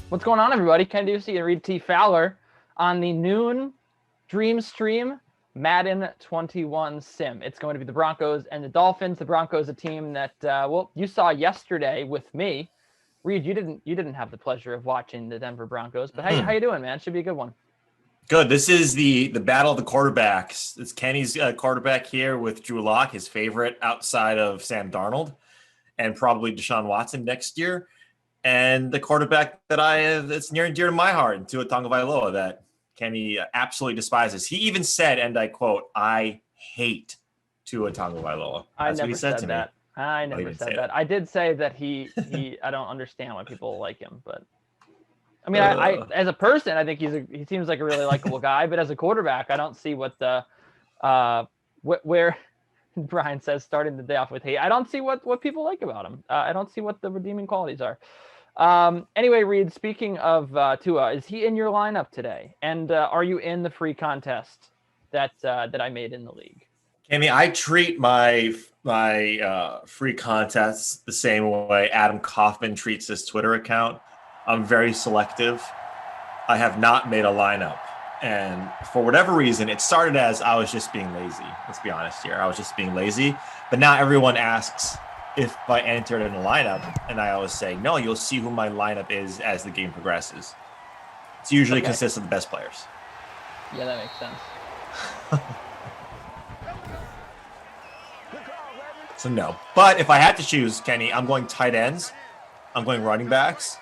What's going on, everybody? Ken Ducey and Reed T. Fowler on the noon Dream Stream Madden 21 sim. It's going to be the Broncos and the Dolphins. The Broncos, a team that you saw yesterday with me. Reed, you didn't have the pleasure of watching the Denver Broncos, but how you doing, man? Should be a good one. Good. This is the battle of the quarterbacks. It's Kenny's quarterback here with Drew Lock, his favorite outside of Sam Darnold, and probably Deshaun Watson next year. And the quarterback that's near and dear to my heart, Tua Tagovailoa, that Kenny absolutely despises. He even said, and I quote, "I hate Tua Tagovailoa." That's what he said to me. I never said that. I did say that he I don't understand why people like him, but I mean, I as a person, I think he seems like a really likable guy, but as a quarterback, I don't see what the where Brian says starting the day off with hate. I don't see what people like about him. I don't see what the redeeming qualities are. Anyway, Reed, speaking of Tua, is he in your lineup today? And are you in the free contest that I made in the league? Kenny, I treat my free contests the same way Adam Kaufman treats his Twitter account. I'm very selective. I have not made a lineup. And for whatever reason, it started as I was just being lazy. Let's be honest here. I was just being lazy. But now everyone asks if I entered in a lineup. And I always say, no, you'll see who my lineup is as the game progresses. It's usually consists of the best players. Yeah, that makes sense. So no. But if I had to choose, Kenny, I'm going tight ends. I'm going running backs.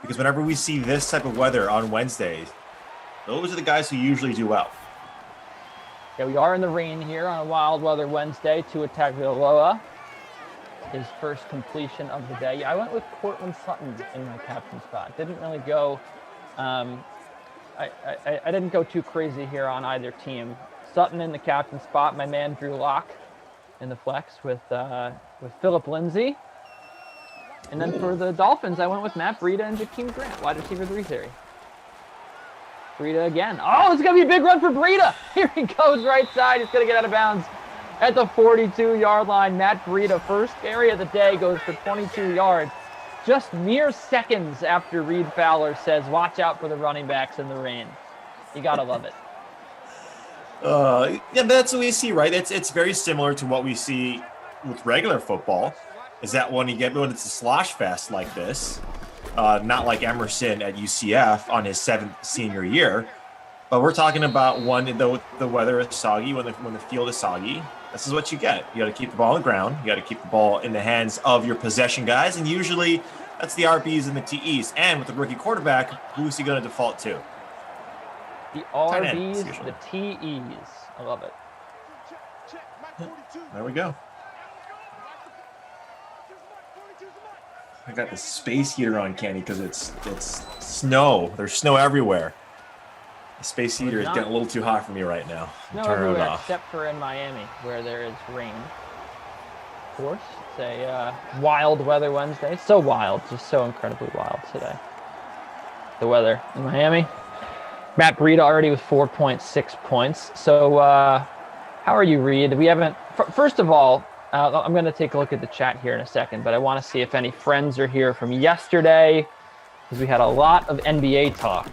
Because whenever we see this type of weather on Wednesdays, those are the guys who usually do well. Yeah, we are in the rain here on a wild weather Wednesday. Tua Tagovailoa, his first completion of the day. Yeah, I went with Cortland Sutton in my captain spot. Didn't really go. I didn't go too crazy here on either team. Sutton in the captain spot. My man Drew Lock in the flex with Phillip Lindsay. And then for the Dolphins, I went with Matt Breida and Jakeem Grant, wide receiver 3 theory. Breida again. Oh, it's going to be a big run for Breida. Here he goes, right side. He's going to get out of bounds at the 42-yard line. Matt Breida, first carry of the day, goes for 22 yards. Just mere seconds after Reed Fowler says, watch out for the running backs in the rain. You got to love it. Yeah, but that's what we see, right? It's very similar to what we see with regular football. Is that when it's a slosh fest like this, not like Emerson at UCF on his 7th senior year, but we're talking about when the weather is soggy, when the field is soggy. This is what you get. You got to keep the ball on the ground. You got to keep the ball in the hands of your possession guys, and usually that's the RBs and the TEs. And with the rookie quarterback, who is he going to default to? The RBs, the TEs. I love it. There we go. I got the space heater on, Kenny, because it's snow. There's snow everywhere. The space heater is getting a little too hot for me right now. Snow everywhere except for in Miami, where there is rain. Of course, it's a wild weather Wednesday. So wild, just so incredibly wild today. The weather in Miami. Matt Breida already with 4.6 points. So how are you, Reed? We haven't. First of all, I'm going to take a look at the chat here in a second, but I want to see if any friends are here from yesterday, because we had a lot of NBA talk.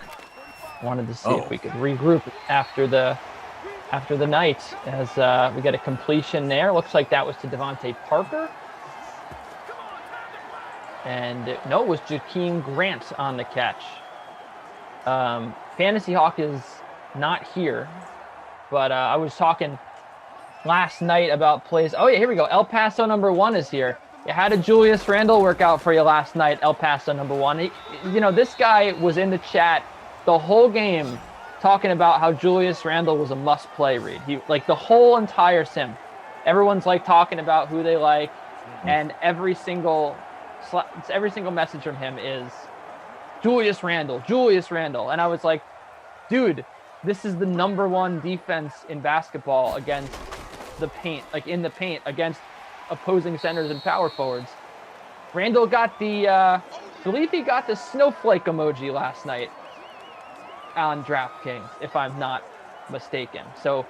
I wanted to see if we could regroup after the night, as we got a completion there. Looks like that was to Devontae Parker. And it was Jakeem Grant on the catch. Fantasy Hawk is not here, but I was talking last night about plays. Oh yeah, here we go. El Paso #1 is here. Yeah, how did Julius Randle work out for you last night, El Paso #1? This guy was in the chat the whole game talking about how Julius Randle was a must-play, Reed. He the whole entire sim. Everyone's talking about who they like, and every single message from him is Julius Randle, and I was like, dude, this is the #1 defense in basketball against the paint, in the paint against opposing centers and power forwards. Randall got I believe he got the snowflake emoji last night on DraftKings, if I'm not mistaken. So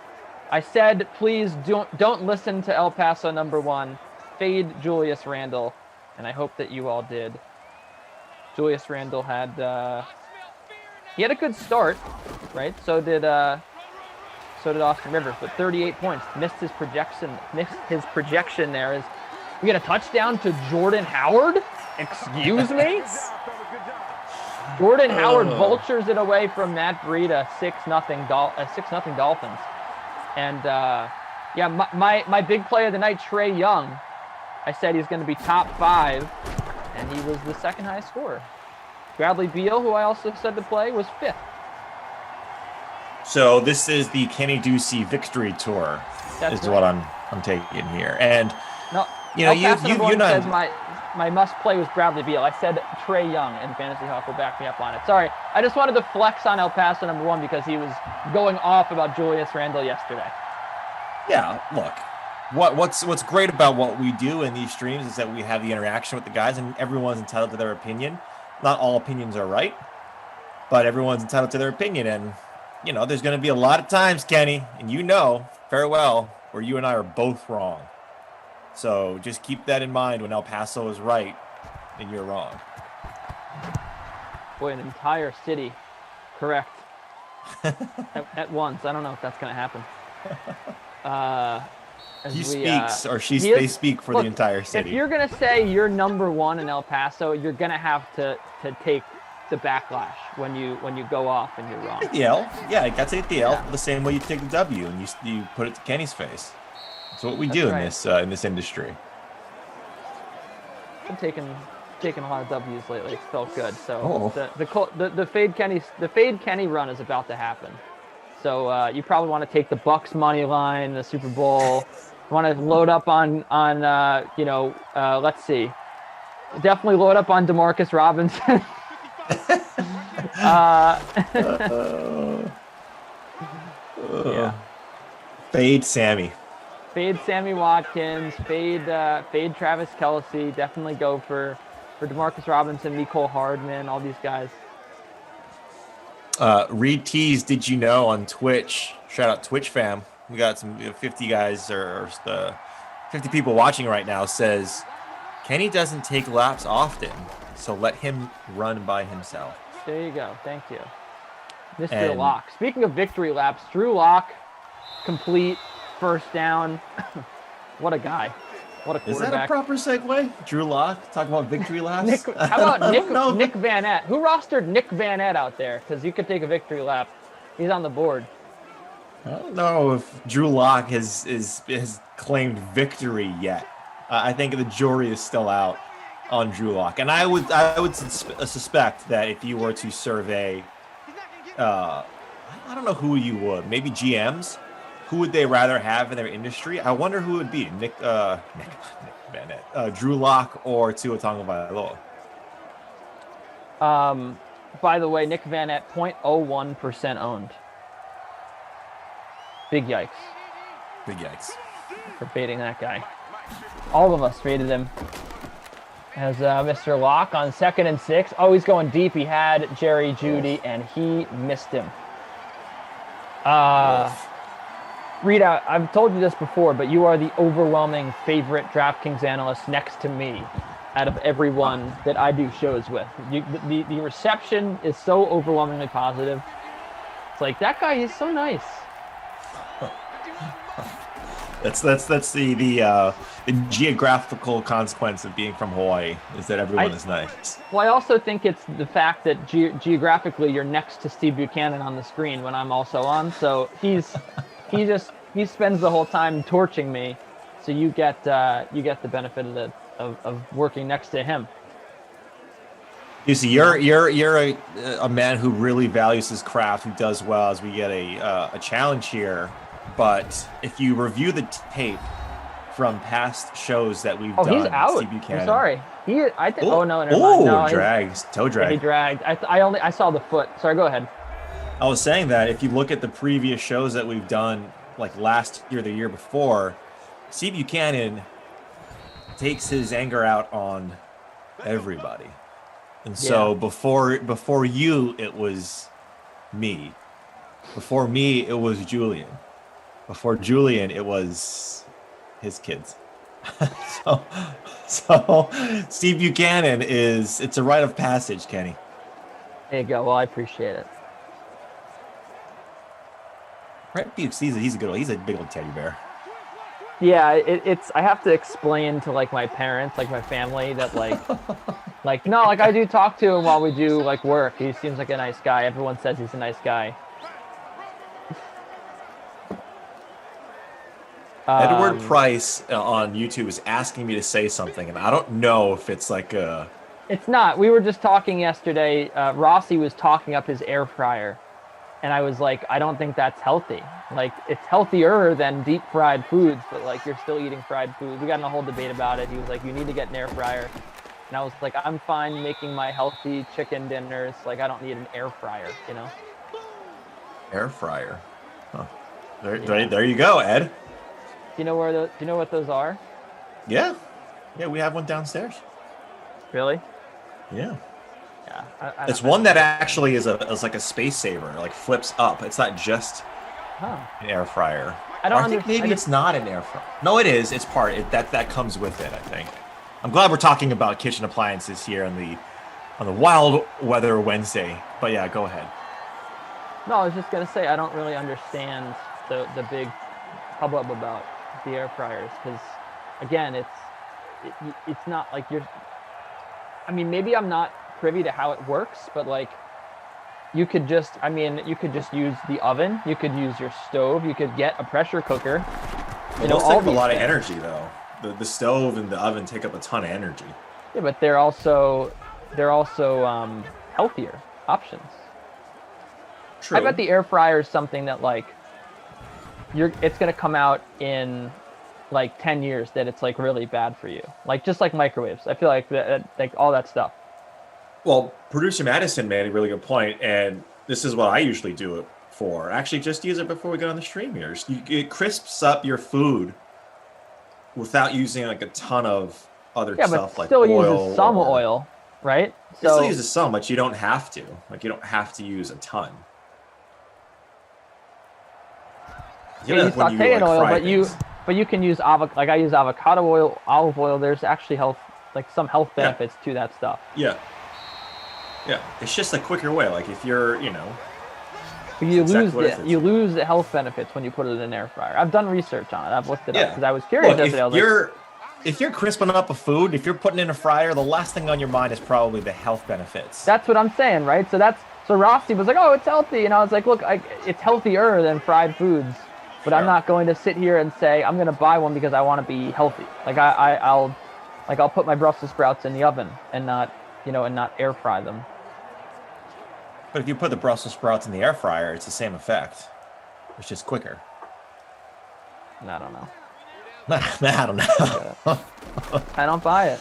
I said, please don't listen to El Paso #1, fade Julius Randle, and I hope that you all did Julius Randle had he had a good start, right? So did Austin Rivers, but 38 points. Missed his projection there. Is we get a touchdown to Jordan Howard? Excuse me? Jordan Howard vultures it away from Matt Breida, 6-0 Dolphins. And my big play of the night, Trae Young. I said he's going to be top 5, and he was the second highest scorer. Bradley Beal, who I also said to play, was 5th. So this is the Kenny Ducey victory tour. That's right. What I'm taking here. And no, you know, you says my must play was Bradley Beal. I said Trae Young, and Fantasy Hawk will back me up on it. Sorry, I just wanted to flex on El Paso number 1 because he was going off about Julius Randle yesterday. Yeah, look. What's great about what we do in these streams is that we have the interaction with the guys, and everyone's entitled to their opinion. Not all opinions are right, but everyone's entitled to their opinion. And, you know, there's going to be a lot of times, Kenny, and you know very well, where you and I are both wrong. So just keep that in mind when El Paso is right and you're wrong. Boy, an entire city correct at once. I don't know if that's going to happen. He speaks, or they speak for the entire city. If you're going to say you're number 1 in El Paso, you're going to have to take the backlash when you go off and you're wrong. Take the L. Yeah, I got to take the L the same way you take the W, and you put it to Kenny's face. That's what we do in this industry. I'm taking a lot of W's lately. It's felt good. So the fade Kenny run is about to happen. So you probably want to take the Bucks money line, the Super Bowl. You want to load up on let's see. Definitely load up on DeMarcus Robinson. Yeah. Fade Sammy. Fade Sammy Watkins. Fade Travis Kelce. Definitely go for DeMarcus Robinson, Mecole Hardman, all these guys. Reed Tees, did you know on Twitch? Shout out Twitch fam. We got some 50 guys or 50 people watching right now. Says Kenny doesn't take laps often, so let him run by himself. There you go. Thank you, Mr. Locke. Speaking of victory laps, Drew Lock, complete, first down. What a guy. What a quarterback. Is that a proper segue? Drew Lock, talk about victory laps? How about Nick Van Ette? Who rostered Nick Van Ette out there? Because you could take a victory lap. He's on the board. I don't know if Drew Lock has claimed victory yet. I think the jury is still out on Drew Lock. And I would suspect that if you were to survey, I don't know who you would, maybe GMs, who would they rather have in their industry? I wonder who it would be, Nick Van Ette, Drew Lock, or Tua Tagovailoa. By the way, Nick Van Ette, 0.01% owned. Big yikes. Big yikes. For fading that guy. All of us faded him. As Mr. Locke on 2nd and 6. Oh, he's going deep. He had Jerry Jeudy, and he missed him. Rita, I've told you this before, but you are the overwhelming favorite DraftKings analyst next to me out of everyone that I do shows with. The reception is so overwhelmingly positive. It's like, that guy is so nice. That's the geographical consequence of being from Hawaii, is that everyone is nice. Well, I also think it's the fact that geographically you're next to Steve Buchanan on the screen when I'm also on. So he spends the whole time torching me, so you get the benefit of working next to him. You see, you're a man who really values his craft, who does well, as we get a challenge here. But if you review the tape from past shows that we've done, he's out. Steve Buchanan. I'm sorry. No, never mind. No, toe drag. He dragged. I saw the foot. Sorry, go ahead. I was saying that if you look at the previous shows that we've done, like last year, the year before, Steve Buchanan takes his anger out on everybody. And so before you, it was me. Before me, it was Julian. Before Julian, it was his kids. so, so Steve Buchanan it's a rite of passage, Kenny. There you go. Well, I appreciate it. Right, Bukes, he's a good one. He's a big old teddy bear. Yeah, it's I have to explain to like my parents, like my family, that like no, like I do talk to him while we do like work. He seems like a nice guy. Everyone says he's a nice guy. Edward Price on YouTube is asking me to say something, and I don't know if it's like a. It's not. We were just talking yesterday. Rossi was talking up his air fryer, and I was like, I don't think that's healthy. Like, it's healthier than deep fried foods, but like you're still eating fried food. We got in a whole debate about it. He was like, you need to get an air fryer, and I was like, I'm fine making my healthy chicken dinners. Like, I don't need an air fryer, you know. Air fryer. Huh. There you go, Ed. Do you know what those are? Yeah, we have one downstairs. Really? Yeah. Yeah. It's one that actually is like a space saver, like flips up. It's not just an air fryer. I think maybe it's not an air fryer. No, it is. It's part. That comes with it, I think. I'm glad we're talking about kitchen appliances here on the Wild Weather Wednesday. But yeah, go ahead. No, I was just gonna say I don't really understand the big hubbub about the air fryers, because again, it's not like you're. I mean, maybe I'm not privy to how it works, but like you could just use the oven, you could use your stove, you could get a pressure cooker. Well, those take up a lot of energy, though. The stove and the oven take up a ton of energy. Yeah, but they're also healthier options. True. I bet the air fryer is something that like it's gonna come out in like 10 years that it's like really bad for you, like just like microwaves. I feel like like all that stuff. Well, producer Madison made a really good point, and this is what I usually do it for. Actually, just use it before we get on the stream here. It crisps up your food without using like a ton of other stuff like oil. Yeah, but uses some oil, right? It still uses some, but you don't have to. Like, you don't have to use a ton. Yeah, you saute in oil, but you can use like I use avocado oil, olive oil. There's actually some health benefits to that stuff. Yeah. Yeah, it's just a quicker way. Like if you're, but you lose the health benefits when you put it in an air fryer. I've done research on it. I've looked it up because I was curious. If you're crisping up a food, if you're putting in a fryer, the last thing on your mind is probably the health benefits. That's what I'm saying, right? So Rossi was like, "Oh, it's healthy," and I was like, "Look, it's healthier than fried foods." But I'm not going to sit here and say I'm going to buy one because I want to be healthy. Like I'll put my Brussels sprouts in the oven and not air fry them. But if you put the Brussels sprouts in the air fryer, it's the same effect. It's just quicker. I don't know. I don't know. I don't buy it.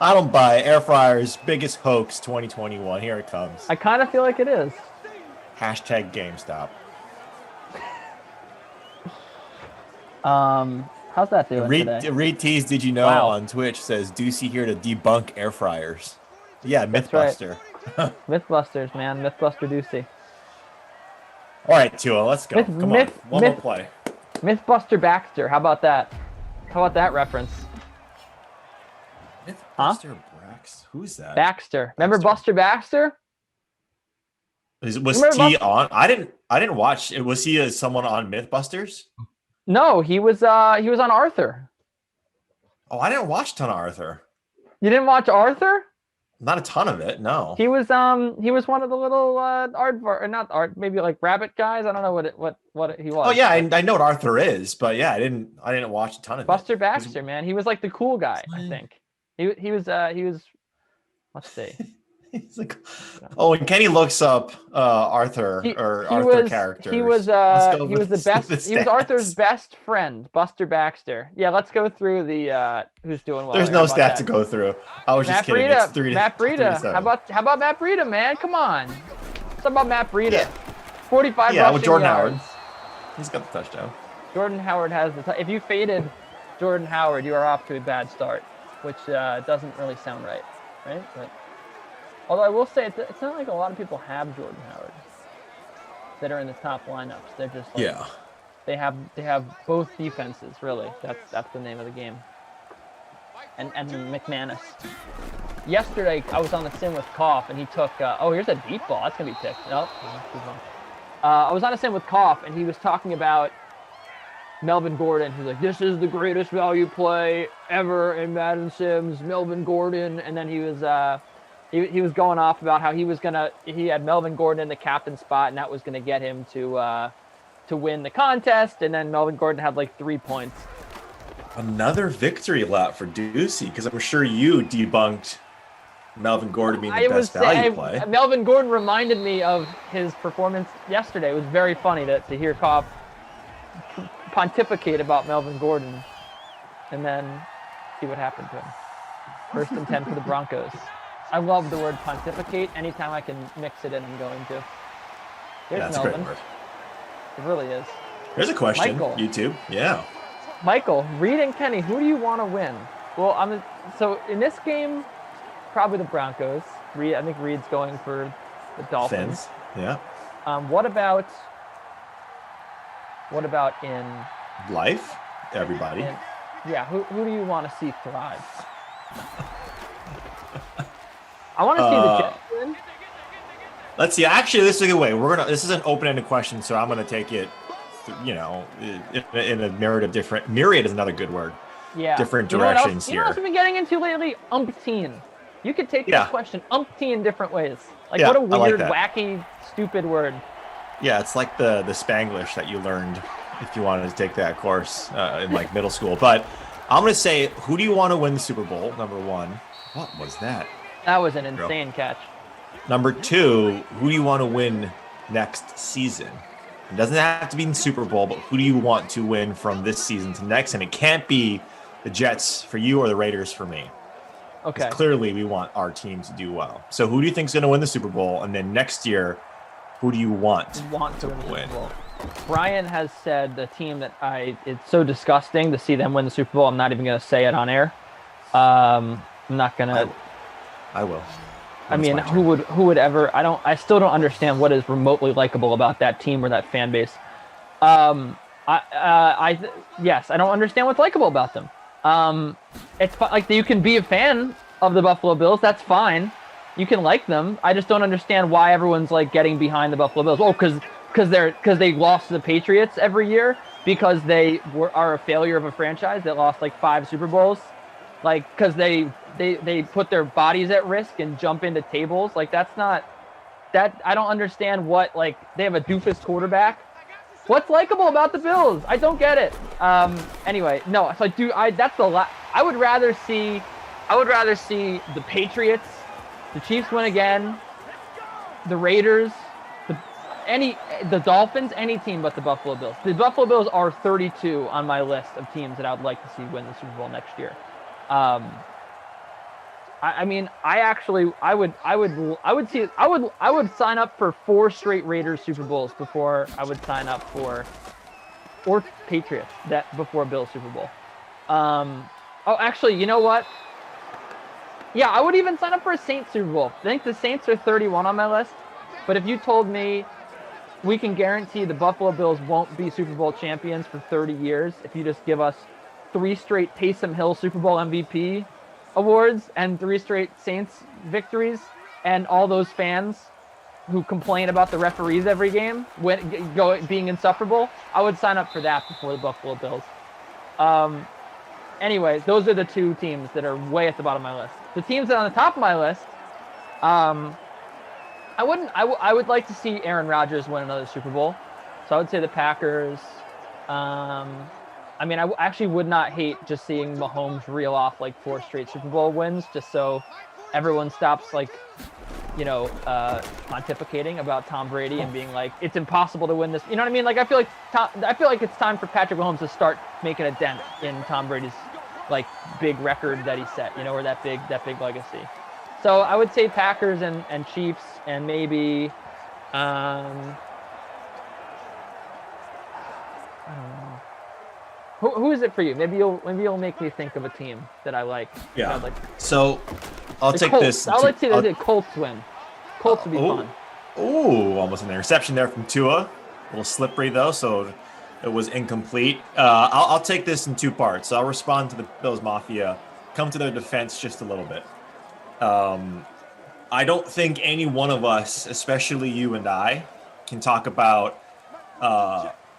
I don't buy air fryer's biggest hoax 2021. Here it comes. I kind of feel like it is. Hashtag GameStop. How's that doing today? Reed Tease, did you know on Twitch says Deucey here to debunk air fryers. Yeah, Mythbuster. Right. Mythbusters, man. Mythbuster Deucey. All right, Tua, let's go. Come on. One more play. Mythbuster Baxter. How about that? How about that reference? Mythbuster Brax? Who's that? Baxter. Remember Buster Baxter? Was T on? I didn't watch. Was he someone on Mythbusters? No, he was on Arthur. Oh, I didn't watch a ton of Arthur. You didn't watch Arthur? Not a ton of it, no. He was one of the little maybe like rabbit guys. I don't know what he was. Oh yeah, I know what Arthur is, but yeah, I didn't watch a ton of Buster Baxter, man. He was like the cool guy, I think. He was let's see. He's like, oh, when Kenny looks up Arthur characters, he was the best. He was Arthur's best friend, Buster Baxter. Yeah, let's go through the who's doing well. There's no stat to go through. I was just kidding. It's Matt Breida. How about Matt Breida, man? Come on. What's about Matt Breida? Yeah. 45 rushing with Jordan yards. Howard. He's got the touchdown. Jordan Howard has if you faded Jordan Howard, you are off to a bad start, which doesn't really sound right? But although I will say it's not like a lot of people have Jordan Howard that are in the top lineups. They're just They have both defenses, really. That's the name of the game. And McManus. Yesterday, I was on the sim with Koff, and he took. Here's a deep ball. That's gonna be picked. Nope. I was on a sim with Koff, and he was talking about Melvin Gordon. He's like, "This is the greatest value play ever in Madden Sims, Melvin Gordon." And then he was going off about how he had Melvin Gordon in the captain spot, and that was gonna get him to win the contest. And then Melvin Gordon had like 3 points. Another victory lap for Ducey, because I'm sure you debunked Melvin Gordon being the best value play. Melvin Gordon reminded me of his performance yesterday. It was very funny to hear Kopp pontificate about Melvin Gordon and then see what happened to him. 1st and 10 for the Broncos. I love the word pontificate. Anytime I can mix it in, I'm going to. There's That's Melvin. a great word. It really is. Here's a question, Michael. YouTube. Yeah. Michael, Reed and Kenny, who do you want to win? Well, so in this game, probably the Broncos. I think Reed's going for the Dolphins. Fins. Yeah. What about in life? Everybody. Who do you want to see thrive? I want to see the Jets win. Let's see. Actually, this is a good way. This is an open-ended question, so I'm gonna take it. In a myriad is another good word. Yeah. Different directions here. You know what we've been getting into lately? Umpteen. You could take this question umpteen different ways. Like what a weird, wacky, stupid word. Yeah, it's like the Spanglish that you learned if you wanted to take that course in like middle school. But I'm gonna say, who do you want to win the Super Bowl? Number one. What was that? That was an insane catch. Number two, who do you want to win next season? It doesn't have to be in the Super Bowl, but who do you want to win from this season to next? And it can't be the Jets for you or the Raiders for me. Okay. Clearly, we want our team to do well. So who do you think is going to win the Super Bowl? And then next year, who do you want to win the Super Bowl? Brian has said the team that it's so disgusting to see them win the Super Bowl. I'm not even going to say it on air. I'm not going to. I will. I mean, who would ever? I still don't understand what is remotely likable about that team or that fan base. Yes, I don't understand what's likable about them. It's like you can be a fan of the Buffalo Bills. That's fine. You can like them. I just don't understand why everyone's like getting behind the Buffalo Bills. Oh, because they lost to the Patriots every year because they are a failure of a franchise that lost like 5 Super Bowls. Like, because they put their bodies at risk and jump into tables. Like, that's not that. I don't understand what, like, they have a doofus quarterback. What's likable about the Bills? I don't get it. Anyway, no. So I would rather see the Patriots, the Chiefs win again, the Raiders, the Dolphins, any team but the Buffalo Bills. The Buffalo Bills are 32 on my list of teams that I would like to see win the Super Bowl next year. I would sign up for 4 straight Raiders Super Bowls before I would sign up for, or Patriots before Bills Super Bowl. Actually, you know what? Yeah, I would even sign up for a Saints Super Bowl. I think the Saints are 31 on my list, but if you told me we can guarantee the Buffalo Bills won't be Super Bowl champions for 30 years if you just give us 3 straight Taysom Hill Super Bowl MVP awards and 3 straight Saints victories, and all those fans who complain about the referees every game being insufferable, I would sign up for that before the Buffalo Bills. Anyway, those are the 2 teams that are way at the bottom of my list. The teams that are on the top of my list, I would like to see Aaron Rodgers win another Super Bowl. So I would say the Packers. I mean, I actually would not hate just seeing Mahomes reel off like 4 straight Super Bowl wins, just so everyone stops like, pontificating about Tom Brady and being like, it's impossible to win this. You know what I mean? Like, I feel like it's time for Patrick Mahomes to start making a dent in Tom Brady's like big record that he set, or that big legacy. So I would say Packers and Chiefs and maybe, I don't know. Who is it for you? Maybe you'll make me think of a team that I like. Yeah. So I'll take Colts. this. I'll let the Colts win. Colts would be fun. Oh, almost an interception there from Tua. A little slippery though, so It was incomplete. I'll take this in two parts. I'll respond to the Bills Mafia, come to their defense just a little bit. I don't think any one of us, especially you and I, can talk about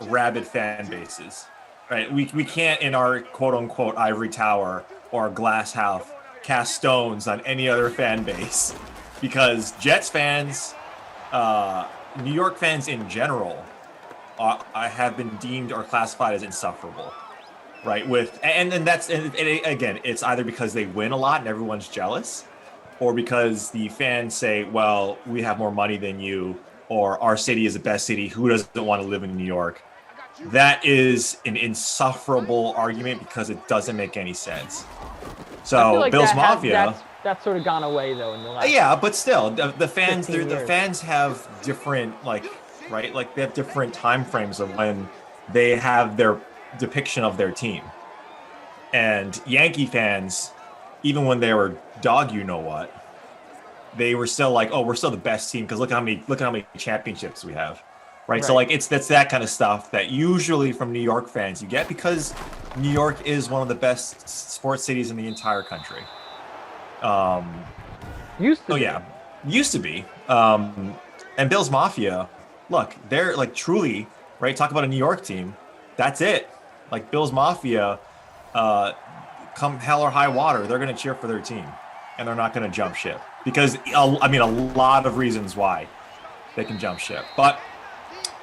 rabid fan bases, right? We can't, in our quote unquote ivory tower or glass house, cast stones on any other fan base, because Jets fans, New York fans in general, I have been deemed or classified as insufferable, right? Again, it's either because they win a lot and everyone's jealous, or because the fans say, well, we have more money than you, or our city is the best city. Who doesn't want to live in New York? That is an insufferable argument because it doesn't make any sense. So like Bills Mafia, that's sort of gone away though in the last. yeah, but still, the fans, the years. fans have different right, like they have different time frames of when they have their depiction of their team. And Yankee fans, even when they were dog, you know what, they were still like, oh, we're still the best team because look how many championships we have, right? So like that's that kind of stuff that usually from New York fans you get because New York is one of the best sports cities in the entire country. Used to. Oh yeah, used to be. And Bills Mafia, look, they're like truly right. Talk about a New York team. That's it. Like Bills Mafia, come hell or high water, they're going to cheer for their team, and they're not going to jump ship because I mean a lot of reasons why they can jump ship, but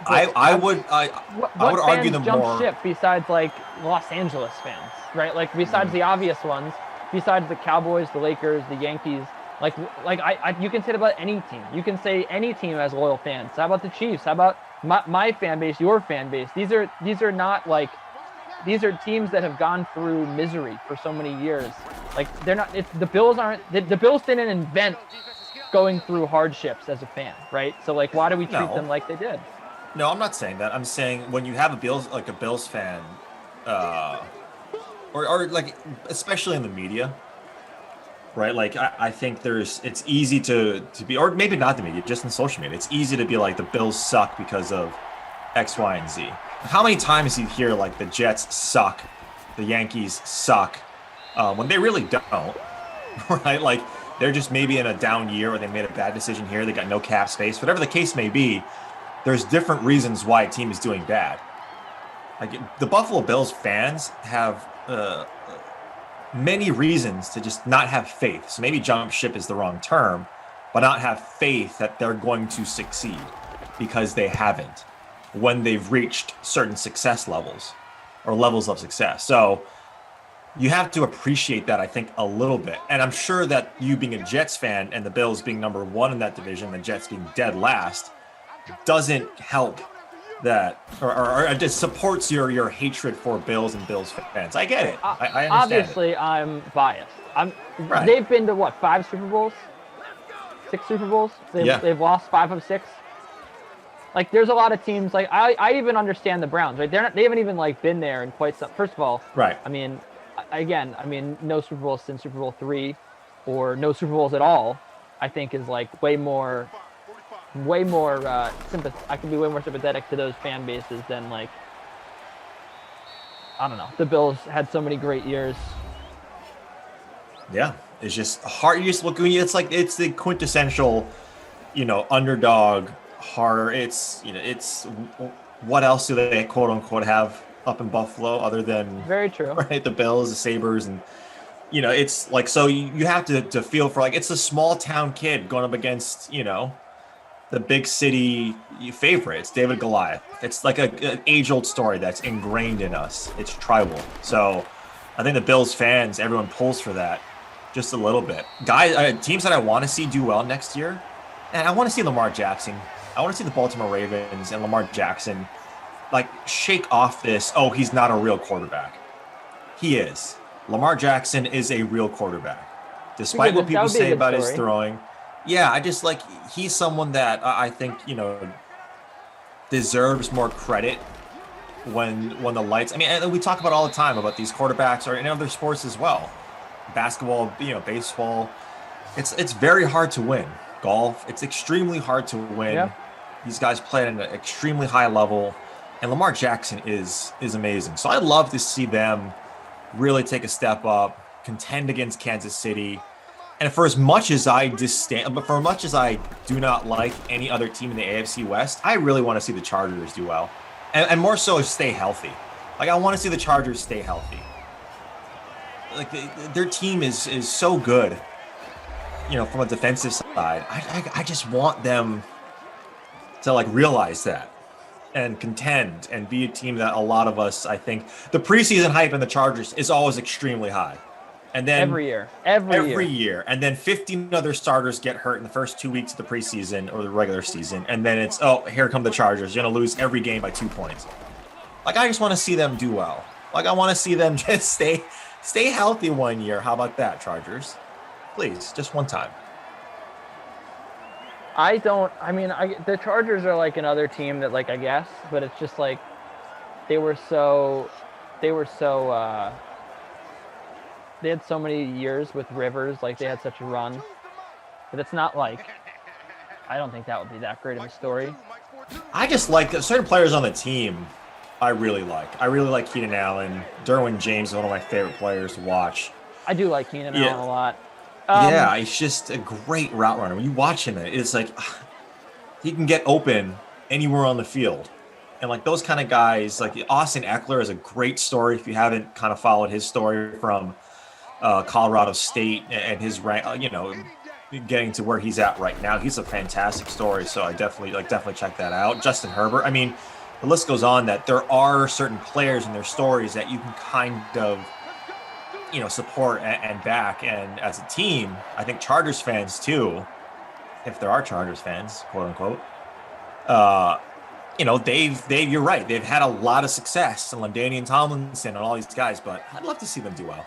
I would argue them jump more. Ship besides like Los Angeles fans, right? Like besides the obvious ones, besides the Cowboys, the Lakers, the Yankees. Like you can say it about any team. You can say any team has loyal fans. How about the Chiefs? How about my fan base, your fan base? These are not like, these are teams that have gone through misery for so many years. Like they're not. It's the Bills aren't. The Bills didn't invent going through hardships as a fan, right? So like, why do we treat them like they did? No, I'm not saying that. I'm saying when you have a Bills fan, or like especially in the media. Right, like I think it's easy to be, or maybe not the media, just in social media. It's easy to be like the Bills suck because of X, Y, and Z. How many times do you hear like the Jets suck, the Yankees suck, when they really don't, right? Like they're just maybe in a down year or they made a bad decision here. They got no cap space, whatever the case may be. There's different reasons why a team is doing bad. Like the Buffalo Bills fans have many reasons to just not have faith. So maybe jump ship is the wrong term, but not have faith that they're going to succeed because they haven't when they've reached certain success levels or levels of success. So you have to appreciate that, I think, a little bit. And I'm sure that you being a Jets fan and the Bills being number one in that division, the Jets being dead last, doesn't help that, or it just supports your hatred for Bills and Bills fans. I get it. I understand. Obviously, I'm biased. Right. They've been to what, 5 Super Bowls, 6 Super Bowls. They've lost 5 of 6. Like, there's a lot of teams. Like, I even understand the Browns. Right? They haven't even like been there in quite some. First of all, right. I mean, no Super Bowls since Super Bowl 3, or no Super Bowls at all. I think is like way more I can be way more sympathetic to those fan bases than like, I don't know. The Bills had so many great years. Yeah, it's just hard. You just look. It's like it's the quintessential, underdog horror. It's what else do they quote unquote have up in Buffalo other than very true, right? The Bills, the Sabres, and it's like, so you have to feel for, like, it's a small town kid going up against the big city favorites, David Goliath. It's like an age-old story that's ingrained in us. It's tribal. So I think the Bills fans, everyone pulls for that just a little bit. Guys, teams that I want to see do well next year, and I want to see Lamar Jackson. I want to see the Baltimore Ravens and Lamar Jackson like shake off this, oh, he's not a real quarterback. He is. Lamar Jackson is a real quarterback. Despite what people say about his throwing. Yeah, I just like, he's someone that I think, deserves more credit when the lights, I mean, and we talk about all the time about these quarterbacks, or in other sports as well. Basketball, baseball. It's very hard to win. Golf, it's extremely hard to win. Yeah. These guys play at an extremely high level. And Lamar Jackson is amazing. So I'd love to see them really take a step up, contend against Kansas City. And for as much as I but for as much as I do not like any other team in the AFC West, I really want to see the Chargers do well. And more so stay healthy. Like, I want to see the Chargers stay healthy. Like, their team is so good, from a defensive side. I just want them to, like, realize that and contend and be a team that a lot of us, I think, the preseason hype in the Chargers is always extremely high. And then every year. And then 15 other starters get hurt in the first 2 weeks of the preseason or the regular season. And then it's, oh, here come the Chargers. You're going to lose every game by 2 points. Like, I just want to see them do well. Like, I want to see them just stay healthy 1 year. How about that, Chargers? Please, just one time. The Chargers are like another team that, like, I guess, but it's just like they had so many years with Rivers, like they had such a run, but it's not like, I don't think that would be that great of a story. I just like certain players on the team. I really like Keenan Allen. Derwin James is one of my favorite players to watch. I do like Keenan Allen a lot. He's just a great route runner. When you watch him, it's like he can get open anywhere on the field. And like those kind of guys, like Austin Eckler is a great story if you haven't kind of followed his story from Colorado State and his rank, getting to where he's at right now. He's a fantastic story. So I definitely check that out. Justin Herbert. I mean, the list goes on that there are certain players and their stories that you can kind of, support and back. And as a team, I think Chargers fans too, if there are Chargers fans, quote unquote, you're right. They've had a lot of success, and LaDainian Tomlinson and all these guys, but I'd love to see them do well.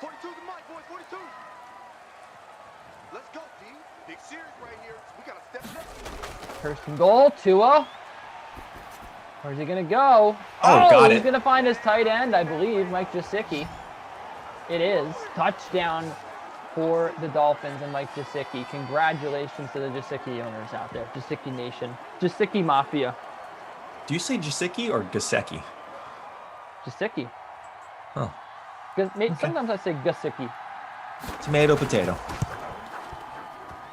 First and goal, Tua. Where's he going to go? He's going to find his tight end, I believe, Mike Gesicki. It is. Touchdown for the Dolphins and Mike Gesicki. Congratulations to the Gesicki owners out there. Gesicki Nation. Gesicki Mafia. Do you say Gesicki or Gesicki? Gesicki. Oh. Okay. Sometimes I say Gesicki. Tomato, potato.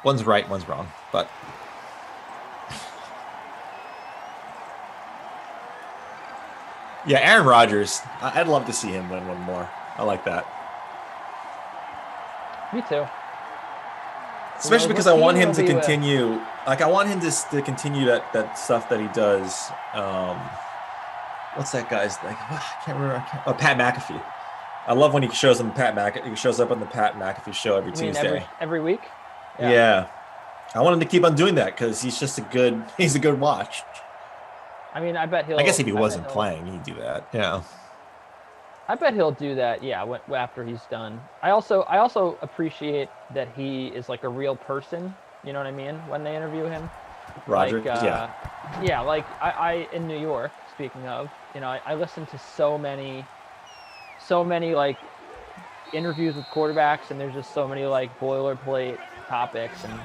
One's right, one's wrong, but... Yeah, Aaron Rodgers. I'd love to see him win one more. I like that. Me too. Especially because I want him to continue. Like, I want him to continue that stuff that he does. What's that guy's name? I can't remember. Pat McAfee. I love when he shows up on the Pat McAfee show every Tuesday. Every week? Yeah. I want him to keep on doing that because he's a good watch. I mean, I guess if he wasn't playing, he'd do that. Yeah. I bet he'll do that. Yeah, after he's done. I also appreciate that he is like a real person. You know what I mean? When they interview him. Roger. Yeah. Yeah. Like I in New York. Speaking of, I listen to so many like interviews with quarterbacks, and there's just so many like boilerplate topics and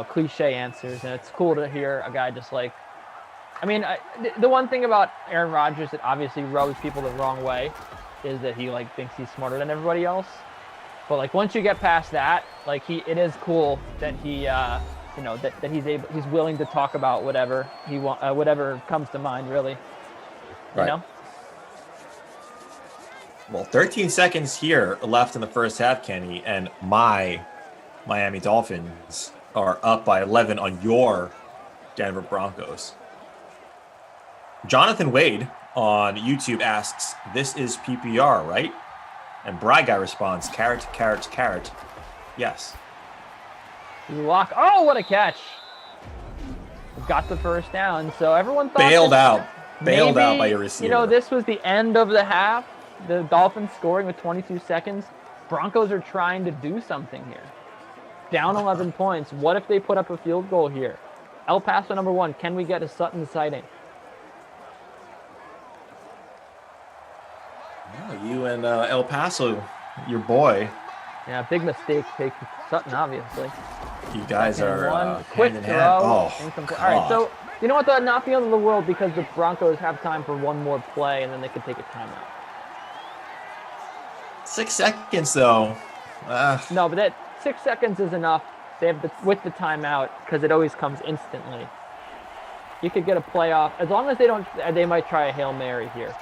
cliche answers, and it's cool to hear a guy just like. I mean, the one thing about Aaron Rodgers that obviously rubs people the wrong way is that he like thinks he's smarter than everybody else. But like once you get past that, like it is cool that he, that he's willing to talk about whatever whatever comes to mind, really. Right. Well, 13 seconds here left in the first half, Kenny, and my Miami Dolphins are up by 11 on your Denver Broncos. Jonathan Wade on YouTube asks, "This is PPR, right?" And Bry Guy responds, "Carrot, carrot, carrot." Yes. Lock. Oh, what a catch! Got the first down. So everyone thought bailed out by your receiver. This was the end of the half. The Dolphins scoring with 22 seconds. Broncos are trying to do something here. Down 11 points. What if they put up a field goal here? El Paso #1. Can we get a Sutton sighting? Yeah, you and El Paso, your boy. Yeah, big mistake taking Sutton, obviously. You guys are quick hand in throw. hand. Oh, All right, so You know what? Not the end of the world because the Broncos have time for one more play, and then they could take a timeout. 6 seconds, though. No, but that 6 seconds is enough. They have with the timeout because it always comes instantly. You could get a playoff as long as they don't. They might try a Hail Mary here.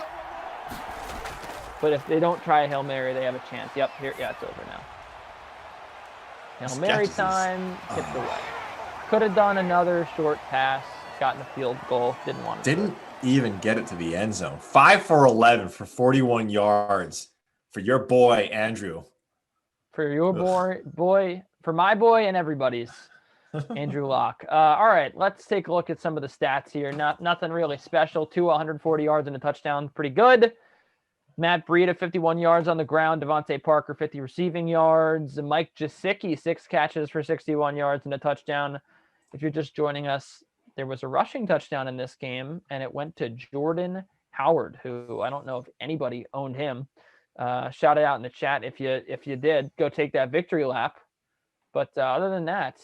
But if they don't try a Hail Mary, they have a chance. Yep, here, yeah, it's over now. Hail Mary time, tipped away. Could have done another short pass, gotten a field goal, didn't want to. Didn't even get it to the end zone. 5 for 11 for 41 yards for your boy, Andrew. For your boy, for my boy and everybody's, Andrew Locke. All right, let's take a look at some of the stats here. Nothing really special. 140 yards and a touchdown, pretty good. Matt Breida, 51 yards on the ground. Devontae Parker, 50 receiving yards. Mike Gesicki, 6 catches for 61 yards and a touchdown. If you're just joining us, there was a rushing touchdown in this game, and it went to Jordan Howard, who I don't know if anybody owned him. Shout it out in the chat if you did. Go take that victory lap. But other than that,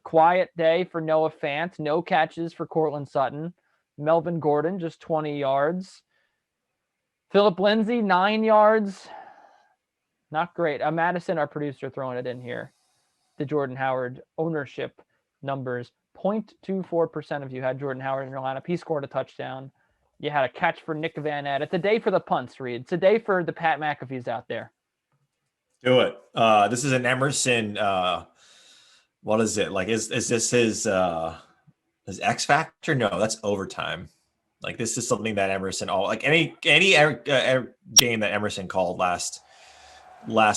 quiet day for Noah Fant. No catches for Cortland Sutton. Melvin Gordon, just 20 yards. Philip Lindsay, 9 yards. Not great. Madison, our producer, throwing it in here. The Jordan Howard ownership numbers. 0.24% of you had Jordan Howard in your lineup. He scored a touchdown. You had a catch for Nick Van Ed. It's a day for the punts, Reed. It's a day for the Pat McAfees out there. Do it. This is an Emerson. What is it? Like, is this his X Factor? No, that's overtime. Like, this is something that Emerson any game that Emerson called last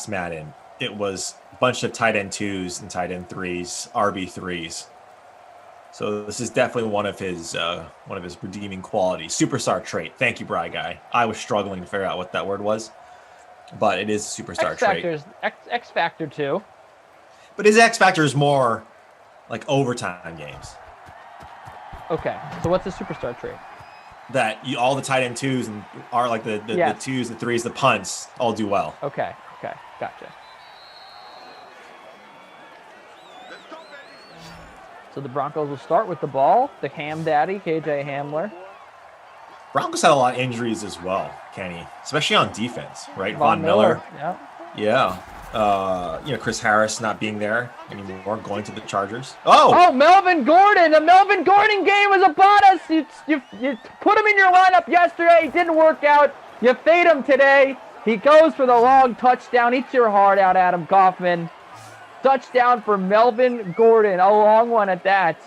Madden, it was a bunch of tight end 2s and tight end 3s, RB 3s. So this is definitely one of his redeeming qualities. Superstar trait. Thank you, Bry Guy. I was struggling to figure out what that word was, but it is a superstar trait. X Factor too. But his X Factor is more like overtime games. Okay, so what's the superstar trait? That all the tight end 2s and are like the 2s, the 3s, the punts all do well. Okay, gotcha. So the Broncos will start with the ball. The Ham Daddy, KJ Hamler. Broncos had a lot of injuries as well, Kenny, especially on defense, right? Von Miller. Yeah. Chris Harris not being there anymore, going to the Chargers. Oh, Melvin Gordon. The Melvin Gordon game is upon us. You put him in your lineup yesterday. It didn't work out. You fade him today. He goes for the long touchdown. Eat your heart out, Adam Kaufman. Touchdown for Melvin Gordon. A long one at that.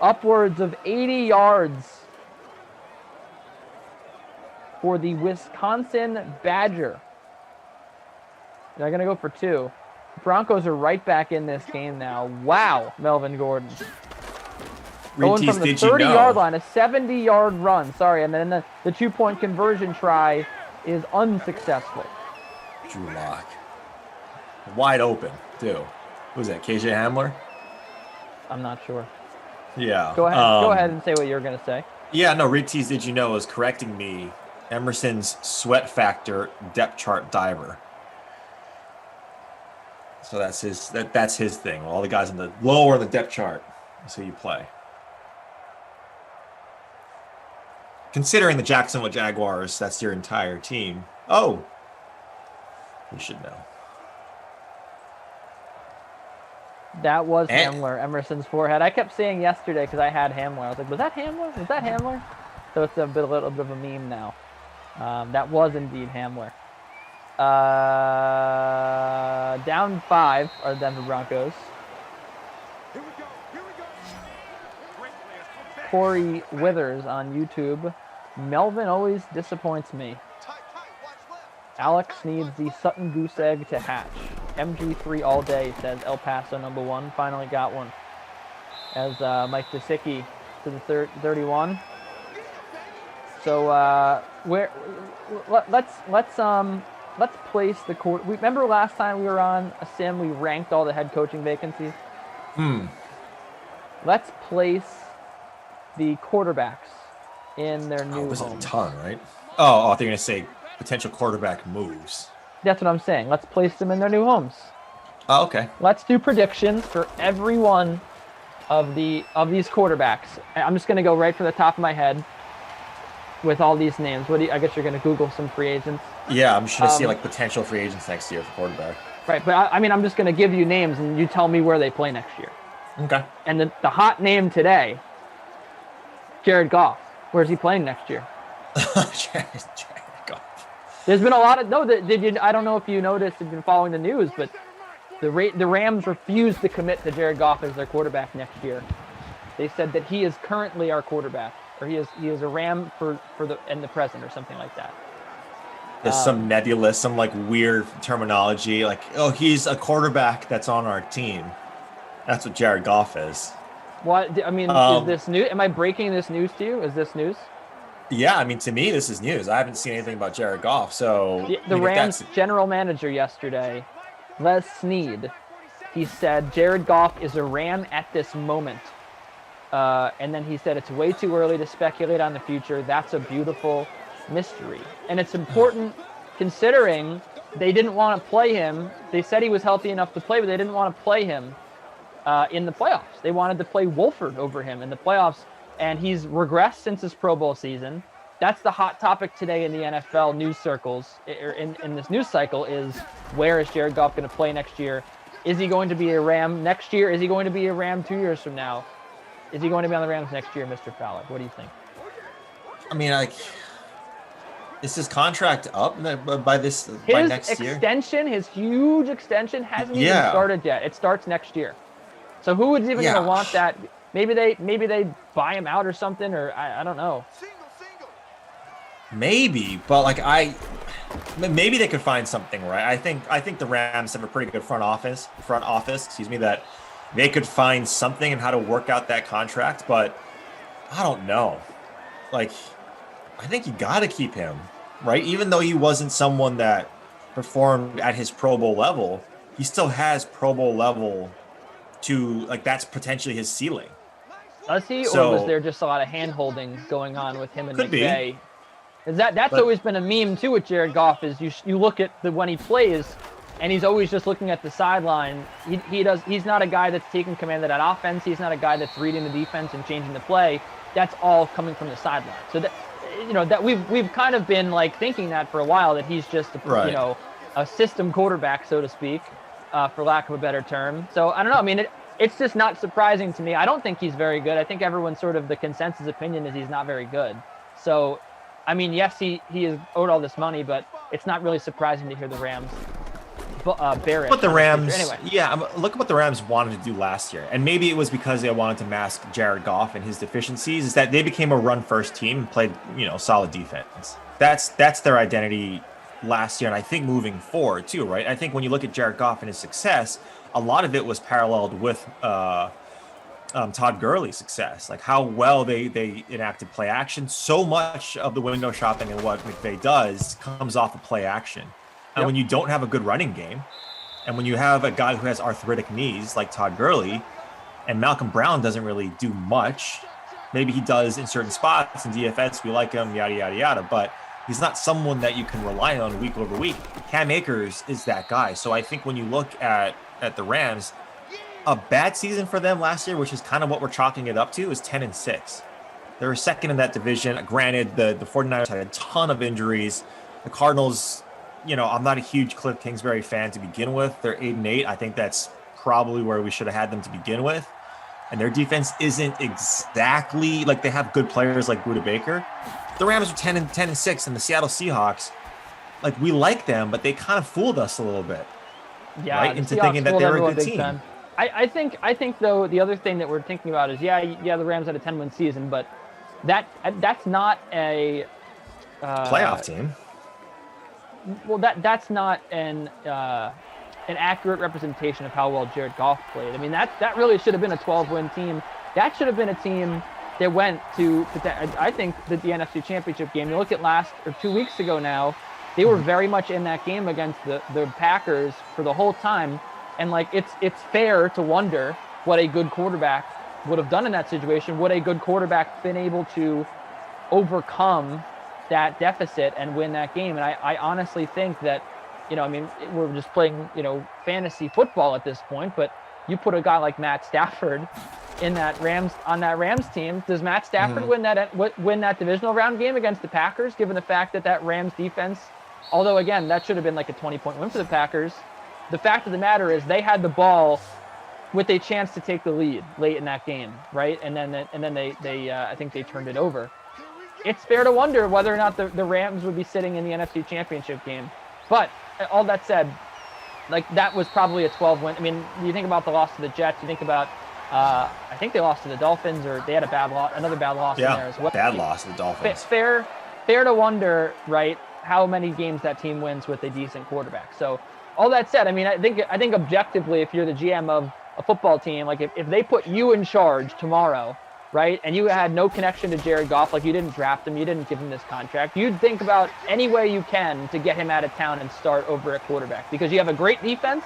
Upwards of 80 yards for the Wisconsin Badger. They're going to go for 2. Broncos are right back in this game now. Wow, Melvin Gordon. Going from the 30-yard line, a 70-yard run. Sorry, and then the 2-point conversion try is unsuccessful. Drew Lock. Wide open, too. Who's that, KJ Hamler? I'm not sure. Yeah. Go ahead and say what you're going to say. Yeah, no, Reed Tees, did you know, is correcting me. Emerson's sweat factor depth chart diver. So that's his thing. All the guys in the lower in the depth chart. That's who you play. Considering the Jacksonville Jaguars, that's your entire team. Oh, you should know. That was Hamler, Emerson's forehead. I kept saying yesterday because I had Hamler. I was like, was that Hamler? Was that Hamler? So it's a little bit of a meme now. That was indeed Hamler. Down 5 are the Denver Broncos. Corey Withers on YouTube. Melvin always disappoints me. Alex needs the Sutton goose egg to hatch. MG3 all day, says El Paso #1. Finally got one. As Mike Gesicki to the 31. So let's place the court. Remember last time we were on a sim, we ranked all the head coaching vacancies. Let's place the quarterbacks in their new homes. A ton, right? Oh, they're gonna say potential quarterback moves. That's what I'm saying. Let's place them in their new homes. Oh, okay. Let's do predictions for everyone of these quarterbacks. I'm just going to go right from the top of my head with all these names. I guess you're going to Google some free agents. Yeah, I'm just going to see like potential free agents next year for quarterback. Right, but I mean, I'm just going to give you names and you tell me where they play next year. Okay. And the hot name today, Jared Goff. Where's he playing next year? Jared Goff. There's been a lot of I don't know if you noticed, you've been following the news, but the Rams refused to commit to Jared Goff as their quarterback next year. They said that he is currently our quarterback, or he is a Ram for the present, or something like that. There's some nebulous, some like weird terminology, like, oh, he's a quarterback that's on our team. That's what Jared Goff is. What I mean, is this new? Am I breaking this news to you? Is this news? Yeah, I mean, to me, this is news. I haven't seen anything about Jared Goff. So the Rams general manager yesterday, Les Snead, he said Jared Goff is a Ram at this moment. And then he said it's way too early to speculate on the future. That's a beautiful mystery. And it's important considering they didn't want to play him. They said he was healthy enough to play, but they didn't want to play him in the playoffs. They wanted to play Wolford over him in the playoffs, and he's regressed since his Pro Bowl season. That's the hot topic today in the NFL news circles, or in this news cycle, is where is Jared Goff going to play next year? Is he going to be a Ram next year? Is he going to be a Ram 2 years from now? Is he going to be on the Rams next year, Mr. Fowler? What do you think? I mean, like, is his contract up by next year? His extension, his huge extension, hasn't even started yet. It starts next year. So who is even going to want that? Maybe they buy him out or something, or I don't know. Maybe, but like maybe they could find something, right? I think the Rams have a pretty good front office, that they could find something in how to work out that contract, but I don't know. Like, I think you got to keep him, right? Even though he wasn't someone that performed at his Pro Bowl level, he still has Pro Bowl level to, like, that's potentially his ceiling. Does he, or was there just a lot of hand-holding going on with him and McVay? That's always been a meme too with Jared Goff. Is you look at when he plays, and he's always just looking at the sideline. He's not a guy that's taking command of that offense. He's not a guy that's reading the defense and changing the play. That's all coming from the sideline. So that we've kind of been like thinking that for a while, that he's just a system quarterback, so to speak, for lack of a better term. So I don't know. I mean, it's just not surprising to me. I don't think he's very good. I think everyone's sort of the consensus opinion is he's not very good. So, I mean, yes, he is owed all this money, but it's not really surprising to hear the Rams bear it. But the Rams, anyway. Look at what the Rams wanted to do last year. And maybe it was because they wanted to mask Jared Goff and his deficiencies, is that they became a run-first team and played, solid defense. That's their identity last year, and I think moving forward too, right? I think when you look at Jared Goff and his success, a lot of it was paralleled with Todd Gurley's success, like how well they enacted play action. So much of the window shopping and what McVay does comes off of play action. And when you don't have a good running game, and when you have a guy who has arthritic knees like Todd Gurley, and Malcolm Brown doesn't really do much, maybe he does in certain spots in DFS, we like him, yada, yada, yada, but he's not someone that you can rely on week over week. Cam Akers is that guy. So I think when you look at the Rams, a bad season for them last year, which is kind of what we're chalking it up to, is 10-6. They were second in that division. Granted, the 49ers had a ton of injuries. The Cardinals, I'm not a huge Cliff Kingsbury fan to begin with. They're 8-8. I think that's probably where we should have had them to begin with. And their defense isn't exactly like, they have good players like Budda Baker. The Rams are 10-6, and the Seattle Seahawks, like, we like them, but they kind of fooled us a little bit. Yeah, right? Into thinking that they were a good team. Time. I think though, the other thing that we're thinking about is the Rams had a 10-win season, but that's not a playoff team. Well, that's not an accurate representation of how well Jared Goff played. I mean, that really should have been a 12-win team. That should have been a team that went to, I think, the NFC Championship game. You look at 2 weeks ago now, they were very much in that game against the Packers for the whole time. And, like, it's fair to wonder what a good quarterback would have done in that situation. Would a good quarterback been able to overcome that deficit and win that game? And I honestly think that, we're just playing, fantasy football at this point, but you put a guy like Matt Stafford in that Rams team. Does Matt Stafford win that divisional round game against the Packers, given the fact that Rams defense, although again that should have been like a 20-point win for the Packers, the fact of the matter is they had the ball with a chance to take the lead late in that game, right? And then they I think they turned it over. It's fair to wonder whether or not the Rams would be sitting in the NFC Championship game. But all that said, like that was probably a 12-win. I mean, you think about the loss to the Jets. You think about, I think they lost to the Dolphins, or they had another bad loss in there as well. Bad loss to the Dolphins. Fair to wonder, right, how many games that team wins with a decent quarterback. So all that said, I mean, I think objectively, if you're the GM of a football team, like if they put you in charge tomorrow, right, and you had no connection to Jared Goff, like you didn't draft him, you didn't give him this contract, you'd think about any way you can to get him out of town and start over at quarterback, because you have a great defense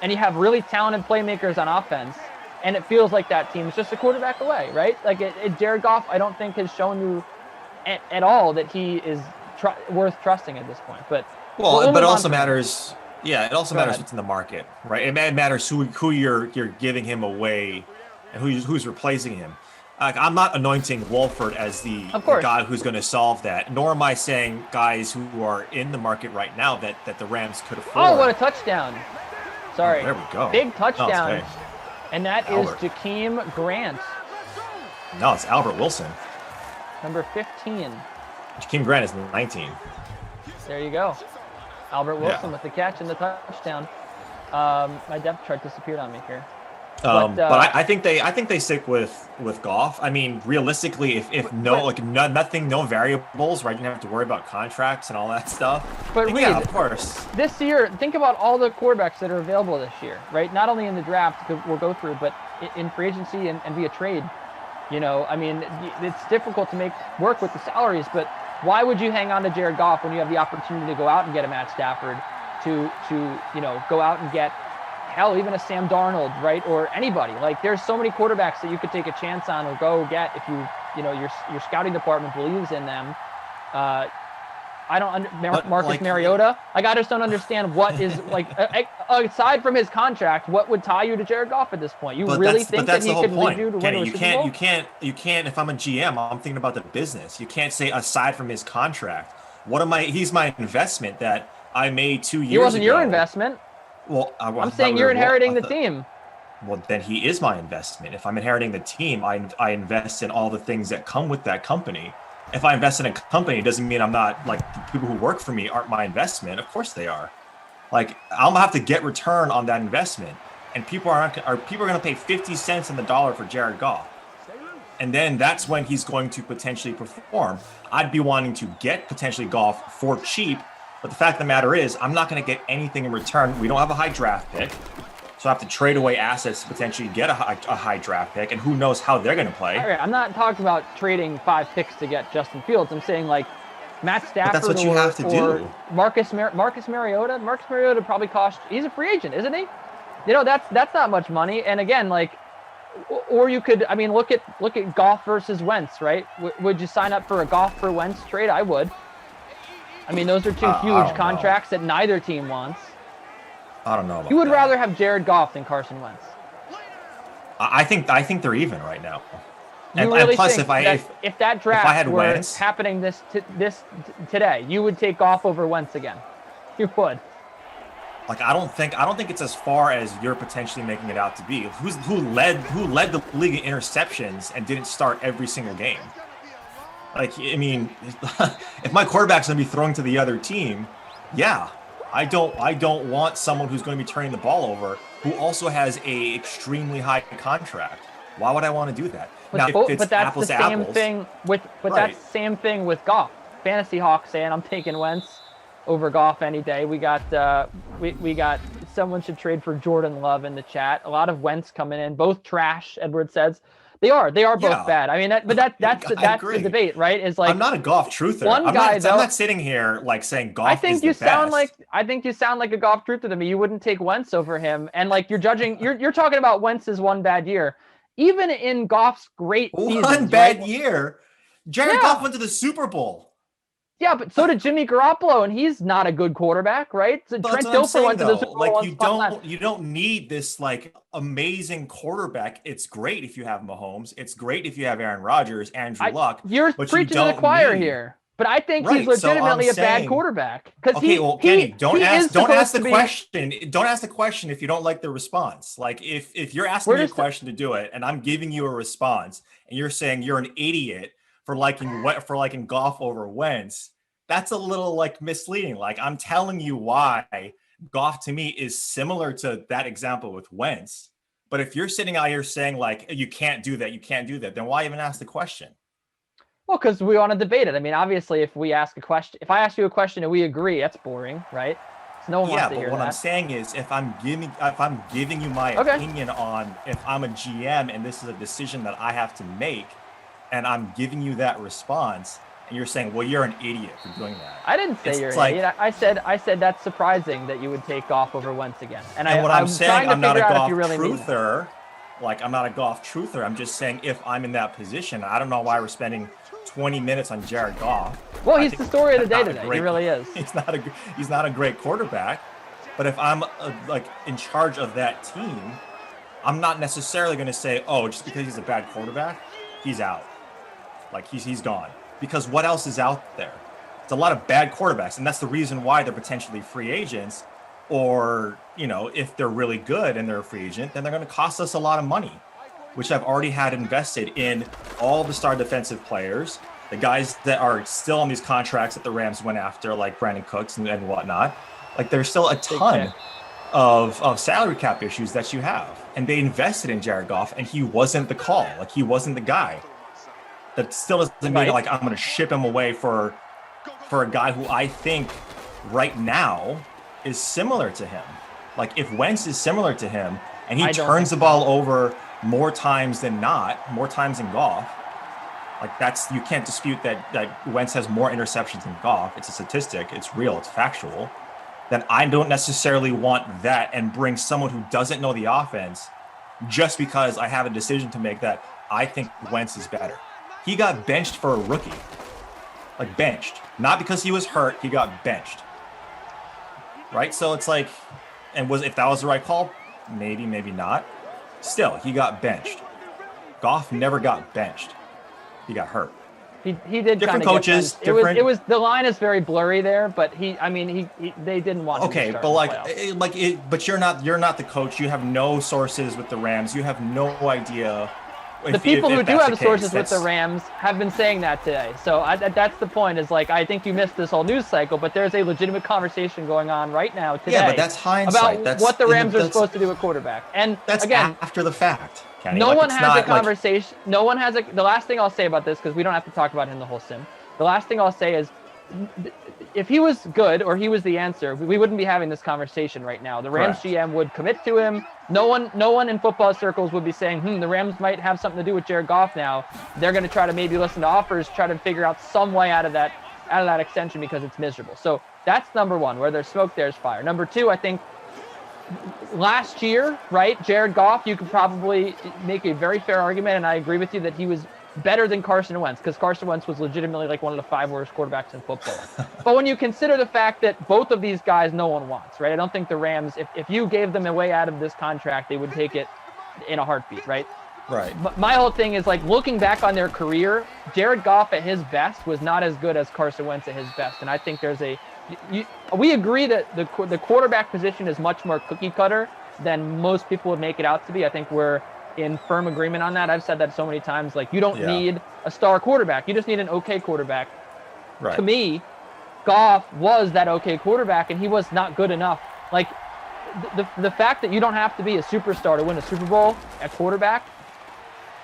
and you have really talented playmakers on offense, and it feels like that team is just a quarterback away, right? Like Jared Goff, I don't think has shown you at all that he is worth trusting at this point. But it also matters. Yeah, it also matters what's in the market, right? It matters who you're giving him away and who's replacing him. Like, I'm not anointing Wolford as the guy who's going to solve that, nor am I saying guys who are in the market right now that the Rams could afford. Oh, what a touchdown. Sorry. Oh, there we go. Big touchdown. And that is Jakeem Grant. No, it's Albert Wilson. Number 15. Jakeem Grant is 19. There you go. Albert Wilson with the catch and the touchdown. My depth chart disappeared on me here. But I think they stick with Goff. I mean, realistically, if no variables, right? You don't have to worry about contracts and all that stuff. But yeah, of course. This year, think about all the quarterbacks that are available this year, right? Not only in the draft, we'll go through, but in free agency and via trade. You know, I mean, it's difficult to make work with the salaries, but why would you hang on to Jared Goff when you have the opportunity to go out and get a Matt Stafford, to go out and get, hell, even a Sam Darnold, right, or anybody? Like, there's so many quarterbacks that you could take a chance on or go get if your scouting department believes in them. Marcus Mariota. Like, I just don't understand what is, like, aside from his contract, what would tie you to Jared Goff at this point? You really think that he could lead you to win a Super Bowl? You can't. If I'm a GM, I'm thinking about the business. You can't say aside from his contract. He's my investment that I made 2 years ago. He wasn't your investment. Well, I'm saying you're inheriting the team. Well, then he is my investment. If I'm inheriting the team, I invest in all the things that come with that company. If I invest in a company, it doesn't mean I'm not, like, the people who work for me aren't my investment. Of course they are. Like, I'm gonna have to get return on that investment, and people are going to pay 50 cents on the dollar for Jared Goff, and then that's when he's going to potentially perform. I'd be wanting to get potentially Goff for cheap, but the fact of the matter is, I'm not going to get anything in return. We don't have a high draft pick, so I have to trade away assets to potentially get a high draft pick, and who knows how they're going to play. All right, I'm not talking about trading 5 picks to get Justin Fields. I'm saying, like, Matt Stafford, but that's what you have to do. Marcus Mariota. Marcus Mariota probably he's a free agent, isn't he? You know, that's not much money. And again, like, or you could, I mean, look at Goff versus Wentz, right? Would you sign up for a Goff for Wentz trade? I would. I mean, those are two huge contracts that neither team wants. I don't know about You would that. rather have Jared Goff than Carson Wentz. I think they're even right now. And plus, if that draft were Wentz, happening this today, you would take Goff over Wentz again. You would. Like, I don't think it's as far as you're potentially making it out to be. Who led the league in interceptions and didn't start every single game? Like, I mean, if my quarterback's going to be throwing to the other team, yeah, I don't want someone who's going to be turning the ball over who also has a extremely high contract. Why would I want to do that? But that's the same thing with that same thing with Goff. Fantasy Hawk saying I'm taking Wentz over Goff any day. We got someone should trade for Jordan Love in the chat. A lot of Wentz coming in, both trash. Edward says they are both bad. I mean, that's the debate, right? Is like, I'm not a Goff truther. I'm not sitting here like saying Goff. I think you sound like a Goff truther to me. You wouldn't take Wentz over him, and like you're judging. You're talking about Wentz's one bad year. Even in Goff's great seasons, one bad year, Jared Goff went to the Super Bowl. Yeah, but so did Jimmy Garoppolo, and he's not a good quarterback, right? So But Trent that's what I'm Dilfer saying went to the though. Super Bowl Like once upon a time. you don't need this like amazing quarterback. It's great if you have Mahomes. It's great if you have Aaron Rodgers, Andrew Luck, You're but you preaching to the don't choir need here. But I think he's right. So I'm legitimately a bad saying, quarterback because okay, well, he Kenny, is don't ask supposed the to be. question. Don't ask the question if you don't like the response. Like if you're asking We're me a just question to do it and I'm giving you a response and you're saying you're an idiot for liking Goff over Wentz, that's a little like misleading. Like I'm telling you why Goff to me is similar to that example with Wentz. But if you're sitting out here saying like you can't do that, you can't do that, then why even ask the question? well, because we want to debate it. I mean, obviously, if we ask a question, if I ask you a question and we agree, that's boring, right? So no one wants Yeah, to but hear what I'm that. saying is if I'm giving you my Okay. opinion on if I'm a GM and this is a decision that I have to make and I'm giving you that response and you're saying, "Well, you're an idiot for doing that." I didn't say It's you're an like idiot. I said that's surprising that you would take Goff over Wentz again. And and what I'm I'm trying saying, to I'm not a figure out if golf you really mean that. truther. Like I'm not a golf truther. I'm just saying if I'm in that position, I don't know why we're spending 20 minutes on Jared Goff. Well, I he's think the story of the day not a today. He great- really is. he's not a great quarterback. But if I'm like in charge of that team, I'm not necessarily going to say, oh, just because he's a bad quarterback, he's out. Like he's gone. Because what else is out there? It's a lot of bad quarterbacks, and that's the reason why they're potentially free agents. Or, you know, if they're really good and they're a free agent, then they're going to cost us a lot of money, which I've already had invested in all the star defensive players, the guys that are still on these contracts that the Rams went after, like Brandon Cooks and whatnot. Like there's still a ton of salary cap issues that you have. And they invested in Jared Goff, and he wasn't the call. Like he wasn't the guy. That still doesn't mean like I'm going to ship him away for a guy who I think right now is similar to him. Like if Wentz is similar to him and he turns the ball over more times than not, more times than Goff, like that's, you can't dispute that Wentz has more interceptions than Goff. It's a statistic. It's real. It's factual. Then I don't necessarily want that and bring someone who doesn't know the offense just because I have a decision to make that I think Wentz is better. He got benched for a rookie. Like benched. Not because he was hurt, he got benched. Right? So it's like, and if that was the right call, maybe, maybe not. Still, he got benched. Goff never got benched. He got hurt. He did different get coaches. benched. Different. It was the line is very blurry there, but they didn't want him to start but you're not the coach. You have no sources with the Rams. You have no idea. The people who do have sources with the Rams have been saying that today. So that's the point. Is like I think you missed this whole news cycle, but there's a legitimate conversation going on right now today. Yeah, but that's hindsight. About what the Rams are supposed to do at quarterback. And that's again after the fact. Kenny. No one has a conversation. No one has a. The last thing I'll say about this, because we don't have to talk about him the whole sim. The last thing I'll say is, if he was good or he was the answer, we wouldn't be having this conversation right now. The Rams GM would commit to him. No one in football circles would be saying, the Rams might have something to do with Jared Goff now. They're going to try to maybe listen to offers, try to figure out some way out of that extension because it's miserable. So that's number one. Where there's smoke, there's fire. Number two, I think last year, right, Jared Goff, you could probably make a very fair argument, and I agree with you that he was better than Carson Wentz, because Carson Wentz was legitimately like one of the 5 worst quarterbacks in football. But when you consider the fact that both of these guys no one wants, right? I don't think the Rams, if you gave them a way out of this contract, they would take it in a heartbeat, right? Right. But my whole thing is like looking back on their career, Jared Goff at his best was not as good as Carson Wentz at his best. And I think we agree that the quarterback position is much more cookie cutter than most people would make it out to be. I think we're in firm agreement on that. I've said that so many times. Like, you don't need a star quarterback. You just need an okay quarterback. Right. To me, Goff was that okay quarterback, and he was not good enough. Like, the fact that you don't have to be a superstar to win a Super Bowl at quarterback,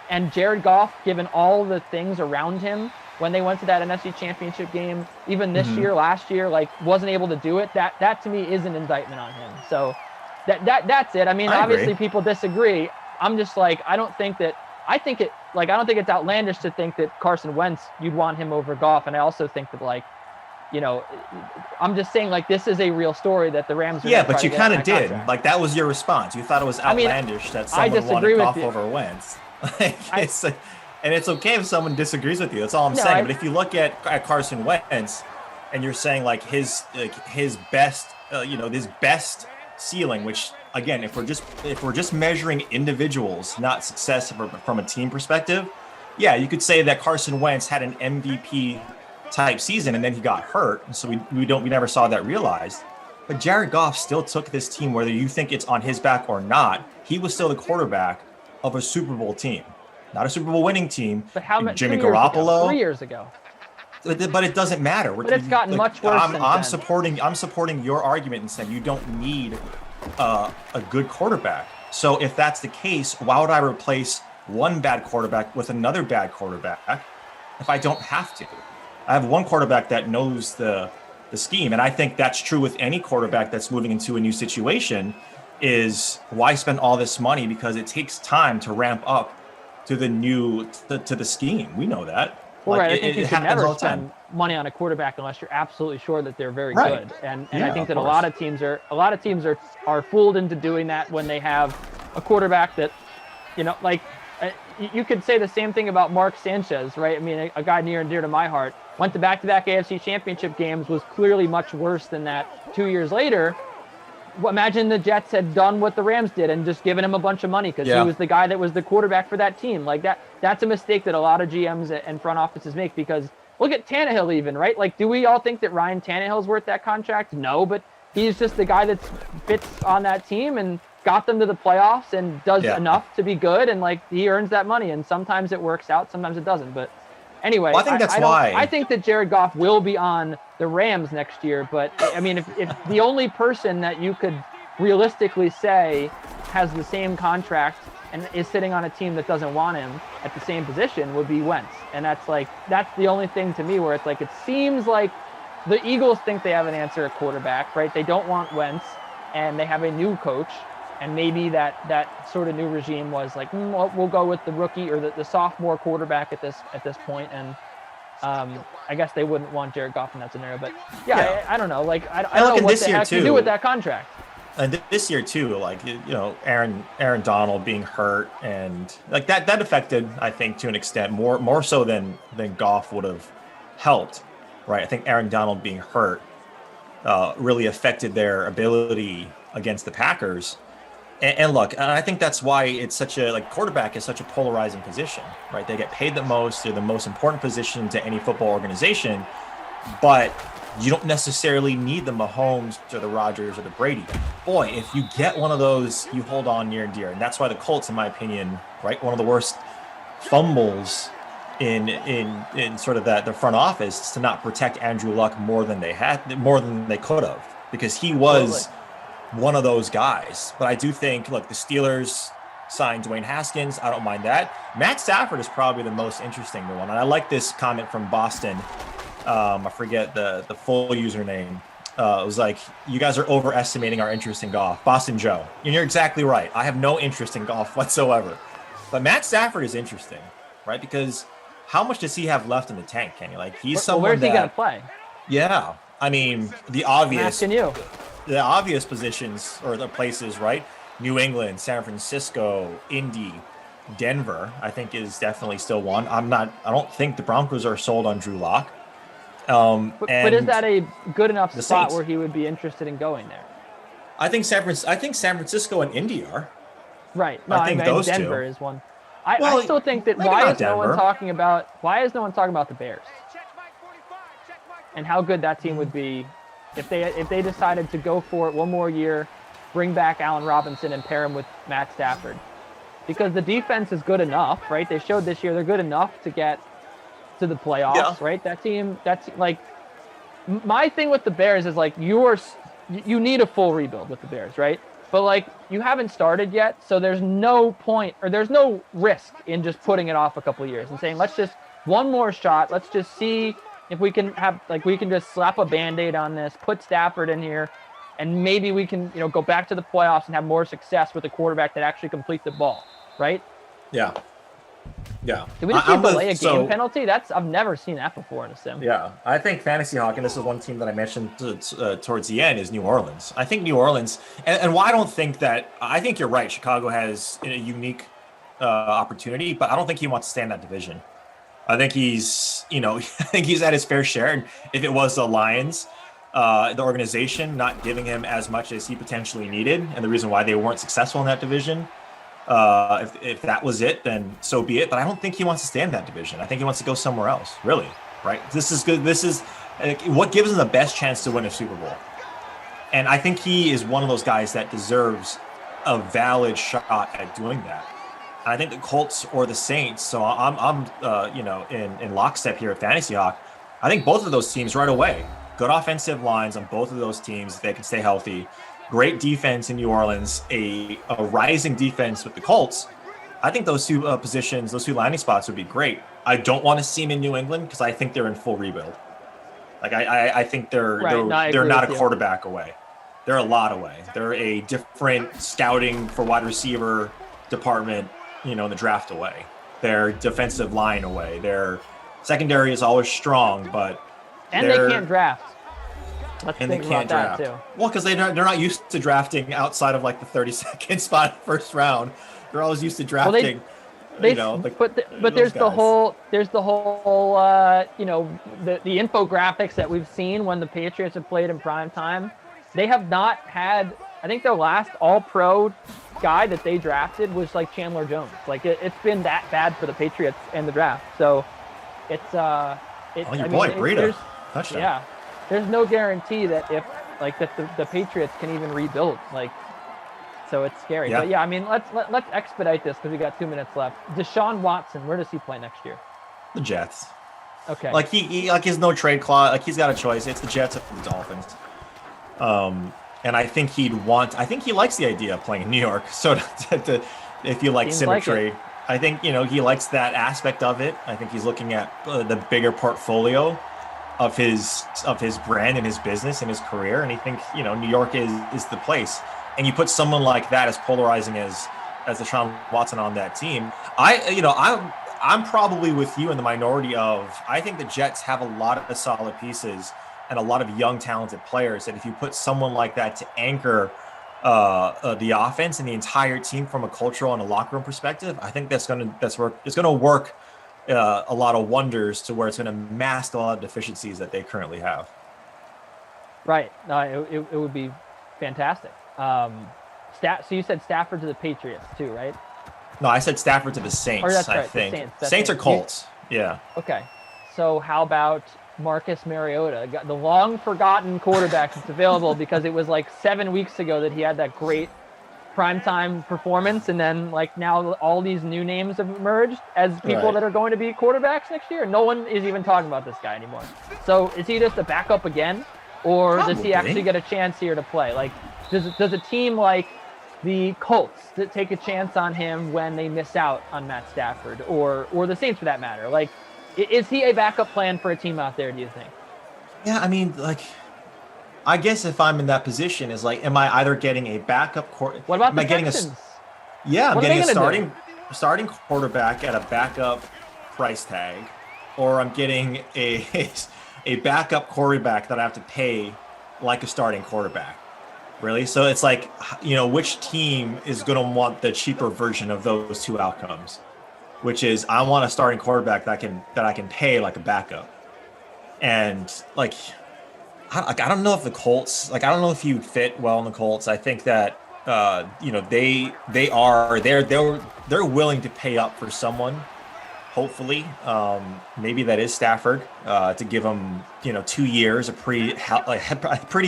and Jared Goff, given all the things around him, when they went to that NFC Championship game, even this year, last year, like, wasn't able to do it, that to me is an indictment on him. So that's it. I mean, obviously people disagree. I'm just like, I don't think it's outlandish to think that Carson Wentz, you'd want him over Goff. And I also think that, like, I'm just saying, like, this is a real story that the Rams are. Yeah, but you kind of did. Contract. Like, that was your response. You thought it was outlandish that someone wanted Goff over Wentz. And it's okay if someone disagrees with you. That's all I'm saying. But if you look at Carson Wentz, and you're saying like his best, his best ceiling, which again, if we're just measuring individuals, not success from a team perspective, yeah, you could say that Carson Wentz had an MVP type season and then he got hurt, and so we never saw that realized. But Jared Goff still took this team, whether you think it's on his back or not. He was still the quarterback of a Super Bowl team, not a Super Bowl winning team. But how much? Jimmy Garoppolo, 3 years ago. But it doesn't matter. But it's gotten much worse. I'm supporting your argument and saying you don't need a good quarterback. So if that's the case, why would I replace one bad quarterback with another bad quarterback if I don't have to? I have one quarterback that knows the scheme, and I think that's true with any quarterback that's moving into a new situation. Is why spend all this money, because it takes time to ramp up to the scheme. We know that. Well, right. I think you should never spend money on a quarterback unless you're absolutely sure that they're very good. And I think that a lot of teams are fooled into doing that when they have a quarterback that, you could say the same thing about Mark Sanchez, right? I mean, a guy near and dear to my heart, went to back-to-back AFC Championship games, was clearly much worse than that 2 years later. Imagine the Jets had done what the Rams did and just given him a bunch of money because he was the guy that was the quarterback for that team. Like that's a mistake that a lot of GMs and front offices make, because look at Tannehill even, right? Like, do we all think that Ryan Tannehill's worth that contract? No, but he's just the guy that fits on that team and got them to the playoffs and does enough to be good, and like he earns that money, and sometimes it works out, sometimes it doesn't. But anyway, I think that's why I think that Jared Goff will be on the Rams next year. But I mean, if the only person that you could realistically say has the same contract and is sitting on a team that doesn't want him at the same position would be Wentz, and that's the only thing to me where it's like it seems like the Eagles think they have an answer at quarterback, right? They don't want Wentz, and they have a new coach. And maybe that sort of new regime was like, we'll go with the rookie or the sophomore quarterback at this point. And I guess they wouldn't want Jared Goff in that scenario. But I don't know. Like I don't know what the heck to do with that contract. And this year too, like Aaron Donald being hurt, and like that affected, I think, to an extent more so than Goff would have helped, right? I think Aaron Donald being hurt really affected their ability against the Packers. And look, I think that's why it's quarterback is such a polarizing position, right? They get paid the most. They're the most important position to any football organization, but you don't necessarily need the Mahomes or the Rodgers or the Brady. Boy, if you get one of those, you hold on near and dear. And that's why the Colts, in my opinion, right, one of the worst fumbles in sort of the front office is to not protect Andrew Luck more than they could have, because he was one of those guys. But I do think, look, the Steelers signed Dwayne Haskins. I don't mind that. Matt Stafford is probably the most interesting one. And I like this comment from Boston. I forget the full username. It was like, you guys are overestimating our interest in golf. Boston Joe. And you're exactly right. I have no interest in golf whatsoever. But Matt Stafford is interesting, right? Because how much does he have left in the tank, Kenny? Like, he's someone where's he going to play? Yeah. I mean, the obvious... I'm asking you. The obvious positions or the places, right? New England, San Francisco, Indy, Denver, I think is definitely still one. I don't think the Broncos are sold on Drew Lock. But is that a good enough spot Saints, where he would be interested in going there? I think San Francisco and Indy are. Right. No, I think those Denver two. Is one. I still think that why is no one talking about the Bears and how good that team would be if they decided to go for it one more year, bring back Allen Robinson and pair him with Matt Stafford, because the defense is good enough, right? They showed this year they're good enough to get to the playoffs, right? That team, that's like my thing with the Bears is like you need a full rebuild with the Bears, right? But like you haven't started yet, so there's no point or there's no risk in just putting it off a couple of years and saying let's just one more shot, let's just see if we can just slap a Band-Aid on this, put Stafford in here, and maybe we can, go back to the playoffs and have more success with a quarterback that actually completes the ball, right? Yeah. Yeah. Did we just delay a game penalty? I've never seen that before in a sim. Yeah. I think Fantasy Hawk, and this is one team that I mentioned towards the end, is New Orleans. I think New Orleans, and why I don't think that, I think you're right, Chicago has a unique opportunity, but I don't think he wants to stay in that division. I think he's, I think he's at his fair share. And if it was the Lions, the organization not giving him as much as he potentially needed, and the reason why they weren't successful in that division, if that was it, then so be it. But I don't think he wants to stay in that division. I think he wants to go somewhere else. Really, right? This is good. This is what gives him the best chance to win a Super Bowl. And I think he is one of those guys that deserves a valid shot at doing that. And I think the Colts or the Saints. So I'm in lockstep here at Fantasy Hawk. I think both of those teams right away. Good offensive lines on both of those teams. They can stay healthy. Great defense in New Orleans. A rising defense with the Colts. I think those two positions, those two landing spots would be great. I don't want to see him in New England because I think they're in full rebuild. Like I think they're not a quarterback away. They're a lot away. They're a different scouting for wide receiver department, in the draft away. Their defensive line away. Their secondary is always strong, but they can't draft. Let's think about that too. Well, because they're not used to drafting outside of like the 32nd spot first round. They're always used to drafting. But there's the whole the infographics that we've seen when the Patriots have played in prime time. They have not had. I think their last All-Pro guy that they drafted was like Chandler Jones. Like it's been that bad for the Patriots in the draft. So it's Breida. Touchdown. Yeah, there's no guarantee that the Patriots can even rebuild. So it's scary. Yeah. But yeah, I mean, let's expedite this because we got 2 minutes left. Deshaun Watson, where does he play next year? The Jets. Okay. Like he has no trade clause. Like he's got a choice. It's the Jets or the Dolphins. And I think he likes the idea of playing in New York. So if you like symmetry, I think, he likes that aspect of it. I think he's looking at the bigger portfolio of his brand and his business and his career. And he thinks, New York is the place. And you put someone like that as polarizing as Deshaun Watson on that team. I'm probably with you in the minority of, I think the Jets have a lot of solid pieces and a lot of young, talented players. And if you put someone like that to anchor the offense and the entire team from a cultural and a locker room perspective, I think it's going to work a lot of wonders to where it's going to mask a lot of deficiencies that they currently have. Right. No, it would be fantastic. So you said Stafford to the Patriots too, right? No, I said Stafford to the Saints. Or that's right, I think the Saints or Colts. Yeah. Okay. So how about Marcus Mariota, the long-forgotten quarterback that's available because it was like 7 weeks ago that he had that great primetime performance, and then now all these new names have emerged as people that are going to be quarterbacks next year. No one is even talking about this guy anymore. So is he just a backup again, or does he actually get a chance here to play? Does a team like the Colts take a chance on him when they miss out on Matt Stafford, or the Saints for that matter? Is he a backup plan for a team out there, do you think? Yeah, I mean, I guess if I'm in that position, am I either getting a backup quarterback? What about the Texans? I'm getting a starting quarterback at a backup price tag, or I'm getting a backup quarterback that I have to pay like a starting quarterback. Really? So it's which team is going to want the cheaper version of those two outcomes? Which is, I want a starting quarterback that I can pay like a backup. And I don't know if the Colts, I don't know if you fit well in the Colts. I think that they're willing to pay up for someone. Hopefully, maybe that is Stafford, to give him 2 years, a pretty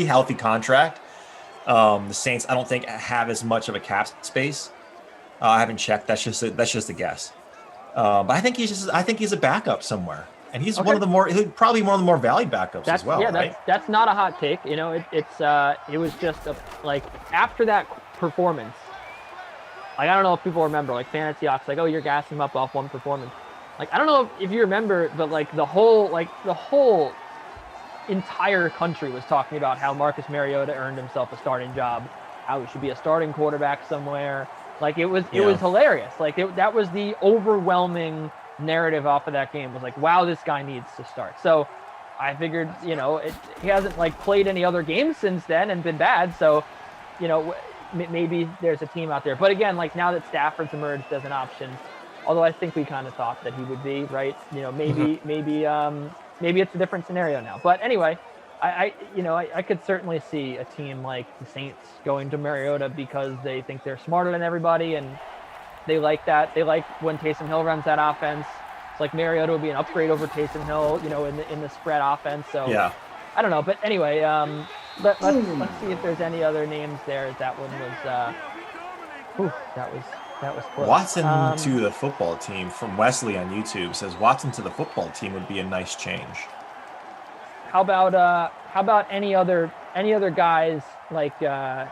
healthy contract. The Saints, I don't think, have as much of a cap space. I haven't checked. That's just a guess. But I think he's a backup somewhere, and he's probably one of the more valued backups as well. Yeah, right? That's not a hot take. It was just after that performance. I don't know if people remember, Fantasy Hawks, oh, you're gassing him up off one performance. I don't know if you remember, but the whole entire country was talking about how Marcus Mariota earned himself a starting job, how he should be a starting quarterback somewhere. It was hilarious. That was the overwhelming narrative off of that game, was wow, this guy needs to start. So I figured, he hasn't played any other games since then and been bad. So, maybe there's a team out there. But again, now that Stafford's emerged as an option, Although I think we kind of thought that he would be, right? Maybe it's a different scenario now. But anyway, I could certainly see a team like the Saints going to Mariota because they think they're smarter than everybody and they like that. They like when Taysom Hill runs that offense. It's like Mariota will be an upgrade over Taysom Hill, in the spread offense. So Yeah. I don't know, but anyway, let's see if there's any other names there. That one was, that was close. Watson to the football team from Wesley on YouTube says Watson to the football team would be a nice change. How about any other guys like? I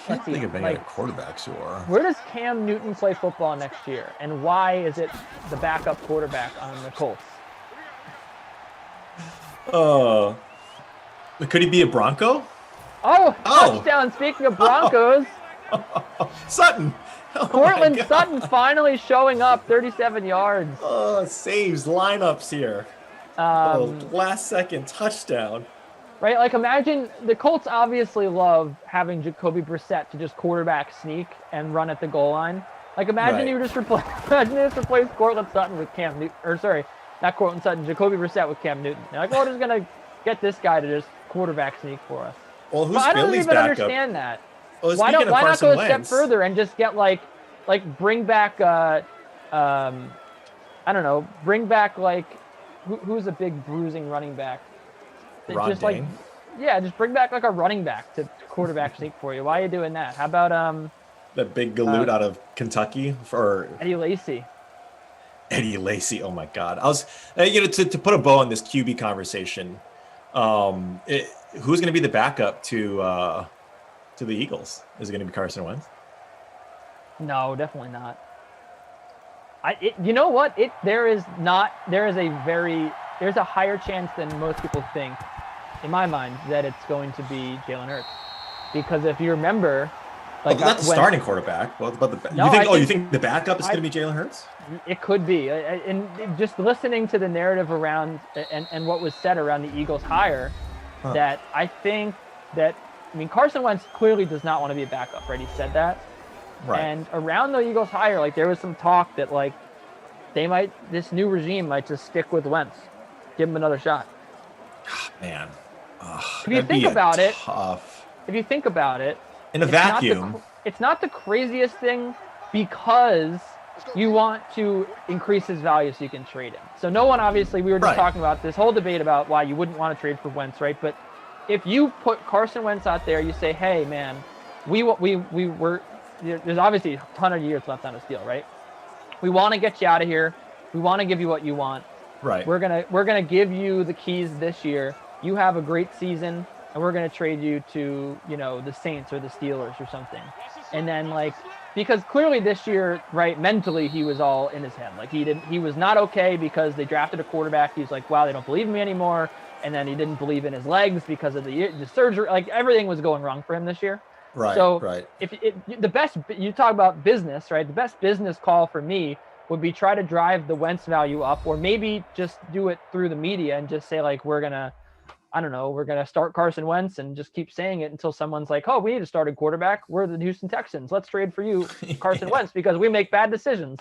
can't think of any other quarterbacks who are. Where does Cam Newton play football next year, and why is it the backup quarterback on the Colts? Could he be a Bronco? Oh, touchdown! Speaking of Broncos, Sutton. Cortland Sutton finally showing up, 37 yards. Saves lineups here. Last second touchdown. Right, like imagine the Colts obviously love having Jacoby Brissett to just quarterback sneak and run at the goal line. Like imagine you just replace Cortland Sutton with Cam Newton, or sorry, not Cortland Sutton, Jacoby Brissett with Cam Newton. They're like, we're just gonna get this guy to just quarterback sneak for us. Well, who's I don't Philly's even backup? Understand that. Well, why not go a step Wentz further and just get like bring back I don't know, bring back like who's a big bruising running back? Ron just Dane? Just bring back like a running back to quarterback sneak for you. Why are you doing that? How about that big galoot out of Kentucky for Eddie Lacy? Eddie Lacy, oh my God! I was to put a bow on this QB conversation. Who's going to be the backup to the Eagles? Is it going to be Carson Wentz? No, definitely not. You know what? There's a higher chance than most people think, in my mind, that it's going to be Jalen Hurts. Because if you remember, not the starting quarterback. But you think the backup is going to be Jalen Hurts? It could be. And just listening to the narrative around and what was said around the Eagles hire, that I think that, Carson Wentz clearly does not want to be a backup, right? He said that. Right. And around the Eagles hire, there was some talk that this new regime might just stick with Wentz, give him another shot. Man, if you think about it, in a vacuum, it's not the craziest thing because you want to increase his value so you can trade him. So no one, obviously, we were just talking about this whole debate about why you wouldn't want to trade for Wentz, right? But if you put Carson Wentz out there, you say, hey, man, there's obviously a ton of years left on his deal, right? We want to get you out of here. We want to give you what you want. Right. We're gonna give you the keys this year. You have a great season, and we're gonna trade you to the Saints or the Steelers or something. And then because clearly this year, right, mentally he was all in his head. He was not okay because they drafted a quarterback. He's like, wow, they don't believe in me anymore. And then he didn't believe in his legs because of the surgery. Everything was going wrong for him this year. Right. So right. You talk about business, right? The best business call for me would be try to drive the Wentz value up, or maybe just do it through the media and just say we're gonna start Carson Wentz and just keep saying it until someone's like, oh, we need to start a quarterback. We're the Houston Texans. Let's trade for you, Carson Wentz, because we make bad decisions.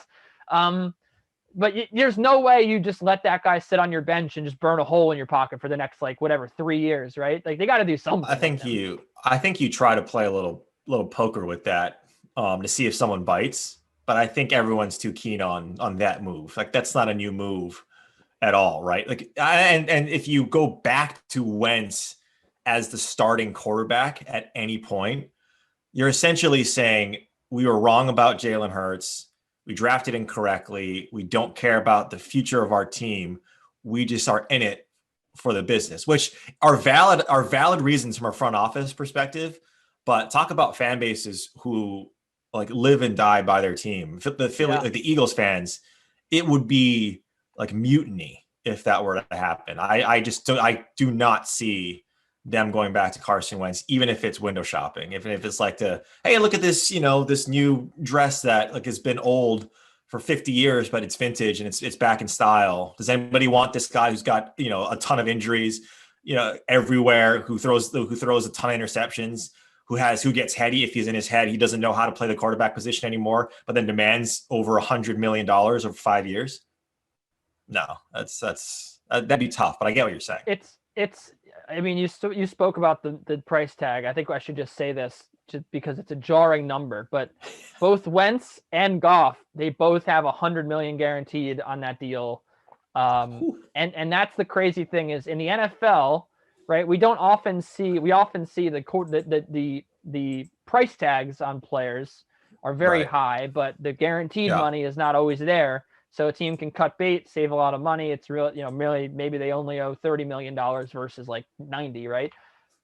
But there's no way you just let that guy sit on your bench and just burn a hole in your pocket for the next 3 years, right? They got to do something. I think you try to play a little poker with that to see if someone bites. But I think everyone's too keen on that move. That's not a new move at all, right? And if you go back to Wentz as the starting quarterback at any point, you're essentially saying we were wrong about Jalen Hurts. We drafted incorrectly. We don't care about the future of our team. We just are in it for the business, which are valid reasons from a front office perspective. But talk about fan bases who live and die by their team. The Eagles fans, it would be mutiny if that were to happen. I do not see them going back to Carson Wentz, even if it's window shopping. If it's hey, look at this, this new dress that has been old for 50 years, but it's vintage and it's back in style. Does anybody want this guy who's got, a ton of injuries, everywhere, who throws a ton of interceptions, who gets heady if he's in his head. He doesn't know how to play the quarterback position anymore, but then demands over $100 million over 5 years. No, that'd be tough. But I get what you're saying. It's. I mean, you spoke about the price tag. I think I should just say this just because it's a jarring number. But both Wentz and Goff, they both have $100 million guaranteed on that deal. And that's the crazy thing is in the NFL, right? We often see the price tags on players are very high, but the guaranteed money is not always there. So a team can cut bait, save a lot of money. It's real, really maybe they only owe $30 million versus like 90, right?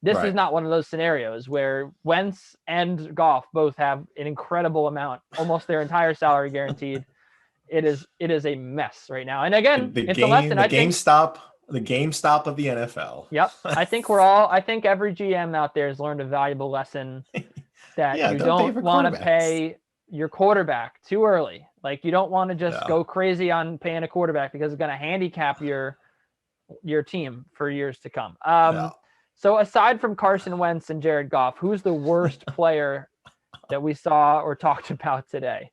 This is not one of those scenarios where Wentz and Goff both have an incredible amount, almost their entire salary guaranteed. It is a mess right now. And again, it's a lesson. The GameStop of the NFL. Yep. I think every GM out there has learned a valuable lesson that you don't want to pay your quarterback too early. Like you don't want to just go crazy on paying a quarterback because it's going to handicap your team for years to come. So aside from Carson Wentz and Jared Goff, who's the worst player that we saw or talked about today?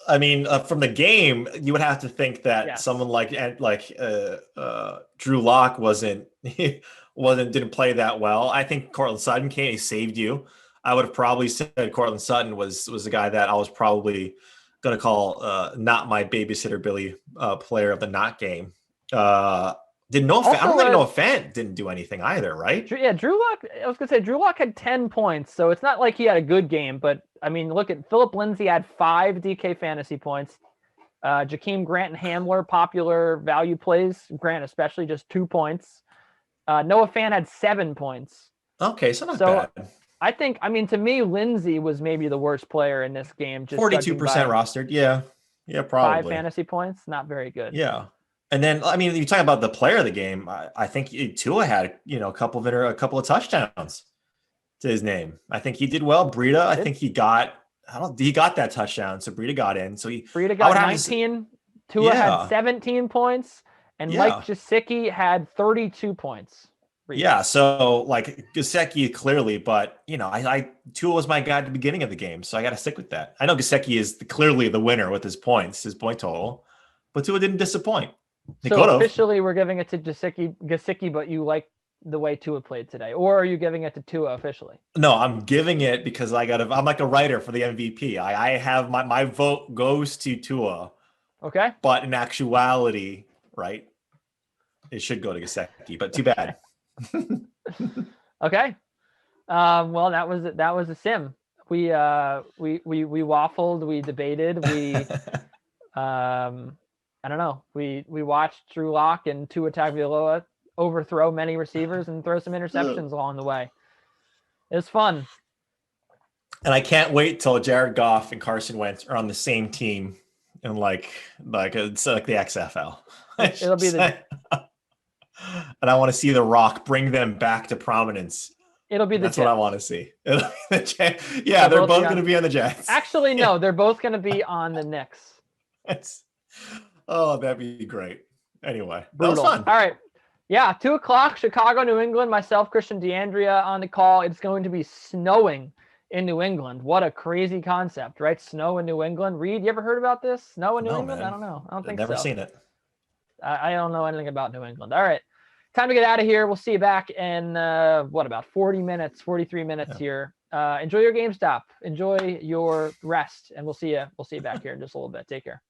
I mean, from the game, you would have to think that someone like Drew Lock didn't play that well. I think Cortland Sutton he saved you. I would have probably said Cortland Sutton was the guy that I was probably going to call not my babysitter Billy player of the not game. I don't think Noah Fant didn't do anything either, right? Yeah, Drew Lock. I was going to say Drew Lock had 10 points, so it's not like he had a good game. But I mean, look at Philip Lindsay had 5 DK fantasy points. Jakeem Grant and Hamler, popular value plays. Grant especially just 2 points. Noah Fant had 7 points. Okay, so not bad. I think, to me, Lindsay was maybe the worst player in this game. Just 42% rostered. Yeah, probably. 5 fantasy points, not very good. Yeah. And then, you talk about the player of the game. I think Tua had, a couple of touchdowns to his name. I think he did well. Breida, I think he got that touchdown. So Breida got in. So Breida got 19. Tua had 17 points, and Mike Gesicki had 32 points. Yeah, so Gesicki clearly, but Tua was my guy at the beginning of the game, so I got to stick with that. I know Gesicki is clearly the winner with his point total, but Tua didn't disappoint. So officially, we're giving it to Gesicki, but you like the way Tua played today, or are you giving it to Tua officially? No, I'm giving it because I'm like a writer for the MVP. I have my vote goes to Tua. Okay, but in actuality, right, it should go to Gesicki, but too bad. Okay. Well, that was a sim. We waffled, we debated, I don't know. We watched Drew Lock and Tua Tagovailoa overthrow many receivers and throw some interceptions along the way. It was fun. And I can't wait till Jared Goff and Carson Wentz are on the same team in it's like the XFL. It'll be and I want to see The Rock bring them back to prominence. That's what I want to see. They're both going to be on the Jets. Actually, no, they're both going to be on the Knicks. That'd be great. Anyway, brutal. That was fun. All right. Yeah, 2:00, Chicago, New England. Myself, Christian D'Andrea on the call. It's going to be snowing in New England. What a crazy concept, right? Snow in New England. Reed, you ever heard about this? Snow in New England? Man. I don't know. I don't think so. Never seen it. I don't know anything about New England. All right. Time to get out of here. We'll see you back in, about 40 minutes, 43 minutes here. Enjoy your GameStop. Enjoy your rest. And we'll see you back here in just a little bit. Take care.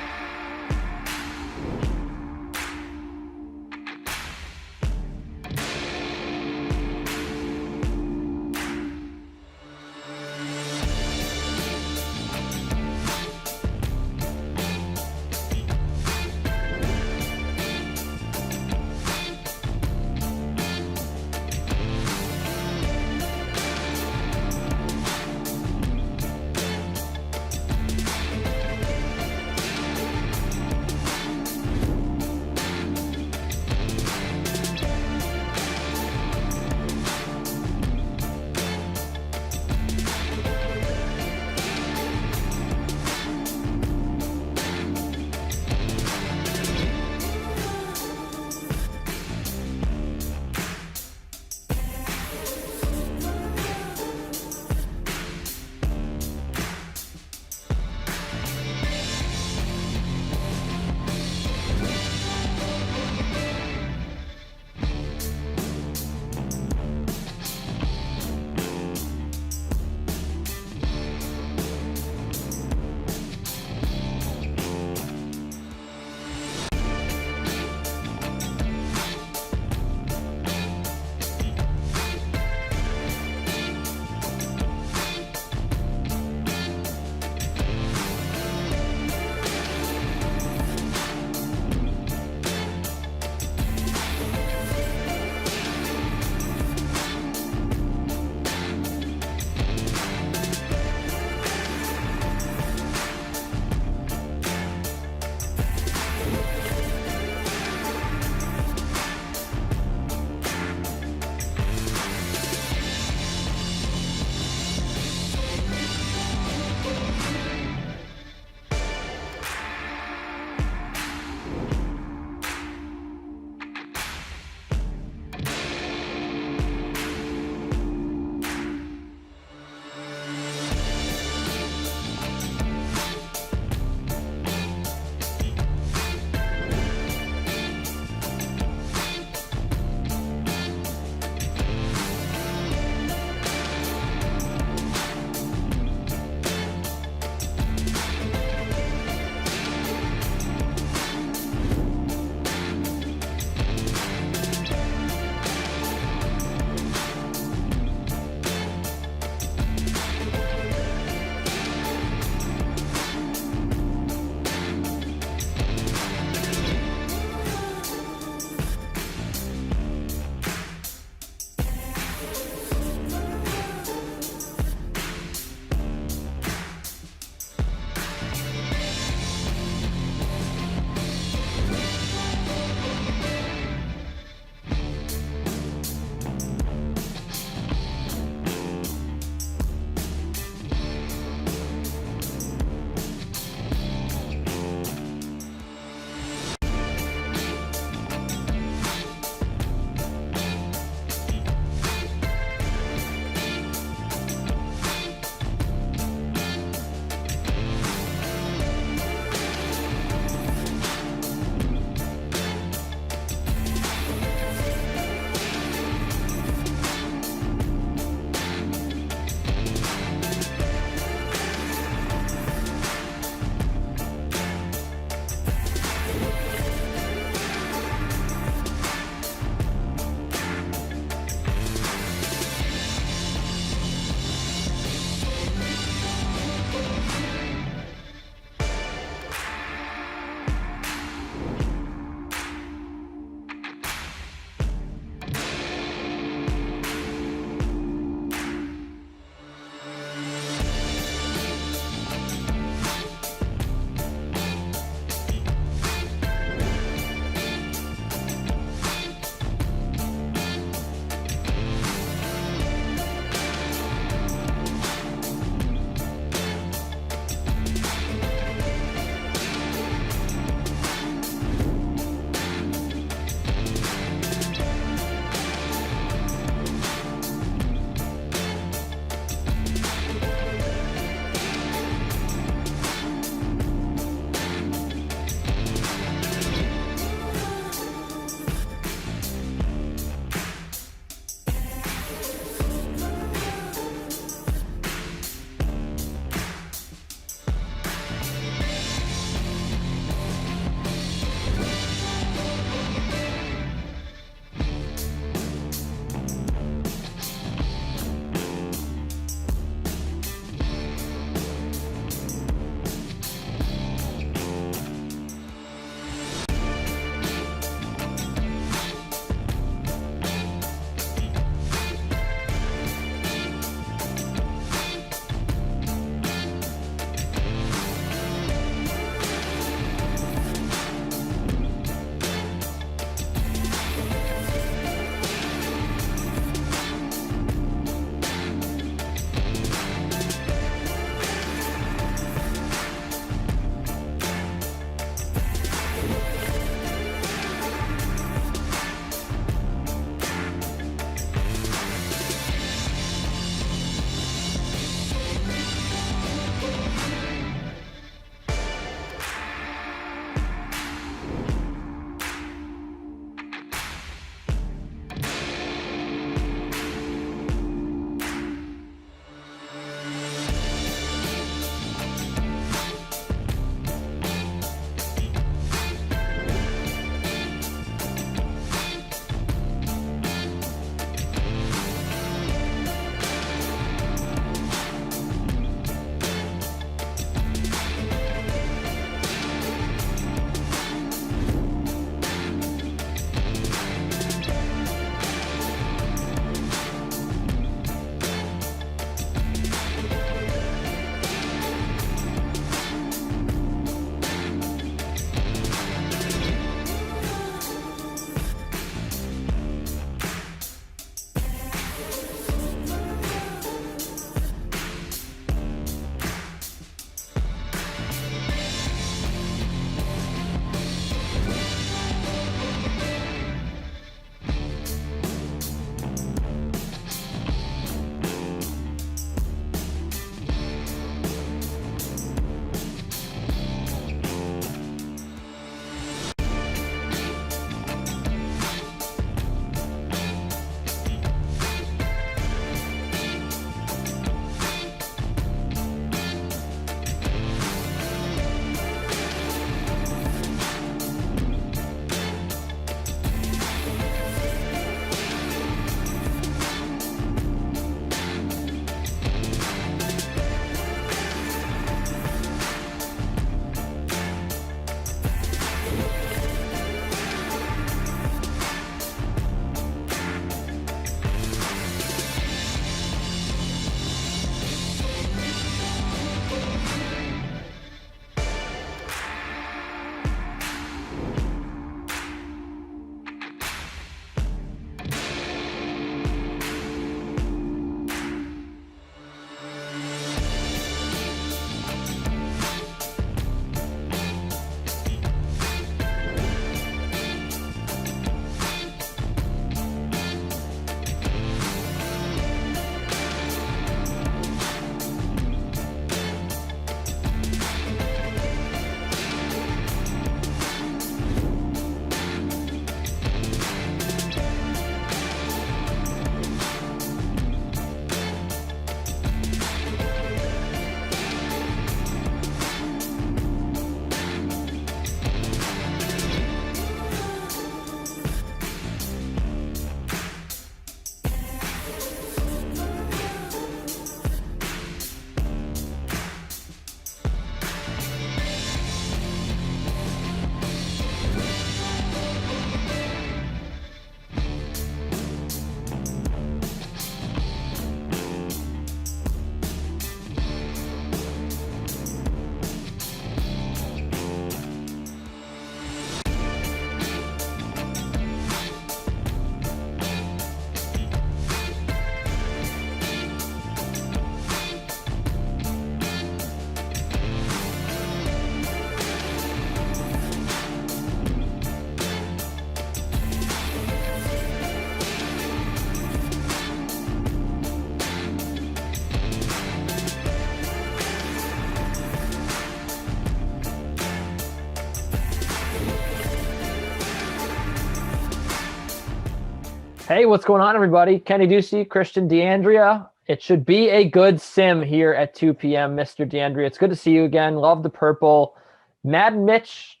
Hey, what's going on, everybody? Kenny Ducey, Christian D'Andrea. It should be a good sim here at 2 p.m., Mr. D'Andrea. It's good to see you again. Love the purple. Mad Mitch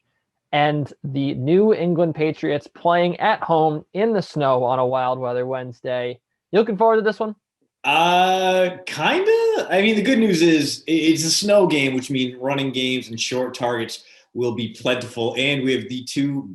and the New England Patriots playing at home in the snow on a wild weather Wednesday. You looking forward to this one? Kinda. I mean, the good news is it's a snow game, which means running games and short targets will be plentiful. And we have two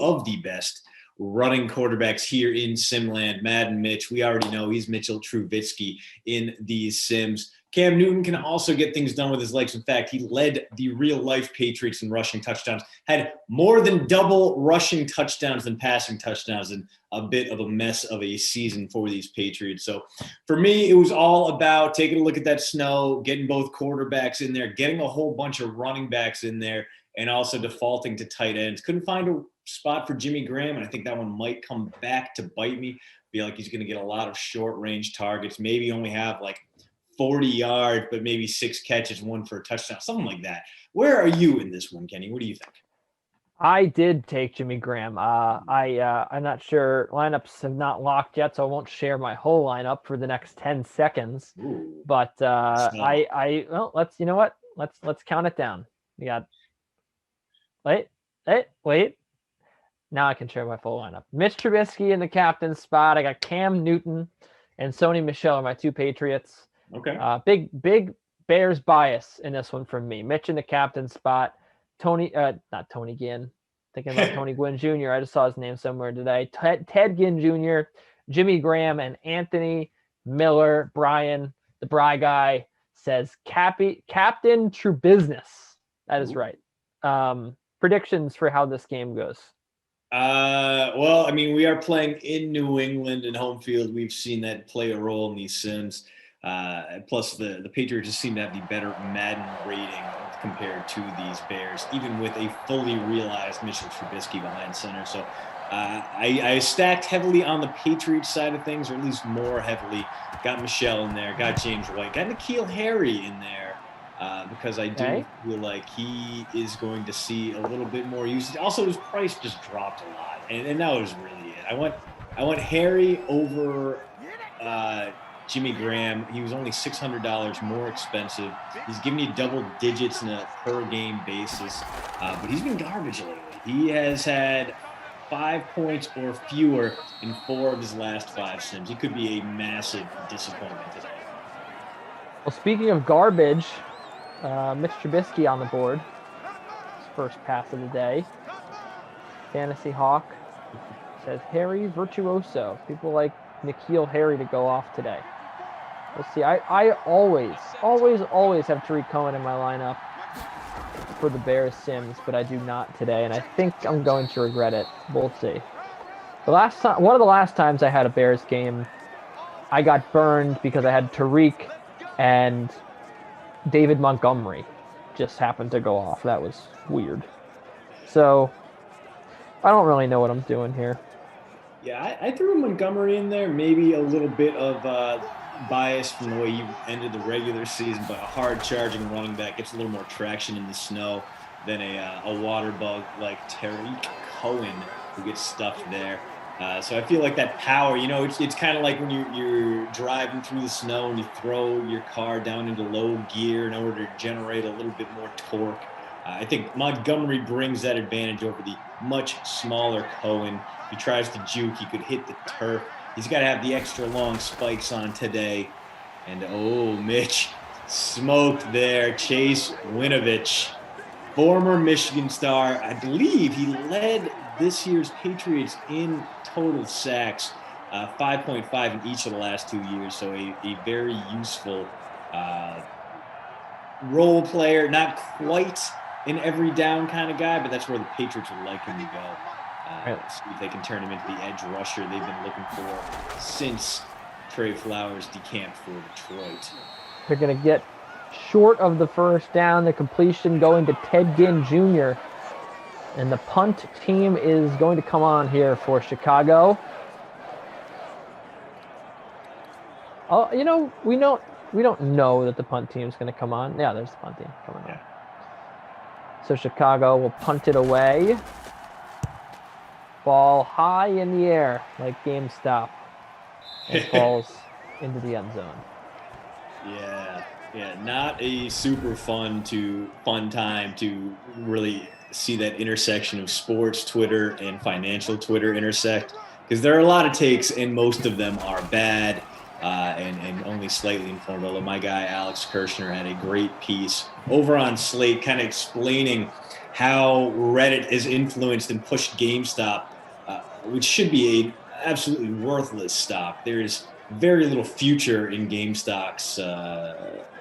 of the best running quarterbacks here in Simland. Madden Mitch, we already know he's Mitchell Trubisky in these sims. Cam Newton can also get things done with his legs. In fact, he led the real-life Patriots in rushing touchdowns, had more than double rushing touchdowns than passing touchdowns, and a bit of a mess of a season for these Patriots. So for me, it was all about taking a look at that snow, getting both quarterbacks in there, getting a whole bunch of running backs in there, and also defaulting to tight ends. Couldn't find a spot for Jimmy Graham, and I think that one might come back to bite me. Feel like he's going to get a lot of short-range targets, maybe only have like 40 yards, but maybe 6 catches, 1 for a touchdown, something like that. Where are you in this one, Kenny? What do you think? I did take Jimmy Graham. I'm not sure. Lineups have not locked yet, so I won't share my whole lineup for the next 10 seconds. Ooh, but well, let's, you know what? Let's count it down. We got, wait. Now I can share my full lineup. Mitch Trubisky in the captain's spot. I got Cam Newton and Sony Michel are my 2 Patriots. Okay. Big Bears bias in this one from me. Mitch in the captain spot. Not Tony Ginn. Thinking about Tony Gwynn Jr. I just saw his name somewhere today. Ted Ginn Jr., Jimmy Graham, and Anthony Miller. Brian, the Bry guy, says Captain Trubusiness. That is right. Predictions for how this game goes. Well, I mean, we are playing in New England and home field. We've seen that play a role in these sims. Plus, the Patriots just seem to have the better Madden rating compared to these Bears, even with a fully realized Mitchell Trubisky behind center. So I stacked heavily on the Patriots side of things, or at least more heavily. Got Michelle in there, got James White, got N'Keal Harry in there. Because I do feel like he is going to see a little bit more usage. Also, his price just dropped a lot, and that was really it. I went Harry over Jimmy Graham. He was only $600 more expensive. He's giving you double digits in a per game basis, but he's been garbage lately. He has had 5 points or fewer in 4 of his last 5 sims. He could be a massive disappointment today. Well, speaking of garbage, Mitch Trubisky on the board. His first pass of the day. Fantasy Hawk says Harry Virtuoso. People like N'Keal Harry to go off today. We'll see. I always have Tariq Cohen in my lineup for the Bears Sims, but I do not today, and I think I'm going to regret it. We'll see. One of the last times I had a Bears game, I got burned because I had Tariq and David Montgomery just happened to go off. That was weird. So I don't really know what I'm doing here. Yeah, I threw Montgomery in there. Maybe a little bit of bias from the way you ended the regular season, but a hard-charging running back gets a little more traction in the snow than a water bug like Tariq Cohen, who gets stuffed there. So I feel like that power, it's kind of like when you're driving through the snow and you throw your car down into low gear in order to generate a little bit more torque. I think Montgomery brings that advantage over the much smaller Cohen. He tries to juke. He could hit the turf. He's got to have the extra long spikes on today. And, Mitch smoked there. Chase Winovich, former Michigan star. I believe he led this year's Patriots in total sacks, 5.5 in each of the last 2 years. So a very useful role player, not quite an every down kind of guy, but that's where the Patriots would like him to go. See if they can turn him into the edge rusher they've been looking for since Trey Flowers decamped for Detroit. They're going to get short of the first down. The completion going to Ted Ginn Jr., and the punt team is going to come on here for Chicago. Oh, we don't know that the punt team is going to come on. Yeah, there's the punt team coming on. So Chicago will punt it away. Ball high in the air like GameStop and falls into the end zone. Yeah, not a super fun time to really see that intersection of sports Twitter and financial Twitter intersect, because there are a lot of takes and most of them are bad and only slightly informed. Although my guy Alex Kirshner had a great piece over on Slate kind of explaining how Reddit has influenced and pushed GameStop, which should be a absolutely worthless stock. There's very little future in GameStop's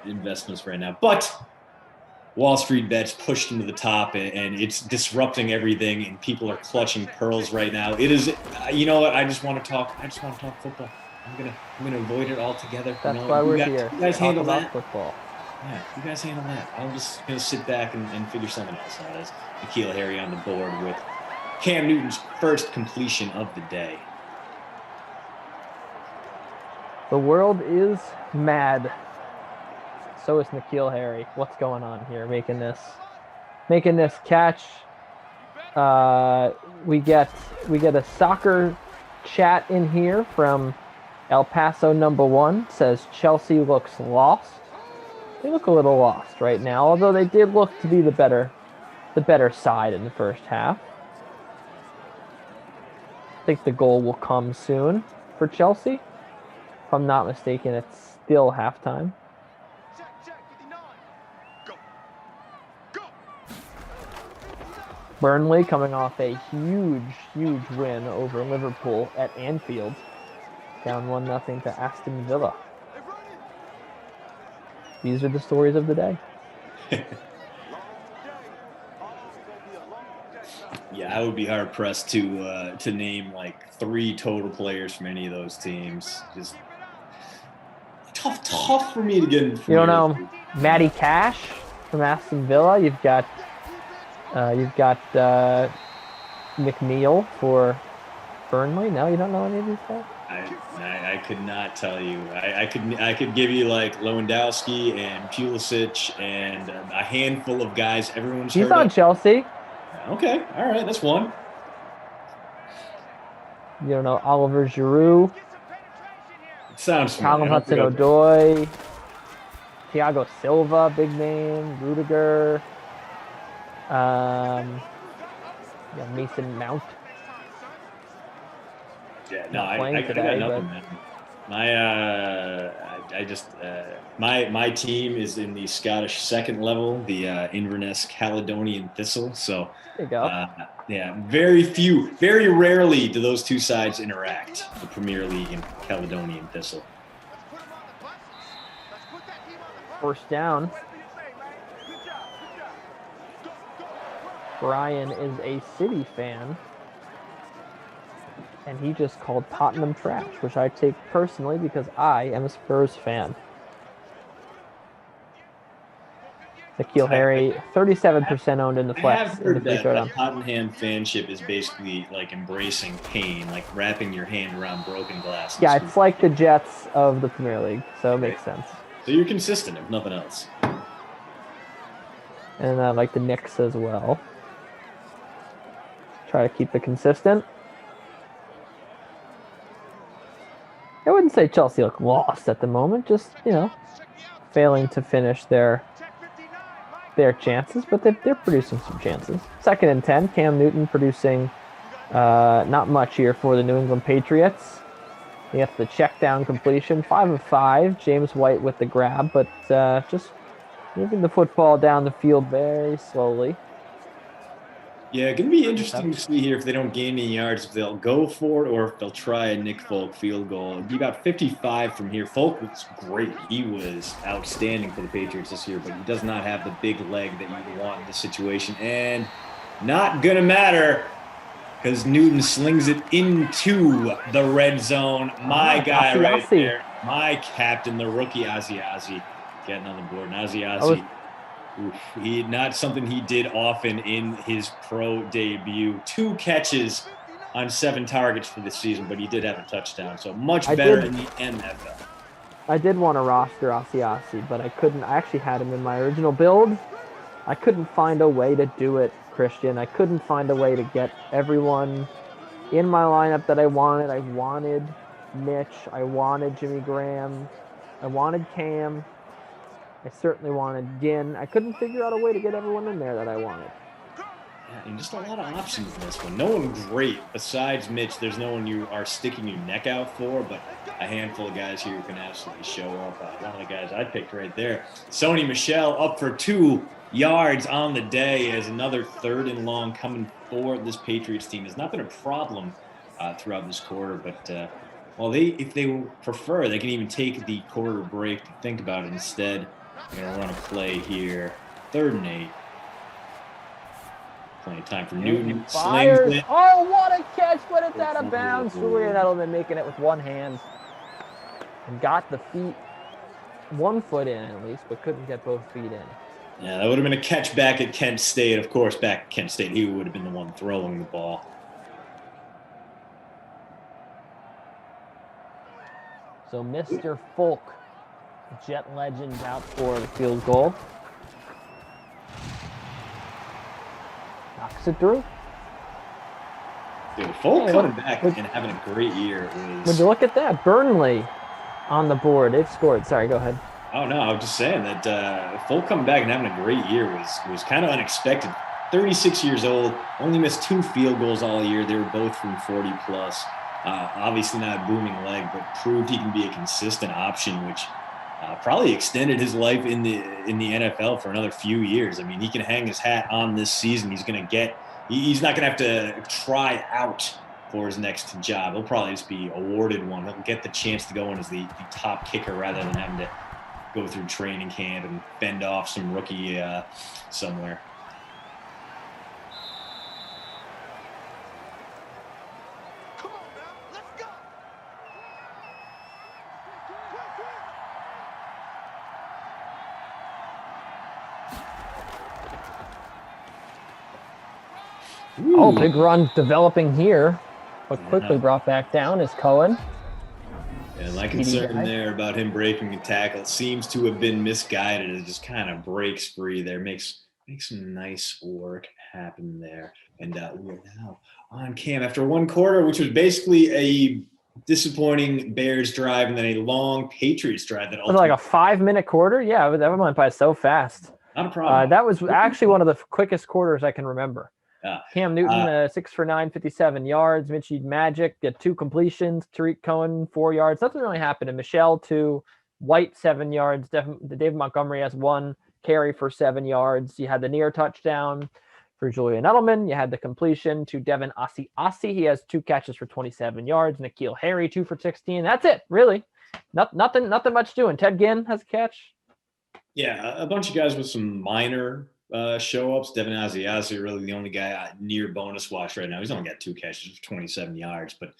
investments right now, but Wall Street bets pushed them to the top, and it's disrupting everything, and people are clutching pearls right now. It is, you know what? I just want to talk football. I'm gonna avoid it altogether. That's why we're here. You guys handle that. Football. Yeah, you guys handle that. I'm just gonna sit back and figure something else out. As N'Keal Harry on the board with Cam Newton's first completion of the day. The world is mad. So is N'Keal Harry. What's going on here? Making this catch. We get a soccer chat in here from El Paso #1. Says Chelsea looks lost. They look a little lost right now, although they did look to be the better side in the first half. I think the goal will come soon for Chelsea. If I'm not mistaken, it's still halftime. Burnley coming off a huge win over Liverpool at Anfield. Down 1-0 to Aston Villa. These are the stories of the day. Yeah, I would be hard pressed to name like 3 total players from any of those teams. Just tough for me to get. You don't know Matty Cash from Aston Villa. You've got McNeil for Burnley. No, you don't know any of these guys. I could not tell you. I could give you like Lewandowski and Pulisic and a handful of guys everyone's heard of. He's on Chelsea. Okay, all right, that's one. You don't know Oliver Giroud. Sounds familiar. Callum Hudson-Odoi. Thiago Silva, big name. Rudiger. Mason Mount. Yeah, no, I got nothing, man. My team is in the Scottish second level, the Inverness Caledonian Thistle. So there you go. Yeah, very rarely do those two sides interact. The Premier League and Caledonian Thistle. First down. Brian is a City fan. And he just called Tottenham trash, which I take personally because I am a Spurs fan. N'Keal Harry, 37% owned in the flex. I have heard that showdown. Tottenham fanship is basically like embracing pain, like wrapping your hand around broken glass. Yeah, it's like the Jets of the Premier League, so it makes sense. So you're consistent, if nothing else. And I like the Knicks as well. Try to keep it consistent. I wouldn't say Chelsea look lost at the moment, just, failing to finish their chances, but they're producing some chances. 2nd and 10, Cam Newton producing not much here for the New England Patriots. He gets the check down completion, 5 of 5. James White with the grab, but just moving the football down the field very slowly. Yeah, going to be interesting to see here if they don't gain any yards, if they'll go for it or if they'll try a Nick Folk field goal. It'd be about 55 from here. Folk was great. He was outstanding for the Patriots this year, but he does not have the big leg that you want in this situation. And not going to matter because Newton slings it into the red zone. My guy right there, my captain, the rookie Asiasi, getting on the board. And Asiasi. Not something he did often in his pro debut. 2 catches on 7 targets for the season, but he did have a touchdown. So much better in the NFL. I did want to roster Asiasi, but I couldn't. I actually had him in my original build. I couldn't find a way to do it, Christian. I couldn't find a way to get everyone in my lineup that I wanted. I wanted Mitch. I wanted Jimmy Graham. I wanted Cam. I certainly wanted Ginn. I couldn't figure out a way to get everyone in there that I wanted. Yeah, and just a lot of options in this one. No one great besides Mitch. There's no one you are sticking your neck out for, but a handful of guys here who can absolutely show up. One of the guys I picked right there, Sony Michel, up for 2 yards on the day as another 3rd and long coming for this Patriots team. Has not been a problem throughout this quarter, but well, if they prefer, they can even take the quarter break to think about it. Instead, they're going to run a play here, 3rd and 8. Plenty of time for Newton. Fires. Oh, what a catch, but it's out of bounds. Julian Edelman making it with one hand. And got the feet, 1 foot in at least, but couldn't get both feet in. Yeah, that would have been a catch back at Kent State. Of course, back at Kent State, he would have been the one throwing the ball. So Mr. Folk, Jet legend, out for the field goal. Knocks it through. Dude, Folk coming back and having a great year. Would you look at that? Burnley on the board. They've scored. Sorry, go ahead. Oh, no, I was just saying that Folk coming back and having a great year was kind of unexpected. 36 years old, only missed 2 field goals all year. They were both from 40+. Obviously not a booming leg, but proved he can be a consistent option, which probably extended his life in the NFL for another few years. I mean, he can hang his hat on this season. He's not going to have to try out for his next job. He'll probably just be awarded one. He'll get the chance to go in as the top kicker rather than having to go through training camp and fend off some rookie somewhere. Ooh. Oh, big run developing here, but quickly brought back down is Cohen. And my concern there about him breaking a tackle seems to have been misguided. It just kind of breaks free there, makes some nice work happen there. And we're now on Cam after 1 quarter, which was basically a disappointing Bears drive and then a long Patriots drive. That was like a 5-minute quarter? Yeah, that went by so fast. Not a problem. That was actually one of the quickest quarters I can remember. Cam Newton, 6 for 9, 57 yards. Mitchie Magic get 2 completions. Tariq Cohen, 4 yards. Nothing really happened. And Michelle, 2. White, 7 yards. David Montgomery has 1 carry for 7 yards. You had the near touchdown for Julian Edelman. You had the completion to Devin Asiasi. He has 2 catches for 27 yards. N'Keal Harry, 2 for 16. That's it, really. Nothing much doing. Ted Ginn has a catch. Yeah, a bunch of guys with some minor show-ups. Devin Asiasi really the only guy near bonus watch right now. He's only got 2 catches for 27 yards. But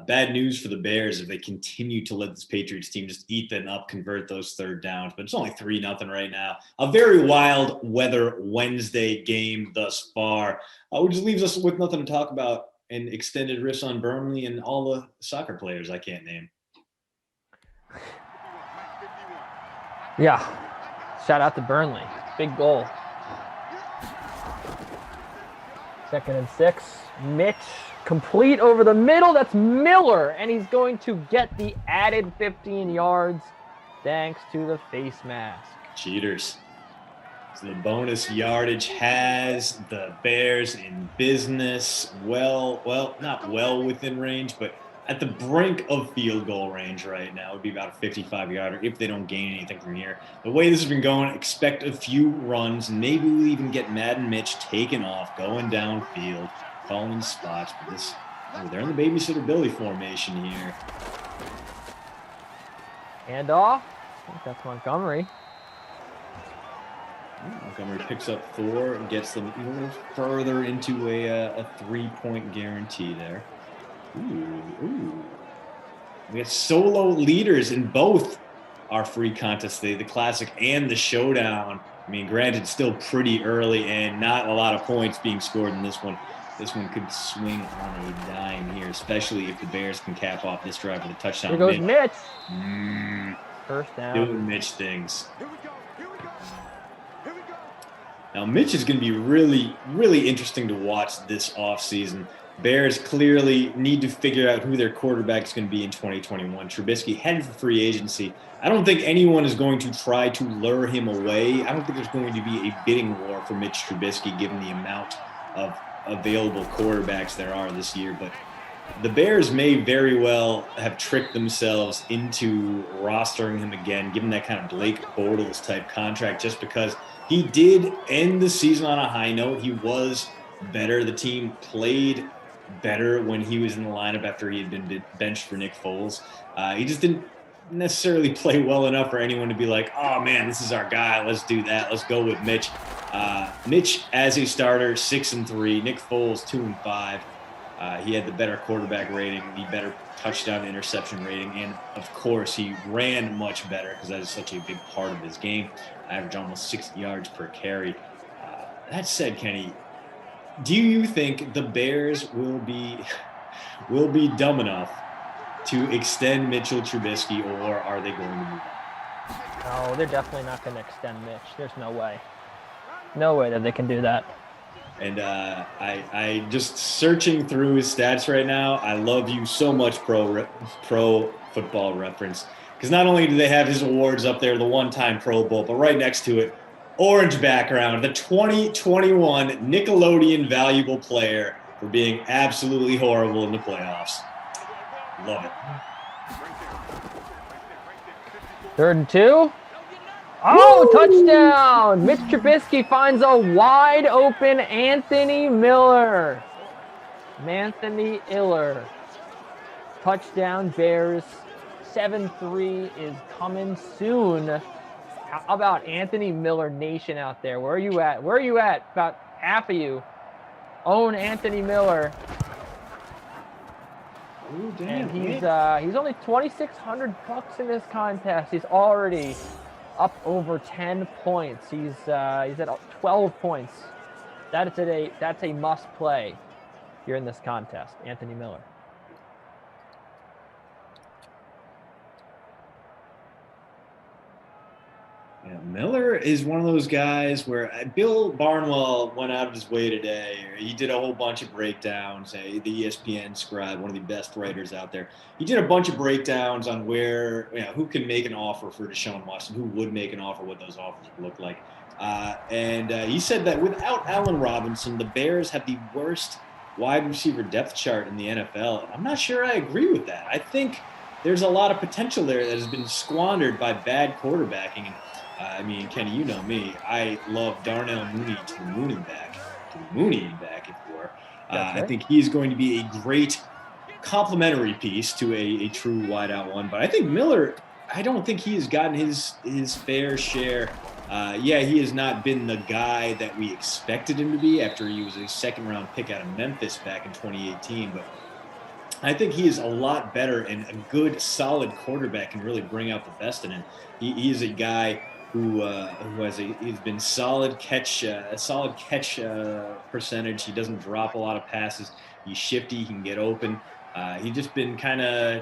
bad news for the Bears if they continue to let this Patriots team just eat them up, convert those 3rd downs. But it's only 3-0 right now. A very wild weather Wednesday game thus far, which leaves us with nothing to talk about and extended riffs on Burnley and all the soccer players I can't name. Yeah. Shout out to Burnley. Big goal. 2nd and 6. Mitch, complete over the middle. That's Miller, and he's going to get the added 15 yards thanks to the face mask. Cheaters. So the bonus yardage has the Bears in business. Well, not well within range, but at the brink of field goal range right now. It would be about a 55-yarder if they don't gain anything from here. The way this has been going, expect a few runs. Maybe we'll even get Madden Mitch taken off, going downfield, calling spots. But they're in the babysitter Billy formation here. And off. I think that's Montgomery. Montgomery picks up 4 and gets them a little further into a 3-point guarantee there. Ooh. We got solo leaders in both our free contests today, the Classic and the Showdown. I mean, granted, still pretty early and not a lot of points being scored in this one. This one could swing on a dime here, especially if the Bears can cap off this drive with a touchdown. Here goes Mitch. First down. Doing Mitch things. Now, Mitch is going to be really, really interesting to watch this offseason. Bears clearly need to figure out who their quarterback is going to be in 2021. Trubisky headed for free agency. I don't think anyone is going to try to lure him away. I don't think there's going to be a bidding war for Mitch Trubisky given the amount of available quarterbacks there are this year. But the Bears may very well have tricked themselves into rostering him again, given that kind of Blake Bortles type contract, just because he did end the season on a high note. He was better. The team played better when he was in the lineup after he had been benched for Nick Foles. He just didn't necessarily play well enough for anyone to be like, oh man, this is our guy. Let's do that. Let's go with Mitch. Mitch as a starter, 6-3. Nick Foles, 2-5. He had the better quarterback rating, the better touchdown interception rating, and of course he ran much better because that is such a big part of his game. Averaged almost 60 yards per carry. That said, Kenny, do you think the Bears will be dumb enough to extend Mitchell Trubisky, or are they going to move on? No, they're definitely not going to extend Mitch. There's no way. No way that they can do that. And I just searching through his stats right now. I love you so much, Pro Football Reference, because not only do they have his awards up there, the one-time Pro Bowl, but right next to it, orange background, the 2021 Nickelodeon Valuable Player for being absolutely horrible in the playoffs. Love it. 3rd and 2. Oh, touchdown! Mitch Trubisky finds a wide open Anthony Miller. Manthony Iller. Touchdown Bears. 7-3 is coming soon. How about Anthony Miller Nation out there? Where are you at? Where are you at? About half of you own Anthony Miller. Ooh, damn, and he's only $2,600 in this contest. He's already up over 10 points. He's at 12 points. That's a must play here in this contest. Anthony Miller. Yeah, Miller is one of those guys where Bill Barnwell went out of his way today. He did a whole bunch of breakdowns. The ESPN scribe, one of the best writers out there. He did a bunch of breakdowns on where, who can make an offer for Deshaun Watson, who would make an offer, what those offers would look like. And he said that without Allen Robinson, the Bears have the worst wide receiver depth chart in the NFL. And I'm not sure I agree with that. I think there's a lot of potential there that has been squandered by bad quarterbacking. And Kenny, you know me. I love Darnell Mooney to the moon and back, if you were. Right. I think he's going to be a great complementary piece to a true wideout one. But I think Miller, I don't think he has gotten his fair share. He has not been the guy that we expected him to be after he was a second-round pick out of Memphis back in 2018. But I think he is a lot better, and a good, solid quarterback can really bring out the best in him. He is a guy he's been solid catch percentage. He doesn't drop a lot of passes. He's shifty. He can get open. He's just been kind of.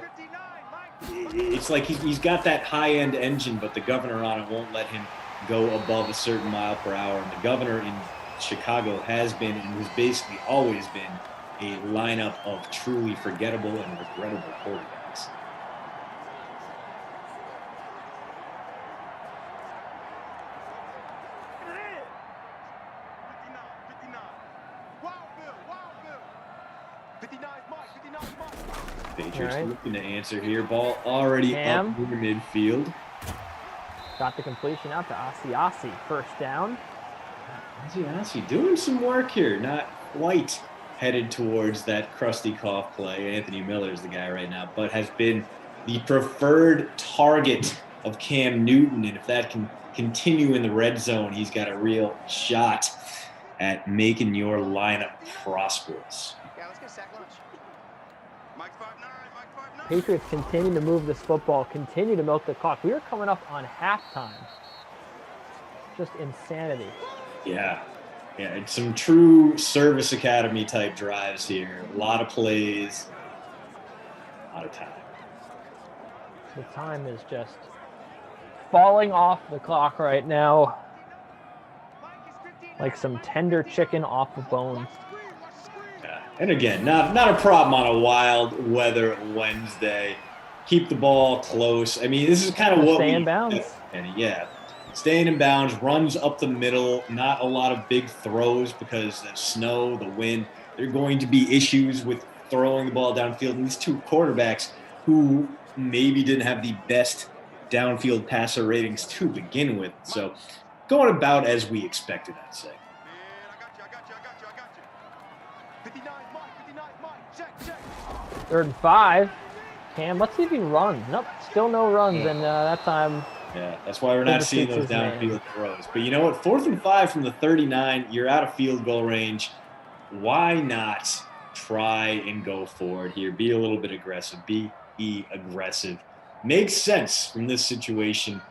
It's like he's got that high end engine, but the governor on it won't let him go above a certain mile per hour. And the governor in Chicago has been and has basically always been a lineup of truly forgettable and regrettable quarterbacks. Patriots looking to answer here. Ball already up in the midfield. Got the completion out to Asiasi. First down. Asiasi doing some work here. Not quite headed towards that crusty cough play. Anthony Miller is the guy right now, but has been the preferred target of Cam Newton. And if that can continue in the red zone, he's got a real shot at making your lineup prosperous. Patriots continue to move this football, continue to milk the clock. We are coming up on halftime. Just insanity. Yeah, it's some true service academy type drives here. A lot of plays, a lot of time. The time is just falling off the clock right now, like some tender chicken off the bone. And again, not a problem on a wild weather Wednesday. Keep the ball close. I mean, this is kind of what Stay in bounds. Yeah, staying in bounds, runs up the middle, not a lot of big throws because the snow, the wind. There are going to be issues with throwing the ball downfield. And these two quarterbacks who maybe didn't have the best downfield passer ratings to begin with. So going about as we expected, I'd say. Third and 5. Cam, let's see if he runs. Nope, still no runs, and that time. Yeah, that's why we're not seeing those downfield throws. But you know what? 4th and 5 from the 39, you're out of field goal range. Why not try and go forward here? Be a little bit aggressive. Be aggressive. Makes sense from this situation.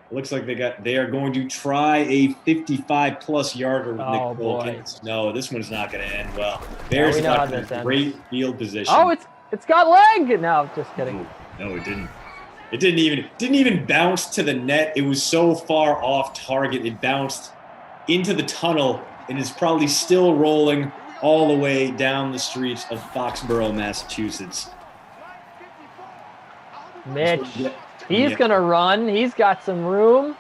It looks like they are going to try a 55-plus yarder with Nick Folk in the snow. This one's not going to end well. Bears got a great field position. Oh, it's got leg. No, just kidding. No, it didn't. It didn't even bounce to the net. It was so far off target. It bounced into the tunnel and is probably still rolling all the way down the streets of Foxborough, Massachusetts. Mitch, he's going to run. He's got some room.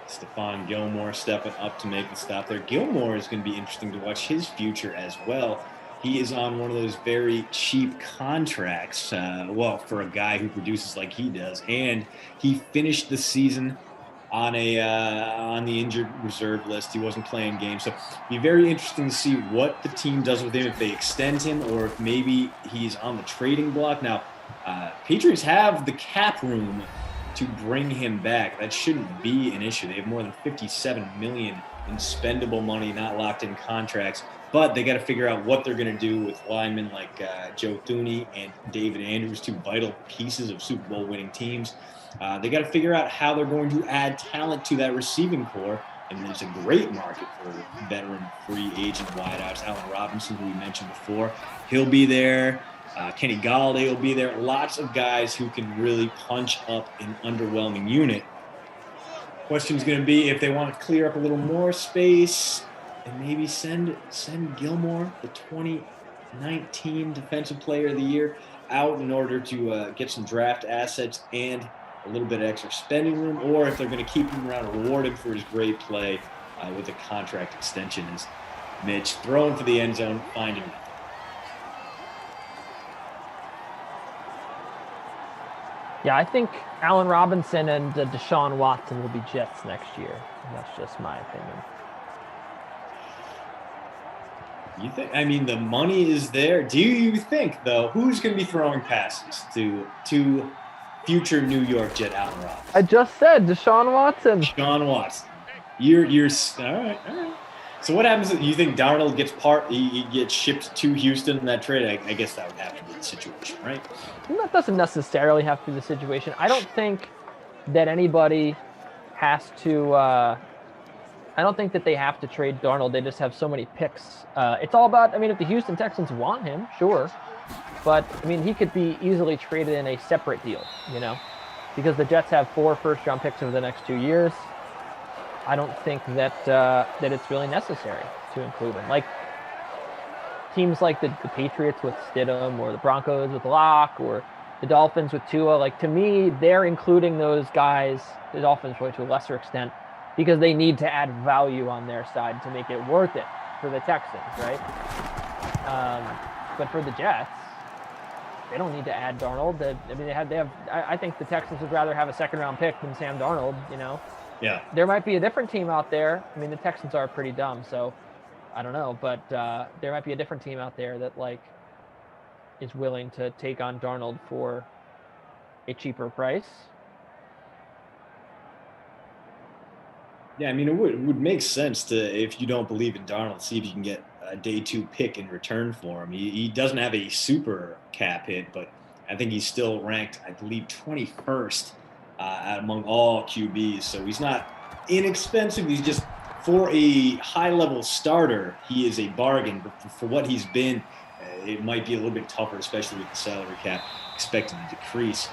Stephon Gilmore stepping up to make the stop there. Gilmore is going to be interesting to watch his future as well. He is on one of those very cheap contracts, for a guy who produces like he does. And he finished the season on the injured reserve list. He wasn't playing games. So it'll be very interesting to see what the team does with him, if they extend him or if maybe he's on the trading block. Now, Patriots have the cap room to bring him back. That shouldn't be an issue. They have more than $57 million in spendable money, not locked in contracts. But they got to figure out what they're going to do with linemen like Joe Thuney and David Andrews, two vital pieces of Super Bowl winning teams. They got to figure out how they're going to add talent to that receiving core. And there's a great market for veteran free agent wideouts. Allen Robinson, who we mentioned before, he'll be there. Kenny Galladay will be there. Lots of guys who can really punch up an underwhelming unit. Question's going to be if they want to clear up a little more space and maybe send Gilmore, the 2019 Defensive Player of the Year, out in order to get some draft assets and a little bit of extra spending room, or if they're going to keep him around and reward him for his great play with a contract extension. Is Mitch throwing for the end zone, finding nothing. Yeah, I think Allen Robinson and Deshaun Watson will be Jets next year. That's just my opinion. You think? I mean, the money is there. Do you think, though, who's going to be throwing passes to future New York Jet Allen Robinson? I just said Deshaun Watson. Deshaun Watson. You're all right. So what happens? You think Darnold gets he gets shipped to Houston in that trade? I guess that would have to be the situation, right? That doesn't necessarily have to be the situation. I don't think that anybody has to. I don't think that they have to trade Darnold. They just have so many picks. It's all about. I mean, if the Houston Texans want him, sure, but I mean, he could be easily traded in a separate deal, because the Jets have 4 first-round picks over the next 2 years. I don't think that it's really necessary to include him. Like teams like the Patriots with Stidham, or the Broncos with Locke, or the Dolphins with Tua. Like, to me, they're including those guys, the Dolphins probably to a lesser extent, because they need to add value on their side to make it worth it for the Texans, right? But for the Jets, they don't need to add Darnold. They have. I think the Texans would rather have a second-round pick than Sam Darnold. Yeah. There might be a different team out there. I mean, the Texans are pretty dumb, so I don't know. But there might be a different team out there that is willing to take on Darnold for a cheaper price. Yeah, I mean, it would make sense to, if you don't believe in Darnold, see if you can get a day 2 pick in return for him. He doesn't have a super cap hit, but I think he's still ranked, I believe, 21st among all QBs. So he's not inexpensive. He's just, for a high-level starter, he is a bargain. But for what he's been, it might be a little bit tougher, especially with the salary cap expected to decrease,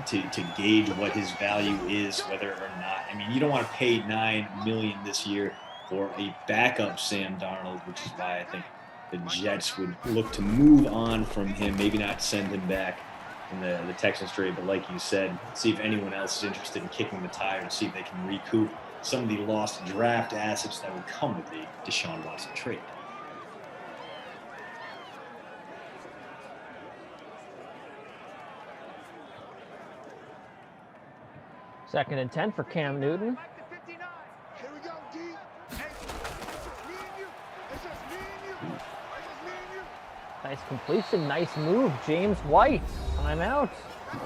to gauge what his value is, whether or not. I mean, you don't want to pay $9 million this year or a backup Sam Darnold, which is why I think the Jets would look to move on from him, maybe not send him back in the Texans trade, but like you said, see if anyone else is interested in kicking the tire and see if they can recoup some of the lost draft assets that would come with the Deshaun Watson trade. Second and 10 for Cam Newton. Nice completion, nice move. James White, timeout.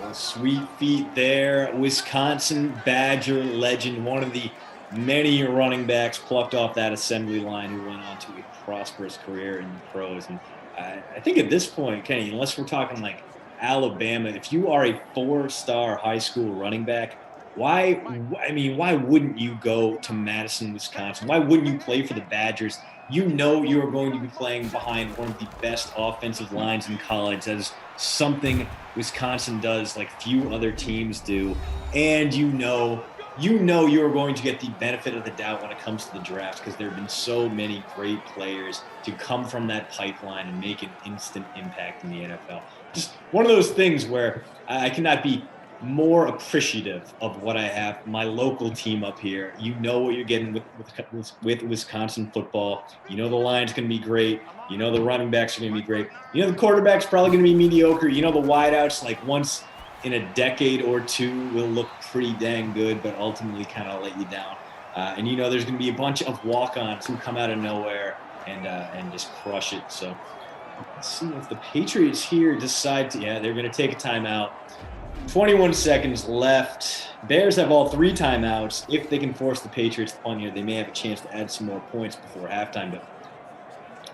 Oh, sweet feet there. Wisconsin Badger legend, one of the many running backs plucked off that assembly line who went on to a prosperous career in the pros. And I think at this point, Kenny, unless we're talking like Alabama, if you are a 4-star high school running back, why wouldn't you go to Madison, Wisconsin? Why wouldn't you play for the Badgers? You know you are going to be playing behind one of the best offensive lines in college. That is something Wisconsin does like few other teams do. And you know you are going to get the benefit of the doubt when it comes to the draft, because there have been so many great players to come from that pipeline and make an instant impact in the NFL. Just one of those things where I cannot be more appreciative of what I have. My local team up here, you know what you're getting with Wisconsin football. You know the line's going to be great. You know the running backs are going to be great. You know the quarterback's probably going to be mediocre. You know the wideouts, like once in a decade or two, will look pretty dang good, but ultimately kind of let you down. And you know there's going to be a bunch of walk-ons who come out of nowhere and just crush it. So let's see if the Patriots here decide to, they're going to take a timeout. 21 seconds left. Bears have all 3 timeouts. If they can force the Patriots to punt here, they may have a chance to add some more points before halftime, but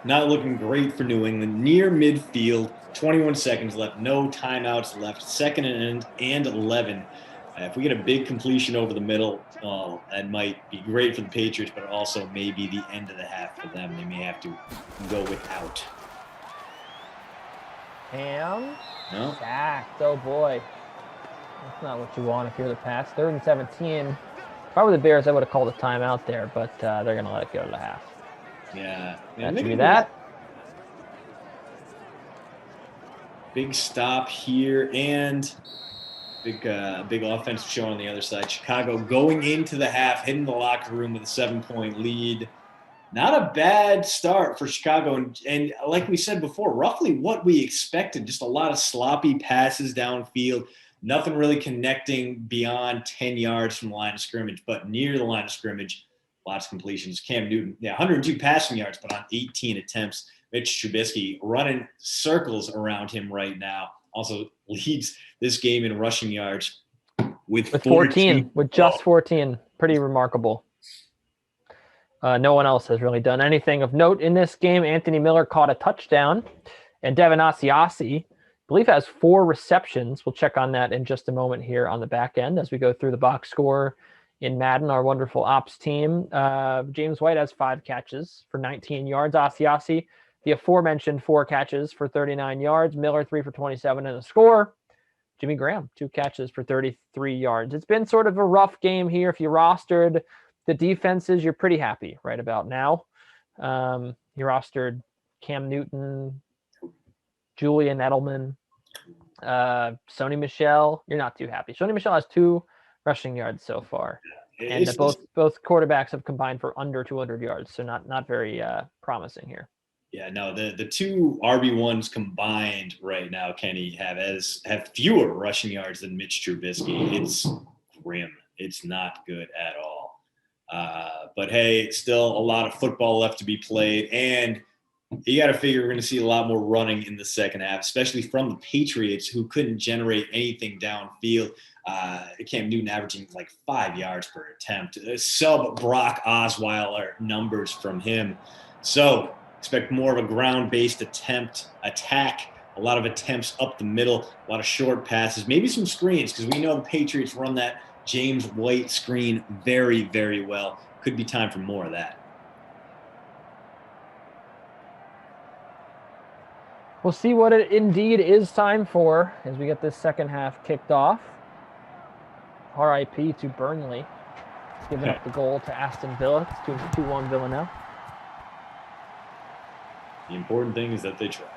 not looking great for New England. Near midfield, 21 seconds left, no timeouts left. Second and 11. If we get a big completion over the middle, that might be great for the Patriots, but also maybe the end of the half for them. They may have to go without. Ham. No. Sacked. Oh, boy. That's not what you want if you're the Pats. 3rd and 17. If I were the Bears, I would have called a timeout there, but they're going to let it go to the half. Yeah. That should be that. Big stop here, and big offensive show on the other side. Chicago going into the half, hitting the locker room with a 7-point lead. Not a bad start for Chicago. And like we said before, roughly what we expected. Just a lot of sloppy passes downfield. Nothing really connecting beyond 10 yards from the line of scrimmage, but near the line of scrimmage, lots of completions. Cam Newton, 102 passing yards, but on 18 attempts. Mitch Trubisky running circles around him right now. Also leads this game in rushing yards with 14. With just 14. Pretty remarkable. No one else has really done anything of note in this game. Anthony Miller caught a touchdown, and Devin Asiasi, I believe, has 4 receptions. We'll check on that in just a moment here on the back end as we go through the box score in Madden, our wonderful ops team. James White has 5 catches for 19 yards. Asiasi, the aforementioned 4 catches for 39 yards. Miller, 3 for 27 and a score. Jimmy Graham, 2 catches for 33 yards. It's been sort of a rough game here. If you rostered the defenses, you're pretty happy right about now. You rostered Cam Newton, Julian Edelman, Sony Michel. You're not too happy. Sony Michel has 2 rushing yards so far, and both quarterbacks have combined for under 200 yards, so not very promising here. Yeah, no, the 2 RB1s combined right now, Kenny, have fewer rushing yards than Mitch Trubisky. It's grim. It's not good at all. But hey, still a lot of football left to be played, and you got to figure we're going to see a lot more running in the second half, especially from the Patriots, who couldn't generate anything downfield. Cam Newton averaging like 5 yards per attempt. Sub Brock Osweiler numbers from him. So expect more of a ground-based attack, a lot of attempts up the middle, a lot of short passes, maybe some screens, because we know the Patriots run that James White screen very, very well. Could be time for more of that. We'll see what it indeed is time for as we get this second half kicked off. RIP to Burnley. Giving up the goal to Aston Villa. It's 2-1 Villa now. The important thing is that they tried.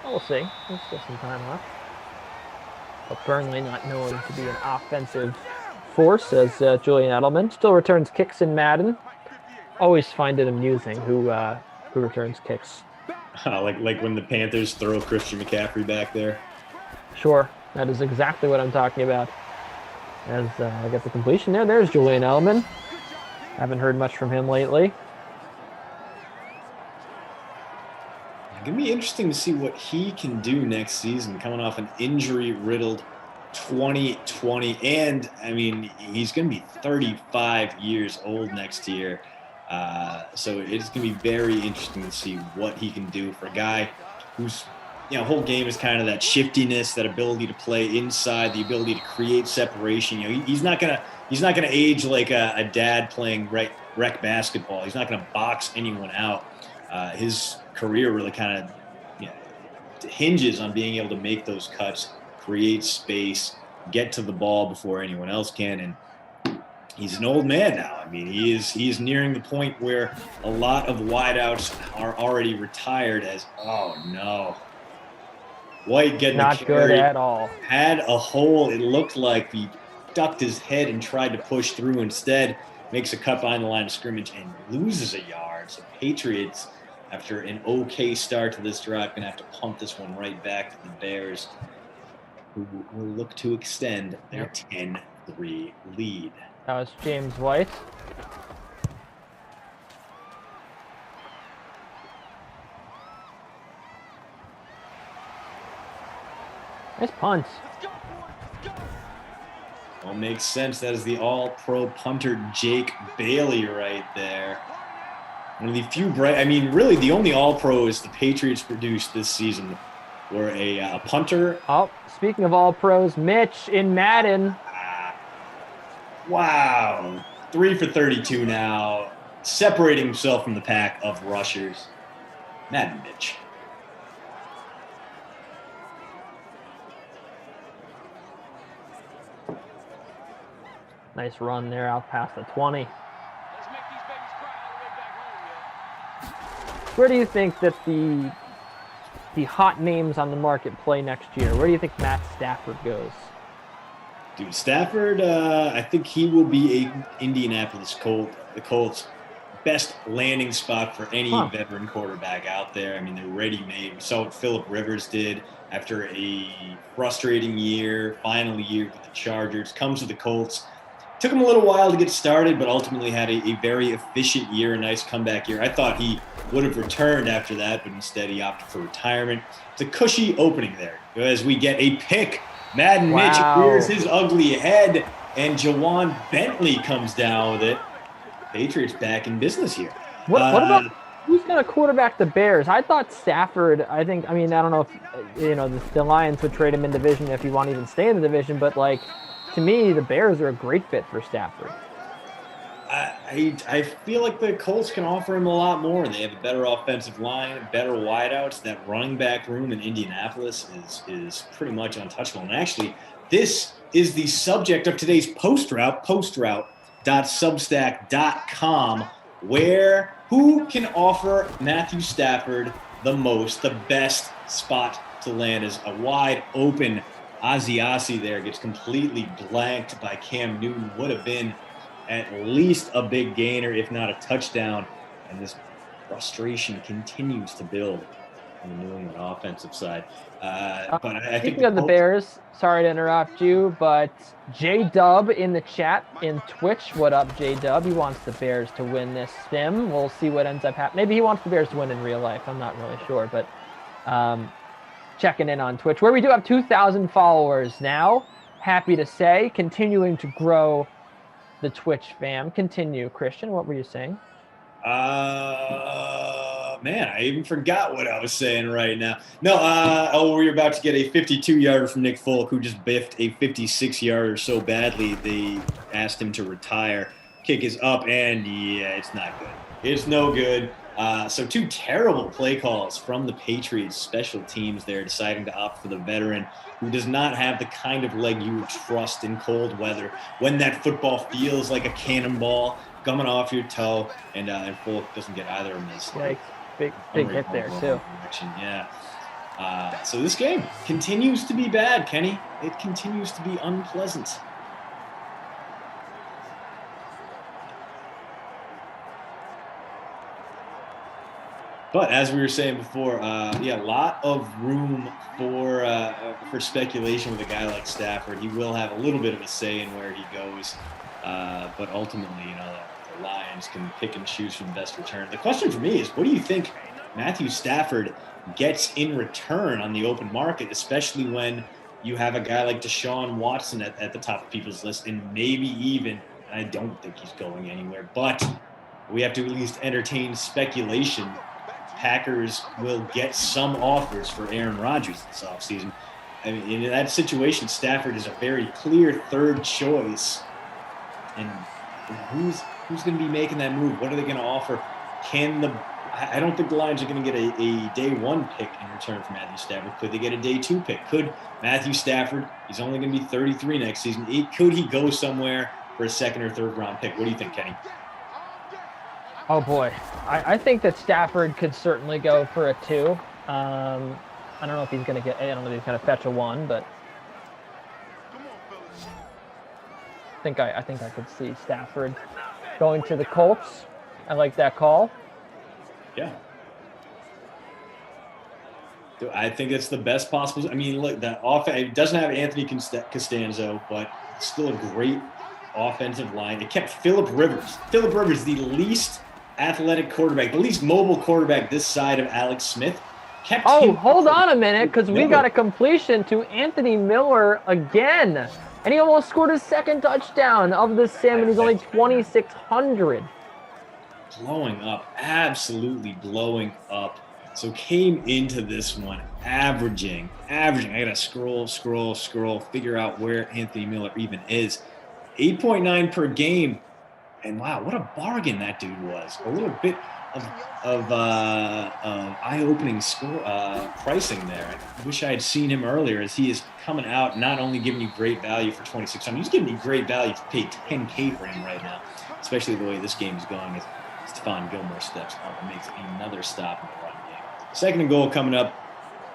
Well, we'll see. There's still some time left. But Burnley not known to be an offensive force, as Julian Edelman still returns kicks in Madden. Always find it amusing who returns kicks. Like when the Panthers throw Christian McCaffrey back there. Sure, that is exactly what I'm talking about. As I get the completion there. There's Julian Edelman. Haven't heard much from him lately. It's going to be interesting to see what he can do next season, coming off an injury-riddled 2020. And, I mean, he's going to be 35 years old next year. So it's going to be very interesting to see what he can do for a guy whose whole game is kind of that shiftiness, that ability to play inside, the ability to create separation. He's not gonna age like a dad playing rec basketball. He's not gonna box anyone out. His career really kind of hinges on being able to make those cuts, create space, get to the ball before anyone else can. And he's an old man now. I mean, he is nearing the point where a lot of wideouts are already retired. Oh no. White getting not good at all. Had a hole. It looked like he ducked his head and tried to push through. Instead, makes a cut behind the line of scrimmage and loses a yard. So Patriots, after an okay start to this drive, going to have to pump this one right back to the Bears, who will look to extend their 10-3 lead. That was James White. Nice punt. Well, makes sense. That is the all-pro punter Jake Bailey right there. One of the few really the only all-pros the Patriots produced this season were a punter. Oh, speaking of all-pros, Mitch in Madden. Wow. 3 for 32 now. Separating himself from the pack of rushers. Madden Mitch. Nice run there out past the 20. Where do you think that the hot names on the market play next year? Where do you think Matt Stafford goes? Dude, Stafford, I think he will be a Indianapolis Colt. The Colts' best landing spot for any veteran quarterback out there. I mean, they're ready-made. We saw what Phillip Rivers did after a frustrating final year with the Chargers. Comes to the Colts. Took him a little while to get started, but ultimately had a very efficient year, a nice comeback year. I thought he would have returned after that, but instead he opted for retirement. It's a cushy opening there as we get a pick. Madden Mitch rears his ugly head, and Jawan Bentley comes down with it. Patriots back in business here. What about who's going to quarterback the Bears? I thought Stafford. I don't know if the Lions would trade him in division if he wanted to even stay in the division, but to me, the Bears are a great fit for Stafford. I feel like the Colts can offer him a lot more. They have a better offensive line, better wideouts. That running back room in Indianapolis is pretty much untouchable. And actually, this is the subject of today's post route, postroute.substack.com, who can offer Matthew Stafford the best spot to land is a wide open Asiasi there gets completely blanked by Cam Newton. Would have been at least a big gainer, if not a touchdown. And this frustration continues to build on the New England offensive side. But I think speaking of the Bears, sorry to interrupt you, but J-Dub in the chat in Twitch. What up, J-Dub? He wants the Bears to win this sim. We'll see what ends up happening. Maybe he wants the Bears to win in real life. I'm not really sure, but checking in on Twitch, where we do have 2,000 followers now. Happy to say, continuing to grow the Twitch fam. Continue, Christian. What were you saying? Man, I even forgot what I was saying right now. No, we're about to get a 52-yarder from Nick Folk, who just biffed a 56-yarder so badly they asked him to retire. Kick is up, and yeah, it's not good. It's no good. So 2 terrible play calls from the Patriots special teams there, deciding to opt for the veteran who does not have the kind of leg you would trust in cold weather when that football feels like a cannonball coming off your toe, and Folk doesn't get either of them. Yikes. Big hit there, too. Yeah. So this game continues to be bad, Kenny. It continues to be unpleasant. But as we were saying before, a lot of room for speculation with a guy like Stafford. He will have a little bit of a say in where he goes, but ultimately, the Lions can pick and choose from best return. The question for me is, what do you think Matthew Stafford gets in return on the open market, especially when you have a guy like Deshaun Watson at the top of people's list, and maybe even, and I don't think he's going anywhere, but we have to at least entertain speculation. Packers will get some offers for Aaron Rodgers this offseason. I mean, in that situation, Stafford is a very clear third choice. And who's going to be making that move? What are they going to offer? I don't think the Lions are going to get a day 1 pick in return for Matthew Stafford. Could they get a day 2 pick? Could Matthew Stafford, he's only going to be 33 next season, could he go somewhere for a 2nd or 3rd round pick? What do you think, Kenny? Oh boy, I think that Stafford could certainly go for a 2. I don't know if he's going to get. I don't know if he's going to fetch a 1, but I think I could see Stafford going to the Colts. I like that call. Yeah. I think it's the best possible. I mean, look, that offense, it doesn't have Anthony Costanzo, but it's still a great offensive line. It kept Phillip Rivers. Phillip Rivers, the least athletic quarterback, the least mobile quarterback this side of Alex Smith. Hold on a minute, because we got a completion to Anthony Miller again. And he almost scored his 2nd touchdown of the sim, and he's only 2,600. Blowing up, absolutely blowing up. So came into this one averaging. I got to scroll, figure out where Anthony Miller even is. 8.9 per game. And wow, what a bargain that dude was. A little bit of eye-opening pricing there. I wish I had seen him earlier, as he is coming out, not only giving you great value for 26. He's giving you great value to pay $10K for him right now, especially the way this game is going as Stephon Gilmore steps up and makes another stop in the run game. 2nd and goal coming up.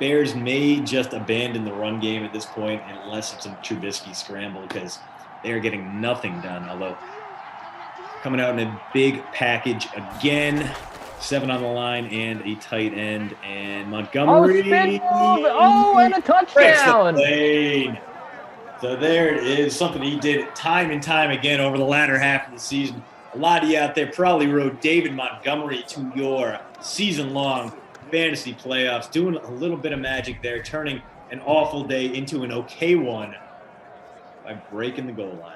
Bears may just abandon the run game at this point unless it's a Trubisky scramble, because they are getting nothing done, although coming out in a big package again. 7 on the line and a tight end. And Montgomery. And a touchdown. So there it is, something he did time and time again over the latter half of the season. A lot of you out there probably wrote David Montgomery to your season-long fantasy playoffs, doing a little bit of magic there, turning an awful day into an okay one by breaking the goal line.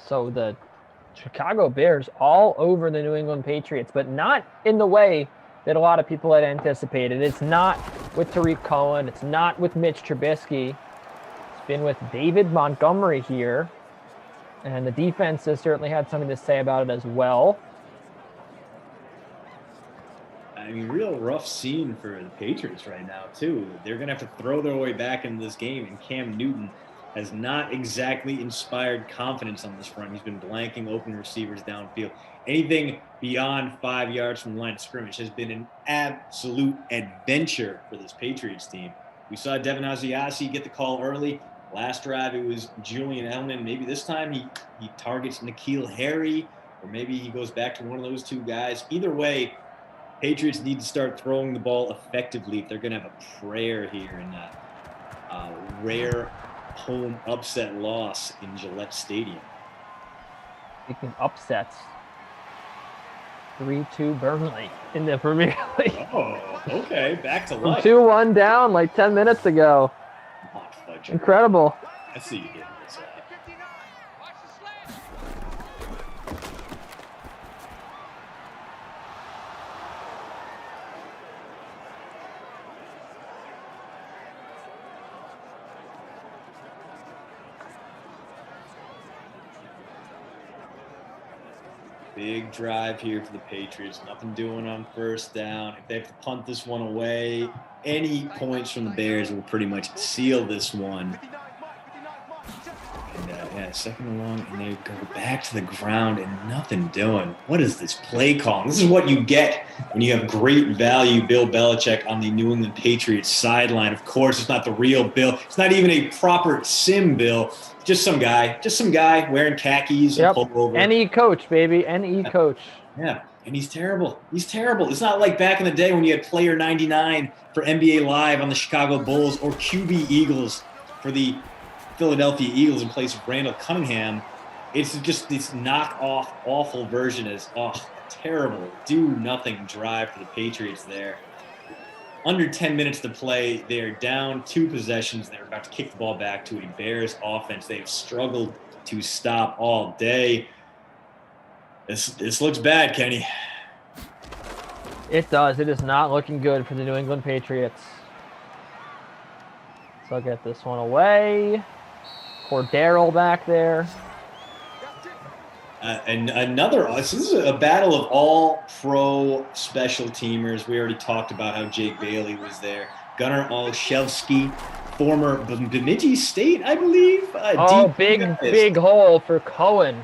So the Chicago Bears all over the New England Patriots, but not in the way that a lot of people had anticipated. It's not with Tariq Cohen. It's not with Mitch Trubisky. It's been with David Montgomery here. And the defense has certainly had something to say about it as well. I mean, real rough scene for the Patriots right now, too. They're going to have to throw their way back into this game, and Cam Newton has not exactly inspired confidence on this front. He's been blanking open receivers downfield. Anything beyond 5 yards from the line of scrimmage has been an absolute adventure for this Patriots team. We saw Devin Asiasi get the call early. Last drive, it was Julian Edelman. Maybe this time he targets N'Keal Harry, or maybe he goes back to one of those 2 guys. Either way, Patriots need to start throwing the ball effectively if they're going to have a prayer here in a rare home upset loss in Gillette Stadium. Speaking of upsets, 3-2 Burnley in the Premier League. Oh, okay. Back to life. 2-1 down like 10 minutes ago. Incredible. I see you getting this. Big drive here for the Patriots. Nothing doing on first down. If they have to punt this one away, any points from the Bears will pretty much seal this one. And yeah, second and long, and they go back to the ground and nothing doing. What is this play calling? This is what you get when you have great value Bill Belichick on the New England Patriots sideline. Of course, it's not the real Bill. It's not even a proper sim Bill. Just some guy wearing khakis and pullover. NE coach, baby, NE coach. Yeah, and he's terrible. He's terrible. It's not like back in the day when you had player 99 for NBA Live on the Chicago Bulls or QB Eagles for the Philadelphia Eagles in place of Randall Cunningham. It's just this knockoff, awful version is terrible. Do-nothing drive for the Patriots there. Under 10 minutes to play, they're down 2 possessions. They're about to kick the ball back to a Bears offense they've struggled to stop all day. This looks bad, Kenny. It does. It is not looking good for the New England Patriots. So I'll get this one away. Cordero back there. And this is a battle of all pro special teamers. We already talked about how Jake Bailey was there. Gunnar Olszewski, former Bemidji State, I believe. Big hole for Cohen.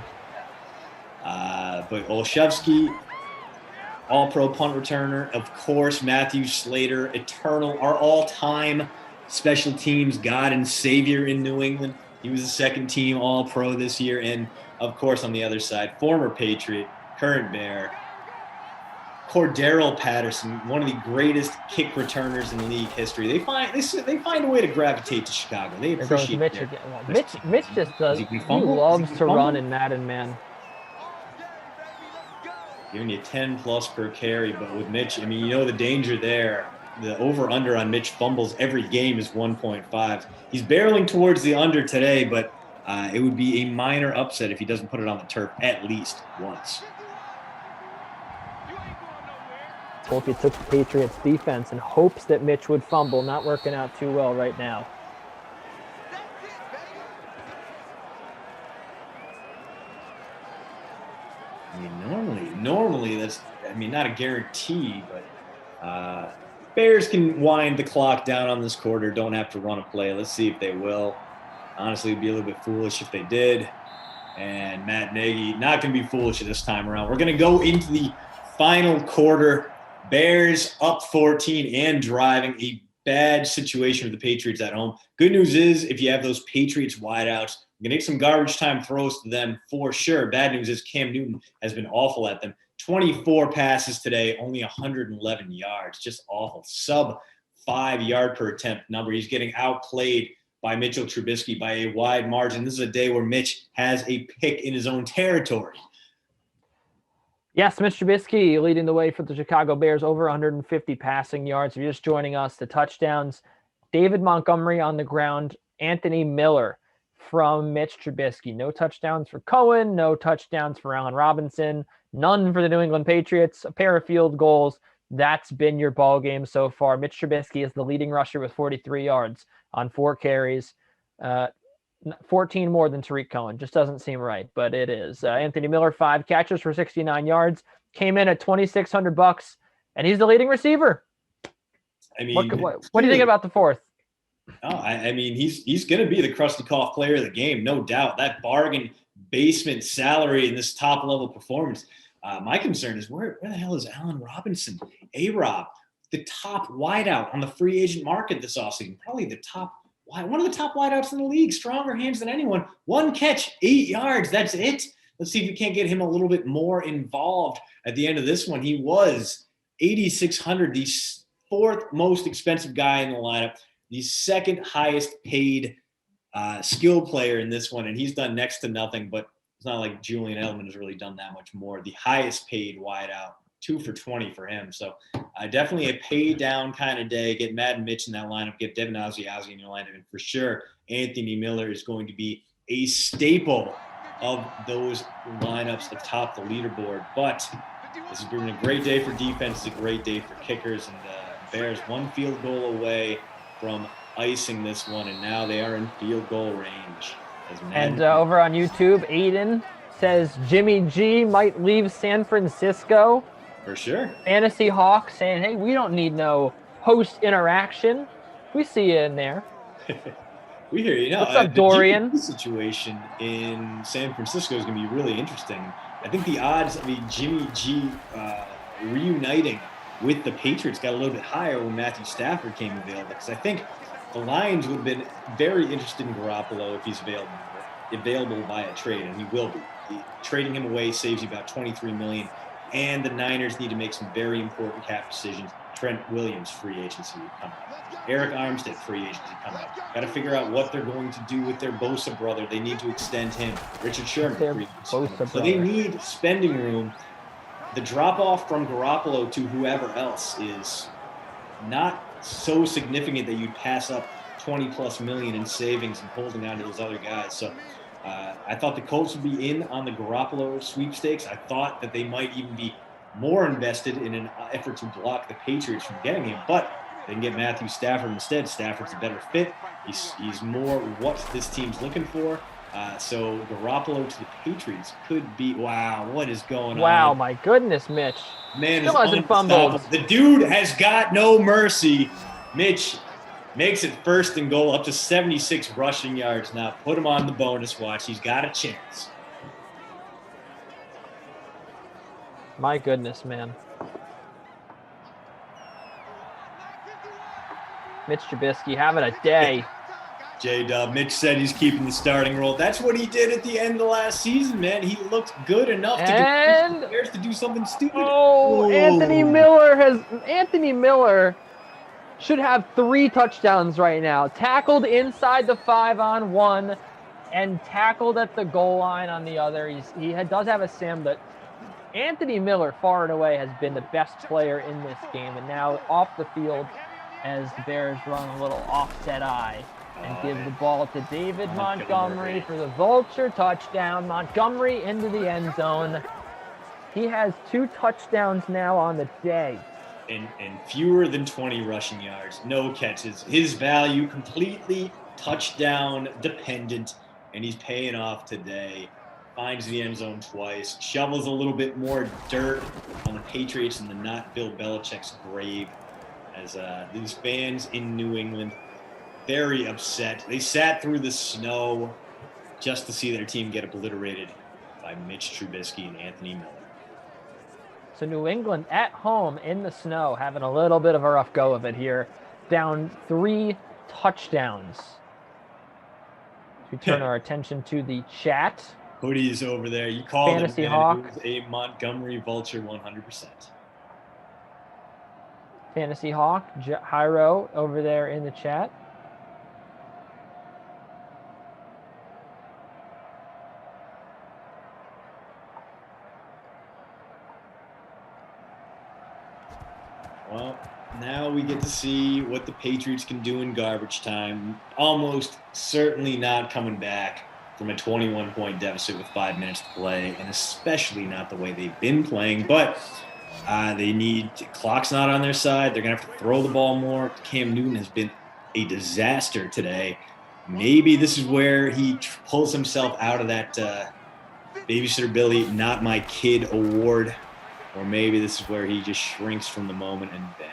But Olszewski, all-pro punt returner. Of course, Matthew Slater, our all-time special teams god and savior in New England. He was the second-team all-pro this year. And, of course, on the other side, former Patriot, current Bear, Cordero Patterson, one of the greatest kick returners in league history. They find a way to gravitate to Chicago. They appreciate Mitch again. Well, Mitch just does. He loves to run in Madden, man. Giving you 10+ per carry, but with Mitch, I mean, you know the danger there. The over-under on Mitch fumbles every game is 1.5. He's barreling towards the under today, but it would be a minor upset if he doesn't put it on the turf at least once. Tolkien took the Patriots defense in hopes that Mitch would fumble. Not working out too well right now. I mean, normally that's, I mean, not a guarantee, but Bears can wind the clock down on this quarter, don't have to run a play. Let's see if they will. Honestly, it'd be a little bit foolish if they did. And Matt Nagy, not going to be foolish this time around. We're going to go into the final quarter. Bears up 14 and driving. A bad situation for the Patriots at home. Good news is if you have those Patriots wideouts, you're going to need some garbage time throws to them for sure. Bad news is Cam Newton has been awful at them. 24 passes today, only 111 yards. Just awful. Sub 5 yard per attempt number. He's getting outplayed by Mitchell Trubisky by a wide margin. This is a day where Mitch has a pick in his own territory. Yes, Mitch Trubisky leading the way for the Chicago Bears, over 150 passing yards. If you're just joining us, the touchdowns, David Montgomery on the ground, Anthony Miller from Mitch Trubisky. No touchdowns for Cohen, no touchdowns for Allen Robinson, none for the New England Patriots, a pair of field goals. That's been your ball game so far. Mitch Trubisky is the leading rusher with 43 yards on 4 carries. 14 more than Tariq Cohen. Just doesn't seem right, but it is. Anthony Miller, 5 catches for 69 yards, came in at $2,600, and he's the leading receiver. I mean, what do you think about the fourth? Oh, I mean, he's going to be the Krusty Koff player of the game, no doubt. That bargain basement salary and this top level performance. My concern is where the hell is Allen Robinson? A-Rob, the top wideout on the free agent market this offseason, probably one of the top wideouts in the league, stronger hands than anyone. 1 catch, 8 yards. That's it. Let's see if we can't get him a little bit more involved at the end of this one. He was $8,600, the 4th most expensive guy in the lineup, the 2nd highest paid skill player in this one, and he's done next to nothing, but it's not like Julian Edelman has really done that much more. The highest paid wideout, 2 for 20 for him. So definitely a pay down kind of day. Get Madden Mitch in that lineup. Get Devin Asiasi in your lineup. And for sure, Anthony Miller is going to be a staple of those lineups atop the leaderboard. But this has been a great day for defense. It's a great day for kickers. And the Bears 1 field goal away from icing this one. And now they are in field goal range. And over on YouTube, Aiden says Jimmy G might leave San Francisco. For sure. Fantasy Hawk saying, hey, we don't need no host interaction. We see you in there. We hear you. What's up, Dorian? The situation in San Francisco is going to be really interesting. I think the odds of a Jimmy G reuniting with the Patriots got a little bit higher when Matthew Stafford came available, because I think the Lions would have been very interested in Garoppolo if he's available by a trade, and he will be. Trading him away saves you about $23 million, and the Niners need to make some very important cap decisions. Trent Williams, free agency coming up. Eric Armstead, free agency coming up. Got to figure out what they're going to do with their Bosa brother. They need to extend him. Richard Sherman, free agency. So they need spending room. The drop-off from Garoppolo to whoever else is not so significant that you'd pass up $20+ million in savings and holding on to those other guys. So I thought the Colts would be in on the Garoppolo sweepstakes. I thought that they might even be more invested in an effort to block the Patriots from getting him, but they can get Matthew Stafford instead. Stafford's a better fit. He's more what this team's looking for. So Garoppolo to the Patriots could be, wow, what is going on? Wow, my goodness, Mitch. Man, still hasn't fumbled. The dude has got no mercy. Mitch makes it 1st and goal, up to 76 rushing yards now. Put him on the bonus watch. He's got a chance. My goodness, man. Mitch Trubisky having a day. J-Dub, Mitch said he's keeping the starting role. That's what he did at the end of last season, man. He looked good enough to do something stupid. Oh, Anthony Miller should have 3 touchdowns right now. Tackled inside the 5-on-1 and tackled at the goal line on the other. Does have a sim, but Anthony Miller far and away has been the best player in this game, and now off the field as the Bears run a little offset eye and give the ball to David Montgomery for the vulture touchdown. Montgomery into the end zone. He has 2 touchdowns now on the day. And fewer than 20 rushing yards, no catches. His value completely touchdown dependent, and he's paying off today. Finds the end zone twice, shovels a little bit more dirt on the Patriots and the not Bill Belichick's grave, as these fans in New England very upset. They sat through the snow just to see their team get obliterated by Mitch Trubisky and Anthony Miller. So New England at home in the snow, having a little bit of a rough go of it here, down 3 touchdowns. We turn our attention to the chat. Hoodies over there. You called Fantasy him, Hawk. It was a Montgomery vulture 100%. Fantasy Hawk, Hyro over there in the chat. Well, now we get to see what the Patriots can do in garbage time. Almost certainly not coming back from a 21-point deficit with 5 minutes to play, and especially not the way they've been playing. But clock's not on their side. They're going to have to throw the ball more. Cam Newton has been a disaster today. Maybe this is where he pulls himself out of that Babysitter Billy, Not My Kid award. Or maybe this is where he just shrinks from the moment and bang.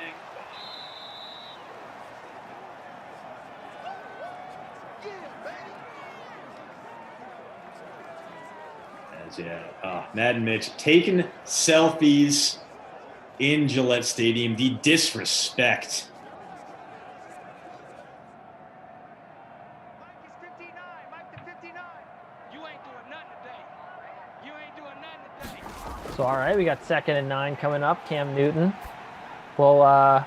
Madden Mitch taking selfies in Gillette Stadium. The disrespect. So, all right, we got 2nd and 9 coming up. Cam Newton will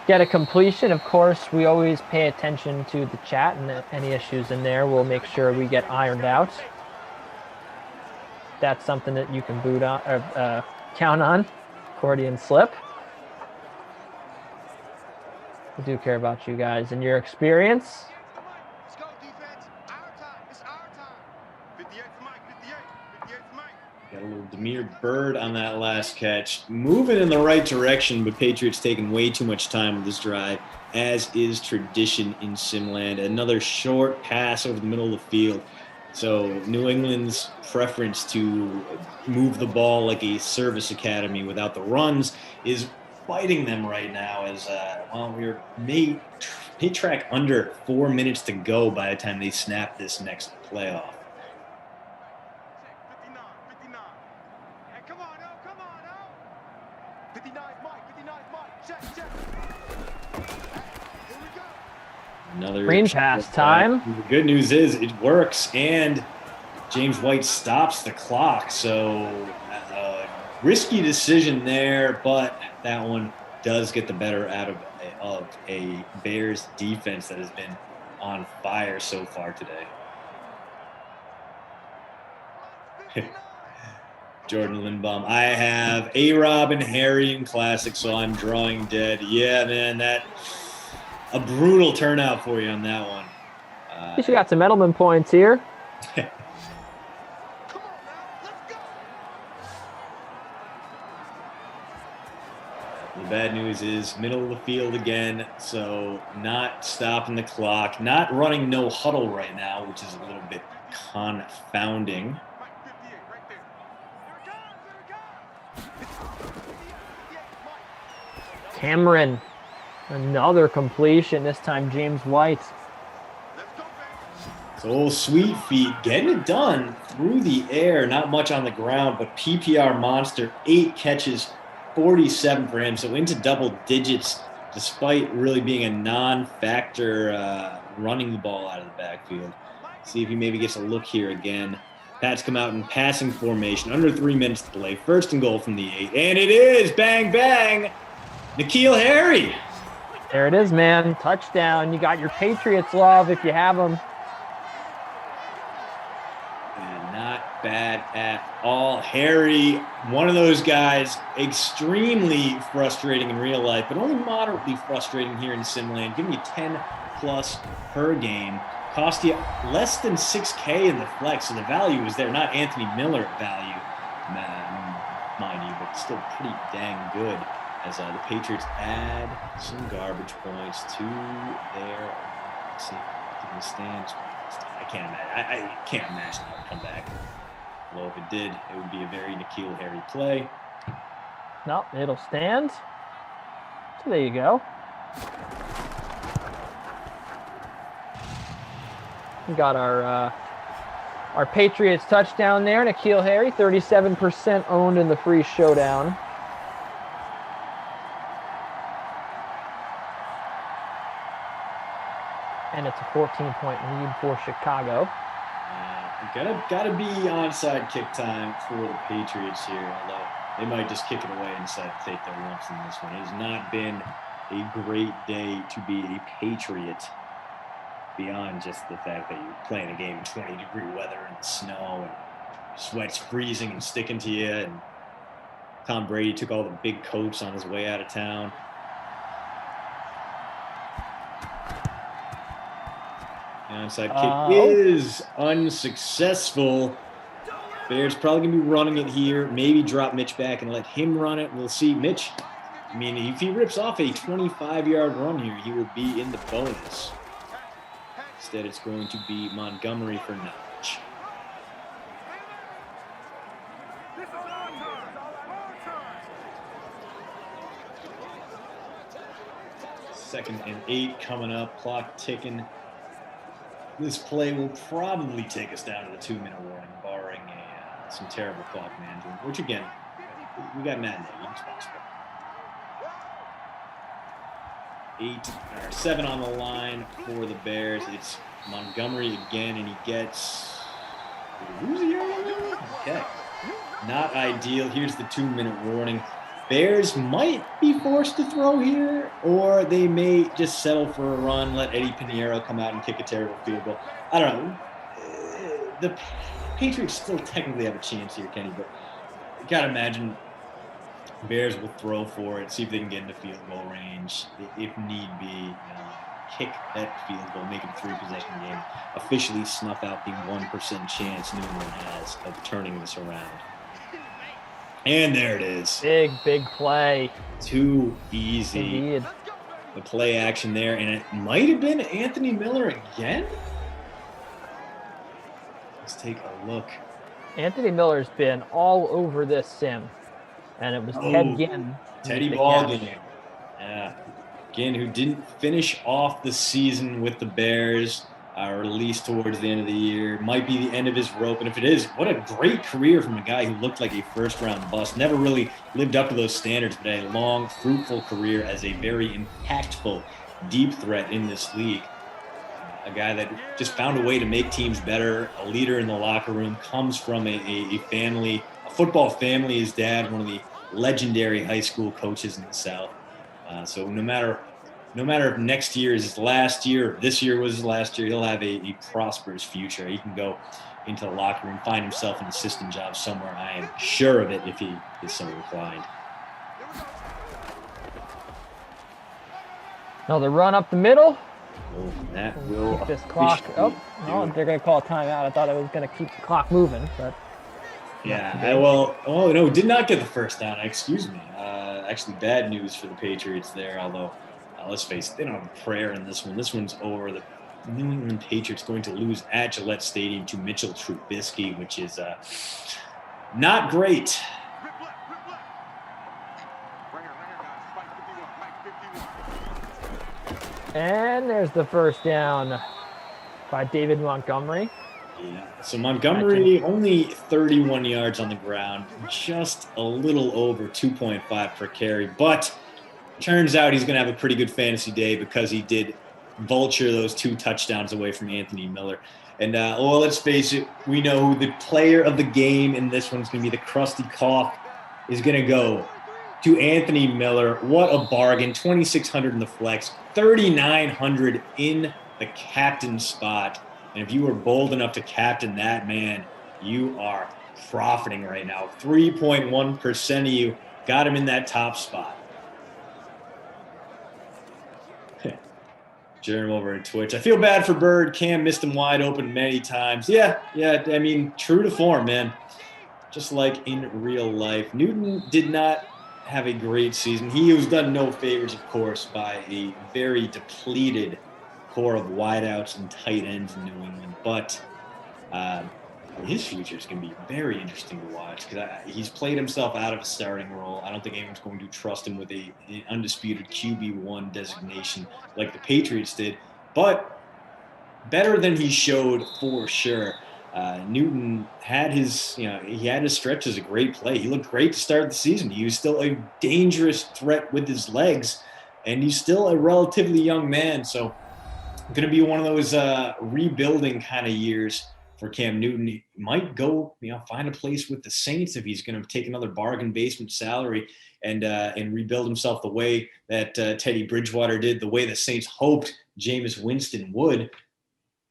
get a completion. Of course, we always pay attention to the chat, and any issues in there, we'll make sure we get ironed out. That's something that you can count on. Accordion slip. We do care about you guys and your experience. Let's go, defense. Our time. It's our time. 58 for Mike. 58 for Mike. Got a little Demir Bird on that last catch. Moving in the right direction, but Patriots taking way too much time with this drive, as is tradition in Simland. Another short pass over the middle of the field. So New England's preference to move the ball like a service academy without the runs is fighting them right now as, we're may track under 4 minutes to go by the time they snap this next playoff. 59, 59. Hey, come on, oh, come on, oh. 59 Mike, 59 Mike. Check, check. Here we go. Another Green pass time. The good news is it works, and James White stops the clock. So risky decision there, but that one does get the better out of a Bears defense that has been on fire so far today. Jordan Lindbaum. I have A-Rob and Harry in Classic, so I'm drawing dead. Yeah, man, a brutal turnout for you on that one. At least you got some Edelman points here. Come on now, let's go. The bad news is middle of the field again, so not stopping the clock, not running no huddle right now, which is a little bit confounding. Mike, 58, right there. Here it comes, here it comes. 58, Mike. Cameron, another completion, this time James White. Let's go, baby. So Sweet Feet getting it done through the air, not much on the ground, but PPR monster, 8 catches, 47 for him, so into double digits despite really being a non-factor running the ball out of the backfield. See if he maybe gets a look here again. Pats come out in passing formation, under 3 minutes to play. 1st and goal from the 8, and it is bang bang, N'Keal Harry. There it is, man. Touchdown. You got your Patriots love if you have them. And not bad at all. Harry, one of those guys, extremely frustrating in real life, but only moderately frustrating here in Simland. Giving you 10 plus per game. Cost you less than 6K in the flex, so the value is there. Not Anthony Miller value, mind you, but still pretty dang good. As the Patriots add some garbage points to their, let's see, in the stands. I can't imagine that would come back. Well, if it did, it would be a very N'Keal Harry play. Nope, it'll stand. So there you go. We got our Patriots touchdown there. N'Keal Harry, 37% owned in the free showdown. And it's a 14-point lead for Chicago. Gotta be onside kick time for the Patriots here, although they might just kick it away and decide to take their lumps in this one. It has not been a great day to be a Patriot, beyond just the fact that you're playing a game in 20-degree weather and snow and sweat's freezing and sticking to you, and Tom Brady took all the big coats on his way out of town. Onside kick is unsuccessful. Bears probably going to be running it here. Maybe drop Mitch back and let him run it. We'll see. Mitch, I mean, if he rips off a 25-yard run here, he will be in the bonus. Instead, it's going to be Montgomery for Notch. Second and 8 coming up. Clock ticking. This play will probably take us down to the 2-minute warning, barring some terrible clock management, which, again, we got Matt Nagy. It's possible. 7 on the line for the Bears. It's Montgomery again, and he gets... Who's he? Okay. Not ideal. Here's the 2-minute warning. Bears might be forced to throw here, or they may just settle for a run, let Eddie Pinheiro come out and kick a terrible field goal. I don't know. The Patriots still technically have a chance here, Kenny, but you got to imagine Bears will throw for it, see if they can get into field goal range, if need be, kick that field goal, make it a 3-possession game, officially snuff out the 1% chance New England has of turning this around. And there it is. Big play. Too easy. Indeed. The play action there, and it might have been Anthony Miller again. Let's take a look. Anthony Miller's been all over this sim, and it was Ted Ginn. Teddy the Ballgame. catch. Yeah. Ginn, who didn't finish off the season with the Bears, released towards the end of the year. Might be the end of his rope. And if it is, what a great career from a guy who looked like a first-round bust. Never really lived up to those standards, but a long, fruitful career as a very impactful deep threat in this league. A guy that just found a way to make teams better, a leader in the locker room, comes from a family, a football family. His dad, one of the legendary high school coaches in the South. So no matter if next year is his last year, if this year was his last year, he'll have a prosperous future. He can go into the locker room, find himself an assistant job somewhere. I am sure of it if he is so inclined. Another run up the middle. Oh, that will Keep this clock. Oh, no, they're going to call a timeout. I thought it was going to keep the clock moving, but yeah. No, did not get the first down. Excuse me. Actually, bad news for the Patriots there. Although, let's face it, they don't have a prayer in this one. This one's over. The New England Patriots going to lose at Gillette Stadium to Mitchell Trubisky, which is not great. And there's the first down by David Montgomery. Yeah. So Montgomery only 31 yards on the ground, just a little over 2.5 per carry. But turns out he's going to have a pretty good fantasy day because he did vulture those 2 touchdowns away from Anthony Miller. And well, let's face it, we know who the player of the game in this one's going to be. The crusty cough is going to go to Anthony Miller. What a bargain. 2,600 in the flex, 3,900 in the captain spot. And if you were bold enough to captain that man, you are profiting right now. 3.1% of you got him in that top spot. Jerem over at Twitch. I feel bad for Bird. Cam missed him wide open many times. Yeah. I mean, true to form, man. Just like in real life. Newton did not have a great season. He was done no favors, of course, by a very depleted core of wideouts and tight ends in New England. But his future is going to be very interesting to watch because he's played himself out of a starting role. I don't think anyone's going to trust him with an undisputed QB1 designation like the Patriots did. But better than he showed for sure. Newton had his stretch as a great play. He looked great to start the season. He was still a dangerous threat with his legs, and he's still a relatively young man. So going to be one of those rebuilding kind of years for Cam Newton. He might go, find a place with the Saints if he's going to take another bargain basement salary and rebuild himself the way that Teddy Bridgewater did, the way the Saints hoped Jameis Winston would.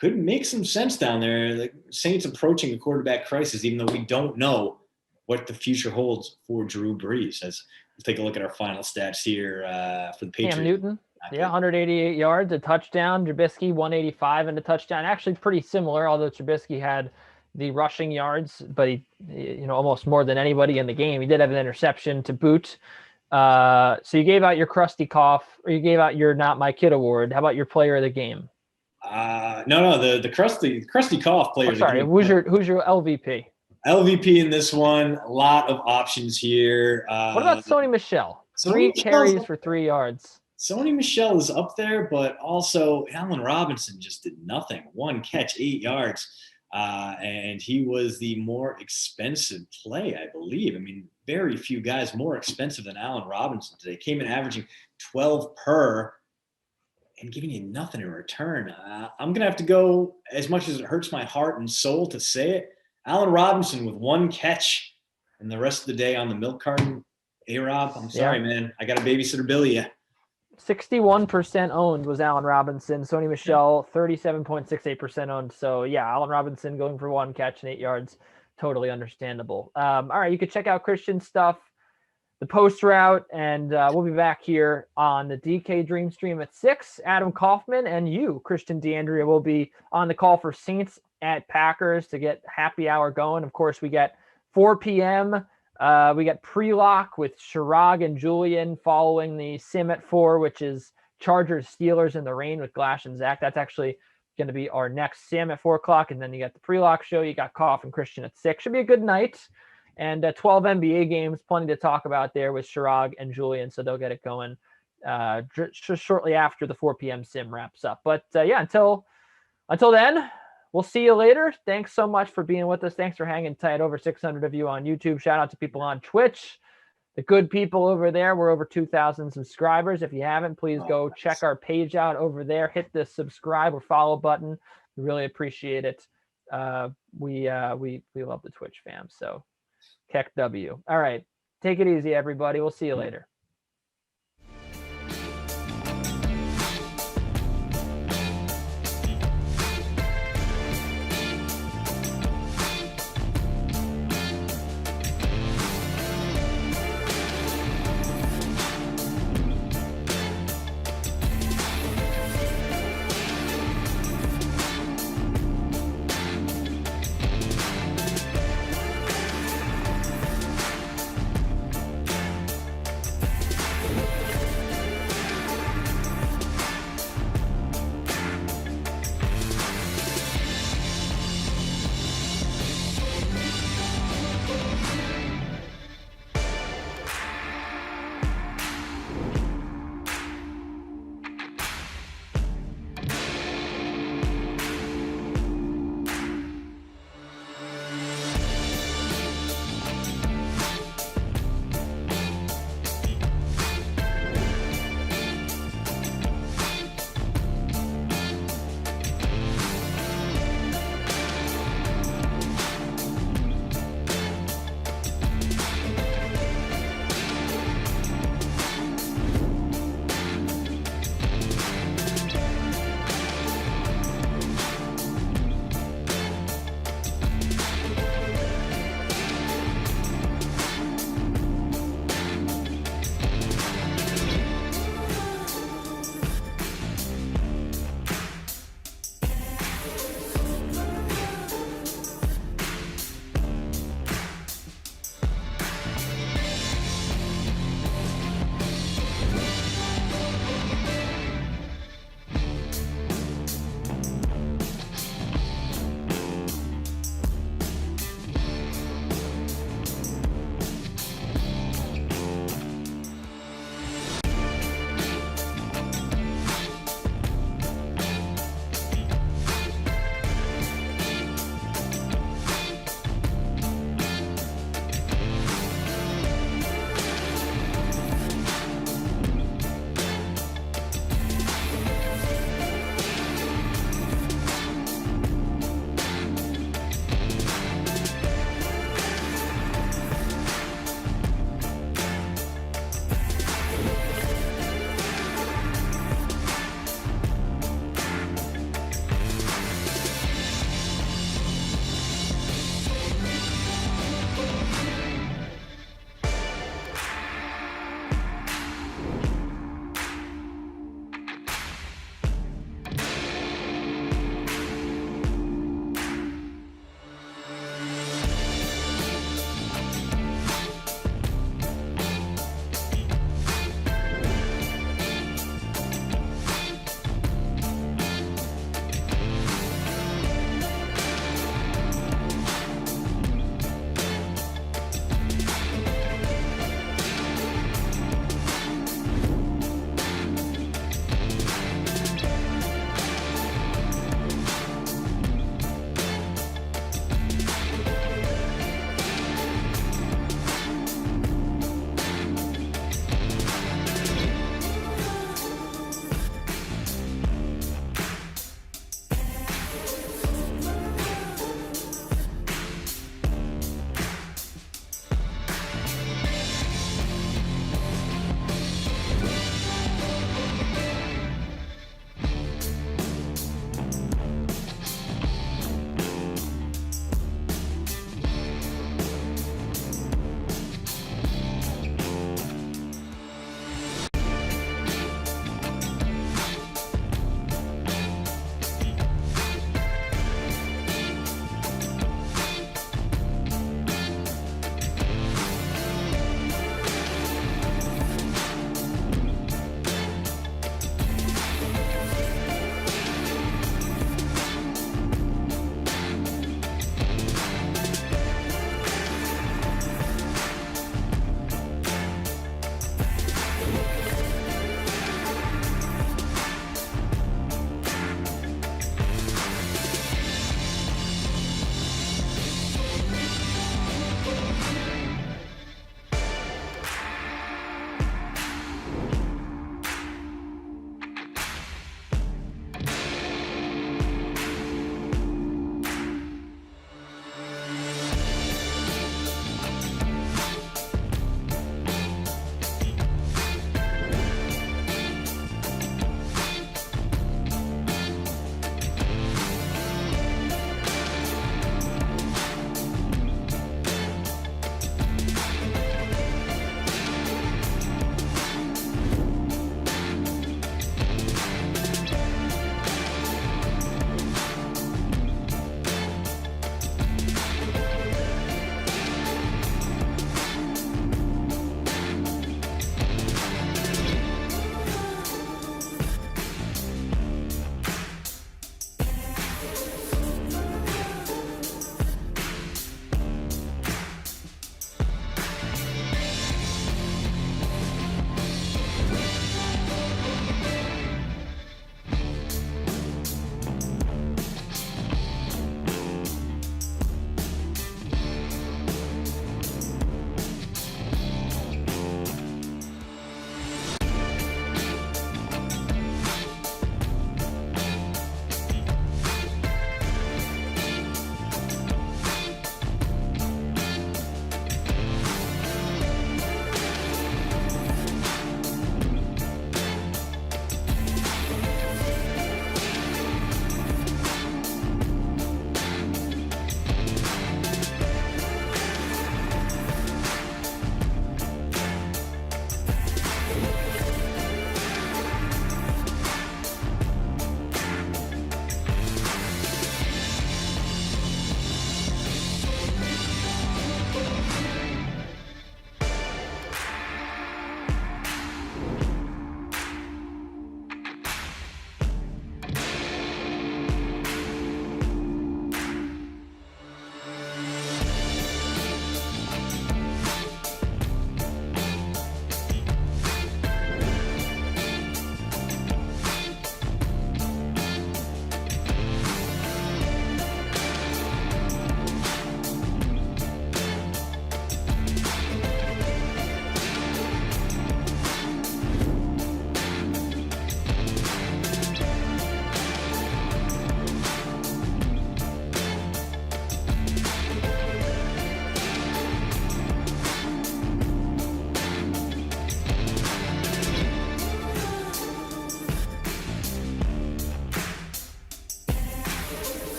Could make some sense down there. The Saints approaching a quarterback crisis, even though we don't know what the future holds for Drew Brees. Let's take a look at our final stats here for the Patriots. Cam Newton, 188 yards, a touchdown. Trubisky, 185 and a touchdown. Actually pretty similar, although Trubisky had the rushing yards, but he almost more than anybody in the game. He did have an interception to boot. So you gave out your crusty cough, or you gave out your Not My Kid award. How about your player of the game? No, the crusty cough player. Oh, sorry, who's your LVP? LVP in this one, a lot of options here. What about Sony Michel? 3 carries for 3 yards. Sony Michel is up there, but also Allen Robinson just did nothing. 1 catch, 8 yards. And he was the more expensive play, I believe. I mean, very few guys more expensive than Allen Robinson today. Came in averaging 12 per and giving you nothing in return. I'm going to have to go, as much as it hurts my heart and soul to say it, Allen Robinson with 1 catch and the rest of the day on the milk carton. A-Rob, I'm sorry, man. I got a babysitter bill you. 61% owned was Allen Robinson. Sony Michel, 37.68% owned. So, yeah, Allen Robinson going for 1 catch and 8 yards. Totally understandable. All right, you can check out Christian's stuff, the post route, and we'll be back here on the DK Dream Stream at 6. Adam Kaufman and you, Christian DeAndrea, will be on the call for Saints at Packers to get happy hour going. Of course, we get 4 p.m. We got pre-lock with Chirag and Julian following the sim at 4, which is Chargers Steelers in the rain with Glash and Zach. That's actually going to be our next Sam at 4 o'clock. And then you got the pre-lock show. You got Koff and Christian at 6. Should be a good night. And 12 NBA games, plenty to talk about there with Chirag and Julian. So they'll get it going just shortly after the 4 p.m. sim wraps up. But yeah, until then, we'll see you later. Thanks so much for being with us. Thanks for hanging tight. Over 600 of you on YouTube. Shout out to people on Twitch. The good people over there. We're over 2,000 subscribers. If you haven't, please go check our page out over there. Hit the subscribe or follow button. We really appreciate it. We love the Twitch fam. So Keck W. All right. Take it easy, everybody. We'll see you later.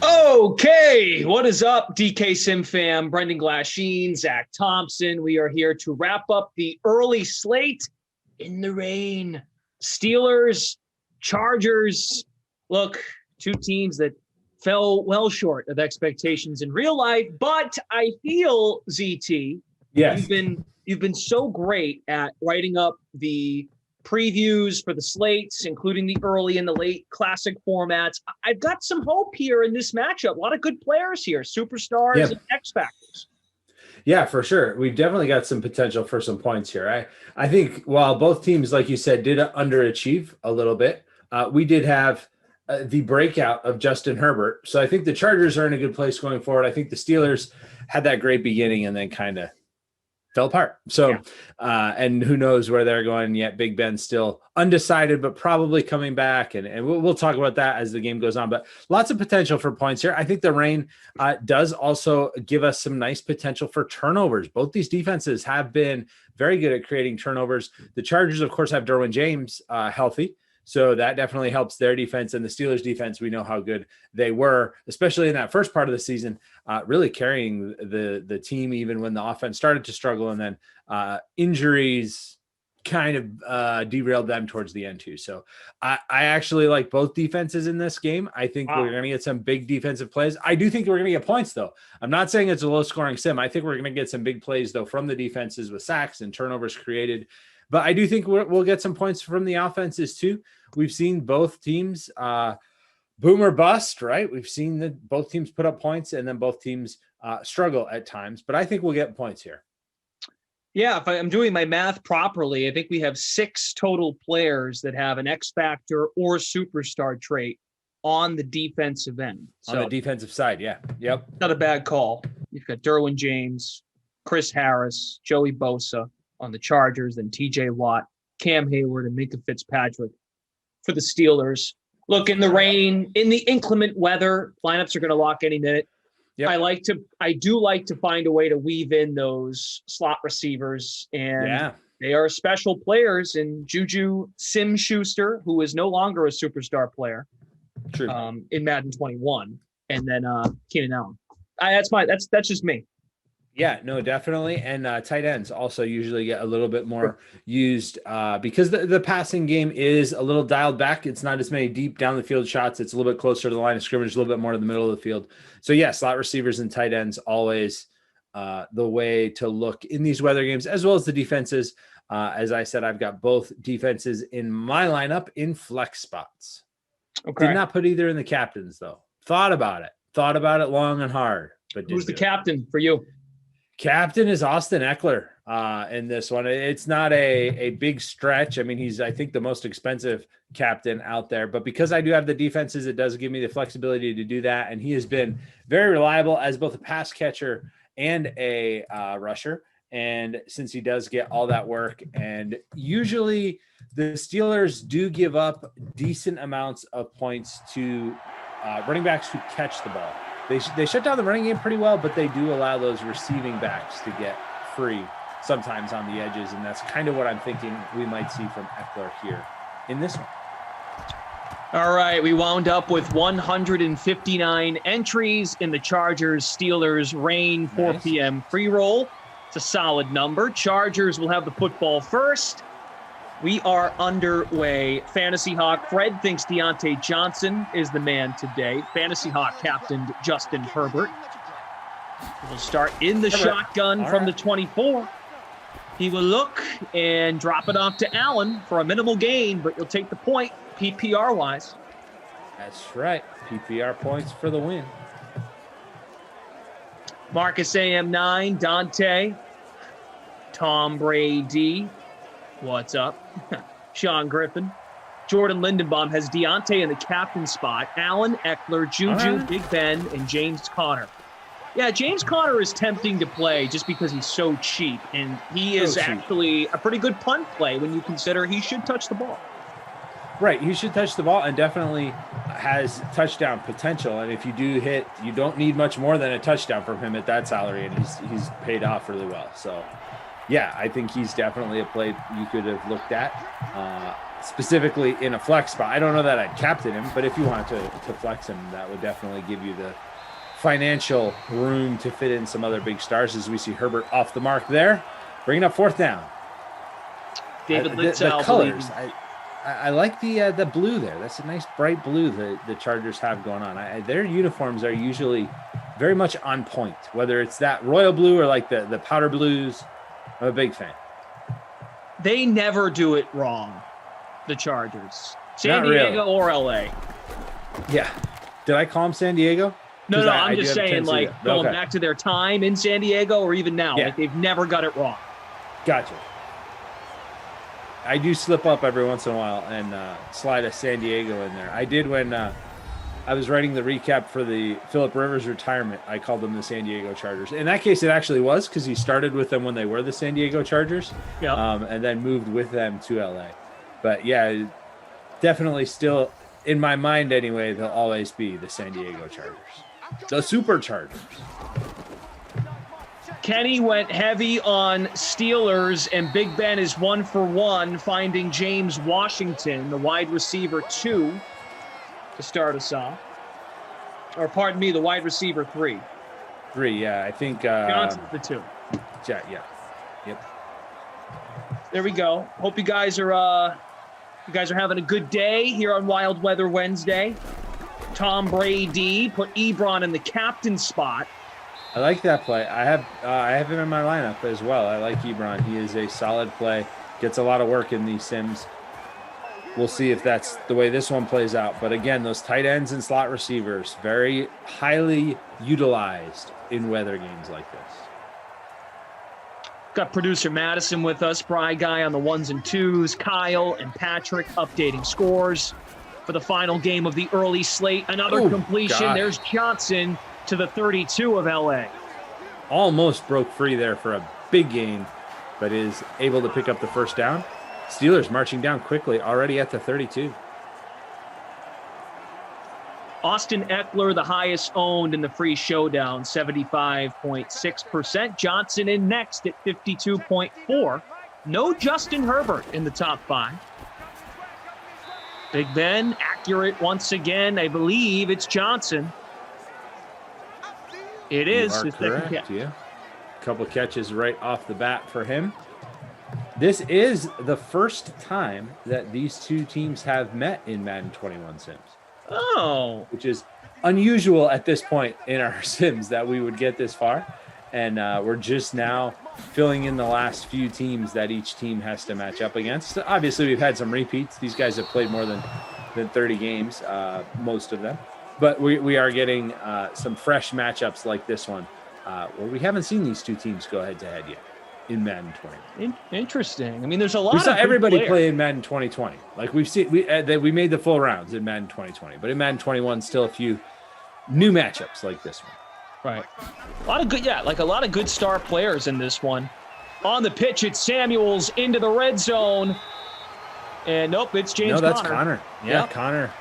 Okay, what is up, DK Sim fam? Brendan Glasheen, Zach Thompson. We are here to wrap up the early slate in the rain. Steelers, Chargers. Look, two teams that fell well short of expectations in real life, but I feel, ZT, Yes. you've been so great at writing up the previews for the slates, including the early and the late classic formats. I've got some hope here in this matchup. A lot of good players here, superstars and X factors. Yeah, for sure. We've definitely got some potential for some points here. I think while both teams, like you said, did underachieve a little bit, we did have the breakout of Justin Herbert. So I think the Chargers are in a good place going forward. I think the Steelers had that great beginning and then kind of fell apart. So, and who knows where they're going yet. Big Ben's still undecided, but probably coming back. And we'll talk about that as the game goes on, but lots of potential for points here. I think the rain does also give us some nice potential for turnovers. Both these defenses have been very good at creating turnovers. The Chargers, of course, have Derwin James healthy. So that definitely helps their defense, and the Steelers defense, we know how good they were, especially in that first part of the season, really carrying the team even when the offense started to struggle, and then injuries kind of derailed them towards the end too. So I actually like both defenses in this game. I think we're going to get some big defensive plays. I do think we're going to get points though. I'm not saying it's a low scoring sim. I think we're going to get some big plays though from the defenses with sacks and turnovers created. But I do think we'll get some points from the offenses too. We've seen both teams boom or bust, right? We've seen that both teams put up points and then both teams struggle at times. But I think we'll get points here. Yeah, if I'm doing my math properly, I think we have 6 total players that have an X factor or superstar trait on the defensive end. So, on the defensive side, yeah. Yep. Not a bad call. You've got Derwin James, Chris Harris, Joey Bosa on the Chargers, then TJ Watt, Cam Hayward, and Minka Fitzpatrick for the Steelers. Look, in the rain, in the inclement weather, lineups are going to lock any minute. Yep. I do like to find a way to weave in those slot receivers, and they are special players in Juju Smith-Schuster, who is no longer a superstar player. True. In Madden 21, and then Keenan Allen. That's just me. Yeah, no, definitely. And tight ends also usually get a little bit more used because the passing game is a little dialed back. It's not as many deep down the field shots. It's a little bit closer to the line of scrimmage, a little bit more to the middle of the field. So yeah, slot receivers and tight ends always the way to look in these weather games, as well as the defenses. As I said, I've got both defenses in my lineup in flex spots. Okay. Did not put either in the captains though. Thought about it long and hard. But who's the captain for you? Captain is Austin Eckler in this one. It's not a big stretch. I mean, he's, I think, the most expensive captain out there. But because I do have the defenses, it does give me the flexibility to do that. And he has been very reliable as both a pass catcher and a rusher. And since he does get all that work, and usually the Steelers do give up decent amounts of points to running backs who catch the ball. They shut down the running game pretty well, but they do allow those receiving backs to get free sometimes on the edges, and that's kind of what I'm thinking we might see from Eckler here in this one. All right, we wound up with 159 entries in the Chargers-Steelers rain 4 p.m. free roll. It's a solid number. Chargers will have the football first. We are underway. Fantasy Hawk Fred thinks Deontay Johnson is the man today. Fantasy Hawk captained Justin Herbert. We'll start in the shotgun from the 24. He will look and drop it off to Allen for a minimal gain, but you'll take the point PPR-wise. That's right. PPR points for the win. Marcus AM9, Dante, Tom Brady. What's up? Sean Griffin. Jordan Lindenbaum has Deontay in the captain spot. Allen, Eckler, Juju, Big Ben, and James Conner. Yeah, James Conner is tempting to play just because he's so cheap. And he is actually a pretty good punt play when you consider he should touch the ball. Right, he should touch the ball and definitely has touchdown potential. And if you do hit, you don't need much more than a touchdown from him at that salary. And he's paid off really well. So yeah, I think he's definitely a play you could have looked at, specifically in a flex spot. I don't know that I'd captain him, but if you wanted to flex him, that would definitely give you the financial room to fit in some other big stars as we see Herbert off the mark there. Bringing up 4th down. David The Litzel. colors, I like the blue there. That's a nice bright blue the Chargers have going on. Their uniforms are usually very much on point, whether it's that royal blue or like the powder blues. I'm a big fan. They never do it wrong, the Chargers. San Not Diego really. or LA. Yeah. Did I call him San Diego? No, 'Cause I'm do just have a saying, tendency like, to- going okay. back to their time in San Diego or even now. Yeah. Like, they've never got it wrong. Gotcha. I do slip up every once in a while and slide a San Diego in there. I did when I was writing the recap for the Phillip Rivers retirement. I called them the San Diego Chargers. In that case, it actually was because he started with them when they were the San Diego Chargers, Yeah. and then moved with them to LA. But yeah, definitely still in my mind anyway, they'll always be the San Diego Chargers, the Superchargers. Kenny went heavy on Steelers, and Big Ben is 1 for 1, finding James Washington, the wide receiver 2, to start us off. Or pardon me, the wide receiver 3. 3, yeah, I think. Johnson's the 2. Yeah, yep. There we go. Hope you guys are having a good day here on Wild Weather Wednesday. Tom Brady put Ebron in the captain spot. I like that play. I have him in my lineup as well. I like Ebron. He is a solid play. Gets a lot of work in these sims. We'll see if that's the way this one plays out. But again, those tight ends and slot receivers, very highly utilized in weather games like this. Got producer Madison with us, Bry Guy on the 1s and 2s, Kyle and Patrick updating scores for the final game of the early slate. Another completion. God. There's Johnson to the 32 of LA. Almost broke free there for a big gain, but is able to pick up the first down. Steelers marching down quickly, already at the 32. Austin Eckler, the highest owned in the free showdown, 75.6%. Johnson in next at 52.4%. No Justin Herbert in the top 5. Big Ben, accurate once again. I believe it's Johnson. It is. You are his second correct, catch. yeah. A couple catches right off the bat for him. This is the first time that these two teams have met in Madden 21 Sims. Oh. Which is unusual at this point in our Sims that we would get this far. And we're just now filling in the last few teams that each team has to match up against. So obviously, we've had some repeats. These guys have played more than 30 games, most of them. But we are getting some fresh matchups like this one, where we haven't seen these two teams go head-to-head yet in Madden 20. Interesting. I mean, there's a lot We saw of good everybody players. play in Madden 2020. Like we've seen, we made the full rounds in Madden 2020, but in Madden 21, still a few new matchups like this one. Right. A lot of good star players in this one. On the pitch, it's Samuels into the red zone. And nope, it's James Conner. No, that's Connor. Yeah, Yep. Connor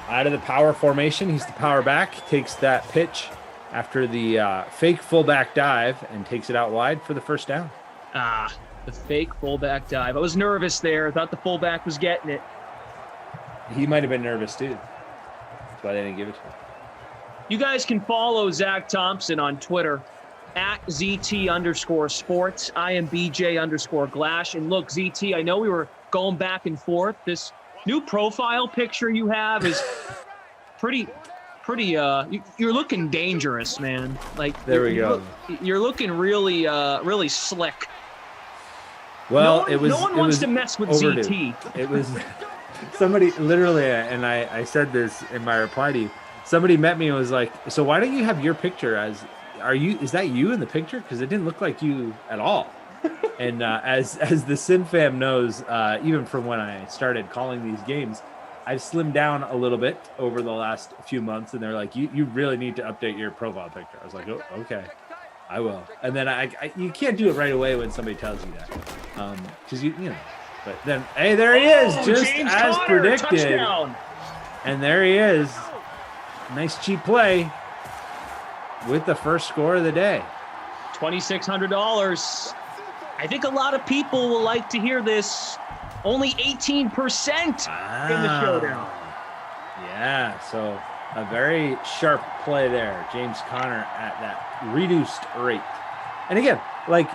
out of the power formation. He's the power back, takes that pitch after the fake fullback dive and takes it out wide for the first down. The fake fullback dive. I was nervous there. I thought the fullback was getting it. He might have been nervous too. That's why they didn't give it to him. You guys can follow Zach Thompson on Twitter at ZT_sports. I am BJ_Glash. And look, ZT, I know we were going back and forth. This new profile picture you have is pretty, you're looking dangerous, man. Like, There we go. You're looking really, really slick. Well, no one wants to mess with overdue. ZT. It was somebody literally, and I said this in my reply to you. Somebody met me and was like, "So why don't you have your picture as? Is that you in the picture? Because it didn't look like you at all." And as the Sim fam knows, even from when I started calling these games, I've slimmed down a little bit over the last few months. And they're like, "You really need to update your profile picture." I was like, "Oh, okay, I will." And then you can't do it right away when somebody tells you that, because you know. But then, hey, there he is, just James as Conner, predicted. touchdown. And there he is. Nice cheap play with the first score of the day. $2,600. I think a lot of people will like to hear this. Only 18% in the showdown. Yeah, so a very sharp play there. James Conner at that reduced rate. And again, like,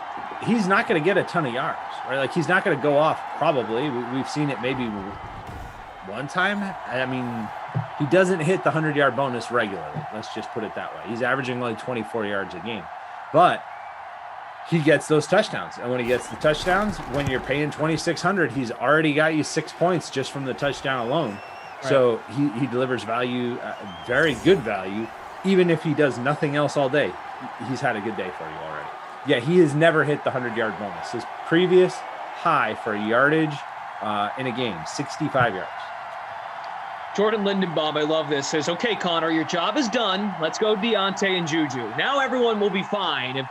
he's not going to get a ton of yards, right? Like, he's not going to go off probably. We've seen it maybe one time. I mean, he doesn't hit the 100-yard bonus regularly. Let's just put it that way. He's averaging like 24 yards a game. But he gets those touchdowns. And when he gets the touchdowns, when you're paying $2,600, he's already got you 6 points just from the touchdown alone. Right. So he delivers value, very good value, even if he does nothing else all day. He's had a good day for you already. Yeah, he has never hit the 100-yard bonus. His previous high for yardage in a game, 65 yards. Jordan Lindenbaum, I love this, says, okay, Connor, your job is done. Let's go Deontay and Juju. Now everyone will be fine if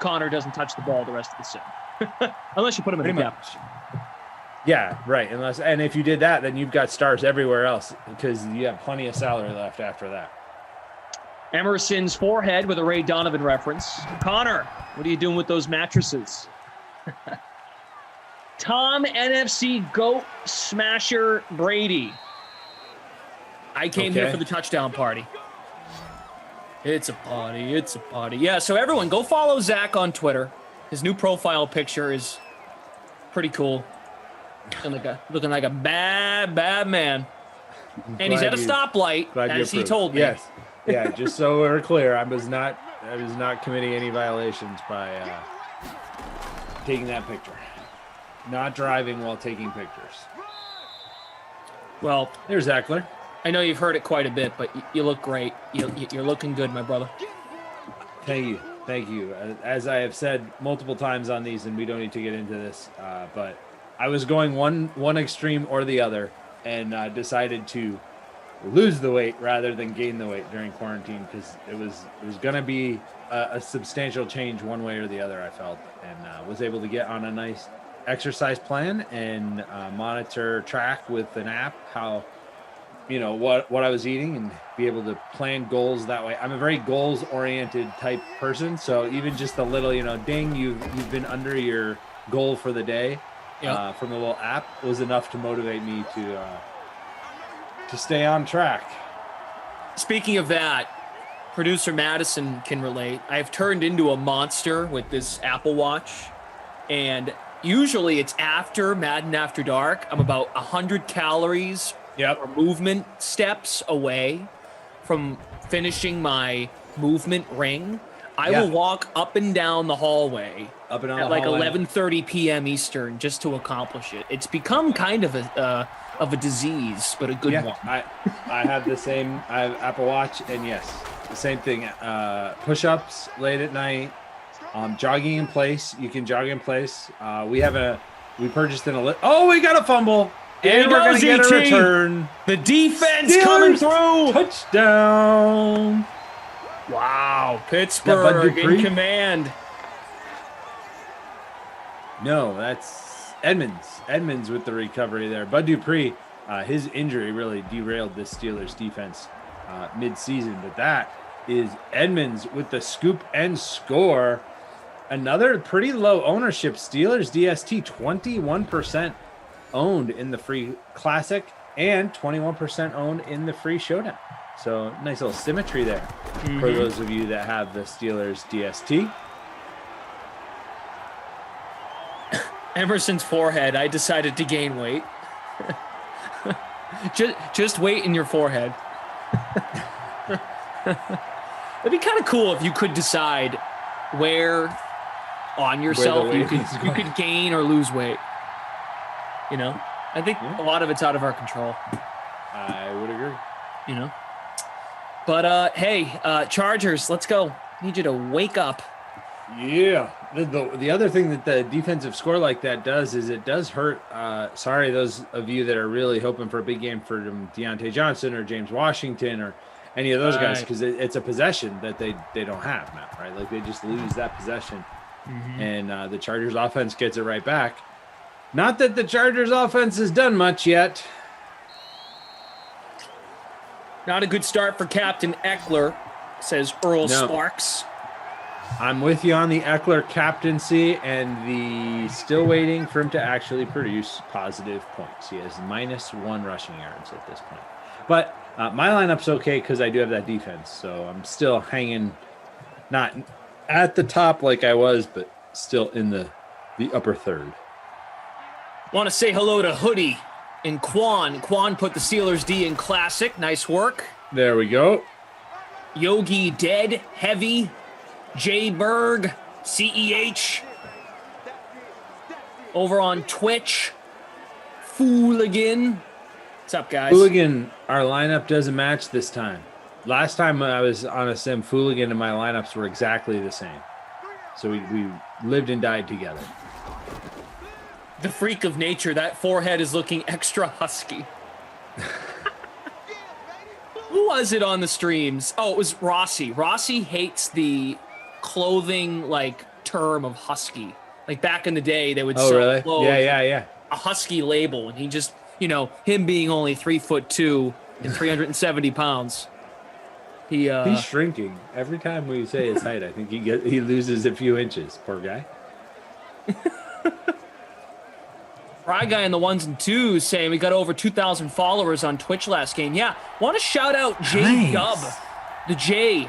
Connor doesn't touch the ball the rest of the sim. Unless you put him in the depth. Yeah, right. And if you did that, then you've got stars everywhere else because you have plenty of salary left after that. Emerson's forehead with a Ray Donovan reference. Connor, what are you doing with those mattresses? Tom NFC Goat Smasher Brady. I came here for the touchdown party. It's a party. It's a party. Yeah, so everyone go follow Zach on Twitter. His new profile picture is pretty cool. Looking like a bad man. And he's at a stoplight, as he told me. Yes. Yeah, just so we're clear, I was not committing any violations by taking that picture. Not driving while taking pictures. Well, there's Eckler. I know you've heard it quite a bit, but you look great. You're looking good, my brother. Thank you. As I have said multiple times on these, and we don't need to get into this, but I was going one extreme or the other, and decided to lose the weight rather than gain the weight during quarantine because it was going to be a substantial change one way or the other, I felt, and was able to get on a nice exercise plan and track with an app how, what I was eating and be able to plan goals that way. I'm a very goals oriented type person. So even just a little, ding, you've been under your goal for the day from the little app was enough to motivate me to stay on track. Speaking of that, producer Madison can relate. I've turned into a monster with this Apple Watch, and usually it's after Madden After Dark. I'm about 100 calories or movement steps away from finishing my movement ring. I will walk up and down the hallway at like 11:30 p.m. Eastern just to accomplish it. It's become kind of a disease, but a good one. I have the same. I have Apple Watch, and yes, the same thing. Push-ups late at night. Jogging in place. You can jog in place. We purchased Oh, we got a fumble. And we're going to get a return. The defense coming through. Touchdown. Wow. Pittsburgh in command. No, that's Edmonds. Edmonds with the recovery there. Bud Dupree, his injury really derailed this Steelers defense mid-season. But that is Edmonds with the scoop and score. Another pretty low ownership. Steelers DST 21% owned in the free classic and 21% owned in the free showdown. So nice little symmetry there for those of you that have the Steelers DST. Emerson's forehead. I decided to gain weight. just weight in your forehead. It'd be kind of cool if you could decide where on yourself you could gain or lose weight. I think a lot of it's out of our control. I would agree. But hey, Chargers, let's go. Need you to wake up. Yeah. The other thing that the defensive score like that does is it does hurt. Sorry, those of you that are really hoping for a big game for Deontay Johnson or James Washington or any of those guys, because it's a possession that they don't have now, right? Like they just lose that possession, and the Chargers offense gets it right back. Not that the Chargers offense has done much yet. Not a good start for Captain Eckler, says Earl Sparks. I'm with you on the Eckler captaincy and the still waiting for him to actually produce positive points. He has -1 rushing yards at this point. But my lineup's okay because I do have that defense. So I'm still hanging, not at the top like I was, but still in the upper third. Want to say hello to Hoodie and Quan. Quan put the Steelers D in classic. Nice work. There we go. Yogi Dead, Heavy, J Berg, CEH. Over on Twitch. Fooligan. What's up, guys? Fooligan, our lineup doesn't match this time. Last time I was on a sim, Fooligan and my lineups were exactly the same. So we lived and died together. The freak of nature. That forehead is looking extra husky. Who was it on the streams? Oh, it was Rossi. Rossi hates the clothing term of husky. Like back in the day, they would sell really? clothes, Yeah. a husky label, and he just, him being only 3'2" and 370 pounds. He's shrinking every time we say his height. I think he loses a few inches. Poor guy. Fry Guy in the 1s and 2s saying we got over 2,000 followers on Twitch last game. Yeah, want to shout out J Dub, the J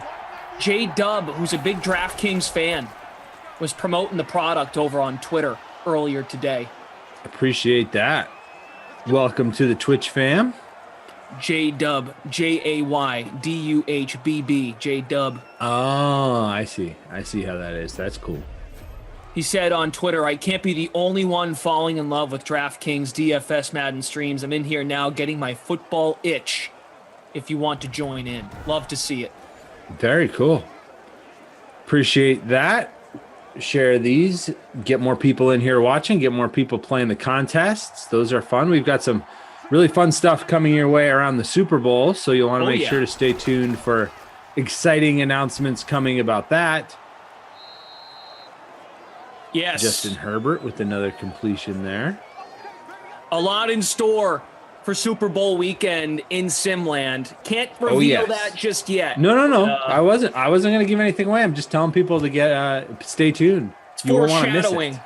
Dub, who's a big DraftKings fan, was promoting the product over on Twitter earlier today. Appreciate that. Welcome to the Twitch fam. J Dub, JAYDUHBB, J Dub. Oh, I see how that is. That's cool. He said on Twitter, I can't be the only one falling in love with DraftKings DFS Madden streams. I'm in here now getting my football itch. If you want to join in, love to see it. Very cool. Appreciate that. Share these, get more people in here watching, get more people playing the contests. Those are fun. We've got some really fun stuff coming your way around the Super Bowl, so you'll want to make sure to stay tuned for exciting announcements coming about that. Yes. Justin Herbert with another completion there. A lot in store for Super Bowl weekend in Simland. Can't reveal that just yet. No. I wasn't going to give anything away. I'm just telling people to get stay tuned. It's foreshadowing.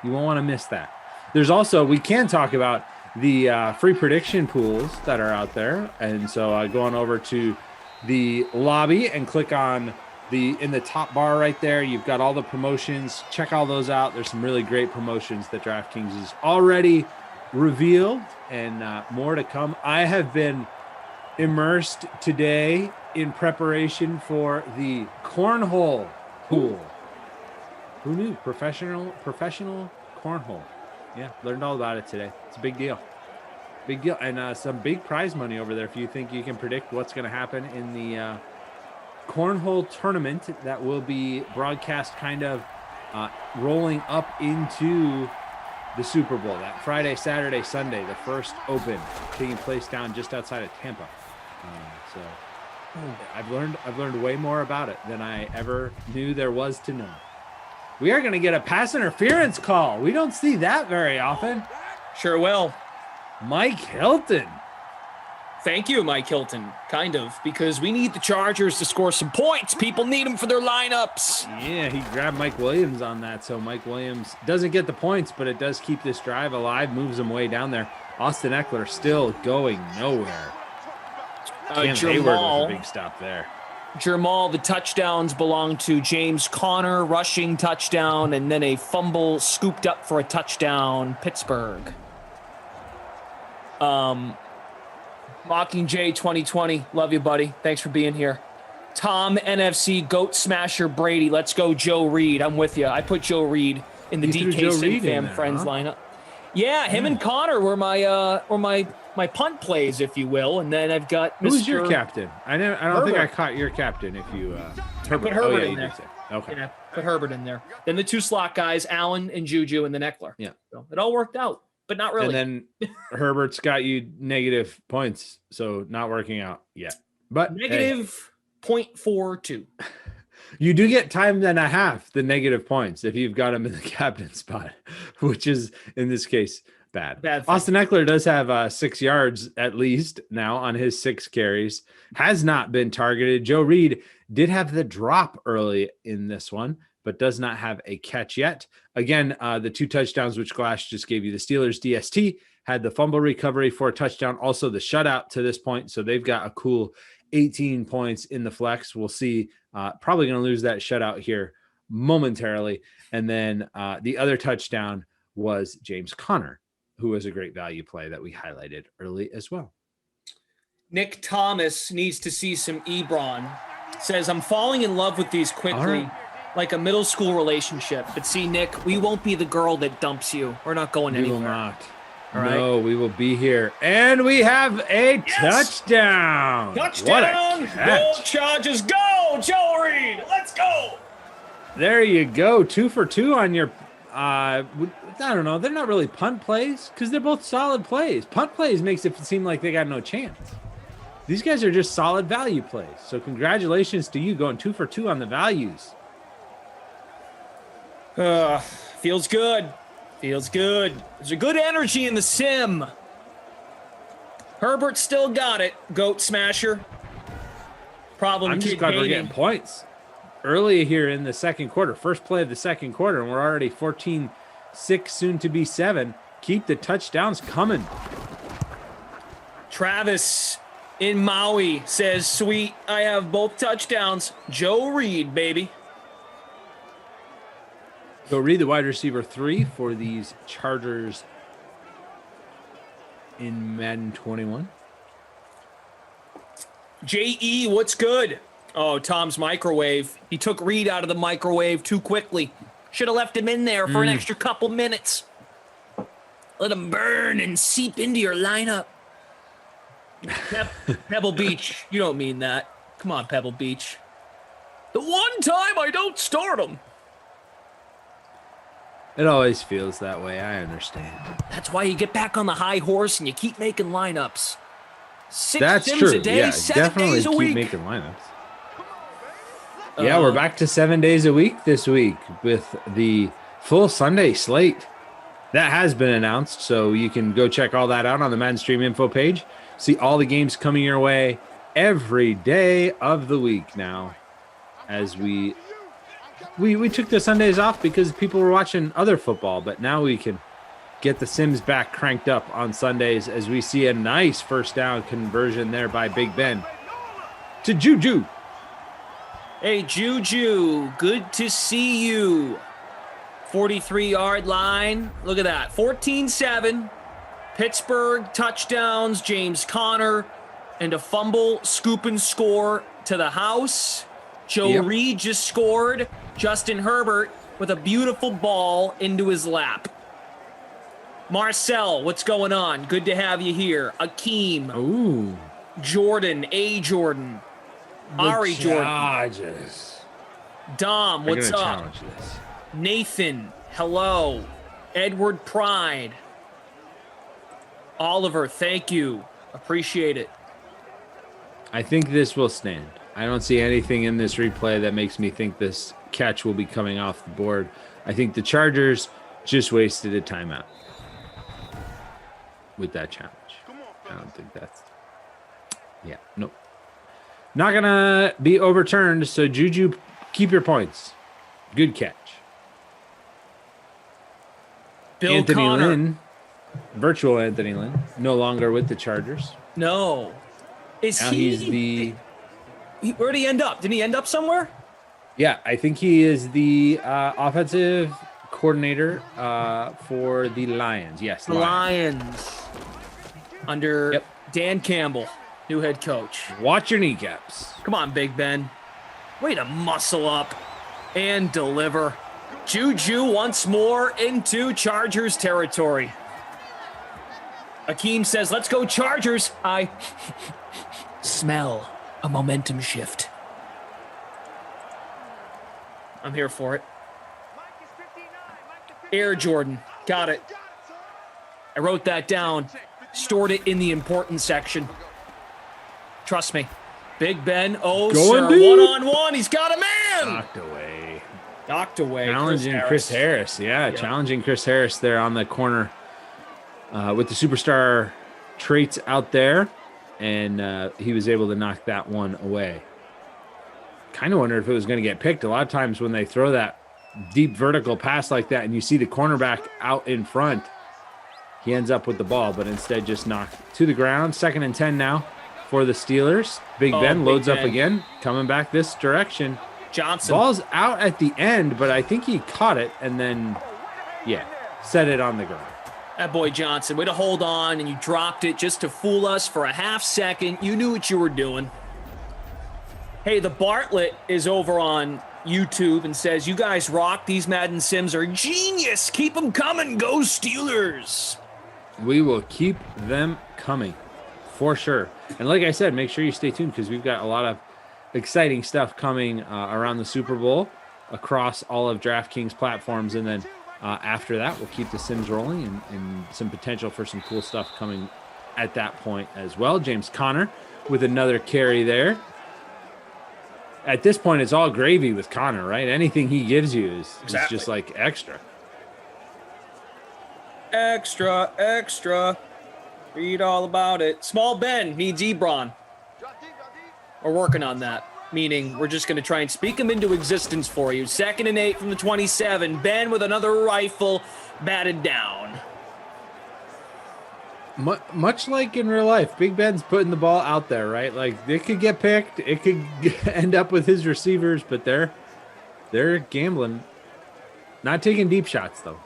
You won't want to miss that. There's also, we can talk about the free prediction pools that are out there. And so go on over to the lobby and click on in the top bar right there. You've got all the promotions. Check all those out. There's some really great promotions that DraftKings has already revealed and more to come. I have been immersed today in preparation for the cornhole pool. Who knew? Professional cornhole. Yeah, learned all about it today. It's a big deal. Big deal. And some big prize money over there if you think you can predict what's going to happen in the cornhole tournament that will be broadcast kind of rolling up into the Super Bowl. That Friday, Saturday, Sunday, the first Open taking place down just outside of Tampa. So I've learned way more about it than I ever knew there was to know. We are going to get a pass interference call. We don't see that very often. Sure will. Mike Hilton. Thank you, Mike Hilton. Kind of, because we need the Chargers to score some points. People need them for their lineups. Yeah, he grabbed Mike Williams on that, so Mike Williams doesn't get the points, but it does keep this drive alive, moves him way down there. Austin Eckler still going nowhere. Cam Hayward was a big stop there. Jamal, the touchdowns belong to James Conner, rushing touchdown, and then a fumble scooped up for a touchdown, Pittsburgh. Mockingjay 2020, love you, buddy. Thanks for being here. Tom NFC Goat Smasher Brady, let's go Joe Reed. I'm with you. I put Joe Reed in the DK Sim Fam Friends lineup. Yeah, him and Connor were my punt plays, if you will, and then I've got Who's your captain? I don't think I caught your captain. If you Herbert. Put Herbert in there. Okay. Yeah, put Herbert in there. Then the two slot guys, Allen and Juju, and then Eckler. Yeah, so it all worked out, but not really. And then Herbert's got you negative points, so not working out yet. But negative 0.42. You do get time and a half the negative points if you've got him in the captain spot, which is in this case Bad. Bad thing. Austin Eckler does have 6 yards at least now on his 6 carries. Has not been targeted. Joe Reed did have the drop early in this one, but does not have a catch yet. Again, the 2 touchdowns which Glass just gave you, the Steelers DST had the fumble recovery for a touchdown, also the shutout to this point. So they've got a cool 18 points in the flex. We'll see. Probably going to lose that shutout here momentarily. And then the other touchdown was James Conner, who was a great value play that we highlighted early as well. Nick Thomas needs to see some Ebron. Says, I'm falling in love with these quickly, like a middle school relationship. But see, Nick, we won't be the girl that dumps you. We're not going anywhere. We will not. All right? No, we will be here. And we have a touchdown. Touchdown. What a catch. Go Chargers. Go, Joe Reed. Let's go. There you go. 2 for 2 on your I don't know. They're not really punt plays because they're both solid plays. Punt plays makes it seem like they got no chance. These guys are just solid value plays. So congratulations to you going 2 for 2 on the values. Feels good. Feels good. There's a good energy in the sim. Herbert still got it. Goat smasher. Problem I'm just glad we're getting points early here in the second quarter. First play of the second quarter, and we're already 14-6, soon to be 7. Keep the touchdowns coming. Travis in Maui says, sweet, I have both touchdowns. Joe Reed, baby. Go read the wide receiver 3 for these Chargers in Madden 21. J.E., what's good? Oh, Tom's microwave. He took Reed out of the microwave too quickly. Should have left him in there for an extra couple minutes. Let him burn and seep into your lineup. Pebble Beach. You don't mean that. Come on, Pebble Beach. The one time I don't start him. It always feels that way. I understand. That's why you get back on the high horse and you keep making lineups. 6 That's sims true. a day, Yeah, 7 definitely days a keep week. making lineups. Yeah, we're back to 7 days a week this week with the full Sunday slate. That has been announced, so you can go check all that out on the Madden Stream info page. See all the games coming your way every day of the week now, as we took the Sundays off because people were watching other football, but now we can get the Sims back cranked up on Sundays as we see a nice first down conversion there by Big Ben to Juju. Hey, Juju, good to see you. 43-yard line. Look at that. 14-7. Pittsburgh touchdowns, James Conner, and a fumble, scoop and score to the house. Joe Reed just scored. Justin Herbert with a beautiful ball into his lap. Marcel, what's going on? Good to have you here. Akeem. Ooh. Jordan, A. Jordan. Ari Jordan. Dom, what's up? Challenge this. Nathan, hello. Edward Pride. Oliver, thank you. Appreciate it. I think this will stand. I don't see anything in this replay that makes me think this catch will be coming off the board. I think the Chargers just wasted a timeout with that challenge. I don't think that's... Yeah, nope. Not going to be overturned, so Juju, keep your points. Good catch. Bill Anthony Connor. Lynn, virtual Anthony Lynn, no longer with the Chargers. No. Now he's the... Where'd he end up? Did he end up somewhere? Yeah, I think he is the offensive coordinator for the Lions. Yes, Lions. Under Dan Campbell, new head coach. Watch your kneecaps. Come on, Big Ben. Way to muscle up and deliver. Juju once more into Chargers territory. Akeem says, let's go Chargers. I smell a momentum shift. I'm here for it. Air Jordan. Got it. I wrote that down. Stored it in the important section. Trust me. Big Ben. Oh, Going sir. deep. One-on-one. He's got a man. Knocked away. Knocked away. Challenging Chris Harris. Yeah, challenging Chris Harris there on the corner. with the superstar traits out there, and he was able to knock that one away. Kind of wondered if it was going to get picked. A lot of times when they throw that deep vertical pass like that and you see the cornerback out in front, he ends up with the ball, but instead just knocked to the ground. 2nd and 10 now for the Steelers. Big Ben loads up again, coming back this direction. Johnson. Ball's out at the end, but I think he caught it and then, set it on the ground. That boy Johnson, way to hold on, and you dropped it just to fool us for a half second. You knew what you were doing. Hey, the Bartlett is over on YouTube and says, you guys rock. These Madden Sims are genius. Keep them coming. Go Steelers. We will keep them coming for sure. And like I said, make sure you stay tuned because we've got a lot of exciting stuff coming around the Super Bowl across all of DraftKings platforms. And then after that, we'll keep the Sims rolling and some potential for some cool stuff coming at that point as well. James Conner with another carry there. At this point, it's all gravy with Conner, right? Anything he gives you is just like extra. Extra. Read all about it. Small Ben needs Ebron. We're working on that. Meaning we're just going to try and speak him into existence for you. 2nd and 8 from the 27. Ben with another rifle batted down. Much like in real life, Big Ben's putting the ball out there, right? Like it could get picked, it could end up with his receivers, but they're gambling, not taking deep shots though.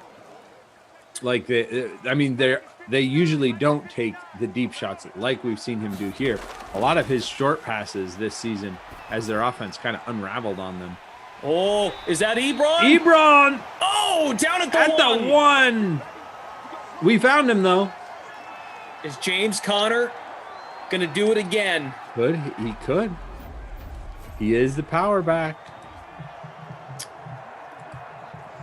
Like they usually don't take the deep shots like we've seen him do here. A lot of his short passes this season, as their offense kind of unraveled on them. Oh, is that Ebron? Ebron! Oh, down at the one. We found him though. Is James Conner gonna do it again? He could. He is the power back.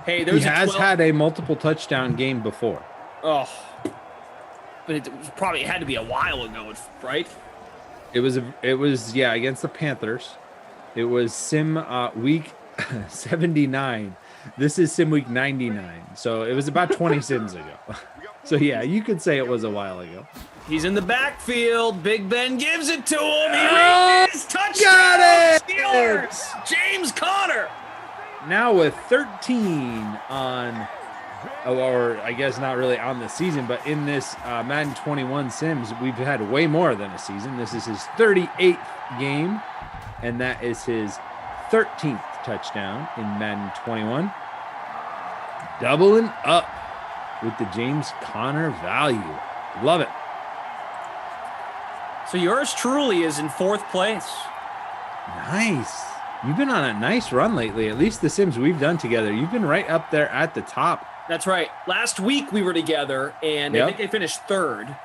Hey, he has had a multiple touchdown game before. Oh, but it had to be a while ago, right? It was against the Panthers. It was Sim week 79. This is Sim week 99. So it was about 20 Sims ago. So yeah, you could say it was a while ago. He's in the backfield. Big Ben gives it to him. He reaches touchdown. Got it! Steelers. James Conner. Now with 13 on, or I guess not really on the season, but in this Madden 21 Sims, we've had way more than a season. This is his 38th game, and that is his 13th touchdown in Madden 21. Doubling up with the James Conner value. Love it. So yours truly is in 4th place. Nice. You've been on a nice run lately, at least the Sims we've done together. You've been right up there at the top. That's right. Last week we were together, and I think they finished 3rd.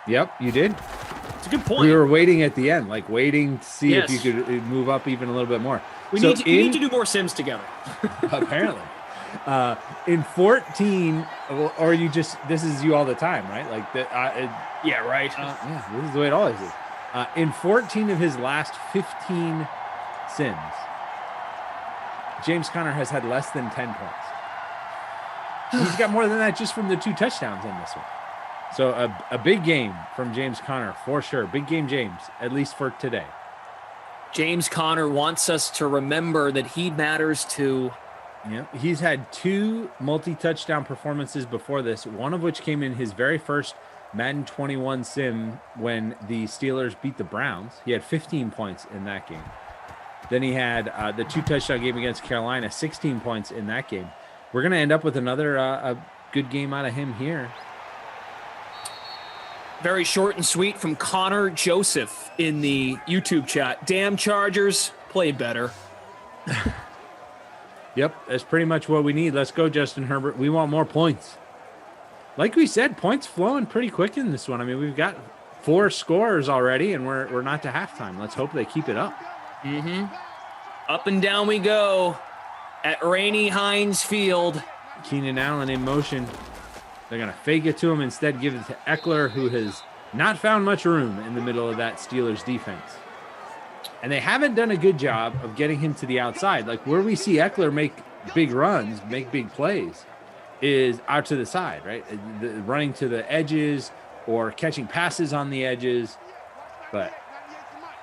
Yep, you did. It's a good point. We were waiting at the end, like waiting to see if you could move up even a little bit more. We need to do more Sims together. Apparently. In 14, or this is you all the time, right? Like that. Yeah, right. Yeah, this is the way it always is. In 14 of his last 15 Sims, James Conner has had less than 10 points. He's got more than that just from the 2 touchdowns in this one. So a big game from James Conner for sure. Big game, James, at least for today. James Conner wants us to remember that he matters too. Yeah, he's had 2 multi-touchdown performances before this, one of which came in his very first Madden 21 Sim when the Steelers beat the Browns. He had 15 points in that game. Then he had the 2 touchdown game against Carolina, 16 points in that game. We're going to end up with another a good game out of him here. Very short and sweet from Connor Joseph in the YouTube chat. Damn Chargers, play better. Yep, that's pretty much what we need. Let's go, Justin Herbert. We want more points. Like we said, points flowing pretty quick in this one. I mean, we've got 4 scorers already, and we're not to halftime. Let's hope they keep it up. Mm-hmm. Up and down we go at Rainy Hines Field. Keenan Allen in motion. They're going to fake it to him, instead give it to Eckler, who has not found much room in the middle of that Steelers defense. And they haven't done a good job of getting him to the outside. Like where we see Eckler make big runs, make big plays, is out to the side, right? Running to the edges or catching passes on the edges. But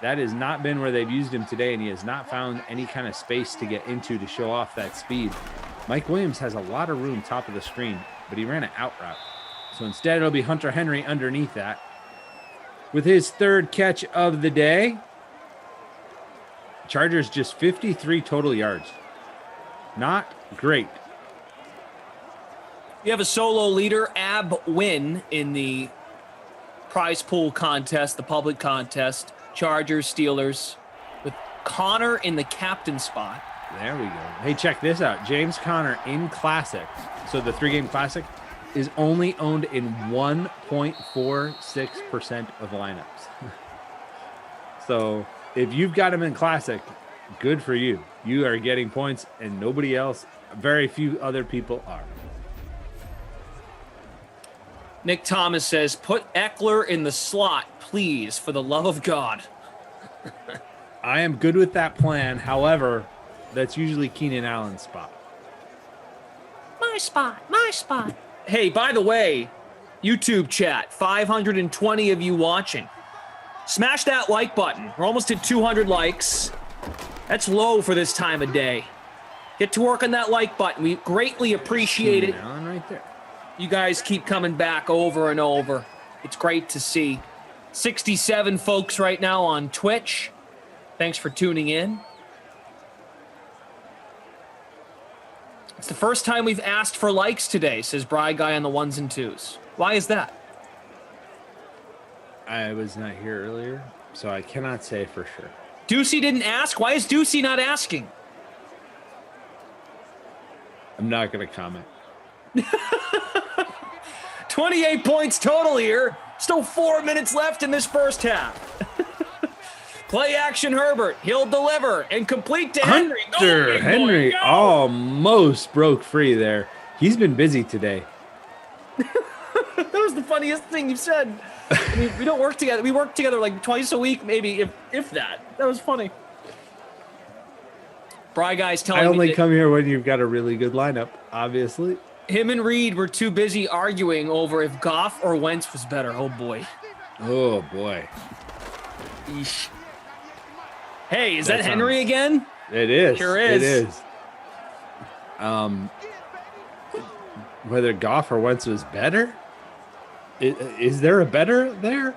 that has not been where they've used him today, and he has not found any kind of space to get into to show off that speed. Mike Williams has a lot of room top of the screen, but he ran an out route. So instead, it'll be Hunter Henry underneath that. With his third catch of the day, Chargers just 53 total yards. Not great. You have a solo leader, Ab Win, in the prize pool contest, the public contest. Chargers, Steelers, with Connor in the captain spot. There we go. Hey, check this out. James Conner in Classic. So the 3-game Classic is only owned in 1.46% of lineups. So if you've got him in Classic, good for you. You are getting points, and nobody else, very few other people are. Nick Thomas says, put Eckler in the slot, please, for the love of God. I am good with that plan. However, that's usually Keenan Allen's spot. My spot. Hey, by the way, YouTube chat, 520 of you watching. Smash that like button. We're almost at 200 likes. That's low for this time of day. Get to work on that like button. We greatly appreciate it. Allen right there. You guys keep coming back over and over. It's great to see. 67 folks right now on Twitch. Thanks for tuning in. It's the first time we've asked for likes today, says Bry Guy on the 1s and 2s. Why is that? I was not here earlier, so I cannot say for sure. Ducey didn't ask? Why is Ducey not asking? I'm not going to comment. 28 points total here. Still 4 minutes left in this first half. Play action Herbert. He'll deliver and complete to Henry. Hunter Henry almost broke free there. He's been busy today. That was the funniest thing you've said. I mean, we don't work together. We work together like twice a week, maybe, if that. That was funny. Bry Guy's telling me I only that come here when you've got a really good lineup, obviously. him and Reed were too busy arguing over if Goff or Wentz was better. Oh, boy. Oh, boy. Eesh. Hey, is that Henry again? It is. Sure is. It is. Whether Goff or Wentz was better? Is there a better there?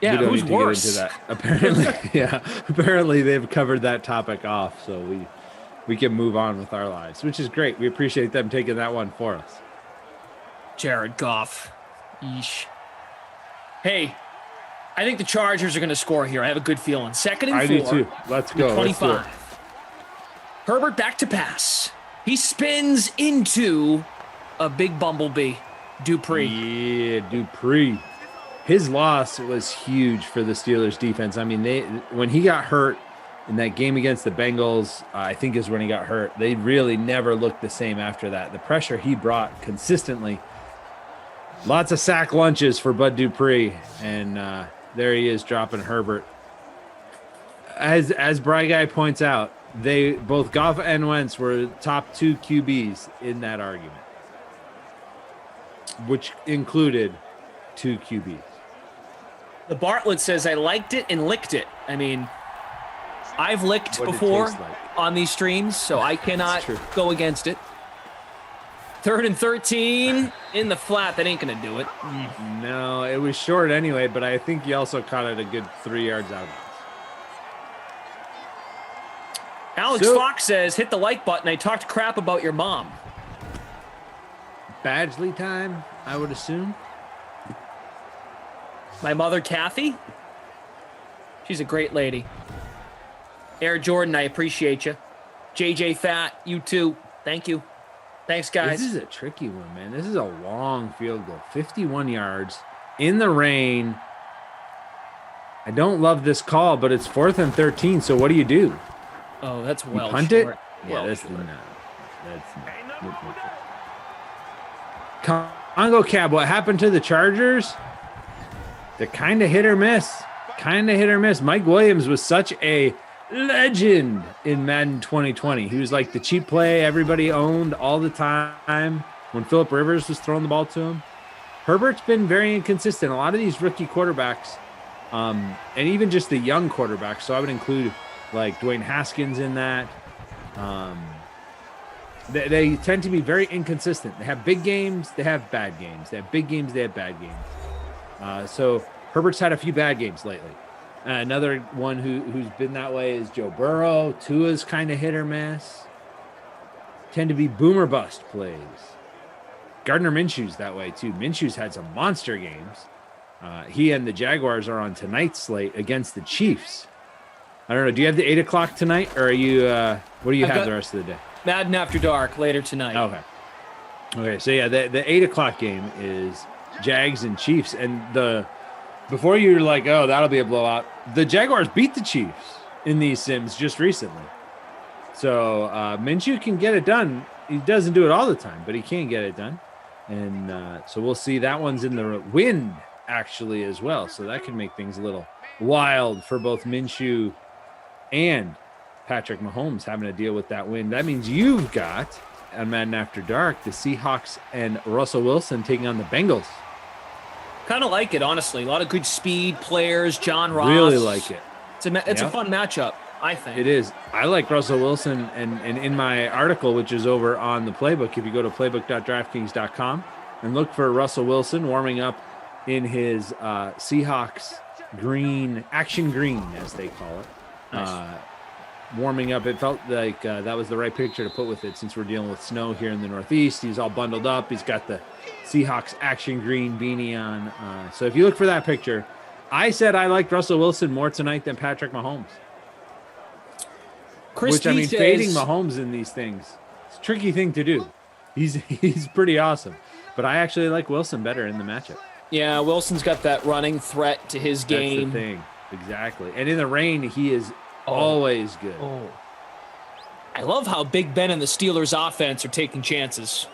Yeah, we don't who's need to worse? get into that. Apparently, yeah. Apparently, they've covered that topic off, so we can move on with our lives, which is great. We appreciate them taking that one for us. Jared Goff. Yeesh. Hey, I think the Chargers are going to score here. I have a good feeling. 2nd and 4. I do too. Let's go. 25. Let's do it. Herbert back to pass. He spins into a big bumblebee. Dupree. Yeah, Dupree. His loss was huge for the Steelers defense. I mean, when he got hurt in that game against the Bengals, I think is when he got hurt. They really never looked the same after that. The pressure he brought consistently. Lots of sack lunches for Bud Dupree, and there he is dropping Herbert. As Bry Guy points out, they both Goff and Wentz were top 2 QBs in that argument, which included 2 QBs. The Bartlett says, I liked it and licked it. I mean, I've licked What it before tastes like. on these streams, so I cannot go against it. 3rd and 13 in the flat. That ain't going to do it. No, it was short anyway, but I think he also caught it a good 3 yards out of it. Alex Fox says, hit the like button. I talked crap about your mom. Badgley time, I would assume. My mother, Kathy. She's a great lady. Air Jordan, I appreciate you. JJ Fat, you too. Thank you. Thanks, guys. This is a tricky one, man. This is a long field goal. 51 yards in the rain. I don't love this call, but it's 4th and 13, so what do you do? Oh, that's You well punt short. it? Yeah, that's not. Congo Cab, what happened to the Chargers? They're kind of hit or miss. Mike Williams was such a legend in Madden 2020. He was like the cheap play everybody owned all the time when Phillip Rivers was throwing the ball to him. Herbert's been very inconsistent. A lot of these rookie quarterbacks, and even just the young quarterbacks, so I would include like Dwayne Haskins in that. They tend to be very inconsistent. They have big games, they have bad games. They have big games, they have bad games. So Herbert's had a few bad games lately. Another one who's been that way is Joe Burrow. Tua's kind of hit or miss. Tend to be boomer bust plays. Gardner Minshew's that way too. Minshew's had some monster games. He and the Jaguars are on tonight's slate against the Chiefs. I don't know. Do you have the 8 o'clock tonight, or are you? What do you have the rest of the day? Madden After Dark later tonight. Okay. So yeah, the 8 o'clock game is Jags and Chiefs, and before you're like, oh, that'll be a blowout. The Jaguars beat the Chiefs in these sims just recently. So Minshew can get it done. He doesn't do it all the time, but he can get it done. And so we'll see. That one's in the wind, actually, as well. So that can make things a little wild for both Minshew and Patrick Mahomes having to deal with that wind. That means you've got, on Madden After Dark, the Seahawks and Russell Wilson taking on the Bengals. Kind of like it, honestly. A lot of good speed players. John Ross. Really like it. It's a fun matchup, I think. It is. I like Russell Wilson, and in my article, which is over on the Playbook, if you go to playbook.draftkings.com and look for Russell Wilson warming up in his Seahawks green, action green, as they call it. Nice. Warming up. It felt like that was the right picture to put with it, since we're dealing with snow here in the Northeast. He's all bundled up. He's got the Seahawks action green beanie on. So if you look for that picture, I said I liked Russell Wilson more tonight than Patrick Mahomes. Fading Mahomes in these things, it's a tricky thing to do. He's pretty awesome, but I actually like Wilson better in the matchup. Yeah, Wilson's got that running threat to his game. That's the thing. Exactly. And in the rain, he is always good. Oh. I love how Big Ben and the Steelers offense are taking chances.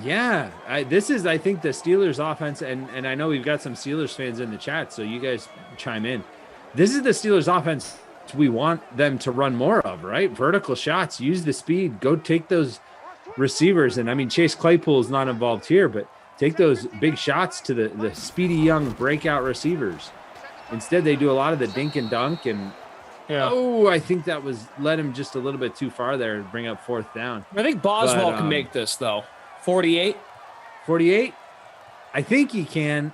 Yeah. This is, I think, the Steelers offense, and I know we've got some Steelers fans in the chat, so you guys chime in. This is the Steelers offense we want them to run more of, right? Vertical shots, use the speed, go take those receivers. And I mean, Chase Claypool is not involved here, but take those big shots to the speedy young breakout receivers. Instead, they do a lot of the dink and dunk, and I think that led him just a little bit too far there to bring up fourth down. I think Boswell can make this, though. 48? 48? I think he can.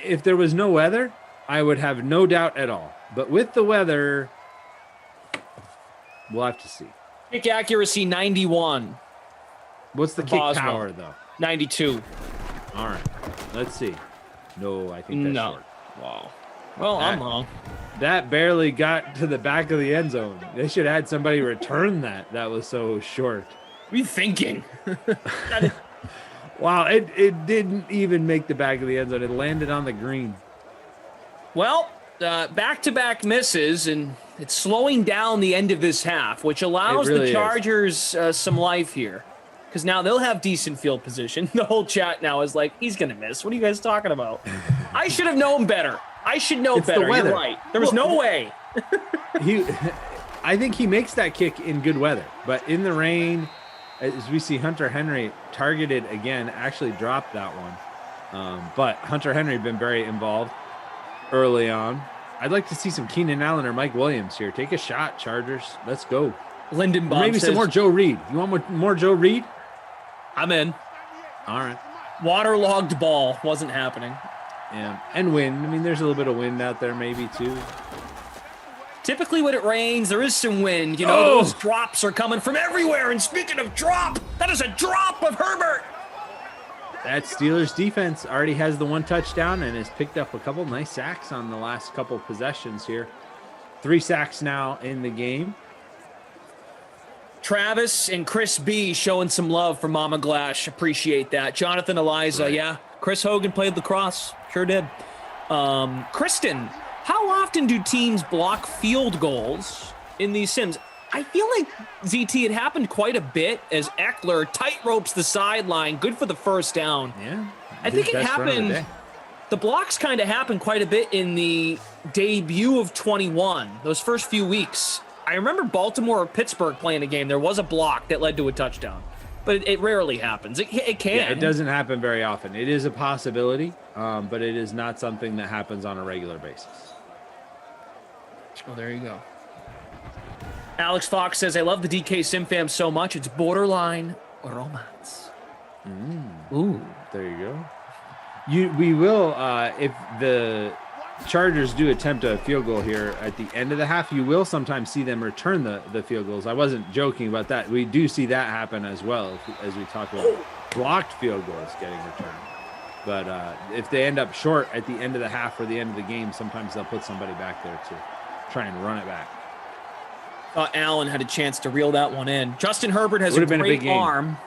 If there was no weather, I would have no doubt at all. But with the weather, we'll have to see. Kick accuracy, 91. What's the kick Boswell. power, though? 92. All right. Let's see. No, I think that's short. Wow. Well, I'm wrong. That barely got to the back of the end zone. They should have had somebody return that. That was so short. What are you thinking? Wow, it didn't even make the back of the end zone. It landed on the green. Well, back-to-back misses, and it's slowing down the end of this half, which allows the Chargers some life here. Because now they'll have decent field position. The whole chat now is like, he's going to miss. What are you guys talking about? I should have known better. I should know better. You're right. There was no way. I think he makes that kick in good weather. But in the rain, as we see Hunter Henry targeted again, actually dropped that one. But Hunter Henry been very involved early on. I'd like to see some Keenan Allen or Mike Williams here. Take a shot, Chargers. Let's go. Lyndon Bob maybe some more Joe Reed. You want more Joe Reed? I'm in. All right. Waterlogged ball wasn't happening. Yeah, and wind. I mean, there's a little bit of wind out there maybe too. Typically when it rains, there is some wind. You know, those drops are coming from everywhere. And speaking of drop, that is a drop of Herbert. That Steelers defense already has the one touchdown and has picked up a couple nice sacks on the last couple possessions here. 3 sacks now in the game. Travis and Chris B showing some love for Mama Glash. Appreciate that. Jonathan Eliza, yeah. Chris Hogan played lacrosse. Sure did. Kristen, how often do teams block field goals in these sims? I feel like, ZT, it happened quite a bit as Eckler tight ropes the sideline. Good for the first down. Yeah. I think it happened. The blocks kind of happened quite a bit in the debut of 21, those first few weeks. I remember Baltimore or Pittsburgh playing a game. There was a block that led to a touchdown, but it rarely happens. It can. Yeah, it doesn't happen very often. It is a possibility, but it is not something that happens on a regular basis. Oh, there you go. Alex Fox says, I love the DK SimFam so much. It's borderline romance. Ooh, there you go. We will, if the Chargers do attempt a field goal here at the end of the half, you will sometimes see them return the field goals. I wasn't joking about that. We do see that happen as well, as we talk about blocked field goals getting returned. But if they end up short at the end of the half or the end of the game, sometimes they'll put somebody back there to try and run it back. Allen had a chance to reel that one in. Justin Herbert has a great arm.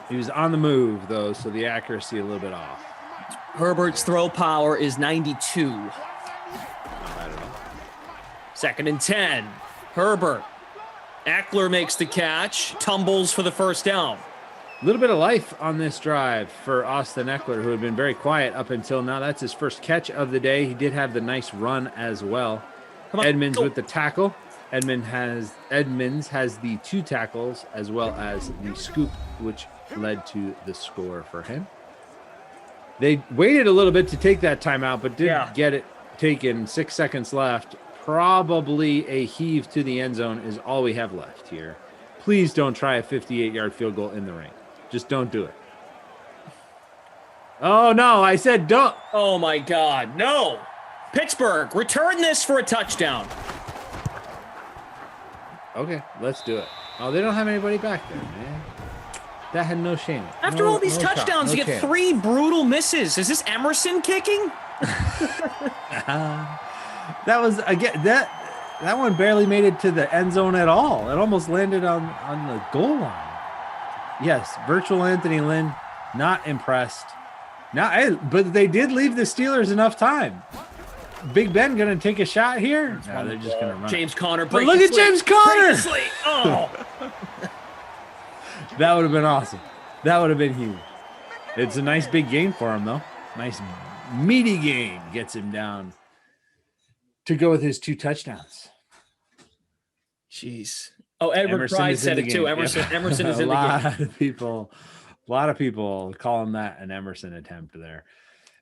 He was on the move, though, so the accuracy a little bit off. Herbert's throw power is 92. Not bad at all. 2nd and 10. Herbert. Eckler makes the catch, tumbles for the first down. A little bit of life on this drive for Austin Eckler, who had been very quiet up until now. That's his first catch of the day. He did have the nice run as well. Edmonds with the tackle. Edmonds has the 2 tackles as well as the scoop, which led to the score for him. They waited a little bit to take that timeout, but didn't get it taken. 6 seconds left. Probably a heave to the end zone is all we have left here. Please don't try a 58-yard field goal in the rain. Just don't do it. Oh, no, I said don't. Oh, my God. No. Pittsburgh, return this for a touchdown. Okay, let's do it. Oh, they don't have anybody back there, man. That had no shame. After all these touchdowns, you get 3 brutal misses. Is this Emerson kicking? That was, again, that one barely made it to the end zone at all. It almost landed on the goal line. Yes, virtual Anthony Lynn, not impressed. But they did leave the Steelers enough time. Big Ben going to take a shot here? No, they're just going to run. James Conner. But look at James Conner. Oh. That would have been awesome. That would have been huge. It's a nice big game for him, though. Nice meaty game. Gets him down to go with his 2 touchdowns. Jeez. Oh, Edward Price said it too. Emerson is in the game. A lot of people call him that an Emerson attempt there.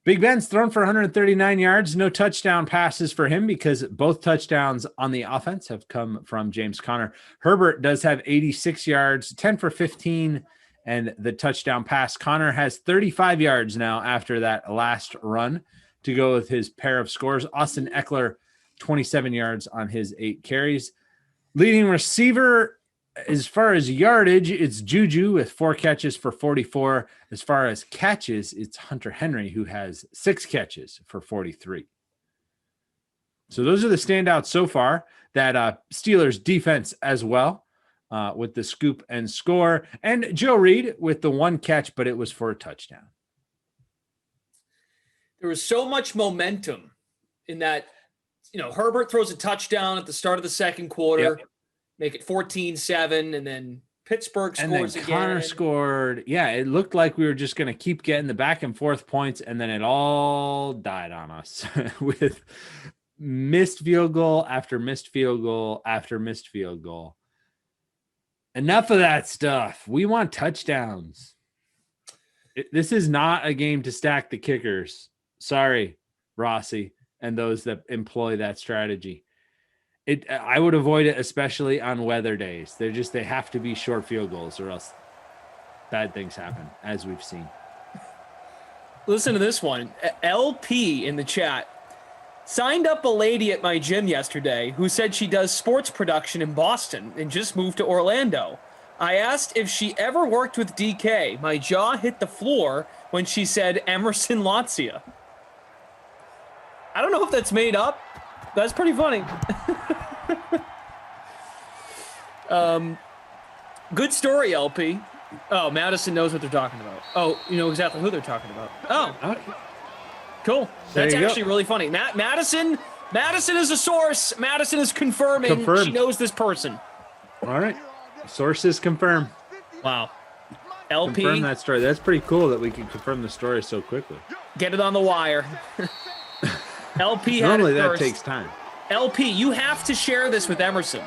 Big Ben's thrown for 139 yards. No touchdown passes for him because both touchdowns on the offense have come from James Conner. Herbert does have 86 yards, 10 for 15, and the touchdown pass. Conner has 35 yards now after that last run to go with his pair of scores. Austin Eckler, 27 yards on his 8 carries. Leading receiver, as far as yardage, it's Juju with 4 catches for 44. As far as catches, it's Hunter Henry, who has 6 catches for 43. So those are the standouts so far. That Steelers defense as well, with the scoop and score. And Joe Reed with the 1 catch, but it was for a touchdown. There was so much momentum in that, Herbert throws a touchdown at the start of the second quarter. Yep. Make it 14-7, and then Pittsburgh scores and then again. Conner scored. Yeah, it looked like we were just going to keep getting the back and forth points, and then it all died on us with missed field goal after missed field goal after missed field goal. Enough of that stuff. We want touchdowns. This is not a game to stack the kickers. Sorry, Rossi, and those that employ that strategy. I would avoid it, especially on weather days. They have to be short field goals, or else bad things happen, as we've seen. Listen to this one. LP in the chat signed up a lady at my gym yesterday who said she does sports production in Boston and just moved to Orlando. I asked if she ever worked with DK. My jaw hit the floor when she said Emerson Latzia. I don't know if that's made up. That's pretty funny. Good story, LP. Oh, Madison knows what they're talking about. Oh, you know exactly who they're talking about. Oh, okay. Cool. That's actually really funny. Madison is a source. Madison is confirming she knows this person. All right. Sources confirm. Wow. LP. Confirm that story. That's pretty cool that we can confirm the story so quickly. Get it on the wire. LP Normally had it that first. takes time. LP, you have to share this with Emerson.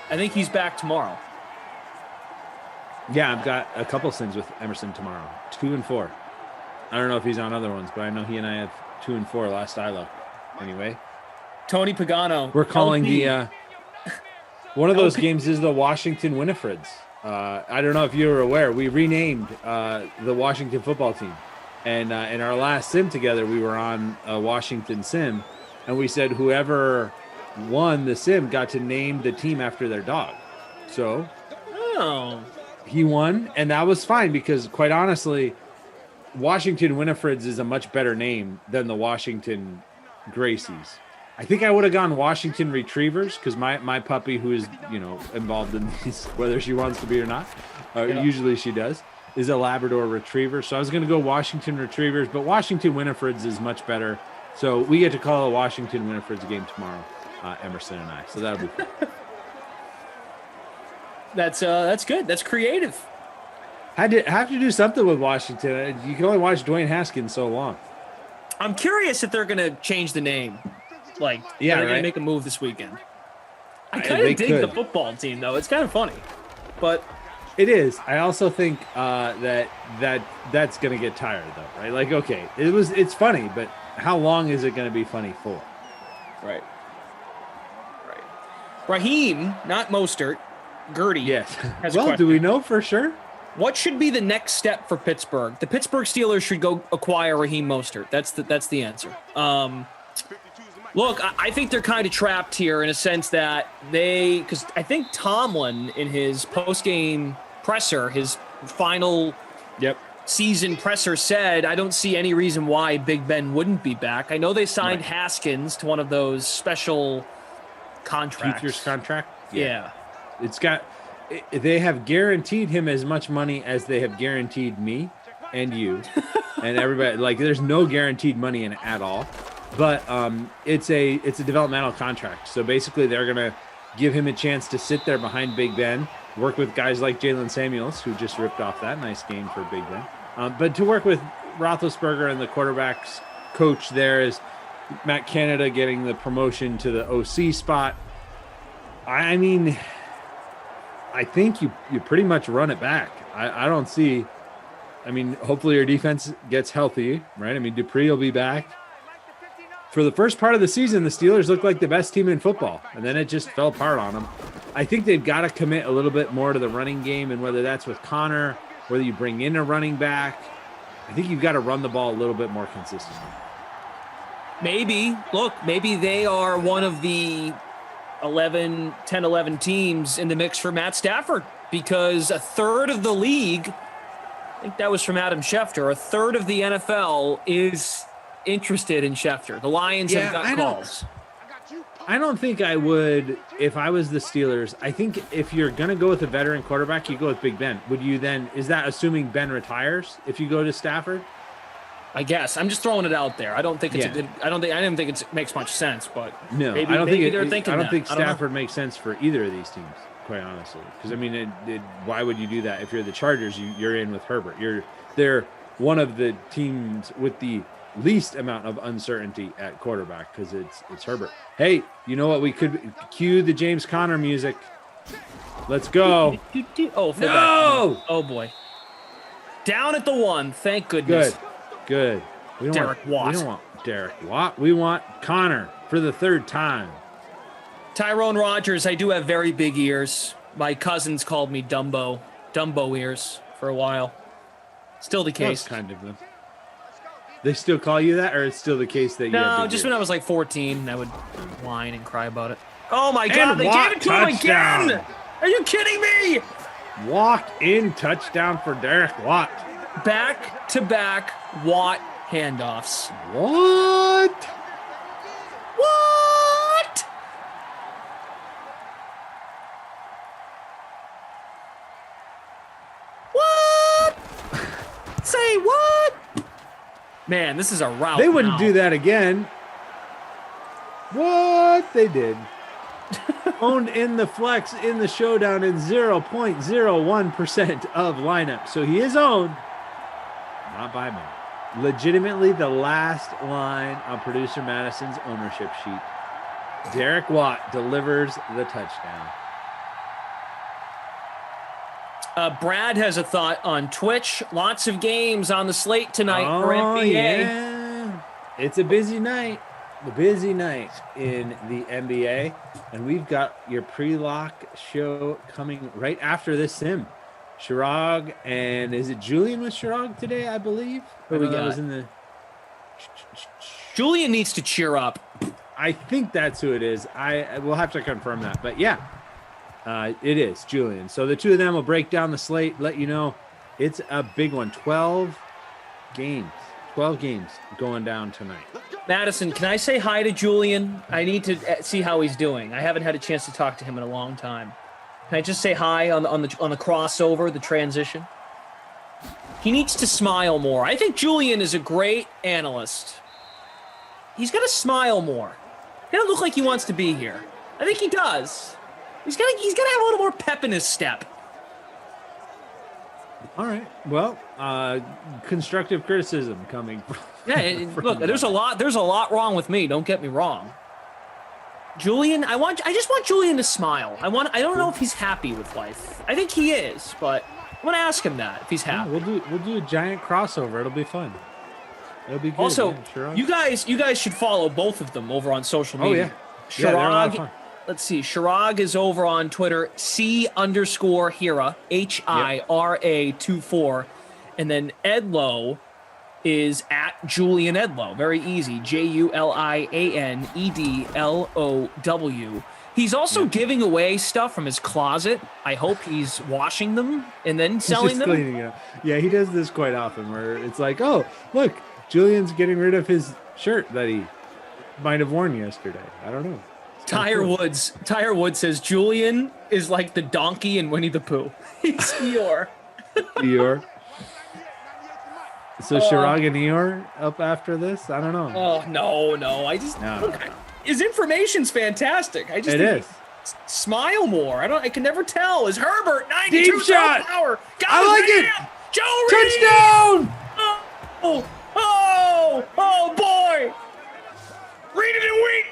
I think he's back tomorrow. Yeah, I've got a couple sims with Emerson tomorrow. 2 and 4. I don't know if he's on other ones, but I know he and I have 2 and 4 last I looked. Anyway, Tony Pagano. we're calling LP. the one of those LP. games is the Washington Winifreds. I don't know if you were aware, we renamed the Washington football team, and in our last sim together, we were on a Washington sim, and we said whoever won the sim got to name the team after their dog. So Oh. he won, and that was fine because, quite honestly, Washington Winifreds is a much better name than the Washington Gracies. I think I would have gone Washington Retrievers because my puppy, who is involved in these, whether she wants to be or not, usually she does, is a Labrador Retriever. So I was going to go Washington Retrievers, but Washington Winifreds is much better. So we get to call a Washington Winifreds game tomorrow, Emerson and I. So that'll be fun. That's good. That's creative. Have to do something with Washington. You can only watch Dwayne Haskins so long. I'm curious if they're going to change the name. Like, Yeah, they're going right. to make a move this weekend. I They kind of dig could. the football team, though. It's kind of funny. But It is. I also think that's going to get tired, though, right? Like, okay, it's funny, but how long is it going to be funny for? right. Raheem, not Mostert, Gertie. Yes. Has a Well, question. do we know for sure? What should be the next step for Pittsburgh? The Pittsburgh Steelers should go acquire Raheem Mostert. That's the answer. Look, I think they're kind of trapped here in a sense that because I think Tomlin in his post-game presser, his final season presser said, I don't see any reason why Big Ben wouldn't be back. I know they signed Haskins to one of those special contracts. Futures contract? Yeah. They have guaranteed him as much money as they have guaranteed me and you and everybody. Like, there's no guaranteed money in it at all. But it's a developmental contract. So basically they're going to give him a chance to sit there behind Big Ben, work with guys like Jalen Samuels, who just ripped off that nice game for Big Ben. But to work with Roethlisberger and the quarterback's coach there is Matt Canada getting the promotion to the OC spot. I mean, I think you pretty much run it back. I don't see. I mean, hopefully your defense gets healthy, right? I mean, Dupree will be back. For the first part of the season, the Steelers looked like the best team in football, and then it just fell apart on them. I think they've got to commit a little bit more to the running game, and whether that's with Connor, whether you bring in a running back, I think you've got to run the ball a little bit more consistently. Maybe they are one of the 10-11 teams in the mix for Matt Stafford, because a third of the league, I think that was from Adam Schefter, a third of the NFL is interested in Schefter. The Lions have got calls. I don't think I would if I was the Steelers. I think if you're going to go with a veteran quarterback, you go with Big Ben. Would you then, is that assuming Ben retires if you go to Stafford? I guess. I'm just throwing it out there. I don't think it's a good, I didn't think it makes much sense, but no, maybe, I don't think they're thinking I don't that. think I don't know. Stafford makes sense for either of these teams, quite honestly. Because, I mean, why would you do that? If you're the Chargers, you're in with Herbert. They're one of the teams with the least amount of uncertainty at quarterback because it's Herbert. Hey, you know what? We could cue the James Conner music. Let's go. Oh, no! Oh, boy. Down at the 1. Thank goodness. Good. We don't Derek Watt. We don't want Derek Watt. We want Connor for the third time. Tyrone Rogers, I do have very big ears. My cousins called me Dumbo ears for a while. Still the case. That's kind of them. They still call you that, or it's still the case that you have No, big just ears? when I was like 14, I would whine and cry about it. Oh my God, And they Watt gave it to him touchdown. again! Are you kidding me? Walk-in touchdown for Derek Watt. Back-to-back Watt handoffs. What? What? What? Say what? Man, this is a route. They wouldn't now. do that again. What? They did. Owned in the flex in the showdown in 0.01% of lineup. So he is owned, not by me. Legitimately the last line on producer Madison's ownership sheet. Derek Watt delivers the touchdown. Brad has a thought on Twitch. Lots of games on the slate tonight for NBA. Yeah. It's a busy night. A busy night in the NBA. And we've got your pre-lock show coming right after this sim. Chirag, and is it Julian with Chirag today, I believe? Who we that got? was in the... Julian needs to cheer up. I think that's who it is. I will have to confirm that. But yeah, it is Julian. So the two of them will break down the slate, let you know it's a big one. 12 games. 12 games going down tonight. Madison, can I say hi to Julian? I need to see how he's doing. I haven't had a chance to talk to him in a long time. Can I just say hi on the crossover, the transition? He needs to smile more. I think Julian is a great analyst. He's got to smile more. He doesn't look like he wants to be here. I think he does. He's got to have a little more pep in his step. All right. Well, constructive criticism coming from... Yeah, look, there's a lot wrong with me. Don't get me wrong. Julian, I just want Julian to smile. I don't know if he's happy with life. I think he is, but I want to ask him that if he's happy. Yeah, we'll do a giant crossover. It'll be fun. It'll be good. Also, yeah, sure. you guys should follow both of them over on social media. Oh yeah. Yeah, they're a lot of Chirag, fun. let's see. Chirag is over on Twitter, C_Hira, HIRA24, and then Edlow is at Julian Edlow. Very easy. JulianEdlow. He's also giving away stuff from his closet. I hope he's washing them and then selling them. Cleaning up. Yeah, he does this quite often where it's like, oh, look, Julian's getting rid of his shirt that he might have worn yesterday. I don't know. Tyre Woods says Julian is like the donkey in Winnie the Pooh. He's Eeyore. Eeyore. So Chirag and Eeyore up after this? I don't know. Oh no! His information's fantastic. I just it is. Smile more. I can never tell. Is Herbert 92 Deep shot. Power? I like it. Joe Reed. Touchdown! Oh boy! Read it and weak.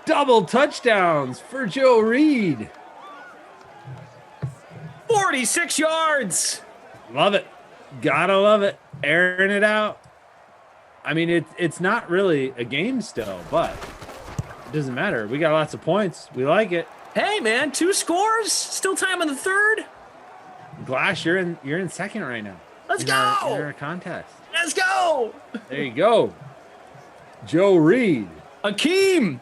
Double touchdowns for Joe Reed. 46 yards. Love it. Gotta love it. Airing it out. I mean, it's not really a game still, but it doesn't matter. We got lots of points. We like it. Hey, man, 2 scores. Still time in the third. Glass, you're in second right now. Let's in go. Our contest. Let's go. There you go. Joe Reed. Akeem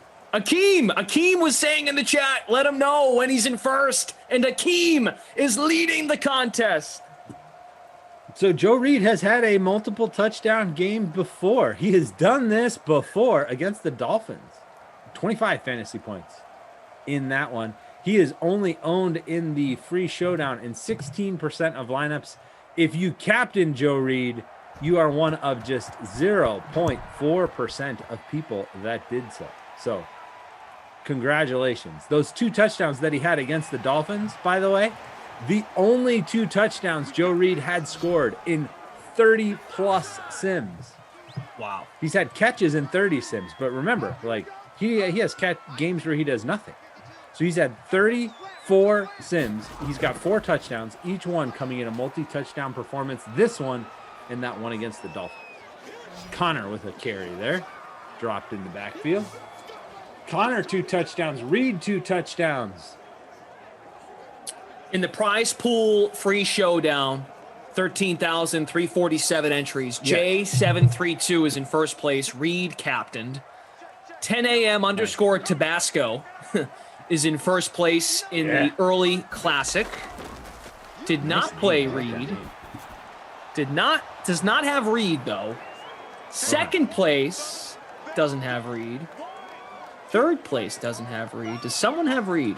was saying in the chat, let him know when he's in first. And Akeem is leading the contest. So Joe Reed has had a multiple touchdown game before. He has done this before against the Dolphins. 25 fantasy points in that one. He is only owned in the free showdown in 16% of lineups. If you captain Joe Reed, you are one of just 0.4% of people that did so. So congratulations. Those 2 touchdowns that he had against the Dolphins, by the way, the only 2 touchdowns Joe Reed had scored in 30-plus sims. Wow. He's had catches in 30 sims, but remember, like he has games where he does nothing. So he's had 34 sims. He's got 4 touchdowns, each one coming in a multi-touchdown performance. This one and that one against the Dolphins. Connor with a carry there. Dropped in the backfield. Connor 2 touchdowns. Reed 2 touchdowns. In the prize pool free showdown, 13,347 entries. J732 is in first place. Reed captained. 10 a.m. _ Tabasco is in first place in the early classic. Did not play Reed. Does not have Reed though. Second place doesn't have Reed. Third place doesn't have Reed. Does someone have Reed?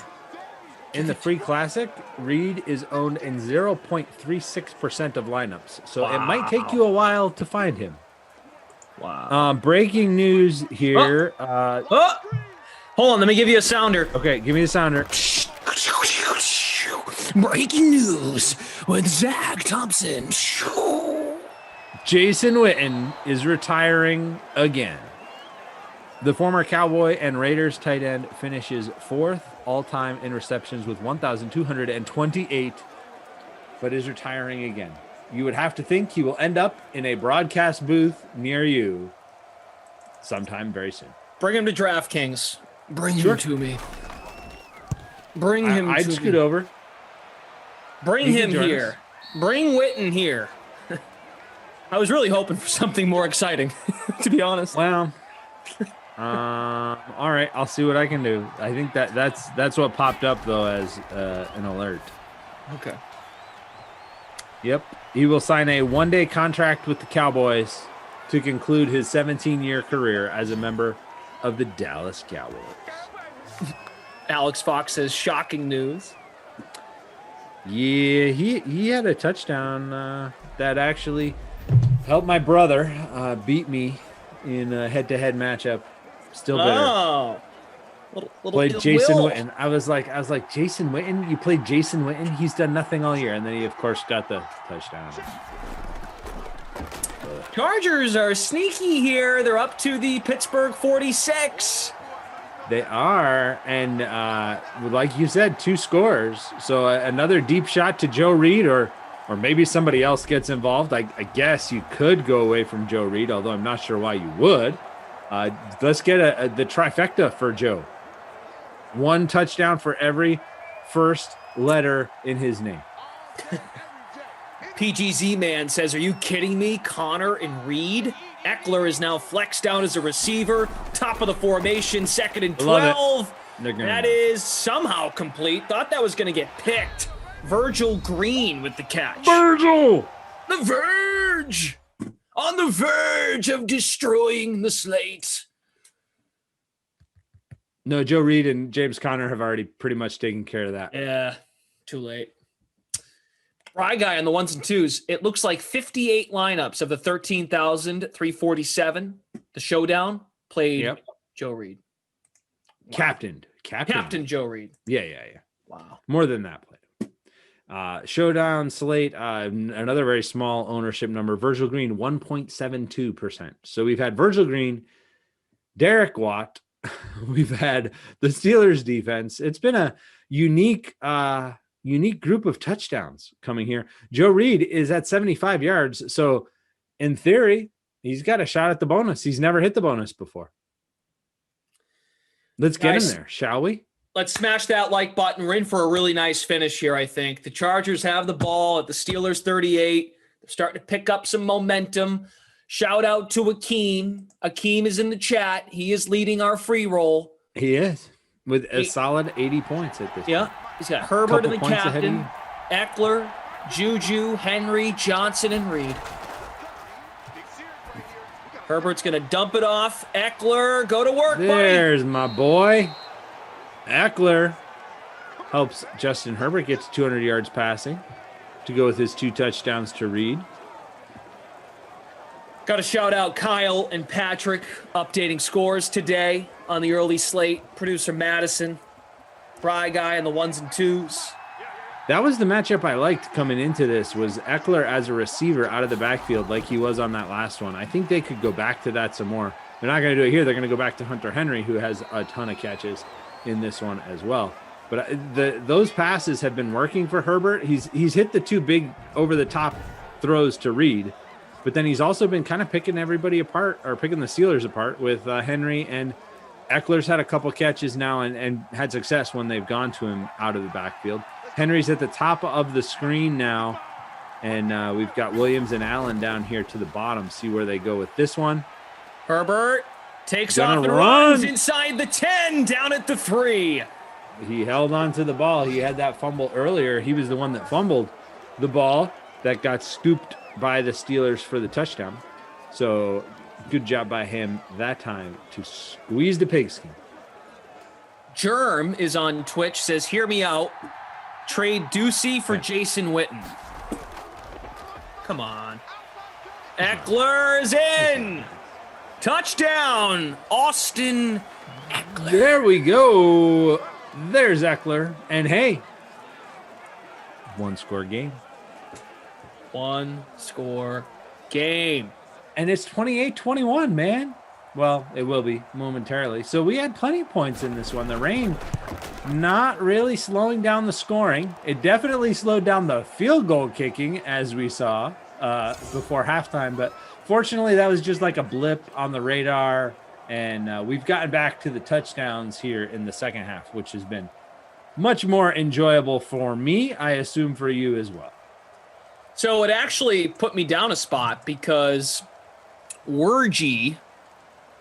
In the free classic, Reed is owned in 0.36% of lineups. So it might take you a while to find him. Wow. Breaking news here. Hold on, let me give you a sounder. Okay, give me the sounder. Breaking news with Zach Thompson. Jason Witten is retiring again. The former Cowboy and Raiders tight end finishes 4th all-time in receptions with 1,228, but is retiring again. You would have to think he will end up in a broadcast booth near you sometime very soon. Bring him to DraftKings. Bring Sure. him to me. Bring him I'd to scoot me. over. Bring He can him join here. us. Bring Witten here. I was really hoping for something more exciting, to be honest. Well, all right. I'll see what I can do. I think that's what popped up though as an alert. Okay. Yep. He will sign a one-day contract with the Cowboys to conclude his 17-year career as a member of the Dallas Cowboys. Alex Fox says shocking news. Yeah, he had a touchdown that actually helped my brother beat me in a head-to-head matchup. Still bitter. Oh. Little Played ill Jason will. Witten. I was like, Jason Witten? You played Jason Witten? He's done nothing all year. And then he, of course, got the touchdown. Chargers are sneaky here. They're up to the Pittsburgh 46. They are. And like you said, 2 scores. So another deep shot to Joe Reed or maybe somebody else gets involved. I guess you could go away from Joe Reed, although I'm not sure why you would. Let's get the trifecta for Joe. 1 touchdown for every first letter in his name. PGZ man says, are you kidding me? Connor and Reed. Eckler is now flexed down as a receiver. Top of the formation, 2nd and 12. That is somehow complete. Thought that was going to get picked. Virgil Green with the catch. Virgil! The Verge! On the verge of destroying the slate. No, Joe Reed and James Conner have already pretty much taken care of that. Yeah, too late. Fry guy on the 1s and 2s. It looks like 58 lineups of the 13,347. The showdown played Joe Reed. Wow. Captain Joe Reed. Yeah. Wow. More than that played. Showdown slate, another very small ownership number. Virgil Green, 1.72%. So we've had Virgil Green, Derek Watt. We've had the Steelers defense. It's been a unique group of touchdowns coming here. Joe Reed is at 75 yards. So in theory, he's got a shot at the bonus. He's never hit the bonus before. Let's get him there, shall we? Let's smash that like button. We're in for a really nice finish here, I think. The Chargers have the ball at the Steelers 38. They're starting to pick up some momentum. Shout out to Akeem. Akeem is in the chat. He is leading our free roll. He is with a solid 80 points at this point. He's got Herbert and the Couple points ahead of captain, Eckler, Juju, Henry, Johnson, and Reed. Herbert's going to dump it off. Eckler, go to work, There's my boy. Eckler helps Justin Herbert get to 200 yards passing to go with his 2 touchdowns to Reed. Got to shout out Kyle and Patrick updating scores today on the early slate. Producer Madison, Fry guy on the 1s and 2s. That was the matchup I liked coming into this, was Eckler as a receiver out of the backfield like he was on that last one. I think they could go back to that some more. They're not going to do it here. They're going to go back to Hunter Henry, who has a ton of catches in this one as well. But those passes have been working for Herbert. He's hit the 2 big over-the-top throws to Reed, but then he's also been kind of picking everybody apart, or picking the Steelers apart with Henry, and Eckler's had a couple catches now and had success when they've gone to him out of the backfield. Henry's at the top of the screen now, and we've got Williams and Allen down here to the bottom. See where they go with this one. Herbert takes Gonna off and run. runs inside the 10, down at the 3. He held on to the ball. He had that fumble earlier. He was the one that fumbled the ball that got scooped by the Steelers for the touchdown. So good job by him that time to squeeze the pigskin. Germ is on Twitch, says, hear me out. Trade Ducey for Jason Witten. Come on. Eckler is in. Touchdown, Austin Eckler. There we go. There's Eckler. And hey, 1-score game. 1-score game. And it's 28-21, man. Well, it will be momentarily. So we had plenty of points in this one. The rain not really slowing down the scoring. It definitely slowed down the field goal kicking, as we saw before halftime. But fortunately, that was just like a blip on the radar. And we've gotten back to the touchdowns here in the second half, which has been much more enjoyable for me. I assume for you as well. So it actually put me down a spot because Wergy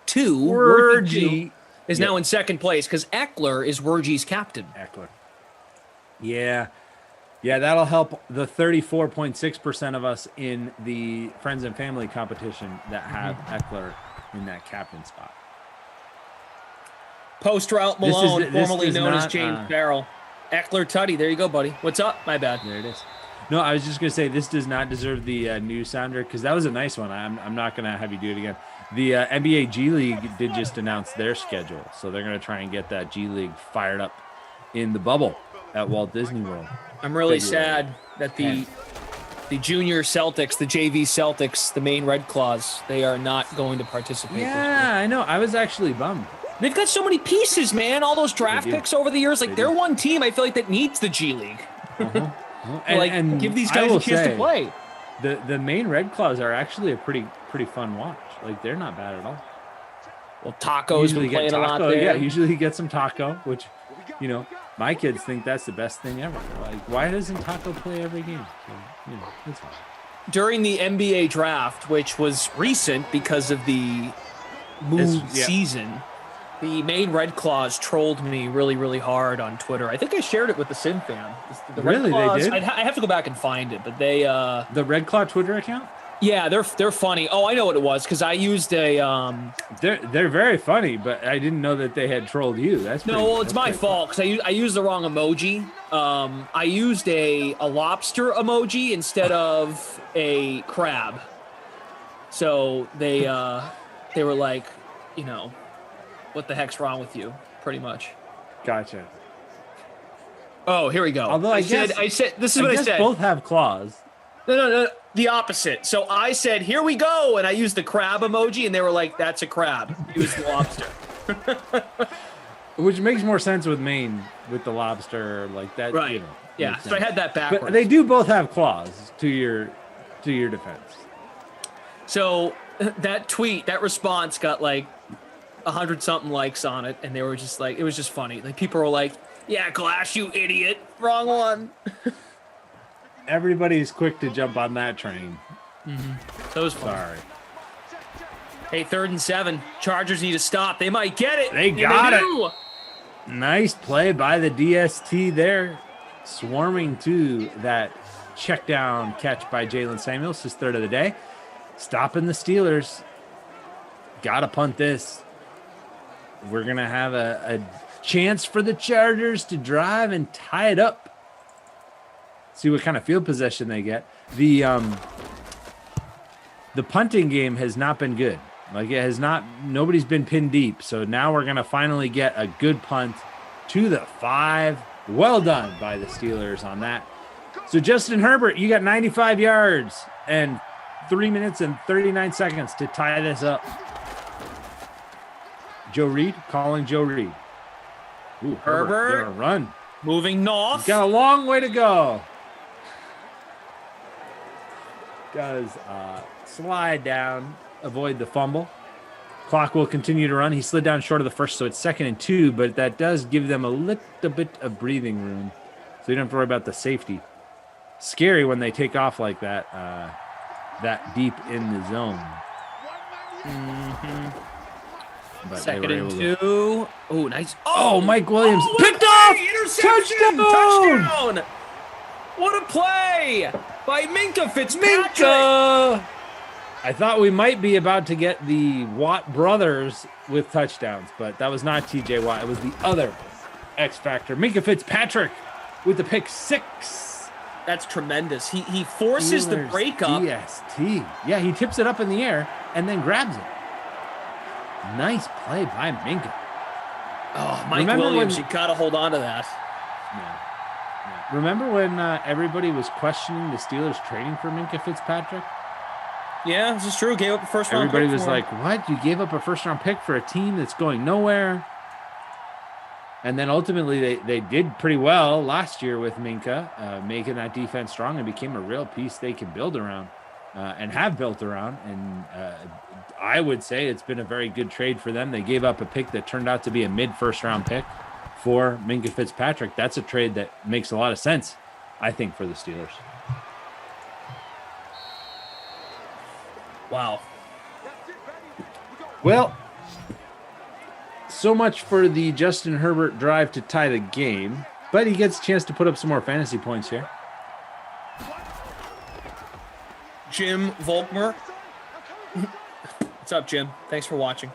2 is now in second place because Eckler is Wergy's captain. Eckler. Yeah, that'll help the 34.6% of us in the friends and family competition that have Eckler in that captain spot. Post route Malone, formerly known as not, James Farrell. Eckler Tutty. There you go, buddy. What's up? My bad. There it is. No, I was just going to say this does not deserve the new sounder because that was a nice one. I'm not going to have you do it again. The NBA G League did just announce their schedule, so they're going to try and get that G League fired up in the bubble at Walt Disney World. I'm really sad that the junior Celtics, the JV Celtics, the Maine Red Claws, they are not going to participate. Yeah, I know. I was actually bummed. They've got so many pieces, man. All those draft picks over the years. Like, they're one team I feel like that needs the G League. And give these guys a chance to play. The Maine Red Claws are actually a pretty fun watch. Like, they're not bad at all. Well, Taco's been playing a lot there. Yeah, usually he gets some Taco, which, you know, my kids think that's the best thing ever. Like, why doesn't Taco play every game? So, you know, it's fine. During the NBA draft, which was recent because of the season, the Maine Red Claws trolled me really, really hard on Twitter. I think I shared it with the Sim fam. The really, Red Claws, they did? I have to go back and find it, but they... the Red Claw Twitter account? Yeah, they're funny. Oh, I know what it was because I used a. They're very funny, but I didn't know that they had trolled you. It's my fault because I used the wrong emoji. I used a lobster emoji instead of a crab. So they were like, you know, what the heck's wrong with you? Pretty much. Gotcha. Oh, here we go. Although I said this is what I said. Both have claws. No. The opposite. So I said, here we go. And I used the crab emoji, and they were like, that's a crab. Use the lobster. Which makes more sense with Maine, with the lobster, like that. Right. You know, yeah. So I had that backwards. But they do both have claws, to your defense. So that tweet, that response got like 100-something likes on it. And they were just like, it was just funny. Like, people were like, yeah, Glass, you idiot. Wrong one. Everybody's quick to jump on that train. Mm-hmm. So it was fun. Sorry. Hey, 3rd and 7. Chargers need to stop. They might get it. They got it. Nice play by the DST there. Swarming to that check down catch by Jalen Samuels, his 3rd of the day. Stopping the Steelers. Got to punt this. We're going to have a chance for the Chargers to drive and tie it up. See what kind of field possession they get. The punting game has not been good. Like, it has not. Nobody's been pinned deep. So now we're gonna finally get a good punt to the 5. Well done by the Steelers on that. So Justin Herbert, you got 95 yards and 3 minutes and 39 seconds to tie this up. Joe Reed calling Joe Reed. Ooh, Herbert gonna run. Moving north. He's got a long way to go. Does slide down, avoid the fumble. Clock will continue to run. He slid down short of the first, so it's 2nd and 2, but that does give them a little bit of breathing room, so you don't have to worry about the safety. Scary when they take off like that, that deep in the zone. Mm-hmm. But 2nd and 2. Oh, nice. Oh, Mike Williams picked off. Touchdown! What a play by Minkah Fitzpatrick. I thought we might be about to get the Watt brothers with touchdowns, but that was not TJ Watt. It was the other X Factor. Minkah Fitzpatrick with the pick 6. That's tremendous. He forces the breakup. DST. Yeah, he tips it up in the air and then grabs it. Nice play by Minkah. Oh, Mike Williams, you got to hold on to that. Yeah. Remember when everybody was questioning the Steelers trading for Minkah Fitzpatrick? Yeah, this is true. Gave up a first round Everybody pick was for him. like, what? You gave up a first-round pick for a team that's going nowhere? And then ultimately they did pretty well last year with Minka, making that defense strong and became a real piece they can build around and have built around. And I would say it's been a very good trade for them. They gave up a pick that turned out to be a mid-first-round pick for Minka Fitzpatrick. That's a trade that makes a lot of sense, I think, for the Steelers. Wow. Well, so much for the Justin Herbert drive to tie the game, but he gets a chance to put up some more fantasy points here. Jim Volkmer. What's up, Jim? Thanks for watching.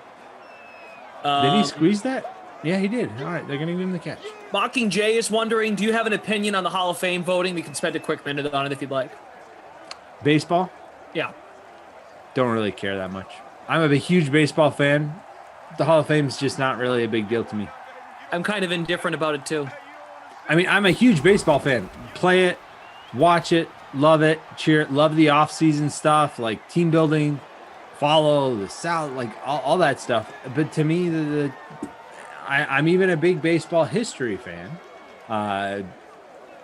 Did he squeeze that? Yeah, he did. All right, they're going to give him the catch. Mockingjay is wondering, do you have an opinion on the Hall of Fame voting? We can spend a quick minute on it if you'd like. Baseball? Yeah. Don't really care that much. I'm a huge baseball fan. The Hall of Fame is just not really a big deal to me. I'm kind of indifferent about it, too. I mean, I'm a huge baseball fan. Play it, watch it, love it, cheer it, love the off-season stuff, like team building, follow the South, like all that stuff. But to me, I'm even a big baseball history fan.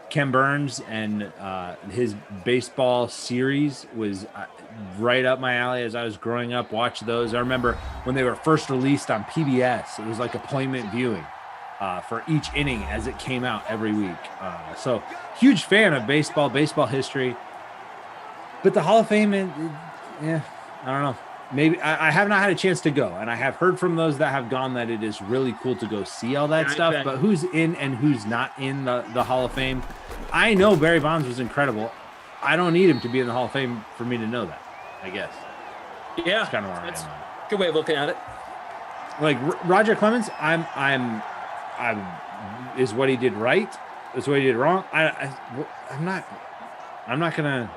Ken Burns and his baseball series was right up my alley as I was growing up. Watched those. I remember when they were first released on PBS. It was like appointment viewing for each inning as it came out every week. So huge fan of baseball history. But the Hall of Fame, yeah, I don't know. Maybe I have not had a chance to go, and I have heard from those that have gone that it is really cool to go see all that stuff. But who's in and who's not in the Hall of Fame? I know Barry Bonds was incredible. I don't need him to be in the Hall of Fame for me to know that, I guess. Yeah, that's kind of where I am. Good way of looking at it. Like Roger Clemens, I'm is what he did right. Is what he did wrong. I'm not gonna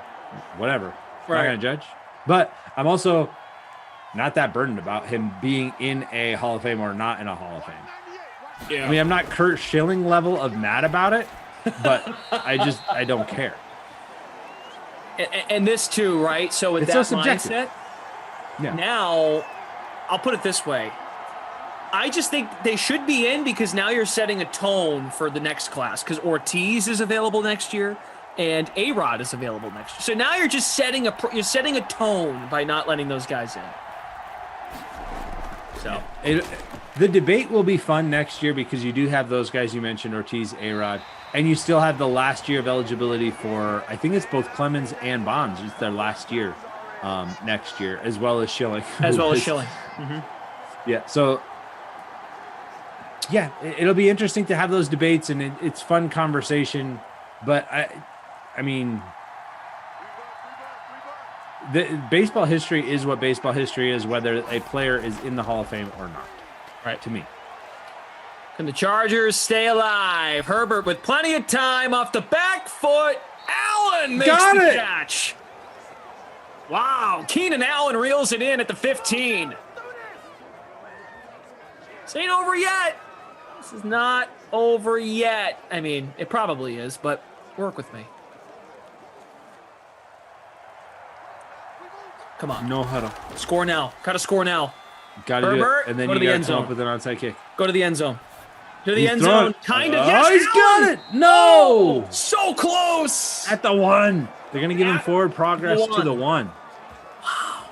whatever. I'm not gonna judge. But I'm also not that burdened about him being in a Hall of Fame or not in a Hall of Fame. Yeah. I mean, I'm not Kurt Schilling level of mad about it, but I don't care. And this too, right? So with it's that so subjective. mindset, now I'll put it this way. I just think they should be in because now you're setting a tone for the next class because Ortiz is available next year and A-Rod is available next year. So now you're just setting a tone by not letting those guys in. So the debate will be fun next year because you do have those guys you mentioned, Ortiz, A-Rod, and you still have the last year of eligibility for, I think it's both Clemens and Bonds. It's their last year next year, as well as Schilling. Yeah, so yeah, it'll be interesting to have those debates, and it's fun conversation. But I mean, the baseball history is what baseball history is, whether a player is in the Hall of Fame or not. Right, to me. Can the Chargers stay alive? Herbert with plenty of time off the back foot. Allen makes the catch. Wow, Keenan Allen reels it in at the 15. This ain't over yet. This is not over yet. I mean, it probably is, but work with me. Come on. No huddle. Score now. Gotta score now. Got to do it. And then you got to come up with an onside kick. Go to the end zone. To the end zone. Kind of. Oh, he's got it. No. So close. At the 1. They're going to give him forward progress to the 1. Wow.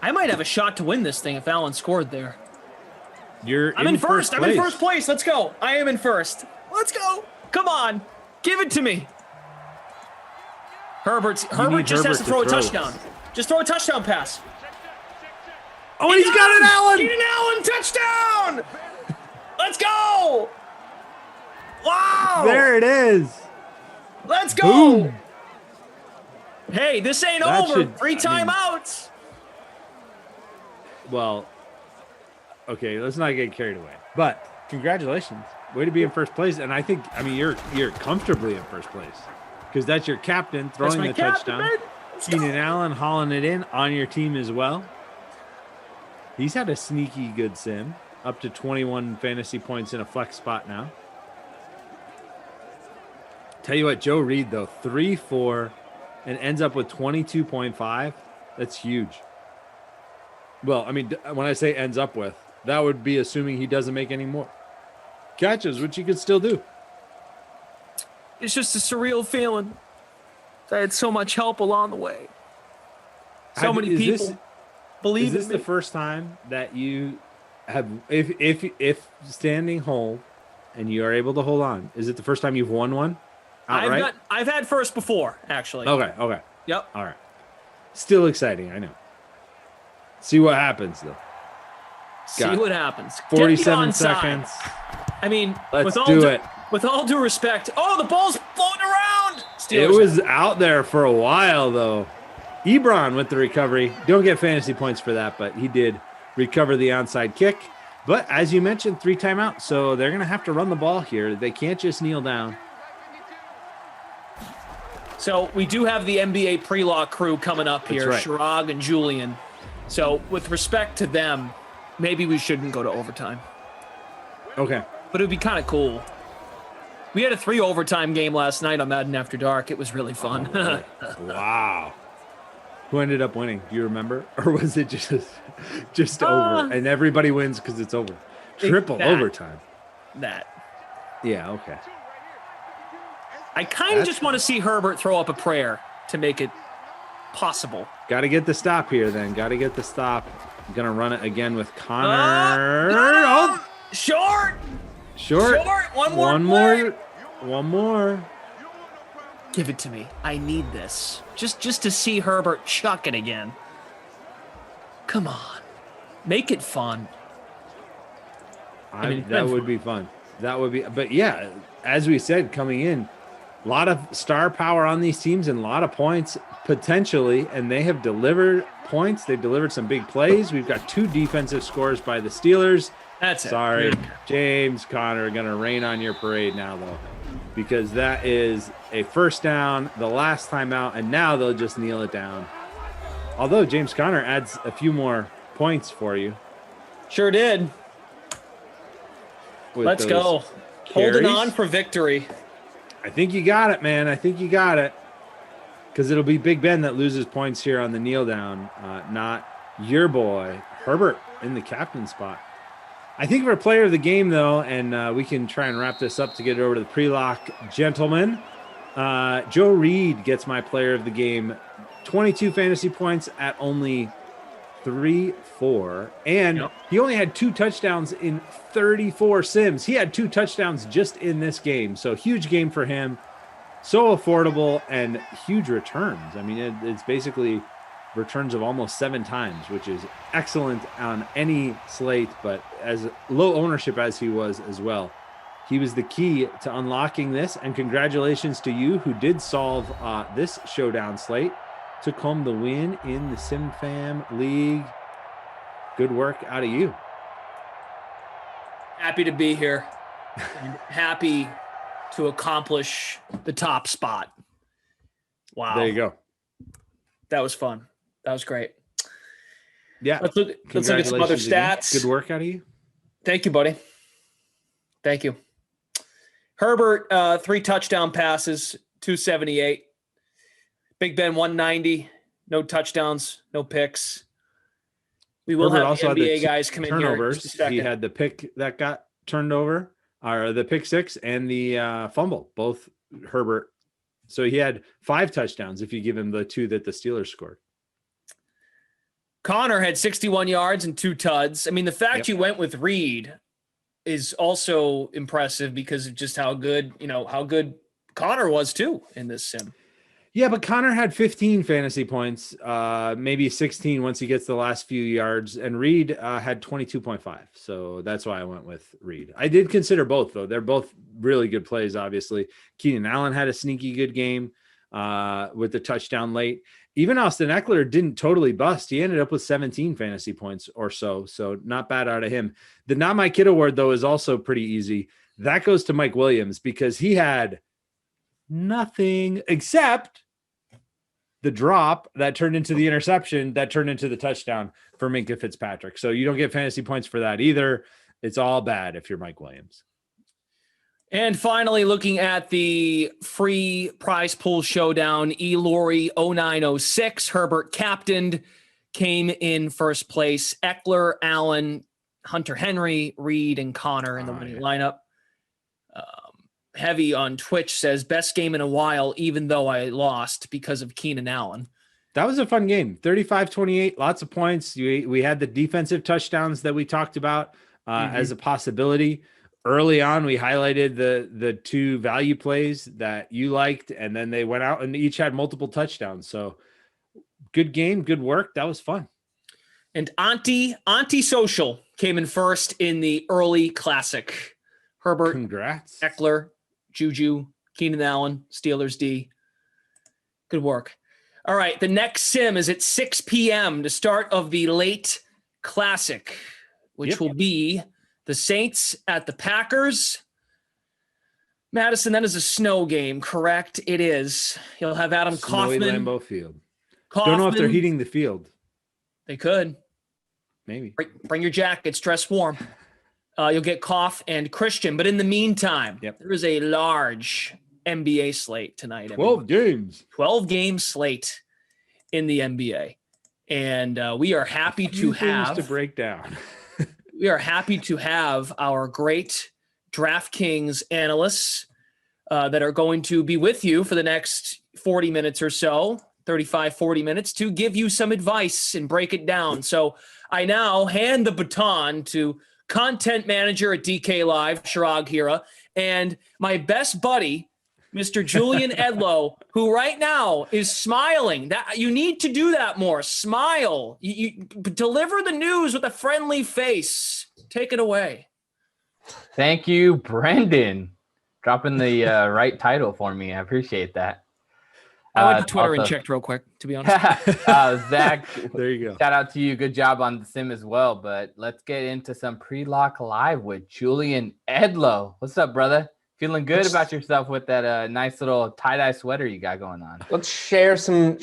I might have a shot to win this thing if Allen scored there. I'm in first. I'm in first place. Let's go. I am in first. Let's go. Come on. Give it to me. Herbert just has to throw a touchdown. Just throw a touchdown pass. Oh, and he's got it, Allen! Keenan Allen, touchdown! Let's go! Wow! There it is. Let's go! Boom. Hey, this ain't over. 3 timeouts. Well, okay, let's not get carried away. But congratulations. Way to be in first place. And I think, you're comfortably in first place. Because that's your captain throwing the touchdown. Keenan Allen hauling it in on your team as well. He's had a sneaky good sim, up to 21 fantasy points in a flex spot now. Tell you what, Joe Reed, though, 3-4, and ends up with 22.5. That's huge. Well, I mean, when I say ends up with, that would be assuming he doesn't make any more catches, which he could still do. It's just a surreal feeling. I had so much help along the way. So many people believe in me. Is this the first time that you have, if standing hold and you are able to hold on, is it the first time you've won one outright? I've had first before, actually. Okay. Yep. All right. Still exciting, I know. See what happens, though. See what happens. 47 seconds. I mean, Let's do it. With all due respect, the ball's floating around. It was out there for a while, though. Ebron with the recovery. Don't get fantasy points for that, but he did recover the onside kick. But as you mentioned, 3 timeouts, so they're going to have to run the ball here. They can't just kneel down. So we do have the NBA pre-law crew coming up here, That's right. Shirag and Julian. So with respect to them, maybe we shouldn't go to overtime. Okay. But it would be kind of cool. We had a 3 overtime game last night on Madden After Dark. It was really fun. Wow. Who ended up winning? Do you remember? Or was it just over? And everybody wins because it's over. Triple overtime. That. Yeah, okay. I kind of just want to see Herbert throw up a prayer to make it possible. Got to get the stop here then. Got to get the stop. Going to run it again with Connor. No! Short. One more. Give it to me. I need this. Just to see Herbert chuck it again. Come on. Make it fun. That would be fun. That would be, but yeah, as we said, coming in, a lot of star power on these teams and a lot of points potentially, and they have delivered points. They've delivered some big plays. We've got 2 defensive scores by the Steelers. That's it. Sorry, James Conner going to rain on your parade now, though, because that is a first down, the last time out, and now they'll just kneel it down. Although James Conner adds a few more points for you. Sure did. Let's go. Carries. Holding on for victory. I think you got it, man. I think you got it. Because it'll be Big Ben that loses points here on the kneel down, not your boy, Herbert, in the captain spot. I think for player of the game, though, and we can try and wrap this up to get it over to the pre-lock gentlemen. Joe Reed gets my player of the game. 22 fantasy points at only 3-4. And he only had 2 touchdowns in 34 sims. He had 2 touchdowns just in this game. So huge game for him. So affordable and huge returns. I mean, it's basically returns of almost 7 times, which is excellent on any slate, but as low ownership as he was as well. He was the key to unlocking this, and congratulations to you who did solve this showdown slate. Took home the win in the SimFam League. Good work out of you. Happy to be here. And happy to accomplish the top spot. Wow. There you go. That was fun. That was great. Yeah. Let's look at some other stats. Good work out of you. Thank you, buddy. Thank you. Herbert, 3 touchdown passes, 278. Big Ben, 190. No touchdowns, no picks. We will Herbert have the also NBA had the guys come in here. turnovers. In just a second. He had the pick that got turned over, or the pick 6 and the fumble, both Herbert. So he had 5 touchdowns if you give him the 2 that the Steelers scored. Connor had 61 yards and 2 tuds. I mean, the fact you went with Reed is also impressive because of just how good Connor was too in this sim. Yeah, but Connor had 15 fantasy points, maybe 16 once he gets the last few yards, and Reed had 22.5. So that's why I went with Reed. I did consider both, though. They're both really good plays, obviously. Keenan Allen had a sneaky good game with the touchdown late. Even Austin Eckler didn't totally bust. He ended up with 17 fantasy points or so. So not bad out of him. The Not My Kid award, though, is also pretty easy. That goes to Mike Williams because he had nothing except the drop that turned into the interception that turned into the touchdown for Minkah Fitzpatrick. So you don't get fantasy points for that either. It's all bad if you're Mike Williams. And finally, looking at the free prize pool showdown, Elori 0906, Herbert captained, came in first place. Eckler, Allen, Hunter Henry, Reed, and Connor in the winning lineup. Heavy on Twitch says, best game in a while, even though I lost because of Keenan Allen. That was a fun game. 35-28, lots of points. We had the defensive touchdowns that we talked about as a possibility. Early on, we highlighted the two value plays that you liked, and then they went out and each had multiple touchdowns. So good game, good work. That was fun. And Auntie Social came in first in the early classic. Herbert, congrats. Eckler, Juju, Keenan Allen, Steelers D. Good work. All right, the next sim is at 6 p.m., the start of the late classic, which will be the Saints at the Packers. Madison, that is a snow game, correct? It is. You'll have Adam Snowy Kaufman. Lambeau Field. Don't know if they're heating the field. They could. Maybe. Bring your jackets, dress warm. You'll get Koff and Christian. But in the meantime, there is a large NBA slate tonight. 12 games. 12 game slate in the NBA. And we are happy to have to break down. We are happy to have our great DraftKings analysts that are going to be with you for the next 40 minutes or so, 35, 40 minutes, to give you some advice and break it down. So I now hand the baton to content manager at DK Live, Shirag Hira, and my best buddy, Mr. Julian Edlow, who right now is smiling. That you need to do that more. Smile. You deliver the news with a friendly face. Take it away. Thank you, Brendan. Dropping the right title for me. I appreciate that. I went to Twitter and checked real quick, to be honest. Zach, there you go. Shout out to you. Good job on the sim as well. But let's get into some pre-lock live with Julian Edlow. What's up, brother? Feeling good about yourself with that nice little tie-dye sweater you got going on. Let's share some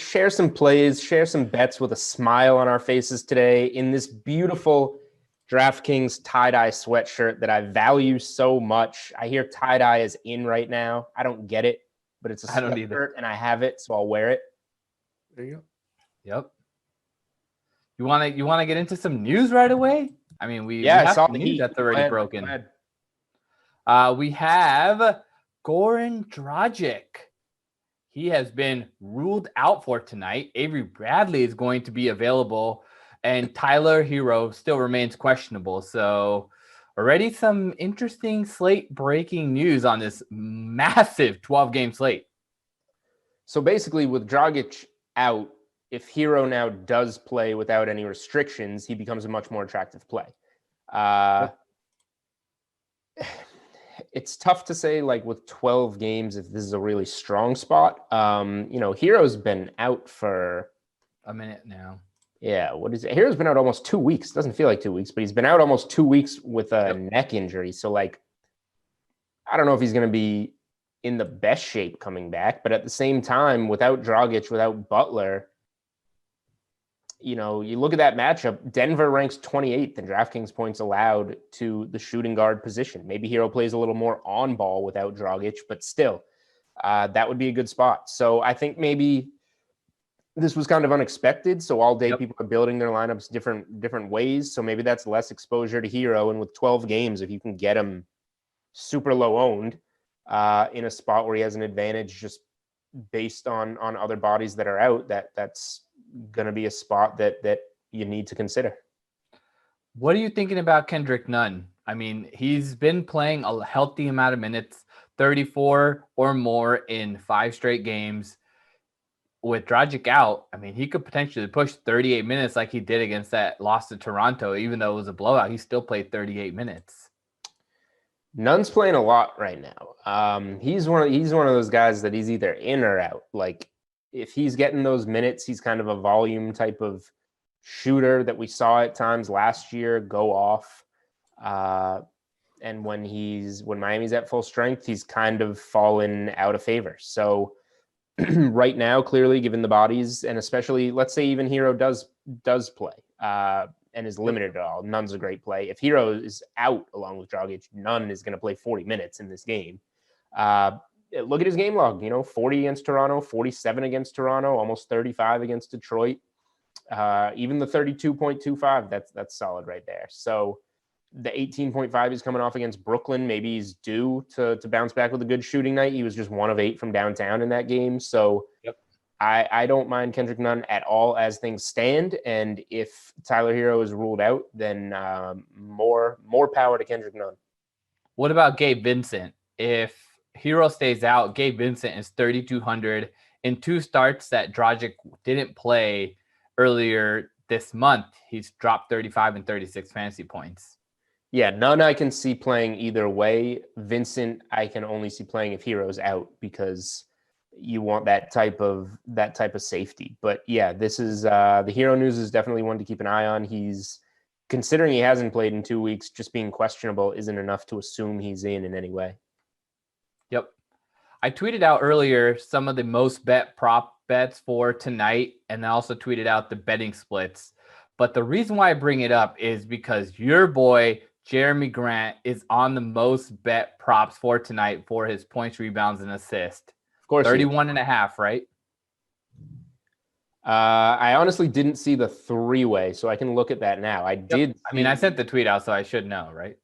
plays, share some bets with a smile on our faces today in this beautiful DraftKings tie-dye sweatshirt that I value so much. I hear tie-dye is in right now. I don't get it, but it's a sweatshirt and I have it, so I'll wear it. There you go. Yep. You want to get into some news right away? I mean, we I have saw some the news heat. that's already broken. We have Goran Dragic. He has been ruled out for tonight. Avery Bradley is going to be available, and Tyler Hero still remains questionable. So already some interesting slate breaking news on this massive 12-game slate. So basically with Dragic out, if Hero now does play without any restrictions, he becomes a much more attractive play. It's tough to say, like, with 12 games, if this is a really strong spot. Hero's been out for a minute now. Yeah, what is it? Hero's been out almost 2 weeks. Doesn't feel like 2 weeks, but he's been out almost 2 weeks with a neck injury. So, like, I don't know if he's going to be in the best shape coming back. But at the same time, without Dragic, without Butler, you look at that matchup, Denver ranks 28th in DraftKings points allowed to the shooting guard position. Maybe Hero plays a little more on ball without Dragic, but still, that would be a good spot. So I think maybe this was kind of unexpected. So all day people are building their lineups different ways. So maybe that's less exposure to Hero. And with 12 games, if you can get him super low owned in a spot where he has an advantage just based on other bodies that are out, that's going to be a spot that you need to consider. What are you thinking about Kendrick Nunn? I mean, he's been playing a healthy amount of minutes, 34 or more in 5 straight games. With Dragic out, I mean, he could potentially push 38 minutes like he did against that loss to Toronto. Even though it was a blowout, he still played 38 minutes. Nunn's playing a lot right now. He's one of those guys that he's either in or out. Like, if he's getting those minutes, he's kind of a volume type of shooter that we saw at times last year go off. And when Miami's at full strength, he's kind of fallen out of favor. So right now, clearly, given the bodies, and especially, let's say even Hero does play, and is limited at all, Nunn's a great play. If Hero is out along with Dragic, Nunn is going to play 40 minutes in this game. Look at his game log, 40 against Toronto, 47 against Toronto, almost 35 against Detroit. Even the 32.25, that's solid right there. So the 18.5 he's coming off against Brooklyn. Maybe he's due to bounce back with a good shooting night. He was just 1 of 8 from downtown in that game. So yep. I don't mind Kendrick Nunn at all as things stand. And if Tyler Hero is ruled out, then more power to Kendrick Nunn. What about Gabe Vincent? If Hero stays out, Gabe Vincent is 3,200 in 2 starts that Dragic didn't play earlier this month. He's dropped 35 and 36 fantasy points. Yeah, Nunn I can see playing either way. Vincent I can only see playing if Hero's out because you want that type of safety. But yeah, this is the Hero news is definitely one to keep an eye on. He's considering he hasn't played in 2 weeks, just being questionable isn't enough to assume he's in any way. Yep. I tweeted out earlier some of the most bet prop bets for tonight, and I also tweeted out the betting splits. But the reason why I bring it up is because your boy Jeremy Grant is on the most bet props for tonight for his points, rebounds, and assists. Of course, 31.5, right? I honestly didn't see the 3-way, so I can look at that now. I sent the tweet out, so I should know, right?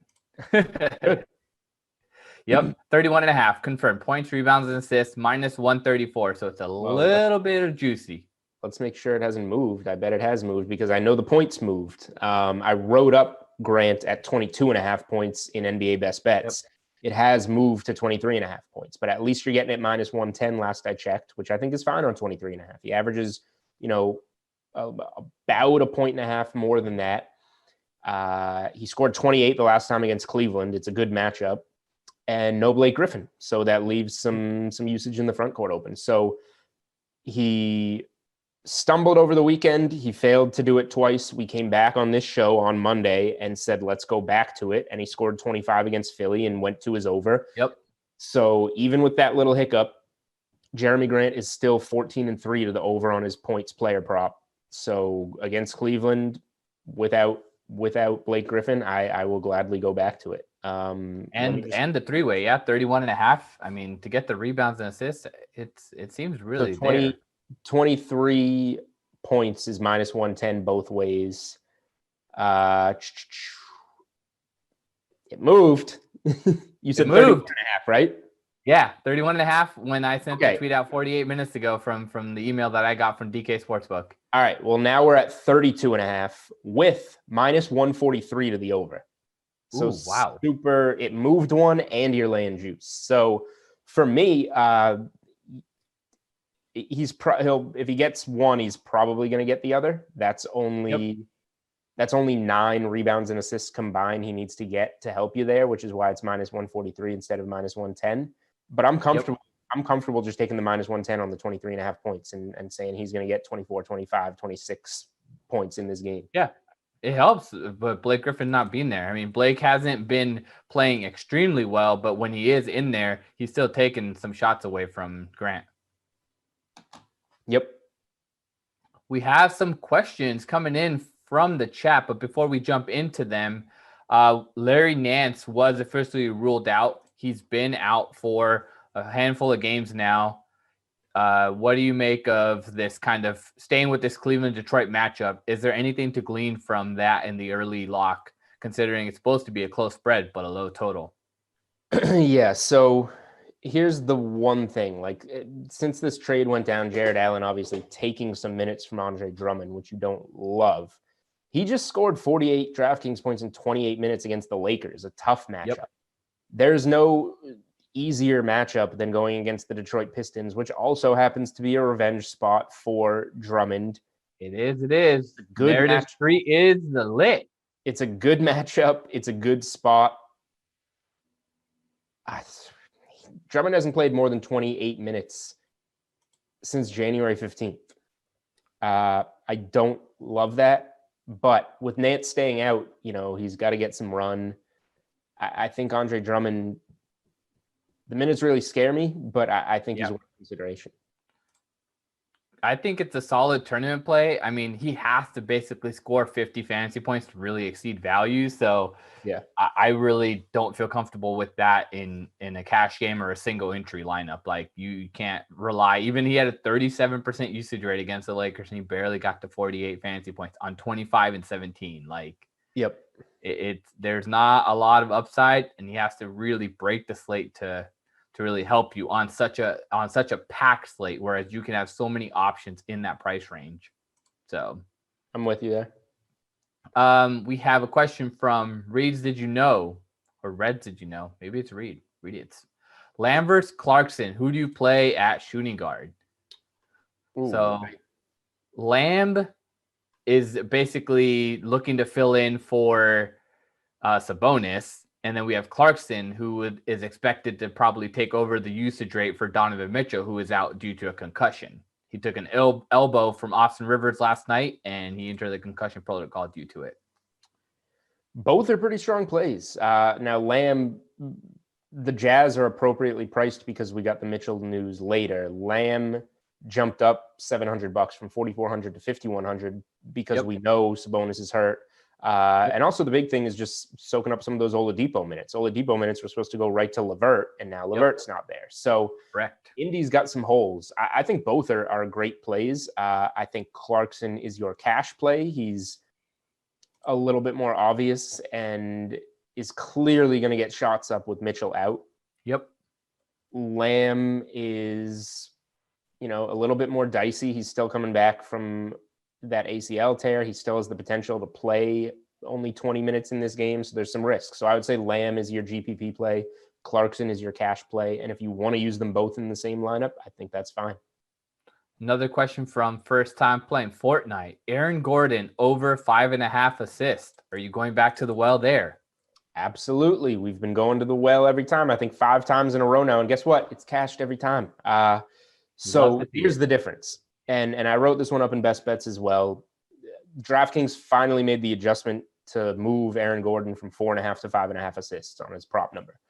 Yep, 31.5 confirmed. Points, rebounds, and assists minus 134. So it's a little bit juicy. Let's make sure it hasn't moved. I bet it has moved because I know the points moved. I wrote up Grant at 22.5 points in NBA best bets. Yep. It has moved to 23.5 points, but at least you're getting it minus 110 last I checked, which I think is fine on 23.5. He averages, about a point and a half more than that. He scored 28 the last time against Cleveland. It's a good matchup. And no Blake Griffin. So that leaves some usage in the front court open. So he stumbled over the weekend. He failed to do it twice. We came back on this show on Monday and said, let's go back to it. And he scored 25 against Philly and went to his over. Yep. So even with that little hiccup, Jeremy Grant is still 14-3 to the over on his points player prop. So against Cleveland, without Blake Griffin, I will gladly go back to it. And the 3-way, 31.5. I mean, to get the rebounds and assists, it seems really so 23 points is minus 110 both ways. It moved. You said 31.5, right? Yeah, 31.5 when I sent the tweet out 48 minutes ago from the email that I got from DK Sportsbook. All right. Well, now we're at 32.5 with minus 143 to the over. So wow. Super. It moved one and you're laying juice. So for me, if he gets one, he's probably going to get the other. That's only 9 rebounds and assists combined he needs to get to help you there, which is why it's minus 143 instead of minus 110. But I'm comfortable. Yep. I'm comfortable just taking the minus 110 on the 23.5 points and saying he's going to get 24, 25, 26 points in this game. Yeah. It helps, but Blake Griffin not being there. I mean, Blake hasn't been playing extremely well, but when he is in there, he's still taking some shots away from Grant. Yep. We have some questions coming in from the chat, but before we jump into them, Larry Nance was officially ruled out. He's been out for a handful of games now. What do you make of this kind of staying with this Cleveland-Detroit matchup? Is there anything to glean from that in the early lock, considering it's supposed to be a close spread, but a low total? Yeah, so here's the one thing. Since this trade went down, Jared Allen obviously taking some minutes from Andre Drummond, which you don't love. He just scored 48 DraftKings points in 28 minutes against the Lakers, a tough matchup. Yep. There's no easier matchup than going against the Detroit Pistons, which also happens to be a revenge spot for Drummond. It is. Good Meredith Street is the lit. It's a good matchup. It's a good spot. Drummond hasn't played more than 28 minutes since January 15th. I don't love that, but with Nance staying out, he's got to get some run. I think Andre Drummond, the minutes really scare me, but I think he's worth consideration. I think it's a solid tournament play. I mean, he has to basically score 50 fantasy points to really exceed value. So Yeah. I really don't feel comfortable with that in a cash game or a single entry lineup. Like you can't rely. Even he had a 37% usage rate against the Lakers, and he barely got to 48 fantasy points on 25 and 17. Like, Yep. It's there's not a lot of upside, and he has to really break the slate to really help you on such a packed slate. Whereas you can have so many options in that price range. So I'm with you there. we have a question from Reeds. Did you know, or Reds? Did you know? Maybe it's Reed. Reed, it's Lamb versus Clarkson. Who do you play at shooting guard? Ooh, So Lamb is basically looking to fill in for Sabonis. And then we have Clarkson, who is expected to probably take over the usage rate for Donovan Mitchell, who is out due to a concussion. He took an elbow from Austin Rivers last night, and he entered the concussion protocol due to it. both are pretty strong plays. Now, Lamb, the Jazz are appropriately priced because we got the Mitchell news later. Lamb jumped up $700 from 4,400 to 5,100 because we know Sabonis is hurt. And also the big thing is just soaking up some of those Oladipo minutes. Oladipo minutes were supposed to go right to LeVert, and now LeVert's not there. So Correct. Indy's got some holes. I think both are great plays. I think Clarkson is your cash play. He's a little bit more obvious and is clearly going to get shots up with Mitchell out. Yep. Lamb is, a little bit more dicey. He's still coming back from that ACL tear. He still has the potential to play only 20 minutes in this game, so there's some risk. So I would say Lamb is your GPP play, Clarkson is your cash play, and if you want to use them both in the same lineup, I think that's fine. Another question from first time playing Fortnite. Aaron Gordon over 5.5 assists. Are you going back to the well there? Absolutely. We've been going to the well every time. I think 5 times in a row now, and guess what? It's cashed every time. So here's the difference. And I wrote this one up in Best Bets as well. DraftKings finally made the adjustment to move Aaron Gordon from 4.5 to 5.5 assists on his prop number.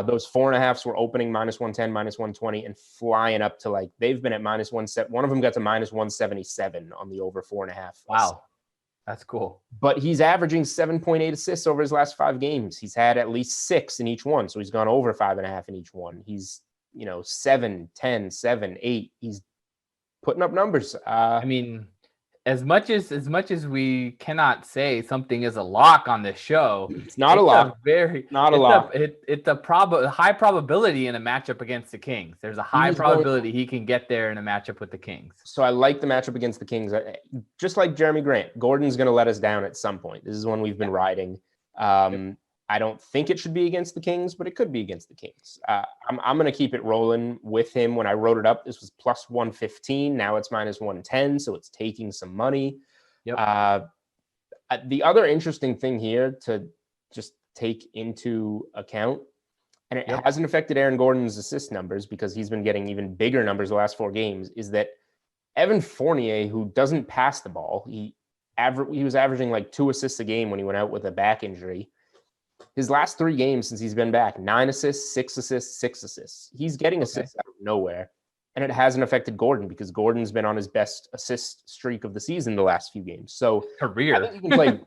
Those 4.5s were opening -110, -120, and flying up to they've been at -170. One of them got to -177 on the over 4.5. Wow. That's cool. But he's averaging 7.8 assists over his last 5 games. He's had at least 6 in each one. So he's gone over 5.5 in each one. He's, 7, 10, 7, 8. He's putting up numbers. I mean, as much as we cannot say something is a lock on this show, it's not a lock. It's a high probability in a matchup against the Kings. There's a high probability he can get there in a matchup with the Kings. So I like the matchup against the Kings. Just like Jeremy Grant, Gordon's going to let us down at some point. This is one we've been riding. I don't think it should be against the Kings, but it could be against the Kings. I'm going to keep it rolling with him. When I wrote it up, this was +115. Now it's -110, so it's taking some money. Yep. The other interesting thing here to just take into account, and it hasn't affected Aaron Gordon's assist numbers because he's been getting even bigger numbers the last 4 games, is that Evan Fournier, who doesn't pass the ball, he was averaging 2 assists a game when he went out with a back injury. His last 3 games since he's been back, 9 assists, 6 assists, 6 assists. He's getting assists out of nowhere. And it hasn't affected Gordon because Gordon's been on his best assist streak of the season the last few games. So career. I think you can play,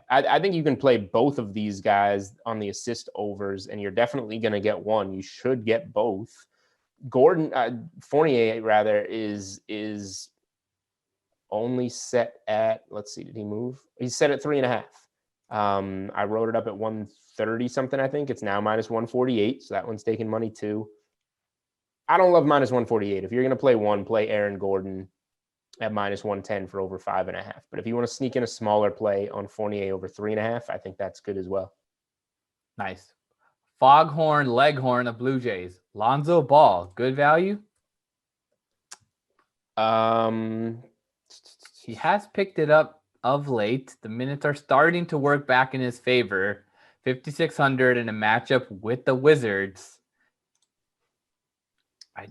I think you can play both of these guys on the assist overs, and you're definitely going to get one. You should get both. Fournier rather is only set at, let's see, did he move? He's set at 3.5. I wrote it up at 130 something. I think it's now -148. So that one's taking money too. I don't love -148. If you're going to play one, play Aaron Gordon at -110 for over 5.5. But if you want to sneak in a smaller play on Fournier over 3.5, I think that's good as well. Nice. Foghorn Leghorn of Blue Jays. Lonzo Ball, good value? He has picked it up of late. The minutes are starting to work back in his favor. 5,600 in a matchup with the Wizards.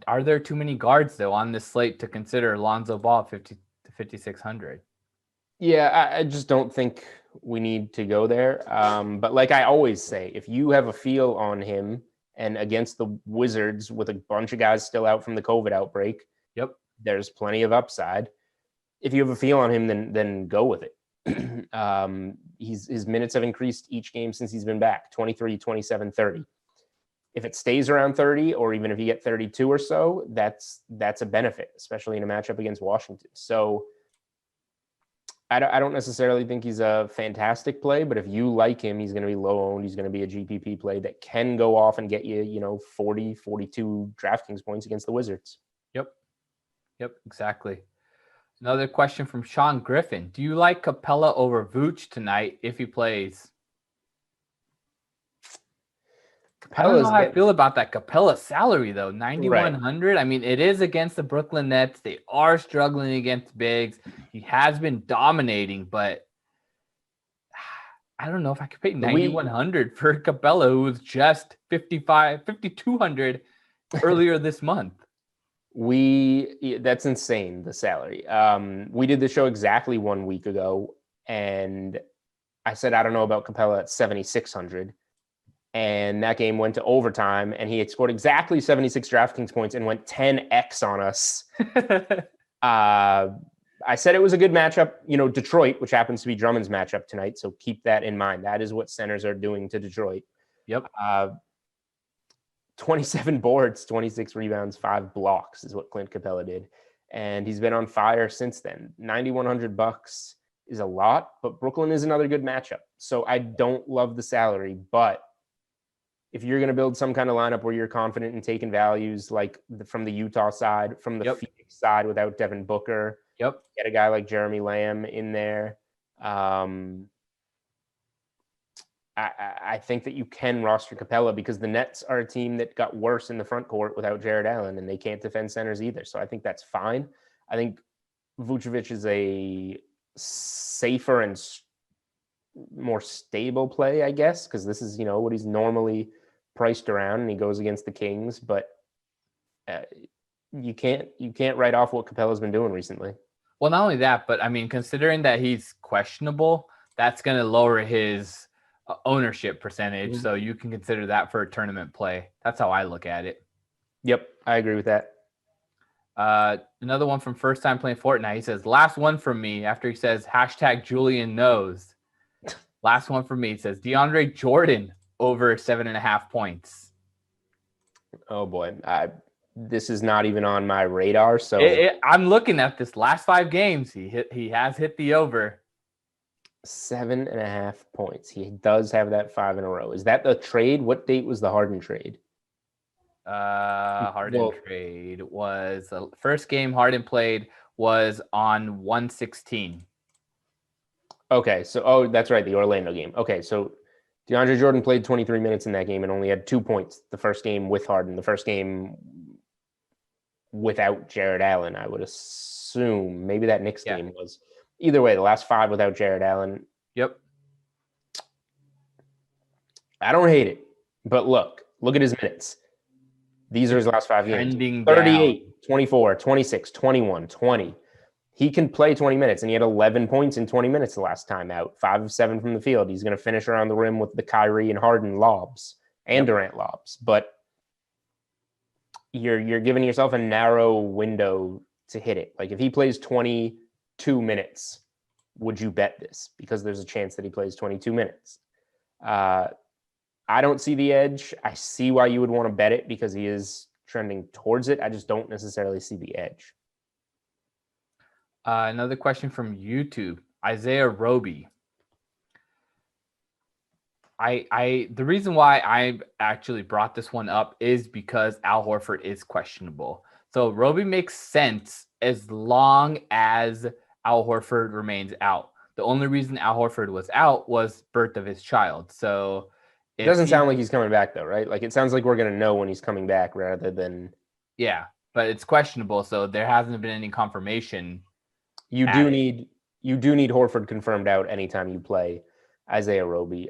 Are there too many guards, though, on this slate to consider Lonzo Ball 5,600? Yeah, I just don't think we need to go there. But like I always say, if you have a feel on him and against the Wizards with a bunch of guys still out from the COVID outbreak, there's plenty of upside. If you have a feel on him, then go with it. His minutes have increased each game since he's been back, 23, 27, 30. If it stays around 30, or even if you get 32 or so, that's a benefit, especially in a matchup against Washington. So I don't necessarily think he's a fantastic play, but if you like him, he's going to be low owned. He's going to be a GPP play that can go off and get you, 40, 42 DraftKings points against the Wizards. Yep, exactly. Another question from Sean Griffin. Do you like Capella over Vooch tonight if he plays? I don't know how I feel about that Capella salary, though. 9,100. Right. I mean, it is against the Brooklyn Nets. They are struggling against bigs. He has been dominating, but I don't know if I could pay 9,100 for Capella, who was just 5,200 earlier this month. That's insane, the salary. We did the show exactly 1 week ago, and I said I don't know about Capella at 7,600. And that game went to overtime, and he had scored exactly 76 DraftKings points and went 10x on us. I said it was a good matchup. Detroit, which happens to be Drummond's matchup tonight, so keep that in mind. That is what centers are doing to Detroit. Yep. 27 boards, 26 rebounds, 5 blocks is what Clint Capella did, and he's been on fire since then. $9,100 is a lot, but Brooklyn is another good matchup. So I don't love the salary, but if you're going to build some kind of lineup where you're confident in taking values like from the Utah side, from the Phoenix side without Devin Booker, get a guy like Jeremy Lamb in there. I think that you can roster Capella because the Nets are a team that got worse in the front court without Jared Allen, and they can't defend centers either. So I think that's fine. I think Vucevic is a safer and more stable play, I guess, because this is, what he's normally priced around, and he goes against the Kings, but you can't write off what Capella's been doing recently. Well, not only that, but I mean, considering that he's questionable, that's going to lower his ownership percentage. So you can consider that for a tournament play. That's how I look at it. Yep, I agree with that. Another one from first time playing Fortnite. He says, last one from me, after he says #Julian knows. Last one from me. It says DeAndre Jordan over 7.5 points. Oh boy. This is not even on my radar. So I'm looking at this last 5 games. He has hit the over. 7.5 points. He does have that 5 in a row. Is that the trade? What date was the Harden trade? Harden trade was the first game Harden played was on 1/16. Okay, so that's right, the Orlando game. Okay, so DeAndre Jordan played 23 minutes in that game and only had 2 points. The first game with Harden, the first game without Jared Allen, I would assume. Maybe that Knicks game was. Either way, the last 5 without Jared Allen. Yep. I don't hate it, but look at his minutes. These are his last 5 games. 38, down. 24, 26, 21, 20. He can play 20 minutes, and he had 11 points in 20 minutes the last time out. 5 of 7 from the field. He's going to finish around the rim with the Kyrie and Harden lobs and Durant lobs. But you're giving yourself a narrow window to hit it. Like if he plays 22 minutes, would you bet this? Because there's a chance that he plays 22 minutes. I don't see the edge. I see why you would want to bet it because he is trending towards it. I just don't necessarily see the edge. Another question from YouTube, Isaiah Roby. The reason why I actually brought this one up is because Al Horford is questionable. So Roby makes sense as long as Al Horford remains out. The only reason Al Horford was out was birth of his child. So it doesn't sound like he's coming back though, right? Like it sounds like we're going to know when he's coming back rather than. Yeah, but it's questionable. So there hasn't been any confirmation. You do need Horford confirmed out anytime you play Isaiah Roby.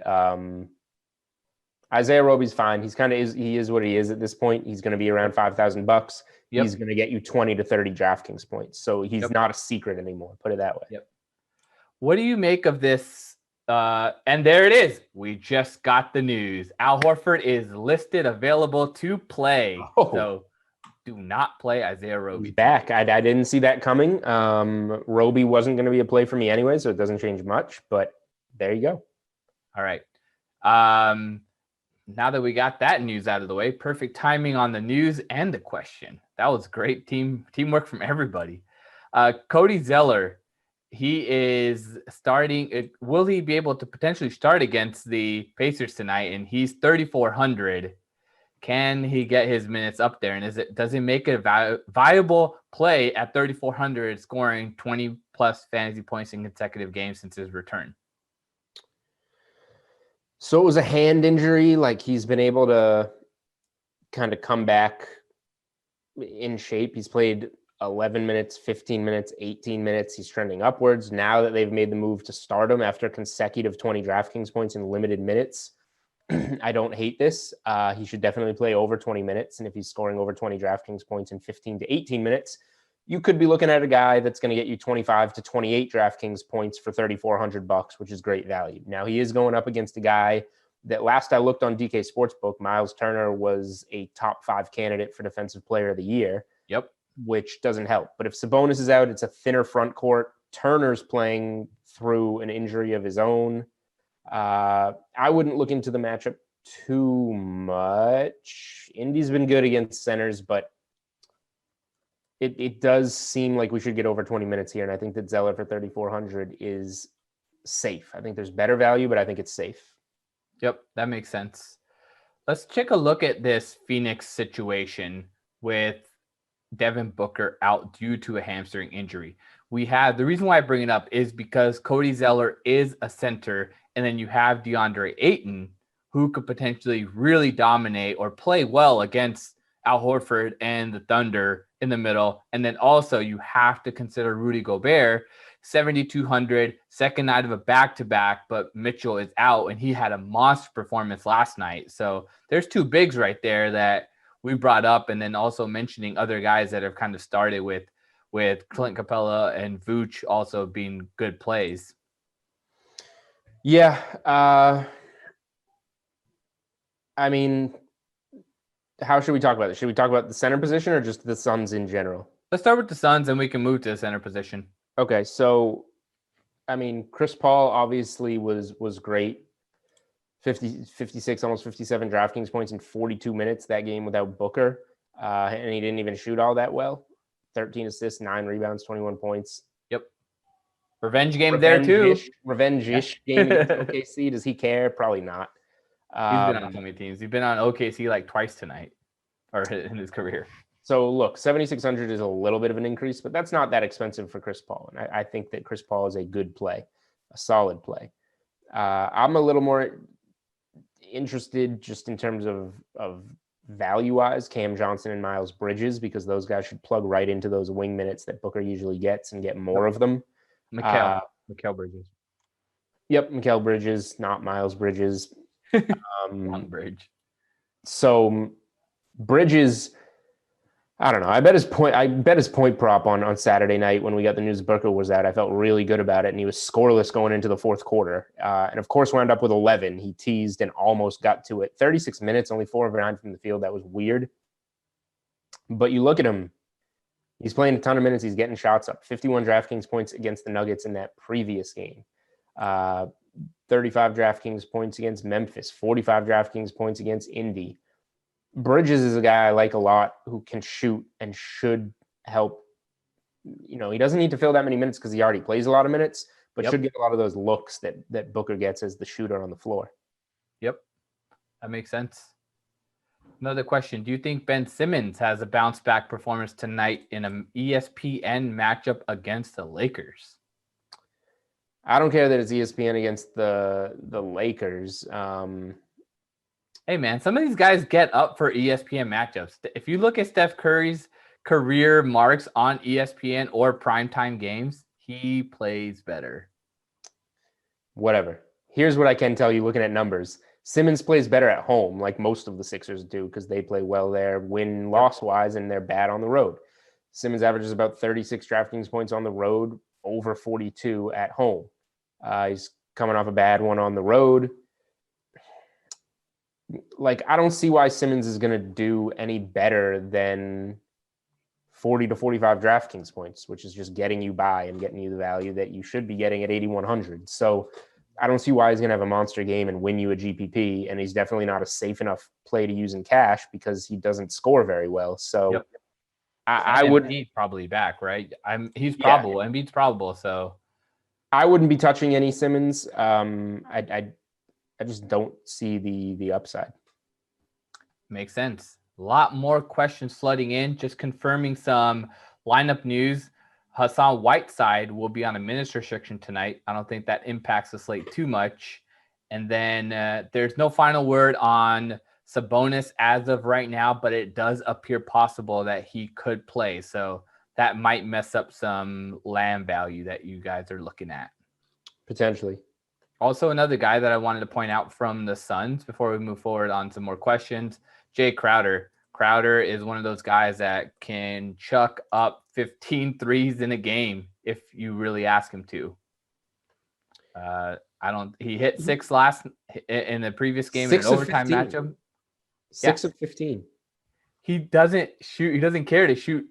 Isaiah Roby's fine. He is what he is at this point. He's going to be around $5,000. Yep. He's going to get you 20 to 30 DraftKings points. So he's not a secret anymore. Put it that way. Yep. What do you make of this? And there it is. We just got the news. Al Horford is listed available to play. Oh. So do not play Isaiah He's Roby. back. I didn't see that coming. Roby wasn't going to be a play for me anyway, so it doesn't change much. But there you go. All right. Now that we got that news out of the way, perfect timing on the news and the question. That was great teamwork from everybody. Cody Zeller, he is starting. Will he be able to potentially start against the Pacers tonight? And he's 3,400. Can he get his minutes up there? And does it make it a viable play at 3,400, scoring 20 plus fantasy points in consecutive games since his return? So it was a hand injury. Like, he's been able to kind of come back in shape. He's played 11 minutes, 15 minutes, 18 minutes. He's trending upwards. Now that they've made the move to start him after consecutive 20 DraftKings points in limited minutes, I don't hate this. He should definitely play over 20 minutes. And if he's scoring over 20 DraftKings points in 15 to 18 minutes, you could be looking at a guy that's going to get you 25 to 28 DraftKings points for $3,400, which is great value. Now, he is going up against a guy that, last I looked on DK Sportsbook, Miles Turner was a top 5 candidate for Defensive Player of the Year. Yep. Which doesn't help. But if Sabonis is out, it's a thinner front court. Turner's playing through an injury of his own. I wouldn't look into the matchup too much. Indy's been good against centers, but it does seem like we should get over 20 minutes here. And I think that Zeller for 3,400 is safe. I think there's better value, but I think it's safe. Yep, that makes sense. Let's take a look at this Phoenix situation with Devin Booker out due to a hamstring injury. The reason why I bring it up is because Cody Zeller is a center, and then you have DeAndre Ayton, who could potentially really dominate or play well against Al Horford and the Thunder in the middle. And then also you have to consider Rudy Gobert, 7,200, second night of a back-to-back, but Mitchell is out, and he had a monster performance last night. So there's two bigs right there that we brought up, and then also mentioning other guys that have kind of started with Clint Capella and Vooch also being good plays. Yeah. I mean, how should we talk about this? Should we talk about the center position or just the Suns in general? Let's start with the Suns, and we can move to the center position. Okay, so, I mean, Chris Paul obviously was great. 56, almost 57 DraftKings points in 42 minutes that game without Booker. And he didn't even shoot all that well. 13 assists, 9 rebounds, 21 points. Yep. Revenge game there too. Revenge-ish game against OKC. Does he care? Probably not. He's been on so many teams. He's been on OKC like twice tonight, or in his career. So look, 7,600 is a little bit of an increase, but that's not that expensive for Chris Paul. And I think that Chris Paul is a good play, a solid play. I'm a little more interested just in terms of value-wise, Cam Johnson and Miles Bridges, because those guys should plug right into those wing minutes that Booker usually gets and get more of them. Mikal Bridges. Yep, Mikal Bridges, not Miles Bridges. Long Bridge. So Bridges, I don't know. I bet his point prop on Saturday night when we got the news Booker was out. I felt really good about it, and he was scoreless going into the fourth quarter. And of course, wound up with 11. He teased and almost got to it. 36 minutes, only 4 of 9 from the field. That was weird. But you look at him. He's playing a ton of minutes. He's getting shots up. 51 DraftKings points against the Nuggets in that previous game. 35 DraftKings points against Memphis. 45 DraftKings points against Indy. Bridges is a guy I like a lot who can shoot and should help. You know, he doesn't need to fill that many minutes because he already plays a lot of minutes, but should get a lot of those looks that Booker gets as the shooter on the floor. Yep. That makes sense. Another question. Do you think Ben Simmons has a bounce back performance tonight in an ESPN matchup against the Lakers? I don't care that it's ESPN against the Lakers. Hey, man, some of these guys get up for ESPN matchups. If you look at Steph Curry's career marks on ESPN or primetime games, he plays better. Whatever. Here's what I can tell you looking at numbers. Simmons plays better at home, like most of the Sixers do, because they play well there, win-loss-wise, and they're bad on the road. Simmons averages about 36 DraftKings points on the road, over 42 at home. He's coming off a bad one on the road. Like, I don't see why Simmons is going to do any better than 40 to 45 DraftKings points, which is just getting you by and getting you the value that you should be getting at 8,100. So I don't see why he's going to have a monster game and win you a GPP. And he's definitely not a safe enough play to use in cash because he doesn't score very well. So Yep. I would Embiid probably back, right? He's probable. Embiid's probable. So I wouldn't be touching any Simmons. I just don't see the upside. makes sense. A lot more questions flooding in. Just confirming some lineup news. Hassan Whiteside will be on a minutes restriction tonight. I don't think that impacts the slate too much. And then there's no final word on Sabonis as of right now, but it does appear possible that he could play. So that might mess up some Lamb value that you guys are looking at. Potentially. Also, another guy that I wanted to point out from the Suns before we move forward on some more questions, Jay Crowder. Crowder is one of those guys that can chuck up 15 threes in a game if you really ask him to. He hit 6 in the previous game in an overtime matchup. 6 of 15. He doesn't shoot. He doesn't care to shoot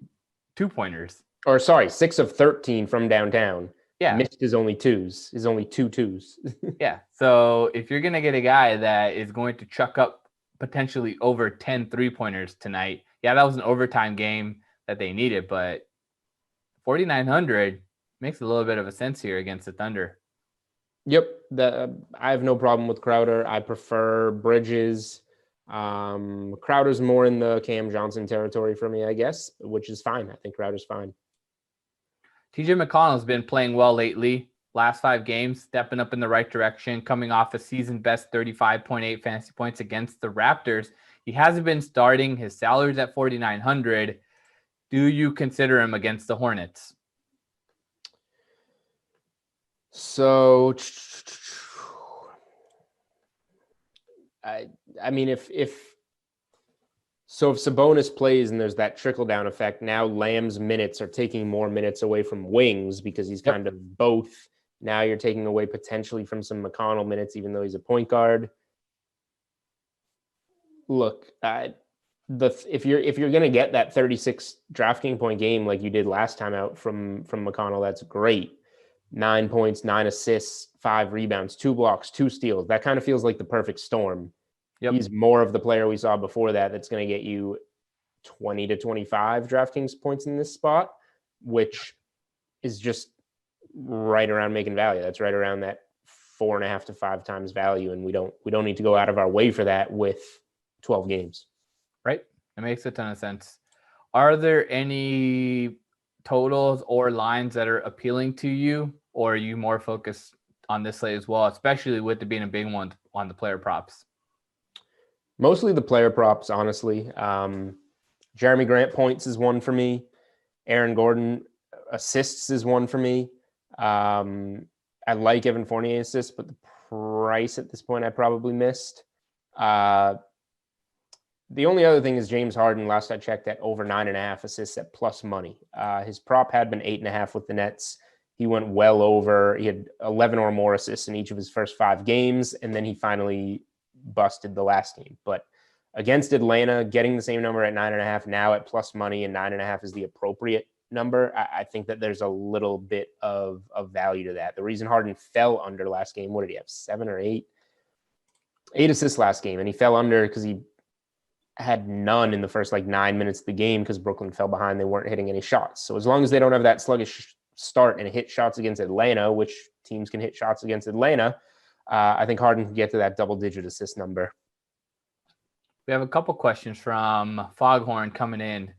2-pointers. Or sorry, 6 of 13 from downtown. Yeah. Missed his only 2s. His only 2 twos. Yeah. So if you're going to get a guy that is going to chuck up potentially over 10 3-pointers tonight, yeah, that was an overtime game that they needed, but 4,900 makes a little bit of a sense here against the Thunder. Yep. I have no problem with Crowder. I prefer Bridges. Crowder's more in the Cam Johnson territory for me, I guess, which is fine. I think Crowder's fine. TJ McConnell's been playing well lately. Last 5 games, stepping up in the right direction, coming off a season best 35.8 fantasy points against the Raptors. He hasn't been starting. His salary's at 4,900. Do you consider him against the Hornets? So, I mean, if Sabonis plays and there's that trickle down effect, now Lamb's minutes are taking more minutes away from wings because he's kind of both. Now you're taking away potentially from some McConnell minutes, even though he's a point guard. Look, if you're going to get that 36 DraftKings point game like you did last time out from McConnell, that's great. 9 points, 9 assists, 5 rebounds, 2 blocks, 2 steals. That kind of feels like the perfect storm. Yep. He's more of the player we saw before that's going to get you 20 to 25 DraftKings points in this spot, which is just right around making value. That's right around that 4.5 to 5 times value, and we don't need to go out of our way for that with 12 games. Right. It makes a ton of sense. Are there any totals or lines that are appealing to you, or are you more focused on this slate as well, especially with it being a big one on the player props? Mostly the player props, honestly. Jeremy Grant points is one for me. Aaron Gordon assists is one for me. I like Evan Fournier assists, but the price at this point I probably missed. The only other thing is James Harden. Last I checked, at over 9.5 assists at plus money. His prop had been 8.5 with the Nets. He went well over. He had 11 or more assists in each of his first 5 games, and then he finally busted the last game. But against Atlanta, getting the same number at 9.5 now at plus money, and 9.5 is the appropriate number. I think that there's a little bit of value to that. The reason Harden fell under last game, what did he have, 7 or 8? 8 assists last game, and he fell under because he had none in the first 9 minutes of the game because Brooklyn fell behind. They weren't hitting any shots. So as long as they don't have that sluggish start and hit shots against Atlanta, which teams can hit shots against Atlanta, I think Harden can get to that double-digit assist number. We have a couple questions from Foghorn coming in.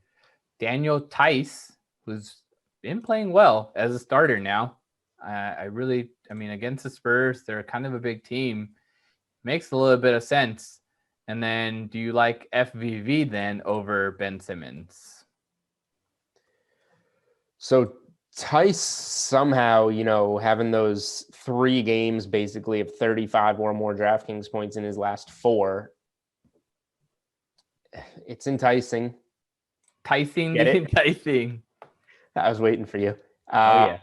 Daniel Tice, who's been playing well as a starter now. Against the Spurs, they're kind of a big team. Makes a little bit of sense. And then do you like FVV then over Ben Simmons? So Tice somehow, having those 3 games basically of 35 or more DraftKings points in his last 4, it's enticing. Enticing. I was waiting for you. Yeah.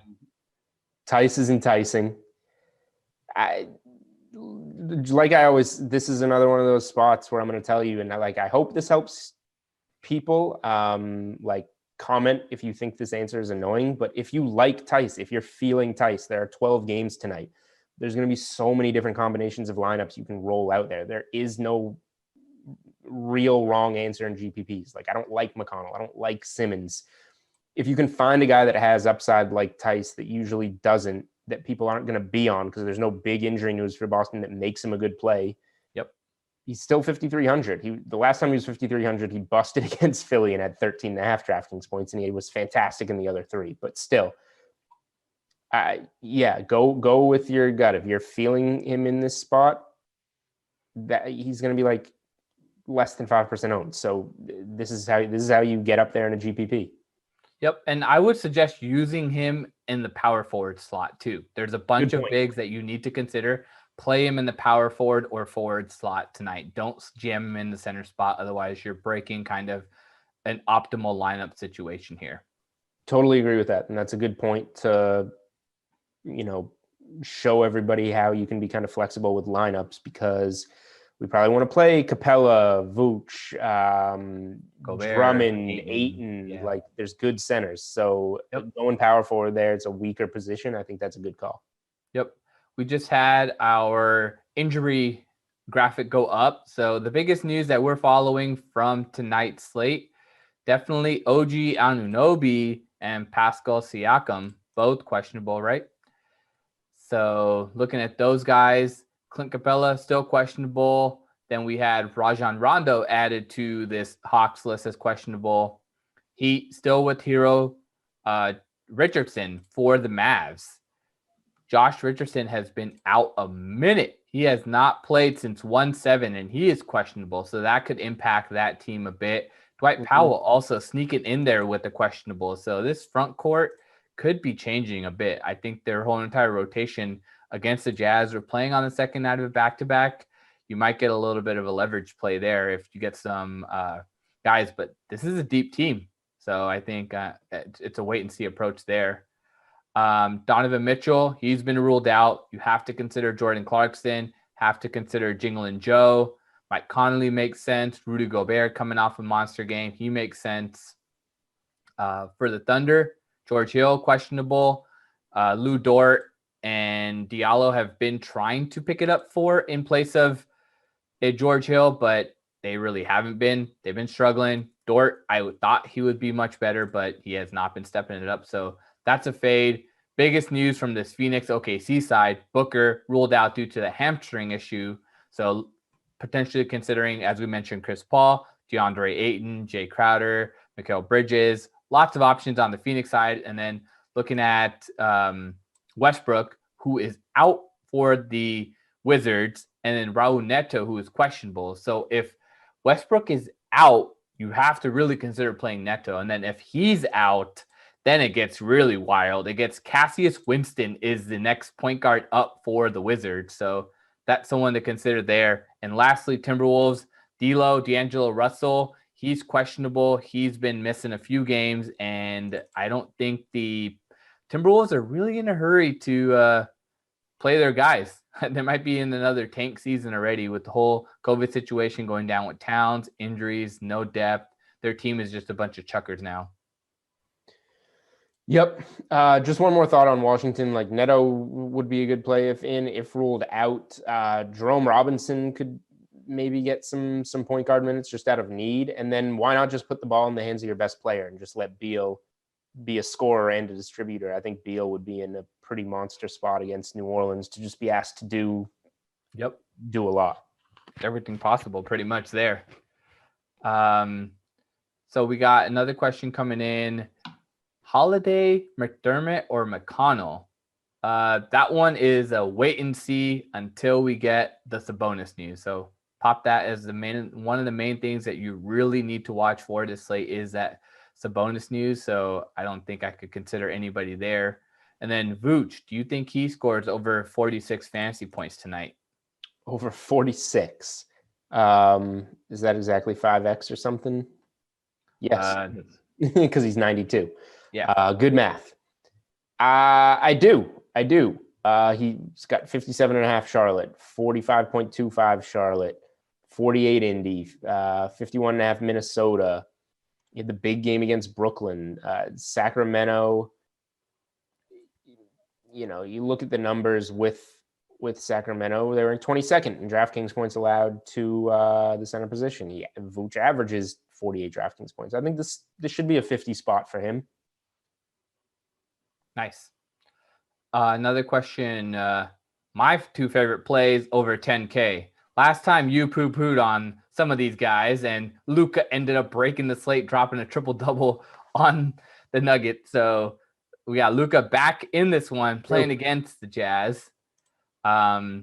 Tice is enticing. This is another one of those spots where I'm going to tell you, and I hope this helps people. comment if you think this answer is annoying, but if you like Tice, if you're feeling Tice, there are 12 games tonight. There's going to be so many different combinations of lineups you can roll out there. There is no real wrong answer in GPPs. Like, I don't like McConnell. I don't like Simmons. If you can find a guy that has upside like Tice that usually doesn't, that people aren't going to be on because there's no big injury news for Boston that makes him a good play. Yep. He's still 5,300. The last time he was 5,300, he busted against Philly and had 13.5 DraftKings points, and he was fantastic in the other 3. But still, go with your gut. If you're feeling him in this spot, that he's going to be like less than 5% owned. So this is how you get up there in a GPP. Yep, and I would suggest using him in the power forward slot too. There's a bunch of bigs that you need to consider. Play him in the power forward or forward slot tonight. Don't jam him in the center spot. Otherwise, you're breaking kind of an optimal lineup situation here. Totally agree with that. And that's a good point to, show everybody how you can be kind of flexible with lineups, because we probably want to play Capella, Vooch, Gobert, Drummond, Ayton. Yeah. Like, there's good centers. So going power forward there, it's a weaker position. I think that's a good call. Yep. We just had our injury graphic go up. So the biggest news that we're following from tonight's slate, definitely OG Anunoby and Pascal Siakam, both questionable, right? So looking at those guys, Clint Capella still questionable. Then we had Rajon Rondo added to this Hawks list as questionable. He still with Hero Richardson for the Mavs. Josh Richardson has been out a minute. He has not played since 1-7, and he is questionable. So that could impact that team a bit. Dwight Powell also sneaking in there with the questionable. So this front court could be changing a bit. I think their whole entire rotation against the Jazz are playing on the second night of a back-to-back. You might get a little bit of a leverage play there if you get some guys, but this is a deep team. So I think it's a wait-and-see approach there. Donovan Mitchell, he's been ruled out. You have to consider Jordan Clarkson, have to consider Jingling Joe. Mike Conley makes sense. Rudy Gobert coming off a monster game. He makes sense. For the Thunder, George Hill, questionable. Lou Dort and Diallo have been trying to pick it up in place of a George Hill, but they really haven't been. They've been struggling. Dort, I thought he would be much better, but he has not been stepping it up. So that's a fade. Biggest news from this Phoenix OKC side, Booker ruled out due to the hamstring issue. So potentially considering, as we mentioned, Chris Paul, DeAndre Ayton, Jay Crowder, Mikal Bridges, lots of options on the Phoenix side. And then looking at Westbrook, who is out for the Wizards, and then Raul Neto, who is questionable. So if Westbrook is out, you have to really consider playing Neto. And then if he's out, then it gets really wild. It gets Cassius Winston is the next point guard up for the Wizards. So that's someone to consider there. And lastly, Timberwolves, D'Angelo Russell, he's questionable. He's been missing a few games, and I don't think the Timberwolves are really in a hurry to play their guys. They might be in another tank season already with the whole COVID situation going down with Towns, injuries, no depth. Their team is just a bunch of chuckers now. Yep. Just one more thought on Washington. Like, Neto would be a good play if ruled out. Jerome Robinson could maybe get some point guard minutes just out of need. And then why not just put the ball in the hands of your best player and just let Beal be a scorer and a distributor? I think Beal would be in a pretty monster spot against New Orleans to just be asked to do a lot. Everything possible pretty much there. So we got another question coming in. Holiday, McDermott, or McConnell? That one is a wait and see until we get the Sabonis news. So pop that as one of the main things that you really need to watch for this slate is that Sabonis news. So I don't think I could consider anybody there. And then Vooch, do you think he scores over 46 fantasy points tonight? Over 46. Is that exactly 5x or something? Yes, because he's 92. Yeah. Good math. I do. He's got 57.5 Charlotte, 45.25 Charlotte, 48 Indy, 51.5 Minnesota, He had the big game against Brooklyn. Sacramento, you know, you look at the numbers with Sacramento, they were in 22nd in DraftKings points allowed to the center position. Vooch averages 48 DraftKings points. I think this should be a 50 spot for him. Nice. Another question. My 2 favorite plays over 10K. Last time you poo-pooed on some of these guys, and Luka ended up breaking the slate, dropping a triple-double on the Nuggets. So we got Luka back in this one, playing against the Jazz. I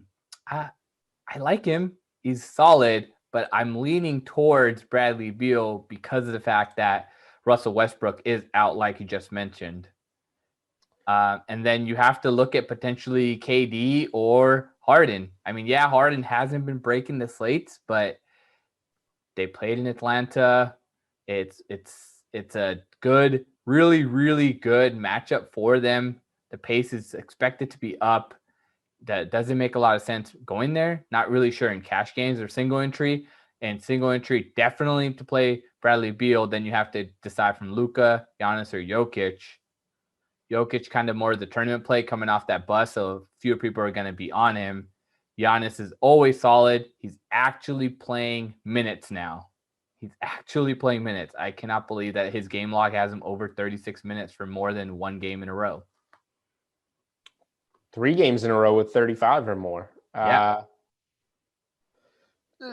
like him. He's solid, but I'm leaning towards Bradley Beal because of the fact that Russell Westbrook is out, like you just mentioned. And then you have to look at potentially KD or Harden. I mean, yeah, Harden hasn't been breaking the slates, but they played in Atlanta. It's a good, really, really good matchup for them. The pace is expected to be up. That doesn't make a lot of sense going there. Not really sure in cash games or single entry. And single entry, definitely to play Bradley Beal. Then you have to decide from Luka, Giannis, or Jokic. Jokic kind of more the tournament play coming off that bus, so fewer people are going to be on him. Giannis is always solid. He's actually playing minutes now. I cannot believe that his game log has him over 36 minutes for more than one game in a row. 3 games in a row with 35 or more. Yeah.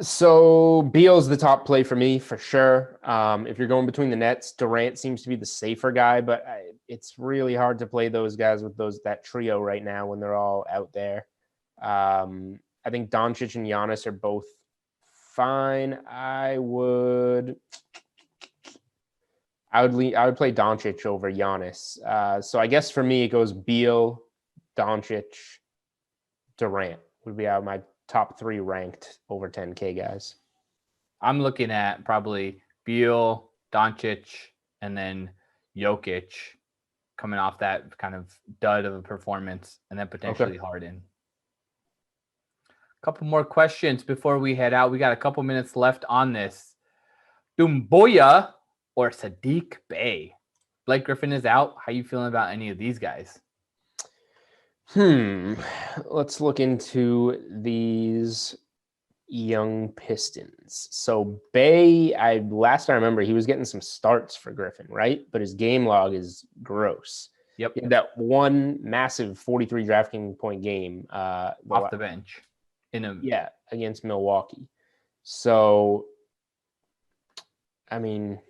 So Beal's the top play for me for sure. If you're going between the nets, Durant seems to be the safer guy, but it's really hard to play those guys with that trio right now when they're all out there. I think Doncic and Giannis are both fine. I would play Doncic over Giannis. So I guess for me it goes Beal, Doncic, Durant would be out my top 3 ranked over 10K guys. I'm looking at probably Beal, Doncic, and then Jokic coming off that kind of dud of a performance, and then potentially Harden. A couple more questions before we head out. We got a couple minutes left on this. Doumbouya or Sadiq Bey? Blake Griffin is out. How you feeling about any of these guys? Let's look into these young Pistons. So Bey, last I remember, he was getting some starts for Griffin, right? But his game log is gross. Yep. He had that one massive 43 DraftKings point game off the bench against Milwaukee. So, I mean,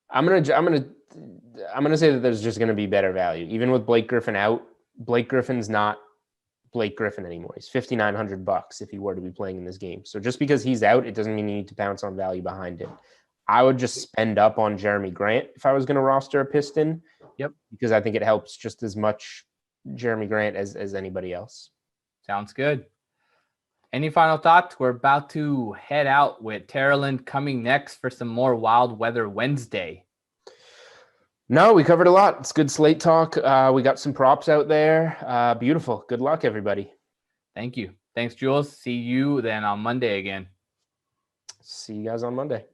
I'm gonna say that there's just gonna be better value, even with Blake Griffin out. Blake Griffin's not Blake Griffin anymore. He's $5,900 if he were to be playing in this game. So just because he's out, it doesn't mean you need to pounce on value behind him. I would just spend up on Jeremy Grant if I was going to roster a Piston. Yep, because I think it helps just as much Jeremy Grant as anybody else. Sounds good. Any final thoughts? We're about to head out with Terrelland coming next for some more Wild Weather Wednesday. No, we covered a lot. It's good slate talk. We got some props out there. Beautiful. Good luck, everybody. Thank you. Thanks, Jules. See you then on Monday again. See you guys on Monday.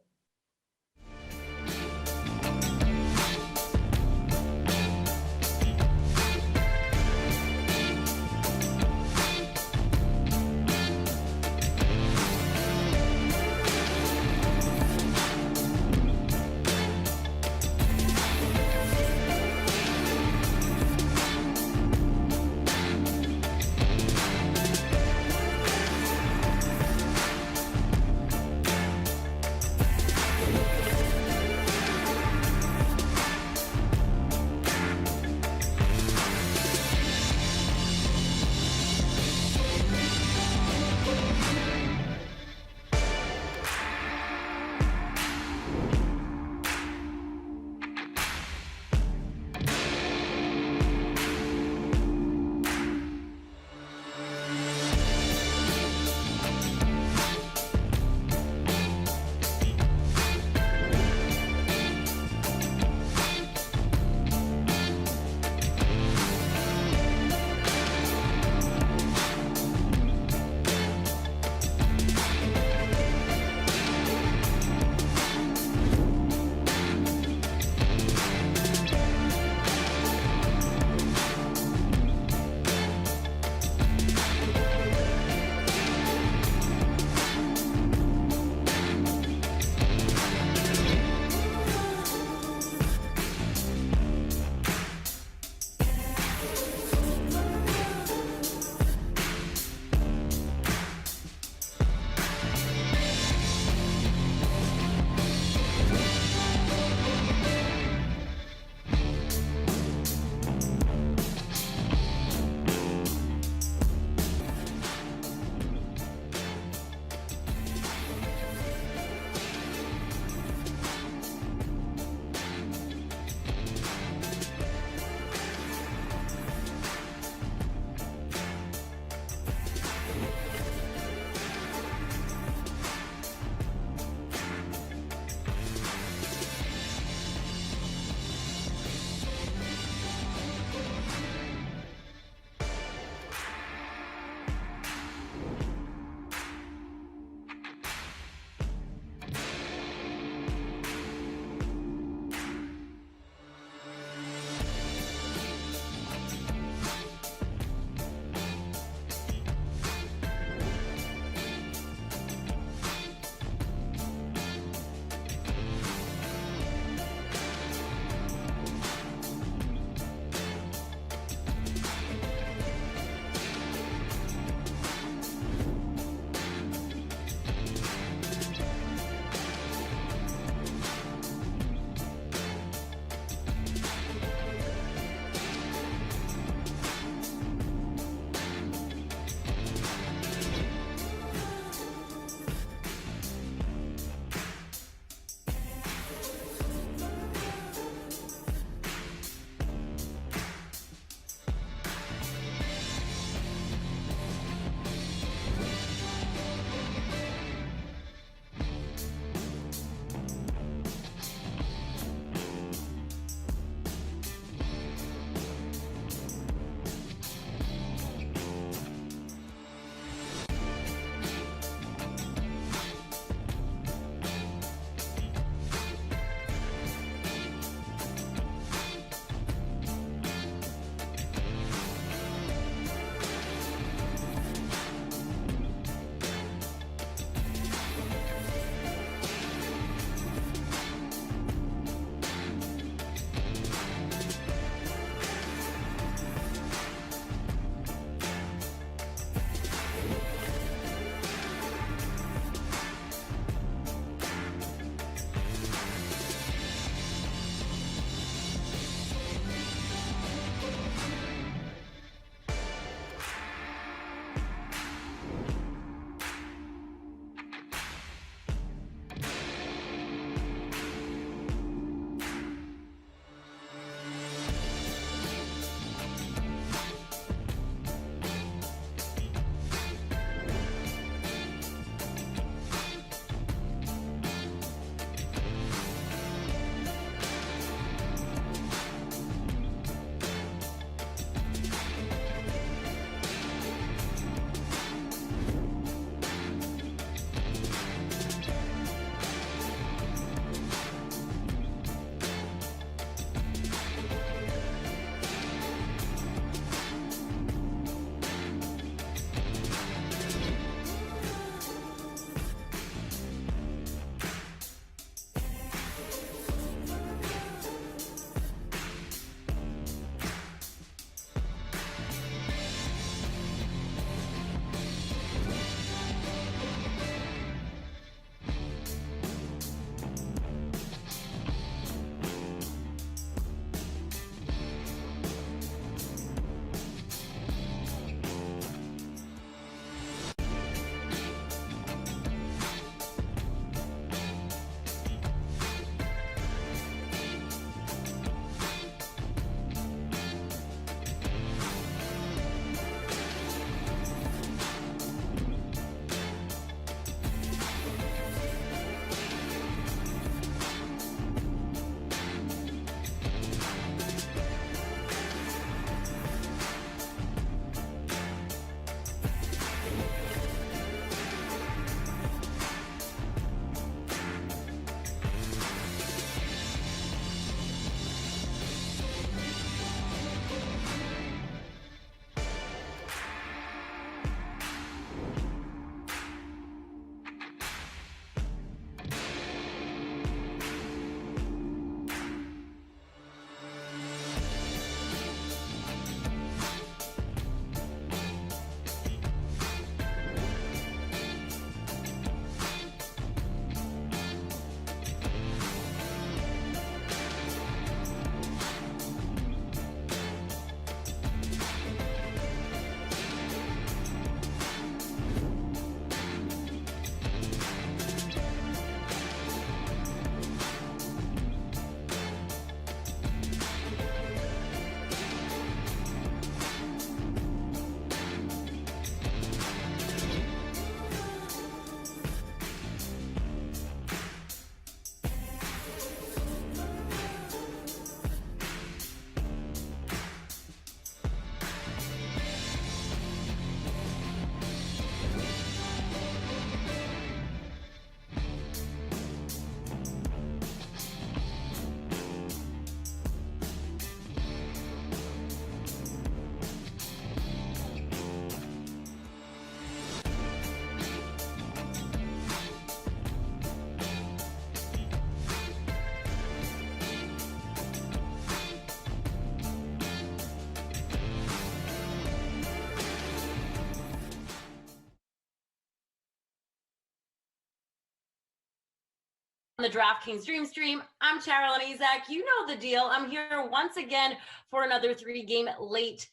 the DraftKings Dream Stream. I'm Carolyn Izak. You know the deal. I'm here once again for another 3-game late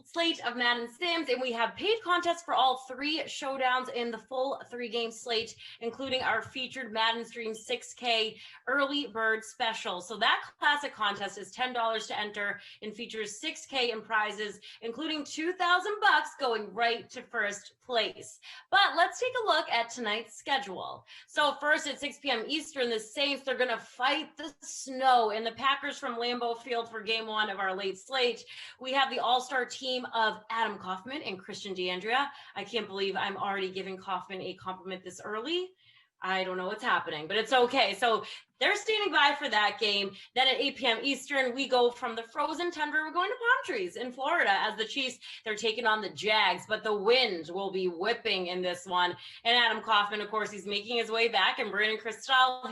slate of Madden Sims, and we have paid contests for all 3 showdowns in the full 3-game slate, including our featured Madden Stream 6K early bird special. So that classic contest is $10 to enter and features 6K in prizes, including $2,000 going right to first place. But let's take a look at tonight's schedule. So first at 6 p.m. Eastern, the Saints, they're going to fight the snow in the Packers from Lambeau Field for game 1 of our late slate. We have the all-star team of Adam Kaufman and Christian DeAndrea. I can't believe I'm already giving Kaufman a compliment this early. I don't know what's happening, but it's okay. So they're standing by for that game. Then at 8 p.m. Eastern, we go from the frozen tundra. We're going to palm trees in Florida as the Chiefs, they're taking on the Jags, but the wind will be whipping in this one. And Adam Kaufman, of course, he's making his way back, and Brandon Cristal,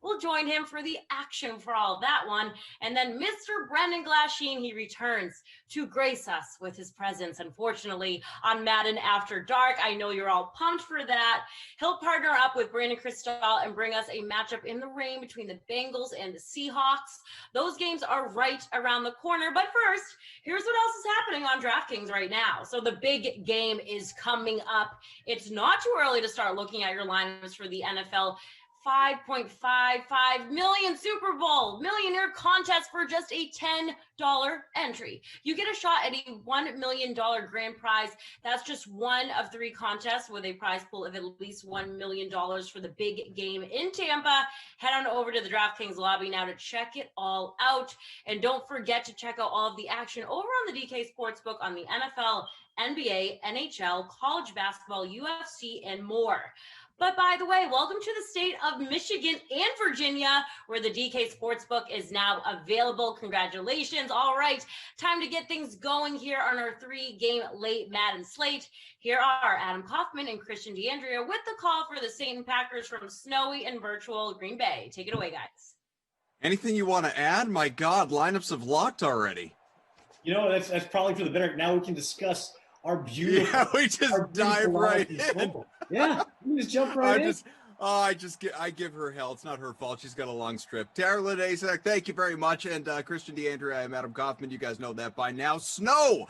will join him for the action for all of that one. And then Mr. Brendan Glasheen, he returns to grace us with his presence, unfortunately, on Madden After Dark. I know you're all pumped for that. He'll partner up with Brandon Cristal and bring us a matchup in the rain between the Bengals and the Seahawks. Those games are right around the corner. But first, here's what else is happening on DraftKings right now. So the big game is coming up. It's not too early to start looking at your lineups for the NFL 5.55 million Super Bowl millionaire contest for just a $10 entry. You get a shot at a $1 million grand prize. That's just one of 3 contests with a prize pool of at least $1 million for the big game in Tampa. Head on over to the DraftKings lobby now to check it all out. And don't forget to check out all of the action over on the DK Sportsbook on the NFL, NBA, NHL, college basketball, UFC, and more. But by the way, welcome to the state of Michigan and Virginia, where the DK Sportsbook is now available. Congratulations. All right, time to get things going here on our 3-game late Madden slate. Here are Adam Kaufman and Christian DeAndrea with the call for the Saint Packers from snowy and virtual Green Bay. Take it away, guys. Anything you want to add? My God, lineups have locked already. You know, that's probably for the better. Now we can discuss our beautiful. Yeah, we just dive right in. Yeah, we just jump right in. I give her hell. It's not her fault. She's got a long strip. Tara Ladezak, thank you very much. And Christian DeAndrea, I'm Adam Kaufman. You guys know that by now. Snow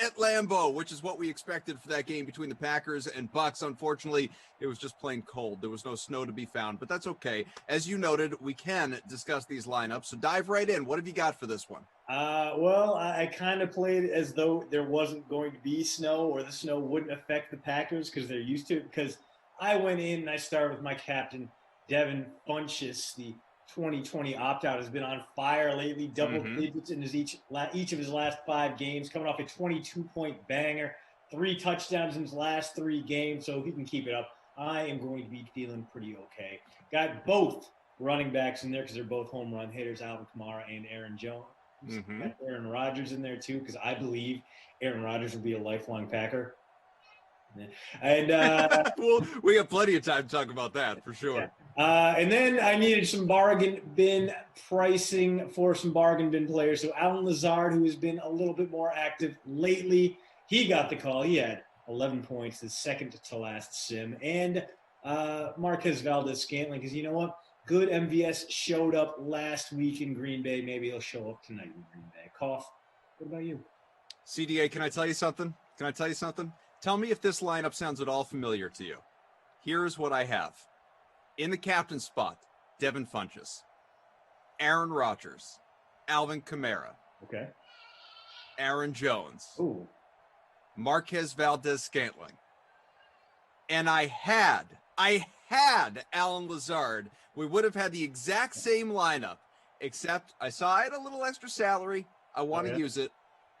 at Lambeau, which is what we expected for that game between the Packers and Bucks. Unfortunately, it was just plain cold. There was no snow to be found, but that's okay. As you noted, we can discuss these lineups. So dive right in. What have you got for this one? Well, I kind of played as though there wasn't going to be snow, or the snow wouldn't affect the Packers because they're used to it. Because I went in and I started with my captain, Devin Funchess. The 2020 opt-out has been on fire lately, double digits in each of his last 5 games, coming off a 22-point banger, 3 touchdowns in his last 3 games. So if he can keep it up, I am going to be feeling pretty okay. Got both running backs in there because they're both home run hitters, Alvin Kamara and Aaron Jones. Got Aaron Rodgers in there too, because I believe Aaron Rodgers will be a lifelong Packer. And well, we have plenty of time to talk about that for sure. Yeah. And then I needed some bargain bin pricing for some bargain bin players. So Alan Lazard, who has been a little bit more active lately, he got the call. He had 11 points, the second to last sim, and Marquez Valdez-Scantling, because you know what? Good MVS showed up last week in Green Bay. Maybe he'll show up tonight in Green Bay. Cough. What about you? CDA, can I tell you something? Tell me if this lineup sounds at all familiar to you. Here's what I have. In the captain spot, Devin Funchess, Aaron Rodgers, Alvin Kamara. Okay. Aaron Jones. Ooh. Marquez Valdez-Scantling. And I had Alan Lazard. We would have had the exact same lineup, except I saw I had a little extra salary. I want to use it,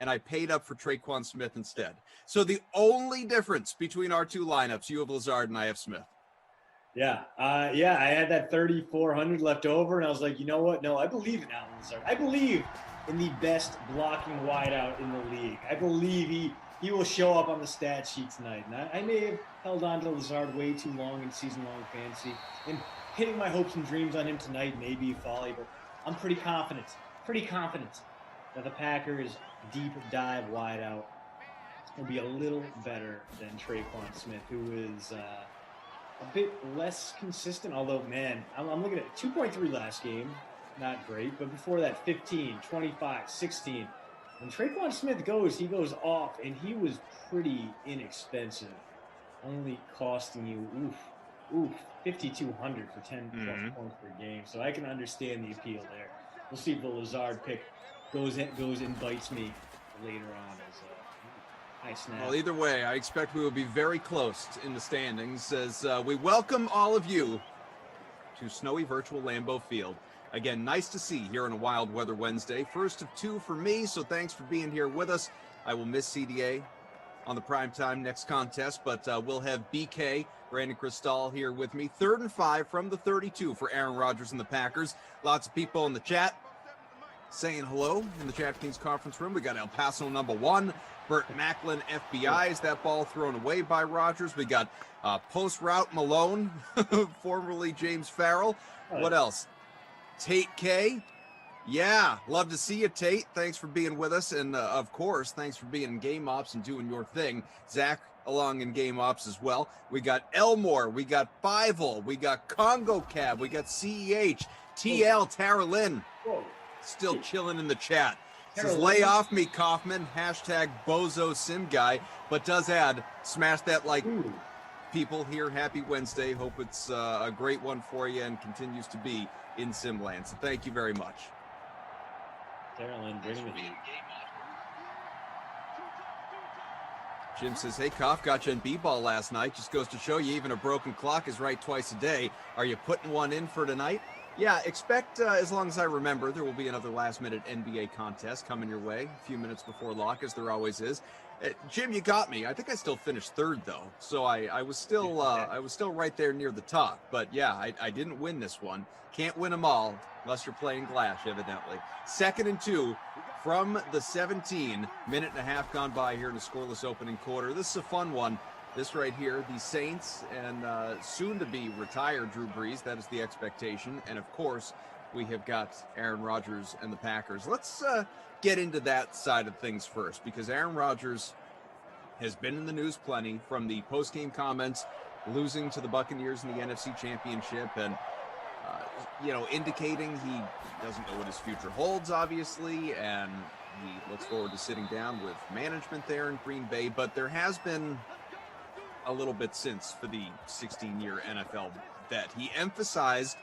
and I paid up for Traquan Smith instead. So the only difference between our 2 lineups, you have Lazard and I have Smith. Yeah. I had that 3,400 left over, and I was like, you know what? No, I believe in Alan Lazard. I believe in the best blocking wideout in the league. I believe he will show up on the stat sheet tonight. And I may have held on to Lazard way too long in season-long fantasy, and hitting my hopes and dreams on him tonight may be folly, but I'm pretty confident that the Packers' deep dive wideout will be a little better than Traquan Smith, who is a bit less consistent, although, man, I'm looking at 2.3 last game. Not great, but before that, 15, 25, 16. When Traquan Smith goes, he goes off, and he was pretty inexpensive, only costing you, 5,200 for 10 plus points per game. So I can understand the appeal there. We'll see if the Lazard pick goes and bites me later on as a high snap. Well, either way, I expect we will be very close in the standings as we welcome all of you to snowy virtual Lambeau Field. Again, nice to see here on a Wild Weather Wednesday. First of two for me, so thanks for being here with us. I will miss CDA on the primetime next contest, but we'll have BK, Brandon Cristal, here with me. 3rd and 5 from the 32 for Aaron Rodgers and the Packers. Lots of people in the chat saying hello in the DraftKings conference room. We got El Paso number 1, Burt Macklin, FBI. Is that ball thrown away by Rodgers? We got post route Malone, formerly James Farrell. What else? Tate K. Yeah, love to see you, Tate. Thanks for being with us. And of course, thanks for being in game ops and doing your thing. Zach along in game ops as well. We got Elmore, we got Bivel, we got Congo Cab, we got CEH, TL, Tara Lynn. Still chilling in the chat. Says, lay off me, Kaufman. Hashtag Bozo Sim Guy. But does add, smash that like. People here, happy Wednesday. Hope it's a great one for you and continues to be in Simland. So thank you very much. Carolyn, bring the heat. Jim says, hey, Koff, got you in B-ball last night. Just goes to show you even a broken clock is right twice a day. Are you putting one in for tonight? Yeah, expect, as long as I remember, there will be another last-minute NBA contest coming your way a few minutes before lock, as there always is. Jim, you got me. I think I still finished 3rd, though, so I was still right there near the top. But yeah, I didn't win this one. Can't win them all unless you're playing Glash, evidently. 2nd and 2 from the 17. Minute and a half gone by here in the scoreless opening quarter. This is a fun one. This right here, the Saints and soon-to-be retired Drew Brees. That is the expectation. And, of course, we have got Aaron Rodgers and the Packers. Let's get into that side of things first, because Aaron Rodgers has been in the news plenty from the post-game comments, losing to the Buccaneers in the NFC Championship, and, indicating he doesn't know what his future holds, obviously, and he looks forward to sitting down with management there in Green Bay. But there has been a little bit since for the 16-year NFL vet. He emphasized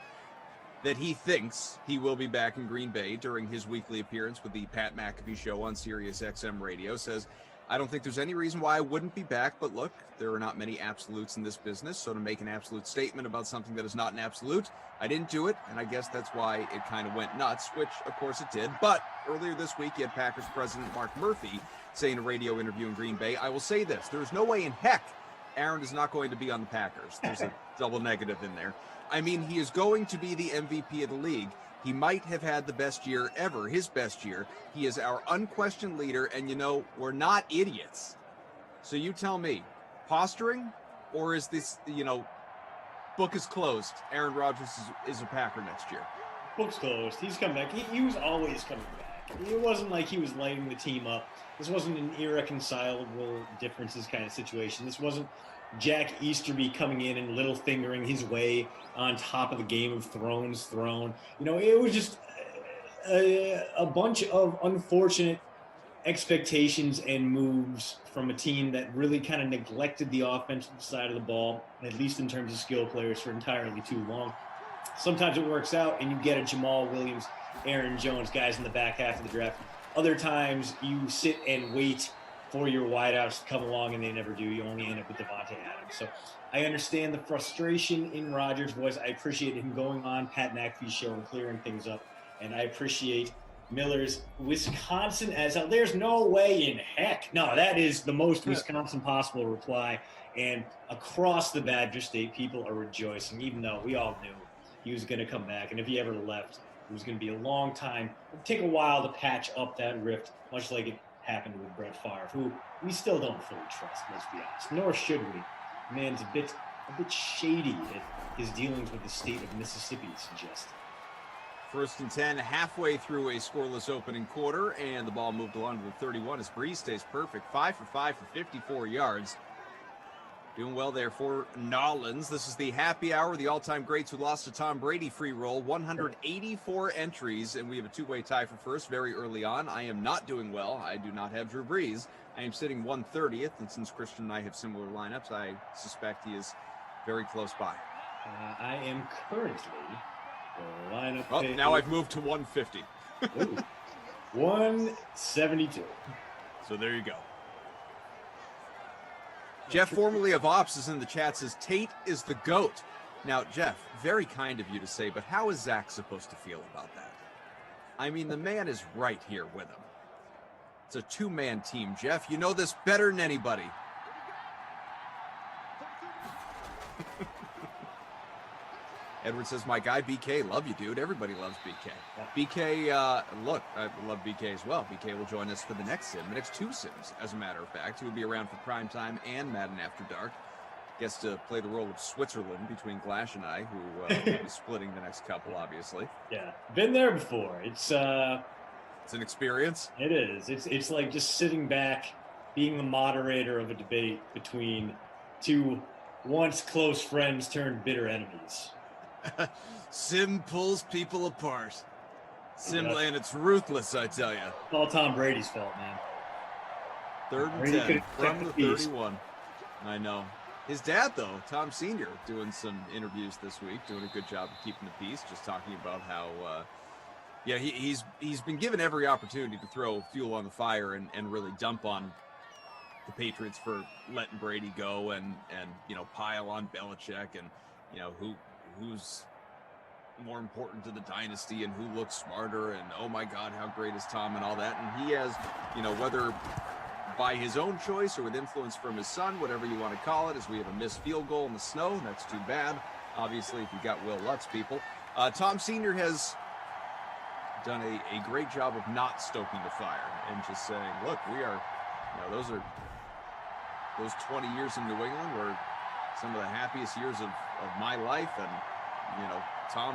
that he thinks he will be back in Green Bay during his weekly appearance with the Pat McAfee Show on Sirius XM Radio. Says, I don't think there's any reason why I wouldn't be back, but look, there are not many absolutes in this business, so to make an absolute statement about something that is not an absolute, I didn't do it, and I guess that's why it kind of went nuts, which, of course, it did. But earlier this week, you had Packers president Mark Murphy say in a radio interview in Green Bay, I will say this, there's no way in heck Aaron is not going to be on the Packers. There's a double negative in there. I mean, he is going to be the MVP of the league. He might have had the best year ever, his best year. He is our unquestioned leader, and we're not idiots. So you tell me, posturing, or is this, book is closed, Aaron Rodgers is a Packer next year? Book's closed. He's come back. He was always coming back. It wasn't like he was lighting the team up. This wasn't an irreconcilable differences kind of situation. This wasn't Jack Easterby coming in and little fingering his way on top of the Game of Thrones throne. It was just a bunch of unfortunate expectations and moves from a team that really kind of neglected the offensive side of the ball, at least in terms of skill players, for entirely too long. Sometimes it works out and you get a Jamal Williams, Aaron Jones, guys in the back half of the draft. Other times you sit and wait for your wideouts to come along, and they never do. You only end up with Devontae Adams. So I understand the frustration in Rodgers' voice. I appreciate him going on Pat McAfee's show and clearing things up. And I appreciate Miller's Wisconsin as hell. There's no way in heck. No, that is the most Wisconsin possible reply. And across the Badger State, people are rejoicing, even though we all knew he was going to come back. And if he ever left, it was going to be a long time. It would take a while to patch up that rift, much like it happened with Brett Favre, who we still don't fully trust, let's be honest. Nor should we. Man's a bit shady at his dealings with the state of Mississippi suggest. 1st and 10, halfway through a scoreless opening quarter, and the ball moved along to the 31 as Brees stays perfect. 5 for 5 for 54 yards. Doing well there for Nollins. This is the happy hour, the all-time greats who lost to Tom Brady free roll. 184 entries, and we have a two-way tie for first very early on. I am not doing well. I do not have Drew Brees. I am sitting 130th, and since Christian and I have similar lineups, I suspect he is very close by. I am currently the lineup. Oh, now I've moved to 150. Ooh, 172. So there you go. Jeff, formerly of Ops, is in the chat, says Tate is the GOAT. Now, Jeff, very kind of you to say, but how is Zach supposed to feel about that? I mean, the man is right here with him. It's a two-man team, Jeff. You know this better than anybody. Edward says, my guy BK, love you, dude. Everybody loves BK. BK, look, I love BK as well. BK will join us for the next sim, the next two sims, as a matter of fact. He will be around for Prime Time and Madden After Dark. Gets to play the role of Switzerland between Glash and I, who will be splitting the next couple, obviously. Yeah, been there before. It's an experience. It is. It's like just sitting back, being the moderator of a debate between two once close friends turned bitter enemies. Sim pulls people apart. Simland, it's ruthless, I tell you. It's all Tom Brady's fault, man. 3rd and 10 from the 31. I know. His dad, though, Tom Sr., doing some interviews this week, doing a good job of keeping the peace, just talking about how, he's been given every opportunity to throw fuel on the fire and really dump on the Patriots for letting Brady go and pile on Belichick and, who's more important to the dynasty and who looks smarter and, oh my God, how great is Tom and all that. And he has, whether by his own choice or with influence from his son, whatever you want to call it, as we have a missed field goal in the snow. That's too bad. Obviously, if you got Will Lutz, people. Tom Sr. has done a great job of not stoking the fire and just saying, look, we are, those 20 years in New England were some of the happiest years of my life. And, Tom,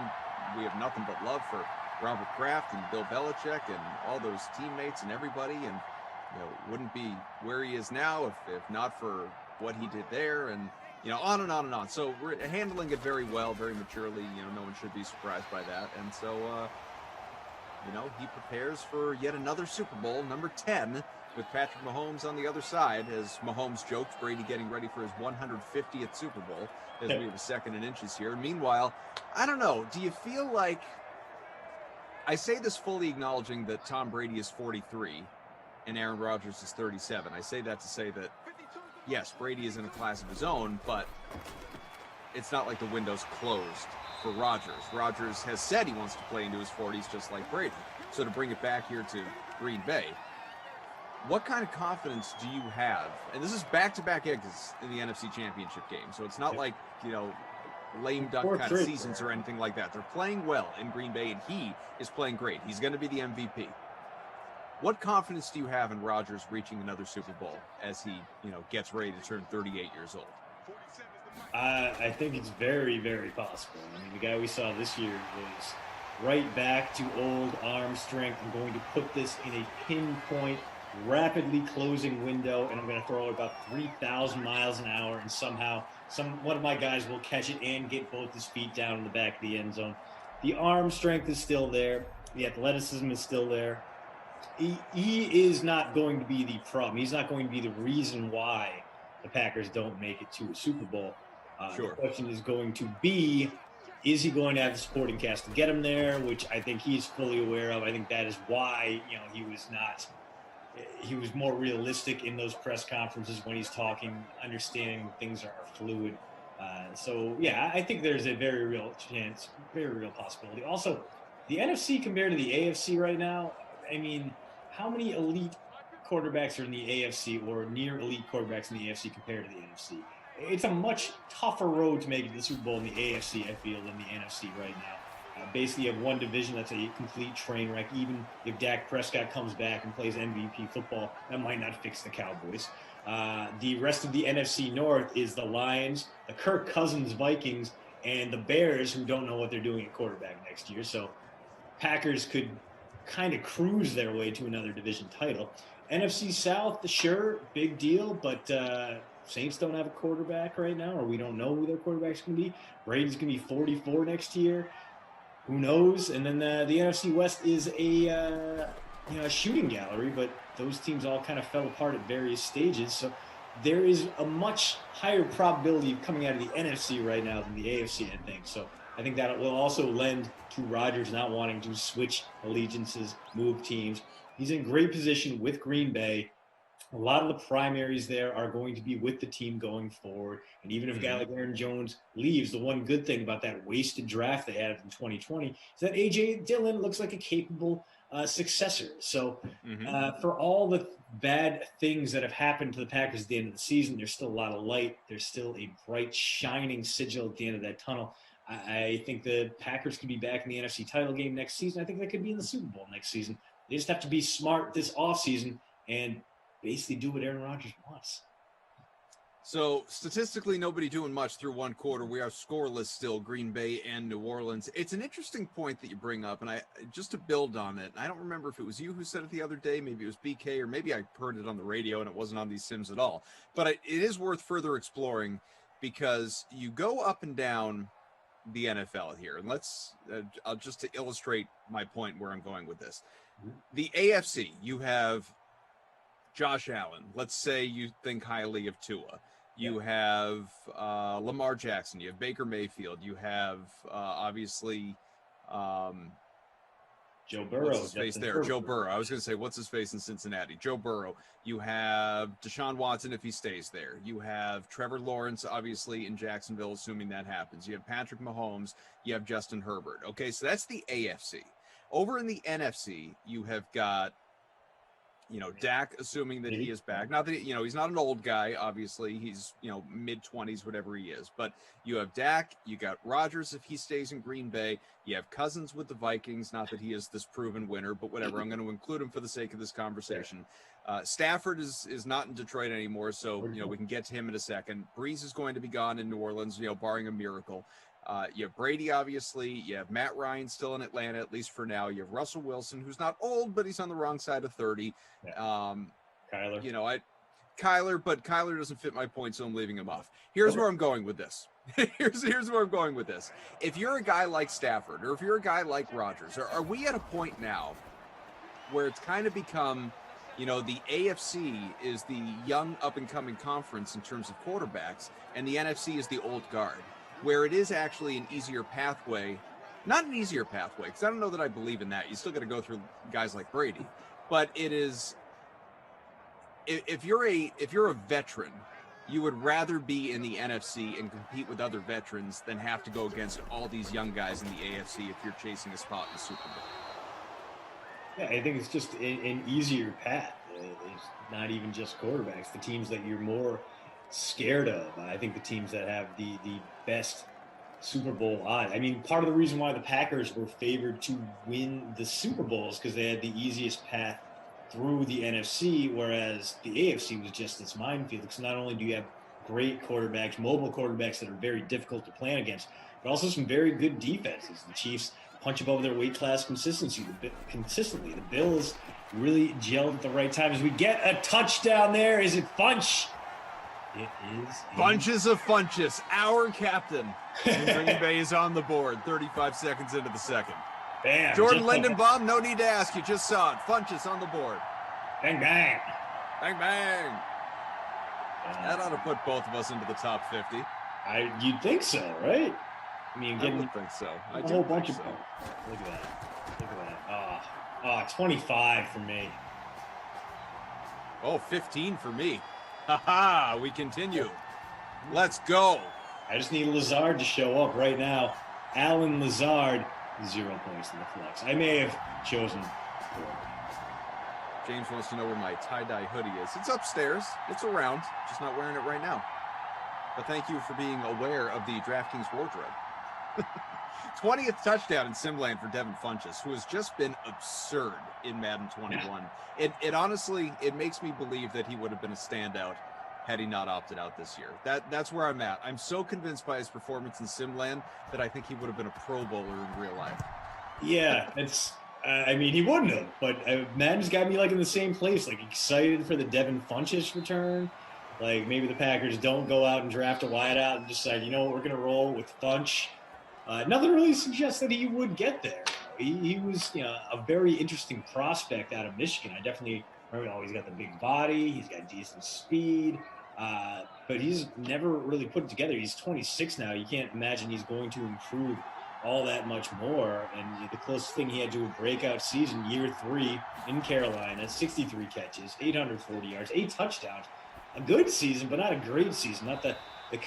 we have nothing but love for Robert Kraft and Bill Belichick and all those teammates and everybody. And, wouldn't be where he is now if not for what he did there. And, on and on and on. So we're handling it very well, very maturely. No one should be surprised by that. And so, he prepares for yet another Super Bowl, number 10, with Patrick Mahomes on the other side, as Mahomes jokes, Brady getting ready for his 150th Super Bowl, as we have a second in inches here. Meanwhile, I don't know, do you feel like, I say this fully acknowledging that Tom Brady is 43 and Aaron Rodgers is 37. I say that to say that, yes, Brady is in a class of his own, but it's not like the window's closed for Rodgers. Rodgers has said he wants to play into his 40s just like Brady. So to bring it back here to Green Bay, what kind of confidence do you have? And this is back-to-back exits in the NFC Championship game, so it's not like, lame duck kind of seasons or anything like that. They're playing well in Green Bay, and he is playing great. He's going to be the MVP. What confidence do you have in Rodgers reaching another Super Bowl as he, gets ready to turn 38 years old? I think it's very, very possible. I mean, the guy we saw this year was right back to old arm strength. I'm going to put this in a pinpoint, rapidly closing window, and I'm going to throw it about 3,000 miles an hour, and somehow one of my guys will catch it and get both his feet down in the back of the end zone. The arm strength is still there. The athleticism is still there. He is not going to be the problem. He's not going to be the reason why the Packers don't make it to a Super Bowl. Sure. The question is going to be, is he going to have the supporting cast to get him there, which I think he's fully aware of. I think that is why, he was more realistic in those press conferences when he's talking, understanding things are fluid. I think there's a very real chance, very real possibility. Also, the NFC compared to the AFC right now, I mean, how many elite quarterbacks are in the AFC or near elite quarterbacks in the AFC compared to the NFC? It's a much tougher road to make it to the Super Bowl in the AFC, I feel, than the NFC right now. Basically, you have one division that's a complete train wreck. Even if Dak Prescott comes back and plays MVP football, that might not fix the Cowboys. The rest of the NFC North is the Lions, the Kirk Cousins Vikings, and the Bears, who don't know what they're doing at quarterback next year. So Packers could kind of cruise their way to another division title. NFC South, sure, big deal, but Saints don't have a quarterback right now, or we don't know who their quarterback's going to be. Brady's going to be 44 next year. Who knows? And then the NFC West is a shooting gallery, but those teams all kind of fell apart at various stages. So there is a much higher probability of coming out of the NFC right now than the AFC, I think. So I think that will also lend to Rodgers not wanting to switch allegiances, move teams. He's in great position with Green Bay. A lot of the primaries there are going to be with the team going forward. And even if a guy like Aaron Jones leaves, the one good thing about that wasted draft they had in 2020 is that A.J. Dillon looks like a capable successor. So for all the bad things that have happened to the Packers at the end of the season, there's still a lot of light. There's still a bright, shining sigil at the end of that tunnel. I think the Packers could be back in the NFC title game next season. I think they could be in the Super Bowl next season. They just have to be smart this offseason and basically do what Aaron Rodgers wants. So statistically, nobody doing much through one quarter. We are scoreless still, Green Bay and New Orleans. It's an interesting point that you bring up, and I just to build on it, I don't remember if it was you who said it the other day, maybe it was BK, or maybe I heard it on the radio and it wasn't on these sims at all. But it is worth further exploring because you go up and down the NFL here. And let's, just to illustrate my point where I'm going with this. The AFC, you have Josh Allen. Let's say you think highly of Tua. You have Lamar Jackson. You have Baker Mayfield. You have obviously Joe Burrow. What's his face there? Joe Burrow. I was going to say, what's his face in Cincinnati? Joe Burrow. You have Deshaun Watson if he stays there. You have Trevor Lawrence, obviously, in Jacksonville, assuming that happens. You have Patrick Mahomes. You have Justin Herbert. Okay, so that's the AFC. Over in the NFC, you have got Dak, assuming that he is back. Not that, he's not an old guy, obviously. He's, mid-20s, whatever he is. But you have Dak, you got Rodgers if he stays in Green Bay. You have Cousins with the Vikings. Not that he is this proven winner, but whatever. I'm going to include him for the sake of this conversation. Stafford is not in Detroit anymore, so, we can get to him in a second. Breeze is going to be gone in New Orleans, barring a miracle. You have Brady, obviously. You have Matt Ryan still in Atlanta, at least for now. You have Russell Wilson, who's not old, but he's on the wrong side of 30. Kyler. But Kyler doesn't fit my point, so I'm leaving him off. Here's where I'm going with this. Here's where I'm going with this. If you're a guy like Stafford, or if you're a guy like Rodgers, are we at a point now where it's kind of become, the AFC is the young up-and-coming conference in terms of quarterbacks, and the NFC is the old guard, where it is actually an easier pathway, not an easier pathway, because I don't know that I believe in that. You still got to go through guys like Brady, but it is, if you're a veteran, you would rather be in the NFC and compete with other veterans than have to go against all these young guys in the AFC if you're chasing a spot in the Super Bowl. Yeah, I think it's just an easier path. It's not even just quarterbacks. The teams that you're more scared of, I think the teams that have the best Super Bowl odds. I mean, part of the reason why the Packers were favored to win the Super Bowl is because they had the easiest path through the NFC, whereas the AFC was just this minefield. Because not only do you have great quarterbacks, mobile quarterbacks that are very difficult to plan against, but also some very good defenses. The Chiefs punch above their weight class consistently. The Bills really gelled at the right time. As we get a touchdown there, is it Funch? It is. Bunches of Funches, our captain. Green Bay is on the board, 35 seconds into the second. Bam. Jordan Lindenbaum, no need to ask, you just saw it. Funches on the board. Bang, bang. Bang, bang. That ought to put both of us into the top 50. You'd think so, right? I mean, I would think so. A whole bunch of them. Look at that. 25 for me. Oh, 15 for me. Ha-ha, we continue. Let's go. I just need Lazard to show up right now. Alan Lazard, 0 points in the flex. I may have chosen 4. James wants to know where my tie-dye hoodie is. It's upstairs. It's around. Just not wearing it right now. But thank you for being aware of the DraftKings wardrobe. 20th touchdown in Simland for Devin Funchess, who has just been absurd in Madden 21. It honestly, it makes me believe that he would have been a standout had he not opted out this year. That's where I'm at. I'm so convinced by his performance in Simland that I think he would have been a Pro Bowler in real life. Yeah, it's. I mean, he wouldn't have, but Madden's got me like in the same place, like excited for the Devin Funchess return, Like maybe the Packers don't go out and draft a wideout and decide, you know what, we're going to roll with Funch. Nothing really suggests that he would get there. He was, a very interesting prospect out of Michigan. I definitely remember, he's got the big body, he's got decent speed, but he's never really put it together. He's 26 now. You can't imagine he's going to improve all that much more. And the closest thing he had to a breakout season, year 3 in Carolina, 63 catches, 840 yards, 8 touchdowns. A good season, but not a great season. Not the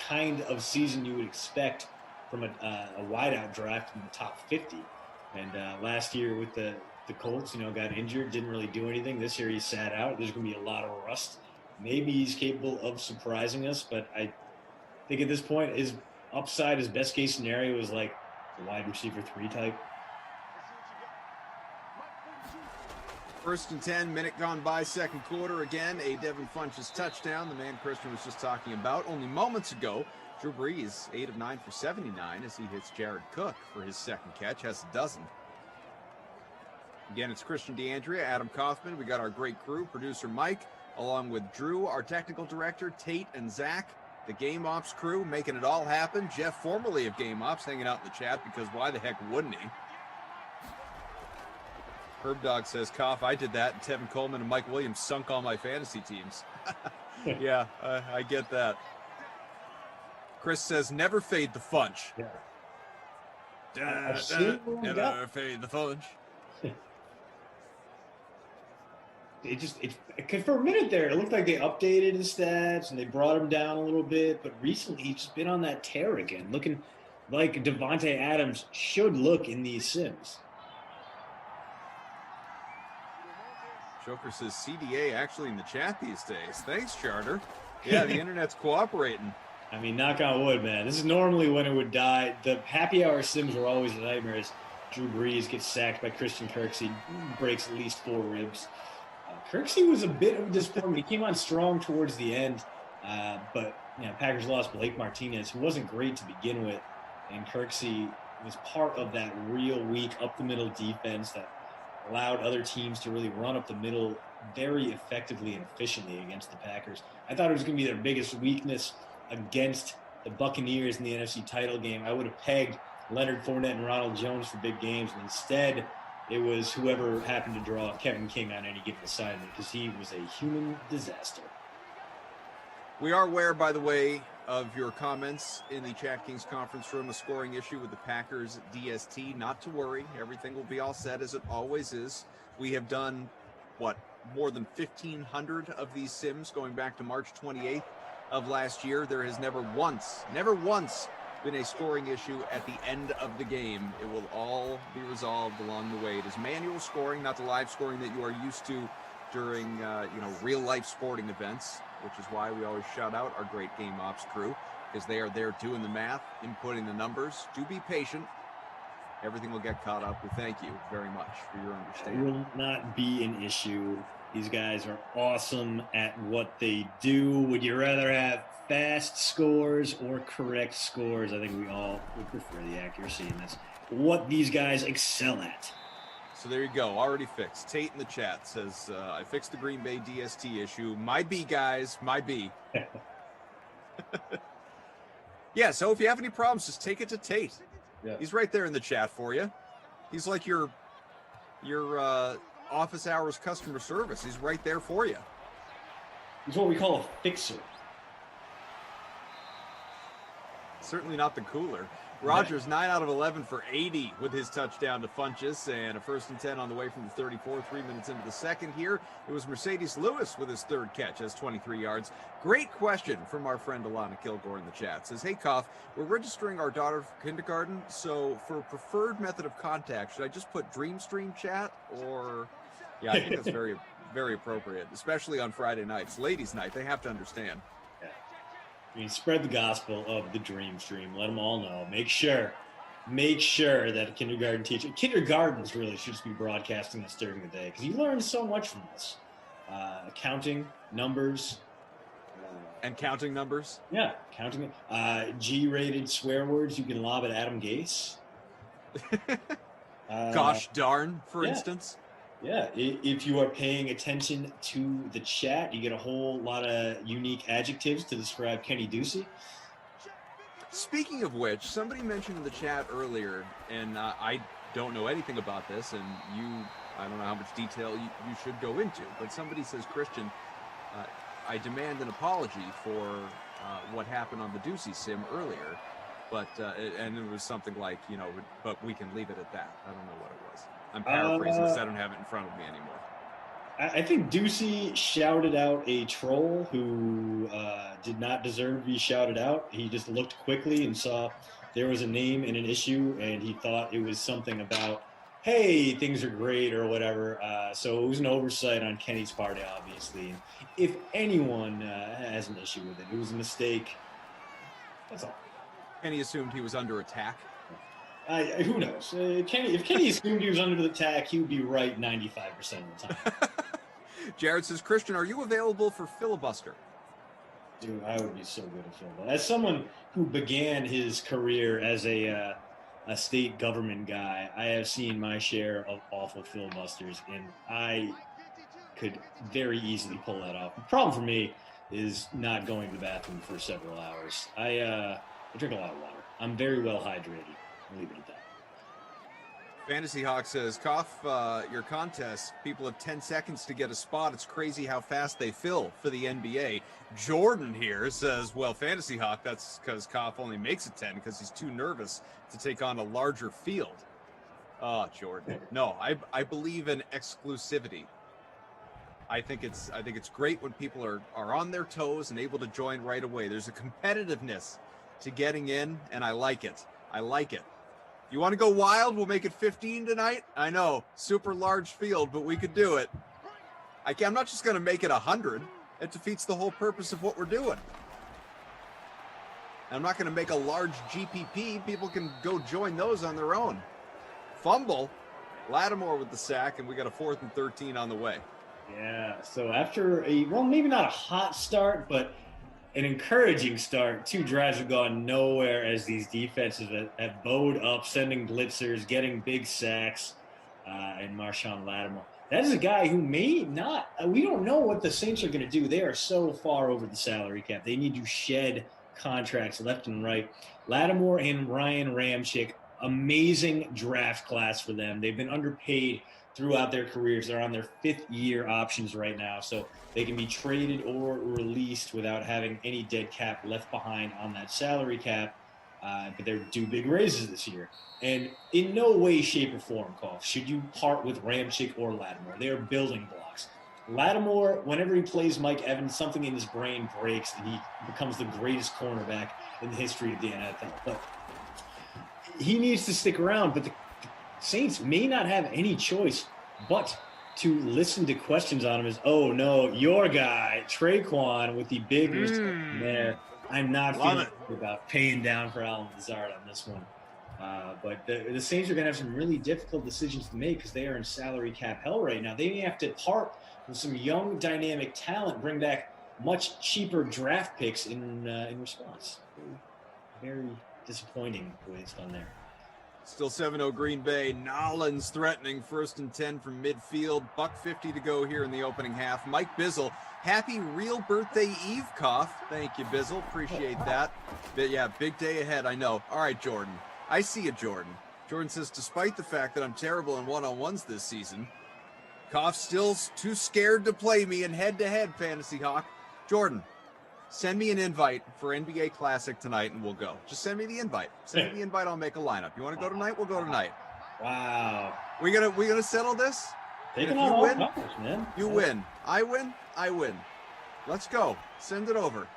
kind of season you would expect from a wideout draft in the top 50. And last year with the Colts, got injured, didn't really do anything. This year he sat out. There's going to be a lot of rust. Maybe he's capable of surprising us, but I think at this point his upside, his best case scenario is like a wide receiver 3 type. 1st and 10, minute gone by, second quarter. Again, a Devin Funchess touchdown, the man Christian was just talking about only moments ago. Drew Brees, 8 of 9 for 79 as he hits Jared Cook for his second catch, has a dozen. Again, it's Christian DeAndrea, Adam Kaufman. We got our great crew, producer Mike, along with Drew, our technical director, Tate and Zach, the Game Ops crew, making it all happen. Jeff, formerly of Game Ops, hanging out in the chat because why the heck wouldn't he? Herb Dog says, Koff, I did that, and Tevin Coleman and Mike Williams sunk all my fantasy teams. Yeah, I get that. Chris says, never fade the Funch. Yeah. Never fade the Funch. It for a minute there, it looked like they updated his stats and they brought him down a little bit, but recently he's just been on that tear again, looking like Devontae Adams should look in these Sims. Joker says CDA actually in the chat these days. Thanks, Charter. Yeah, the internet's cooperating. I mean, knock on wood, man. This is normally when it would die. The happy hour Sims were always a nightmare as Drew Brees gets sacked by Christian Kirksey, breaks at least 4 ribs. Kirksey was a bit of a disappointment. He came on strong towards the end, but Packers lost Blake Martinez, who wasn't great to begin with, and Kirksey was part of that real weak up-the-middle defense that allowed other teams to really run up the middle very effectively and efficiently against the Packers. I thought it was going to be their biggest weakness against the Buccaneers in the NFC title game. I would have pegged Leonard Fournette and Ronald Jones for big games, and instead it was whoever happened to draw Kevin King on any given assignment because he was a human disaster. We are aware, by the way, of your comments in the DraftKings conference room, a scoring issue with the Packers DST. Not to worry. Everything will be all set as it always is. We have done, more than 1,500 of these Sims going back to March 28th of last year. There has never once been a scoring issue at the end of the game. It will all be resolved along the way. It is manual scoring, not the live scoring that you are used to during, real life sporting events, which is why we always shout out our great Game Ops crew, because they are there doing the math, inputting the numbers. Do be patient. Everything will get caught up. We thank you very much for your understanding. It will not be an issue. These guys are awesome at what they do. Would you rather have fast scores or correct scores? I think we all would prefer the accuracy, and that's what these guys excel at. So there you go. Already fixed. Tate in the chat says, I fixed the Green Bay DST issue. My B, guys. My B. Yeah, so if you have any problems, just take it to Tate. Yeah. He's right there in the chat for you. He's like your office hours customer service. He's right there for you. He's what we call a fixer. Certainly not the cooler. Rogers, 9 out of 11 for 80 with his touchdown to Funchess, and a 1st and 10 on the way from the 34, 3 minutes into the second here. It was Mercedes Lewis with his 3rd catch, has 23 yards. Great question from our friend Alana Kilgore in the chat. Says, hey, Koff, we're registering our daughter for kindergarten, so for preferred method of contact, should I just put DreamStream chat or... Yeah, I think that's very, very appropriate, especially on Friday nights. Ladies' night, they have to understand. I mean, spread the gospel of the Dream Stream. Let them all know. Make sure that a kindergarten teacher, kindergartens really should just be broadcasting this during the day because you learn so much from this. Counting numbers. And counting numbers? Yeah, counting. G-rated swear words you can lob at Adam Gase. Gosh darn, for instance. Yeah, if you are paying attention to the chat, you get a whole lot of unique adjectives to describe Kenny Ducey. Speaking of which, somebody mentioned in the chat earlier, and I don't know anything about this, and I don't know how much detail you should go into, but somebody says, Christian, I demand an apology for what happened on the Ducey sim earlier, but and it was something like, but we can leave it at that. I don't know what it was. I'm paraphrasing because I don't have it in front of me anymore. I think Ducey shouted out a troll who did not deserve to be shouted out. He just looked quickly and saw there was a name and an issue, and he thought it was something about, hey, things are great or whatever. So it was an oversight on Kenny's part, obviously. And if anyone has an issue with it, it was a mistake. That's all. Kenny assumed he was under attack. Who knows? If Kenny assumed he was under the attack, he would be right 95% of the time. Jared says, Christian, are you available for filibuster? Dude, I would be so good at filibuster. As someone who began his career as a state government guy, I have seen my share of awful filibusters, and I could very easily pull that off. The problem for me is not going to the bathroom for several hours. I drink a lot of water. I'm very well hydrated. I'll leave it at that. Fantasy Hawk says, Koff, your contest, people have 10 seconds to get a spot. It's crazy how fast they fill for the NBA. Jordan here says, well, Fantasy Hawk, that's because Koff only makes it 10 because he's too nervous to take on a larger field. Oh, Jordan. No, I believe in exclusivity. I think it's great when people are on their toes and able to join right away. There's a competitiveness to getting in, and I like it. I like it. You want to go wild? We'll make it 15 tonight. I know, super large field, but we could do it. I'm not just going to make it 100. It defeats the whole purpose of what we're doing. I'm not going to make a large GPP. People can go join those on their own. Fumble. Lattimore with the sack, and we got a 4th and 13 on the way. Yeah, so after maybe not a hot start, but an encouraging start, 2 drives have gone nowhere as these defenses have bowed up, sending blitzers, getting big sacks, and Marshawn Lattimore. That is a guy who may not – we don't know what the Saints are going to do. They are so far over the salary cap. They need to shed contracts left and right. Lattimore and Ryan Ramczyk, amazing draft class for them. They've been underpaid throughout their careers. They're on their 5th-year options right now, so they can be traded or released without having any dead cap left behind on that salary cap, but they're due big raises this year. And in no way, shape, or form, Koff, should you part with Ramczyk or Lattimore. They are building blocks. Lattimore, whenever he plays Mike Evans, something in his brain breaks and he becomes the greatest cornerback in the history of the NFL. But he needs to stick around, but the Saints may not have any choice but to listen to questions on him as, oh, no, your guy, Traquan, with the big reception there. I'm not feeling good about paying down for Alan Lazard on this one. But the Saints are going to have some really difficult decisions to make because they are in salary cap hell right now. They may have to part with some young, dynamic talent, bring back much cheaper draft picks in response. Very disappointing the way it's done there. Still 7-0 Green Bay. Nollins threatening 1st and 10 from midfield. $1.50 to go here in the opening half. Mike Bizzle, happy real birthday eve, Koff. Thank you, Bizzle. Appreciate that. But yeah, big day ahead, I know. All right, Jordan. I see you, Jordan. Jordan says, despite the fact that I'm terrible in one-on-ones this season, Koff's still too scared to play me in head-to-head, Fantasy Hawk. Jordan, send me an invite for NBA Classic tonight, and we'll go. Just send me the invite. Send me the invite. I'll make a lineup. You want to go tonight? We'll go tonight. Wow. We gonna settle this? If you win, man. You win. I win. I win. Let's go. Send it over.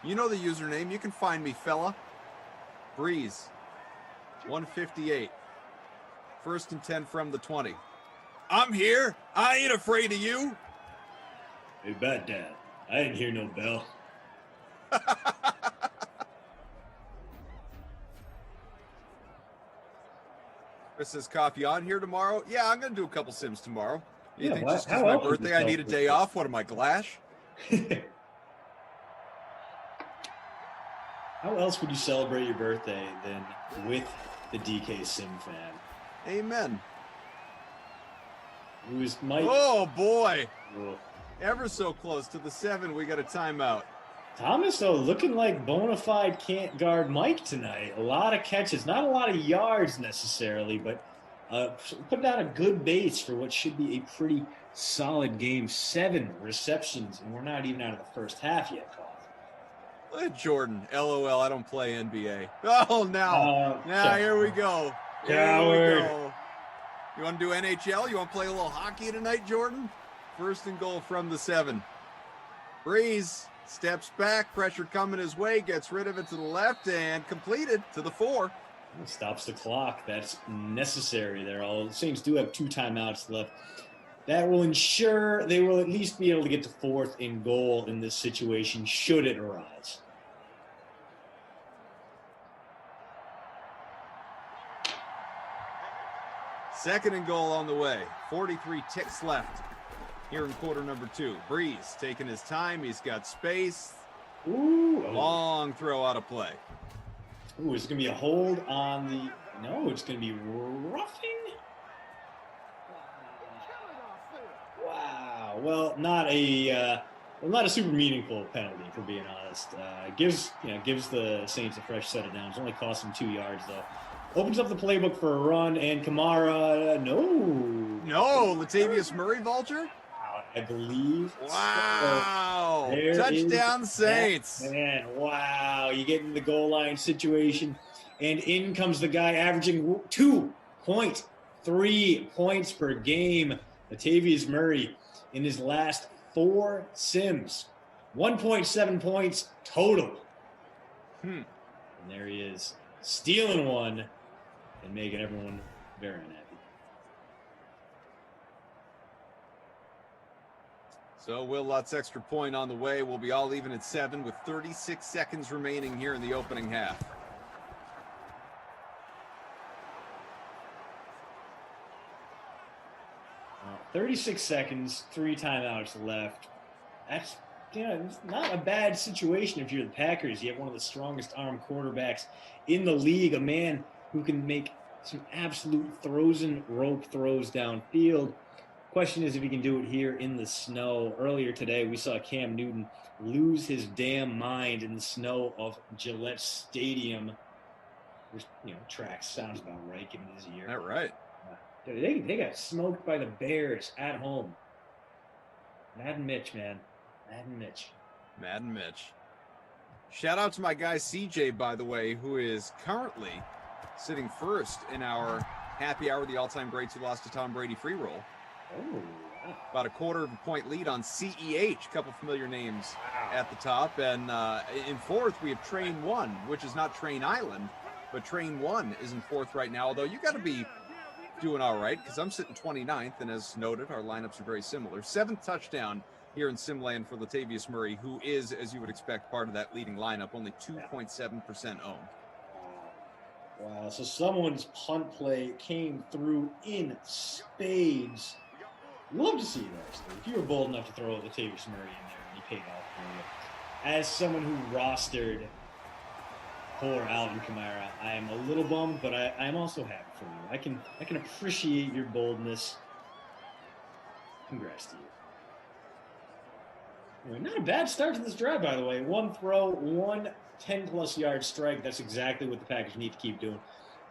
You know the username. You can find me, fella. Breeze. 158. 1st and 10 from the 20. I'm here. I ain't afraid of you. Hey, bad dad. I didn't hear no bell. Chris says, Coffee on here tomorrow? Yeah, I'm going to do a couple sims tomorrow. You think just how because my birthday I need a day off? What am I, Glash? How else would you celebrate your birthday than with the DK Sim fan? Amen. who's Mike. Oh, boy. Whoa. Ever so close to the 7. We got a timeout. Thomas, though, looking like bona fide can't guard Mike tonight. A lot of catches, not a lot of yards necessarily, but put down a good base for what should be a pretty solid game. 7 receptions, and we're not even out of the first half yet, Paul. Look at Jordan. LOL, I don't play NBA. Oh, now here we go. Coward. You want to do NHL? You want to play a little hockey tonight, Jordan? First and goal from the 7. Breeze steps back, pressure coming his way, gets rid of it to the left, and completed to the 4. Stops the clock. That's necessary there. All the Saints do have 2 timeouts left. That will ensure they will at least be able to get to 4th and goal in this situation, should it arise. Second and goal on the way. 43 ticks left here in quarter number 2. Breeze taking his time. He's got space. Ooh. Long throw out of play. Ooh, it's going to be a hold on the... No, it's going to be roughing. Wow. Well, not a super meaningful penalty, for being honest. Gives the Saints a fresh set of downs. Only cost them 2 yards, though. Opens up the playbook for a run, and Kamara, No, Latavius Murray, Vulture? I believe. Wow. So Touchdown Saints. Man, wow. You get in the goal line situation, and in comes the guy averaging 2.3 points per game. Latavius Murray in his last 4 sims. 1.7 points total. And there he is, stealing one and making everyone very unhappy. So Will Lutz's extra point on the way. We'll be all even at 7 with 36 seconds remaining here in the opening half. Uh, 36 seconds, 3 timeouts left. That's it's not a bad situation if you're the Packers. You have one of the strongest arm quarterbacks in the league, a man who can make some absolute frozen rope throws downfield. Question is if he can do it here in the snow. Earlier today, we saw Cam Newton lose his damn mind in the snow of Gillette Stadium. Which, tracks sounds about right given his year. That right. They got smoked by the Bears at home. Madden Mitch, man. Madden Mitch. Shout out to my guy CJ, by the way, who is currently sitting first in our happy hour, the all-time greats who lost to Tom Brady free roll. Oh, wow. About a quarter of a point lead on CEH, a couple familiar names at the top. And in 4th, we have Train 1, which is not Train Island, but Train 1 is in 4th right now, although you got to be doing all right because I'm sitting 29th, and as noted, our lineups are very similar. 7th touchdown here in Simland for Latavius Murray, who is, as you would expect, part of that leading lineup, only 2.7% owned. Wow, so someone's punt play came through in spades. Love to see it, actually. If you were bold enough to throw Latavius Murray in there and he paid off for you. As someone who rostered poor Alvin Kamara, I am a little bummed, but I'm also happy for you. I can appreciate your boldness. Congrats to you. Anyway, not a bad start to this drive, by the way. 1 throw, 1 10-plus yard strike. That's exactly what the Packers need to keep doing.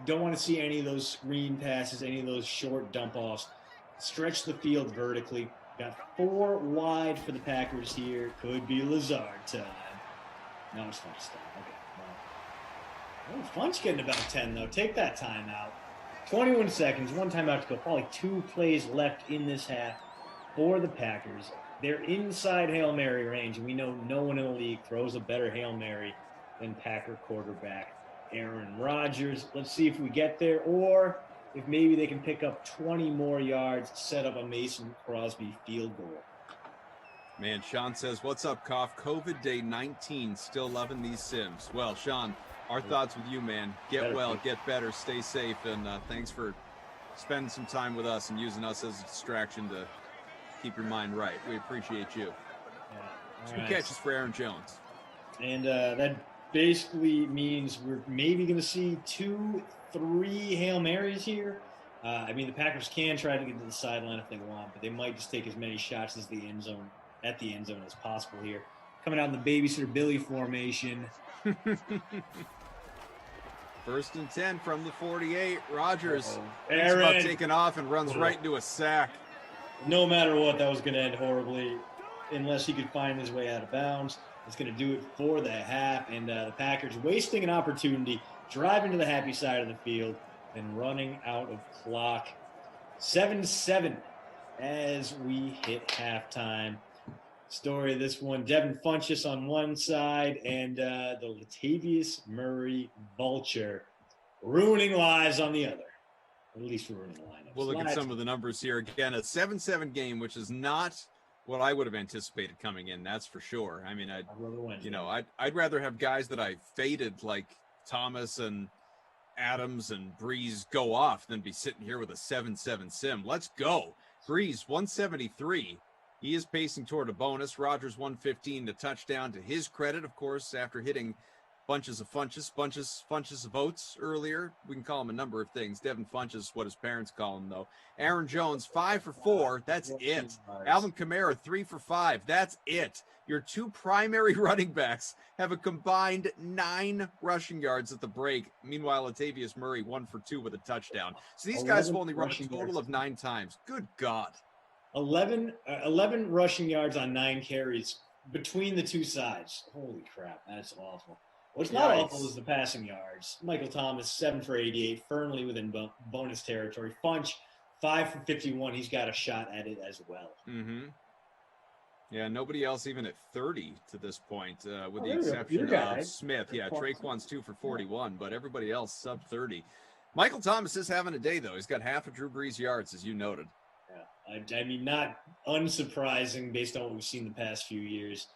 Don't want to see any of those screen passes, any of those short dump-offs. Stretch the field vertically. Got 4 wide for the Packers here. Could be Lazard time. No, it's fun to stop. Okay. Oh, Funch getting about 10, though. Take that timeout. 21 seconds, 1 timeout to go. Probably 2 plays left in this half for the Packers. They're inside Hail Mary range, and we know no one in the league throws a better Hail Mary than Packer quarterback Aaron Rodgers. Let's see if we get there, or if maybe they can pick up 20 more yards, set up a Mason Crosby field goal. Man, Sean says, what's up, Koff? COVID day 19, still loving these sims. Well, Sean, our thoughts with you, man. Get well, get better, stay safe, and thanks for spending some time with us and using us as a distraction to keep your mind right. We appreciate you. Yeah. 2 catches for Aaron Jones. And that basically means we're maybe going to see 2-3 Hail Marys here. I mean, the Packers can try to get to the sideline if they want, but they might just take as many shots as the end zone as possible here. Coming out in the babysitter Billy formation. 1st and 10 from the 48. Rodgers thinks Aaron. about taking off and runs right into a sack. No matter what, that was going to end horribly unless he could find his way out of bounds. It's going to do it for the half, and the Packers wasting an opportunity, driving to the happy side of the field and running out of clock. 7-7 as we hit halftime. Story of this one, Devin Funchess on one side and the Latavius Murray vulture ruining lives on the other. At least ruining lineups. We'll look at some of the numbers here. Again, a 7-7 game, which is not what I would have anticipated coming in, that's for sure. I mean, I'd rather have guys that I faded like Thomas and Adams and Breeze go off than be sitting here with a 7-7 sim. Let's go. Breeze 173. He is pacing toward a bonus. Rodgers 115 to touchdown. To his credit, of course, after hitting bunches of oats earlier. We can call him a number of things. Devin Funchess, what his parents call him, though. Aaron Jones 5 for 4. That's it. Alvin Kamara 3 for 5. That's it. Your two primary running backs have a combined 9 rushing yards at the break. Meanwhile, Latavius Murray 1 for 2 with a touchdown. So these guys have only run a total of 9 times. Good God. 11 rushing yards on 9 carries between the two sides. Holy crap, that's awful. What's not awful is the passing yards. Michael Thomas, 7 for 88, firmly within bonus territory. Funch, 5 for 51. He's got a shot at it as well. Mm-hmm. Yeah, nobody else even at 30 to this point, with the exception of Smith. Yeah, Traquan's 2 for 41, but everybody else sub 30. Michael Thomas is having a day, though. He's got half of Drew Brees' yards, as you noted. Yeah, I mean, not unsurprising based on what we've seen the past few years.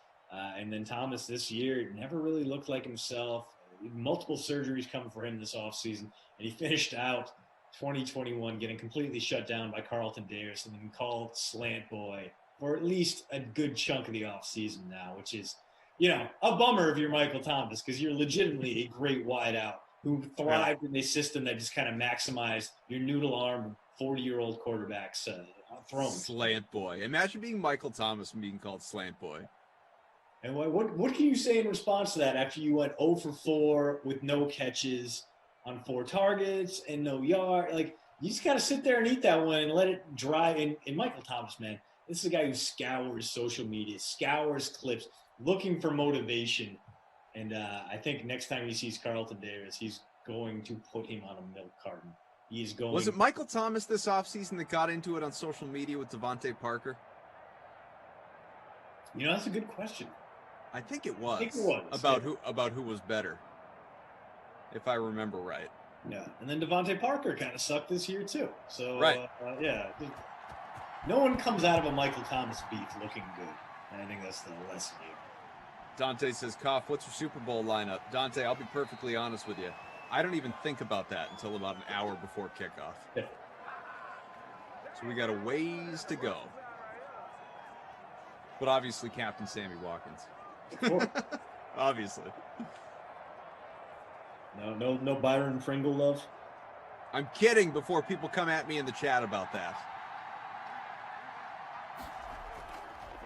And then Thomas this year never really looked like himself. Multiple surgeries coming for him this offseason. And he finished out 2021 getting completely shut down by Carlton Davis and then called Slant Boy for at least a good chunk of the offseason now, which is, a bummer if you're Michael Thomas because you're legitimately a great wideout who thrived in a system that just kind of maximized your noodle arm 40-year-old quarterback's throwing. Slant Boy. Imagine being Michael Thomas and being called Slant Boy. And what can you say in response to that after you went 0 for 4 with no catches on 4 targets and no yard? Like, you just got to sit there and eat that one and let it dry. And Michael Thomas, man, this is a guy who scours social media, scours clips, looking for motivation. And I think next time he sees Carlton Davis, he's going to put him on a milk carton. He's going. Was it Michael Thomas this offseason that got into it on social media with Devontae Parker? That's a good question. I think it was. About who was better, if I remember right. Yeah, and then Devontae Parker kind of sucked this year too. So right. No one comes out of a Michael Thomas beef looking good, and I think that's the lesson here. Dante says, "Koff, what's your Super Bowl lineup?" Dante, I'll be perfectly honest with you. I don't even think about that until about an hour before kickoff. Yeah. So we got a ways to go. But obviously, Captain Sammy Watkins. Obviously. No Byron Pringle love? I'm kidding before people come at me in the chat about that.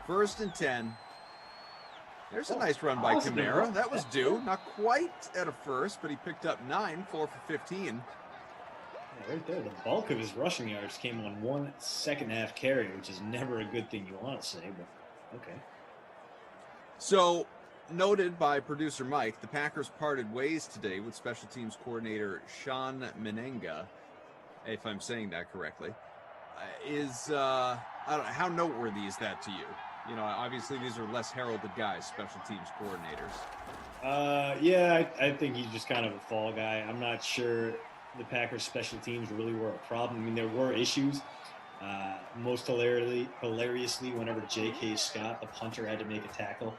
1st and 10. There's a nice run by Kamara. That was due. Not quite at a first, but he picked up 9, 4 for 15. Yeah, right there, the bulk of his rushing yards came on 1 second-half carry, which is never a good thing you want to say, but okay. So, noted by producer Mike, the Packers parted ways today with special teams coordinator Sean Menenga, if I'm saying that correctly. I don't know, how noteworthy is that to you? Obviously these are less heralded guys, special teams coordinators. Yeah, I think he's just kind of a fall guy. I'm not sure the Packers special teams really were a problem. I mean, there were issues. Most hilariously, whenever J.K. Scott, the punter, had to make a tackle,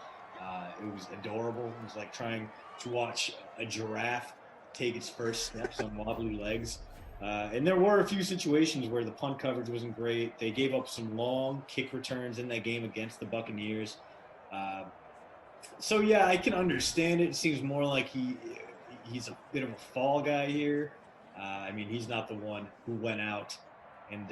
it was adorable. It was like trying to watch a giraffe take its first steps on wobbly legs. And there were a few situations where the punt coverage wasn't great. They gave up some long kick returns in that game against the Buccaneers. So, yeah, I can understand it. It seems more like he's a bit of a fall guy here. I mean, he's not the one who went out and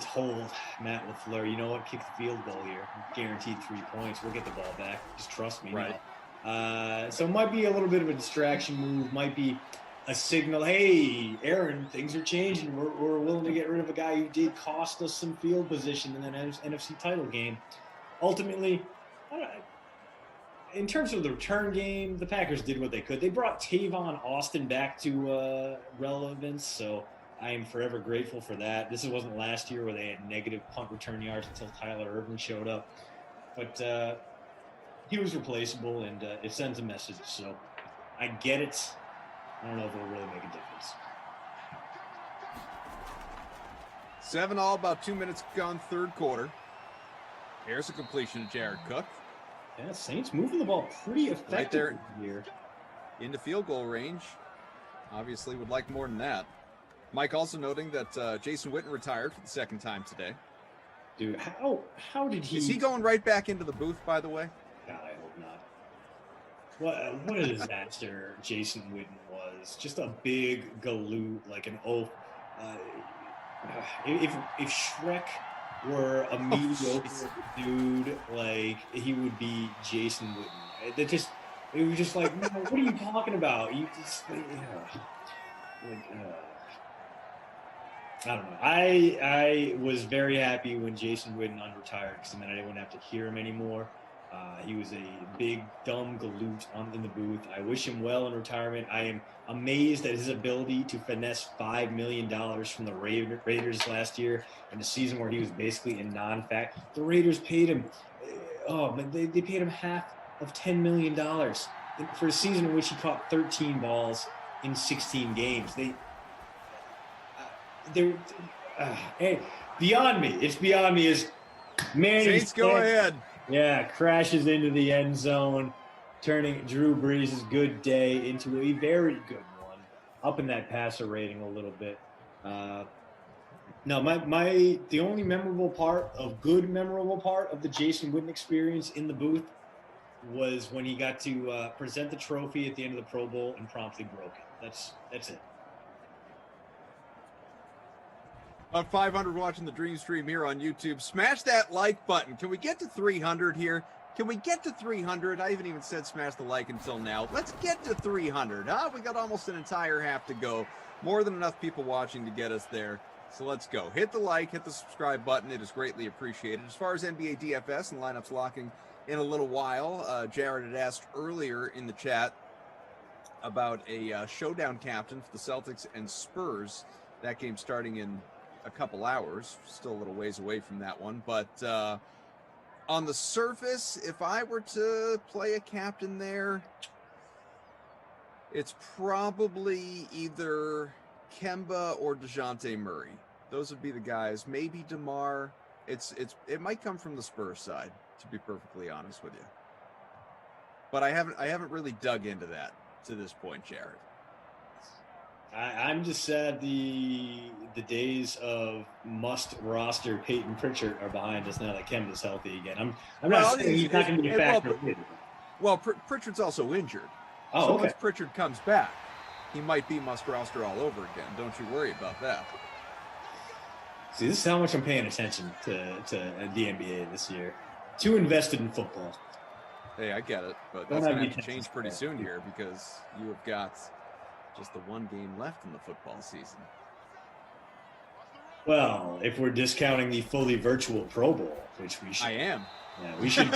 told Matt LaFleur, you know what, kick the field goal here. Guaranteed 3 points. We'll get the ball back. Just trust me. Right. So it might be a little bit of a distraction move. Might be a signal, hey, Aaron, things are changing. We're willing to get rid of a guy who did cost us some field position in that NFC title game. Ultimately, in terms of the return game, the Packers did what they could. They brought Tavon Austin back to relevance, so I am forever grateful for that. This wasn't last year where they had negative punt return yards until Tyler Irvin showed up. But he was replaceable, and it sends a message. So I get it. I don't know if it'll really make a difference. 7-all, about 2 minutes gone, third quarter. Here's a completion to Jared Cook. Yeah, Saints moving the ball pretty effectively Right there. here. Into field goal range. Obviously would like more than that. Mike also noting that Jason Witten retired for the second time today. Dude, how did he... Is he going right back into the booth, by the way? God, I hope not. What a disaster Jason Witten was. Just a big galoot, like an oaf. If Shrek were a mediocre dude, like, he would be Jason Witten. It was just like, no, what are you talking about? You just, I don't know. I was very happy when Jason Witten unretired because then I didn't have to hear him anymore. He was a big, dumb galoot in the booth. I wish him well in retirement. I am amazed at his ability to finesse $5 million from the Raiders last year in a season where he was basically a non-fact. The Raiders paid him, they paid him half of $10 million for a season in which he caught 13 balls in 16 games. Beyond me. It's beyond me is Manny Saints, go ahead. Yeah, crashes into the end zone, turning Drew Brees' good day into a very good one, up in that passer rating a little bit. No, the only memorable part of the Jason Witten experience in the booth was when he got to present the trophy at the end of the Pro Bowl and promptly broke it. That's it. About 500 watching the Dream Stream here on YouTube. Smash that like button. Can we get to 300 here? Can we get to 300? I haven't even said smash the like until now. Let's get to 300. We got almost an entire half to go. More than enough people watching to get us there. So let's go. Hit the like, hit the subscribe button. It is greatly appreciated. As far as NBA DFS and lineups locking in a little while, Jared had asked earlier in the chat about a showdown captain for the Celtics and Spurs. That game starting in a couple hours, still a little ways away from that one, but on the surface, if I were to play a captain there, it's probably either Kemba or DeJounte Murray. Those would be the guys. Maybe DeMar. It might come from the Spurs side, to be perfectly honest with you. But I haven't really dug into that to this point, Jared. I'm just sad the days of must roster Peyton Pritchard are behind us now that Kemba's healthy again. I'm not saying he's not going to be a factor. Well, Pritchard's also injured. Oh, so okay. Once Pritchard comes back, he might be must roster all over again. Don't you worry about that. See, this is how much I'm paying attention to the NBA this year. Too invested in football. Hey, I get it, but that's going to have to change pretty soon here because you have got just the one game left in the football season. Well, if we're discounting the fully virtual Pro Bowl, which we should. I am. Yeah, we should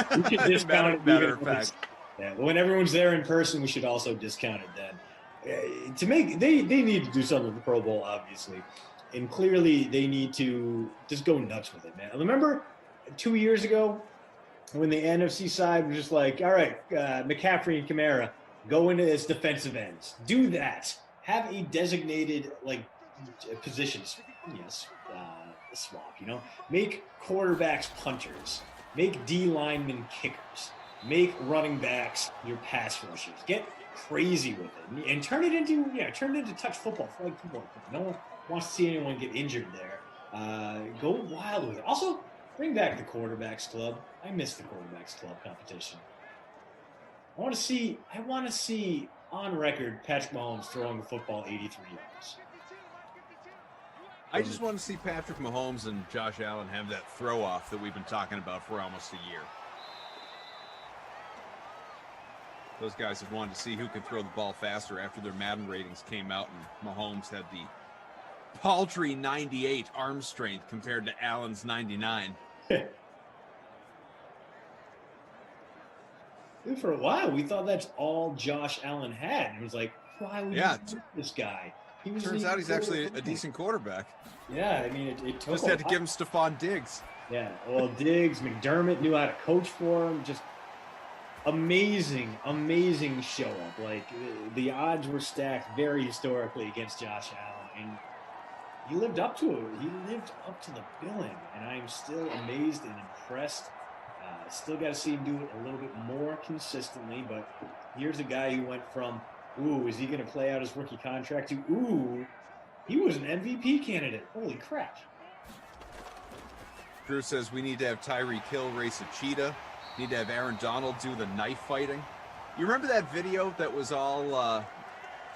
discount it. Matter of fact. Yeah, but when everyone's there in person, we should also discount it then. They need to do something with the Pro Bowl, obviously. And clearly they need to just go nuts with it, man. Remember 2 years ago when the NFC side was just like, all right, McCaffrey and Kamara, go into as defensive ends. Do that. Have a designated positions. Yes, swap. Make quarterbacks punters. Make D linemen kickers. Make running backs your pass rushers. Get crazy with it and turn it into touch football. Flag football. No one wants to see anyone get injured there. Go wild with it. Also, bring back the quarterbacks club. I miss the quarterbacks club competition. I want to see on record, Patrick Mahomes throwing the football 83 yards. I just want to see Patrick Mahomes and Josh Allen have that throw off that we've been talking about for almost a year. Those guys have wanted to see who could throw the ball faster after their Madden ratings came out, and Mahomes had the paltry 98 arm strength compared to Allen's 99. For a while, we thought that's all Josh Allen had. It was like, why would you pick this guy? Turns out he's actually a decent quarterback. Yeah, I mean, it took just had to give him Stephon Diggs. Yeah, well, Diggs, McDermott knew how to coach for him. Just amazing show up. Like, the odds were stacked very historically against Josh Allen, and he lived up to it. He lived up to the billing, and I'm still amazed and impressed. Still got to see him do it a little bit more consistently, but here's a guy who went from, ooh, is he going to play out his rookie contract, to, ooh, he was an MVP candidate. Holy crap. Drew says we need to have Tyreek Hill race a cheetah. Need to have Aaron Donald do the knife fighting. You remember that video that was all, I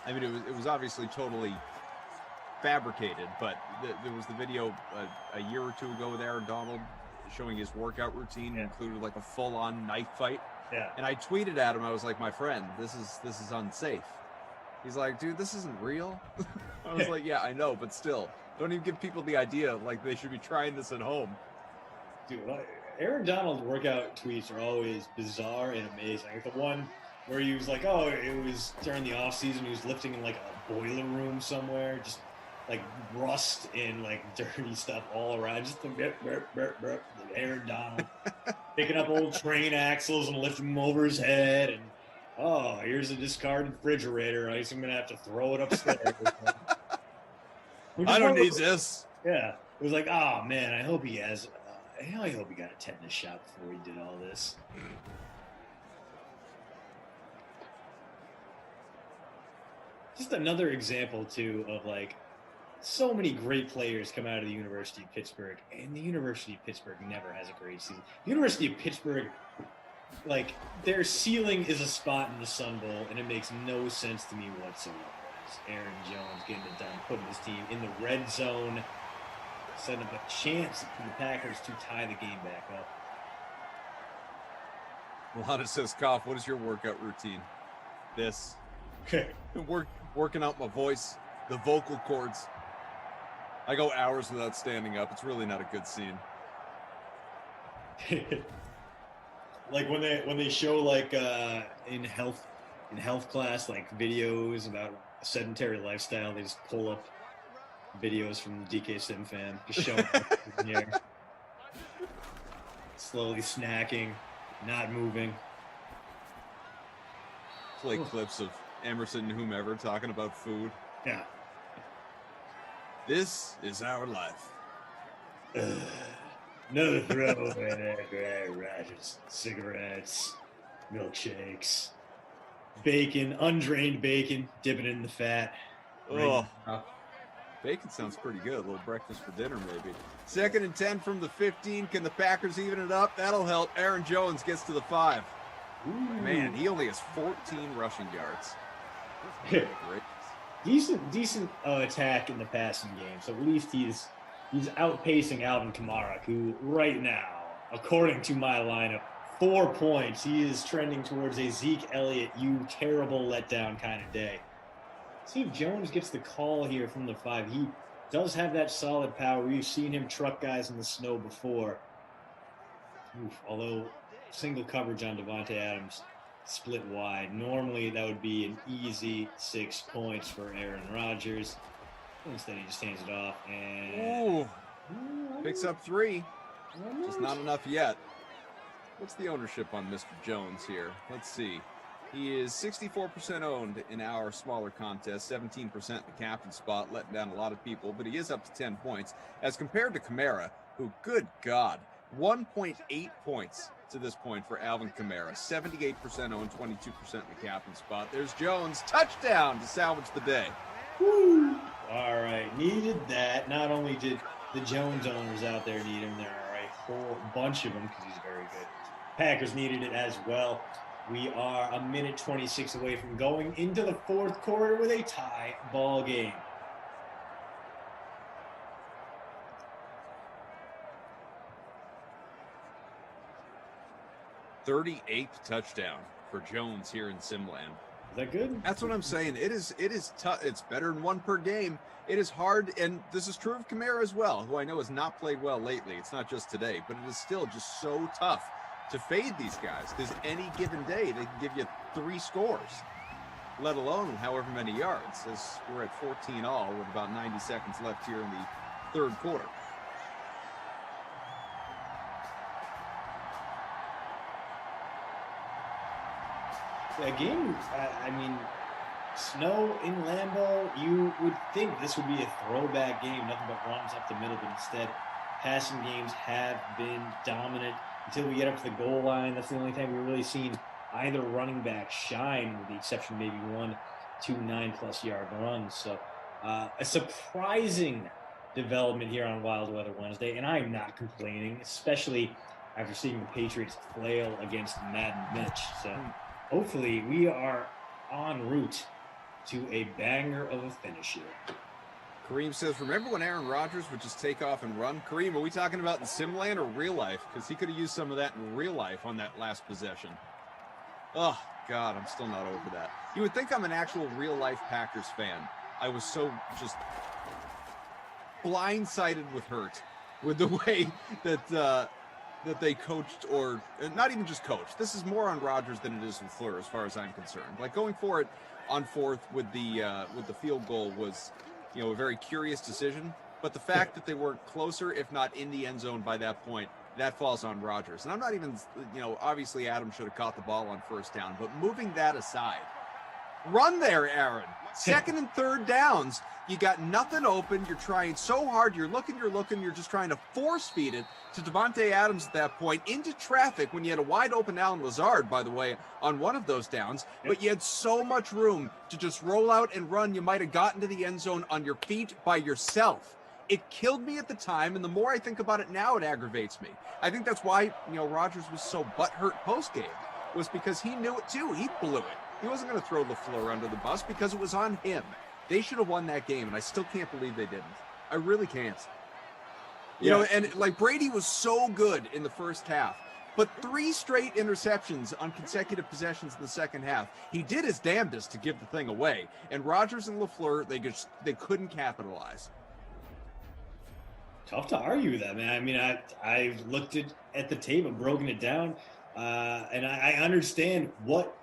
mean, it was obviously totally fabricated, but there was the video a year or two ago with Aaron Donald showing his workout routine, included like a full-on knife fight. Yeah. And I tweeted at him, I was like, my friend, this is unsafe. He's like, dude, this isn't real. I was like, yeah, I know, but still, don't even give people the idea like they should be trying this at home. Dude, Aaron Donald's workout tweets are always bizarre and amazing. Like the one where he was like, oh, it was during the off season, he was lifting in like a boiler room somewhere, just like rust and like dirty stuff all around. Just the Aaron Donald picking up old train axles and lifting them over his head. And oh, here's a discarded refrigerator. I guess I'm gonna have to throw it upstairs. I don't need this. Yeah, it was like, oh man, I hope he has. I hope he got a tetanus shot before he did all this. Just another example too of like, so many great players come out of the University of Pittsburgh, and the University of Pittsburgh never has a great season. The University of Pittsburgh, like, their ceiling is a spot in the Sun Bowl, and it makes no sense to me whatsoever. It's Aaron Jones getting it done, putting his team in the red zone, setting up a chance for the Packers to tie the game back up. Lana says, Koff, what is your workout routine? This. Working out my voice, the vocal cords. I go hours without standing up. It's really not a good scene. Like when they show like in health class, like videos about a sedentary lifestyle, they just pull up videos from the DK Sim fan, just showing up in here, slowly snacking, not moving. Play clips of Emerson and whomever talking about food. Yeah. This is our life. Another throw, Rogers, cigarettes, milkshakes, bacon, undrained bacon, dipping it in the fat. Oh, bacon sounds pretty good. A little breakfast for dinner, maybe. 2nd and 10 from the 15. Can the Packers even it up? That'll help. Aaron Jones gets to the 5. Ooh. Man, he only has 14 rushing yards. Great. Decent attack in the passing game. So at least he's outpacing Alvin Kamara, who right now, according to my lineup, 4 points. He is trending towards a Zeke Elliott, you terrible letdown kind of day. See if Jones gets the call here from the 5. He does have that solid power. We've seen him truck guys in the snow before. Although single coverage on Devontae Adams, split wide. Normally that would be an easy 6 points for Aaron Rodgers. Instead he just hands it off and picks up 3. Just not enough yet. What's the ownership on Mr. Jones here? Let's see. He is 64% owned in our smaller contest, 17% the captain spot, letting down a lot of people, but he is up to 10 points. As compared to Kamara, who, good God, 1.8 points to this point for Alvin Kamara. 78% owned, 22% in the captain spot. There's Jones, touchdown to salvage the day. Woo! All right, needed that. Not only did the Jones owners out there need him, there are a whole bunch of them because he's very good. Packers needed it as well. We are a minute 26 away from going into the fourth quarter with a tie ball game. "38th touchdown for Jones here in Simland." Is that good? That's what I'm saying. It is tough. It's better than one per game. It is hard, and this is true of Kamara as well, who I know has not played well lately. It's not just today, but it is still just so tough to fade these guys, because any given day they can give you 3 scores, let alone however many yards, as we're at 14 all with about 90 seconds left here in the third quarter. Again, I mean, snow in Lambeau, you would think this would be a throwback game, nothing but runs up the middle, but instead passing games have been dominant until we get up to the goal line. That's the only time we've really seen either running back shine, with the exception of maybe 1, 2 9+ yard runs. So a surprising development here on Wild Weather Wednesday, and I'm not complaining, especially after seeing the Patriots flail against Madden Mitch. So hopefully we are en route to a banger of a finish here. Kareem says, "Remember when Aaron Rodgers would just take off and run?" Kareem, are we talking about in Simland or real life? Because he could have used some of that in real life on that last possession. Oh, God, I'm still not over that. You would think I'm an actual real-life Packers fan. I was so just blindsided with hurt with the way that that they coached, or not even just coached. This is more on Rodgers than it is with Fleur, as far as I'm concerned. Like, going for it on fourth with the field goal was, a very curious decision. But the fact that they were closer, if not in the end zone by that point, that falls on Rodgers. And I'm not even, obviously Adam should have caught the ball on first down, but moving that aside, run there, Aaron. Second and third downs, you got nothing open. You're trying so hard. You're looking. You're just trying to force feed it to Devontae Adams at that point into traffic when you had a wide open Allen Lazard, by the way, on one of those downs. But you had so much room to just roll out and run. You might have gotten to the end zone on your feet by yourself. It killed me at the time, and the more I think about it now, it aggravates me. I think that's why, Rodgers was so butthurt post-game, was because he knew it too. He blew it. He wasn't going to throw LaFleur under the bus because it was on him. They should have won that game, and I still can't believe they didn't. I really can't. And like, Brady was so good in the first half, but 3 straight interceptions on consecutive possessions in the second half. He did his damnedest to give the thing away, and Rodgers and LaFleur, they couldn't capitalize. Tough to argue with that, man. I mean, I've looked at the tape and broken it down, and I understand what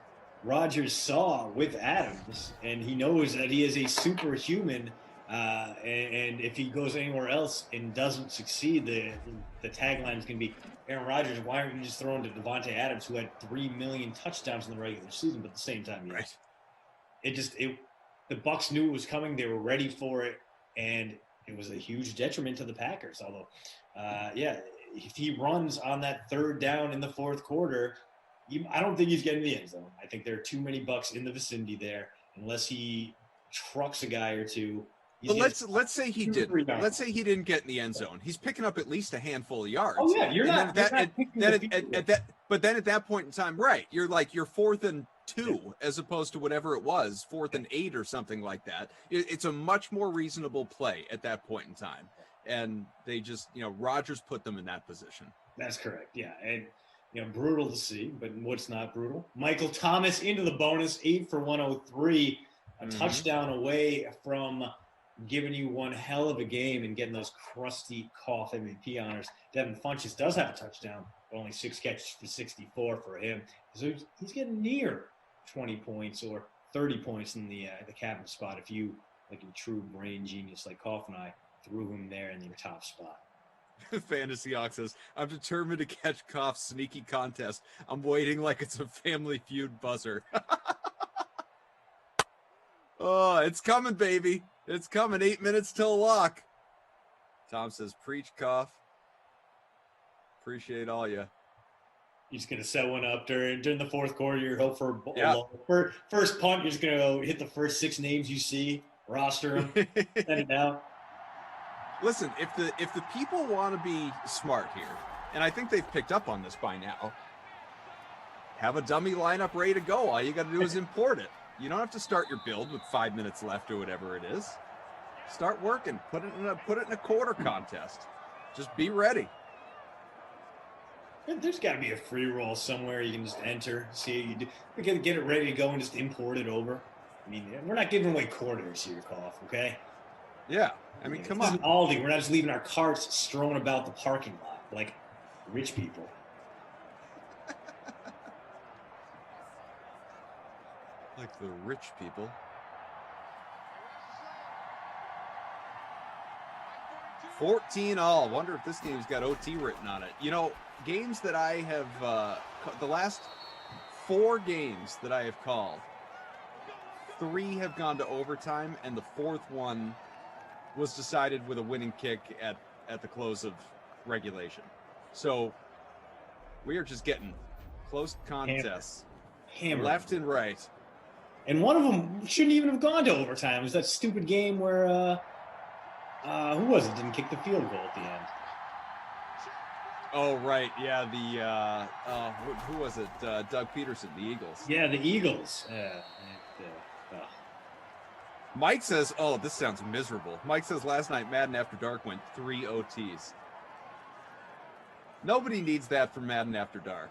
Rodgers saw with Adams, and he knows that he is a superhuman, and if he goes anywhere else and doesn't succeed, the tagline is going to be, Aaron Rodgers, why aren't you just throwing to Devontae Adams, who had 3 million touchdowns in the regular season, but at the same time, right. The Bucs knew it was coming. They were ready for it, and it was a huge detriment to the Packers. Although, if he runs on that third down in the fourth quarter, I don't think he's getting the end zone. I think there are too many Bucs in the vicinity there, unless he trucks a guy or two. But let's say he didn't. Let's say he didn't get in the end zone. He's picking up at least a handful of yards. Oh yeah, you're not. But then at that point in time, right? You're 4th and 2 as opposed to whatever it was, 4th and 8 or something like that. It's a much more reasonable play at that point in time, and they just, Rodgers put them in that position. That's correct. Yeah, and brutal to see, but what's not brutal? Michael Thomas into the bonus, 8 for 103, a touchdown away from giving you one hell of a game and getting those crusty cough MVP honors. Devin Funchess does have a touchdown, but only 6 catches for 64 for him. So he's getting near 20 points or 30 points in the captain spot if you, like a true brain genius like Koff and I, threw him there in your top spot. Fantasy Hawk says, I'm determined to catch Koff's sneaky contest. I'm waiting like it's a Family Feud buzzer. Oh, it's coming, baby. It's coming. 8 minutes till lock. Tom says, preach, Koff. Appreciate all you. You're just going to set one up during the fourth quarter. You're hope for first punt. You're just going to go hit the first 6 names you see, roster them, send it out. Listen, if the people want to be smart here, and I think they've picked up on this by now, have a dummy lineup ready to go. All you got to do is import it. You don't have to start your build with 5 minutes left or whatever it is. Start working. Put it in a quarter contest. Just be ready. There's got to be a free roll somewhere you can just enter, see you do. We can get it ready to go and just import it over. I mean, we're not giving away quarters here, Koff, okay? Yeah. I mean, come this on. isn't Aldi. We're not just leaving our carts strewn about the parking lot like rich people. Like the rich people. 14-all. Wonder if this game's got OT written on it. You know, games that I have, the last 4 games that I have called, 3 have gone to overtime, and the 4th one was decided with a winning kick at the close of regulation. So we are just getting close contests, Hammer. left and right. And one of them shouldn't even have gone to overtime. It was that stupid game where, who was it? Didn't kick the field goal at the end. Oh, right. Yeah, who was it? Doug Peterson, the Eagles. Yeah, the Eagles. Mike says, oh, this sounds miserable. Mike says last night Madden After Dark went 3 OTs. Nobody needs that for Madden After Dark.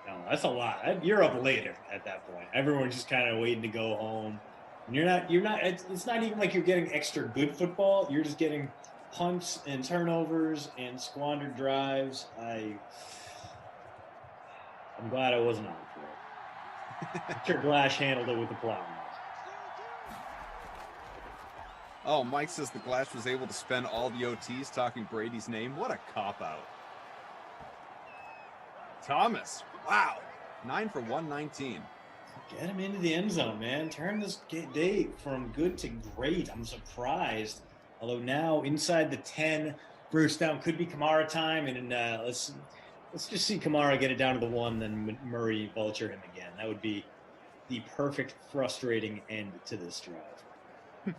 No, that's a lot. You're up later at that point. Everyone's just kind of waiting to go home. And you're not, it's not even like you're getting extra good football. You're just getting punts and turnovers and squandered drives. I'm glad I wasn't on for it. Sure, Glash handled it with the plow. Oh, Mike says the Glash was able to spend all the OTs talking Brady's name. What a cop-out. Thomas, wow. 9 for 119. Get him into the end zone, man. Turn this day from good to great. I'm surprised. Although now inside the 10, Bruce down could be Kamara time, and let's just see Kamara get it down to the 1, then Murray vulture him again. That would be the perfect, frustrating end to this drive.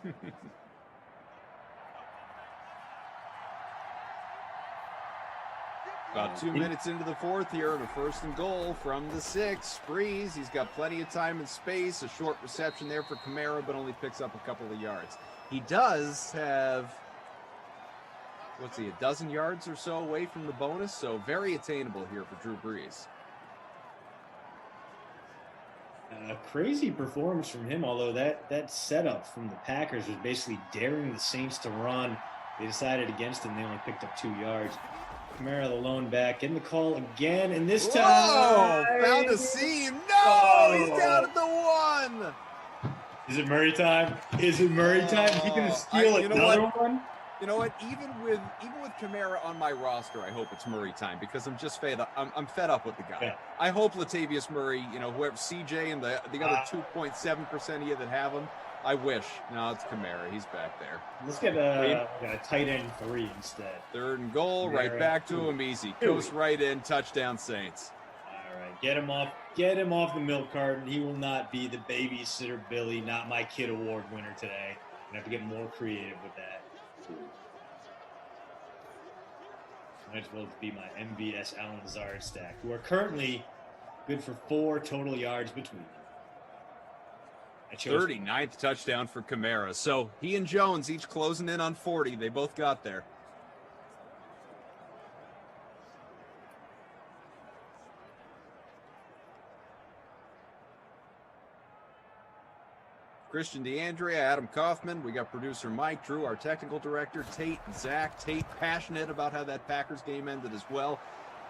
About 2 minutes into the 4th here, and a 1st and goal from the 6. Breeze, he's got plenty of time and space. A short reception there for Kamara, but only picks up a couple of yards. He does have, what's he, a dozen yards or so away from the bonus, so very attainable here for Drew Brees. Crazy performance from him, although that setup from the Packers was basically daring the Saints to run. They decided against him. They only picked up 2 yards. Kamara, the lone back, in the call again, and this time... Oh, found a seam. No, he's down at the 1. Is it Murray time? Is it Murray time? Is he going to steal another one? You know what? Even with Kamara on my roster, I hope it's Murray time because I'm just fed up. I'm fed up with the guy. Yeah. I hope Latavius Murray, whoever CJ and the other 2.7% of you that have him, I wish. No, it's Kamara. He's back there. Let's get a tight end 3 instead. 3rd and goal, right back to him, easy. Goes right in, touchdown Saints. All right, get him off the milk carton. He will not be the babysitter Billy, not my kid award winner today. I have to get more creative with that. Might as well be my MVS Allen Lazard stack, who are currently good for 4 total yards between them. 39th touchdown for Kamara. So he and Jones each closing in on 40. They both got there. Christian DeAndrea, Adam Kaufman. We got producer Mike, Drew, our technical director, Tate, Zach. Tate, passionate about how that Packers game ended as well,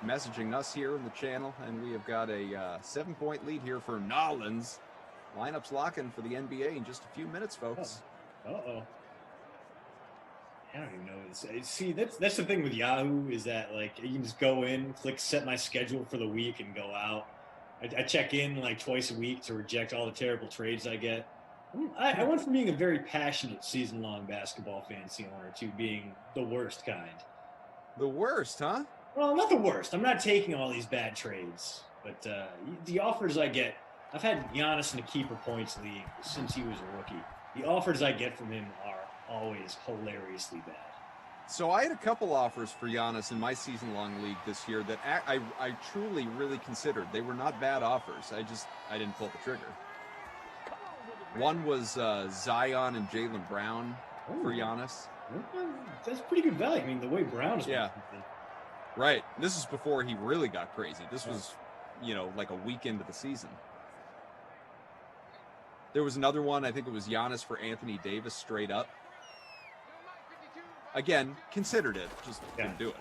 messaging us here in the channel. And we have got a 7-point lead here for Nolans. Lineup's locking for the NBA in just a few minutes, folks. Uh-oh. I don't even know. See, that's the thing with Yahoo is that, like, you can just go in, click set my schedule for the week, and go out. I check in, like, twice a week to reject all the terrible trades I get. I went from being a very passionate season-long basketball fantasy owner to being the worst kind. The worst, huh? Well, not the worst. I'm not taking all these bad trades. But the offers I get, I've had Giannis in a keeper points league since he was a rookie. The offers I get from him are always hilariously bad. So I had a couple offers for Giannis in my season-long league this year that I truly, really considered. They were not bad offers. I didn't pull the trigger. One was Zion and Jaylen Brown for Giannis. That's pretty good value. I mean, the way Brown is. Yeah. Right. This is before he really got crazy. This was, like a week into the season. There was another one. I think it was Giannis for Anthony Davis straight up. Again, considered it. Just didn't do it.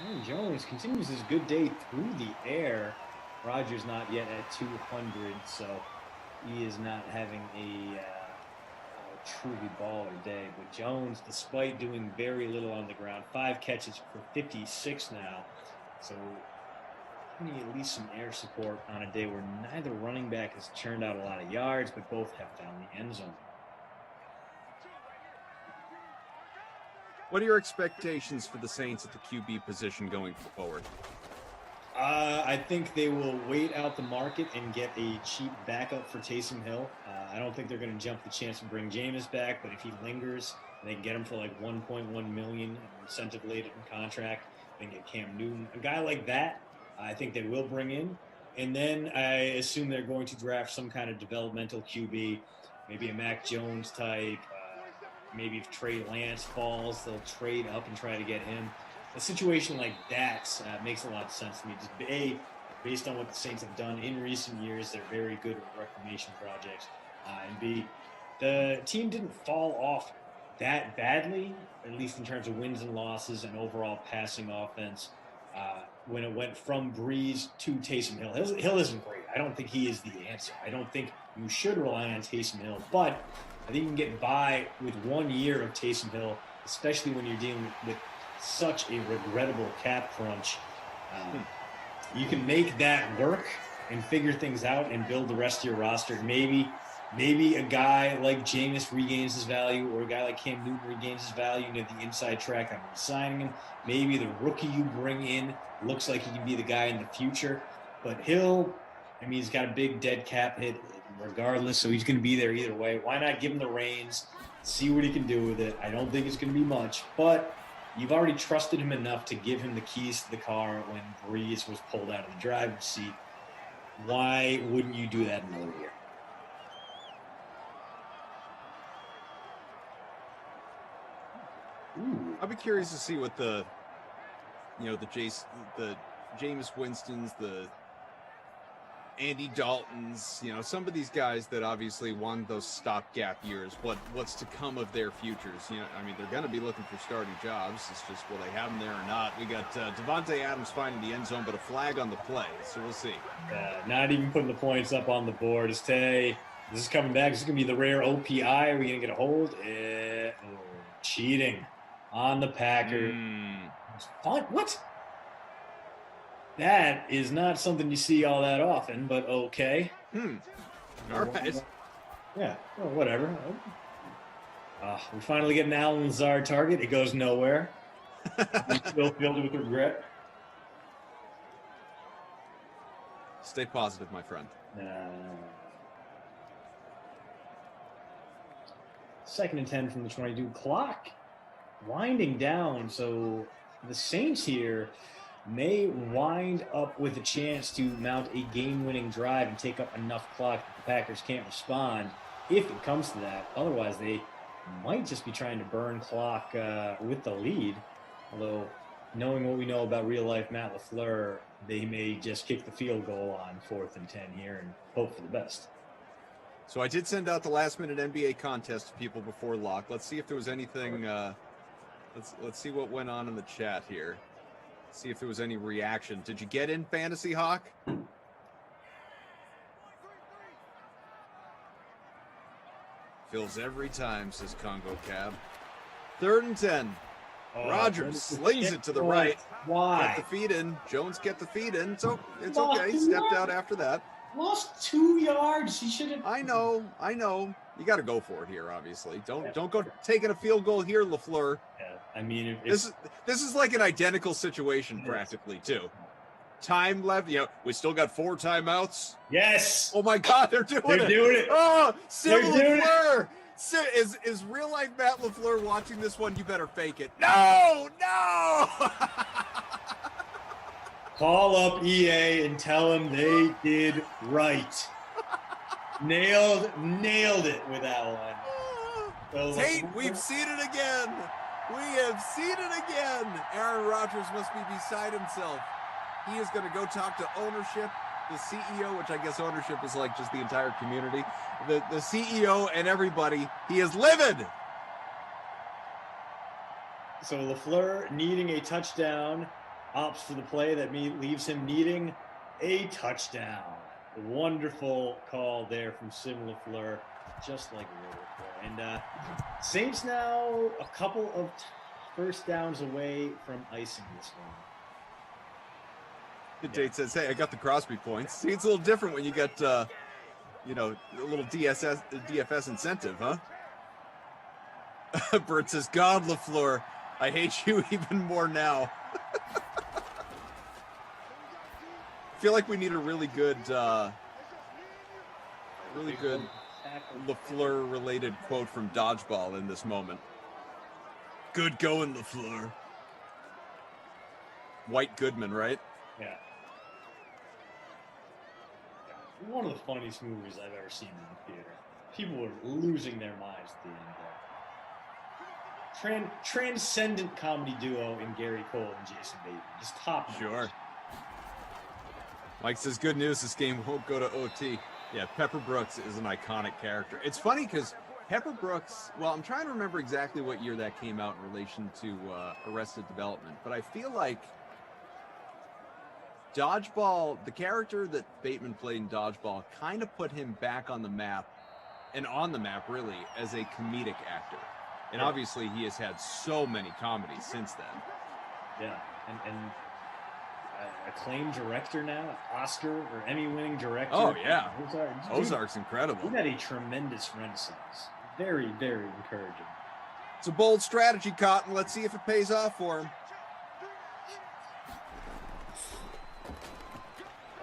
Aaron Jones continues his good day through the air. Rodgers not yet at 200, so he is not having a truly baller day. But Jones, despite doing very little on the ground, 5 catches for 56 now. So we need at least some air support on a day where neither running back has churned out a lot of yards, but both have found the end zone. What are your expectations for the Saints at the QB position going forward? I think they will wait out the market and get a cheap backup for Taysom Hill. I don't think they're going to jump the chance to bring Jameis back, but if he lingers, they can get him for like $1.1 million incentive-laden contract. They can get Cam Newton, a guy like that. I think they will bring in, and then I assume they're going to draft some kind of developmental QB, maybe a Mac Jones type. Maybe if Trey Lance falls, they'll trade up and try to get him. A situation like that makes a lot of sense to me. Just A, based on what the Saints have done in recent years, they're very good at reclamation projects. And B, the team didn't fall off that badly, at least in terms of wins and losses and overall passing offense, when it went from Breeze to Taysom Hill. Hill isn't great. I don't think he is the answer. I don't think you should rely on Taysom Hill, but I think you can get by with 1 year of Taysom Hill, especially when you're dealing with such a regrettable cap crunch. You can make that work and figure things out and build the rest of your roster. Maybe a guy like Jameis regains his value, or a guy like Cam Newton regains his value and you have the inside track on signing him. Maybe the rookie you bring in looks like he can be the guy in the future. But Hill, he's got a big dead cap hit regardless, so he's going to be there either way. Why not give him the reins, see what he can do with it? I don't think it's going to be much, but you've already trusted him enough to give him the keys to the car when Breeze was pulled out of the driver's seat. Why wouldn't you do that another year? I'd be curious to see what the Jameis Winstons, the Andy Daltons, some of these guys that obviously won those stopgap years, what's to come of their futures. They're going to be looking for starting jobs. It's just, will they have them there or not? We got Devontae Adams finding the end zone, but a flag on the play, so we'll see. Not even putting the points up on the board. This is coming back. This is going to be the rare OPI. Are we going to get a hold? Cheating on the Packers. What? That is not something you see all that often, but okay. All right. Yeah, well, whatever. We finally get an Alan Lazard target. It goes nowhere. I'm still filled with regret. Stay positive, my friend. 2nd and 10 from the 22. Clock winding down, so the Saints here may wind up with a chance to mount a game-winning drive and take up enough clock that the Packers can't respond if it comes to that. Otherwise, they might just be trying to burn clock with the lead. Although, knowing what we know about real-life Matt LaFleur, they may just kick the field goal on 4th and 10 here and hope for the best. So I did send out the last-minute NBA contest to people before lock. Let's see if there was anything. Let's see what went on in the chat here. See if there was any reaction. Did you get in, Fantasy Hawk? Fills every time, says Congo Cab. 3rd and 10. Rodgers slings it to the right. Why? Get the feed in. Jones get the feed in. So it's okay. He stepped out after that. Lost 2 yards. He should have. I know. You got to go for it here. Obviously, don't go taking a field goal here, LaFleur. Yeah, this is like an identical situation practically too. Time left. We still got 4 timeouts. Yes. Oh my God, they're doing it. They're doing it. Oh, Civil LaFleur. Is real life Matt LaFleur watching this one? You better fake it. No. Call up EA and tell them they did right. Nailed it with that one. So Tate, we've seen it again. We have seen it again. Aaron Rodgers must be beside himself. He is going to go talk to ownership, the CEO, which I guess ownership is like just the entire community, the CEO and everybody. He is livid. So LaFleur needing a touchdown, opts for the play that leaves him needing a touchdown. Wonderful call there from Sim LaFleur, just like we were before. And Saints now a couple of first downs away from icing this one. Tate says, hey, I got the Crosby points. See, it's a little different when you get, a little DFS incentive, huh? Bert says, God, LaFleur, I hate you even more now. I feel like we need a really good LaFleur-related quote from Dodgeball in this moment. Good going, LaFleur. White Goodman, right? Yeah. One of the funniest movies I've ever seen in the theater. People were losing their minds at the end there. Transcendent comedy duo in Gary Cole and Jason Bateman. Just top notch. Sure. Mike says, good news, this game won't go to OT. Yeah, Pepper Brooks is an iconic character. It's funny because Pepper Brooks, well, I'm trying to remember exactly what year that came out in relation to Arrested Development, but I feel like Dodgeball, the character that Bateman played in Dodgeball, kind of put him back on the map, and on the map, really, as a comedic actor. And obviously, he has had so many comedies since then. Yeah, and acclaimed director now, Oscar or Emmy-winning director. Oh, yeah. Ozark's incredible. He had a tremendous renaissance. Very, very encouraging. It's a bold strategy, Cotton. Let's see if it pays off for him.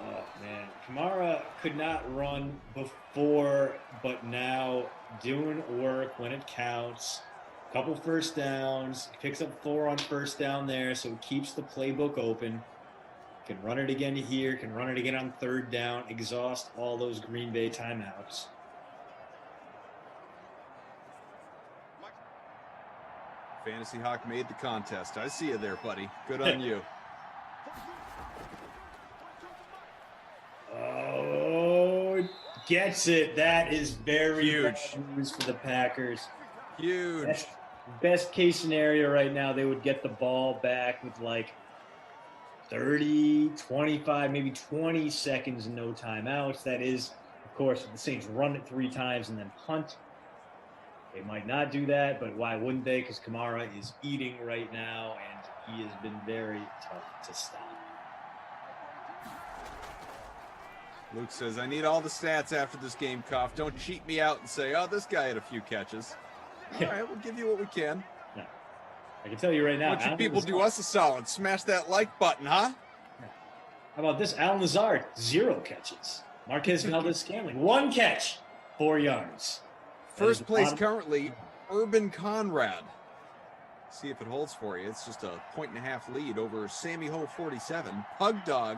Oh, man. Kamara could not run before, but now doing work when it counts. Couple first downs. Picks up 4 on first down there, so it keeps the playbook open. Can run it again here, can run it again on third down, exhaust all those Green Bay timeouts. Fantasy Hawk made the contest. I see you there, buddy. Good on you. Oh, gets it. That is very huge news for the Packers. Huge. Best case scenario right now, they would get the ball back with like 30, 25, maybe 20 seconds, no timeouts. That is, of course, if the Saints run it 3 times and then punt. They might not do that, but why wouldn't they? Because Kamara is eating right now, and he has been very tough to stop. Luke says, I need all the stats after this game, Koff. Don't cheat me out and say, oh, this guy had a few catches. All right, we'll give you what we can. Yeah. I can tell you right now. Why don't you people do us a solid? Smash that like button, huh? Yeah. How about this? Alan Lazard, 0 catches. Marquez Valdez-Scantling, 1 catch, 4 yards. First place currently, Urban Conrad. See if it holds for you. It's just a 1.5 lead over Sammy Ho 47. Pug Dog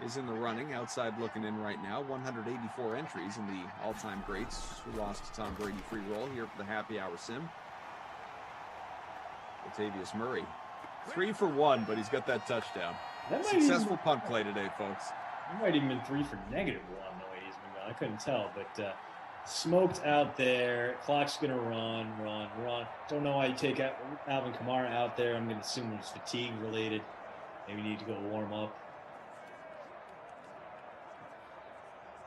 is in the running, outside looking in right now. 184 entries in the all-time greats who lost to Tom Brady free roll here for the happy hour sim. Latavius Murray, 3 for 1, but he's got that touchdown. Successful punt play today, folks. He might even been 3 for -1 the way he's been going. I couldn't tell, but smoked out there. Clock's gonna run. Don't know why you take Alvin Kamara out there. I'm gonna assume it's fatigue related. Maybe need to go warm up.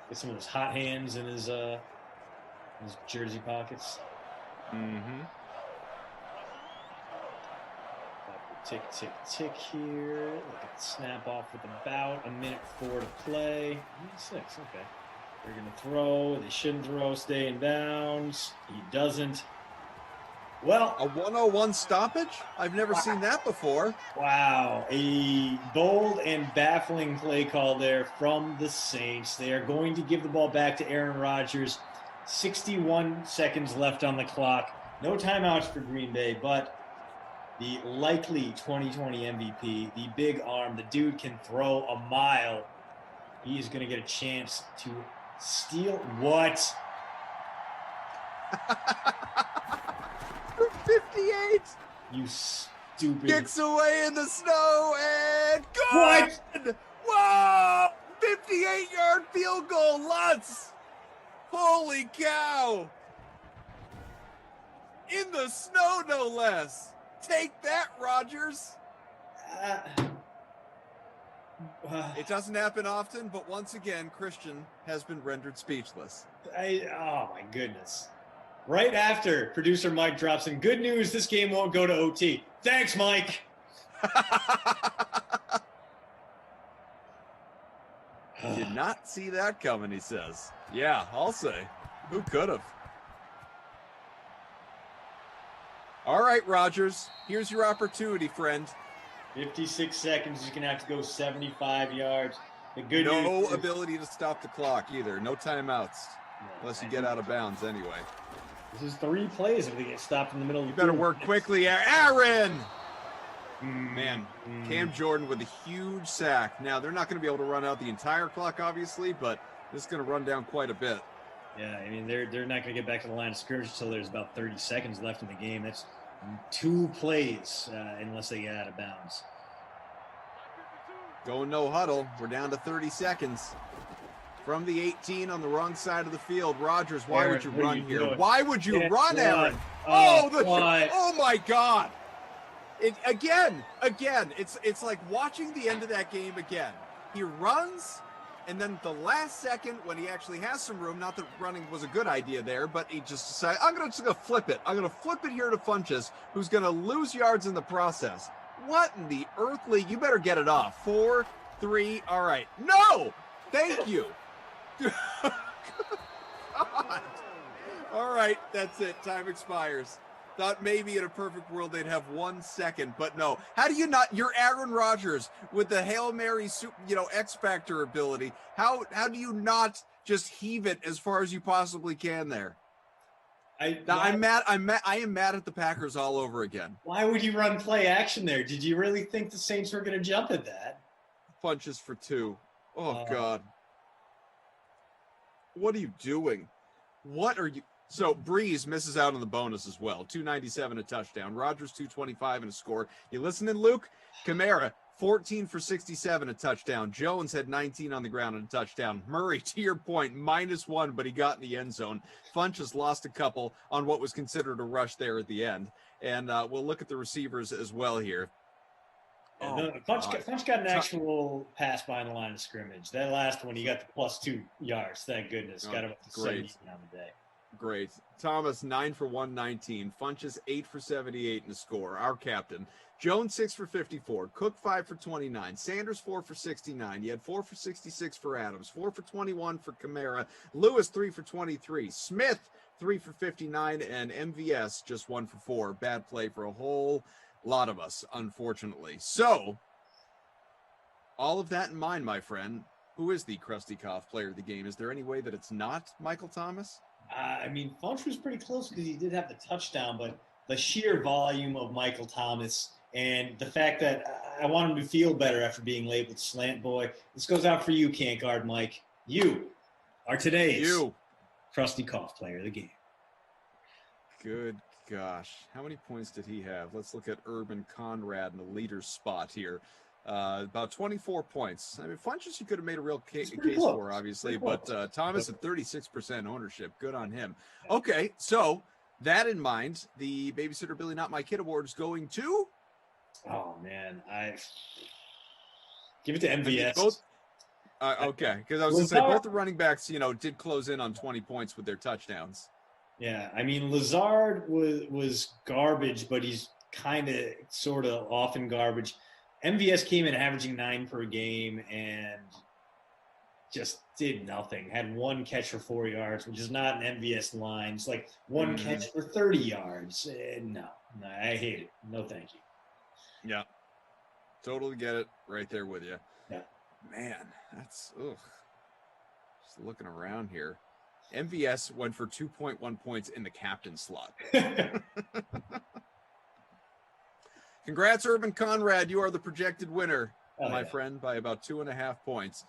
Get some of those hot hands in his jersey pockets. Mm-hmm. Tick, tick, tick here. Look at the snap off with about 1:04 to play. 6, okay. They're going to throw. They shouldn't throw. Stay in bounds. He doesn't. Well, a 101 stoppage? I've never seen that before. Wow. A bold and baffling play call there from the Saints. They are going to give the ball back to Aaron Rodgers 61 seconds left on the clock. No timeouts for Green Bay, but the likely 2020 MVP, the big arm, the dude can throw a mile. He's going to get a chance to steal what? 58. You stupid. Kicks away in the snow and What? good. Whoa! 58-yard field goal, Lutz. Holy cow. In the snow, no less. Take that, Rodgers. It doesn't happen often, but once again, Christian has been rendered speechless. Oh, my goodness. Right after producer Mike drops in, good news, this game won't go to OT. Thanks, Mike. Did not see that coming, he says. Yeah, I'll say. Who could have? All right, Rodgers, here's your opportunity, friend. 56 seconds, he's going to have to go 75 yards. The good No news is, ability to stop the clock either. No timeouts. Unless you get out of bounds anyway. this is 3 plays if they get stopped in the middle of the You better field. work quickly, Aaron! Man, Cam Jordan with a huge sack. Now, they're not going to be able to run out the entire clock, obviously, but this is going to run down quite a bit. Yeah, I mean, they're not going to get back to the line of scrimmage until there's about 30 seconds left in the game. That's 2 plays unless they get out of bounds. Going no huddle. We're down to 30 seconds. From the 18 on the wrong side of the field. Rodgers, why Aaron, would you what are run you here? doing? Why would you Yeah, run, why? Aaron? Oh, Oh, why? oh my God. Again, it's like watching the end of that game again. He runs, and then the last second, when he actually has some room, not that running was a good idea there, but he just decided, I'm just going to flip it. I'm going to flip it here to Funchess, who's going to lose yards in the process. What in the earthly? You better get it off. 4, 3, all right. No! Thank you. God. All right, that's it. Time expires. Thought maybe in a perfect world they'd have 1 second, but no. How do you not? You're Aaron Rodgers with the Hail Mary, X Factor ability. How do you not just heave it as far as you possibly can there? I am mad at the Packers all over again. Why would you run play action there? Did you really think the Saints were going to jump at that? Punches for 2. Oh, God. What are you doing? What are you? So Breeze misses out on the bonus as well. 297 a touchdown. Rodgers 225 and a score. You listening, Luke? Kamara 14 for 67 a touchdown. Jones had 19 on the ground and a touchdown. Murray, to your point, -1, but he got in the end zone. Funchess lost a couple on what was considered a rush there at the end. And we'll look at the receivers as well here. Funch got an actual pass by the line of scrimmage. That last one, he got the +2 yards. Thank goodness. Got him up to 70 on the day. Great. Thomas, 9 for 119. Funchess, 8 for 78 in the score. Our captain. Jones, 6 for 54. Cook, 5 for 29. Sanders, 4 for 69. You had 4 for 66 for Adams. 4 for 21 for Kamara. Lewis, 3 for 23. Smith, 3 for 59. And MVS, just 1 for 4. Bad play for a whole lot of us, unfortunately. So, all of that in mind, my friend, who is the Krusty Koff player of the game? Is there any way that it's not Michael Thomas? I mean, Funch was pretty close because he did have the touchdown, but the sheer volume of Michael Thomas and the fact that I want him to feel better after being labeled slant boy. This goes out for you, can't guard Mike. You are today's Krusty Koff player of the game. Good gosh. How many points did he have? Let's look at Urban Conrad in the leader's spot here. About 24 points. I mean, Funchess you could have made a real case for, obviously, but Thomas at 36% ownership. Good on him. Okay, so that in mind, the Babysitter Billy Not My Kid Award is going to? Oh, man. I give it to MVS. I mean, both, okay, because I was going to say, both the running backs, did close in on 20 points with their touchdowns. Yeah, I mean, Lazard was garbage, but he's kind of sort of often garbage. MVS came in averaging 9 per game and just did nothing. Had 1 catch for 4 yards, which is not an MVS line. It's like 1 catch for 30 yards. No, I hate it. No, thank you. Yeah, totally get it. Right there with you. Yeah. Man, that's, ugh. Just looking around here. MVS went for 2.1 points in the captain slot. Congrats, Urban Conrad. You are the projected winner, my friend, by about 2.5 points.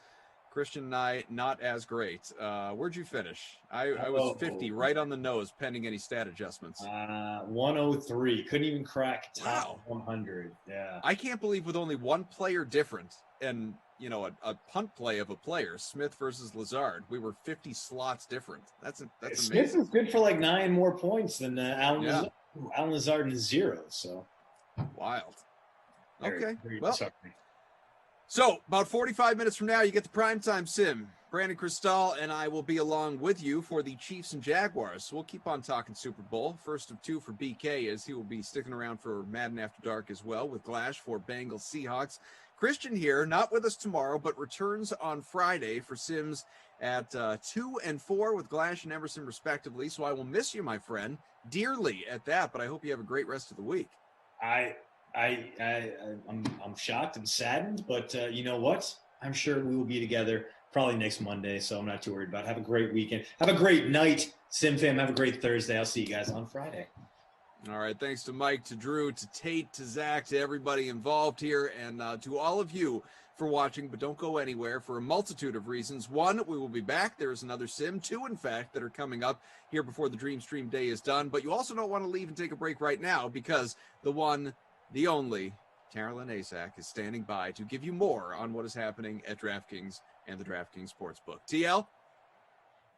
Christian and I, not as great. Where'd you finish? I was 50, right on the nose, pending any stat adjustments. 103. Couldn't even crack top 100. Yeah. I can't believe with only one player different and, you know, a punt play of a player, Smith versus Lazard, we were 50 slots different. That's Smith amazing. is good for like 9 more points than Alan Lazard. Alan Lazard is 0, so. Wild. Very, Okay. very Well, sorry. so about 45 minutes from now, you get the primetime sim. Brandon Cristal and I will be along with you for the Chiefs and Jaguars. So we'll keep on talking Super Bowl. First of 2 for BK, as he will be sticking around for Madden After Dark as well with Glash for Bengals Seahawks. Christian here, not with us tomorrow, but returns on Friday for sims at 2 and 4 with Glash and Emerson respectively. So I will miss you, my friend, dearly at that, but I hope you have a great rest of the week. I'm shocked and saddened, but you know what? I'm sure we will be together probably next Monday, so I'm not too worried about it. Have a great weekend. Have a great night, Sim fam. Have a great Thursday. I'll see you guys on Friday. All right. Thanks to Mike, to Drew, to Tate, to Zach, to everybody involved here, and to all of you for watching, but don't go anywhere for a multitude of reasons. 1, we will be back. There is another sim. 2, in fact, that are coming up here before the Dream Stream Day is done, but you also don't want to leave and take a break right now because the one, the only, Carolyn Asak is standing by to give you more on what is happening at DraftKings and the DraftKings Sportsbook. TL?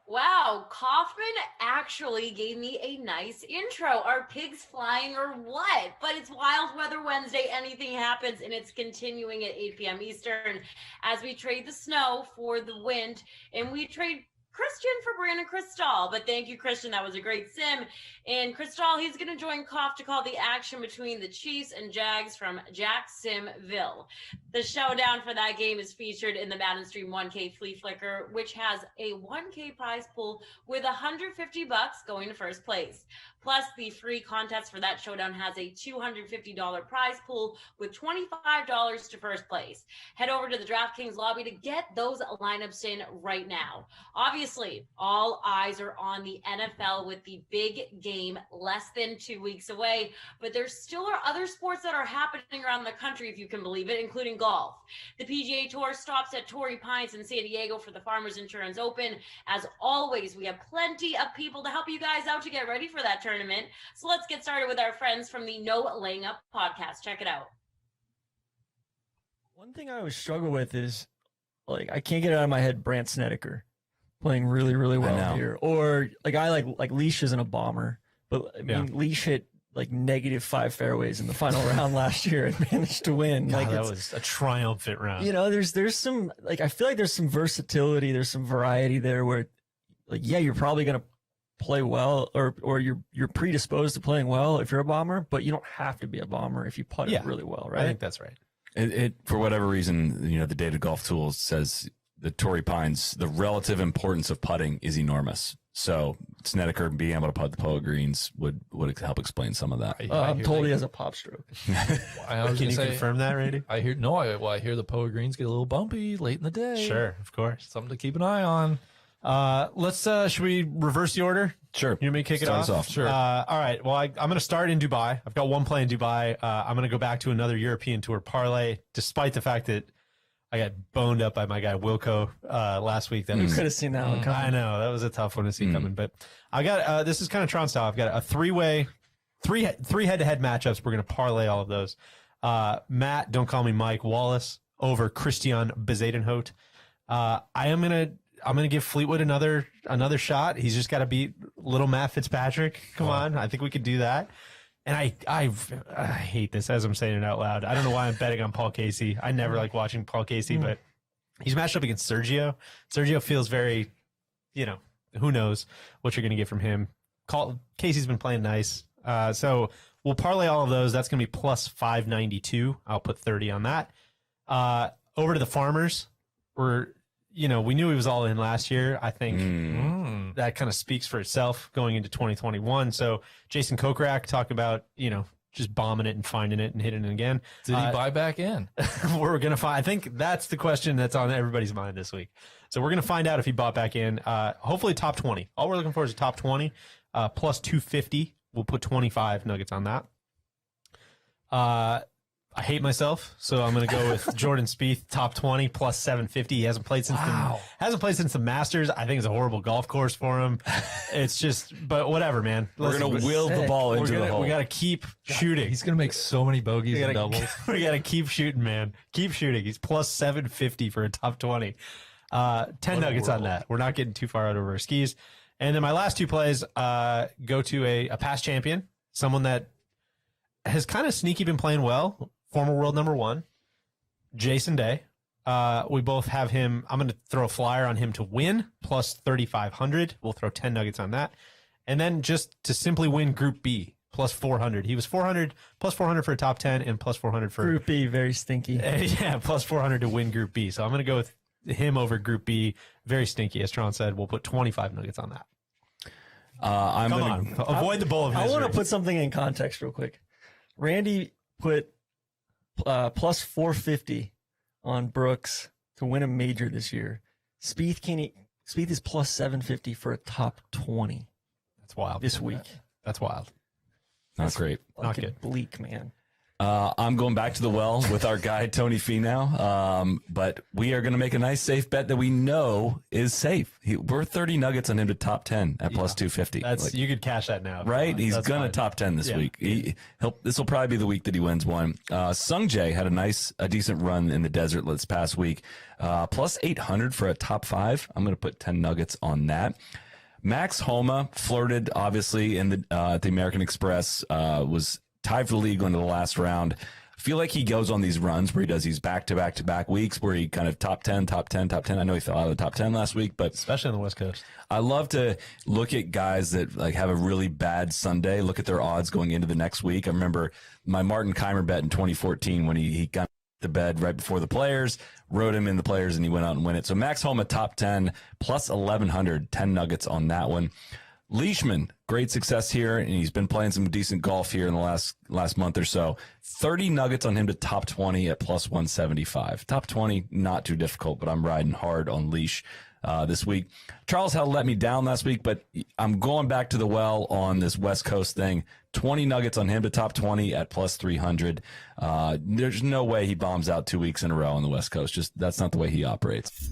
Wow, Kaufman actually gave me a nice intro. Are pigs flying or what? But it's Wild Weather Wednesday. Anything happens, and it's continuing at 8 p.m. Eastern as we trade the snow for the wind, and we trade Christian for Brandon Cristal. But thank you, Christian. That was a great sim. And Cristal, he's going to join Koff to call the action between the Chiefs and Jags from Jacksonville. The showdown for that game is featured in the Madden Stream 1K Flea Flicker, which has a 1K prize pool with $150 going to first place. Plus, the free contest for that showdown has a $250 prize pool with $25 to first place. Head over to the DraftKings lobby to get those lineups in right now. Obviously, all eyes are on the NFL with the big game less than 2 weeks away, but there still are other sports that are happening around the country, if you can believe it, including golf. The PGA Tour stops at Torrey Pines in San Diego for the Farmers Insurance Open. As always, we have plenty of people to help you guys out to get ready for that tournament. So let's get started with our friends from the No Laying Up podcast. Check it out. One thing I always struggle with is, like, I can't get it out of my head Brant Snedeker playing really, really well here. Or like Leash isn't a bomber, but I mean Leash hit like -5 fairways in the final round last year and managed to win. God, like that was a triumphant round. You know, there's some, like, I feel like there's some versatility, there's some variety there where, like, yeah, you're probably gonna play well, or you're predisposed to playing well if you're a bomber, but you don't have to be a bomber if you putt it really well, right? I think that's right. It for whatever reason, you know, the Data Golf Tools says the Torrey Pines, the relative importance of putting is enormous. So Snedeker being able to putt the Polo Greens would help explain some of that. I'm told he has a pop stroke. Can you confirm that, Randy? I hear the Polo Greens get a little bumpy late in the day. Sure, of course, something to keep an eye on. Should we reverse the order? Sure. You want me to kick it Start us off? off. Sure. All right. Well, I'm going to start in Dubai. I've got one play in Dubai. I'm going to go back to another European Tour parlay, despite the fact that I got boned up by my guy Wilco last week. That You was, could have seen that one coming. I know, that was a tough one to see coming. But I got this is kind of Tron style. I've got a three head-to-head matchups. We're going to parlay all of those. Matt, don't call me Mike Wallace over Christian Bezadenhout. I'm gonna give Fleetwood another shot. He's just got to beat little Matt Fitzpatrick. Come on, I think we could do that. And I hate this as I'm saying it out loud. I don't know why I'm betting on Paul Casey. I never like watching Paul Casey, but he's matched up against Sergio. Sergio feels very, who knows what you're gonna get from him. Casey's been playing nice, so we'll parlay all of those. That's gonna be plus 592. I'll put 30 on that. Over to the Farmers. We knew he was all in last year. I think that kind of speaks for itself going into 2021. So Jason Kokrak talked about, just bombing it and finding it and hitting it again. Did he buy back in? We're going to find. I think that's the question that's on everybody's mind this week. So we're going to find out if he bought back in. Hopefully top 20. All we're looking for is a top 20 plus 250. We'll put 25 nuggets on that. I hate myself, so I'm going to go with Jordan Spieth, top 20 plus 750. He hasn't played since the Masters. I think it's a horrible golf course for him. It's just, but whatever, man. We're going to will the ball into the hole. We got to keep shooting. He's going to make so many bogeys and doubles. We got to keep shooting, man. Keep shooting. He's plus 750 for a top 20. 10 nuggets on that. We're not getting too far out over our skis. And then my last two plays go to a past champion, someone that has kind of sneaky been playing well. Former world number 1, Jason Day. We both have him. I'm going to throw a flyer on him to win, plus 3,500. We'll throw 10 nuggets on that. And then just to simply win Group B, plus 400. He was 400, plus 400 for a top 10, and plus 400 for Group B, very stinky. Yeah, plus 400 to win Group B. So I'm going to go with him over Group B. Very stinky, as Tron said. We'll put 25 nuggets on that. I'm going to avoid the bowl of misery. I want to put something in context real quick. Randy put plus 450 on Brooks to win a major this year. Spieth is plus 750 for a top 20. That's wild. This week. That's wild. Not great. Not good. Bleak, man. I'm going back to the well with our guy, Tony Finau. But we are going to make a nice safe bet that we know is safe. We're 30 nuggets on him to top 10 at plus 250. That's you could cash that now. Right? He's going to top 10 this week. This will probably be the week that he wins one. Sung Jae had a decent run in the desert this past week. Plus 800 for a top 5. I'm going to put 10 nuggets on that. Max Homa flirted, obviously, in the at the American Express, was tied for the lead going to the last round. I feel like he goes on these runs where he does these back-to-back weeks where he kind of top 10. I know he fell out of the top 10 last week, but especially on the West Coast. I love to look at guys that like have a really bad Sunday, look at their odds going into the next week. I remember my Martin Keimer bet in 2014 when he got to bed right before the Players, rode him in the Players, and he went out and win it. So Max Homa top 10 plus 1,100, 10 nuggets on that one. Leishman, great success here, and he's been playing some decent golf here in the last month or so. 30 nuggets on him to top 20 at plus 175. Top 20, not too difficult, but I'm riding hard on Leash this week. Charles Held let me down last week, but I'm going back to the well on this West Coast thing. 20 nuggets on him to top 20 at plus 300. There's no way he bombs out 2 weeks in a row on the West Coast. Just that's not the way he operates.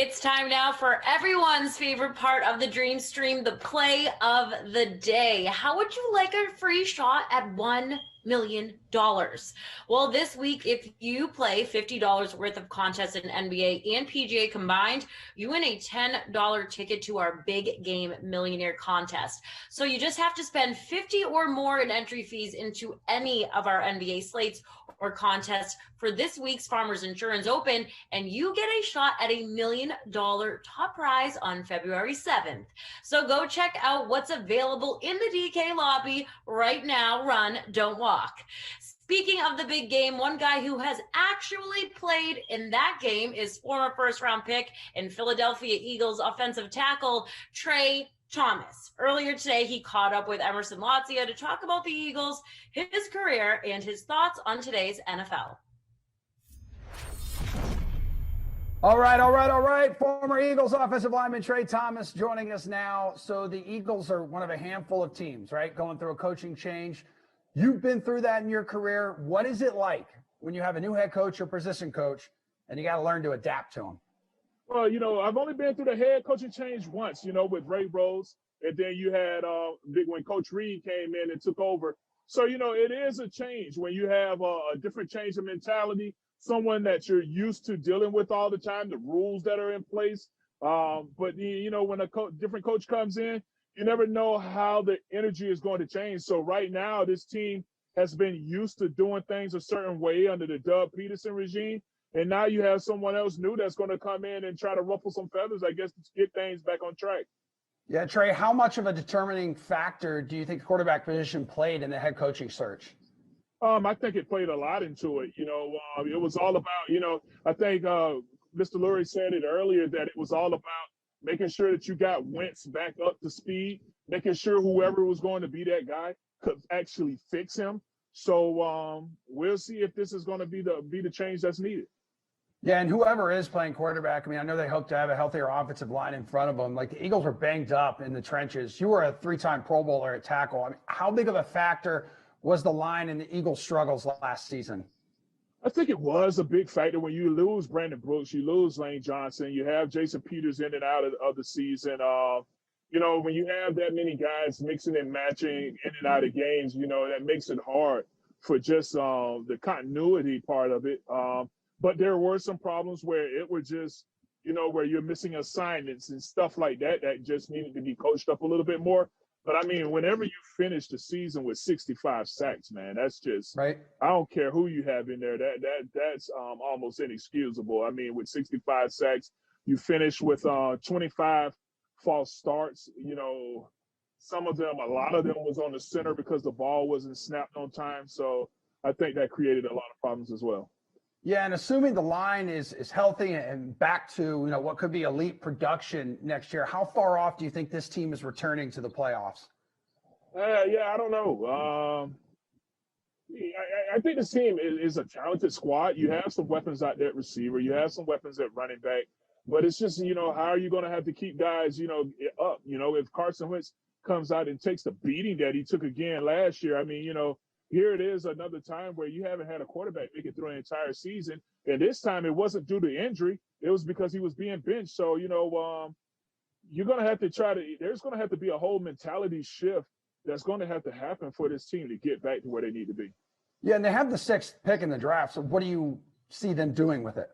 It's time now for everyone's favorite part of the Dream Stream, the play of the day. How would you like a free shot at $1 million? Well, this week, if you play $50 worth of contests in NBA and PGA combined, you win a $10 ticket to our Big Game Millionaire contest. So you just have to spend $50 or more in entry fees into any of our NBA slates or contests for this week's Farmers Insurance Open, and you get a shot at $1 million top prize on February 7th. So go check out what's available in the DK lobby right now. Run, don't walk. Speaking of the big game, one guy who has actually played in that game is former first-round pick and Philadelphia Eagles offensive tackle Trey Thomas. Earlier today, he caught up with Emerson Lazia to talk about the Eagles, his career, and his thoughts on today's NFL. All right. Former Eagles offensive lineman Trey Thomas joining us now. So the Eagles are one of a handful of teams, right, going through a coaching change. You've been through that in your career. What is it like when you have a new head coach or position coach and you got to learn to adapt to him? Well, I've only been through the head coaching change once, with Ray Rose. And then you had when Coach Reed came in and took over. So, it is a change when you have a different change of mentality, someone that you're used to dealing with all the time, the rules that are in place. But, when a different coach comes in, you never know how the energy is going to change. So right now, this team has been used to doing things a certain way under the Doug Peterson regime. And now you have someone else new that's going to come in and try to ruffle some feathers, I guess, to get things back on track. Yeah, Trey, how much of a determining factor do you think the quarterback position played in the head coaching search? I think it played a lot into it. It was all about, I think Mr. Lurie said it earlier that it was all about making sure that you got Wentz back up to speed, making sure whoever was going to be that guy could actually fix him. So we'll see if this is going to be the change that's needed. Yeah, and whoever is playing quarterback, I know they hope to have a healthier offensive line in front of them. Like the Eagles were banged up in the trenches. You were a 3-time Pro Bowler at tackle. How big of a factor was the line in the Eagles' struggles last season? I think it was a big factor when you lose Brandon Brooks, you lose Lane Johnson, you have Jason Peters in and out of the season. When you have that many guys mixing and matching in and out of games, that makes it hard for just the continuity part of it. But there were some problems where it was just, where you're missing assignments and stuff like that just needed to be coached up a little bit more. But whenever you finish the season with 65 sacks, man, that's just right. I don't care who you have in there. That's almost inexcusable. With 65 sacks, you finish with 25 false starts. A lot of them was on the center because the ball wasn't snapped on time. So I think that created a lot of problems as well. Yeah, and assuming the line is healthy and back to what could be elite production next year, how far off do you think this team is returning to the playoffs? I don't know. I think this team is a talented squad. You have some weapons out there at receiver. You have some weapons at running back. But it's just, how are you going to have to keep guys, up? If Carson Wentz comes out and takes the beating that he took again last year, here it is another time where you haven't had a quarterback make it through an entire season. And this time it wasn't due to injury. It was because he was being benched. So, you're going to have to there's going to have to be a whole mentality shift that's going to have to happen for this team to get back to where they need to be. Yeah, and they have the 6th pick in the draft. So what do you see them doing with it?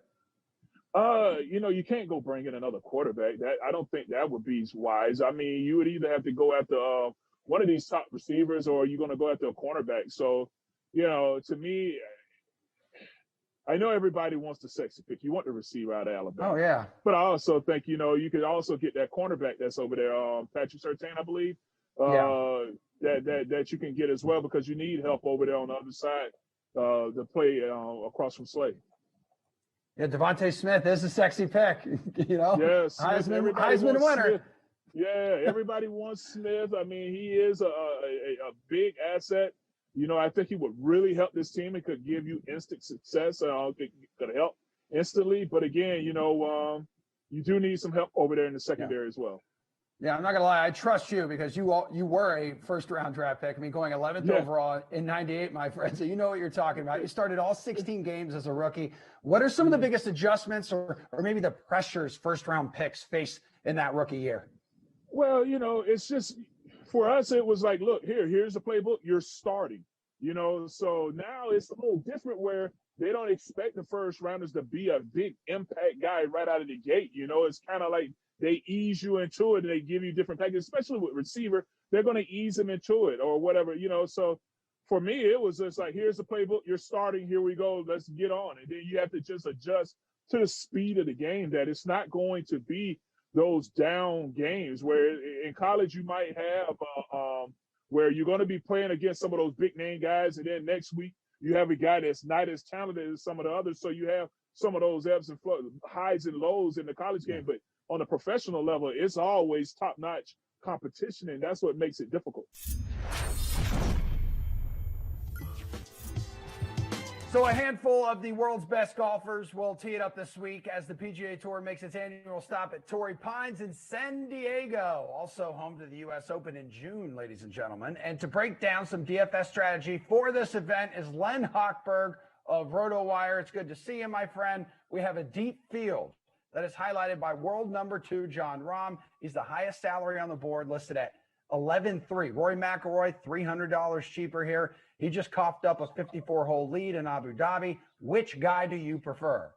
You can't go bring in another quarterback. I don't think that would be wise. You would either have to go after one of these top receivers, or you're going to go after a cornerback. So, to me, I know everybody wants the sexy pick. You want the receiver out of Alabama. Oh, yeah. But I also think, you could also get that cornerback that's over there, Patrick Surtain, I believe, that you can get as well, because you need help over there on the other side to play across from Slay. Yeah, Devontae Smith is a sexy pick, Yes, Heisman winner. Smith. Yeah, everybody wants Smith. He is a big asset. I think he would really help this team. It could give you instant success. I think it could help instantly. But again, you do need some help over there in the secondary as well. Yeah, I'm not gonna lie. I trust you because you were a first-round draft pick. I mean, going 11th overall in '98, my friend. So you know what you're talking about. You started all 16 games as a rookie. What are some of the biggest adjustments, or maybe the pressures first-round picks face in that rookie year? Well, it's just for us. It was like, look, here's the playbook. You're starting. So now it's a little different where they don't expect the first rounders to be a big impact guy right out of the gate. It's kind of like they ease you into it and they give you different packages, especially with receiver. They're going to ease them into it or whatever, So for me, it was just like, here's the playbook. You're starting. Here we go. Let's get on. And then you have to just adjust to the speed of the game, that it's not going to be those down games where in college you might have where you're going to be playing against some of those big name guys. And then next week you have a guy that's not as talented as some of the others. So you have some of those ebbs and flows, highs and lows in the college game. But on a professional level, it's always top-notch competition, and that's what makes it difficult. So a handful of the world's best golfers will tee it up this week as the PGA Tour makes its annual stop at Torrey Pines in San Diego, also home to the U.S. Open in June, ladies and gentlemen. And to break down some DFS strategy for this event is Len Hochberg of RotoWire. It's good to see you, my friend. We have a deep field that is highlighted by world number 2, Jon Rahm. He's the highest salary on the board, listed at 11-3. Rory McIlroy, $300 cheaper here. He just coughed up a 54-hole lead in Abu Dhabi. Which guy do you prefer?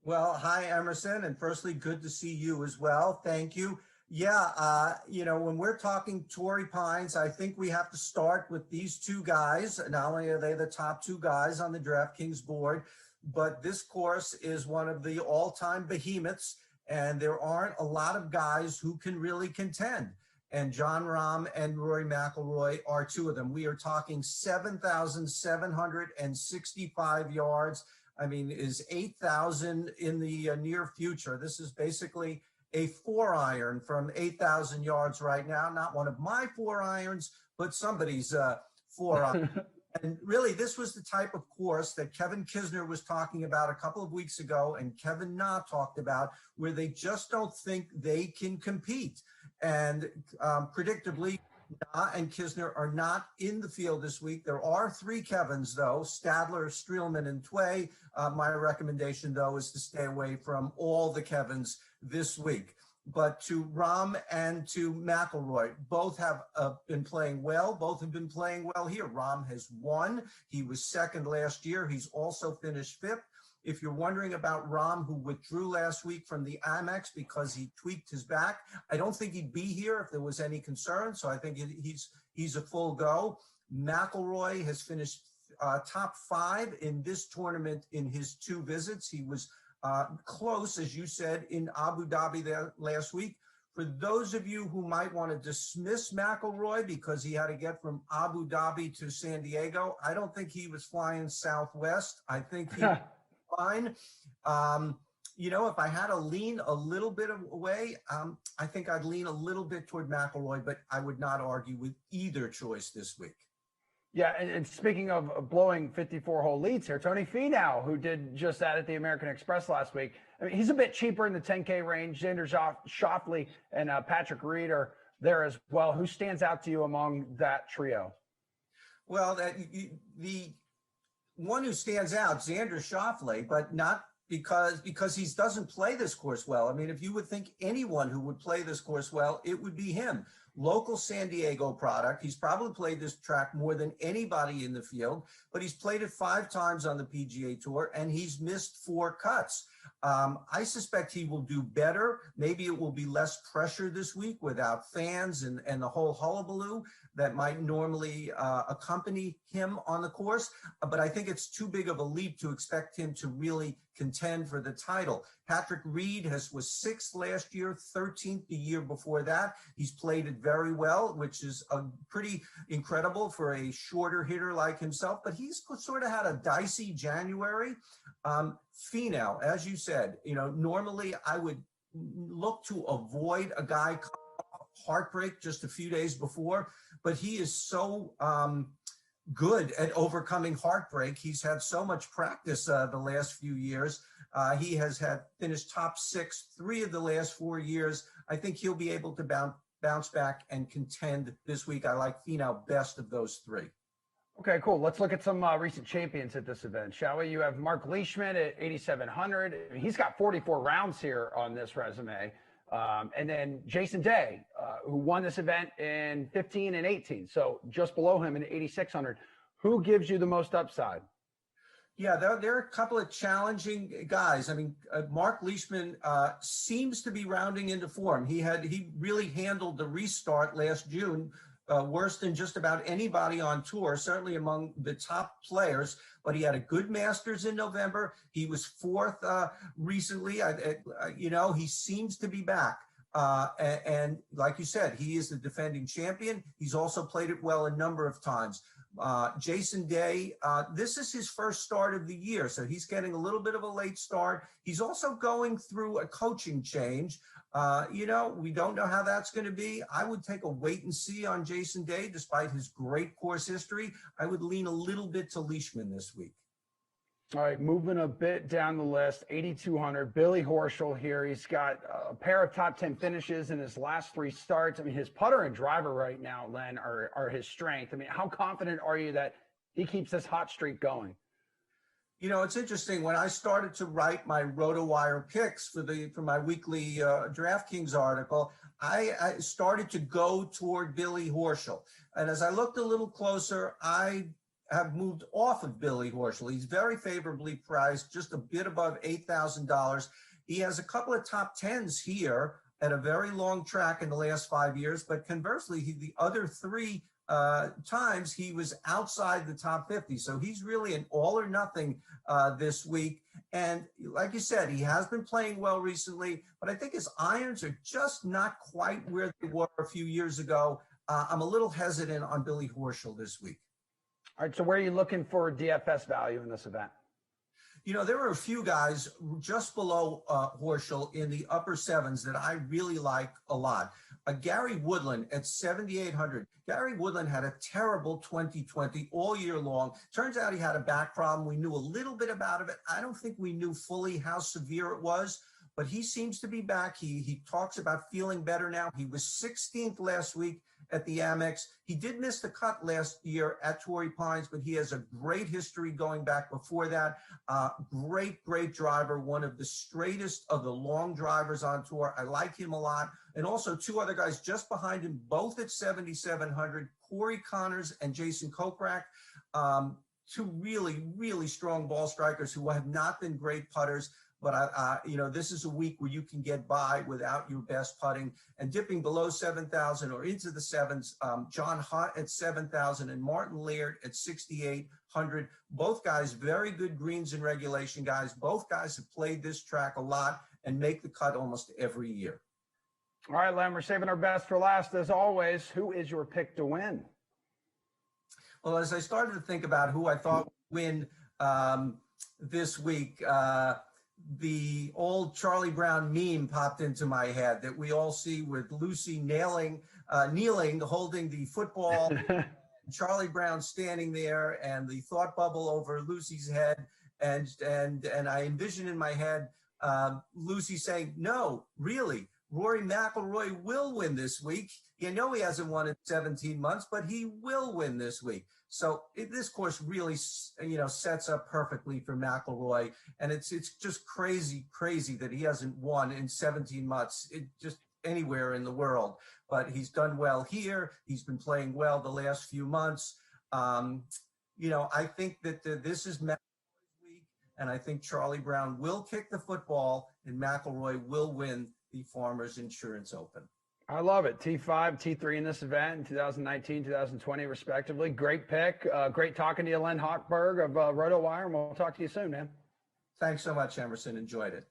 Well, hi, Emerson. And firstly, good to see you as well. Thank you. Yeah, when we're talking Torrey Pines, I think we have to start with these two guys. Not only are they the top two guys on the DraftKings board, but this course is one of the all-time behemoths, and there aren't a lot of guys who can really contend. And Jon Rahm and Rory McIlroy are two of them. We are talking 7,765 yards. I mean, is 8,000 in the near future. This is basically a 4-iron from 8,000 yards right now. Not one of my 4-irons, but somebody's 4-iron. And really, this was the type of course that Kevin Kisner was talking about a couple of weeks ago and Kevin Na talked about, where they just don't think they can compete. And predictably, Na and Kisner are not in the field this week. There are 3 Kevins, though, Stadler, Streelman, and Tway. My recommendation, though, is to stay away from all the Kevins this week. But to Rahm and to McIlroy, both have been playing well. Both have been playing well here. Rahm has won. He was second last year. He's also finished 5th. If you're wondering about Rahm, who withdrew last week from the Amex because he tweaked his back, I don't think he'd be here if there was any concern. So I think he's a full go. McIlroy has finished top 5 in this tournament in his 2 visits. He was close, as you said, in Abu Dhabi there last week. For those of you who might want to dismiss McIlroy because he had to get from Abu Dhabi to San Diego, I don't think he was flying Southwest. I think he was fine. If I had to lean a little bit away, I think I'd lean a little bit toward McIlroy, but I would not argue with either choice this week. Yeah, and speaking of blowing 54-hole leads here, Tony Finau, who did just that at the American Express last week, I mean, he's a bit cheaper in the 10K range. Xander Schauffele and Patrick Reed are there as well. Who stands out to you among that trio? Well, the one who stands out, Xander Schauffele, but not because he doesn't play this course well. I mean, if you would think anyone who would play this course well, it would be him. Local San Diego product. He's probably played this track more than anybody in the field, but he's played it 5 times on the PGA Tour, and he's missed 4 cuts. I suspect he will do better. Maybe it will be less pressure this week without fans and the whole hullabaloo that might normally accompany him on the course. But I think it's too big of a leap to expect him to really contend for the title. Patrick Reed was 6th last year, 13th the year before that. He's played it very well, which is pretty incredible for a shorter hitter like himself, but he's sort of had a dicey January. Finau, as you said, normally I would look to avoid a guy heartbreak just a few days before, but he is so good at overcoming heartbreak. He's had so much practice the last few years. He has finished top 6 3 of the last 4 years. I think he'll be able to bounce back and contend this week. I like Finau best of those 3. Okay, cool. Let's look at some recent champions at this event, shall we? You have Mark Leishman at 8,700. He's got 44 rounds here on this resume. And then Jason Day, who won this event in 15 and 18. So just below him in 8,600. Who gives you the most upside? Yeah, there are a couple of challenging guys. I mean, Mark Leishman seems to be rounding into form. He really handled the restart last June worse than just about anybody on tour, certainly among the top players. But he had a good Masters in November. He was 4th recently. He seems to be back. And like you said, he is the defending champion. He's also played it well a number of times. Jason Day, this is his first start of the year, so he's getting a little bit of a late start. He's also going through a coaching change. We don't know how that's going to be. I would take a wait and see on Jason Day, despite his great course history. I would lean a little bit to Leishman this week. All right, moving a bit down the list, 8,200. Billy Horschel here. He's got a pair of top 10 finishes in his last 3 starts. I mean, his putter and driver right now, Len, are his strength. I mean, how confident are you that he keeps this hot streak going? It's interesting. When I started to write my RotoWire picks for my weekly DraftKings article, I started to go toward Billy Horschel. And as I looked a little closer, I have moved off of Billy Horschel. He's very favorably priced, just a bit above $8,000. He has a couple of top 10s here at a very long track in the last 5 years, but conversely, the other 3 times he was outside the top 50. So he's really an all or nothing this week. And like you said, he has been playing well recently, but I think his irons are just not quite where they were a few years ago. I'm a little hesitant on Billy Horschel this week. All right, so where are you looking for DFS value in this event? There are a few guys just below Horschel in the upper 7s that I really like a lot. Gary Woodland at 7,800. Gary Woodland had a terrible 2020 all year long. Turns out he had a back problem. We knew a little bit about it. I don't think we knew fully how severe it was, but he seems to be back. He talks about feeling better now. He was 16th last week at the Amex. He did miss the cut last year at Torrey Pines, but he has a great history going back before that. Great driver, one of the straightest of the long drivers on tour. I like him a lot. And also 2 other guys just behind him, both at 7,700, Corey Connors and Jason Kokrak. 2 really, really strong ball strikers who have not been great putters. But, this is a week where you can get by without your best putting. And dipping below 7,000 or into the 7s, John Hunt at 7,000 and Martin Laird at 6,800. Both guys, very good greens and regulation guys. Both guys have played this track a lot and make the cut almost every year. All right, Len, we're saving our best for last as always. Who is your pick to win? Well, as I started to think about who I thought would win this week, the old Charlie Brown meme popped into my head that we all see with Lucy kneeling, holding the football, Charlie Brown standing there, and the thought bubble over Lucy's head, and I envision in my head Lucy saying, "No, really, Rory McIlroy will win this week. He hasn't won in 17 months, but he will win this week." So this course really, sets up perfectly for McIlroy. And it's just crazy that he hasn't won in 17 months, just anywhere in the world. But he's done well here. He's been playing well the last few months. I think that this is McIlroy's week, and I think Charlie Brown will kick the football, and McIlroy will win the Farmers Insurance Open. I love it. T5, T3 in this event in 2019, 2020, respectively. Great pick. Great talking to you, Len Hochberg of RotoWire, and we'll talk to you soon, man. Thanks so much, Emerson. Enjoyed it.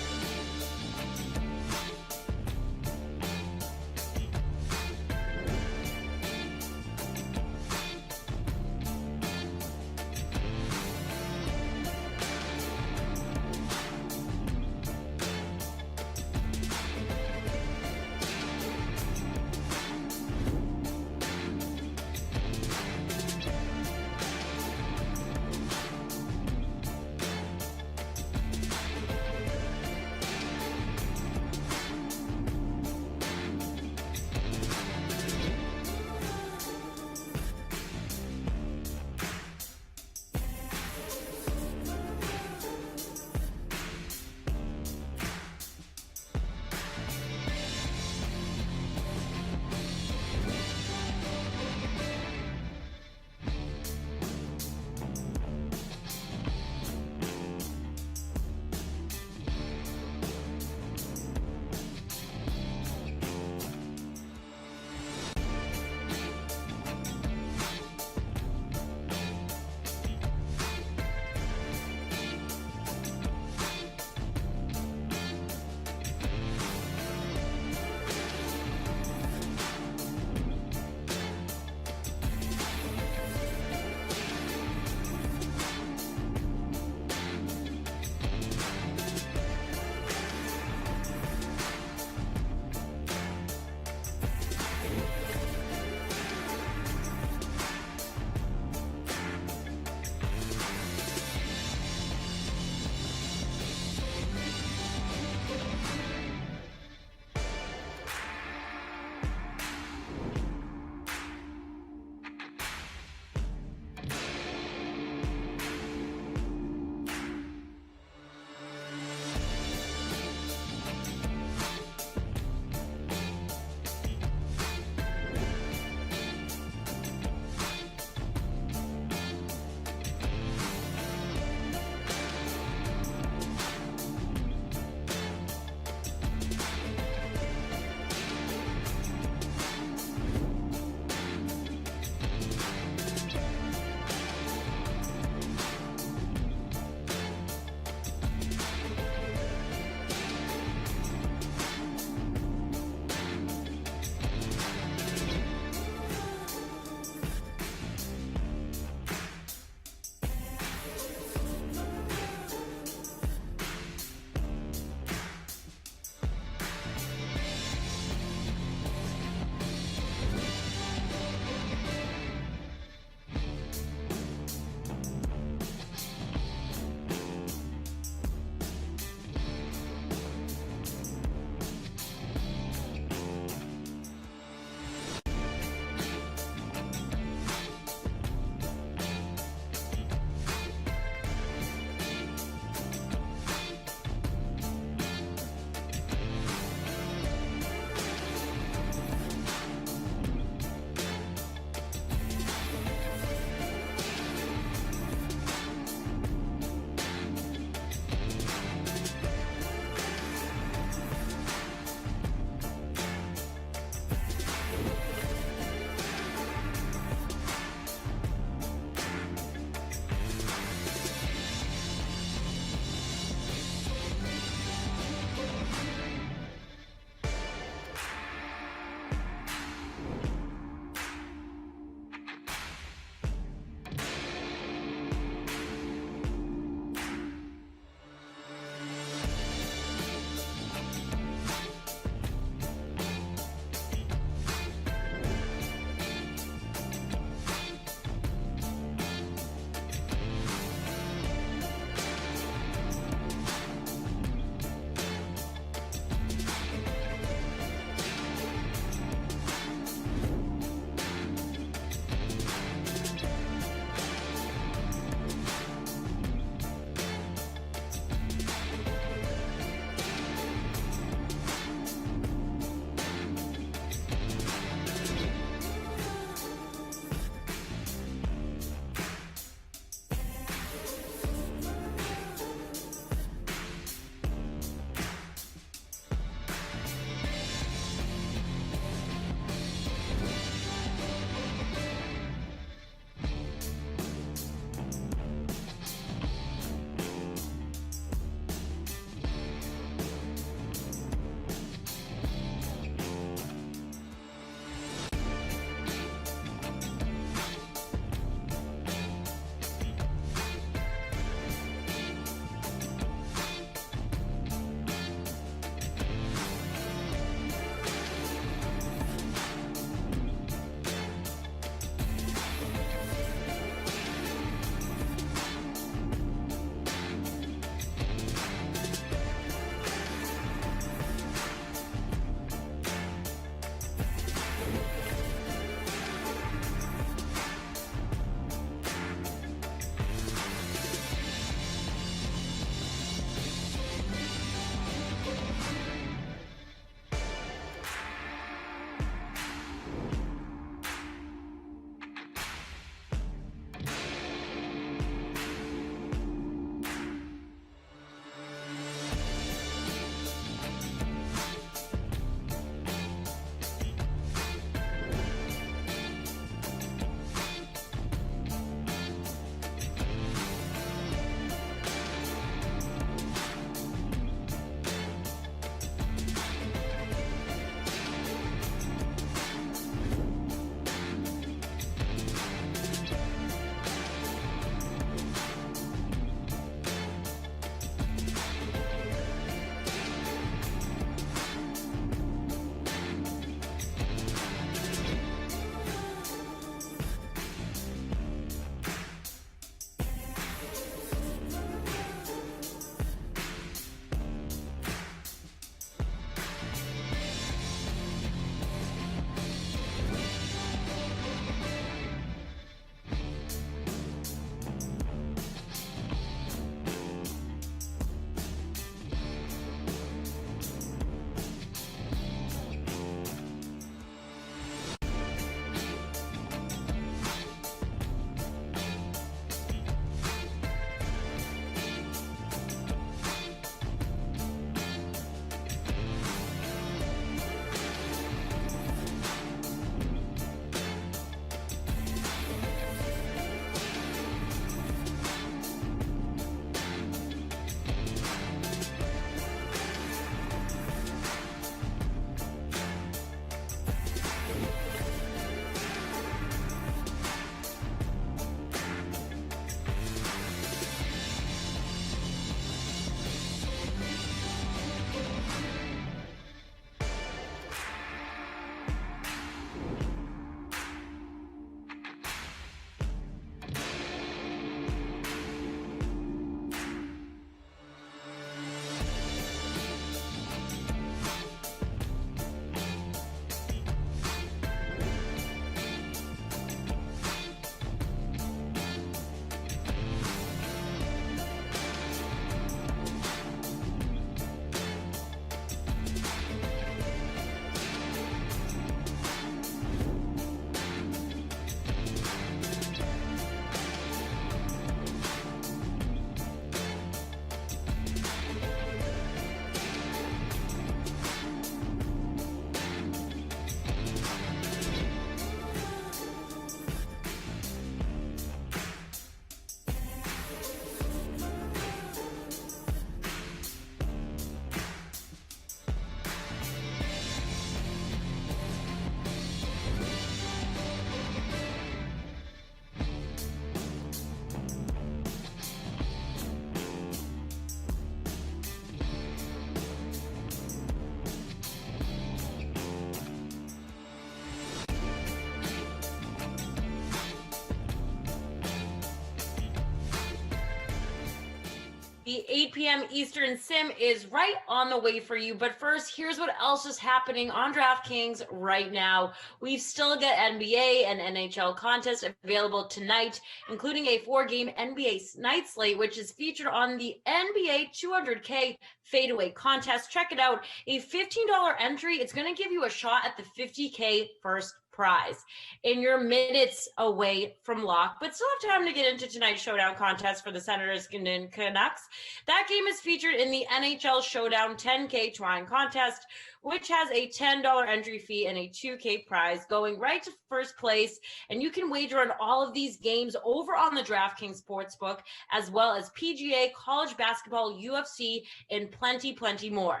The 8 p.m. Eastern sim is right on the way for you. But first, here's what else is happening on DraftKings right now. We've still got NBA and NHL contests available tonight, including a 4-game NBA night slate, which is featured on the NBA 200K fadeaway contest. Check it out. A $15 entry. It's going to give you a shot at the $50K first prize. And you're minutes away from lock, but still have time to get into tonight's showdown contest for the Senators and Canucks. That game is featured in the NHL Showdown 10K Twine contest, which has a $10 entry fee and a $2K prize going right to first place. And you can wager on all of these games over on the DraftKings Sportsbook, as well as PGA, college basketball, UFC, and plenty more.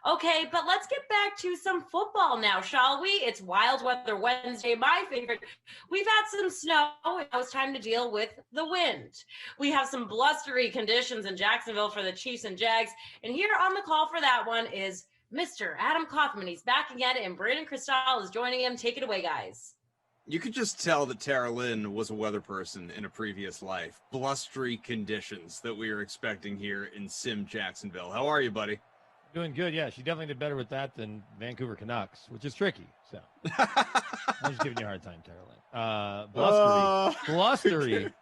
Okay, but let's get back to some football now, shall we? It's Wild Weather Wednesday, my favorite. We've had some snow, and now it's time to deal with the wind. We have some blustery conditions in Jacksonville for the Chiefs and Jags, and here on the call for that one is Mr. Adam Kaufman. He's back again, and Brandon Cristal is joining him. Take it away, guys. You could just tell that Tara Lynn was a weather person in a previous life. Blustery conditions that we are expecting here in Sim Jacksonville. How are you, buddy? Doing good, yeah. She definitely did better with that than Vancouver Canucks, which is tricky. So I'm just giving you a hard time, Tara Lynn. Blustery.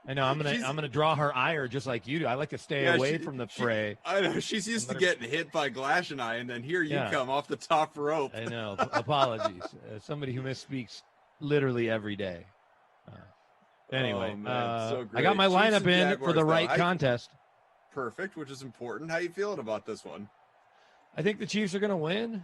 I know I'm gonna draw her ire just like you do. I like to stay away from the fray. I know she's used to getting hit by Glash and I, and then here you come off the top rope. I know. Apologies. Somebody who misspeaks literally every day. Anyway, so I got my lineup in for the right contest. Perfect, which is important. How you feeling about this one? I think the Chiefs are going to win.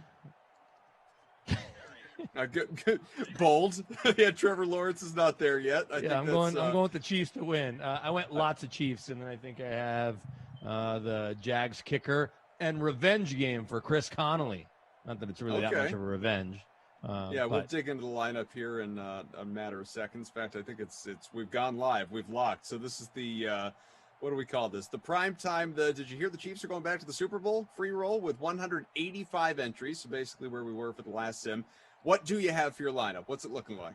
Good. Bold. Yeah, Trevor Lawrence is not there yet. I'm going with the Chiefs to win. I went lots of Chiefs, and then I think I have the Jags kicker and revenge game for Chris Connolly. Not that it's really that much of a revenge. We'll dig into the lineup here in a matter of seconds. In fact, I think it's we've gone live. We've locked. So this is the what do we call this? The prime time. Did you hear the Chiefs are going back to the Super Bowl free roll with 185 entries? So basically where we were for the last sim. What do you have for your lineup? What's it looking like?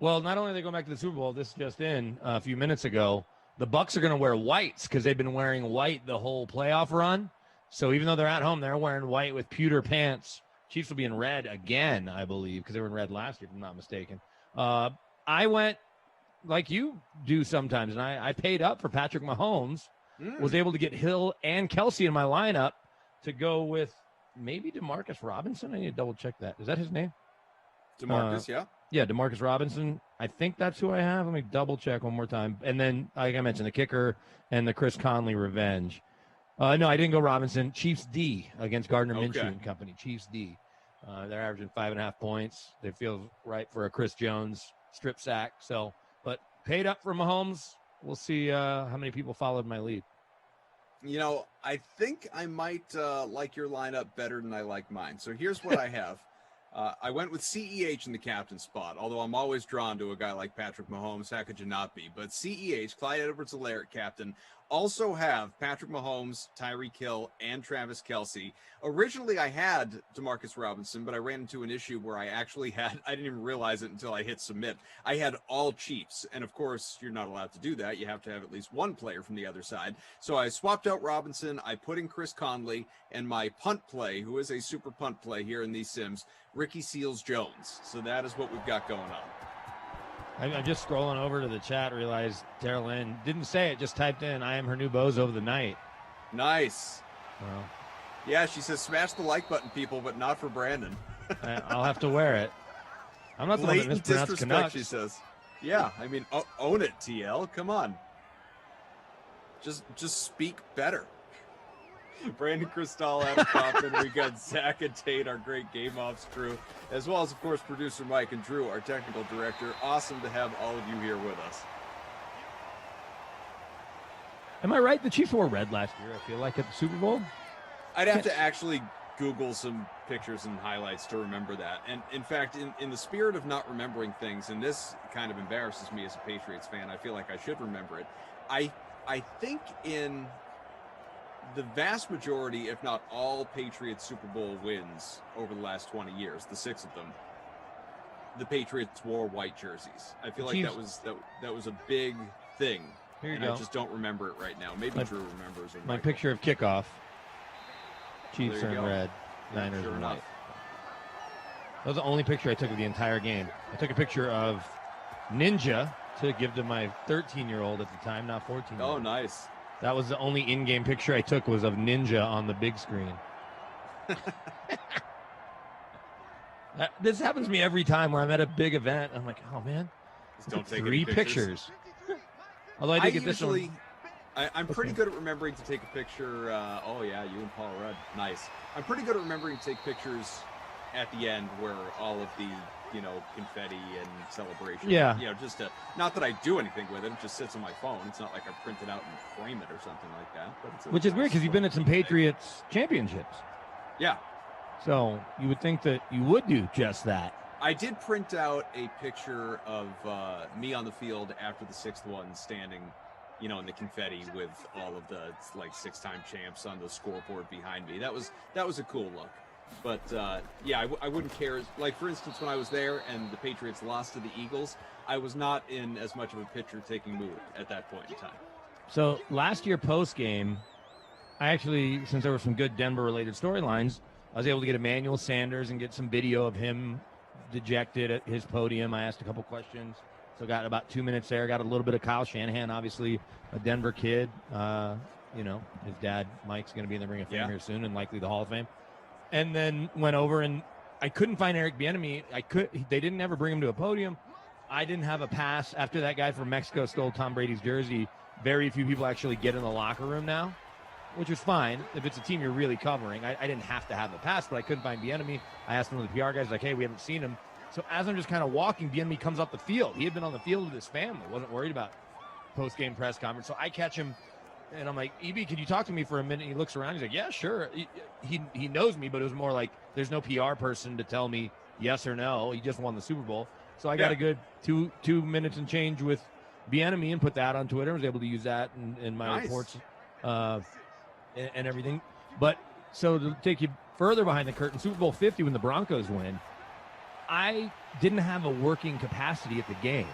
Well, not only are they going back to the Super Bowl, this just in a few minutes ago, the Bucs are going to wear whites because they've been wearing white the whole playoff run. So even though they're at home, they're wearing white with pewter pants. Chiefs will be in red again, I believe, because they were in red last year, if I'm not mistaken. I went like you do sometimes, and I paid up for Patrick Mahomes, was able to get Hill and Kelsey in my lineup to go with maybe Demarcus Robinson. I need to double check that. Is that his name? Demarcus, yeah. Yeah, Demarcus Robinson. I think that's who I have. Let me double check one more time. And then, like I mentioned, the kicker and the Chris Conley revenge. No, I didn't go Robinson. Chiefs D against Gardner Minshew and company. Chiefs D. They're averaging 5.5 points. They feel right for a Chris Jones strip sack. So, but paid up for Mahomes. We'll see how many people followed my lead. You know, I think I might like your lineup better than I like mine. So here's what I have. I went with CEH in the captain spot, although I'm always drawn to a guy like Patrick Mahomes. How could you not be? But CEH, Clyde Edwards-Helaire captain, also have Patrick Mahomes, Tyreek Hill, and Travis Kelsey. Originally, I had Demarcus Robinson, but I ran into an issue where I didn't even realize it until I hit submit. I had all Chiefs. And of course, you're not allowed to do that. You have to have at least one player from the other side. So I swapped out Robinson. I put in Chris Conley, and my punt play, who is a super punt play here in these Sims, Ricky Seals-Jones. So that is what we've got going on. I'm just scrolling over to the chat, realized Tara Lynn didn't say it, just typed in, I am her new bozo of the night. Nice. Well, yeah, she says, smash the like button, people, but not for Brandon. I'll have to wear it. I'm not the one that mispronounced Canucks. She says. Yeah, I mean, own it, TL. Come on. Just speak better. Brandon Cristal, Adam Kaufman, we got Zach and Tate, our great Game Offs crew, as well as, of course, producer Mike and Drew, our technical director. Awesome to have all of you here with us. Am I right? The Chiefs wore red last year, I feel like, at the Super Bowl? I'd have to actually Google some pictures and highlights to remember that. And, in fact, in the spirit of not remembering things, and this kind of embarrasses me as a Patriots fan, I feel like I should remember it. I think in the vast majority, if not all, Patriots Super Bowl wins over the last 20 years, the 6 of them, the Patriots wore white jerseys. I feel like that was a big thing Here you and go. I just don't remember it right now. Maybe Drew remembers. Or My Michael. picture of kickoff. Chiefs There are you in go. red, Yeah, Niners sure in enough. white. That was the only picture I took of the entire game. I took a picture of Ninja to give to my 13-year-old at the time, not 14. Oh, nice. That was the only in-game picture I took was of Ninja on the big screen. This happens to me every time where I'm at a big event. I'm like, oh man, Just don't take three any pictures. Although I did get this usually, one. I'm pretty good at remembering to take a picture. Oh yeah, you and Paul Rudd, nice. I'm pretty good at remembering to take pictures at the end where all of the confetti and celebration. Yeah. Just to, not that I do anything with it. It just sits on my phone. It's not like I print it out and frame it or something like that. But it's Which is weird because you've been at some Patriots championships. Yeah. So you would think that you would do just that. I did print out a picture of me on the field after the sixth one standing, in the confetti with all of the like 6-time champs on the scoreboard behind me. That was a cool look. But yeah, I wouldn't care. Like for instance, when I was there and the Patriots lost to the Eagles, I was not in as much of a picture-taking mood at that point in time. So last year post game, I actually, since there were some good Denver-related storylines, I was able to get Emmanuel Sanders and get some video of him dejected at his podium. I asked a couple questions, so got about 2 minutes there. Got a little bit of Kyle Shanahan, obviously a Denver kid. His dad Mike's going to be in the Ring of Fame here soon, and likely the Hall of Fame. And then went over and I couldn't find Eric Bieniemy. They didn't ever bring him to a podium. I didn't have a pass after that guy from Mexico stole Tom Brady's jersey. Very few people actually get in the locker room now, which is fine if it's a team you're really covering. I didn't have to have a pass, but I couldn't find Bieniemy. I asked one of the PR guys, like, hey, we haven't seen him. So as I'm just kind of walking, Bieniemy comes up the field. He had been on the field with his family, wasn't worried about post-game press conference. So I catch him, and I'm like, EB, could you talk to me for a minute? And he looks around. He's like, yeah, sure. He knows me, but it was more like there's no PR person to tell me yes or no. He just won the Super Bowl. So I got a good two minutes and change with Bieniemy and put that on Twitter. I was able to use that in my reports and everything. But so to take you further behind the curtain, Super Bowl 50 when the Broncos win, I didn't have a working capacity at the game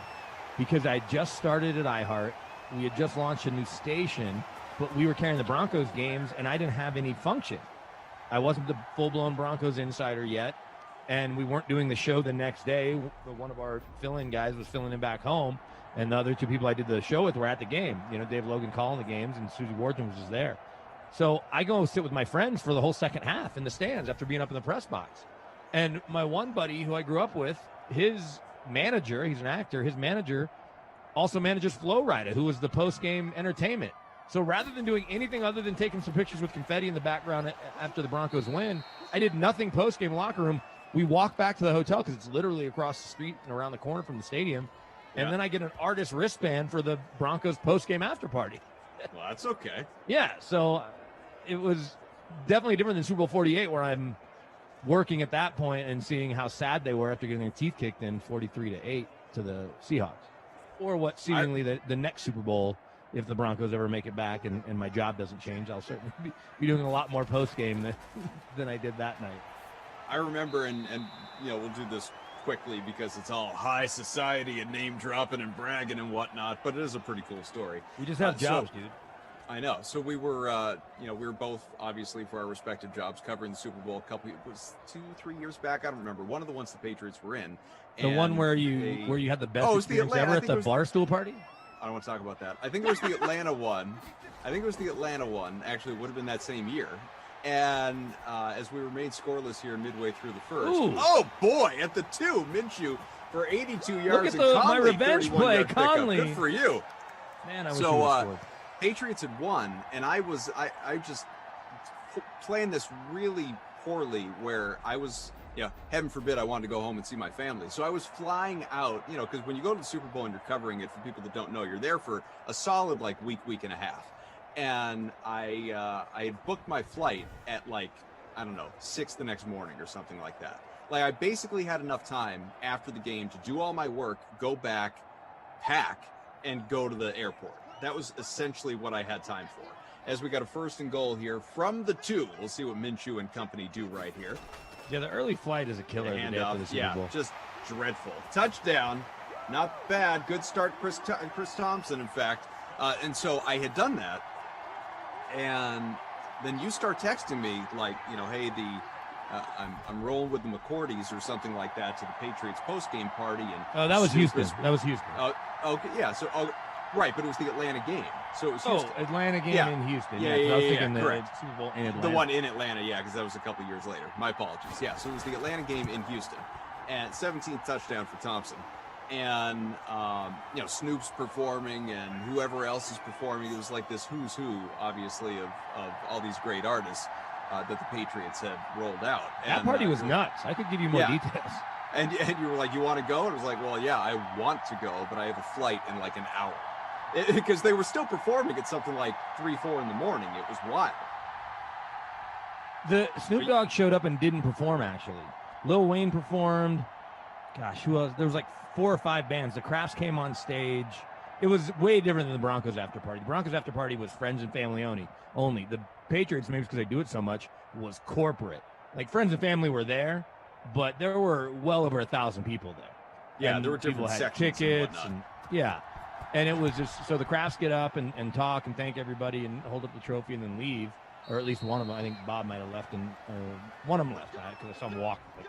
because I just started at iHeart. We had just launched a new station, but we were carrying the Broncos games, and I didn't have any function. I wasn't the full-blown Broncos insider yet, and we weren't doing the show the next day. One of our fill-in guys was filling in back home, and the other two people I did the show with were at the game. Dave Logan calling the games, and Susie Wharton was just there. So I go sit with my friends for the whole second half in the stands after being up in the press box. And my one buddy who I grew up with, his manager, he's an actor, his manager also manages Flo Rida, who was the post-game entertainment. So rather than doing anything other than taking some pictures with confetti in the background after the Broncos win, I did nothing post-game locker room. We walk back to the hotel because it's literally across the street and around the corner from the stadium. And then I get an artist wristband for the Broncos post-game after party. Well, that's okay. Yeah, so it was definitely different than Super Bowl 48 where I'm working at that point and seeing how sad they were after getting their teeth kicked in 43-8 to the Seahawks. Or what seemingly the next Super Bowl, if the Broncos ever make it back and my job doesn't change, I'll certainly be doing a lot more post-game than I did that night. I remember, and we'll do this quickly because it's all high society and name dropping and bragging and whatnot, but it is a pretty cool story. We just have jobs, dude. I know. So we were, we were both obviously for our respective jobs covering the Super Bowl it was 2-3 years back. I don't remember. One of the ones the Patriots were in. The one where you had the best experience ever at the Barstool party? I don't want to talk about that. I think it was the Atlanta one. Actually, it would have been that same year. And as we remained scoreless here midway through the first. Ooh. Oh, boy, at the 2, Minshew for 82 yards. Look at my revenge play, Conley. Good for you. Man, I wish you would have scored. Patriots had won, and I just playing this really poorly where I was, heaven forbid I wanted to go home and see my family. So I was flying out, because when you go to the Super Bowl and you're covering it, for people that don't know, you're there for a solid week and a half. And I had booked my flight at 6 the next morning or something like that. I basically had enough time after the game to do all my work, go back, pack, and go to the airport. That was essentially what I had time for. As we got a 1st and goal here from the 2. We'll see what Minshew and company do right here. Yeah, the early flight is a killer Hand today up. for the Super Bowl. Just dreadful. Touchdown. Not bad. Good start, Chris Thompson, in fact. And so I had done that. And then you start texting me like, hey, I'm rolling with the McCourties or something like that to the Patriots post-game party. And that was Houston. That was Houston. Okay, yeah. So, right, but it was the Atlanta game. So it was Houston. Atlanta game in Houston. Yeah, I was thinking the correct. Super Bowl in Atlanta. The one in Atlanta, yeah, because that was a couple years later. My apologies. Yeah, so it was the Atlanta game in Houston, and 17th touchdown for Thompson. And, Snoop's performing and whoever else is performing. It was like this who's who, obviously, of all these great artists that the Patriots had rolled out. That party was nuts. I could give you more details. And you were like, you want to go? And it was like, well, yeah, I want to go, but I have a flight in like an hour. Because they were still performing at something like 3, 4 in the morning. It was wild. The Snoop Dogg showed up and didn't perform, actually. Lil Wayne performed. Gosh, who else? There was like 4 or 5 bands. The Crafts came on stage. It was way different than the Broncos after party. The Broncos after party was friends and family only. The Patriots, maybe because they do it so much, was corporate. Like, friends and family were there, but there were well over 1,000 people there. Yeah, and there were different people had sections tickets and yeah. And it was just, so the Crafts get up and talk and thank everybody and hold up the trophy and then leave. Or at least one of them. I think Bob might have left, and one of them left because I saw him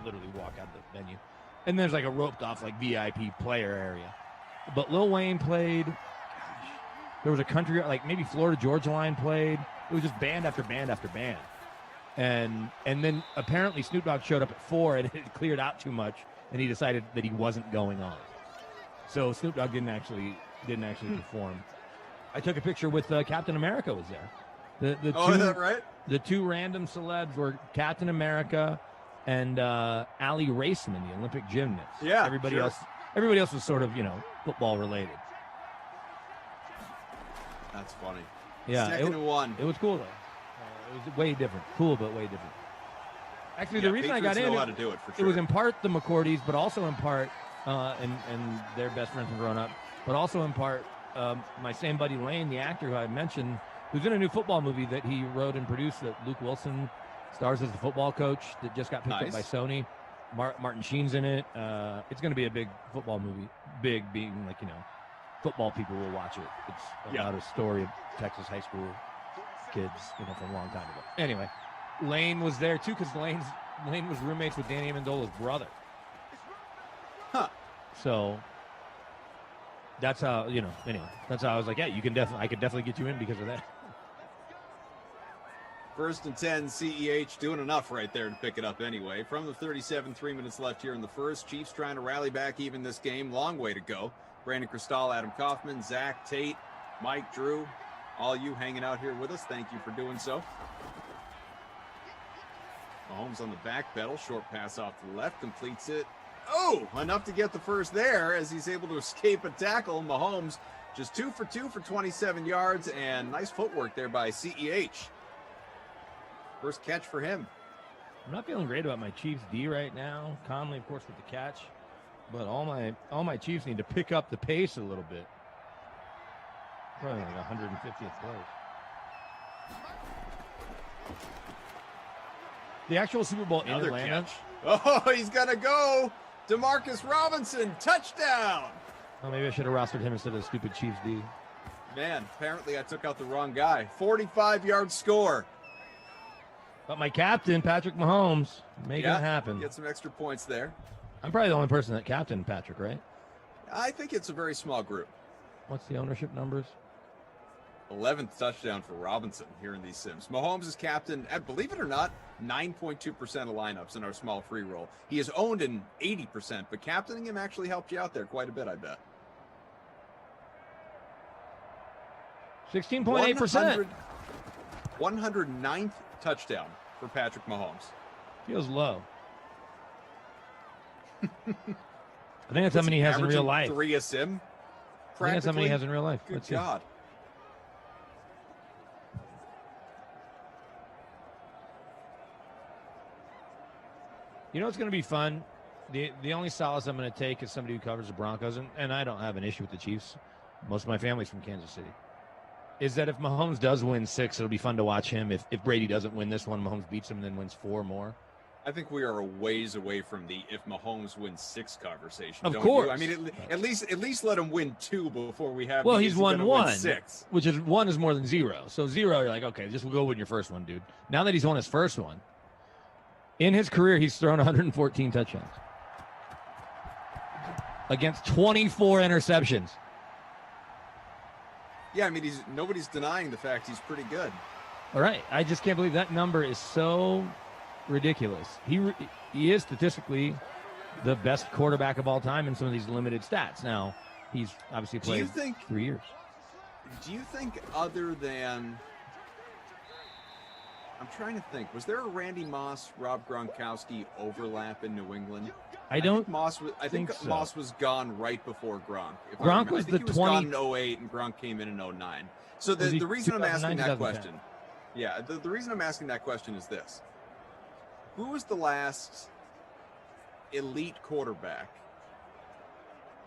literally walk out of the venue. And there's like a roped off like VIP player area. But Lil Wayne played. Gosh, there was a country, like maybe Florida Georgia Line played. It was just band after band after band. And then apparently Snoop Dogg showed up at 4 and it had cleared out too much, and he decided that he wasn't going on. So Snoop Dogg didn't actually perform. I took a picture with Captain America was there. The is that right? The 2 random celebs were Captain America and Ali Raceman, the Olympic gymnast. Yeah, everybody sure. else was sort of football related. That's funny. Yeah, Second and 1. It was cool though. It was way different. Cool, but way different. Actually, Yeah, the reason I got Patriots in, know how to do it for it was sure. in part the McCourties, but also in part, and their best friends from growing up, but also in part my same buddy Lane, the actor who I mentioned, who's in a new football movie that he wrote and produced that Luke Wilson stars as the football coach that just got picked up by Sony. Martin Sheen's in it. It's going to be a big football movie. Big being like, football people will watch it. It's about a story of Texas high school kids, from a long time ago. Anyway, Lane was there too because Lane was roommates with Danny Amendola's brother. Huh. So that's how, anyway, that's how I was like, yeah, I could definitely get you in because of that. 1st and 10, CEH doing enough right there to pick it up anyway. From the 37, 3 minutes left here in the first. Chiefs trying to rally back even this game. Long way to go. Brandon Cristal, Adam Kaufman, Zach Tate, Mike Drew, all you hanging out here with us. Thank you for doing so. Mahomes on the back pedal. Short pass off to the left. Completes it. Oh, enough to get the first there as he's able to escape a tackle. Mahomes just 2 for 2 for 27 yards and nice footwork there by CEH. First catch for him. I'm not feeling great about my Chiefs D right now. Conley, of course, with the catch, but all my Chiefs need to pick up the pace a little bit. Probably like 150th place. The actual Super Bowl in Another Atlanta. catch. Oh, he's gonna go. DeMarcus Robinson, touchdown. Oh, maybe I should have rostered him instead of the stupid Chiefs D. Man, apparently I took out the wrong guy. 45-yard score. But my captain, Patrick Mahomes, making it happen. Get some extra points there. I'm probably the only person that captained Patrick, right? I think it's a very small group. What's the ownership numbers? 11th touchdown for Robinson here in these sims. Mahomes is captain, believe it or not, 9.2% of lineups in our small free roll. He is owned in 80%, but captaining him actually helped you out there quite a bit, I bet. 16.8%. 109th touchdown for Patrick Mahomes. Feels low. I think that's how many he has in real life. 3 a sim? I think that's how many he has in real life. Good God. You know what's going to be fun? The only solace I'm going to take is somebody who covers the Broncos, and I don't have an issue with the Chiefs. Most of my family's from Kansas City. Is that if Mahomes does win 6, it'll be fun to watch him. If Brady doesn't win this one, Mahomes beats him and then wins 4 more. I think we are a ways away from the if Mahomes wins 6 conversation. Of don't course. you? I mean, at least let him win 2 before we have. Well, the, he's is he won gonna win 1, 6, which is 1 is more than 0. So 0, you're like, okay, just go win your first one, dude. Now that he's won his first one, in his career, he's thrown 114 touchdowns against 24 interceptions. Yeah, I mean, nobody's denying the fact he's pretty good. All right, I just can't believe that number is so ridiculous. He is statistically the best quarterback of all time in some of these limited stats. Now, he's obviously played 3 years. Do you think other than, I'm trying to think, was there a Randy Moss, Rob Gronkowski overlap in New England? I think Moss was gone right before Gronk. Gronk was I think the he was 20 gone in 08 and Gronk came in 09. So the reason I'm asking that question, the reason I'm asking that question is this. Who was the last elite quarterback,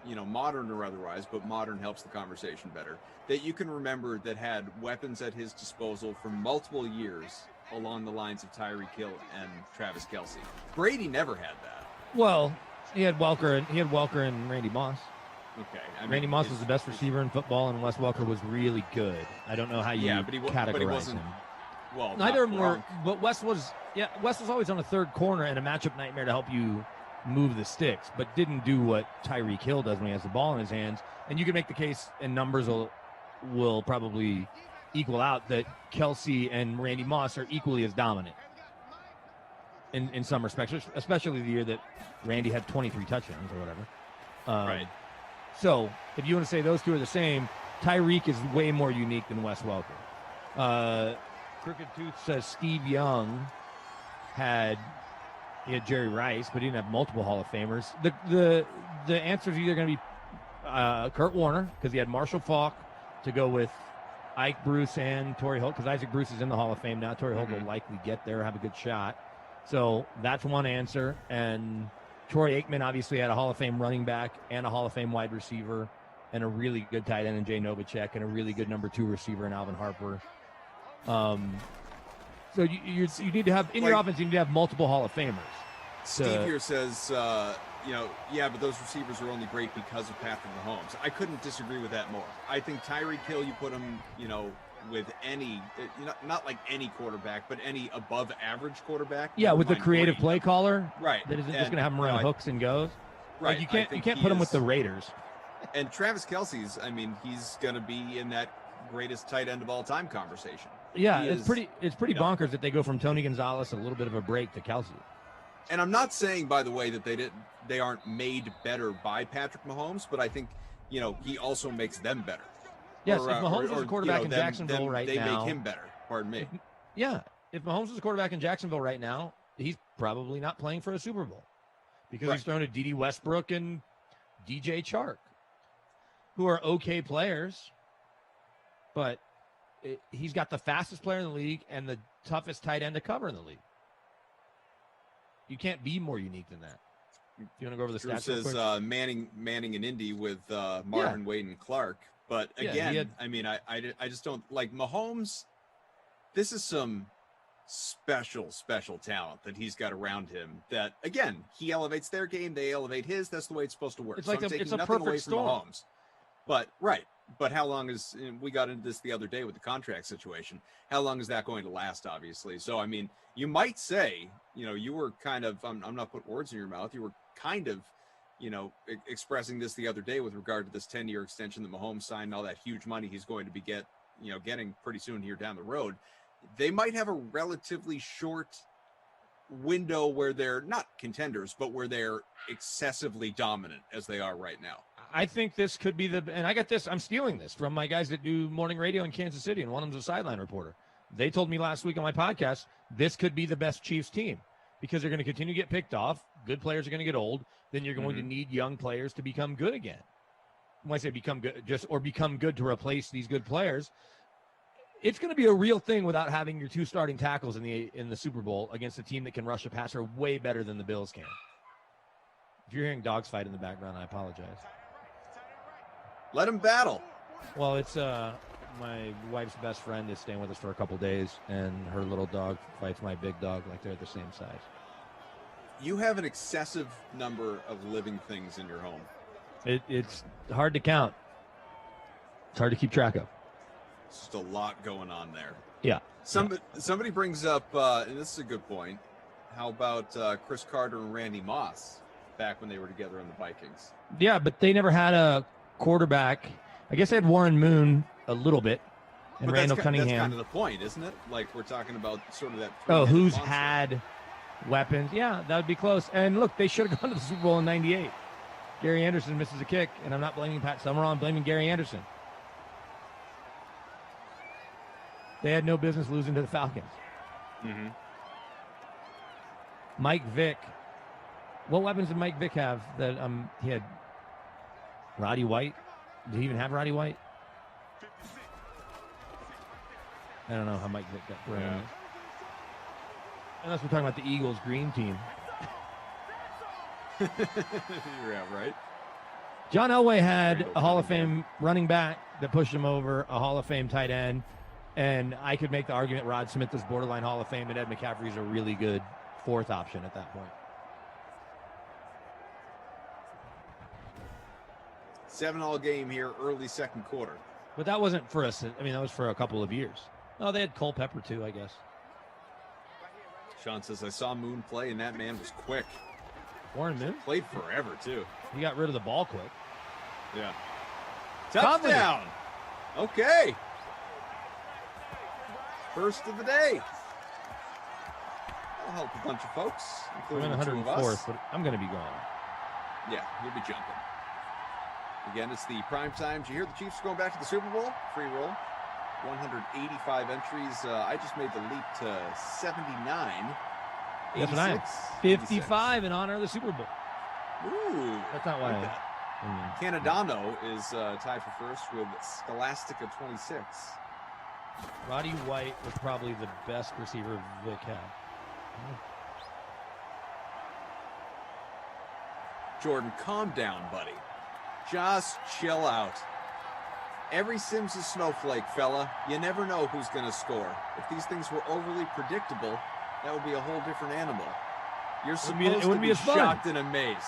modern or otherwise, but modern helps the conversation better, that you can remember that had weapons at his disposal for multiple years along the lines of Tyreek Hill and Travis Kelce? Brady never had that. Well, he had Welker and Randy Moss. Okay. Randy Moss was the best receiver in football, and Wes Welker was really good. I don't know how you categorize him. Well, neither of them were, but Wes was always on a third corner and a matchup nightmare to help you move the sticks, but didn't do what Tyreek Hill does when he has the ball in his hands. And you can make the case, and numbers will probably equal out, that Kelce and Randy Moss are equally as dominant in some respects, especially the year that Randy had 23 touchdowns or whatever. Right. So if you want to say those two are the same, Tyreek is way more unique than Wes Welker. Crooked Tooth says Steve Young had Jerry Rice, but he didn't have multiple Hall of Famers. The answer is either going to be Kurt Warner, because he had Marshall Faulk to go with Ike Bruce and Torrey Holt, because Isaac Bruce is in the Hall of Fame now. Torrey Holt will likely get there, have a good shot. So that's one answer. And Troy Aikman obviously had a Hall of Fame running back and a Hall of Fame wide receiver and a really good tight end in Jay Novacek and a really good number 2 receiver in Alvin Harper. So you need to have, in your offense, you need to have multiple Hall of Famers. Steve here says, but those receivers are only great because of Patrick Mahomes. I couldn't disagree with that more. I think Tyreek Hill, you put him, with any, not like any quarterback, but any above average quarterback. Yeah, with the creative play caller. Right. That isn't just going to have him run hooks and goes. Right. Like you can't put him with the Raiders. And Travis Kelce's, he's going to be in that greatest tight end of all time conversation. Yeah, it's pretty bonkers that they go from Tony Gonzalez, a little bit of a break, to Kelce. And I'm not saying, by the way, that they aren't made better by Patrick Mahomes, but I think, he also makes them better. Yes, if Mahomes was a quarterback in Jacksonville right now, they make him better. Pardon me. If Mahomes was a quarterback in Jacksonville right now, he's probably not playing for a Super Bowl because he's thrown to D.D. Westbrook and DJ Chark, who are okay players, but he's got the fastest player in the league and the toughest tight end to cover in the league. You can't be more unique than that. Do you want to go over the stats? Drew says Manning in Indy with Marvin Wade and Clark. But again, I just don't like Mahomes. This is some special talent that he's got around him that, again, he elevates their game. They elevate his. That's the way it's supposed to work. It's like it's a nothing away perfect from storm. Mahomes. But how long is, we got into this the other day with the contract situation. How long is that going to last, obviously? So, you might say, you were kind of, I'm not putting words in your mouth. You were kind of, expressing this the other day with regard to this 10-year extension that Mahomes signed and all that huge money he's going to be getting pretty soon here down the road. They might have a relatively short window where they're not contenders, but where they're excessively dominant as they are right now. I think this could be and I got this, I'm stealing this from my guys that do morning radio in Kansas City, and one of them's a sideline reporter. They told me last week on my podcast, this could be the best Chiefs team because they're going to continue to get picked off. Good players are going to get old. Then you're going to need young players to become good again. When I say become good, become good to replace these good players, it's going to be a real thing without having your 2 starting tackles in the Super Bowl against a team that can rush a passer way better than the Bills can. If you're hearing dogs fight in the background, I apologize. Let them battle. Well, it's my wife's best friend is staying with us for a couple days, and her little dog fights my big dog like they're the same size. You have an excessive number of living things in your home. It's hard to count. It's hard to keep track of. It's just a lot going on there. Yeah. Somebody brings up, and this is a good point. How about Chris Carter and Randy Moss back when they were together in the Vikings? Yeah, but they never had a quarterback. I guess they had Warren Moon a little bit, and But Randall that's Cunningham. kind of the point, isn't it? Like, we're talking about sort of that. Oh, three-headed who's monster. had weapons? Yeah, that would be close. And look, they should have gone to the Super Bowl in '98. Gary Anderson misses a kick, and I'm not blaming Pat Summerall. I'm blaming Gary Anderson. They had no business losing to the Falcons. Mm-hmm. Mike Vick. What weapons did Mike Vick have? That he had Roddy White. Did he even have Roddy White? I don't know how Mike Vick got thrown. Yeah. Unless we're talking about the Eagles' green team. Yeah, right. John Elway had a Hall of Fame running back that pushed him over, a Hall of Fame tight end, and I could make the argument Rod Smith is borderline Hall of Fame, and Ed McCaffrey's a really good fourth option at that point. 7-all game here, early second quarter. But that wasn't for us. I mean, that was for a couple of years. Oh, they had Culpepper too, I guess. Sean says, I saw Moon play, and that man was quick. Warren Moon? Played forever, too. He got rid of the ball quick. Yeah. Confident. Touchdown! Okay. First of the day. That'll help a bunch of folks, I'm including in the two of us. 104th, but I'm going to be gone. Yeah, you'll be jumping. Again, it's the prime time. Did you hear the Chiefs are going back to the Super Bowl? Free roll. 185 entries. I just made the leap to 79. That's what I am. 55 in honor of the Super Bowl. Ooh. That's not why. Canadano is tied for first with Scholastica 26. Roddy White was probably the best receiver Vic had. Jordan, calm down, buddy. Just chill out. Every Sim's a snowflake, fella. You never know who's going to score. If these things were overly predictable, that would be a whole different animal. You're supposed to be shocked and amazed.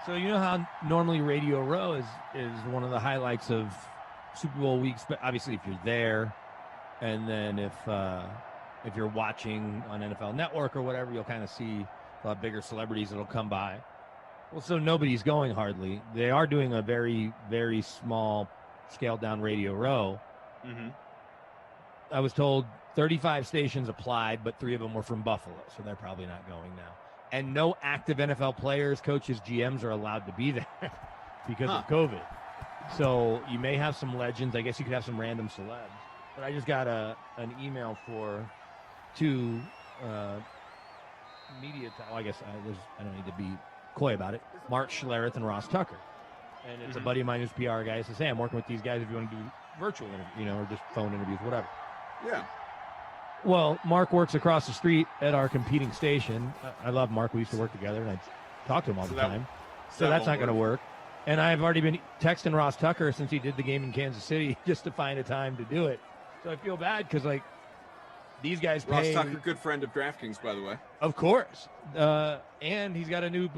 So you know how normally Radio Row is one of the highlights of Super Bowl weeks, but obviously if you're there, and then if you're watching on NFL Network or whatever, you'll kind of see a lot bigger celebrities that'll come by. Well, so nobody's going hardly. They are doing a very, very small, scaled down Radio Row. Mm-hmm. I was told 35 stations applied, but 3 of them were from Buffalo, so they're probably not going now. And no active NFL players, coaches, GMs are allowed to be there because of COVID. So you may have some legends. I guess you could have some random celebs. But I just got an email for 2 media. I guess I don't need to be coy about it. Mark Schlereth and Ross Tucker. And it's a buddy of mine who's PR guy. He says, hey, I'm working with these guys if you want to do virtual interviews, or just phone interviews, whatever. Yeah. Well, Mark works across the street at our competing station. I love Mark. We used to work together, and I talk to him all the time. So that's not going to work. And I've already been texting Ross Tucker since he did the game in Kansas City just to find a time to do it. So I feel bad because, these guys pay. Ross Tucker, good friend of DraftKings, by the way. Of course. And he's got a new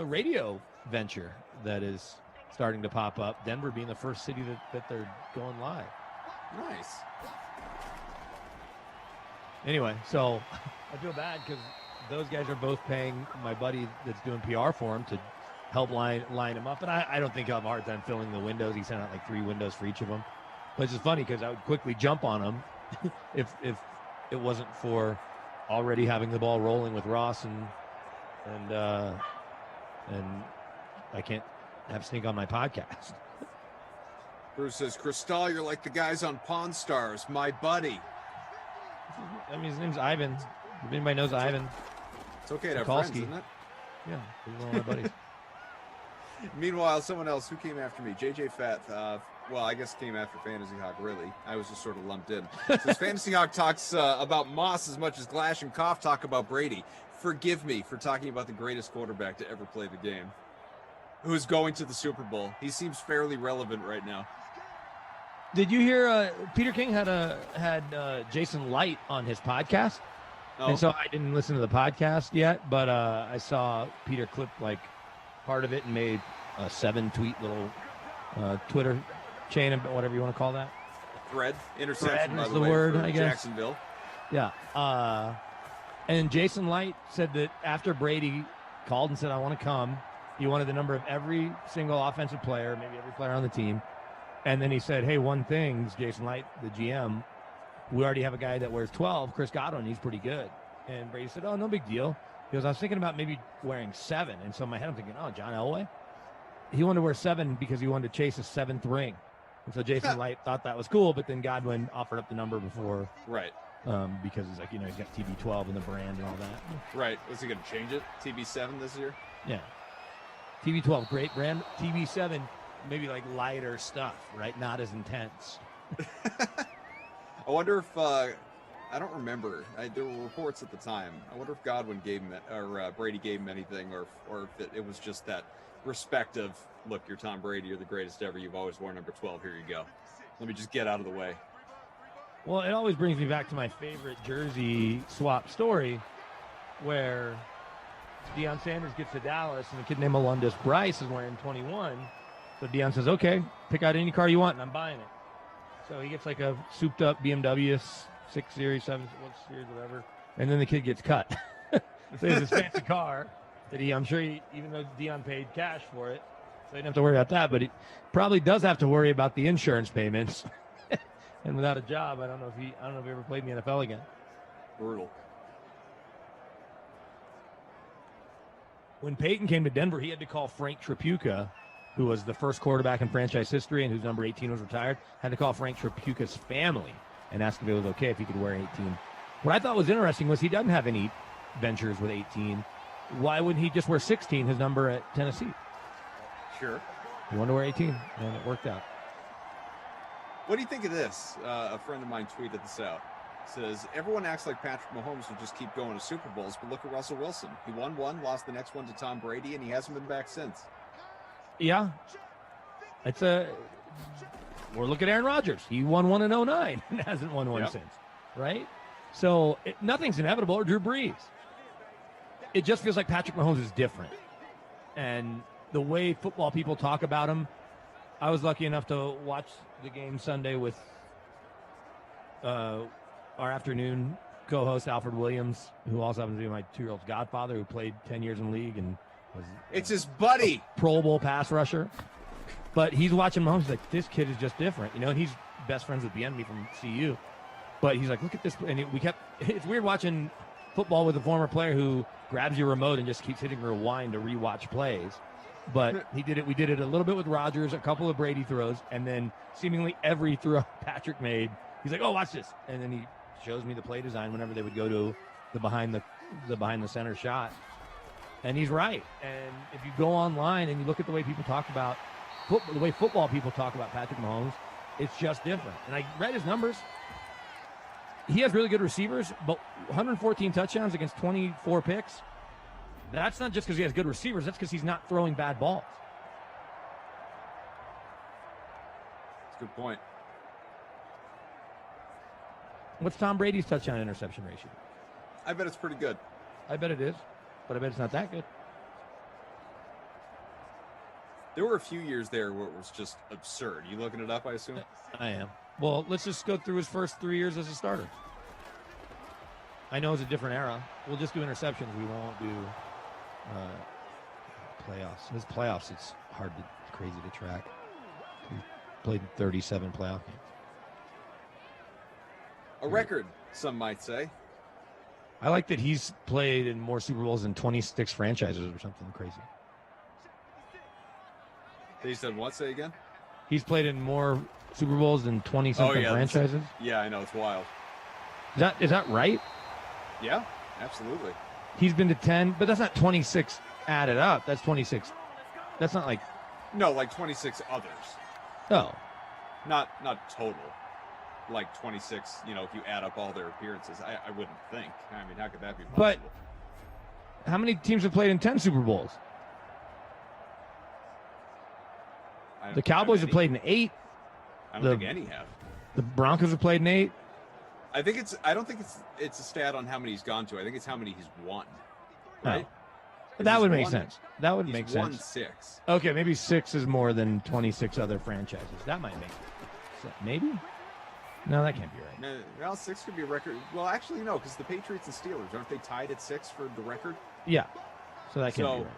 radio venture that is starting to pop up. Denver being the first city that they're going live. Nice. Anyway, so I feel bad because those guys are both paying my buddy that's doing PR for him to help line him up. And I don't think I'll have a hard time filling the windows. He sent out 3 windows for each of them. But it's just funny because I would quickly jump on them if it wasn't for already having the ball rolling with Ross and I can't have Stink on my podcast. Bruce says, Cristal, you're like the guys on Pawn Stars, my buddy. I mean, his name's Ivan. If anybody knows Ivan. It's okay to have friends, isn't it? Yeah, he's one of my buddies. Meanwhile, someone else who came after me, JJ Fat, well, I guess came after Fantasy Hawk, really. I was just sort of lumped in. Since Fantasy Hawk talks about Moss as much as Glash and Koff talk about Brady, forgive me for talking about the greatest quarterback to ever play the game, who's going to the Super Bowl. He seems fairly relevant right now. Did you hear Peter King had Jason Light on his podcast? Oh. And so I didn't listen to the podcast yet, but I saw Peter clip like part of it and made a 7-tweet little Twitter chain, whatever you want to call that. Thread. Interception, Thread by is the the way, word, for I guess. Jacksonville. Yeah. And Jason Light said that after Brady called and said, I want to come, he wanted the number of every single offensive player, maybe every player on the team. And then he said, hey, one thing, Jason Light, the GM, we already have a guy that wears 12, Chris Godwin. He's pretty good. And Brady said, oh, no big deal. He goes, I was thinking about maybe wearing 7. And so in my head, I'm thinking, oh, John Elway? He wanted to wear 7 because he wanted to chase his 7th ring. And so Jason Light thought that was cool, but then Godwin offered up the number before. Right. Because he's like, he's got TB12 and the brand and all that. Right. Was he going to change it? TB7 this year? Yeah. TB12, great brand. TB7, maybe like lighter stuff, right? Not as intense. I wonder if I don't remember. There were reports at the time. I wonder if Godwin gave him or Brady gave him anything, or if it was just that respect of, look, you're Tom Brady, you're the greatest ever. You've always worn number 12. Here you go. Let me just get out of the way. Well, it always brings me back to my favorite jersey swap story, where Deion Sanders gets to Dallas, and a kid named Alundis Bryce is wearing 21. So Deion says, okay, pick out any car you want, and I'm buying it. So he gets like a souped-up BMW 6 Series, 7 Series, whatever, and then the kid gets cut. So he has this fancy car that I'm sure even though Deion paid cash for it, so he didn't have to worry about that, but he probably does have to worry about the insurance payments. And without a job, I don't know if he ever played in the NFL again. Brutal. When Peyton came to Denver, he had to call Frank Tripucka, who was the first quarterback in franchise history and whose number 18 was retired, had to call Frank Tripucka's family and ask if it was okay if he could wear 18. What I thought was interesting was he doesn't have any ventures with 18. Why wouldn't he just wear 16, his number at Tennessee? Sure. He wanted to wear 18, and it worked out. What do you think of this? A friend of mine tweeted this out. Says, everyone acts like Patrick Mahomes will just keep going to Super Bowls, but look at Russell Wilson. He won one, lost the next one to Tom Brady, and he hasn't been back since. Yeah. We're looking at Aaron Rodgers. He won one in 2009 and hasn't won one since, right? So nothing's inevitable, or Drew Brees. It just feels like Patrick Mahomes is different. And the way football people talk about him, I was lucky enough to watch the game Sunday with our afternoon co-host Alfred Williams, who also happens to be my 2-year-old's godfather, who played 10 years in the league and was it's his buddy, Pro Bowl pass rusher. But he's watching Mahomes. He's like, this kid is just different, and he's best friends with Bienemy from CU. But he's like, look at this, and it's weird watching football with a former player who grabs your remote and just keeps hitting rewind to rewatch plays. But we did it a little bit with Rodgers, a couple of Brady throws, and then seemingly every throw Patrick made, he's like, oh, watch this. And then he shows me the play design whenever they would go to the behind the center shot. And he's right. And if you go online and you look at the way people talk about the way football people talk about Patrick Mahomes, it's just different. And I read his numbers. He has really good receivers, but 114 touchdowns against 24 picks. That's not just because he has good receivers. That's because he's not throwing bad balls. That's a good point. What's Tom Brady's touchdown interception ratio? I bet it's pretty good. I bet it is, but I bet it's not that good. There were a few years there where it was just absurd. You looking it up, I assume? I am. Well, let's just go through his first 3 years as a starter. I know it's a different era. We'll just do interceptions. We won't do playoffs. His playoffs, it's crazy to track. He played 37 playoff games. A record, some might say. I like that he's played in more Super Bowls than 26 franchises or something crazy. They said what? Say again? He's played in more Super Bowls than 20-something franchises? Yeah, I know. It's wild. Is that right? Yeah, absolutely. He's been to 10, but that's not 26 added up. That's 26. That's not like... No, like 26 others. Oh. Not total. Like 26, if you add up all their appearances. I wouldn't think. I mean, how could that be possible? But how many teams have played in 10 Super Bowls? The Cowboys have played in 8. I don't think any have. The Broncos have played 8. I don't think it's a stat on how many he's gone to. I think it's how many he's won. Right? That would make sense. That would make He's won sense. 6. Okay, maybe 6 is more than 26 other franchises. That might make sense. Maybe? No, that can't be right. No, well, 6 could be a record. Well, actually, no, because the Patriots and Steelers, aren't they tied at 6 for the record? Yeah. So that can't be right.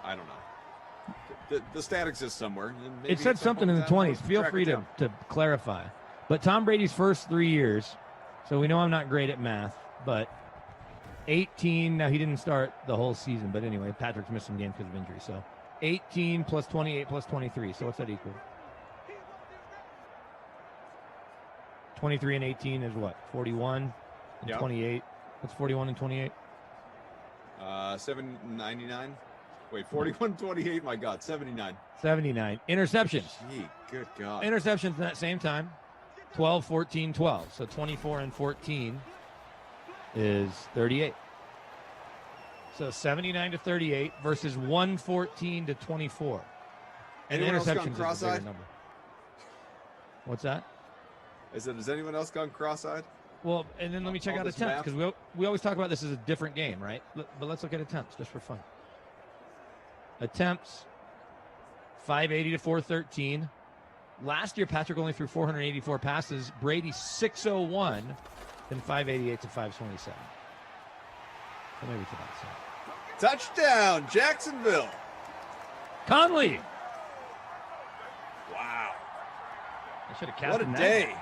I don't know. The stat exists somewhere. And maybe It said at some something in point the we'll 20s. Feel track free it to, down. to clarify. But Tom Brady's first 3 years, so we know I'm not great at math, but 18, now he didn't start the whole season, but anyway, Patrick's missed some games because of injury. So 18 plus 28 plus 23. So what's that equal? 23 and 18 is what? 41 and Yep. 28. What's 41 and 28? 799. Wait, 41, 28. My God, 79. 79. Interceptions. Gee, good God. Interceptions in that same time. 12, 14, 12. So 24 and 14 is 38. So 79 to 38 versus 114 to 24. And Anyone else gone interceptions is a bigger cross-eyed? number. What's that? I said, has anyone else gone cross-eyed? Well, and then let me check All out this attempts math? because we always talk about this as a different game, right? But let's look at attempts just for fun. Attempts, 580 to 413. Last year, Patrick only threw 484 passes. Brady 601, then 588 to 527. So maybe it's about the same. Touchdown, Jacksonville. Conley. Wow. I should have What a captained that. day,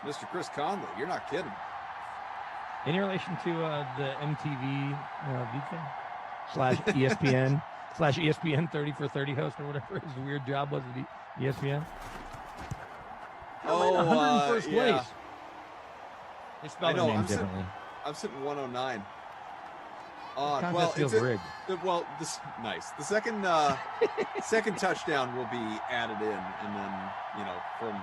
Mr. Chris Conley. You're not kidding. Any relation to the MTV VJ slash ESPN slash ESPN 30 for 30 host or whatever his weird job was at ESPN? Oh, 101st yeah. place. They spell I the know. name I'm differently. sitting 109. Contest Well, feels it's rigged. this nice. The second second touchdown will be added in, and then from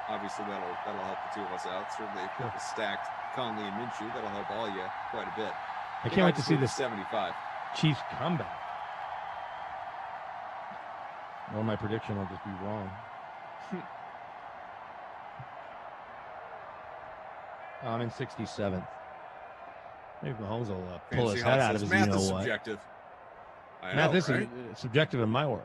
obviously that'll help the two of us out. Certainly, if it's stacked Conley and Minshew, that'll help all you quite a bit. I can't wait to see this 75. Chiefs comeback. Or my prediction will just be wrong. I'm in 67th. Maybe Mahomes will pull Fancy his how head it out of says his math is you-know-what. subjective. I Math know, is right? subjective in my world.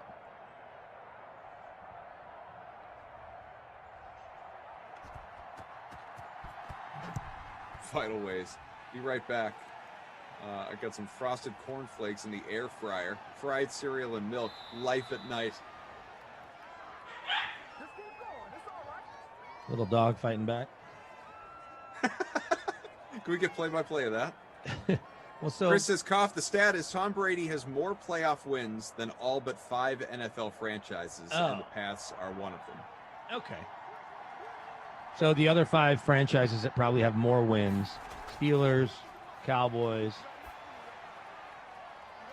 Vital ways. Be right back. I got some frosted cornflakes in the air fryer, fried cereal and milk, life at night. Little dog fighting back. Can we get play-by-play of that? Well, so Chris says, Koff, the stat is Tom Brady has more playoff wins than all but 5 NFL franchises, and the Pats are one of them. Okay. So the other 5 franchises that probably have more wins: Steelers, Cowboys,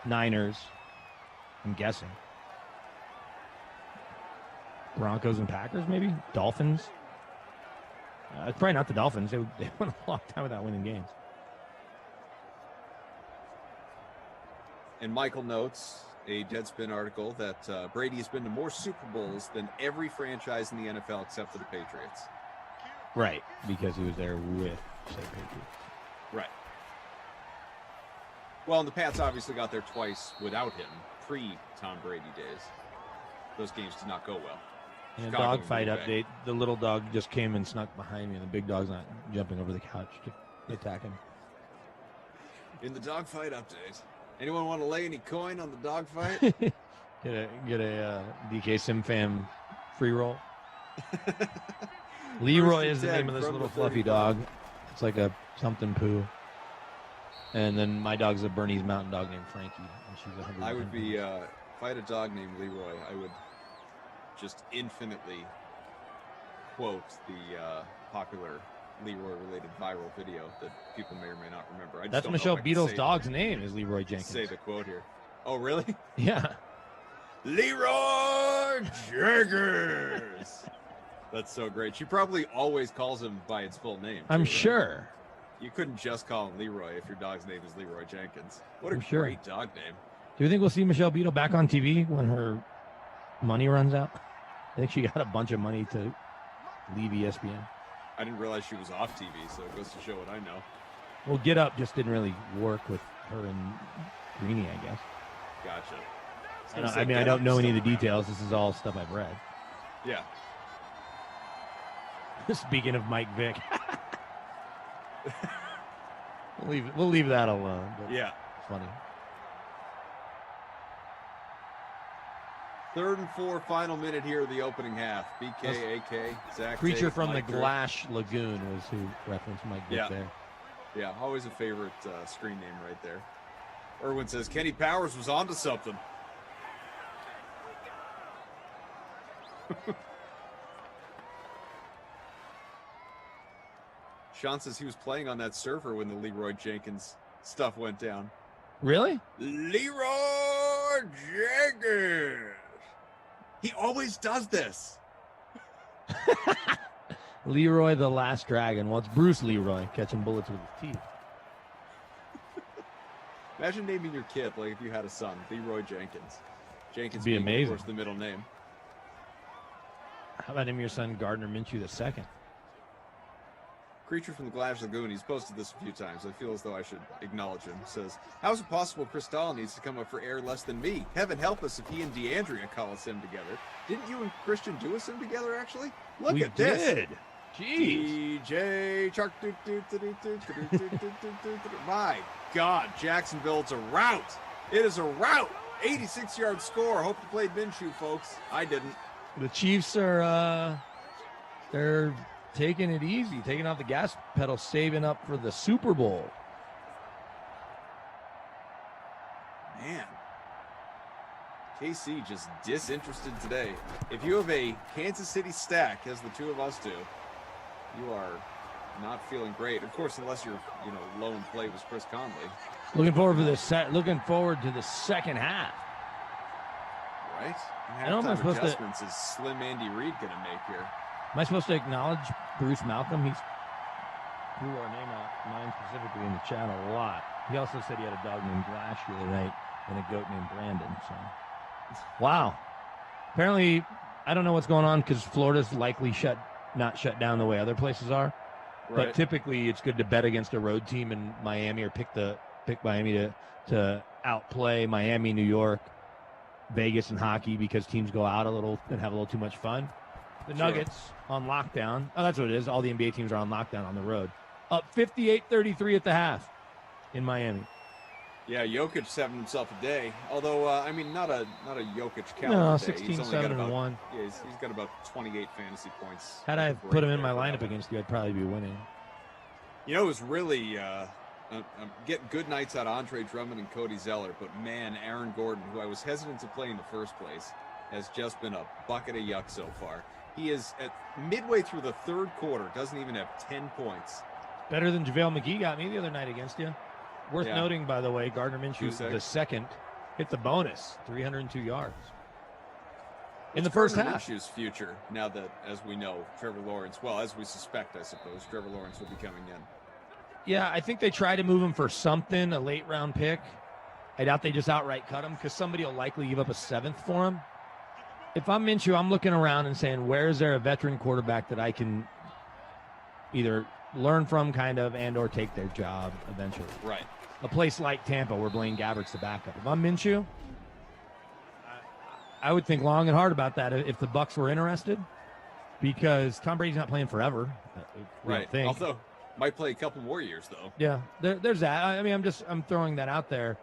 Niners. I'm guessing. Broncos and Packers, maybe. Dolphins. It's probably not the Dolphins. They went a long time without winning games. And Michael notes a Deadspin article that Brady has been to more Super Bowls than every franchise in the NFL except for the Patriots. Right, because he was there with, say, Patriots. Right. Well, and the Pats obviously got there twice without him, pre-Tom Brady days. Those games did not go well. And Chicago dog and fight Green Bay. update. The little dog just came and snuck behind me, and the big dog's not jumping over the couch to attack him. In the dogfight update. Anyone want to lay any coin on the dogfight? Get a DK SimFam free roll. Leroy is the name of this little fluffy dog. It's like a something poo. And then my dog's a Bernese Mountain Dog named Frankie, and she's 100. I would be, if I had a dog named Leroy, I would just infinitely quote the popular Leroy-related viral video that people may or may not remember. I just That's don't know Michelle if I can Beadle's say dog's name is Leroy Jenkins. Say the quote here. Oh, really? Yeah. Leroy Jenkins. That's so great. She probably always calls him by its full name. I'm too, right? sure. You couldn't just call him Leroy if your dog's name is Leroy Jenkins. What a I'm sure. great dog name. Do you think we'll see Michelle Beadle back on TV when her money runs out? I think she got a bunch of money to leave ESPN. I didn't realize she was off TV, so it goes to show what I know. Well, Get Up just didn't really work with her and Greeny, I guess. Gotcha. I don't know any of the details. This is all stuff I've read. Yeah. Speaking of Mike Vick. We'll leave that alone. But Yeah. It's funny. 3rd and 4, final minute here of the opening half. BK, AK, Zach. Creature Tate, from Mike the Drew. Glash Lagoon was who referenced Mike Vick Yeah. there. Yeah, always a favorite screen name right there. Irwin says Kenny Powers was onto something. Sean says he was playing on that server when the Leroy Jenkins stuff went down. Really? Leroy Jenkins. He always does this. Leroy the Last Dragon. Well, it's Bruce Leroy catching bullets with his teeth. Imagine naming your kid like if you had a son, Leroy Jenkins. Jenkins Be being, amazing. of course, the middle name. How about him, your son Gardner Minshew II? Creature from the Glash Lagoon, he's posted this a few times. I feel as though I should acknowledge him. Says, how is it possible Chris Dahl needs to come up for air less than me? Heaven help us if he and DeAndrea call a sim together. Didn't you and Christian do a sim together, actually? Look We at this. did. Jeez. DJ Chuck. My God, Jacksonville's a rout. It is a rout. 86-yard score. Hope you played Minshew, folks. I didn't. The Chiefs are they're taking it easy, taking off the gas pedal, saving up for the Super Bowl. Man. KC just disinterested today. If you have a Kansas City stack, as the two of us do, you are not feeling great. Of course, unless your low in play was Chris Conley. Looking forward to the second half. Right? I know, am I Halftime supposed to- adjustments is Slim Andy Reid going to make here. Am I supposed to acknowledge Bruce Malcolm? He's threw our name out, mine specifically, in the chat a lot. He also said he had a dog named Glash the other night and a goat named Brandon. So, wow. Apparently, I don't know what's going on because Florida's likely not shut down the way other places are. Right. But typically, it's good to bet against a road team in Miami or pick Miami to outplay Miami, New York, Vegas, and hockey because teams go out a little and have a little too much fun. The Sure. Nuggets on lockdown. Oh, that's what it is. All the NBA teams are on lockdown on the road. Up 58-33 at the half in Miami. Yeah, Jokic having himself a day. Although, not a Jokic calendar No, day. 16, He's only 7, got and about 1. Yeah, he's got about 28 fantasy points. Had I Break put him in there my for lineup Evan. against you, I'd probably be winning. You know, it was really getting good nights out of Andre Drummond and Cody Zeller, but man, Aaron Gordon, who I was hesitant to play in the first place, has just been a bucket of yuck so far. He is at midway through the third quarter, doesn't even have 10 points. Better than JaVale McGee got me the other night against you. Worth Yeah. noting, by the way, Gardner Minshew, the second, hit the bonus, 302 yards. In the first Gardner half. Minshew's future, now that, as we know, Trevor Lawrence, well, as we suspect, I suppose, Trevor Lawrence will be coming in. Yeah, I think they tried to move him for something, a late round pick. I doubt they just outright cut him because somebody will likely give up a 7th for him. If I'm Minshew, I'm looking around and saying, where is there a veteran quarterback that I can either learn from and or take their job eventually? Right. A place like Tampa where Blaine Gabbert's the backup. If I'm Minshew, I would think long and hard about that if the Bucs were interested because Tom Brady's not playing forever. we don't think. Although, might play a couple more years, though. Yeah, there's that. I mean, I'm throwing that out there.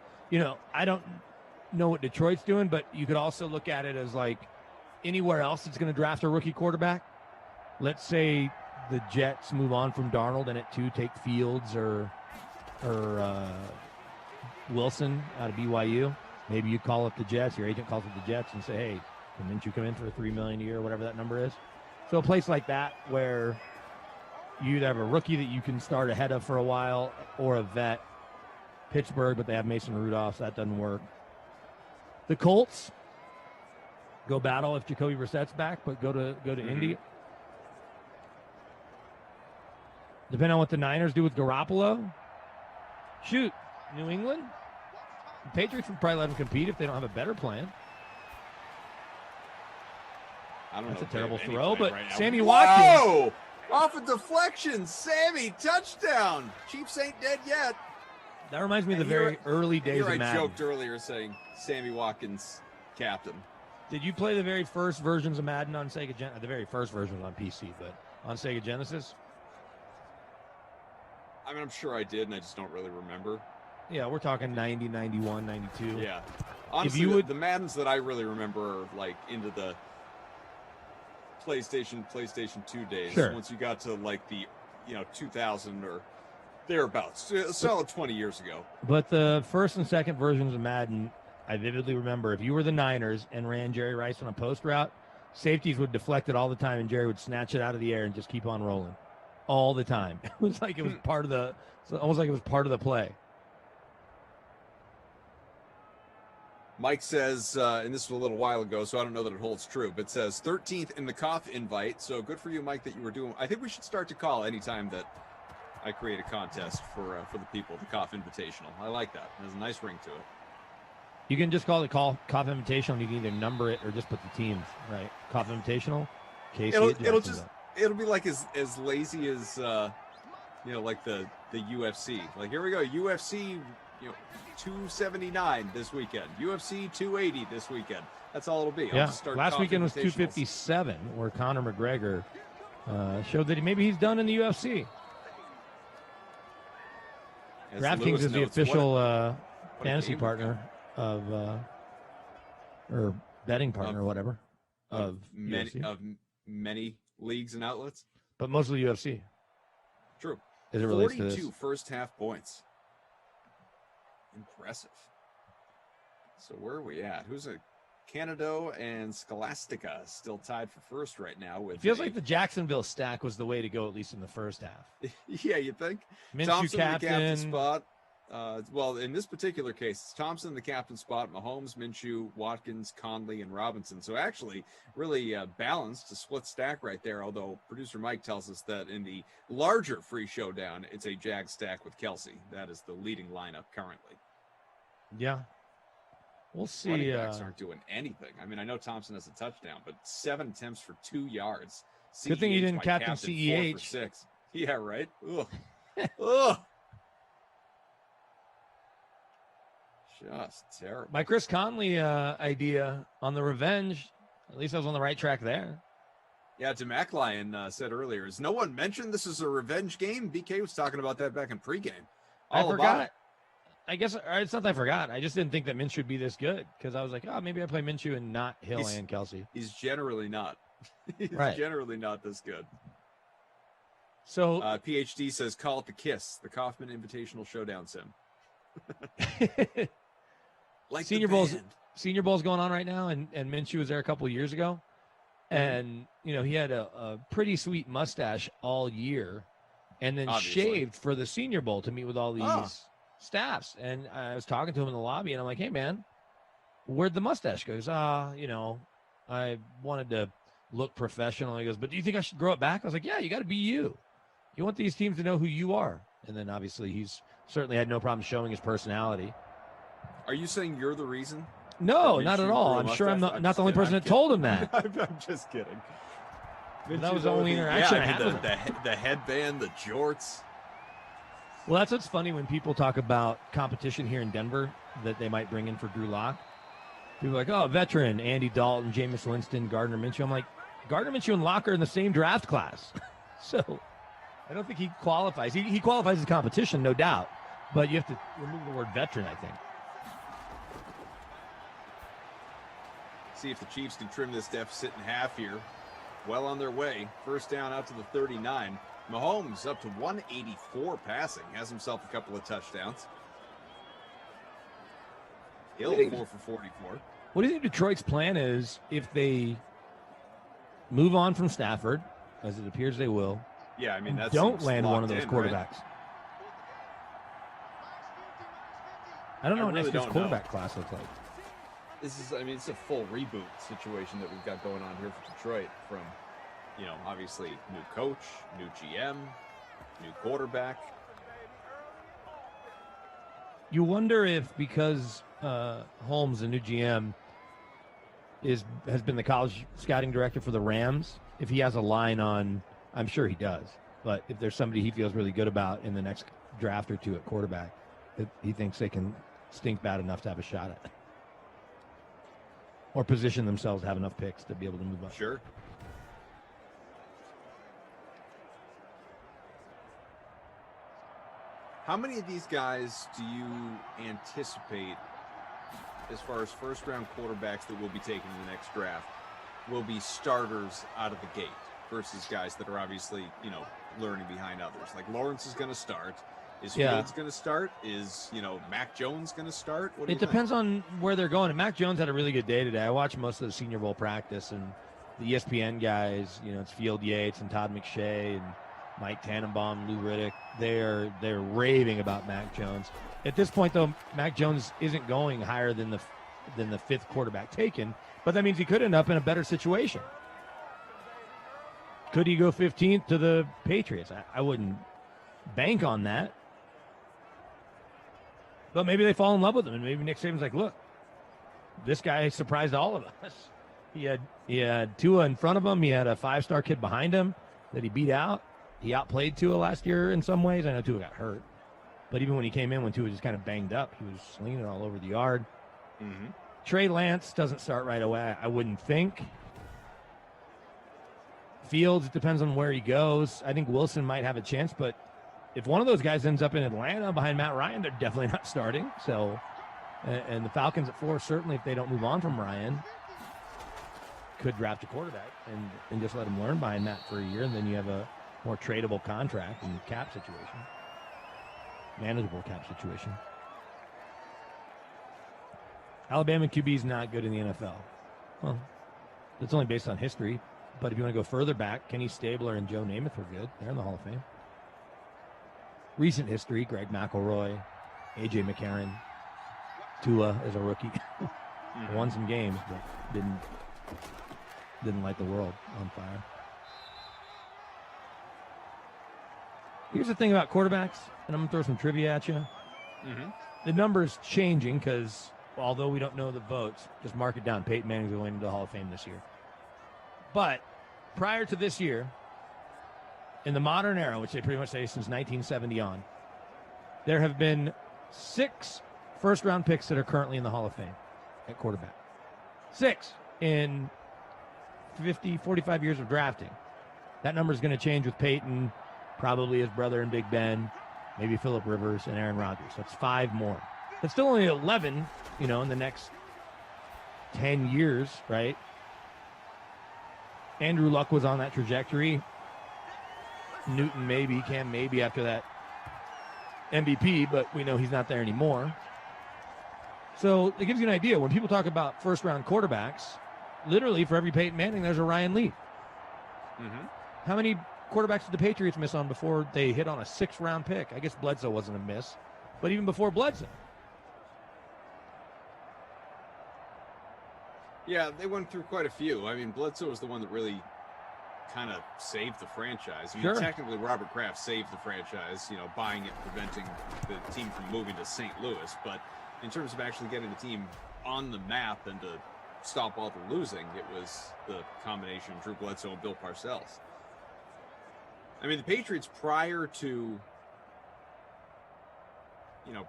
I don't know what Detroit's doing, but you could also look at it as like anywhere else that's going to draft a rookie quarterback. Let's say the Jets move on from Darnold and at 2 take Fields or Wilson out of BYU. Maybe you call up the Jets, your agent calls up the Jets and say, hey, can you come in for $3 million a year, whatever that number is? So a place like that where you either have a rookie that you can start ahead of for a while or a vet. Pittsburgh, but they have Mason Rudolph, so that doesn't work. The Colts go battle if Jacoby Brissett's back, but go to Indy. Depending on what the Niners do with Garoppolo, shoot, New England, the Patriots would probably let them compete if they don't have a better plan. I don't That's know. a terrible if they have throw, any but plan right now. Sammy Watkins. Whoa! Off a deflection. Sammy, touchdown. Chiefs ain't dead yet. That reminds me of the And very early days Here of I Madden. joked earlier saying Sammy Watkins, captain. Did you play the very first versions of Madden on Sega Genesis? The very first version was on PC, but on Sega Genesis? I mean, I'm sure I did, and I just don't really remember. Yeah, we're talking 90, 91, 92. Yeah. Honestly, you would- the Maddens that I really remember are like into the PlayStation 2 days. Sure. Once you got to like the, 2000 or thereabouts. A solid 20 years ago. But the first and second versions of Madden, I vividly remember if you were the Niners and ran Jerry Rice on a post route, safeties would deflect it all the time, and Jerry would snatch it out of the air and just keep on rolling all the time. It was like it was part of the, almost like it was part of the play. Mike says, and this was a little while ago, so I don't know that it holds true, but says 13th in the Koff invite. So good for you, Mike, that you were doing. I think we should start to call anytime that I create a contest for the people, the Koff Invitational. I like that. There's a nice ring to it. You can just call it Koff Invitational, and you can either number it or just put the teams, right? Koff Invitational, Casey. It'll be like as lazy as like the UFC. Like, here we go, UFC 279 this weekend, UFC 280 this weekend. That's all it'll be. Yeah, last weekend was 257, where Conor McGregor showed that maybe he's done in the UFC. DraftKings is the official fantasy partner of or betting partner or whatever of many leagues and outlets, but mostly UFC. True. As it relates to 42 this. first half points. Impressive. So where are we at? Who's Canado and Scholastica still tied for first right now? With It feels like the Jacksonville stack was the way to go, at least in the first half. Yeah, you think? Minshew Thompson in the captain captain. spot. Well, in this particular case, it's Thompson in the captain spot, Mahomes, Minshew, Watkins, Conley, and Robinson. So actually really balanced, a split stack right there, although producer Mike tells us that in the larger free showdown, it's a Jag stack with Kelsey. That is the leading lineup currently. Yeah. We'll see. Running backs aren't doing anything. I mean, I know Thompson has a touchdown, but 7 attempts for 2 yards. Good thing you CEH, didn't my captain 4 for CEH. 6. Yeah, right? Ugh. Ugh. Just terrible. My Chris Conley idea on the revenge, at least I was on the right track there. Yeah, DeMaclion said earlier, has no one mentioned this is a revenge game? BK was talking about that back in pregame. I All forgot. about it. I guess it's not that I forgot. I just didn't think that Minshew would be this good because I was like, oh, maybe I play Minshew and not Hill and Kelsey. He's generally not. He's Right. generally not this good. So PhD says, call it the KISS, the Kaufman Invitational Showdown Sim. Like Senior the Bowl's band. Senior Bowl's going on right now, and Minshew was there a couple of years ago, and he had a pretty sweet mustache all year, and then Obviously. shaved for the Senior Bowl to meet with all these staffs. And I was talking to him in the lobby, and I'm like, hey man, where'd the mustache go? He goes, I wanted to look professional. He goes, but do you think I should grow it back? I was like, yeah, you got to be you. You want these teams to know who you are. And then obviously he's certainly had no problem showing his personality. Are you saying you're the reason? No, that not at Minshew all. grew a I'm sure I'm mustache? not the only just person that kidding. told him that. I'm just kidding. That was the only interaction I had with him. The headband, the jorts. Well, that's what's funny when people talk about competition here in Denver that they might bring in for Drew Lock. People are like, oh, veteran, Andy Dalton, Jameis Winston, Gardner Minshew. I'm like, Gardner Minshew and Lock are in the same draft class. So I don't think he qualifies. He qualifies as competition, no doubt. But you have to remove the word veteran, I think. See if the Chiefs can trim this deficit in half here. Well on their way. First down out to the 39. Mahomes up to 184 passing. Has himself a couple of touchdowns. Hill 4 for 44. What do you think Detroit's plan is if they move on from Stafford, as it appears they will? Yeah, I mean, and that's don't land one of those quarterbacks. Right? I don't know I what really next year's don't quarterback know. class looks like. It's a full reboot situation that we've got going on here for Detroit from, obviously new coach, new GM, new quarterback. You wonder if because Holmes, the new GM, has been the college scouting director for the Rams. If he has a line on, I'm sure he does. But if there's somebody he feels really good about in the next draft or two at quarterback, he thinks they can stink bad enough to have a shot at it. Or position themselves to have enough picks to be able to move up. Sure. How many of these guys do you anticipate, as far as first-round quarterbacks that will be taken in the next draft, will be starters out of the gate versus guys that are obviously, learning behind others? Like Lawrence is going to start. Is Fields going to start? Is, Mac Jones going to start? What do you depends on where they're going. And Mac Jones had a really good day today. I watched most of the Senior Bowl practice, and the ESPN guys, it's Field Yates and Todd McShay and Mike Tannenbaum, Lou Riddick. They're raving about Mac Jones. At this point, though, Mac Jones isn't going higher than the fifth quarterback taken, but that means he could end up in a better situation. Could he go 15th to the Patriots? I wouldn't bank on that. But maybe they fall in love with him, and maybe Nick Saban's like, look, this guy surprised all of us. He had Tua in front of him. He had a 5-star kid behind him that he beat out. He outplayed Tua last year in some ways. I know Tua got hurt. But even when he came in, when Tua was just kind of banged up, he was slinging it all over the yard. Mm-hmm. Trey Lance doesn't start right away, I wouldn't think. Fields, it depends on where he goes. I think Wilson might have a chance, but if one of those guys ends up in Atlanta behind Matt Ryan, they're definitely not starting. So, and the Falcons at 4, certainly if they don't move on from Ryan, could draft a quarterback and just let him learn behind Matt for a year, and then you have a more tradable contract and cap situation, manageable cap situation. Alabama QB is not good in the NFL. Well, that's only based on history. But if you want to go further back, Kenny Stabler and Joe Namath were good. They're in the Hall of Fame. Recent history, Greg McElroy, A.J. McCarron, Tua as a rookie. Won some games, but didn't light the world on fire. Here's the thing about quarterbacks, and I'm going to throw some trivia at you. Mm-hmm. The number's changing because although we don't know the votes, just mark it down. Peyton Manning's going into the Hall of Fame this year. But prior to this year, in the modern era, which they pretty much say since 1970 on, there have been 6 first-round picks that are currently in the Hall of Fame at quarterback. 6 in 45 years of drafting. That number is going to change with Peyton, probably his brother and Big Ben, maybe Phillip Rivers and Aaron Rodgers. That's 5 more. That's still only 11, in the next 10 years, right? Andrew Luck was on that trajectory. Newton maybe, Cam maybe after that MVP, but we know he's not there anymore. So it gives you an idea. When people talk about first-round quarterbacks, literally for every Peyton Manning, there's a Ryan Leaf. Mm-hmm. How many quarterbacks did the Patriots miss on before they hit on a 6th-round pick? I guess Bledsoe wasn't a miss, but even before Bledsoe. Yeah, they went through quite a few. I mean, Bledsoe was the one that really kind of saved the franchise. I mean, technically, Robert Kraft saved the franchise, buying it, preventing the team from moving to St. Louis. But in terms of actually getting the team on the map and to stop all the losing, it was the combination of Drew Bledsoe and Bill Parcells. I mean, the Patriots prior to,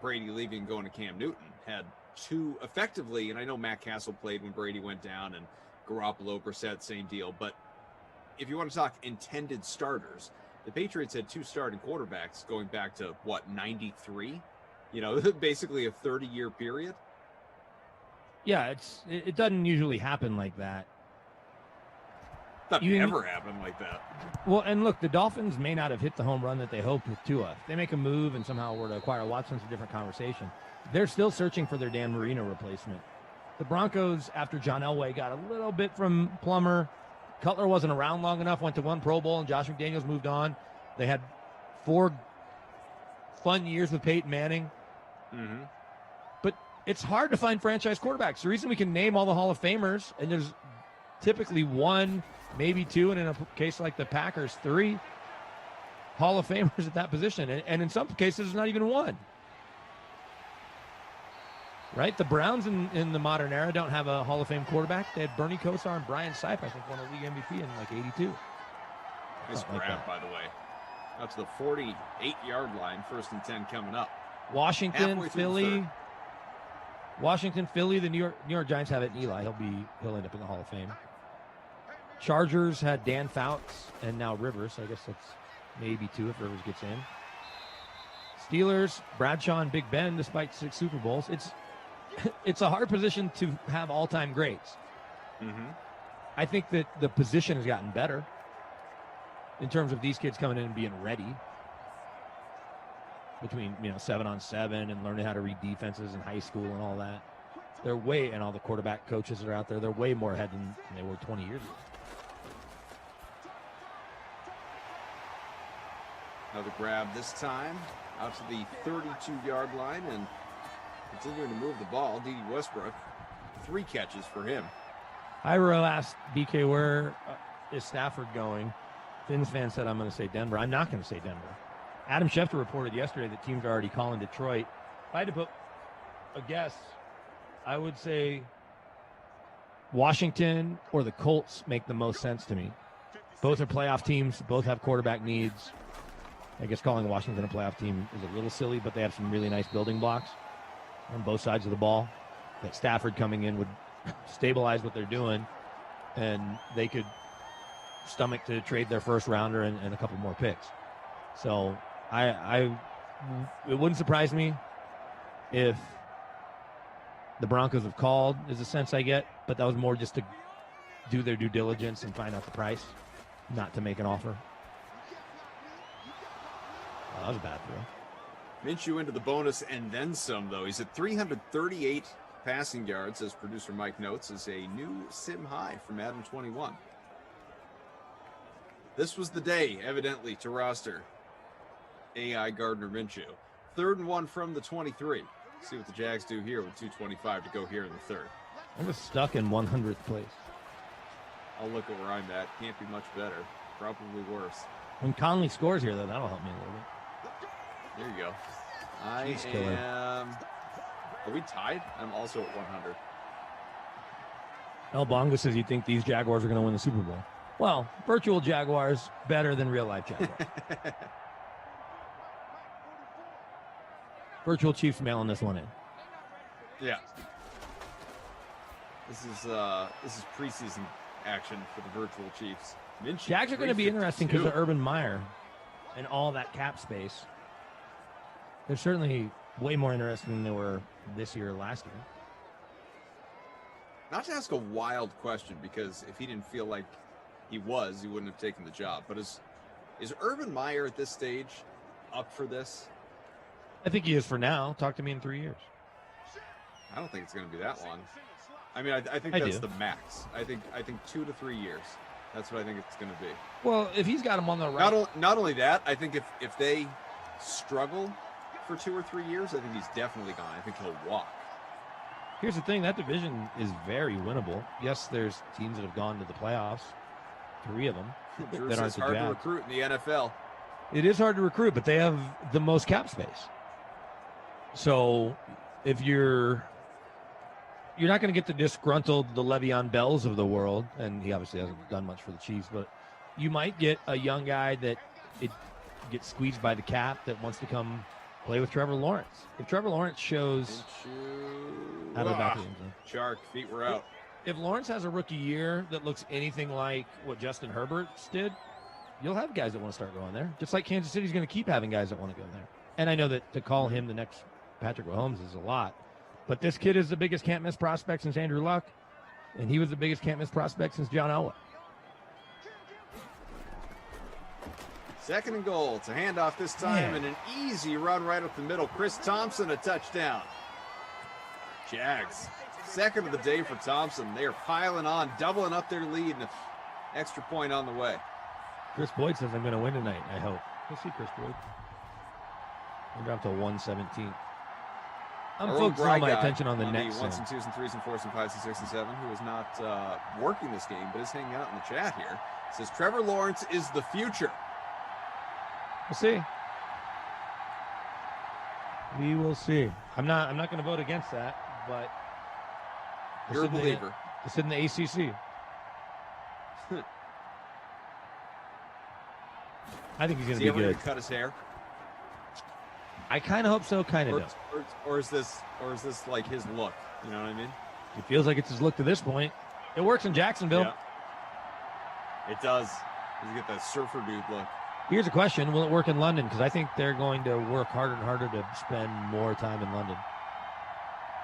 Brady leaving and going to Cam Newton had 2 effectively, and I know Matt Castle played when Brady went down and Garoppolo, Brissett, same deal. But if you want to talk intended starters, the Patriots had 2 starting quarterbacks going back to, 93? Basically a 30-year period. Yeah, it doesn't usually happen like that. That never happened like that. Well, and look, the Dolphins may not have hit the home run that they hoped with Tua. If they make a move and somehow were to acquire Watson, it's a different conversation. They're still searching for their Dan Marino replacement. The Broncos, after John Elway got a little bit from Plummer, Cutler wasn't around long enough, went to 1 Pro Bowl, and Josh McDaniels moved on. They had 4 fun years with Peyton Manning. Mm-hmm. But it's hard to find franchise quarterbacks. The reason we can name all the Hall of Famers, and there's typically 1, maybe 2, and in a case like the Packers, 3 Hall of Famers at that position. And in some cases, there's not even 1. right? The Browns in the modern era don't have a Hall of Fame quarterback. They had Bernie Kosar and Brian Sipe, I think, won a league MVP in like 82. Nice grab, by the way. Up to the 48-yard line, 1st and 10 coming up. Washington, Halfway through the Philly. third. Washington, Philly, the New York Giants have it in Eli. He'll end up in the Hall of Fame. Chargers had Dan Fouts and now Rivers. I guess that's maybe 2 if Rivers gets in. Steelers, Bradshaw and Big Ben, despite 6 Super Bowls. It's a hard position to have all-time greats. Mm-hmm. I think that the position has gotten better in terms of these kids coming in and being ready. Between 7-on-7 and learning how to read defenses in high school and all that, and all the quarterback coaches that are out there, they're way more ahead than they were 20 years ago. Another grab this time out to the 32-yard line and continuing to move the ball. D.D. Westbrook, 3 catches for him. Iro asked BK, where is Stafford going? Finns fan said, I'm going to say Denver. I'm not going to say Denver. Adam Schefter reported yesterday that teams are already calling Detroit. If I had to put a guess, I would say Washington or the Colts make the most sense to me. Both are playoff teams. Both have quarterback needs. I guess calling Washington a playoff team is a little silly, but they have some really nice building blocks on both sides of the ball. That Stafford coming in would stabilize what they're doing, and they could stomach to trade their first rounder and a couple more picks. So it wouldn't surprise me if the Broncos have called, is the sense I get, but that was more just to do their due diligence and find out the price, not to make an offer. Oh, that was a bad throw. Minshew into the bonus and then some, though. He's at 338 passing yards, as producer Mike notes, is a new sim high for Madden 21. This was the day, evidently, to roster AI Gardner Minshew. 3rd and 1 from the 23. See what the Jags do here with 2:25 to go here in the 3rd. I'm just stuck in 100th place. I'll look at where I'm at. Can't be much better. Probably worse. When Conley scores here, though, that'll help me a little bit. There you go. I Jeez, killer. am... Are we tied? I'm also at 100. El Bongo says you think these Jaguars are going to win the Super Bowl. Well, virtual Jaguars better than real life Jaguars. Virtual Chiefs mailing this one in. Yeah. This is preseason action for the virtual Chiefs. Minshew, Jags are going to be interesting because of 352. Urban Meyer and all that cap space. They're certainly way more interesting than they were this year or last year. Not to ask a wild question, because if he didn't feel like he wouldn't have taken the job. But is Urban Meyer at this stage up for this? I think he is for now. Talk to me in 3 years. I don't think it's going to be that long. I mean, I think I that's do. the max. I think 2 to 3 years. That's what I think it's going to be. Well, if he's got him on the right. Not only that, I think if they struggle for 2 or 3 years, I think he's definitely gone. I think he'll walk. Here's the thing, that division is very winnable. Yes, there's teams that have gone to the playoffs, 3 of them Drew that says aren't the hard to Jags. recruit in the NFL. It is hard to recruit, but they have the most cap space. So if you're not going to get the disgruntled, the Le'Veon Bells of the world, and he obviously hasn't done much for the Chiefs, but you might get a young guy that it gets squeezed by the cap that wants to come play with Trevor Lawrence. If Trevor Lawrence shows out of the back of the end zone. Shark, feet were out. If Lawrence has a rookie year that looks anything like what Justin Herbert's did, you'll have guys that want to start going there. Just like Kansas City's going to keep having guys that want to go there. And I know that to call him the next Patrick Mahomes is a lot. But this kid is the biggest can't-miss prospect since Andrew Luck, and he was the biggest can't-miss prospect since John Elway. 2nd and goal. It's a handoff this time and an easy run right up the middle. Chris Thompson, a touchdown. Jags, 2nd of the day for Thompson. They are piling on, doubling up their lead, and an extra point on the way. Chris Boyd says I'm going to win tonight, I hope. We'll see Chris Boyd. We're down to 117. I'm Our own focusing all my Bry attention guy on the next ones sim. and twos and threes and fours and fives and sixes and seven, who is not working this game, but is hanging out in the chat here. Says Trevor Lawrence is the future. We'll see. We will see. I'm not going to vote against that. but You're a believer. It's in the ACC. I think he's going to be good. Cut his hair. I kind of hope so, kind of don't. Or is this like his look? You know what I mean? It feels like it's his look to this point. It works in Jacksonville. Yeah. It does. You get that surfer dude look. Here's a question: will it work in London? Because I think they're going to work harder and harder to spend more time in London.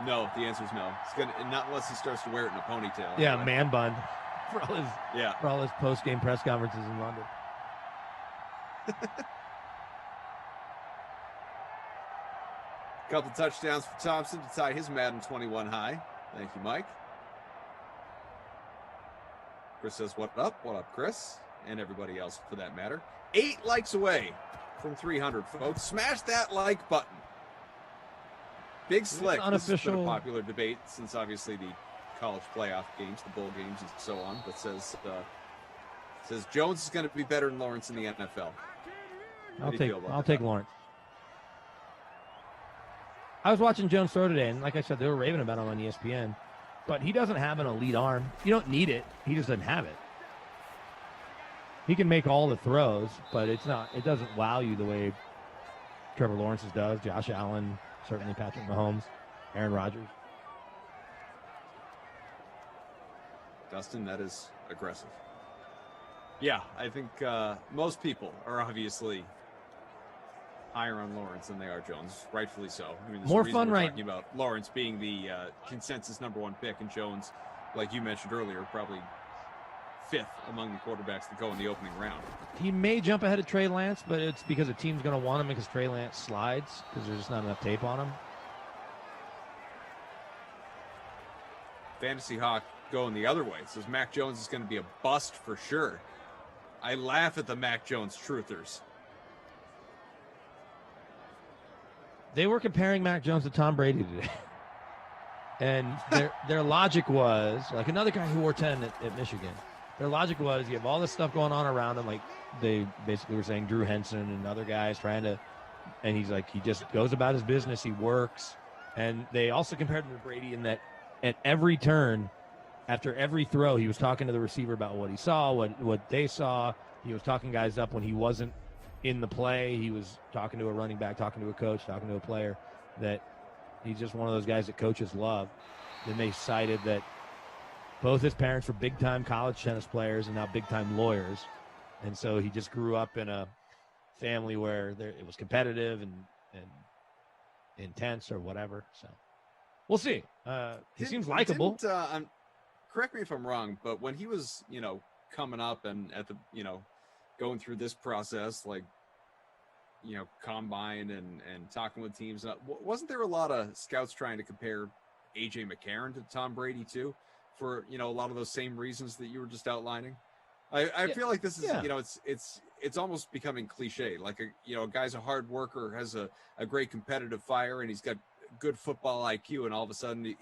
No, the answer is no. It's gonna, not unless he starts to wear it in a ponytail. Yeah, anyway. man bun for all his post-game press conferences in London. Couple touchdowns for Thompson to tie his Madden 21 high. Thank you, Mike. Chris says, what up? What up, Chris? And everybody else, for that matter. 8 likes away from 300, folks. Smash that like button. Big Slick. This has been a popular debate since, obviously, the college playoff games, the bowl games, and so on. But says Jones is going to be better than Lawrence in the NFL. I'll take Lawrence. I was watching Jones throw today, and like I said, they were raving about him on ESPN. But he doesn't have an elite arm. You don't need it. He just doesn't have it. He can make all the throws, but it doesn't wow you the way Trevor Lawrence's does, Josh Allen, certainly Patrick Mahomes, Aaron Rodgers. Dustin, that is aggressive. Yeah, I think most people are obviously higher on Lawrence than they are Jones, rightfully so. I mean, More fun, right? Talking about Lawrence being the consensus #1 pick, and Jones, like you mentioned earlier, probably 5th among the quarterbacks that go in the opening round. He may jump ahead of Trey Lance, but it's because a team's going to want him because Trey Lance slides because there's just not enough tape on him. Fantasy Hawk going the other way. Says Mac Jones is going to be a bust for sure. I laugh at the Mac Jones truthers. They were comparing Mac Jones to Tom Brady today. And their logic was, like another guy who wore 10 at Michigan, their logic was you have all this stuff going on around him, like they basically were saying Drew Henson and other guys trying to, and he's like, he just goes about his business, he works. And they also compared him to Brady in that at every turn, after every throw, he was talking to the receiver about what he saw, what they saw. He was talking guys up when he wasn't in the play. He was talking to a running back, talking to a coach, talking to a player, that he's just one of those guys that coaches love. Then they cited that both his parents were big-time college tennis players and now big-time lawyers. And so he just grew up in a family where it was competitive and intense or whatever. So we'll see. He seems likable. Correct me if I'm wrong, but when he was, coming up and at the, going through this process, like, combine and talking with teams, wasn't there a lot of scouts trying to compare AJ McCarron to Tom Brady too, for a lot of those same reasons that you were just outlining? I feel like this is it's almost becoming cliche. Like a guy's a hard worker, has a great competitive fire, and he's got good football IQ, and all of a sudden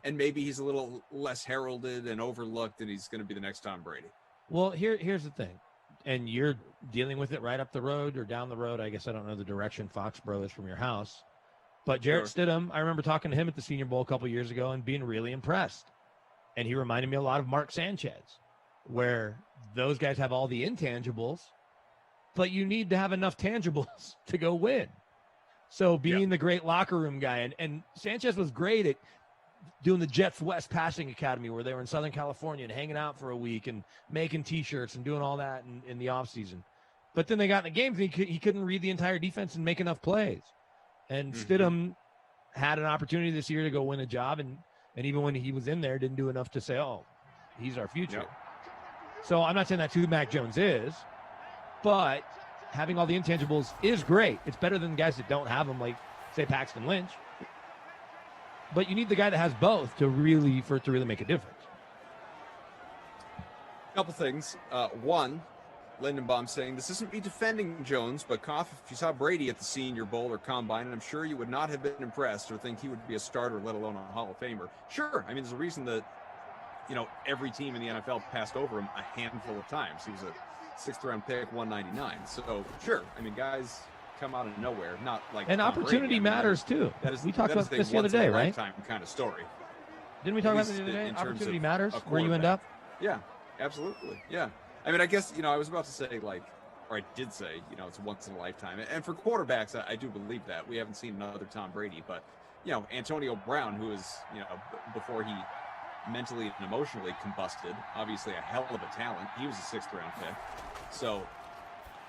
and maybe he's a little less heralded and overlooked, and he's going to be the next Tom Brady. Well, here's the thing. And you're dealing with it right up the road or down the road. I guess I don't know the direction Foxborough is from your house. But Jarrett Stidham, I remember talking to him at the Senior Bowl a couple years ago and being really impressed. And he reminded me a lot of Mark Sanchez, where those guys have all the intangibles, but you need to have enough tangibles to go win. So being the great locker room guy, and Sanchez was great at doing the Jets West Passing Academy, where they were in Southern California and hanging out for a week and making T-shirts and doing all that in the offseason. But then they got in the games and he couldn't read the entire defense and make enough plays. And Stidham had an opportunity this year to go win a job, and even when he was in there, didn't do enough to say, oh, he's our future. So I'm not saying that's who Mac Jones is, but having all the intangibles is great. It's better than guys that don't have them, like, say, Paxton Lynch. But you need the guy that has both for it to really make a difference. Couple things. One, Lindenbaum saying, this isn't me defending Jones, but Koff, if you saw Brady at the Senior Bowl or Combine, and I'm sure you would not have been impressed or think he would be a starter, let alone a Hall of Famer. Sure. I mean, there's a reason that, every team in the NFL passed over him a handful of times. He was a 6th-round pick, 199. So, sure. I mean, guys come out of nowhere. Not like And Tom Brady. opportunity I mean, matters too. We talked about this the other day, right? Time kind of story. Didn't we talk about this the other day? In terms Opportunity of matters. a Where you end up. Yeah, absolutely. Yeah. I mean, I guess, I was about to say, like, or I did say, it's once in a lifetime. And for quarterbacks, I do believe that. We haven't seen another Tom Brady, but, Antonio Brown, who is, before he mentally and emotionally combusted, obviously a hell of a talent. He was a 6th round pick. So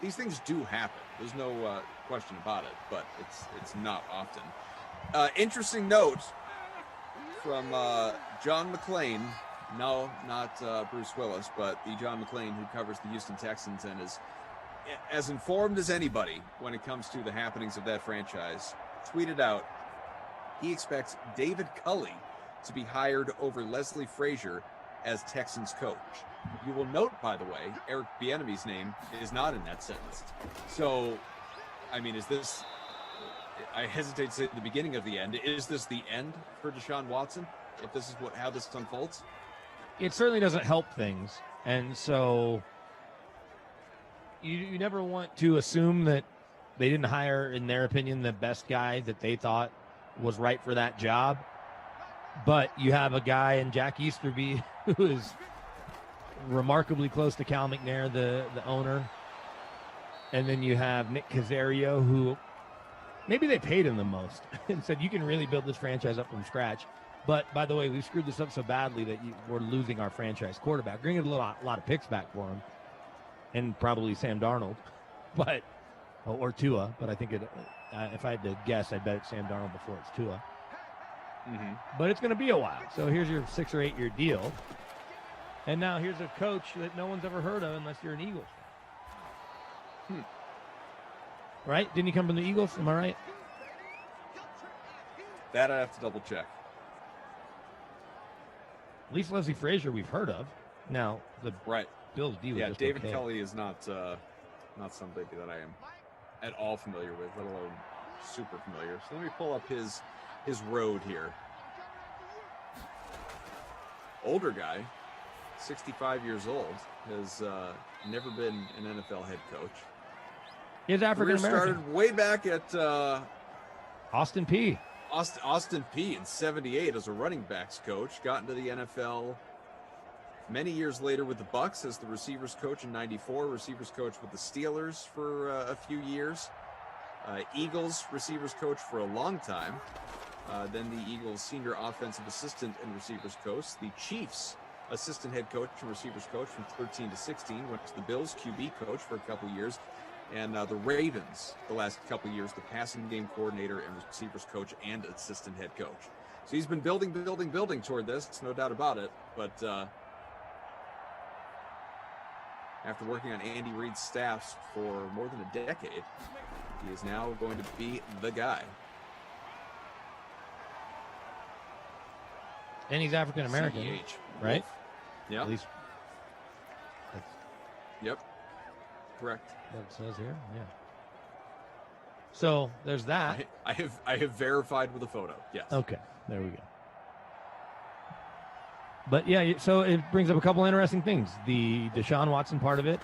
these things do happen. There's no question about it, but it's not often. Interesting note from John McClain. No, not Bruce Willis, but the John McClain who covers the Houston Texans and is as informed as anybody when it comes to the happenings of that franchise, tweeted out he expects David Culley to be hired over Leslie Frazier as Texans coach. You will note, by the way, Eric Bieniemy's name is not in that sentence. So, I mean, is this, I hesitate to say the beginning of the end, is this the end for Deshaun Watson, if this is how this unfolds? It certainly doesn't help things. And so you never want to assume that they didn't hire, in their opinion, the best guy that they thought was right for that job. But you have a guy in Jack Easterby who is remarkably close to Cal McNair, the owner. And then you have Nick Caserio, who maybe they paid him the most and said, you can really build this franchise up from scratch. But, by the way, we screwed this up so badly that we're losing our franchise quarterback. We're going to get a lot of picks back for him, and probably Sam Darnold, or Tua. But I think if I had to guess, I'd bet it's Sam Darnold before it's Tua. Mm-hmm. But it's going to be a while. So here's your 6 or 8 year deal. And now here's a coach that no one's ever heard of unless you're an Eagles fan. Right? Didn't he come from the Eagles? Am I right? That I have to double check. At least Leslie Frazier we've heard of. Now, the Bills D was just David okay. Culley is not somebody that I am at all familiar with, let alone super familiar. So let me pull up his road here. Older guy, 65 years old, has never been an NFL head coach. He's African American. Started way back at Austin P. Austin P in 78 as a running backs coach. Got into the NFL many years later with the Bucks as the receivers coach in 94. Receivers coach with the Steelers for a few years. Eagles receivers coach for a long time. Then the Eagles senior offensive assistant and receivers coach. The Chiefs assistant head coach and receivers coach from 13 to 16. Went to the Bills QB coach for a couple years. And the Ravens, the last couple of years, the passing game coordinator and receivers coach and assistant head coach. So he's been building toward this, no doubt about it. But after working on Andy Reid's staffs for more than a decade, he is now going to be the guy. And he's African American, right? Yeah. At least. Yep. Correct. What it says here, yeah. So there's that. I have verified with a photo. Yes. Okay, there we go. But yeah, so it brings up a couple interesting things: the Deshaun Watson part of it,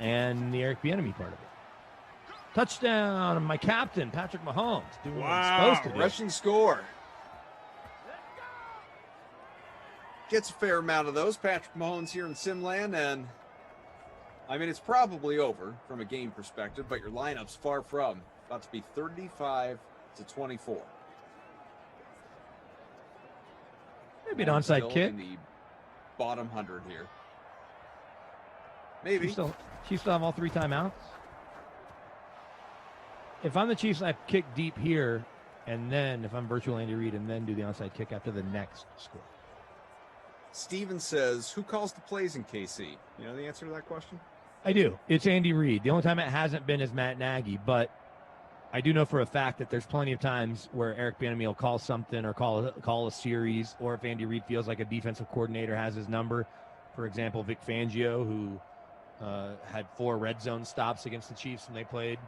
and the Eric Bieniemy part of it. Touchdown, my captain, Patrick Mahomes, doing what he's supposed to do. Rushing score. Gets a fair amount of those. Patrick Mahomes here in Simland, and I mean, it's probably over from a game perspective, but your lineup's far from. About to be 35-24. Maybe an onside kick. In the bottom 100 here. Maybe. Chiefs still have all 3 timeouts. If I'm the Chiefs, I kick deep here, and then if I'm virtual Andy Reid, and then do the onside kick after the next score. Steven says, who calls the plays in KC? You know the answer to that question? I do. It's Andy Reid. The only time it hasn't been is Matt Nagy, but I do know for a fact that there's plenty of times where Eric Bieniemy will call something or call a series, or if Andy Reid feels like a defensive coordinator has his number. For example, Vic Fangio, who had 4 red zone stops against the Chiefs when they played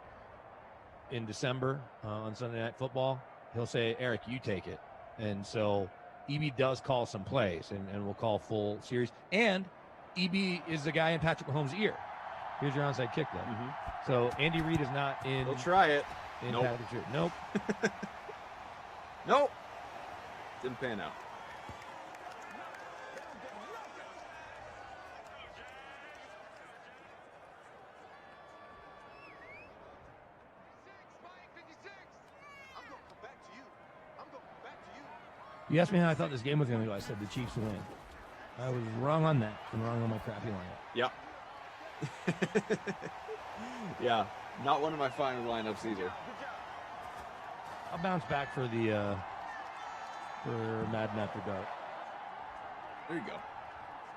in December on Sunday Night Football. He'll say, Eric, you take it. And so EB does call some plays and will call full series. And EB is the guy in Patrick Mahomes' ear. Here's your onside kick, though. So Andy Reid is not in. He'll try it. In Nope. padded shirt. Nope. Nope. Didn't pan out. You asked me how I thought this game was going to go. I said the Chiefs win. I was wrong on that and wrong on my crappy lineup. Yep. Yeah, not one of my final lineups either. I'll bounce back for the for Madden After Dark. There you go.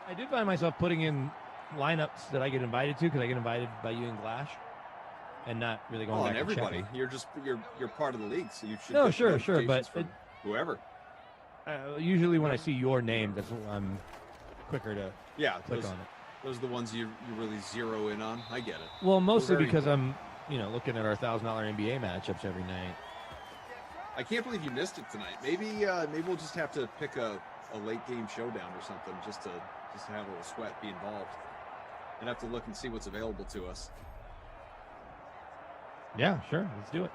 I did find myself putting in lineups that I get invited to because I get invited by you and Glash, and not really going Oh, back and and everybody. checking. You're part of the league, so you should. No, get sure, notifications but from whoever. Usually when I see your name, that's when I'm quicker to click on it. Those are the ones you really zero in on. I get it. Well, mostly Very because cool. I'm looking at our $1,000 NBA matchups every night. I can't believe you missed it tonight. Maybe we'll just have to pick a late game showdown or something just to have a little sweat, be involved, and have to look and see what's available to us. Yeah, sure, let's do it.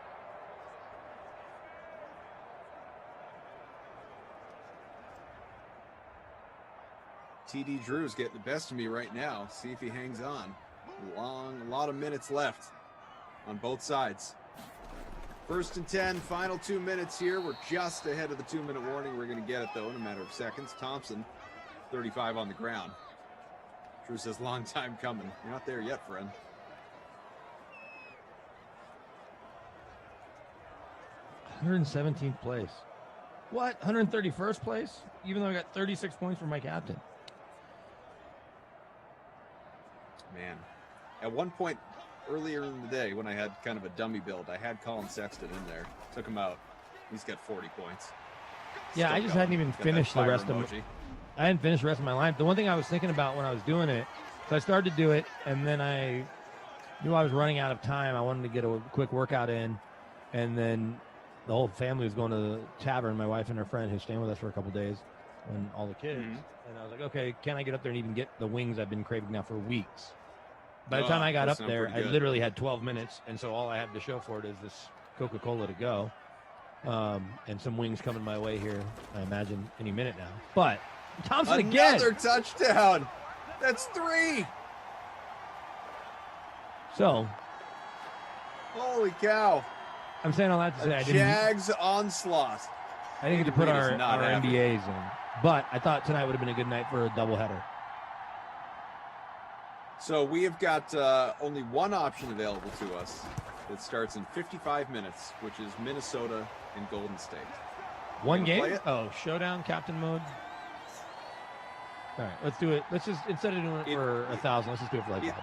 TD Drew's getting the best of me right now. See if he hangs on. A lot of minutes left on both sides. 1st and 10, final 2 minutes here. We're just ahead of the 2-minute warning. We're going to get it, though, in a matter of seconds. Thompson, 35 on the ground. Drew says, long time coming. You're not there yet, friend. $117th place. What? 131st place? Even though I got 36 points for my captain. Man, at one point earlier in the day when I had kind of a dummy build, I had Colin Sexton in there. Took him out. He's got 40 points. Yeah, Still I just going. hadn't even Got that finished the fire rest of emoji. I hadn't finished the rest of my line. The one thing I was thinking about when I was doing it, so I started to do it, and then I knew I was running out of time. I wanted to get a quick workout in, and then the whole family was going to the tavern, my wife and her friend who's staying with us for a couple days, and all the kids. And I was like, okay, can I get up there and even get the wings I've been craving now for weeks? By the time I got that up sounds there, pretty I good. literally had 12 minutes, and so all I have to show for it is this Coca-Cola to go. And some wings coming my way here, I imagine, any minute now. But Thompson again. Another touchdown. That's 3. So, Holy cow. I'm saying all that to say I didn't. Jags onslaught. I didn't get to put Reid is our not happy. NBAs in, but I thought tonight would have been a good night for a doubleheader. So we have got only one option available to us that starts in 55 minutes, which is Minnesota and Golden State. One Wanna play game? it? Oh, showdown, captain mode. All right, let's do it. Let's just, instead of doing it for 1,000, let's just do it for like $5. Okay,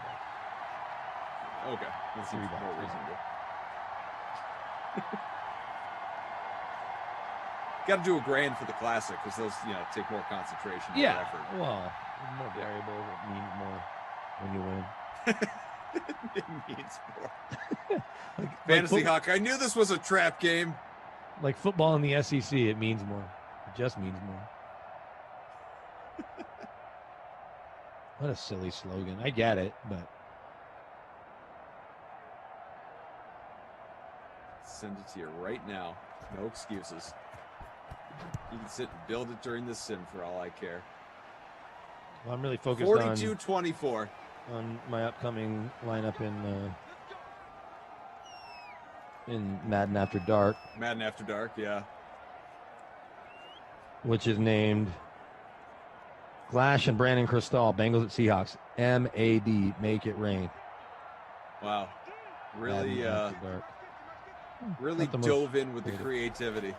let's see more reasonable. Got to do a grand for the classic because those, take more concentration, more Yeah, effort. well, more variables. It means more when you win. It means more. Fantasy Hawk, I knew this was a trap game. Like football in the SEC, it means more. It just means more. What a silly slogan. I get it, but Send it to you right now. No excuses. You can sit and build it during this sim for all I care. well, I'm really focused 42-24. on my upcoming lineup in Madden After Dark, Madden After Dark, yeah. which is named Glash and Brandon Cristal, Bengals at Seahawks. MAD, make it rain. Wow. Really, Madden After Dark. really Not the most dove in with the creative. creativity.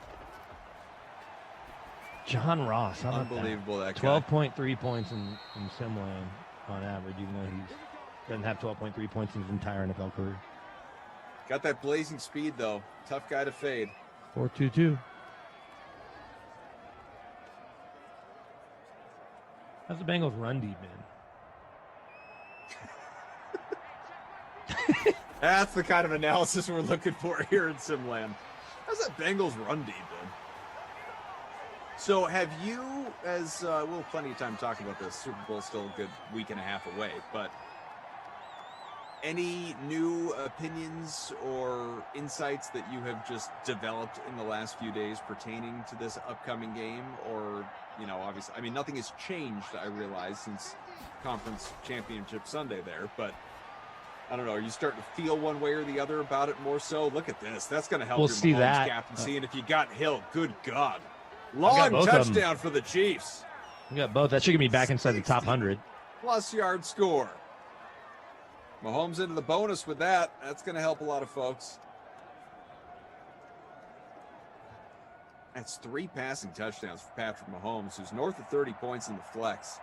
John Ross, how about Unbelievable, that guy. 12.3 points in Simland on average, even though he doesn't have 12.3 points in his entire NFL career. Got that blazing speed, though. Tough guy to fade. 4.22. How's the Bengals run deep, man? That's the kind of analysis we're looking for here in Simland. How's that Bengals run deep, man? So have you, as we'll have plenty of time to talk about this, Super Bowl's still a good week and a half away, but any new opinions or insights that you have just developed in the last few days pertaining to this upcoming game? Or, obviously, I mean, nothing has changed, I realize, since Conference Championship Sunday there, but I don't know. Are you starting to feel one way or the other about it more so? Look at this. That's going to help We'll your see Mahomes that. captaincy. And if you got Hill, good God. got Long both of them. touchdown for the Chiefs. We got both. That should get me back inside the top 100. Plus yard score. Mahomes into the bonus with that. That's going to help a lot of folks. That's 3 passing touchdowns for Patrick Mahomes, who's north of 30 points in the flex.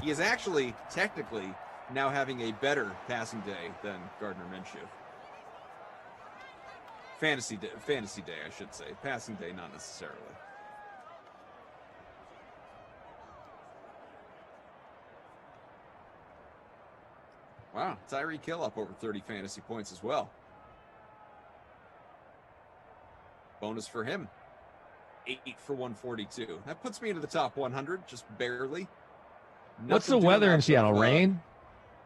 He is actually, technically, now having a better passing day than Gardner Minshew. Fantasy day, I should say. Passing day, not necessarily. Wow, Tyreek Hill up over 30 fantasy points as well. Bonus for him. 8 for 142. That puts me into the top 100, just barely. What's the Nothing weather doing in up Seattle? of, Rain?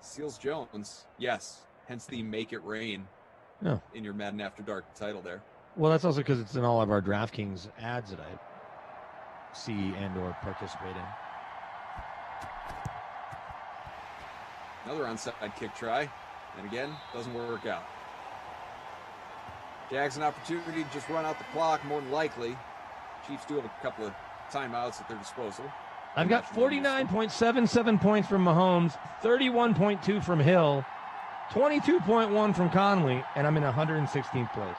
Seals Jones. Yes. Hence the Make It Rain Oh. in your Madden After Dark title there. Well, that's also because it's in all of our DraftKings ads that I see and or participate in. Another onside kick try. And again, doesn't work out. Jags an opportunity to just run out the clock, more than likely. Chiefs do have a couple of timeouts at their disposal. I've got 49.77 points from Mahomes, 31.2 from Hill, 22.1 from Conley, and I'm in 116th place.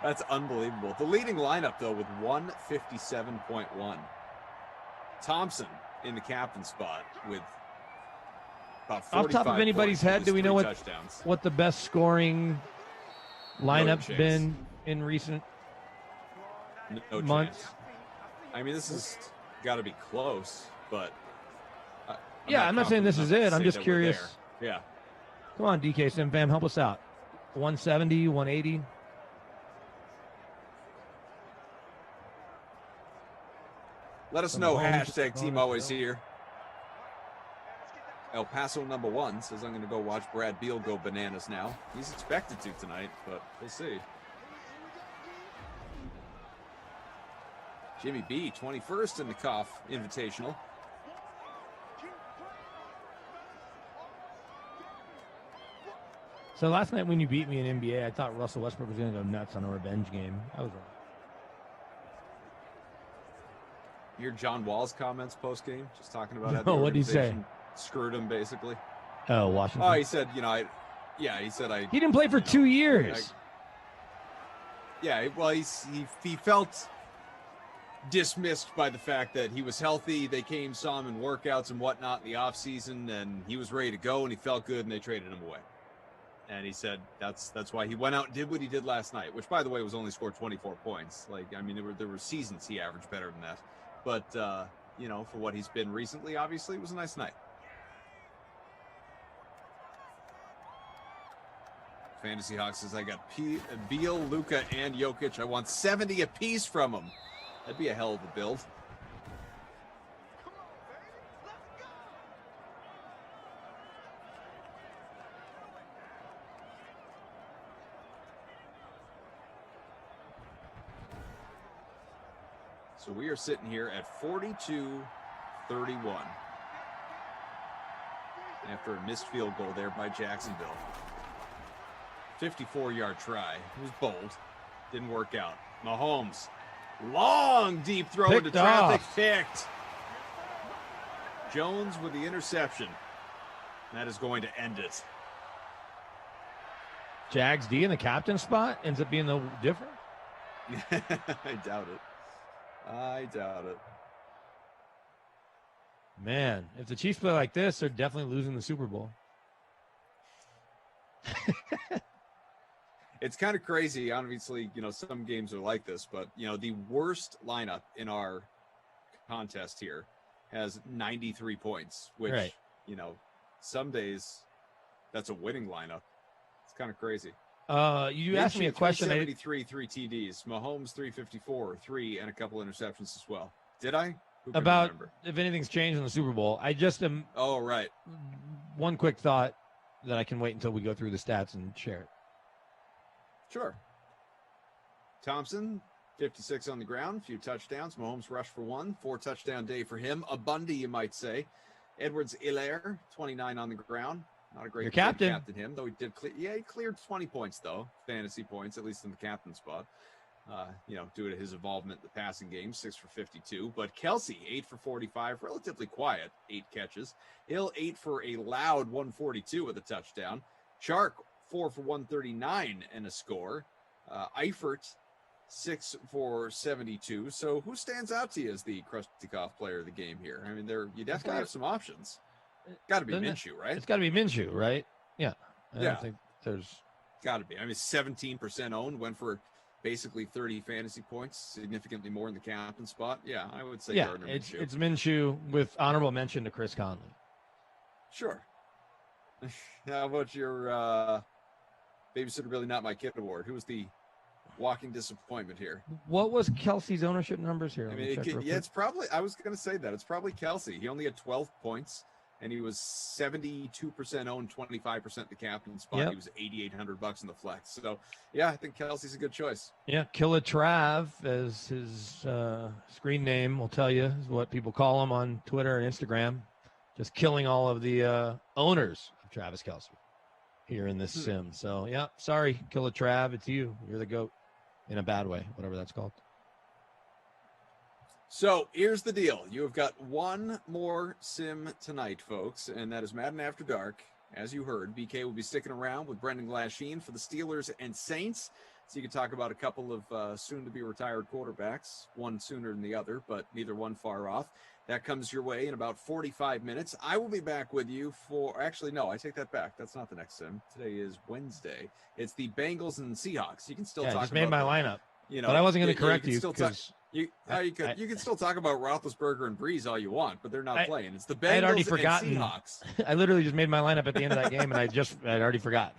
That's unbelievable. The leading lineup, though, with 157.1. Thompson in the captain spot with about 45 Off top of anybody's points with head, his do we know 3 what, touchdowns. what the best scoring lineup's chance. been in recent No months? chance. I mean, this has got to be close, but I'm not saying this is it. I'm just curious. Yeah. Come on, DK Sim Fam, help us out. 170, 180. Let us know. Hashtag Team Always Here. El Paso #1 says I'm going to go watch Brad Beal go bananas now. He's expected to tonight, but we'll see. Jimmy B, 21st in the Koff Invitational. So last night when you beat me in NBA, I thought Russell Westbrook was going to go nuts on a revenge game. I was wrong. Hear John Wall's comments post game, just talking about how the No, what'd he say? organization screwed him basically. Oh, Washington. Oh, he said, he said He didn't play for 2 years. Well, he felt dismissed by the fact that he was healthy. They saw him in workouts and whatnot in the offseason, and he was ready to go, and he felt good, and they traded him away. And he said that's why he went out and did what he did last night, which, by the way, was only scored 24 points. There were seasons he averaged better than that. But, for what he's been recently, obviously, it was a nice night. Fantasy Hawk says, I got Beal, Luka, and Jokic. I want 70 apiece from them. That'd be a hell of a build. So we are sitting here at 42-31. After a missed field goal there by Jacksonville. 54-yard try. It was bold. Didn't work out. Mahomes. Long deep throw into traffic. Picked. Jones with the interception. That is going to end it. Jags D in the captain spot ends up being the difference. I doubt it. I doubt it. Man, if the Chiefs play like this, they're definitely losing the Super Bowl. It's kind of crazy. Obviously, some games are like this, but, the worst lineup in our contest here has 93 points, which, Right. Some days that's a winning lineup. It's kind of crazy. You asked me a question. 373, 3 TDs. Mahomes, 354, 3, and a couple interceptions as well. Did I? Who can About remember? if anything's changed in the Super Bowl. I just am. Oh, right. One quick thought that I can wait until we go through the stats and share it. Sure. Thompson, 56 on the ground, few touchdowns. Mahomes rushed for 1, 4-touchdown day for him. A Bundy, you might say. Edwards-Helaire, 29 on the ground. Not a great Your captain. captain him, though he did he cleared 20 points, though, fantasy points, at least in the captain spot. Due to his involvement in the passing game, 6 for 52. But Kelsey, 8 for 45, relatively quiet, 8 catches. Hill, 8 for a loud 142 with a touchdown. Chark, 4 for 139 and a score. Eifert, 6 for 72. So who stands out to you as the Krustikov player of the game here? I mean, you definitely have some options. Got to be Minshew, right? It's got to be Minshew, right? Yeah. I don't think there's. Got to be. I mean, 17% owned, went for basically 30 fantasy points, significantly more in the captain spot. Yeah, I would say Gardner Minshew. It's Minshew with honorable mention to Chris Conley. Sure. How about your babysitter really not my kid award? Who was the walking disappointment here? What was Kelsey's ownership numbers here? I mean, it's probably, I was going to say that. It's probably Kelsey. He only had 12 points, and he was 72% owned, 25% the captain spot. Yep. He was $8,800 in the flex. So, yeah, I think Kelsey's a good choice. Yeah, Killer Trav, as his screen name will tell you, is what people call him on Twitter and Instagram. Just killing all of the owners of Travis Kelsey here in this sim. So, yeah, sorry, Killer Trav, it's you. You're the GOAT in a bad way, whatever that's called. So here's the deal. You have got one more sim tonight, folks, and that is Madden After Dark. As you heard, BK will be sticking around with Brendan Glasheen for the Steelers and Saints. So you can talk about a couple of soon-to-be retired quarterbacks, one sooner than the other, but neither one far off. That comes your way in about 45 minutes. I will be back with you for – actually, no, I take that back. That's not the next sim. Today is Wednesday. It's the Bengals and Seahawks. You can still talk about – I just made my lineup. But I wasn't going to correct you because – you can still talk about Roethlisberger and Breeze all you want, but they're not playing. It's the Bengals I had already forgotten. and Seahawks. I literally just made my lineup at the end of that game, and I'd already forgot.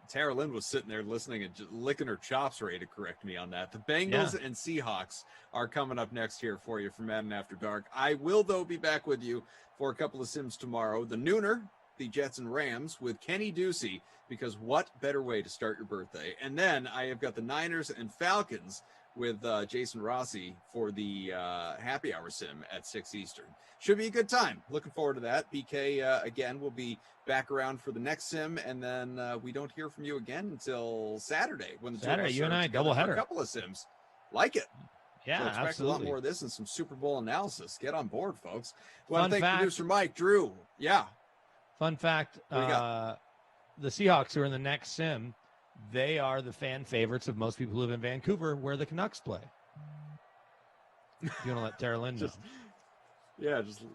Tara Lynn was sitting there listening and just licking her chops, ready to correct me on that. The Bengals and Seahawks are coming up next here for you from Madden After Dark. I will, though, be back with you for a couple of sims tomorrow. The nooner, the Jets and Rams with Kenny Ducey, because what better way to start your birthday? And then I have got the Niners and Falcons with Jason Rossi for the happy hour sim at 6 Eastern. Should be a good time. Looking forward to that. BK, again, will be back around for the next sim, and then we don't hear from you again until Saturday. When the Saturday, you and I, doubleheader. A couple of sims. Like it. Yeah, so expect absolutely. a lot more of this and some Super Bowl analysis. Get on board, folks. Well, Fun thank fact, producer Mike, Drew. Yeah. Fun fact, the Seahawks who are in the next sim, they are the fan favorites of most people who live in Vancouver, where the Canucks play. You want to let Tara Lynn know? Just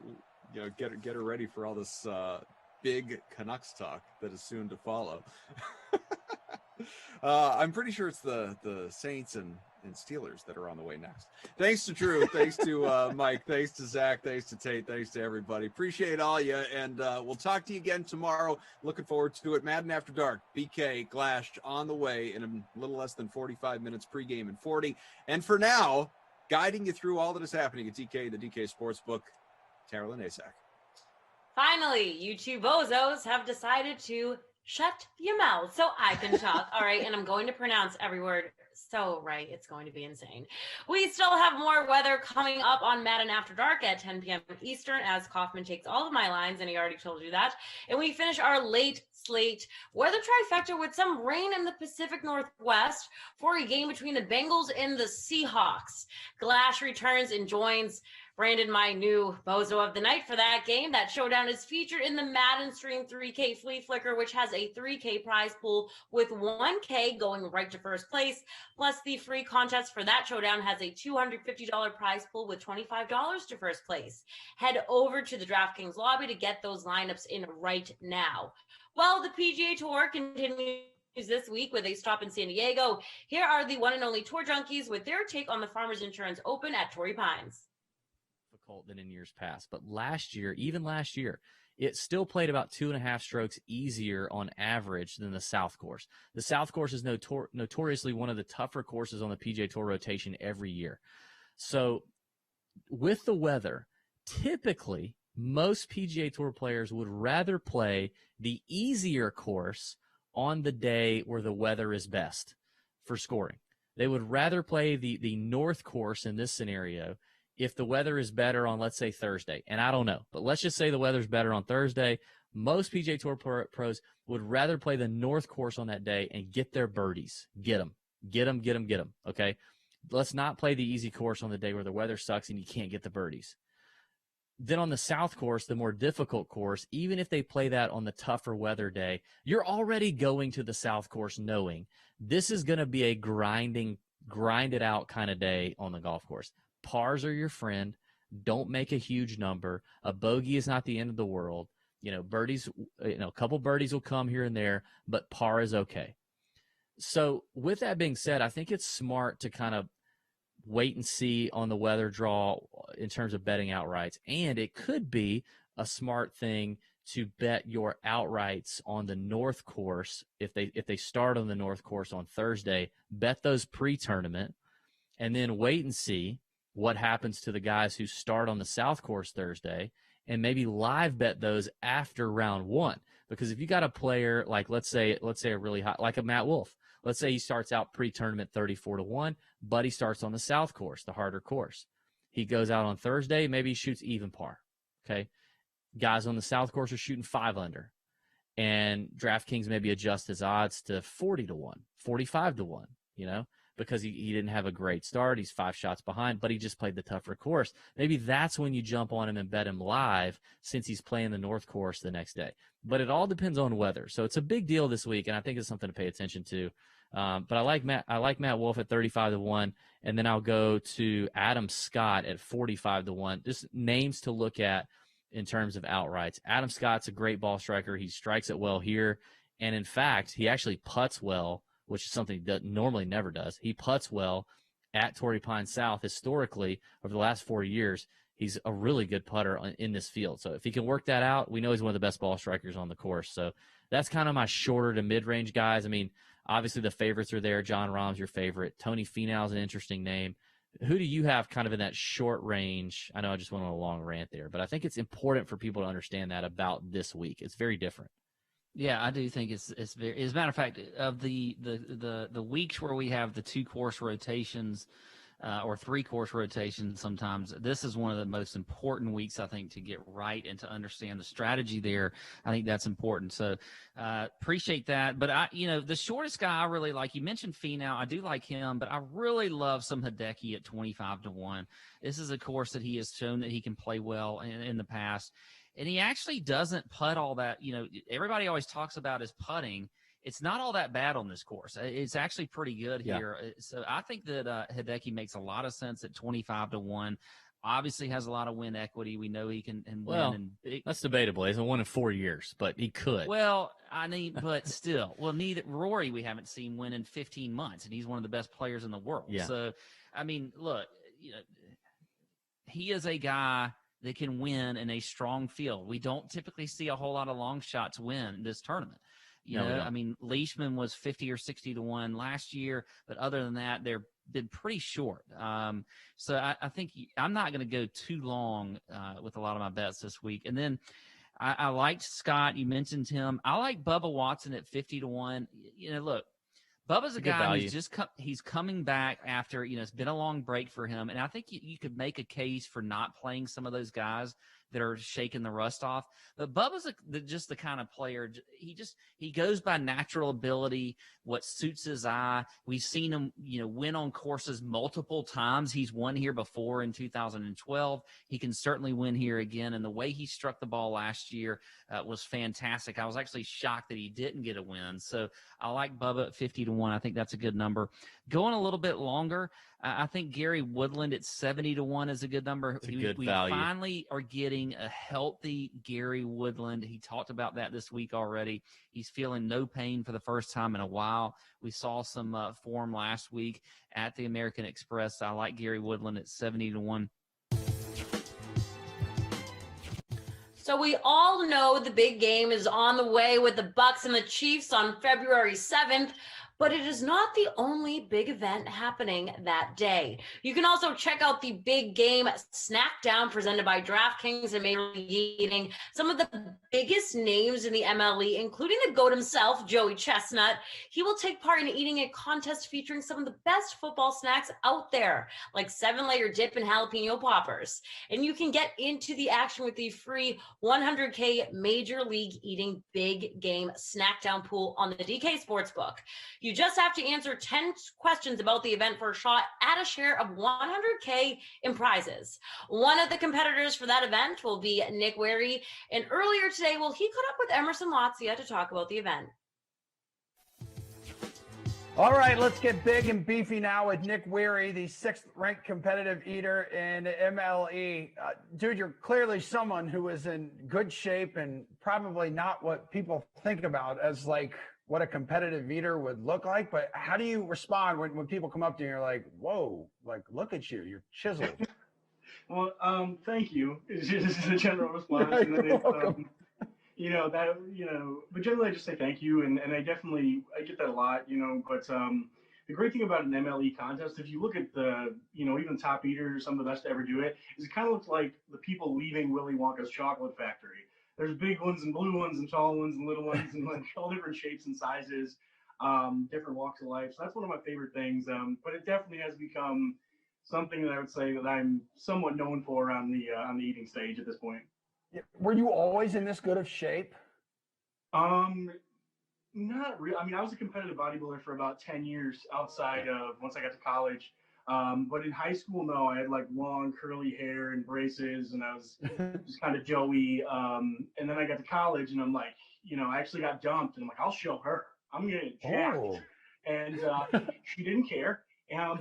get her ready for all this big Canucks talk that is soon to follow. I'm pretty sure it's the Saints and Steelers that are on the way next. Thanks to Drew, thanks to Mike, thanks to Zach, thanks to Tate, thanks to everybody. Appreciate all you, and we'll talk to you again tomorrow. Looking forward to it. Madden After Dark, BK, Glash on the way in a little less than 45 minutes pregame and 40. And for now, guiding you through all that is happening at DK, the DK Sportsbook, Tara Lynn Asak. Finally, you two bozos have decided to shut your mouth so I can talk. All right, and I'm going to pronounce every word so right. It's going to be insane. We still have more weather coming up on Madden After Dark at 10 p.m. Eastern as Kaufman takes all of my lines, and he already told you that. And we finish our late slate weather trifecta with some rain in the Pacific Northwest for a game between the Bengals and the Seahawks. Glash returns and joins Brandon, my new bozo of the night for that game. That showdown is featured in the Madden Stream 3K Flea Flicker, which has a 3K prize pool with 1K going right to first place. Plus, the free contest for that showdown has a $250 prize pool with $25 to first place. Head over to the DraftKings lobby to get those lineups in right now. Well, the PGA Tour continues this week with a stop in San Diego. Here are the one and only Tour Junkies with their take on the Farmers Insurance Open at Torrey Pines. Than in years past, but even last year, it still played about 2.5 strokes easier on average than the South Course. The South Course is notoriously one of the tougher courses on the PGA Tour rotation every year. So with the weather, typically most PGA Tour players would rather play the easier course on the day where the weather is best for scoring. They would rather play the North course in this scenario if the weather is better on, let's say, Thursday. And I don't know, but let's just say the weather's better on Thursday. Most PGA Tour pros would rather play the North course on that day and get their birdies. Get them. Okay? Let's not play the easy course on the day where the weather sucks and you can't get the birdies. Then on the South course, the more difficult course, even if they play that on the tougher weather day, you're already going to the South course knowing this is going to be a grind it out kind of day on the golf course. Pars are your friend. Don't make a huge number. A bogey is not the end of the world. Birdies, a couple birdies will come here and there, but par is okay. So with that being said, I think it's smart to kind of wait and see on the weather draw in terms of betting outrights. And it could be a smart thing to bet your outrights on the North course. If they start on the North course on Thursday, bet those pre-tournament and then wait and see what happens to the guys who start on the South course Thursday and maybe live bet those after round one. Because if you got a player like, let's say a really hot, like a Matt Wolff, let's say he starts out pre-tournament 34-1, but he starts on the South course, the harder course. He goes out on Thursday, maybe he shoots even par. Okay. Guys on the South course are shooting 5 under. And DraftKings maybe adjust his odds to 40-1, 45-1, because he didn't have a great start. He's 5 shots behind, but he just played the tougher course. Maybe that's when you jump on him and bet him live since he's playing the North course the next day. But it all depends on weather. So it's a big deal this week, and I think it's something to pay attention to. But I like Matt Wolff at 35-1, and then I'll go to Adam Scott at 45-1. Just names to look at in terms of outrights. Adam Scott's a great ball striker. He strikes it well here. And in fact, he actually putts well, which is something that normally never does. He putts well at Torrey Pines South. Historically, over the last 4 years, he's a really good putter in this field. So if he can work that out, we know he's one of the best ball strikers on the course. So that's kind of my shorter to mid-range guys. I mean, obviously the favorites are there. John Rahm's your favorite. Tony Finau's an interesting name. Who do you have kind of in that short range? I know I just went on a long rant there, but I think it's important for people to understand that about this week. It's very different. Yeah, I do think it's very. As a matter of fact, of the weeks where we have the 2 course rotations or 3 course rotations, sometimes this is one of the most important weeks I think to get right and to understand the strategy there. I think that's important. So appreciate that. But the shortest guy I really like. You mentioned Finau. I do like him, but I really love some Hideki at 25-1. This is a course that he has shown that he can play well in the past. And he actually doesn't putt all that. Everybody always talks about his putting. It's not all that bad on this course. It's actually pretty good here. So I think that Hideki makes a lot of sense at 25-1. Obviously has a lot of win equity. We know he can win. That's debatable. He hasn't won in 4 years, but he could. Well, but still. Well, neither Rory we haven't seen win in 15 months, and he's one of the best players in the world. Yeah. So, I mean, look, he is a guy that can win in a strong field. We don't typically see a whole lot of long shots win this tournament. I mean, Leishman was 50 or 60-1 last year, but other than that, they've been pretty short. So I think I'm not going to go too long with a lot of my bets this week. And then I liked Scott. You mentioned him. I like Bubba Watson at 50-1. Look, Bubba's a guy who's he's coming back after, it's been a long break for him. And I think you could make a case for not playing some of those guys that are shaking the rust off. But Bubba's just the kind of player, he goes by natural ability, what suits his eye. We've seen him, win on courses multiple times. He's won here before in 2012. He can certainly win here again. And the way he struck the ball last year was fantastic. I was actually shocked that he didn't get a win. So I like Bubba at 50-1. I think that's a good number. Going a little bit longer, I think Gary Woodland at 70-1 is a good number. It's a good we value. Finally are getting a healthy Gary Woodland. He talked about that this week already. He's feeling no pain for the first time in a while. We saw some form last week at the American Express. I like Gary Woodland at 70-1. So we all know the big game is on the way with the Bucks and the Chiefs on February 7th. But it is not the only big event happening that day. You can also check out the big game snack down presented by DraftKings and Major League Eating. Some of the biggest names in the MLE, including the GOAT himself, Joey Chestnut. He will take part in eating a contest featuring some of the best football snacks out there, like 7-layer dip and jalapeno poppers. And you can get into the action with the free 100K Major League Eating Big Game Snack Down pool on the DK Sportsbook. You just have to answer 10 questions about the event for a shot at a share of 100K in prizes. One of the competitors for that event will be Nick Wary. And earlier today, well, he caught up with Emerson Latzia to talk about the event. All right, let's get big and beefy now with Nick Wary, the 6th-ranked competitive eater in MLE. Dude, you're clearly someone who is in good shape and probably not what people think about as like what a competitive eater would look like. But how do you respond when people come up to you and you're like, whoa, like, look at you, you're chiseled. Well, thank you. Is the general response. Yeah, and then you're welcome. But generally I just say thank you. And I get that a lot, but the great thing about an MLE contest, if you look at the, even top eaters, some of the best to ever do it, is it kind of looks like the people leaving Willy Wonka's chocolate factory. There's big ones and blue ones and tall ones and little ones and like all different shapes and sizes, different walks of life. So that's one of my favorite things. But it definitely has become something that I would say that I'm somewhat known for on the eating stage at this point. Were you always in this good of shape? Not really. I mean, I was a competitive bodybuilder for about 10 years outside of once I got to college. But in high school, no, I had like long curly hair and braces and I was just kind of Joey. And then I got to college and I'm like, I actually got dumped and I'm like, I'll show her. I'm going to get jacked. Oh. And she didn't care.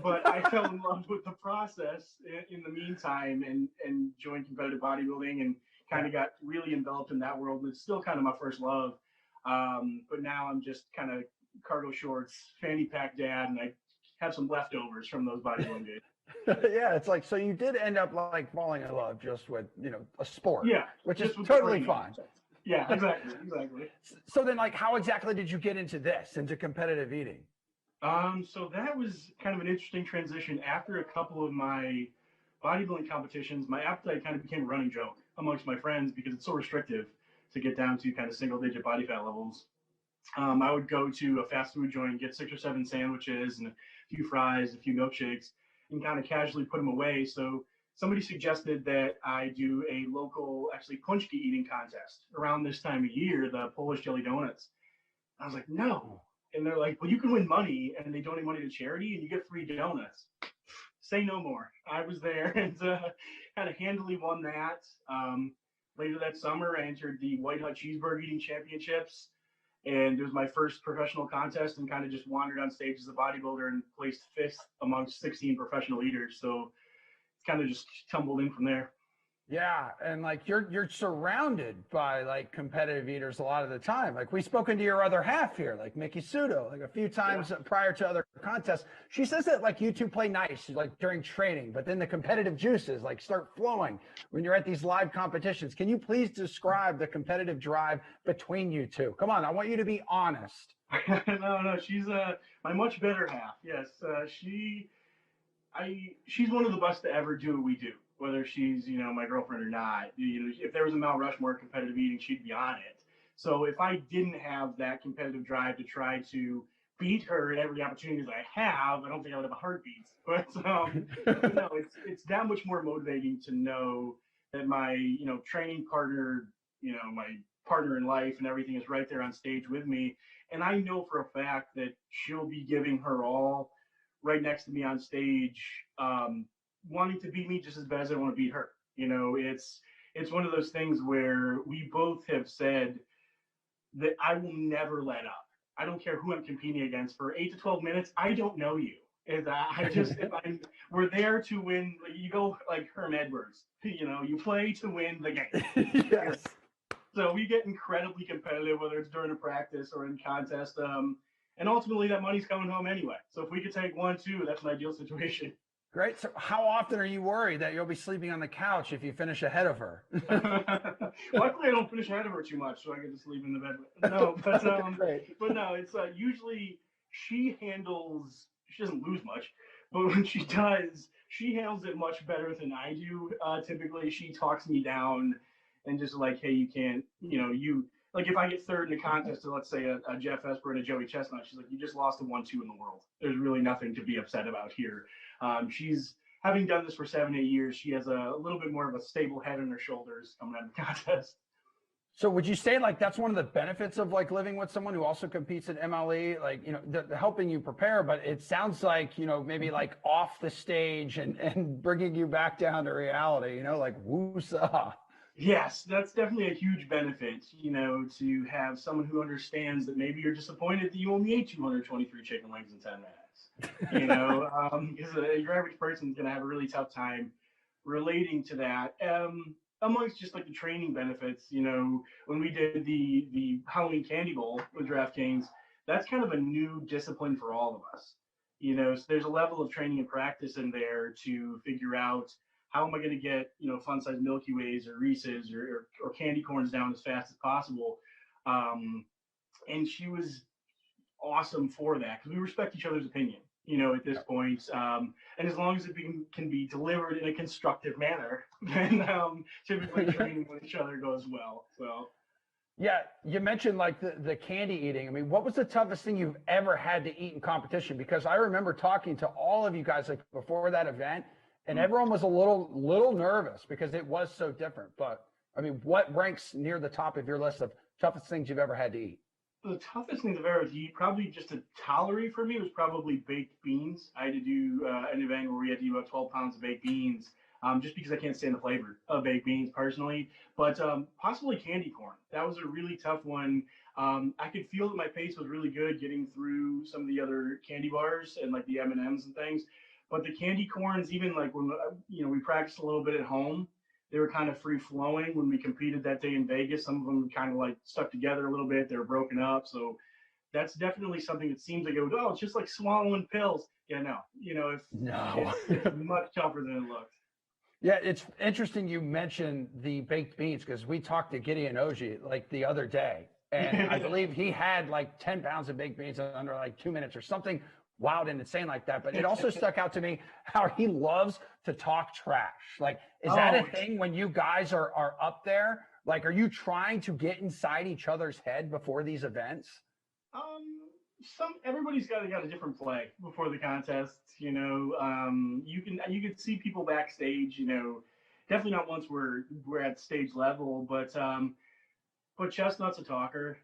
But I fell in love with the process in the meantime and joined competitive bodybuilding and kind of got really enveloped in that world. It's still kind of my first love. But now I'm just kind of cargo shorts, fanny pack dad, and I have some leftovers from those bodybuilding days. Yeah, it's like, so you did end up like falling in love just with, a sport. Yeah. Which is with totally the fine. Yeah, exactly. So then like, how exactly did you get into competitive eating? So that was kind of an interesting transition. After a couple of my bodybuilding competitions, my appetite kind of became a running joke amongst my friends because it's so restrictive to get down to kind of single-digit body fat levels. I would go to a fast food joint, get 6 or 7 sandwiches and a few fries, a few milkshakes, and kind of casually put them away. So somebody suggested that I do a local, actually, punchki eating contest around this time of year, the Polish jelly donuts. I was like, no. And they're like, well, you can win money, and they donate money to charity, and you get free donuts. Say no more. I was there and kind of handily won that. Later that summer, I entered the White Hut Cheeseburger Eating Championships, and it was my first professional contest and kind of just wandered on stage as a bodybuilder and placed 5th amongst 16 professional eaters. So it's kind of just tumbled in from there. Yeah, and like you're surrounded by like competitive eaters a lot of the time. Like we've spoken to your other half here, like Mickey Sudo, like a few times prior to other contests. She says that like you two play nice like during training, but then the competitive juices like start flowing when you're at these live competitions. Can you please describe the competitive drive between you two? Come on, I want you to be honest. No, she's my much better half. Yes, she's one of the best to ever do what we do. Whether she's, my girlfriend or not, if there was a Mount Rushmore of competitive eating, she'd be on it. So if I didn't have that competitive drive to try to beat her at every opportunity that I have, I don't think I would have a heartbeat. But no, it's that much more motivating to know that my, training partner, my partner in life and everything is right there on stage with me. And I know for a fact that she'll be giving her all right next to me on stage, wanting to beat me just as bad as I want to beat her. It's one of those things where we both have said that I will never let up. I don't care who I'm competing against for 8 to 12 minutes. I don't know you. We're there to win. You go like Herm Edwards, you play to win the game. Yes. So we get incredibly competitive, whether it's during a practice or in contest. And ultimately that money's coming home anyway. So if we could take 1-2, that's an ideal situation. Great. So how often are you worried that you'll be sleeping on the couch if you finish ahead of her? Luckily, I don't finish ahead of her too much, so I can just sleep in the bed. No, but no, it's usually she doesn't lose much, but when she does, she handles it much better than I do. Typically, she talks me down and just like, hey, you can't, like if I get third in a contest to, let's say, a Jeff Esper and a Joey Chestnut, she's like, you just lost a 1-2 in the world. There's really nothing to be upset about here. She's having done this for 7-8 years. She has a little bit more of a stable head on her shoulders coming out of the contest. So would you say like that's one of the benefits of like living with someone who also competes at MLE, like, the helping you prepare, but it sounds like, maybe like off the stage and bringing you back down to reality, like woosah. Yes, that's definitely a huge benefit, to have someone who understands that maybe you're disappointed that you only ate 223 chicken wings in 10 minutes, because your average person is going to have a really tough time relating to that. Amongst just like the training benefits, when we did the Halloween Candy Bowl with DraftKings, that's kind of a new discipline for all of us. So there's a level of training and practice in there to figure out how am I going to get, fun-sized Milky Ways or Reese's or candy corns down as fast as possible. And she was awesome for that because we respect each other's opinion, at this point. And as long as it can be delivered in a constructive manner, then typically training with each other goes well. So. Yeah, you mentioned like the candy eating. I mean, what was the toughest thing you've ever had to eat in competition? Because I remember talking to all of you guys like before that event, and everyone was a little nervous because it was so different. But I mean, what ranks near the top of your list of toughest things you've ever had to eat? The toughest thing I've ever had to eat, probably just to tolerate for me, was probably baked beans. I had to do an event where we had to eat about 12 pounds of baked beans, just because I can't stand the flavor of baked beans personally. But possibly candy corn. That was a really tough one. I could feel that my pace was really good getting through some of the other candy bars and like the M&Ms and things. But the candy corns, even like when we practiced a little bit at home, they were kind of free flowing. When we competed that day in Vegas, some of them kind of like stuck together a little bit. They were broken up. So that's definitely something that seems like it's just like swallowing pills. Yeah, no, it's much tougher than it looks. Yeah, it's interesting you mentioned the baked beans because we talked to Gideon Oji like the other day, and I believe he had like 10 pounds of baked beans under like 2 minutes or something wild and insane like that. But it also stuck out to me how he loves to talk trash. Like, is that a thing when you guys are up there? Like, are you trying to get inside each other's head before these events? Everybody's got a different play before the contests. You can see people backstage. Definitely not once we're at stage level, but Chestnut's a talker.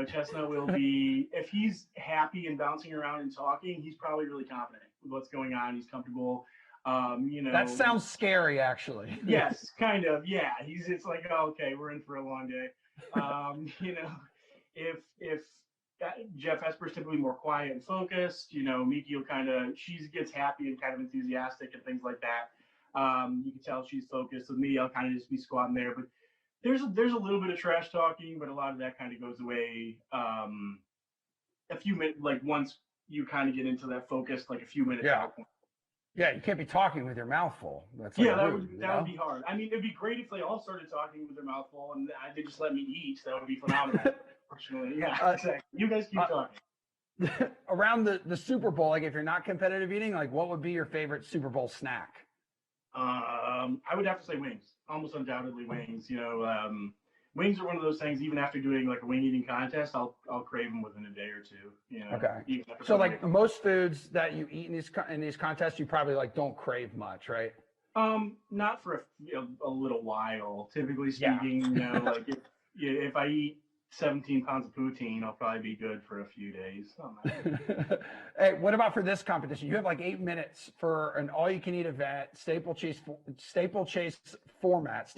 Chestnut will be, if he's happy and bouncing around and talking, he's probably really confident with what's going on. He's comfortable. That sounds scary, actually. Yes, kind of. Yeah, it's like, oh, okay, we're in for a long day. If Jeff Esper's typically more quiet and focused, Miki will she gets happy and kind of enthusiastic and things like that. You can tell she's focused. With me, I'll kind of just be squatting there, but there's a little bit of trash talking, but a lot of that kind of goes away a few minutes, like once you kind of get into that focus, like a few minutes out. Yeah, you can't be talking with your mouth full. That's that would be hard. I mean, it'd be great if they all started talking with their mouth full and they just let me eat. That would be phenomenal. Fortunately, yeah, exactly. You guys keep talking. Around the Super Bowl, like if you're not competitive eating, like what would be your favorite Super Bowl snack? I would have to say wings. Almost undoubtedly wings. Wings are one of those things. Even after doing like a wing eating contest, I'll crave them within a day or two. Okay. So like most foods that you eat in these contests, you probably like don't crave much, right? Not for a little while. Typically speaking, like if I eat 17 pounds of poutine, I'll probably be good for a few days. Hey, what about for this competition? You have like 8 minutes for an all-you-can-eat event, steeplechase format.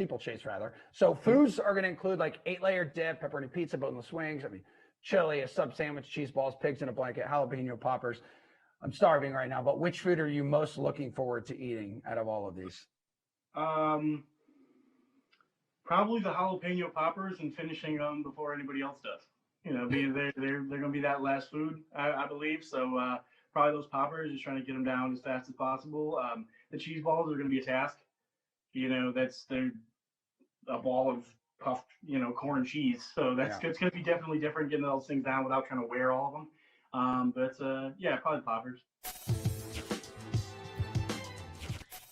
So foods are going to include like 8-layer dip, pepperoni pizza, boneless wings. I mean, chili, a sub sandwich, cheese balls, pigs in a blanket, jalapeno poppers. I'm starving right now, but which food are you most looking forward to eating out of all of these? Probably the jalapeno poppers and finishing them before anybody else does. They're going to be that last food, I believe. So probably those poppers, just trying to get them down as fast as possible. The cheese balls are going to be a task. They're a ball of puffed, corn cheese. So it's going to be definitely different getting those things down without trying to wear all of them. Yeah, probably poppers.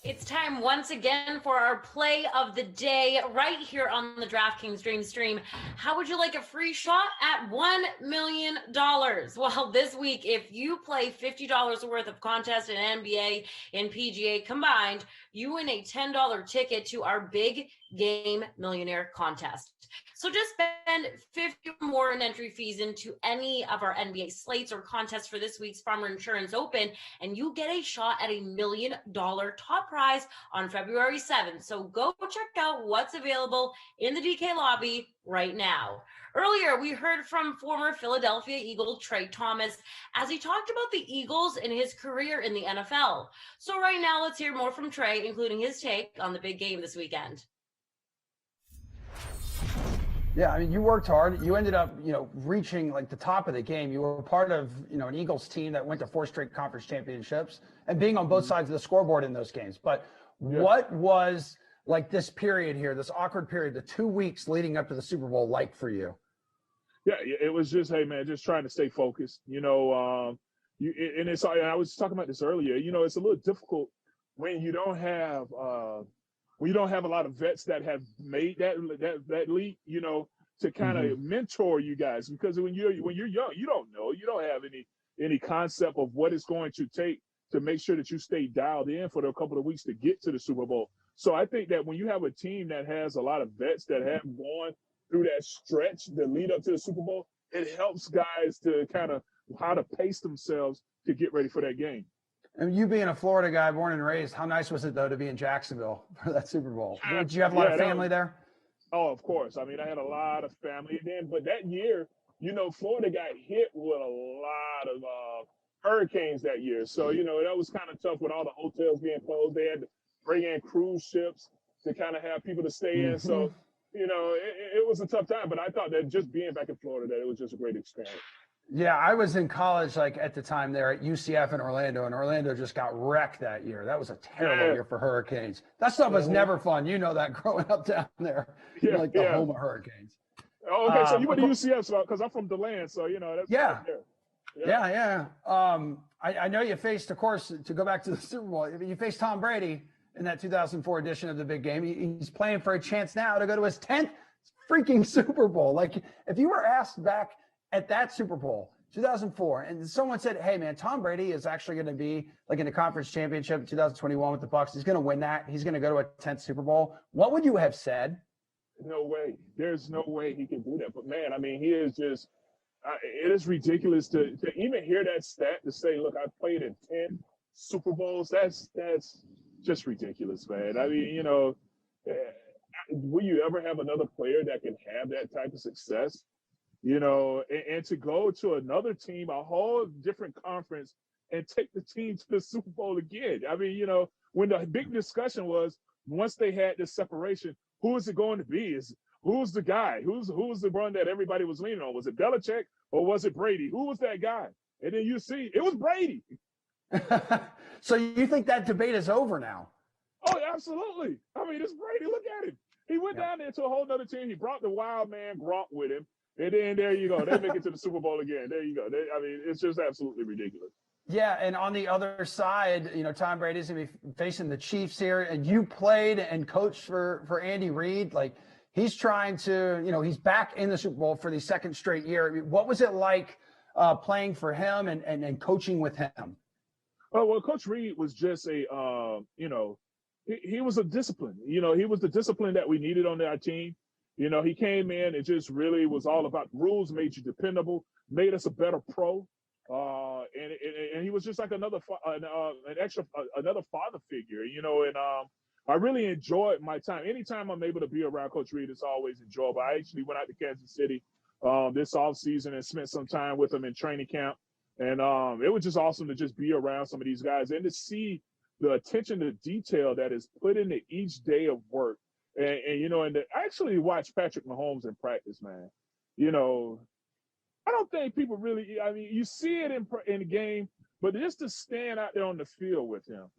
It's time once again for our play of the day right here on the DraftKings Dream Stream. How would you like a free shot at $1 million? Well, this week, if you play $50 worth of contest in NBA and PGA combined, you win a $10 ticket to our Big Game Millionaire contest. So just spend $50 or more in entry fees into any of our NBA slates or contests for this week's Farmer Insurance Open, and you get a shot at $1 million top prize on February 7th. So go check out what's available in the DK lobby right now. Earlier, we heard from former Philadelphia Eagle Trey Thomas as he talked about the Eagles and his career in the NFL. So right now, let's hear more from Trey, including his take on the big game this weekend. Yeah, I mean, you worked hard. You ended up, reaching like the top of the game. You were part of, an Eagles team that went to 4 straight conference championships and being on both sides of the scoreboard in those games. But what was like this period here, this awkward period, the 2 weeks leading up to the Super Bowl like for you? Yeah, it was just, hey man, just trying to stay focused. And it's, I was talking about this earlier. It's a little difficult when you don't have a lot of vets that have made that leap, to kind of mentor you guys, because when you're young, you don't know, you don't have any concept of what it's going to take to make sure that you stay dialed in for a couple of weeks to get to the Super Bowl. So I think that when you have a team that has a lot of vets that have gone through that stretch, the lead up to the Super Bowl, it helps guys to kind of how to pace themselves to get ready for that game. And you being a Florida guy, born and raised, how nice was it, though, to be in Jacksonville for that Super Bowl? Did you have a lot of family there? Oh, of course. I mean, I had a lot of family then. But that year, Florida got hit with a lot of hurricanes that year. So, that was kind of tough with all the hotels being closed. They had to bring in cruise ships to kind of have people to stay in. So, it was a tough time. But I thought that just being back in Florida, that it was just a great experience. Yeah, I was in college, like at the time there at UCF in Orlando, and Orlando just got wrecked that year. That was a terrible year for hurricanes. That stuff was never fun. You know that growing up down there, like the home of hurricanes. Oh, okay. So you went to UCF, because I'm from DeLand, so that's yeah. I know you faced, of course, to go back to the Super Bowl. You faced Tom Brady in that 2004 edition of the big game. He's playing for a chance now to go to his 10th freaking Super Bowl. Like if you were asked back at that Super Bowl, 2004, and someone said, hey, man, Tom Brady is actually going to be like in the conference championship in 2021 with the Bucs. He's going to win that. He's going to go to a 10th Super Bowl. What would you have said? No way. There's no way he can do that. But, man, I mean, he is just it is ridiculous to even hear that stat, to say, look, I played in 10 Super Bowls. That's just ridiculous, man. I mean, will you ever have another player that can have that type of success? And to go to another team, a whole different conference, and take the team to the Super Bowl again. I mean, when the big discussion was, once they had this separation, who is it going to be? Who's the guy? Who's the one that everybody was leaning on? Was it Belichick or was it Brady? Who was that guy? And then you see, it was Brady. So you think that debate is over now? Oh, absolutely. I mean, it's Brady. Look at him. He went down there to a whole other team. He brought the wild man Gronk with him. And then there you go. They make it to the Super Bowl again. There you go. It's just absolutely ridiculous. Yeah, and on the other side, Tom Brady's going to be facing the Chiefs here, and you played and coached for Andy Reid. Like, he's trying to, he's back in the Super Bowl for the second straight year. I mean, what was it like playing for him and coaching with him? Oh, well, Coach Reid was just he was a discipline. He was the discipline that we needed on our team. He came in and just really was all about rules, made you dependable, made us a better pro. And he was just like another father figure, and I really enjoyed my time. Anytime I'm able to be around Coach Reid, it's always enjoyable. I actually went out to Kansas City this offseason and spent some time with him in training camp. And it was just awesome to just be around some of these guys and to see the attention to detail that is put into each day of work. And I actually watched Patrick Mahomes in practice, man. I don't think people really, I mean, you see it in the game, but just to stand out there on the field with him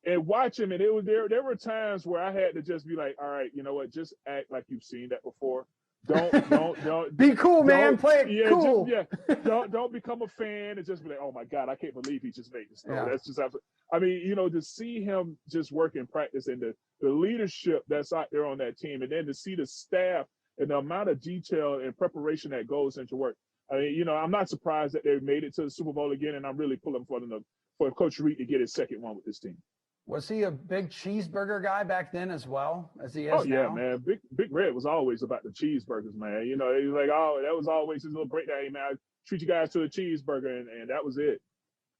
and watch him, and there were times where I had to just be like, all right, you know what, just act like you've seen that before. Don't be cool, man. Play it cool. Don't become a fan and just be like, oh my God, I can't believe he just made this throw. Yeah. That's just I mean, to see him just work in practice and the leadership that's out there on that team, and then to see the staff and the amount of detail and preparation that goes into work. I mean, I'm not surprised that they made it to the Super Bowl again, and I'm really pulling for Coach Reed to get his second one with this team. Was he a big cheeseburger guy back then as well as he is now? Oh yeah, now? man. Big Red was always about the cheeseburgers, man. He was like, oh, that was always his little breakdown. Hey, man, I treat you guys to a cheeseburger, and that was it.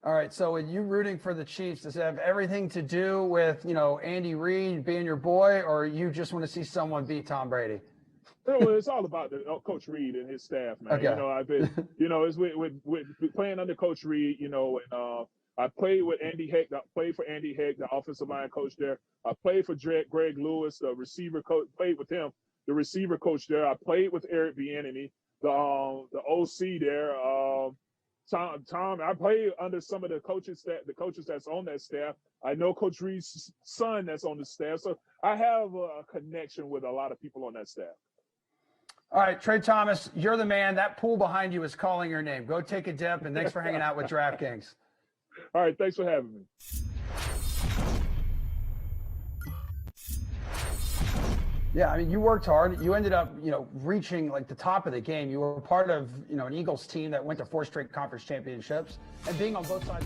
All right. So, with you rooting for the Chiefs, does it have everything to do with Andy Reid being your boy, or you just want to see someone beat Tom Brady? It's all about Coach Reid and his staff, man. Okay. I've been, it's with playing under Coach Reid, and I played with Andy Heck. I played for Andy Heck, the offensive line coach there. I played for Greg Lewis, the receiver coach. Played with him, the receiver coach there. I played with Eric Bieniemy, the OC there. Tom. I played under some of the coaches that's on that staff. I know Coach Reid's son that's on the staff, so I have a connection with a lot of people on that staff. All right, Trey Thomas, you're the man. That pool behind you is calling your name. Go take a dip, and thanks for hanging out with DraftKings. All right, thanks for having me. Yeah, I mean, you worked hard. You ended up, reaching like the top of the game. You were part of, an Eagles team that went to 4 straight conference championships, and being on both sides.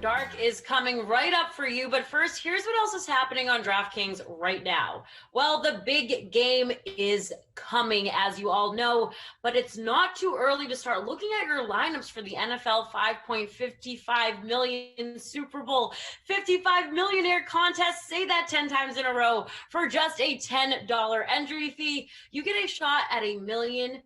Dark is coming right up for you. But first, here's what else is happening on DraftKings right now. Well, the big game is coming, as you all know, but it's not too early to start looking at your lineups for the NFL 5.55 million Super Bowl 55 millionaire contest. Say that 10 times in a row. For just a $10 entry fee, you get a shot at $1 million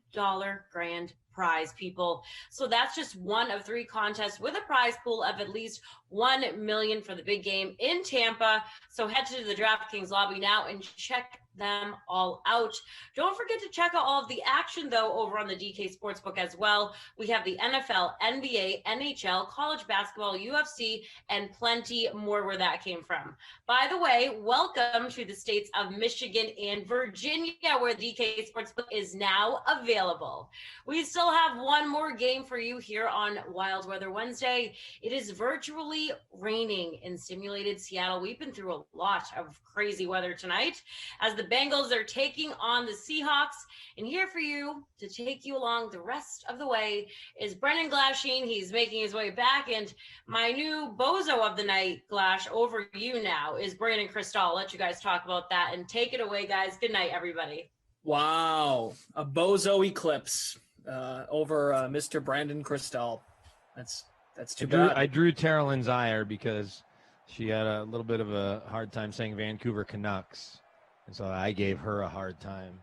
grand prize, people. So that's just one of 3 contests with a prize pool of at least $1 million for the big game in Tampa. So head to the DraftKings lobby now and check them all out. Don't forget to check out all of the action, though, over on the DK Sportsbook as well. We have the NFL, NBA, NHL, college basketball, UFC, and plenty more where that came from. By the way, welcome to the states of Michigan and Virginia, where DK Sportsbook is now available. We still have one more game for you here on Wild Weather Wednesday. It is virtually raining in simulated Seattle. We've been through a lot of crazy weather tonight as the Bengals are taking on the Seahawks. And here for you to take you along the rest of the way is Brendan Glasheen. He's making his way back. And my new bozo of the night, Glash, over you now is Brandon Cristal. I'll let you guys talk about that and take it away, guys. Good night, everybody. Wow. A bozo eclipse over Mr. Brandon Cristal. That's too bad. I drew Terrell Zier because she had a little bit of a hard time saying Vancouver Canucks. And so I gave her a hard time.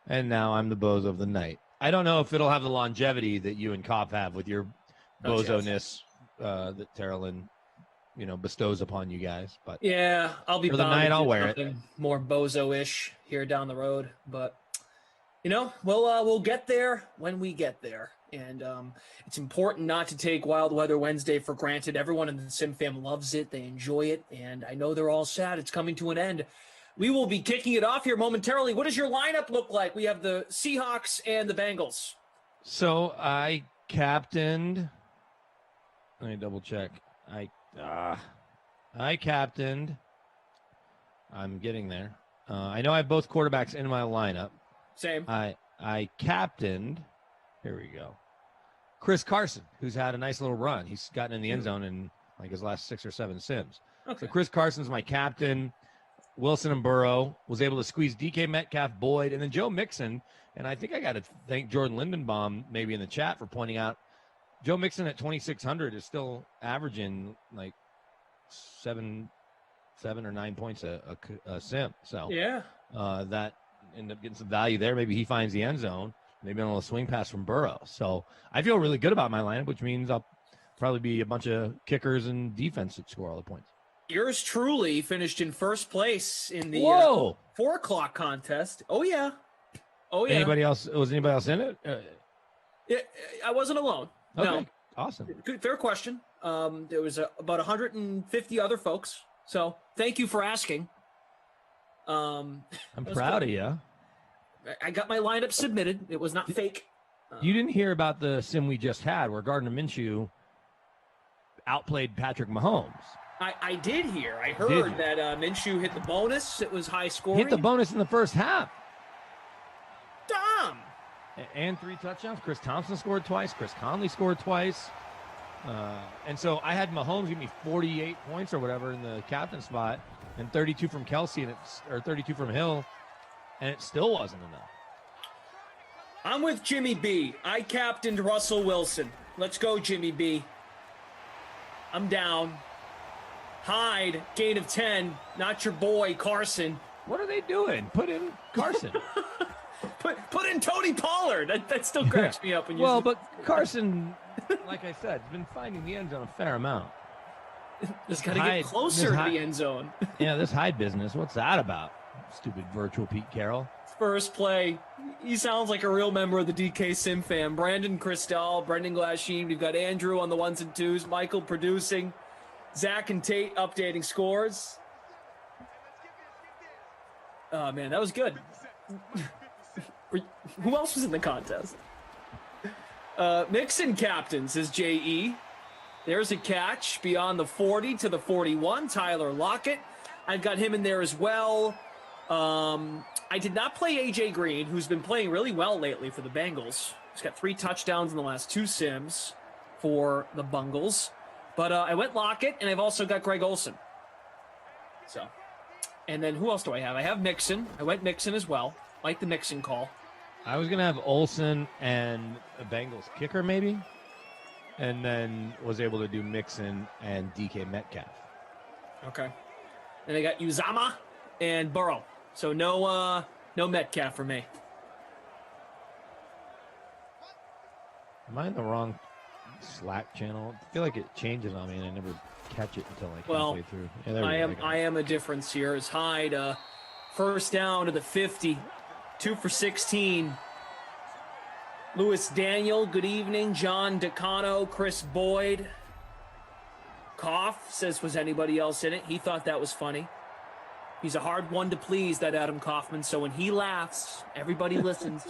And now I'm the bozo of the night. I don't know if it'll have the longevity that you and Kopp have with your bozo-ness that Terrell bestows upon you guys. But yeah, I'll be for the night, I'll wear it. More bozo-ish here down the road. But, we'll get there when we get there. And it's important not to take Wild Weather Wednesday for granted. Everyone in the Sim fam loves it. They enjoy it. And I know they're all sad it's coming to an end. We will be kicking it off here momentarily. What does your lineup look like? We have the Seahawks and the Bengals. So I captained. Let me double check. I captained. I'm getting there. I know I have both quarterbacks in my lineup. Same. I captained. Here we go. Chris Carson, who's had a nice little run. He's gotten in the end zone in like his last 6 or 7 sims. Okay. So Chris Carson's my captain. Wilson and Burrow was able to squeeze DK Metcalf, Boyd, and then Joe Mixon. And I think I got to thank Jordan Lindenbaum maybe in the chat for pointing out Joe Mixon at 2,600 is still averaging like 7 or 9 points a sim. So yeah, that ended up getting some value there. Maybe he finds the end zone. Maybe on a little swing pass from Burrow. So I feel really good about my lineup, which means I'll probably be a bunch of kickers and defense that score all the points. Yours truly finished in first place in the 4 o'clock contest. Oh, yeah. Oh, yeah. Anybody else? Was anybody else in it? Yeah, I wasn't alone. Okay. No. Awesome. Good, fair question. There was about 150 other folks. So thank you for asking. I'm proud of you. I got my lineup submitted. It was not fake. You didn't hear about the sim we just had where Gardner Minshew outplayed Patrick Mahomes. I did hear. I heard that Minshew hit the bonus. It was high scoring. Hit the bonus in the first half. Damn. And 3 touchdowns. Chris Thompson scored twice. Chris Conley scored twice. And so I had Mahomes give me 48 points or whatever in the captain spot and 32 from Kelsey or 32 from Hill. And it still wasn't enough. I'm with Jimmy B. I captained Russell Wilson. Let's go, Jimmy B. I'm down. Hyde, gain of 10. Not your boy, Carson. What are they doing? Put in Carson. put in Tony Pollard. That still cracks me up. But Carson, like I said, has been finding the end zone a fair amount. Just got to get closer to the end zone. Yeah, this Hyde business, what's that about? Stupid virtual Pete Carroll. First play. He sounds like a real member of the DK Sim fam. Brandon Cristal, Brendan Glasheen. We've got Andrew on the 1s and 2s. Michael producing. Zach and Tate updating scores. Oh, man, that was good. Who else was in the contest? Mixon captains is J.E. There's a catch beyond the 40 to the 41. Tyler Lockett. I've got him in there as well. I did not play A.J. Green, who's been playing really well lately for the Bengals. He's got 3 touchdowns in the last 2 sims for the Bungles. But I went Lockett, and I've also got Greg Olson. So, and then who else do I have? I have Mixon. I went Mixon as well. Like the Mixon call. I was going to have Olsen and a Bengals kicker maybe, and then was able to do Mixon and DK Metcalf. Okay. And I got Uzama and Burrow. So no Metcalf for me. Am I in the wrong Slack channel? I feel like it changes on me, and I never catch it until like halfway through. Yeah, there we go. I am a difference here. As Hyde, first down to the 50, 2 for 16. Lewis Daniel, good evening. John Decano, Chris Boyd. Koff says, was anybody else in it? He thought that was funny. He's a hard one to please, that Adam Kaufman. So when he laughs, everybody listens.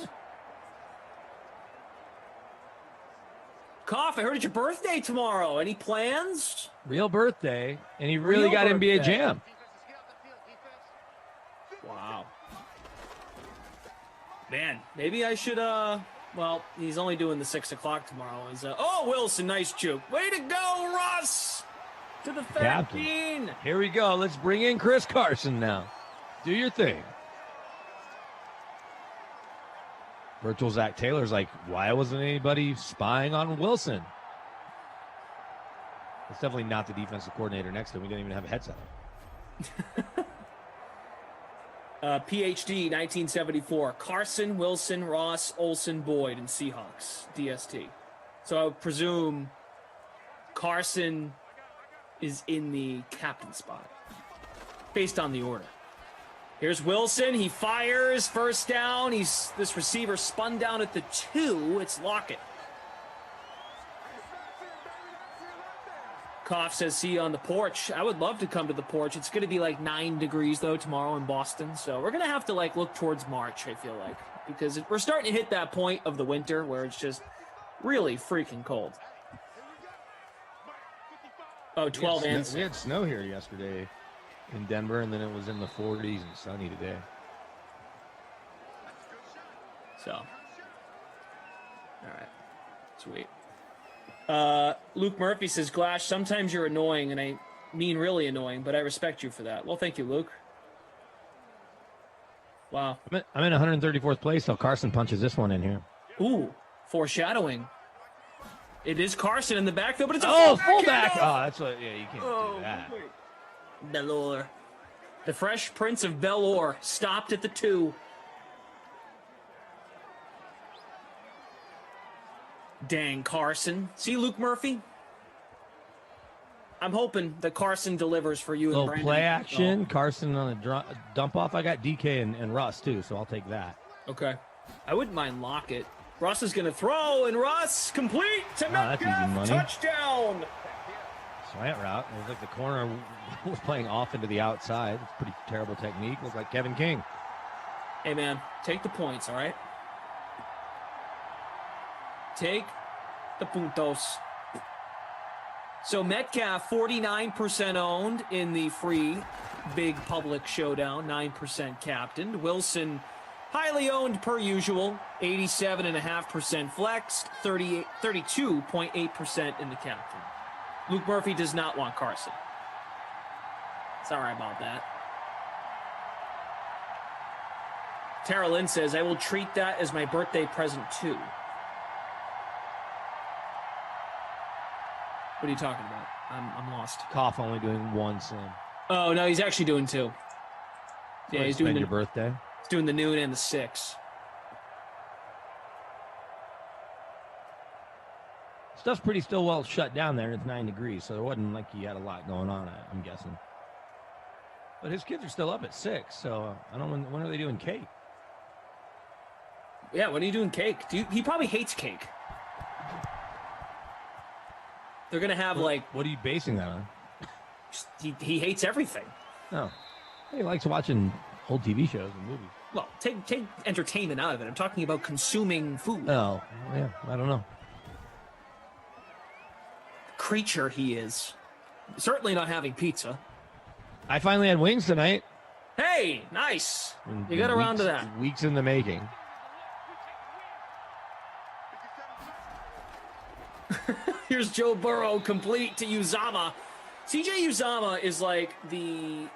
Koff, I heard it's your birthday tomorrow. Any plans? Real birthday, and he really Real got birthday. NBA Jam. Wow. Man, maybe I should, well, he's only doing the 6 o'clock tomorrow. Oh, Wilson, nice juke. Way to go, Russ! To the 13. Captain. Here we go. Let's bring in Chris Carson now. Do your thing. Virtual Zach Taylor's like, why wasn't anybody spying on Wilson? It's definitely not the defensive coordinator next to him. We didn't even have a headset. PhD 1974. Carson, Wilson, Ross, Olsen, Boyd, and Seahawks. DST. So I would presume Carson is in the captain spot based on the order. Here's Wilson. He fires. First down. This receiver spun down at the 2. It's Lockett. Koff says, see you on the porch. I would love to come to the porch. It's going to be like 9 degrees, though, tomorrow in Boston. So we're going to have to, like, look towards March, I feel like. Because we're starting to hit that point of the winter where it's just really freaking cold. Oh, 12 and 6. We had snow here yesterday in Denver, and then it was in the 40s and sunny today. So, all right, sweet. Luke Murphy says, Glash, sometimes you're annoying, and I mean really annoying, but I respect you for that. Well, thank you, Luke. Wow. I'm in 134th place, so Carson punches this one in here. Ooh, foreshadowing. It is Carson in the backfield, but it's a fullback. Oh, that's what. Yeah, you can't do that. Belor. The Fresh Prince of Bel-Or stopped at the 2. Dang, Carson. See Luke Murphy? I'm hoping that Carson delivers for you and Little Brandon. play action. Carson on a dump off. I got DK and Russ, too, so I'll take that. Okay. I wouldn't mind Lockett. Russ is going to throw, and Russ complete to Metcalf. Touchdown. Slant route. It was like the corner was playing off into the outside. It's pretty terrible technique. Looked like Kevin King. Hey, man, take the points, all right? Take the puntos. So Metcalf, 49% owned in the free big public showdown, 9% captained. Wilson, highly owned per usual, 87.5% flexed, 32.8% in the captain. Luke Murphy does not want Carson. Sorry about that. Tara Lynn says, I will treat that as my birthday present too. What are you talking about? I'm lost. Koff only doing 1 sim. Oh, no, he's actually doing 2. Yeah, he's doing your birthday. He's doing the noon and the 6. Stuff's pretty still well shut down there. It's 9 degrees, so it wasn't like he had a lot going on, I'm guessing. But his kids are still up at 6, so I don't know when are they doing cake? Yeah, when are you doing cake? He probably hates cake. They're going to have, What are you basing that on? He hates everything. No. He likes watching old TV shows and movies. Well, take entertainment out of it. I'm talking about consuming food. Oh, yeah, I don't know. Creature he is. Certainly not having pizza. I finally had wings tonight. Hey, nice. You got around to that. Weeks in the making. Here's Joe Burrow complete to Uzama. CJ Uzama is like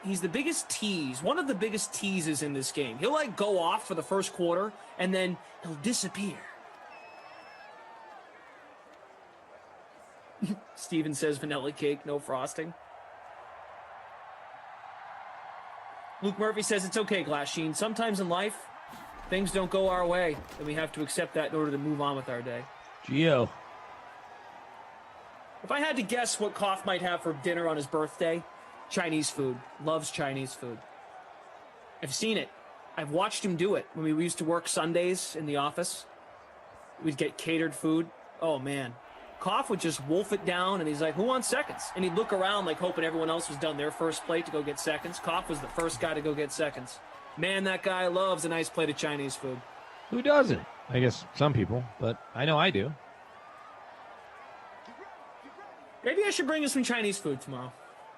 he's the biggest tease, one of the biggest teases in this game. He'll like go off for the first quarter and then he'll disappear. Steven says vanilla cake, no frosting. Luke Murphy says it's okay, Glass Sheen. Sometimes in life, things don't go our way, and we have to accept that in order to move on with our day. Gio. If I had to guess what Koff might have for dinner on his birthday, Chinese food. Loves Chinese food. I've seen it. I've watched him do it. When we used to work Sundays in the office, we'd get catered food. Oh, man. Koff would just wolf it down, and he's like, who wants seconds? And he'd look around like hoping everyone else was done their first plate to go get seconds. Koff was the first guy to go get seconds. Man, that guy loves a nice plate of Chinese food. Who doesn't? I guess some people, but I know I do. Maybe I should bring you some Chinese food tomorrow.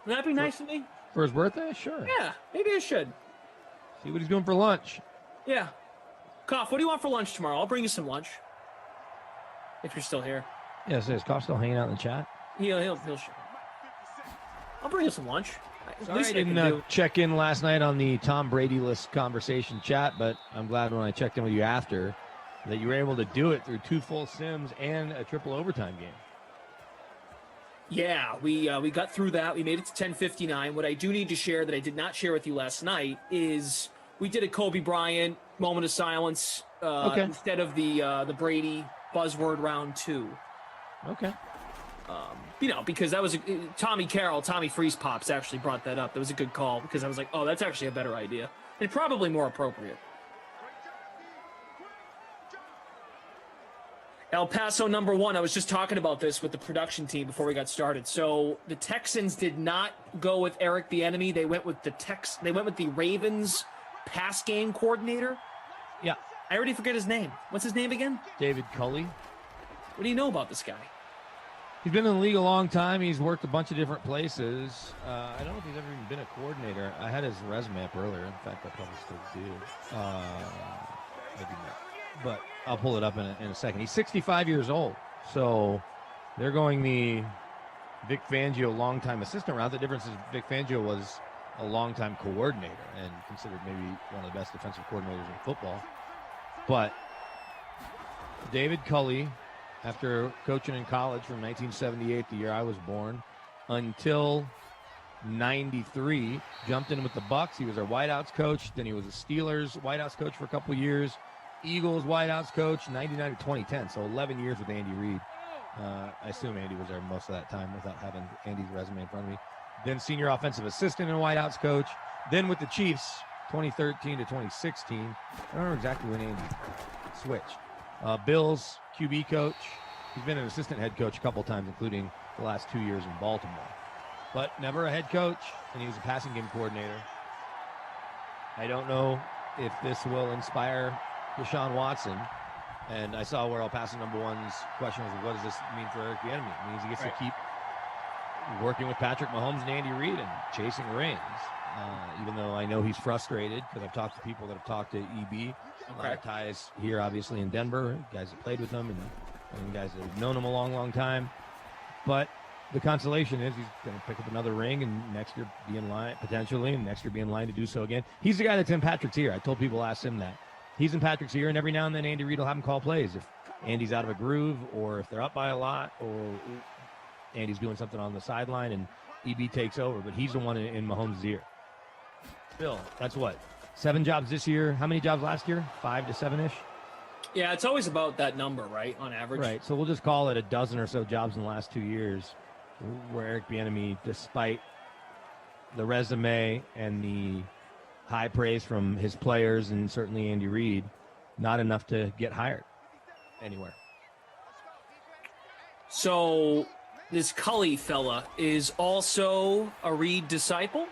Would that be nice of me? For his birthday? Sure. Yeah, maybe I should. See what he's doing for lunch. Yeah. Koff, what do you want for lunch tomorrow? I'll bring you some lunch. If you're still here. Yeah, so is Koff still hanging out in the chat? He'll show. I'll bring you some lunch. Sorry I didn't check in last night on the Tom Brady-less conversation chat, but I'm glad when I checked in with you after that you were able to do it through 2 full sims and a triple overtime game. Yeah, we got through that. We made it to 10:59. What I do need to share that I did not share with you last night is we did a Kobe Bryant moment of silence instead of the Brady buzzword round 2. Okay. Because that was Tommy Freeze Pops actually brought that up. That was a good call because I was like, oh, that's actually a better idea and probably more appropriate. El Paso #1. I was just talking about this with the production team before we got started. So the Texans did not go with Eric Bieniemy. They went with the Ravens pass game coordinator. Yeah. I already forget his name. What's his name again? David Culley. What do you know about this guy? He's been in the league a long time. He's worked a bunch of different places. I don't know if he's ever even been a coordinator. I had his resume up earlier. In fact, I probably still do. Maybe not. But I'll pull it up in a second. He's 65 years old. So they're going the Vic Fangio longtime assistant route. The difference is Vic Fangio was a longtime coordinator and considered maybe one of the best defensive coordinators in football. But David Culley, after coaching in college from 1978, the year I was born, until 93, jumped in with the Bucs. He was our wideouts coach. Then he was the Steelers wideouts coach for a couple years. Eagles wideouts coach, 99 to 2010. So 11 years with Andy Reid. I assume Andy was there most of that time without having Andy's resume in front of me. Then senior offensive assistant and wideouts coach. Then with the Chiefs, 2013 to 2016. I don't remember exactly when Andy switched. Bills QB coach. He's been an assistant head coach a couple times, including the last 2 years in Baltimore. But never a head coach, and he was a passing game coordinator. I don't know if this will inspire Deshaun Watson. And I saw where El Paso #1's question was, what does this mean for Eric Bieniemy? It means he gets to keep working with Patrick Mahomes and Andy Reid and chasing rings. Even though I know he's frustrated because I've talked to people that have talked to EB. A lot of ties here, obviously, in Denver, guys that played with him and guys that have known him a long, long time. But the consolation is he's going to pick up another ring and next year be in line, potentially, and next year be in line to do so again. He's the guy that's in Patrick's ear. I told people, ask him that. He's in Patrick's ear, and every now and then Andy Reid will have him call plays. If Andy's out of a groove or if they're up by a lot or Andy's doing something on the sideline and EB takes over, but he's the one in Mahomes' ear. Bill, that's what? 7 jobs this year. How many jobs last year? 5 to 7-ish? Yeah, it's always about that number, right, on average? Right, so we'll just call it a dozen or so jobs in the last 2 years where Eric Bieniemy, despite the resume and the high praise from his players and certainly Andy Reid, not enough to get hired anywhere. So this Culley fella is also a Reid disciple?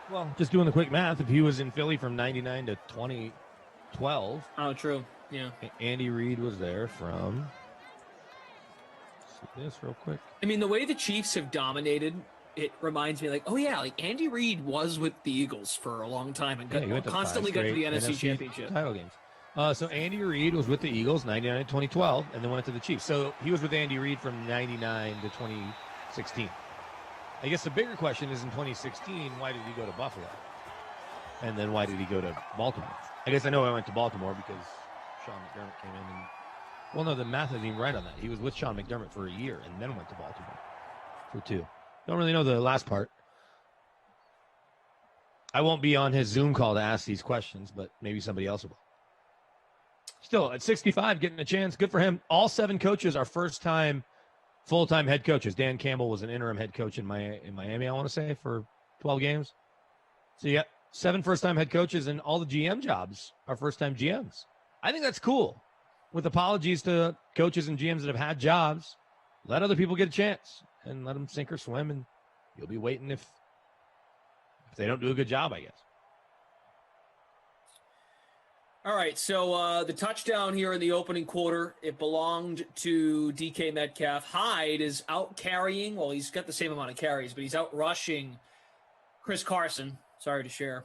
Well, just doing the quick math, if he was in Philly from 99 to 2012. Oh, true. Yeah. Andy Reid was there from, see this real quick. I mean, the way the Chiefs have dominated, it reminds me like, oh yeah, like Andy Reid was with the Eagles for a long time and constantly got to the NFC Championship. Title games. So Andy Reid was with the Eagles 99 to 2012 and then went to the Chiefs. So he was with Andy Reid from 99 to 2016. I guess the bigger question is in 2016, why did he go to Buffalo? And then why did he go to Baltimore? I guess I know I went to Baltimore because Sean McDermott came in. Well, no, the math isn't even right on that. He was with Sean McDermott for a year and then went to Baltimore for 2. Don't really know the last part. I won't be on his Zoom call to ask these questions, but maybe somebody else will. Still, at 65, getting a chance. Good for him. All 7 coaches are first-time, full-time head coaches. Dan Campbell was an interim head coach in Miami, I want to say, for 12 games. So you got 7 first-time head coaches, and all the GM jobs are first-time GMs. I think that's cool. With apologies to coaches and GMs that have had jobs, let other people get a chance and let them sink or swim, and you'll be waiting if they don't do a good job, I guess. All right, so the touchdown here in the opening quarter, it belonged to DK Metcalf. Hyde is out carrying. Well, he's got the same amount of carries, but he's out rushing Chris Carson. Sorry to share.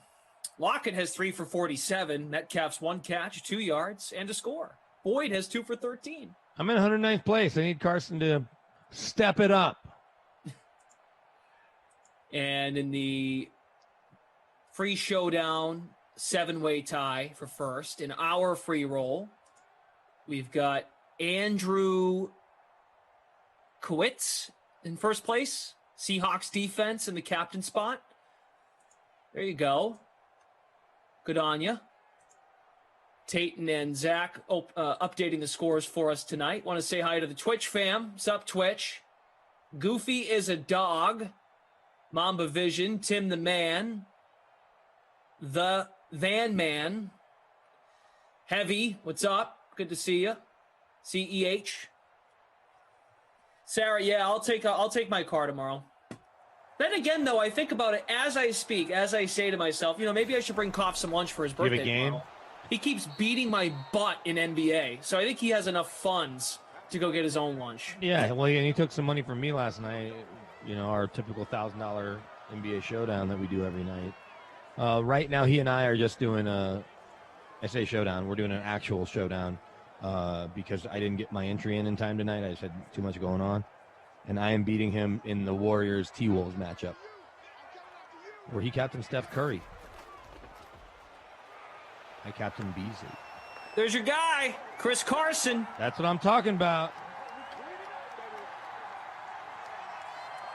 Lockett has 3 for 47. Metcalf's 1 catch, 2 yards, and a score. Boyd has 2 for 13. I'm in 109th place. I need Carson to step it up. And in the free showdown, 7-way tie for first. In our free roll, we've got Andrew Kowitz in first place. Seahawks defense in the captain spot. There you go. Good on you. Tayton and Zach updating the scores for us tonight. Want to say hi to the Twitch fam. What's up, Twitch? Goofy is a dog. Mamba Vision. Tim the Man. The Van Man. Heavy, what's up? Good to see you. CEH. Sarah, yeah, I'll take my car tomorrow. Then again, though, I think about it as I speak, as I say to myself, maybe I should bring Koff some lunch for his birthday. You have a game? Tomorrow. He keeps beating my butt in NBA, so I think he has enough funds to go get his own lunch. Yeah, well, and he took some money from me last night. Our typical $1,000 NBA showdown that we do every night. Right now, he and I are just doing I say showdown. We're doing an actual showdown because I didn't get my entry in time tonight. I just had too much going on. And I am beating him in the Warriors T-Wolves matchup where he captained Steph Curry. I captained Beasley. There's your guy, Chris Carson. That's what I'm talking about.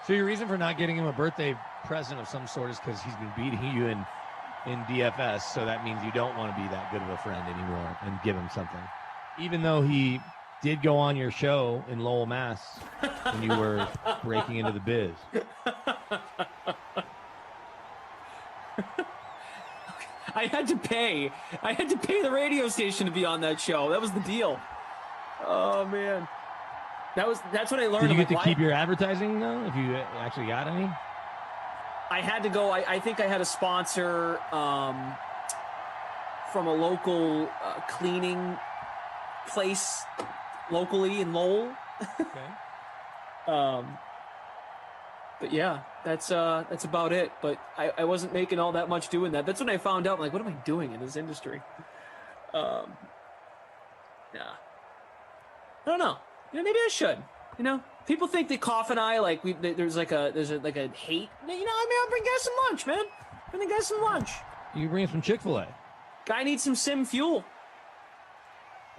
So your reason for not getting him a birthday present of some sort is because he's been beating you in DFS, so that means you don't want to be that good of a friend anymore and give him something. Even though he did go on your show in Lowell, Mass, when you were breaking into the biz. I had to pay the radio station to be on that show. That was the deal. Oh man. That's what I learned. Did you get to keep your advertising though, if you actually got any? I had to go. I think I had a sponsor from a local cleaning place locally in Lowell. Okay. But yeah, that's about it. But I wasn't making all that much doing that. That's when I found out. I'm like, what am I doing in this industry? Yeah. I don't know. Maybe I should. People think that Koff and I there's a hate. I'll bring guys some lunch, man. Bring guys some lunch. You bring some Chick-fil-A. Guy needs some sim fuel.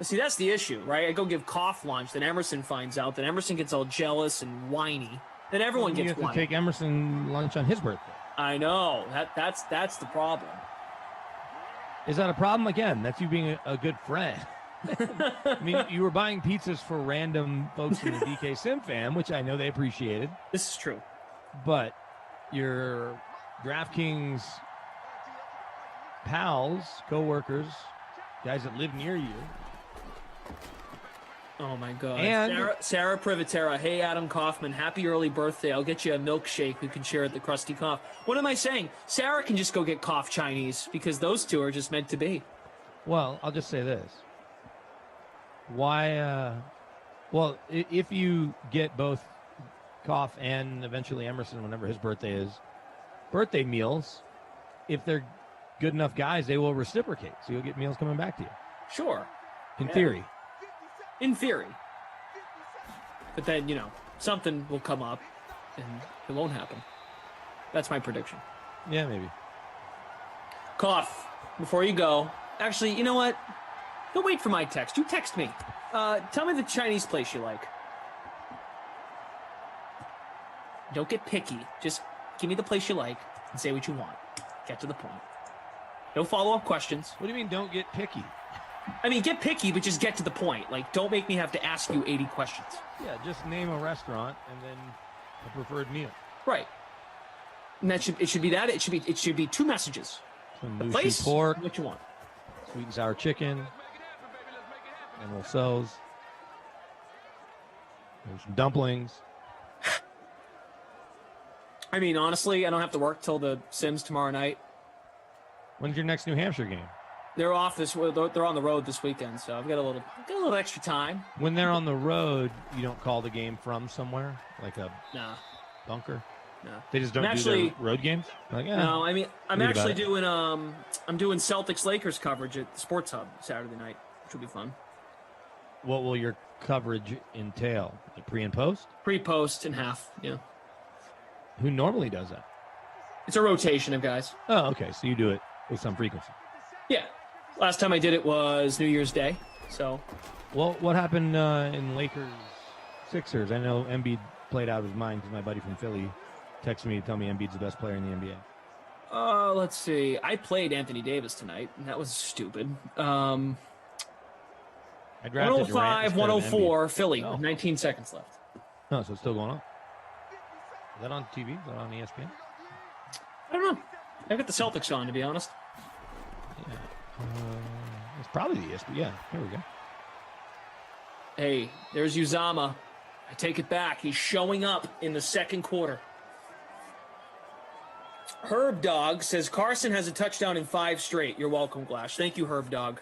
See, that's the issue, right? I go give Koff lunch, then Emerson finds out, then Emerson gets all jealous and whiny. Then everyone gets whiny. You have to take Emerson lunch on his birthday. I know. That's the problem. Is that a problem? Again, that's you being a good friend. I mean, you were buying pizzas for random folks in the DK Sim fam, which I know they appreciated. This is true. But your DraftKings pals, co-workers, guys that live near you. Oh, my God. And Sarah Privatera. Hey, Adam Kaufman, happy early birthday. I'll get you a milkshake we can share at the Krusty Koff. What am I saying? Sarah can just go get Koff Chinese because those two are just meant to be. Well, I'll just say this. Why, if you get both Koff and eventually Emerson, whenever his birthday is, birthday meals, if they're good enough guys, they will reciprocate. So you'll get meals coming back to you. Sure. In theory. In theory. But then, something will come up and it won't happen. That's my prediction. Yeah, maybe. Cough, before you go. Actually, you know what? Don't wait for my text. You text me. Tell me the Chinese place you like. Don't get picky. Just give me the place you like and say what you want. Get to the point. No follow-up questions. What do you mean don't get picky? I mean, get picky, but just get to the point. Like, don't make me have to ask you 80 questions. Yeah, just name a restaurant and then a preferred meal. Right. And it should be that. It should be 2 messages. Some the Lucy place, pork, what you want. sweet and sour chicken, Emerald Cells. There's some dumplings. I mean, honestly, I don't have to work till the Sims tomorrow night. When's your next New Hampshire game? They're on the road this weekend, so I've got a little extra time. When they're on the road, you don't call the game from somewhere, like a bunker? No. They just don't do their road games? Like, No, I mean, I'm read about actually it. doing I'm doing Celtics Lakers coverage at the Sports Hub Saturday night, which will be fun. What will your coverage entail? Like pre and post? Pre-post and half, yeah. Who normally does that? It's a rotation of guys. Oh, okay. So you do it with some frequency. Yeah. Last time I did it was New Year's Day, so. Well, what happened in Lakers Sixers? I know Embiid played out of his mind because my buddy from Philly texted me to tell me Embiid's the best player in the NBA. Let's see. I played Anthony Davis tonight, and that was stupid. I drafted 105, Durant instead of 104, Embiid. Philly, Oh. with 19 seconds left. No, so it's still going on. Is that on TV? Is that on ESPN? I don't know. I've got the Celtics on, to be honest. It's probably the ESPN. Yeah, here we go. Hey, there's Uzama. I take it back. He's showing up in the second quarter. Herb Dog says Carson has a touchdown in 5 straight. You're welcome, Glash. Thank you, Herb Dog,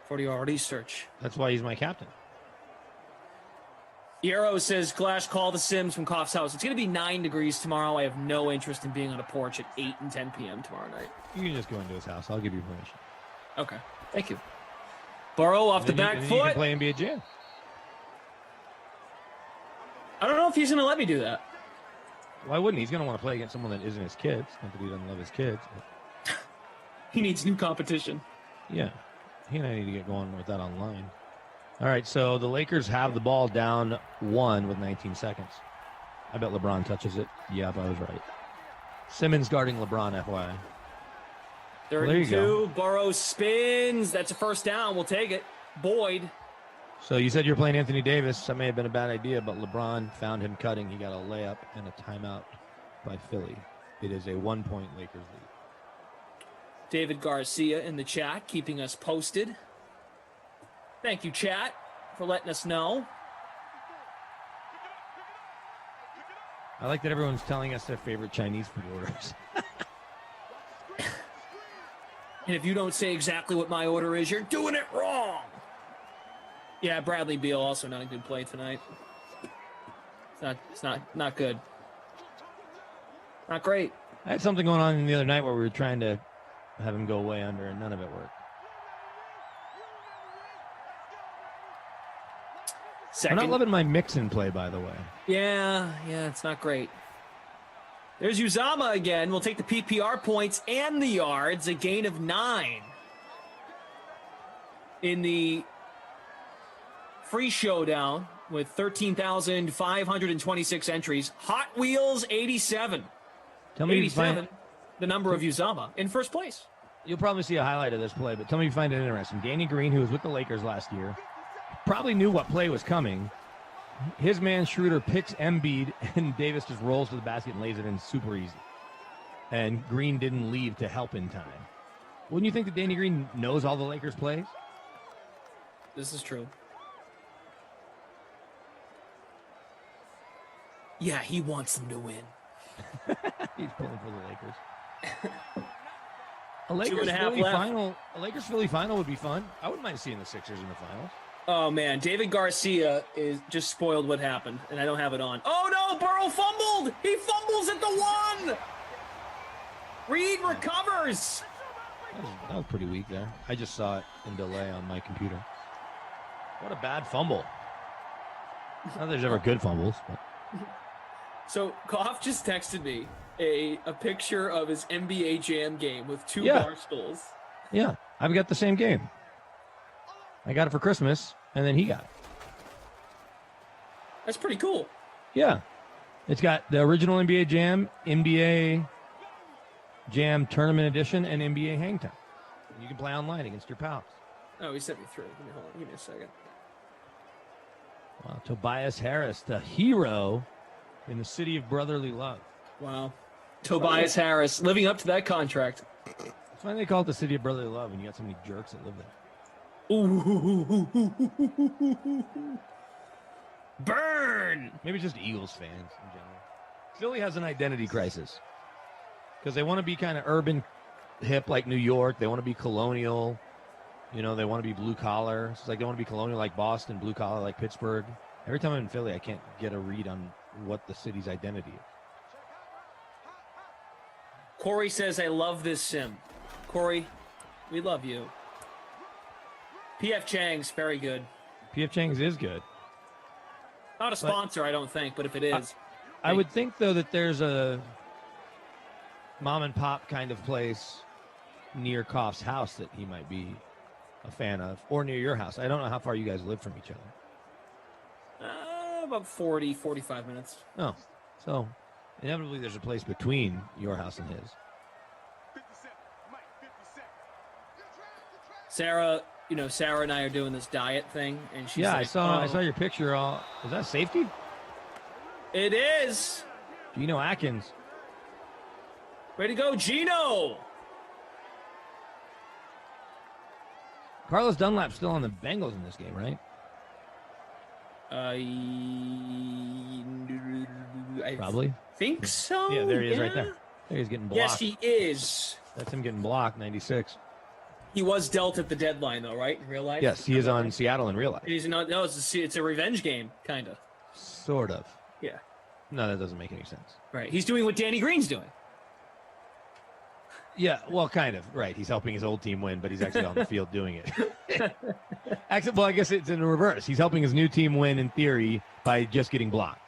for your research. That's why he's my captain. Yarrow says, Glash, call the Sims from Koff's house. It's going to be 9 degrees tomorrow. I have no interest in being on a porch at 8 and 10 p.m. tomorrow night. You can just go into his house. I'll give you permission. Okay. Thank you. Burrow off the back You foot. can play NBA Jam. I don't know if he's going to let me do that. Why wouldn't he? He's going to want to play against someone that isn't his kids. Not that he doesn't love his kids. But He needs new competition. yeah. He and I need to get going with that online. All right, so the Lakers have the ball down 1 with 19 seconds. I bet LeBron touches it. Yep, I was right. Simmons guarding LeBron, FYI. Third There and you go. 2. Burrow spins. That's a first down. We'll take it. Boyd. So you said you're playing Anthony Davis. That may have been a bad idea, but LeBron found him cutting. He got a layup and a timeout by Philly. It is a 1-point Lakers lead. David Garcia in the chat, keeping us posted. Thank you, chat, for letting us know. I like that everyone's telling us their favorite Chinese food orders. And if you don't say exactly what my order is, you're doing it wrong. Yeah, Bradley Beal also not a good play tonight. It's not good. Not great. I had something going on the other night where we were trying to have him go way under, and none of it worked. Second. I'm not loving my mix-in play, by the way. Yeah, it's not great. There's Uzama again. We'll take the PPR points and the yards. A gain of 9. In the free showdown with 13,526 entries. Hot Wheels 87. Tell me if you 87, the number of Uzama in first place. You'll probably see a highlight of this play, but tell me if you find it interesting. Danny Green, who was with the Lakers last year, probably knew what play was coming. His man Schroeder picks Embiid, and Davis just rolls to the basket and lays it in super easy. And Green didn't leave to help in time. Wouldn't you think that Danny Green knows all the Lakers plays? This is true. Yeah, he wants them to win. He's pulling for the Lakers. A 2.5 Lakers-Philly left. final, a Lakers-Philly final would be fun. I wouldn't mind seeing the Sixers in the finals. Oh, man. David Garcia is just spoiled what happened, and I don't have it on. Oh, no. Burrow fumbled. He fumbles at the 1. Reed recovers. That was pretty weak there. I just saw it in delay on my computer. What a bad fumble. Not that there's ever good fumbles, but So Koff just texted me a picture of his NBA Jam game with two Yeah. bar stools. yeah, I've got the same game. I got it for Christmas, and then he got it. That's pretty cool. Yeah. It's got the original NBA Jam, NBA Jam Tournament Edition, and NBA Hangtime. You can play online against your pals. Oh, he sent me through. Give me a second. Wow, Tobias Harris, the hero in the city of brotherly love. Wow. Tobias Harris living up to that contract. That's why they call it the city of brotherly love, and you got so many jerks that live there. Ooh. Burn! Maybe just Eagles fans in general. Philly has an identity crisis because they want to be kind of urban hip like New York. They want to be colonial. You know, they want to be blue collar. It's like they want to be colonial like Boston, blue collar like Pittsburgh. Every time I'm in Philly, I can't get a read on what the city's identity is. Corey says, I love this sim. Corey, we love you. PF Chang's very good. PF Chang's is good. Not a sponsor, I don't think, but if it is. I would think, though, that there's a mom and pop kind of place near Koff's house that he might be a fan of, or near your house. I don't know how far you guys live from each other. About 40, 45 minutes. Oh, so inevitably there's a place between your house and his. Sarah, Sarah and I are doing this diet thing, and she's Yeah, like, I saw your picture. Is that safety? It is. Geno Atkins. Way to go, Gino. Carlos Dunlap's still on the Bengals in this game, right? I Probably. think so. Yeah, there he is right there. There he's getting blocked. Yes, he is. That's him getting blocked, 96. He was dealt at the deadline, though, right? In real life? Yes, he is on Seattle in real life. He's not. No, it's a revenge game, kind of. Sort of. Yeah. No, that doesn't make any sense. Right. He's doing what Danny Green's doing. Yeah, well, kind of. Right. He's helping his old team win, but he's actually on the field doing it. Well, I guess it's in the reverse. He's helping his new team win, in theory, by just getting blocked.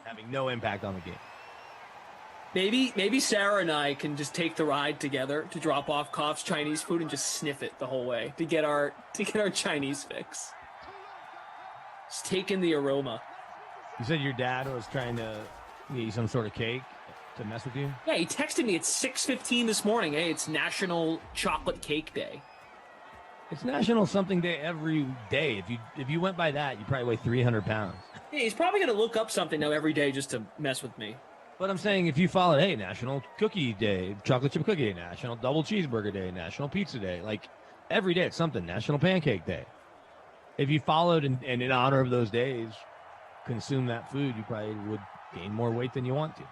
Having no impact on the game. Maybe Sarah and I can just take the ride together to drop off Koff's Chinese food and just sniff it the whole way to get our Chinese fix. Just taking the aroma. You said your dad was trying to get you some sort of cake to mess with you? Yeah, he texted me at 6:15 this morning. Hey, it's National Chocolate Cake Day. It's National Something Day every day. If you went by that, you'd probably weigh 300 pounds. Yeah, he's probably going to look up something now every day just to mess with me. But I'm saying if you followed, hey, National Cookie Day, Chocolate Chip Cookie Day, National Double Cheeseburger Day, National Pizza Day, like every day it's something, National Pancake Day. If you followed and in honor of those days, consume that food, you probably would gain more weight than you want to.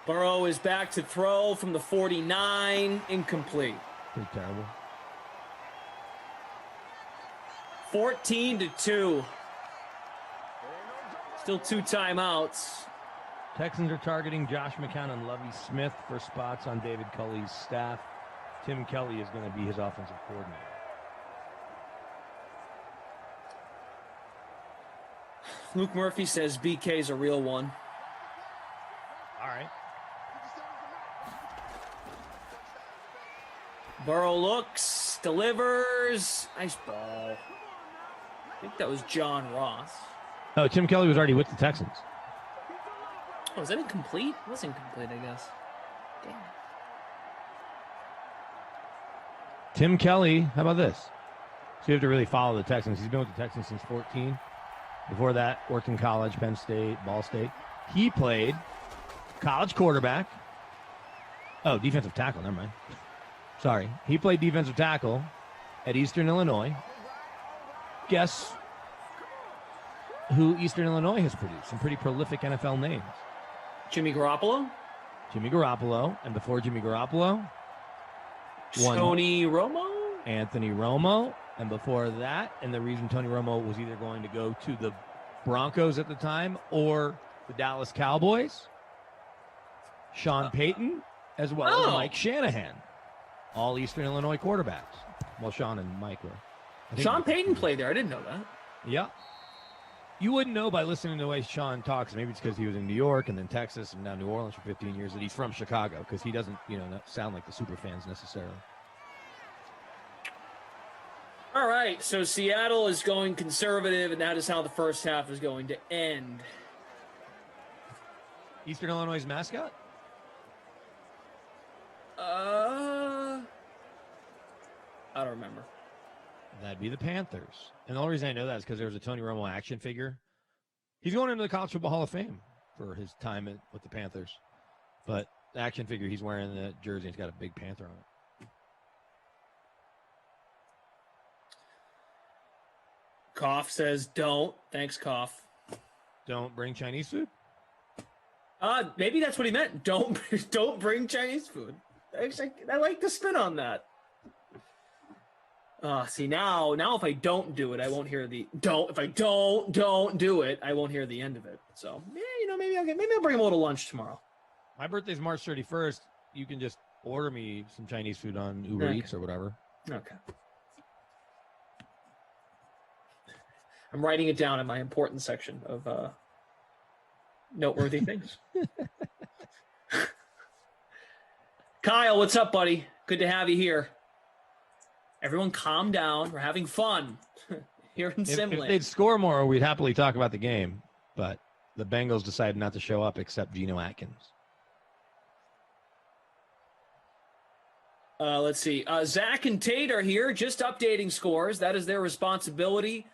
Burrow is back to throw from the 49, incomplete. Pretty terrible. 14-2. Still 2 timeouts. Texans are targeting Josh McCown and Lovie Smith for spots on David Culley's staff. Tim Kelly is going to be his offensive coordinator. Luke Murphy says BK's a real one. All right. Burrow looks, delivers. Nice ball. I think that was John Ross. Oh, Tim Kelly was already with the Texans. Oh, is that incomplete? It was incomplete, I guess. Damn. Tim Kelly, how about this? So you have to really follow the Texans. He's been with the Texans since 14. Before that, worked in college, Penn State, Ball State. He played college quarterback. Oh, defensive tackle, never mind. Sorry. He played defensive tackle at Eastern Illinois. Guess who Eastern Illinois has produced? Some pretty prolific NFL names. Jimmy Garoppolo? Jimmy Garoppolo. And before Jimmy Garoppolo, Tony Romo? Anthony Romo. And before that, and the reason Tony Romo was either going to go to the Broncos at the time or the Dallas Cowboys, Sean Payton as well as Mike Shanahan. All Eastern Illinois quarterbacks. Well, Sean and Mike were. Sean Payton played there. I didn't know that. Yeah. You wouldn't know by listening to the way Sean talks. Maybe it's because he was in New York and then Texas and now New Orleans for 15 years that he's from Chicago, because he doesn't, not sound like the super fans necessarily. All right, so Seattle is going conservative, and that is how the first half is going to end. Eastern Illinois' mascot? I don't remember. That'd be the Panthers. And the only reason I know that is because there was a Tony Romo action figure. He's going into the College Football Hall of Fame for his time with the Panthers. But the action figure, he's wearing the jersey. He's got a big panther on it. Koff says, don't. Thanks, Koff. Don't bring Chinese food? Maybe that's what he meant. Don't bring Chinese food. Actually, I like the spin on that. See, now if I don't do it, I won't hear the don't. If I don't do it, I won't hear the end of it. So yeah, maybe I'll bring him a little lunch tomorrow. My birthday's March 31st. You can just order me some Chinese food on Uber Eats or whatever. Okay. I'm writing it down in my important section of noteworthy things. Kyle, what's up, buddy? Good to have you here. Everyone calm down. We're having fun here in Simland. If they'd score more, we'd happily talk about the game. But the Bengals decided not to show up except Geno Atkins. Let's see. Zach and Tate are here just updating scores. That is their responsibility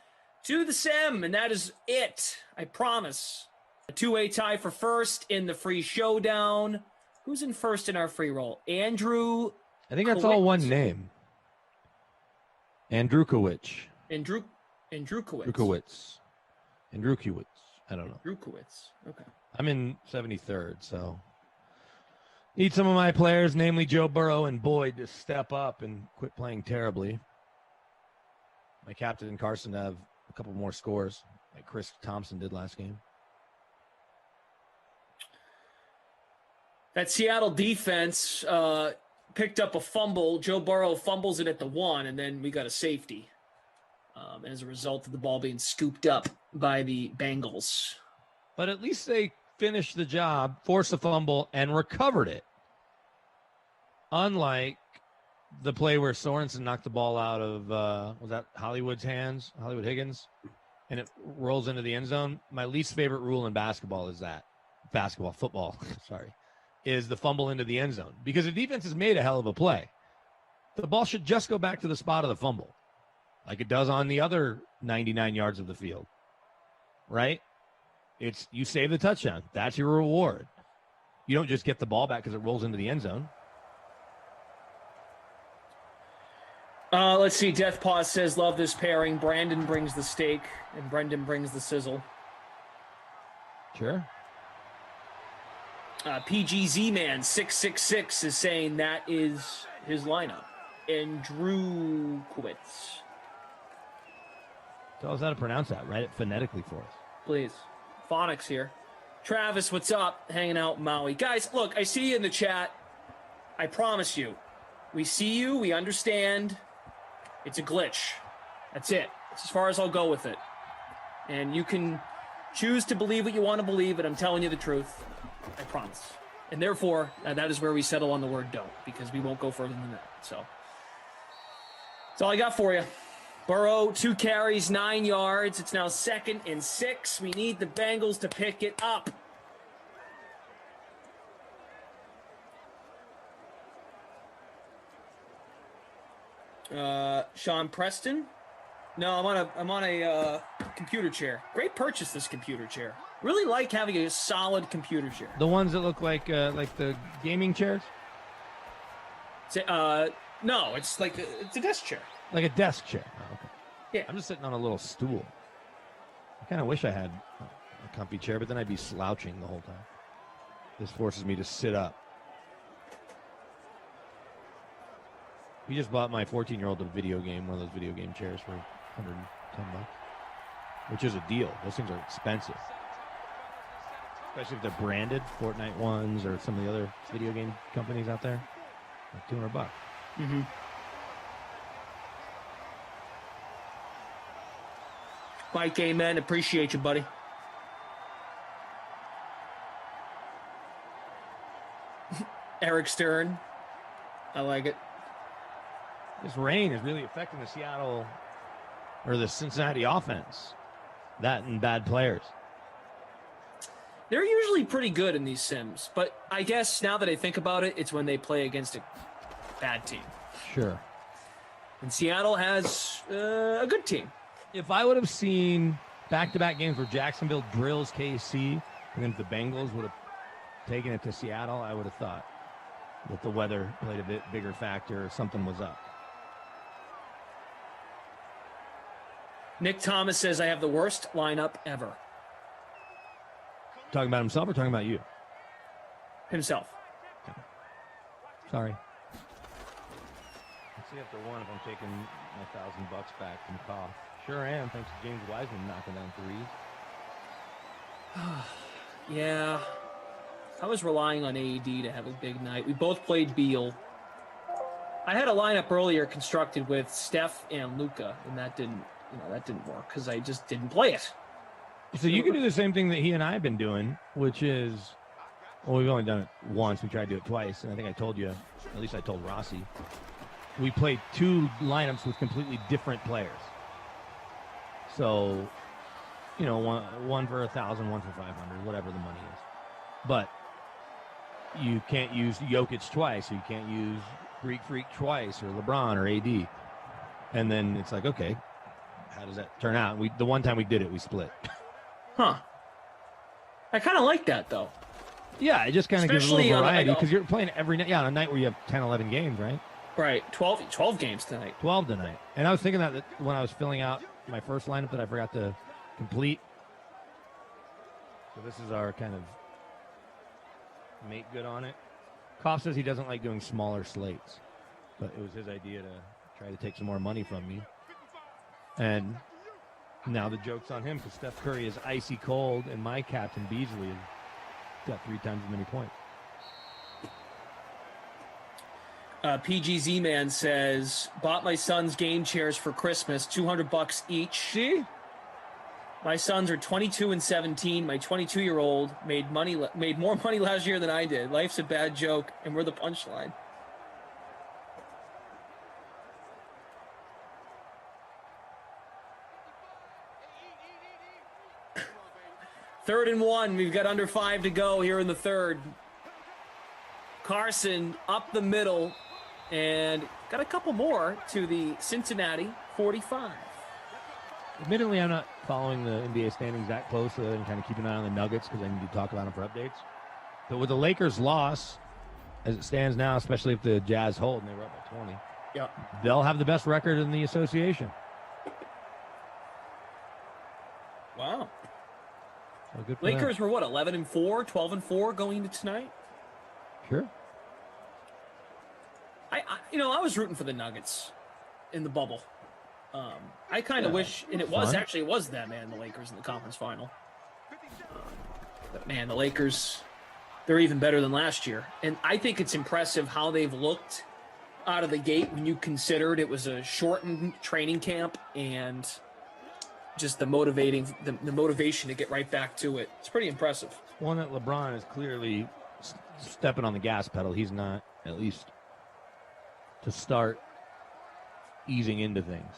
to the Sim, and that is it. I promise. A two-way tie for first in the free showdown. Who's in first in our free roll? Andrew. I think that's all one name. Andrukowicz. Andrukowicz. I don't know. Andrukowicz. Okay. I'm in 73rd, so need some of my players, namely Joe Burrow and Boyd, to step up and quit playing terribly. My captain Carson to have a couple more scores, like Chris Thompson did last game. That Seattle defense picked up a fumble. Joe Burrow fumbles it at the 1, and then we got a safety as a result of the ball being scooped up by the Bengals. But at least they finished the job, forced a fumble, and recovered it. Unlike the play where Sorensen knocked the ball out of, was that Hollywood Higgins, and it rolls into the end zone. My least favorite rule in football, is the fumble into the end zone. Because the defense has made a hell of a play. The ball should just go back to the spot of the fumble, like it does on the other 99 yards of the field, right? It's you save the touchdown. That's your reward. You don't just get the ball back because it rolls into the end zone. Let's see. Death Paws says, love this pairing. Brandon brings the steak, and Brendan brings the sizzle. Sure. PGZ Man 666 is saying that is his lineup. Andrukowicz. Tell us how to pronounce that. Write it phonetically for us. Please. Phonics here. Travis, what's up? Hanging out in Maui. Guys, look, I see you in the chat. I promise you. We see you. We understand. It's a glitch. That's it. That's as far as I'll go with it. And you can choose to believe what you want to believe, but I'm telling you the truth. I promise. And therefore, that is where we settle on the word don't, because we won't go further than that. So that's all I got for you. Burrow, 2 carries, 9 yards. It's now 2nd and 6. We need the Bengals to pick it up. Sean Preston? No, I'm on a computer chair. Great purchase, this computer chair. Really like having a solid computer chair. The ones that look like the gaming chairs? No, it's like it's a desk chair. Like a desk chair. Oh, okay. Yeah. I'm just sitting on a little stool. I kind of wish I had a comfy chair, but then I'd be slouching the whole time. This forces me to sit up. We just bought my 14-year-old a video game, one of those video game chairs for $110, which is a deal. Those things are expensive. Especially if they're branded, Fortnite ones or some of the other video game companies out there. Like $200. Mm-hmm. Mike, amen. Appreciate you, buddy. Eric Stern. I like it. This rain is really affecting the Seattle or the Cincinnati offense. That and bad players. They're usually pretty good in these sims, but I guess now that I think about it, it's when they play against a bad team. Sure. And Seattle has a good team. If I would have seen back-to-back games where Jacksonville drills KC, and then if the Bengals would have taken it to Seattle, I would have thought that the weather played a bit bigger factor or something was up. Nick Thomas says, I have the worst lineup ever. Talking about himself or talking about you? Himself. Sorry. Let's see after one if I'm taking my $1,000 back from Koff. Sure am, thanks to James Wiseman knocking down threes. Yeah. I was relying on AED to have a big night. We both played Beal. I had a lineup earlier constructed with Steph and Luka, and that didn't work because I just didn't play it. So you can do the same thing that he and I have been doing, which is, well, we've only done it once. We tried to do it twice, and I think I told you, at least I told Rossi, we played two lineups with completely different players. So, one for 1,000, one for 500, whatever the money is. But you can't use Jokic twice, or you can't use Greek Freak twice, or LeBron, or AD. And then it's like, okay, how does that turn out? The one time we did it, we split. Huh. I kind of like that, though. Yeah, it just kind of gives a little variety because you're playing every night. Yeah, on a night where you have 10, 11 games, right? Right. 12 games tonight. 12 tonight. And I was thinking that when I was filling out my first lineup that I forgot to complete. So this is our kind of make good on it. Koff says he doesn't like doing smaller slates, but it was his idea to try to take some more money from me. And now the joke's on him because Steph Curry is icy cold and my captain Beasley has got 3 times as many points. PGZ Man says, bought my son's game chairs for Christmas, $200 each. See? My sons are 22 and 17. My 22-year-old made more money last year than I did. Life's a bad joke, and we're the punchline. Third and 1. We've got under 5 to go here in the third. Carson up the middle and got a couple more to the Cincinnati 45. Admittedly, I'm not following the NBA standings that closely and kind of keeping an eye on the Nuggets because I need to talk about them for updates. But with the Lakers' loss, as it stands now, especially if the Jazz hold and they were up by 20, yeah, they'll have the best record in the association. Wow. So good for Lakers them. were what, 11 and 4, 12 and 4 going into tonight? Sure. I was rooting for the Nuggets in the bubble. I kind of wish, and it was them, man, the Lakers in the conference final. But man, the Lakers, they're even better than last year. And I think it's impressive how they've looked out of the gate when you considered it was a shortened training camp and just the motivation to get right back to it. It's pretty impressive. One that LeBron is clearly stepping on the gas pedal. He's not, at least to start easing into things.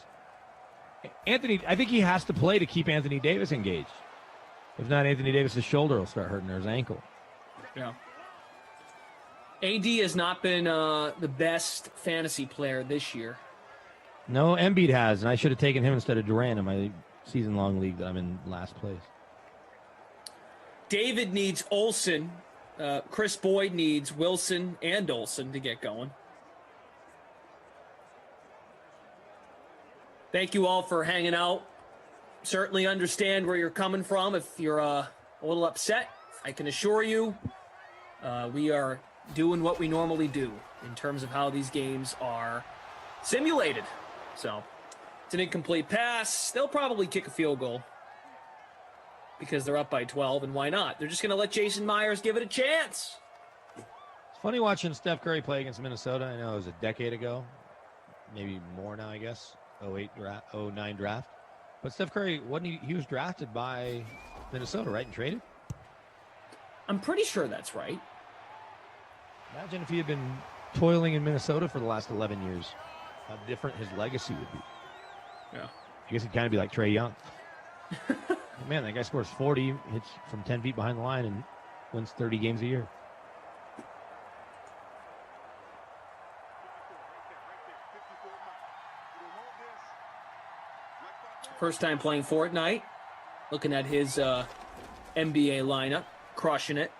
Anthony, I think he has to play to keep Anthony Davis engaged. If not, Anthony Davis' shoulder will start hurting or his ankle. Yeah. AD has not been the best fantasy player this year. No, Embiid has, and I should have taken him instead of Durant in my season-long league that I'm in last place. David needs Olsen. Chris Boyd needs Wilson and Olsen to get going. Thank you all for hanging out. Certainly understand where you're coming from. If you're a little upset, I can assure you we are doing what we normally do in terms of how these games are simulated. So it's an incomplete pass. They'll probably kick a field goal. because they're up by 12, and why not? They're just going to let Jason Myers give it a chance. It's funny watching Steph Curry play against Minnesota. I know it was a decade ago, maybe more now, I guess. 09 draft. But Steph Curry, he was drafted by Minnesota, right, and traded? I'm pretty sure that's right. Imagine if he had been toiling in Minnesota for the last 11 years, how different his legacy would be. Yeah. I guess he'd kind of be like Trae Young. Man, that guy scores 40, hits from 10 feet behind the line, and wins 30 games a year. First time playing Fortnite. Looking at his NBA lineup. Crushing it.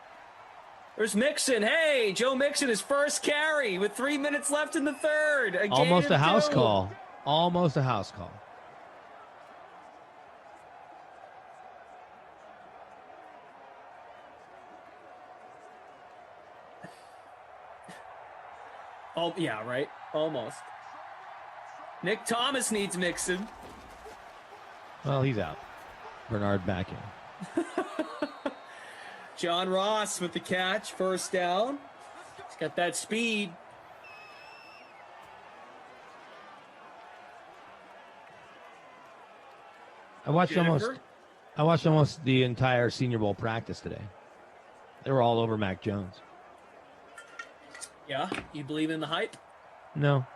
There's Mixon. Hey, Joe Mixon, his first carry with 3 minutes left in the third. Almost a house call. Almost a house call. Oh, yeah, right. Almost. Nick Thomas needs Mixon. Well, he's out. Bernard back in. John Ross with the catch. First down. He's got that speed. I watched almost the entire Senior Bowl practice today. They were all over Mac Jones. Yeah? You believe in the hype? No.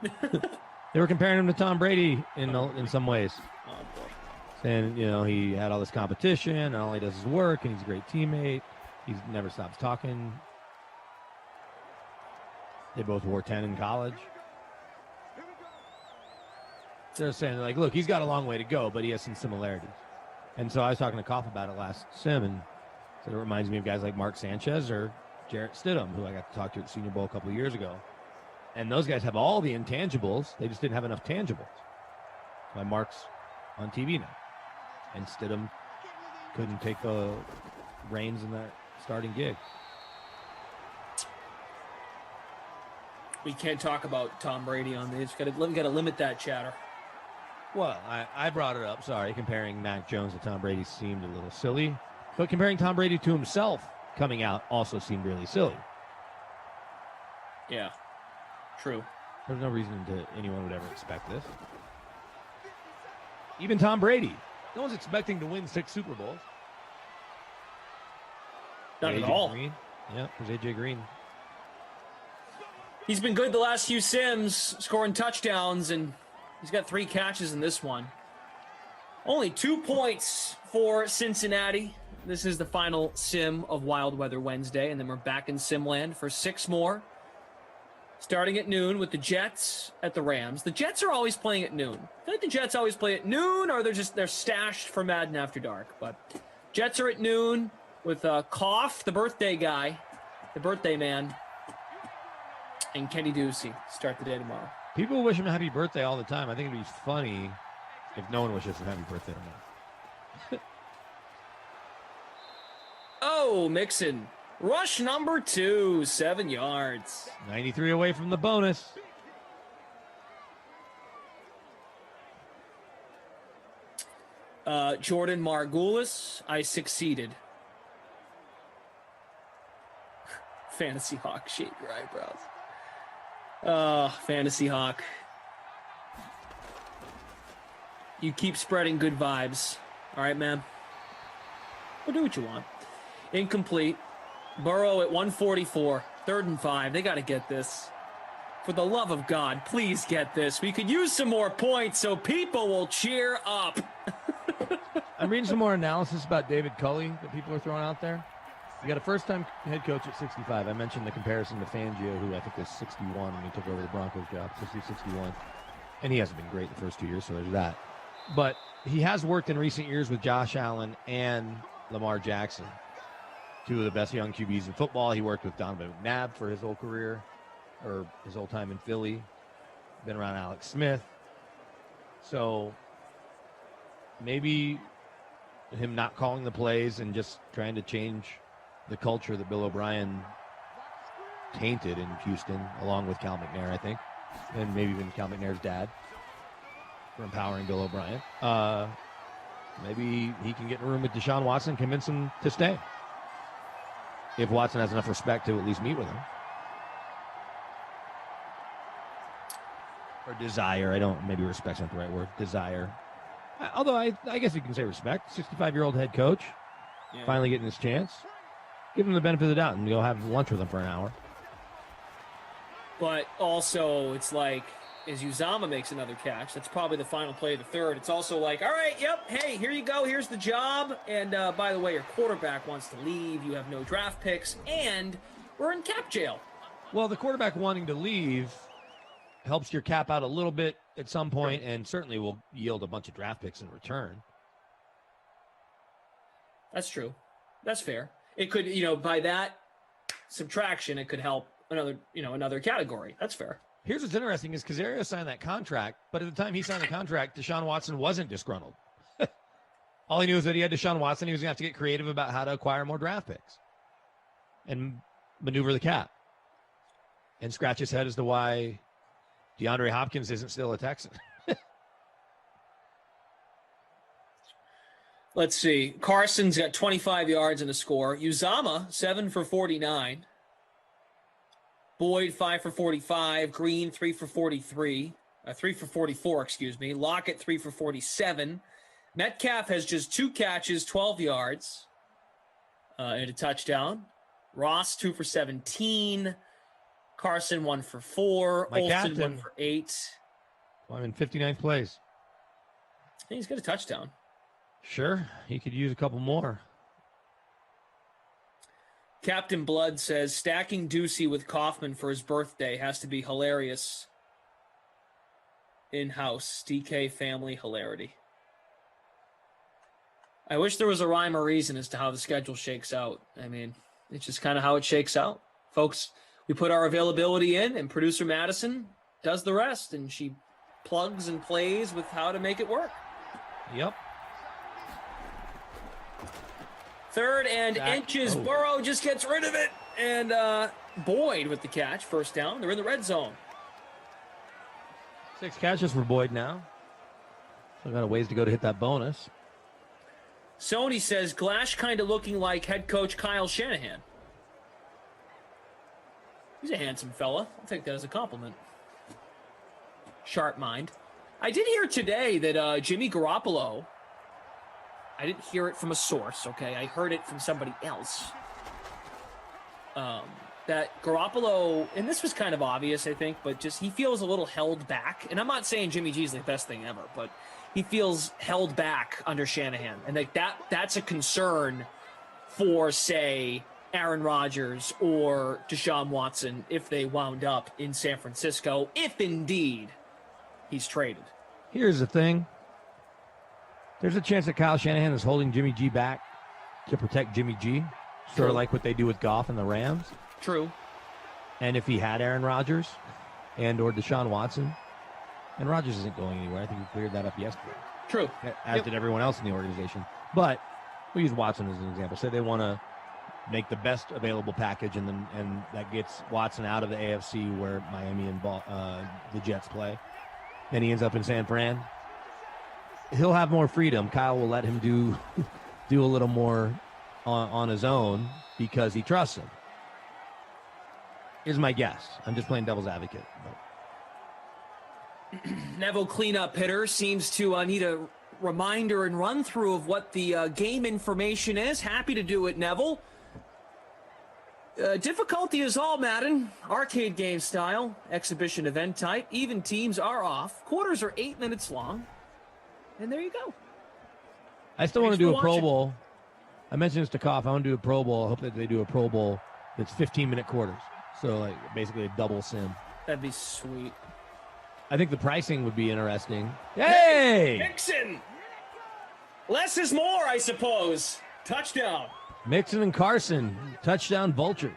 They were comparing him to Tom Brady in some ways. Oh, boy. Saying, he had all this competition, and all he does is work, and he's a great teammate. He never stops talking. They both wore 10 in college. They're saying, look, he's got a long way to go, but he has some similarities. And so I was talking to Koff about it last sim, and said it reminds me of guys like Mark Sanchez or Jarrett Stidham, who I got to talk to at the Senior Bowl a couple of years ago. And those guys have all the intangibles. They just didn't have enough tangibles. That's why Mark's on TV now. And Stidham couldn't take the reins in that starting gig. We can't talk about Tom Brady on this. We got to limit that chatter. Well, I brought it up. Sorry, comparing Mac Jones to Tom Brady seemed a little silly. But comparing Tom Brady to himself coming out also seemed really silly. Yeah, true. There's no reason anyone would ever expect this. Even Tom Brady. No one's expecting to win 6 Super Bowls. Not at all. Green. Yeah, there's AJ Green. He's been good the last few sims, scoring touchdowns, and he's got 3 catches in this one. Only 2 points for Cincinnati. This is the final sim of Wild Weather Wednesday, and then we're back in Simland for 6 more. Starting at noon with the Jets at the Rams. The Jets are always playing at noon. I feel like the Jets always play at noon, or they're stashed for Madden After Dark. But Jets are at noon with Koff, the birthday guy, the birthday man, and Kenny Ducey start the day tomorrow. People wish him a happy birthday all the time. I think it'd be funny if no one wishes him a happy birthday tomorrow. Oh, Mixon. Rush number 2, 7 yards. 93 away from the bonus. Jordan Margulis, I succeeded. Fantasy Hawk, shake your eyebrows. Fantasy Hawk. You keep spreading good vibes. All right, man? We'll do what you want. Incomplete. Burrow at 144. 3rd and 5. They got to get this. For the love of God, please get this. We could use some more points so people will cheer up. I'm reading some more analysis about David Culley that people are throwing out there. You got a first-time head coach at 65. I mentioned the comparison to Fangio, who I think was 61 when he took over the Broncos job, 60-61. And he hasn't been great the first 2 years, so there's that. But he has worked in recent years with Josh Allen and Lamar Jackson, 2 of the best young QBs in football. He worked with Donovan McNabb for his whole career, or his whole time in Philly. Been around Alex Smith. So maybe him not calling the plays and just trying to change the culture that Bill O'Brien tainted in Houston, along with Cal McNair, I think, and maybe even Cal McNair's dad, for empowering Bill O'Brien. Maybe he can get in a room with Deshaun Watson, convince him to stay. If Watson has enough respect to at least meet with him. Or desire. Maybe respect's not the right word. Desire. Although I guess you can say respect. 65-year-old head coach. Yeah. Finally getting his chance. Give him the benefit of the doubt and go have lunch with him for an hour. But also, it's like, as Uzama makes another catch, that's probably the final play of the third. It's also like, all right, yep, hey, here you go, here's the job. And by the way, your quarterback wants to leave. You have no draft picks, and we're in cap jail. Well, the quarterback wanting to leave helps your cap out a little bit at some point, and certainly will yield a bunch of draft picks in return. That's true. That's fair. It could, by that subtraction, it could help another category. That's fair. Here's what's interesting is Caserio signed that contract, but at the time he signed the contract, Deshaun Watson wasn't disgruntled. All he knew is that he had Deshaun Watson. He was going to have to get creative about how to acquire more draft picks and maneuver the cap and scratch his head as to why DeAndre Hopkins isn't still a Texan. Let's see. Carson's got 25 yards and a score. Uzama, 7 for 49. Boyd, 5 for 45. Green, 3 for 43. 3 for 44, excuse me. Lockett, 3 for 47. Metcalf has just 2 catches, 12 yards, and a touchdown. Ross, 2 for 17. Carson, 1 for 4. My Olsen, captain. 1 for 8. Well, I'm in 59th place. Hey, he's got a touchdown. Sure, he could use a couple more. Captain Blood says, stacking Ducey with Kaufman for his birthday has to be hilarious. In-house, DK family hilarity. I wish there was a rhyme or reason as to how the schedule shakes out. I mean, it's just kind of how it shakes out. Folks, we put our availability in, and producer Madison does the rest, and she plugs and plays with how to make it work. Yep. 3rd and inches. Oh. Burrow just gets rid of it. And Boyd with the catch. First down. They're in the red zone. 6 catches for Boyd now. Still got a ways to go to hit that bonus. Sony says, Glash kind of looking like head coach Kyle Shanahan. He's a handsome fella. I'll take that as a compliment. Sharp mind. I did hear today that Jimmy Garoppolo, I didn't hear it from a source, okay? I heard it from somebody else. That Garoppolo, and this was kind of obvious, I think, but just he feels a little held back. And I'm not saying Jimmy G's the best thing ever, but he feels held back under Shanahan. And like that's a concern for, say, Aaron Rodgers or Deshaun Watson if they wound up in San Francisco, if indeed he's traded. Here's the thing. There's a chance that Kyle Shanahan is holding Jimmy G back to protect Jimmy G, sort of like what they do with Goff and the Rams. True. And if he had Aaron Rodgers and or Deshaun Watson, and Rodgers isn't going anywhere. I think he cleared that up yesterday. True. As did everyone else in the organization. But we use Watson as an example. Say they want to make the best available package, and that gets Watson out of the AFC where Miami and the Jets play. Then he ends up in San Fran. He'll have more freedom. Kyle will let him do a little more on his own because he trusts him. Is my guess. I'm just playing devil's advocate. Neville cleanup hitter seems to need a reminder and run through of what the game information is. Happy to do it, Neville. Difficulty is all, Madden. Arcade game style, exhibition event type. Even teams are off. Quarters are 8 minutes long. And there you go. I still want to do a Pro Bowl. I mentioned this to Koff. I want to do a Pro Bowl. I hope that they do a Pro Bowl that's 15-minute quarters. So, like, basically a double sim. That'd be sweet. I think the pricing would be interesting. Hey! Mixon! Less is more, I suppose. Touchdown. Mixon and Carson, touchdown vultures.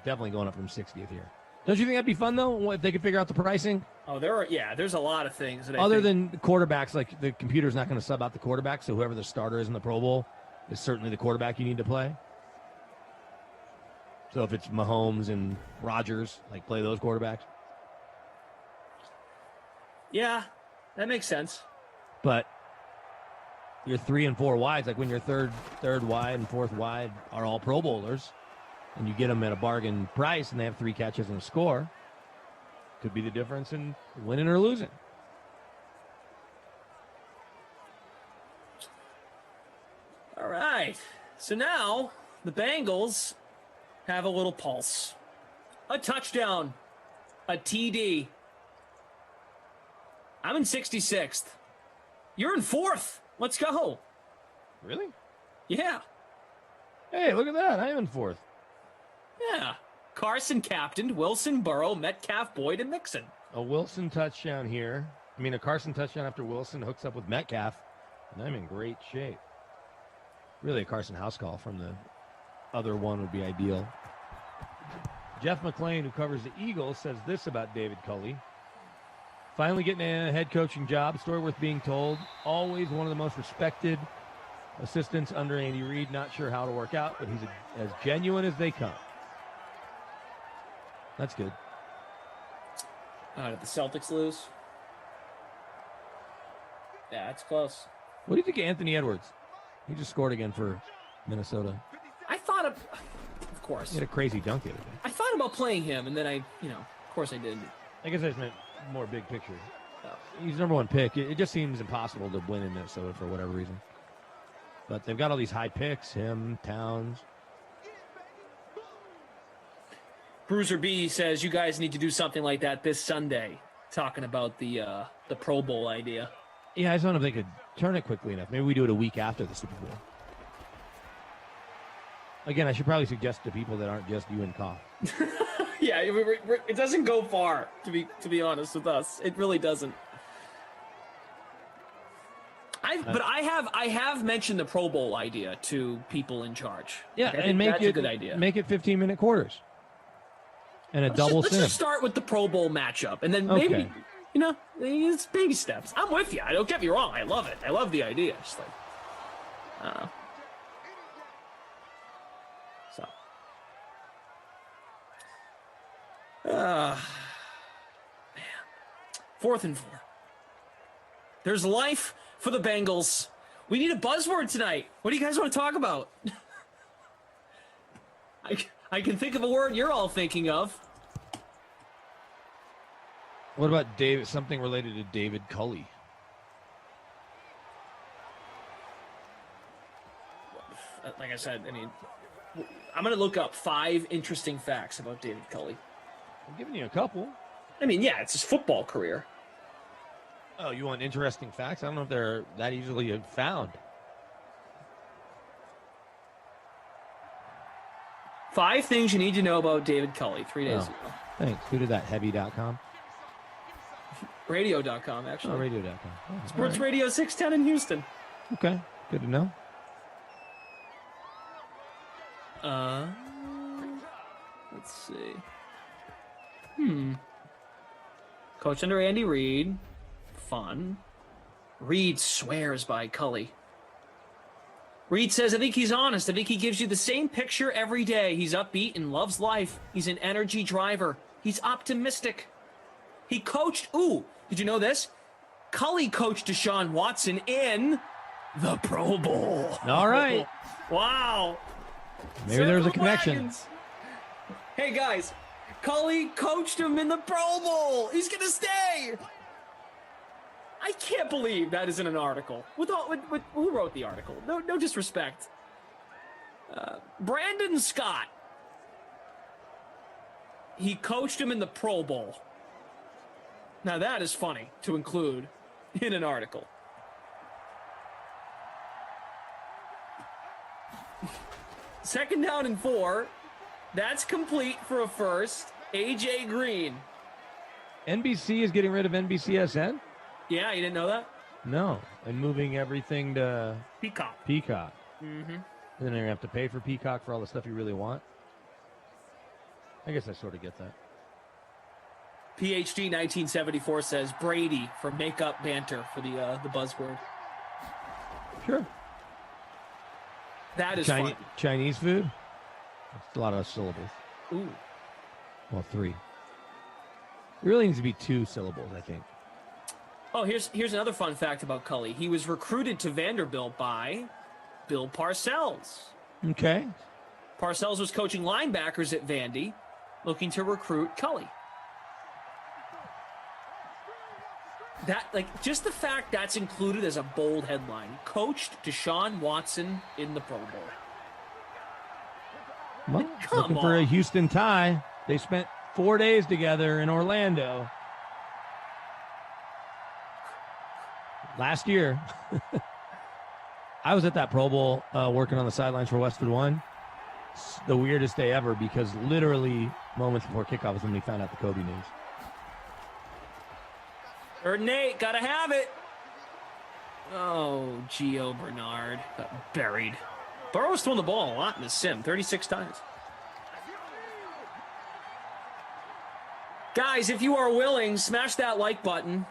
Definitely going up from 60th here. Don't you think that'd be fun, though, if they could figure out the pricing? Oh, there's a lot of things. That Other than the quarterbacks, like the computer's not going to sub out the quarterback, so whoever the starter is in the Pro Bowl is certainly the quarterback you need to play. So if it's Mahomes and Rodgers, like play those quarterbacks. Yeah, That makes sense. But your 3 and 4 wides, like when your third wide and fourth wide are all Pro Bowlers, and you get them at a bargain price, and they have 3 catches and a score, could be the difference in winning or losing. All right. So now the Bengals have a little pulse. A touchdown. A TD. I'm in 66th. You're in 4th. Let's go. Really? Yeah. Hey, look at that. I am in 4th. Yeah. Carson captained, Wilson, Burrow, Metcalf, Boyd, and Mixon. A Wilson touchdown here. I mean, a Carson touchdown after Wilson hooks up with Metcalf, and I'm in great shape. Really, a Carson house call from the other one would be ideal. Jeff McClain, who covers the Eagles, says this about David Culley. Finally getting a head coaching job, story worth being told. Always one of the most respected assistants under Andy Reid. Not sure how to work out, but he's as genuine as they come. That's good. Did the Celtics lose? Yeah, that's close. What do you think of Anthony Edwards? He just scored again for Minnesota. I thought of course. He had a crazy dunk the other day. I thought about playing him, and then of course I didn't. I guess I just meant more big picture. He's number 1 pick. It just seems impossible to win in Minnesota for whatever reason. But they've got all these high picks, him, Towns. Bruiser B says you guys need to do something like that this Sunday, talking about the Pro Bowl idea. Yeah, I just don't know if they could turn it quickly enough. Maybe we do it a week after the Super Bowl. Again, I should probably suggest to people that aren't just you and Koff. Yeah, it doesn't go far, to be honest with us. It really doesn't. But I have mentioned the Pro Bowl idea to people in charge. Yeah, I think and make that's it a good idea. Make it 15-minute quarters. And Let's just start with the Pro Bowl matchup, and then maybe it's baby steps. I'm with you. Don't get me wrong. I love it. I love the idea. Just like, I don't know. So, man, 4th and 4. There's life for the Bengals. We need a buzzword tonight. What do you guys want to talk about? I can think of a word you're all thinking of. What about something related to David Culley? Like I said, I'm going to look up 5 interesting facts about David Culley. I'm giving you a couple. It's his football career. Oh, you want interesting facts? I don't know if they're that easily found. 5 things you need to know about David Culley 3 days ago. Thanks. Who did that? Heavy.com? Radio.com, actually. Oh, radio.com. Oh, Sports Radio 610 in Houston. Okay. Good to know. Let's see. Coach under Andy Reid. Fun. Reid swears by Culley. Reid says, I think he's honest. I think he gives you the same picture every day. He's upbeat and loves life. He's an energy driver. He's optimistic. He coached, did you know this? Culley coached Deshaun Watson in the Pro Bowl. All right. Wow. Maybe there's a connection. Wagons. Hey, guys. Culley coached him in the Pro Bowl. He's going to stay. I can't believe that isn't an article. Who wrote the article? No disrespect. Brandon Scott. He coached him in the Pro Bowl. Now that is funny to include in an article. Second down and 4. That's complete for a first. AJ Green. NBC is getting rid of NBCSN? Yeah, you didn't know that? No. And moving everything to Peacock. Mm-hmm. And then they're going to have to pay for Peacock for all the stuff you really want. I guess I sort of get that. PhD 1974 says Brady for makeup banter for the buzzword. Sure. That is fun. Chinese food? That's a lot of syllables. Ooh. Well, 3. It really needs to be 2 syllables, I think. Oh, here's another fun fact about Cully. He was recruited to Vanderbilt by Bill Parcells. Okay. Parcells was coaching linebackers at Vandy, looking to recruit Cully. That, like, just the fact that's included as a bold headline. Coached Deshaun Watson in the Pro Bowl. Well, Come looking for a on. Houston tie. They spent 4 days together in Orlando last year. I was at that Pro Bowl working on the sidelines for Westwood One. It's the weirdest day ever because literally moments before kickoff is when we found out the Kobe news. Third and 8, gotta have it. Oh, Gio Bernard got buried. Burrow's thrown the ball a lot in the sim, 36 times. Guys, if you are willing, smash that like button.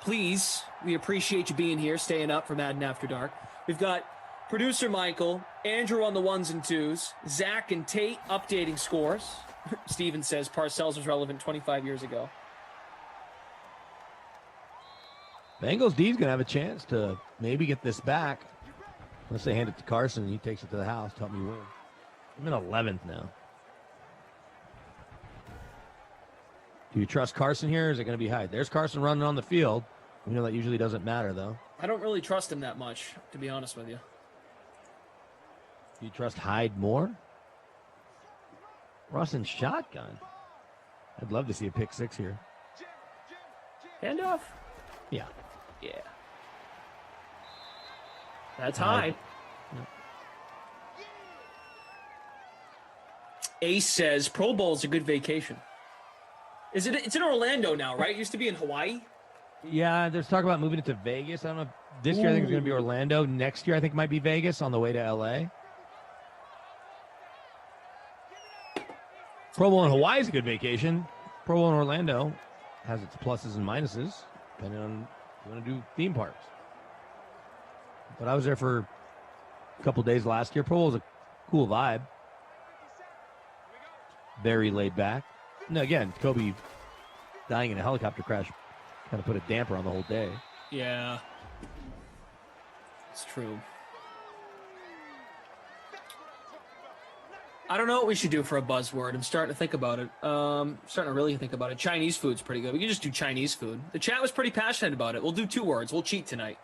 Please, we appreciate you being here, staying up for Madden After Dark. We've got producer Michael, Andrew on the ones and twos, Zach and Tate updating scores. Steven says Parcells was relevant 25 years ago. Bengals D's going to have a chance to maybe get this back. Unless they hand it to Carson and he takes it to the house to help me win. I'm in 11th now. Do you trust Carson here or is it going to be Hyde? There's Carson running on the field. We know that usually doesn't matter, though. I don't really trust him that much, to be honest with you. Do you trust Hyde more? Russ in shotgun. I'd love to see a pick six here. Handoff? Yeah. Yeah. That's high. Ace says Pro Bowl's a good vacation. Is it? It's in Orlando now, right? It used to be in Hawaii. Yeah, there's talk about moving it to Vegas. I don't know. This year I think it's going to be Orlando. Next year I think it might be Vegas on the way to L.A. Pro Bowl in Hawaii is a good vacation. Pro Bowl in Orlando has its pluses and minuses, depending on if you want to do theme parks. But I was there for a couple days last year. Pro Bowl was a cool vibe. Very laid back. No, again, Kobe dying in a helicopter crash kind of put a damper on the whole day. Yeah. It's true. I don't know what we should do for a buzzword. I'm starting to think about it. Starting to really think about it. Chinese food's pretty good. We can just do Chinese food. The chat was pretty passionate about it. We'll do 2 words. We'll cheat tonight.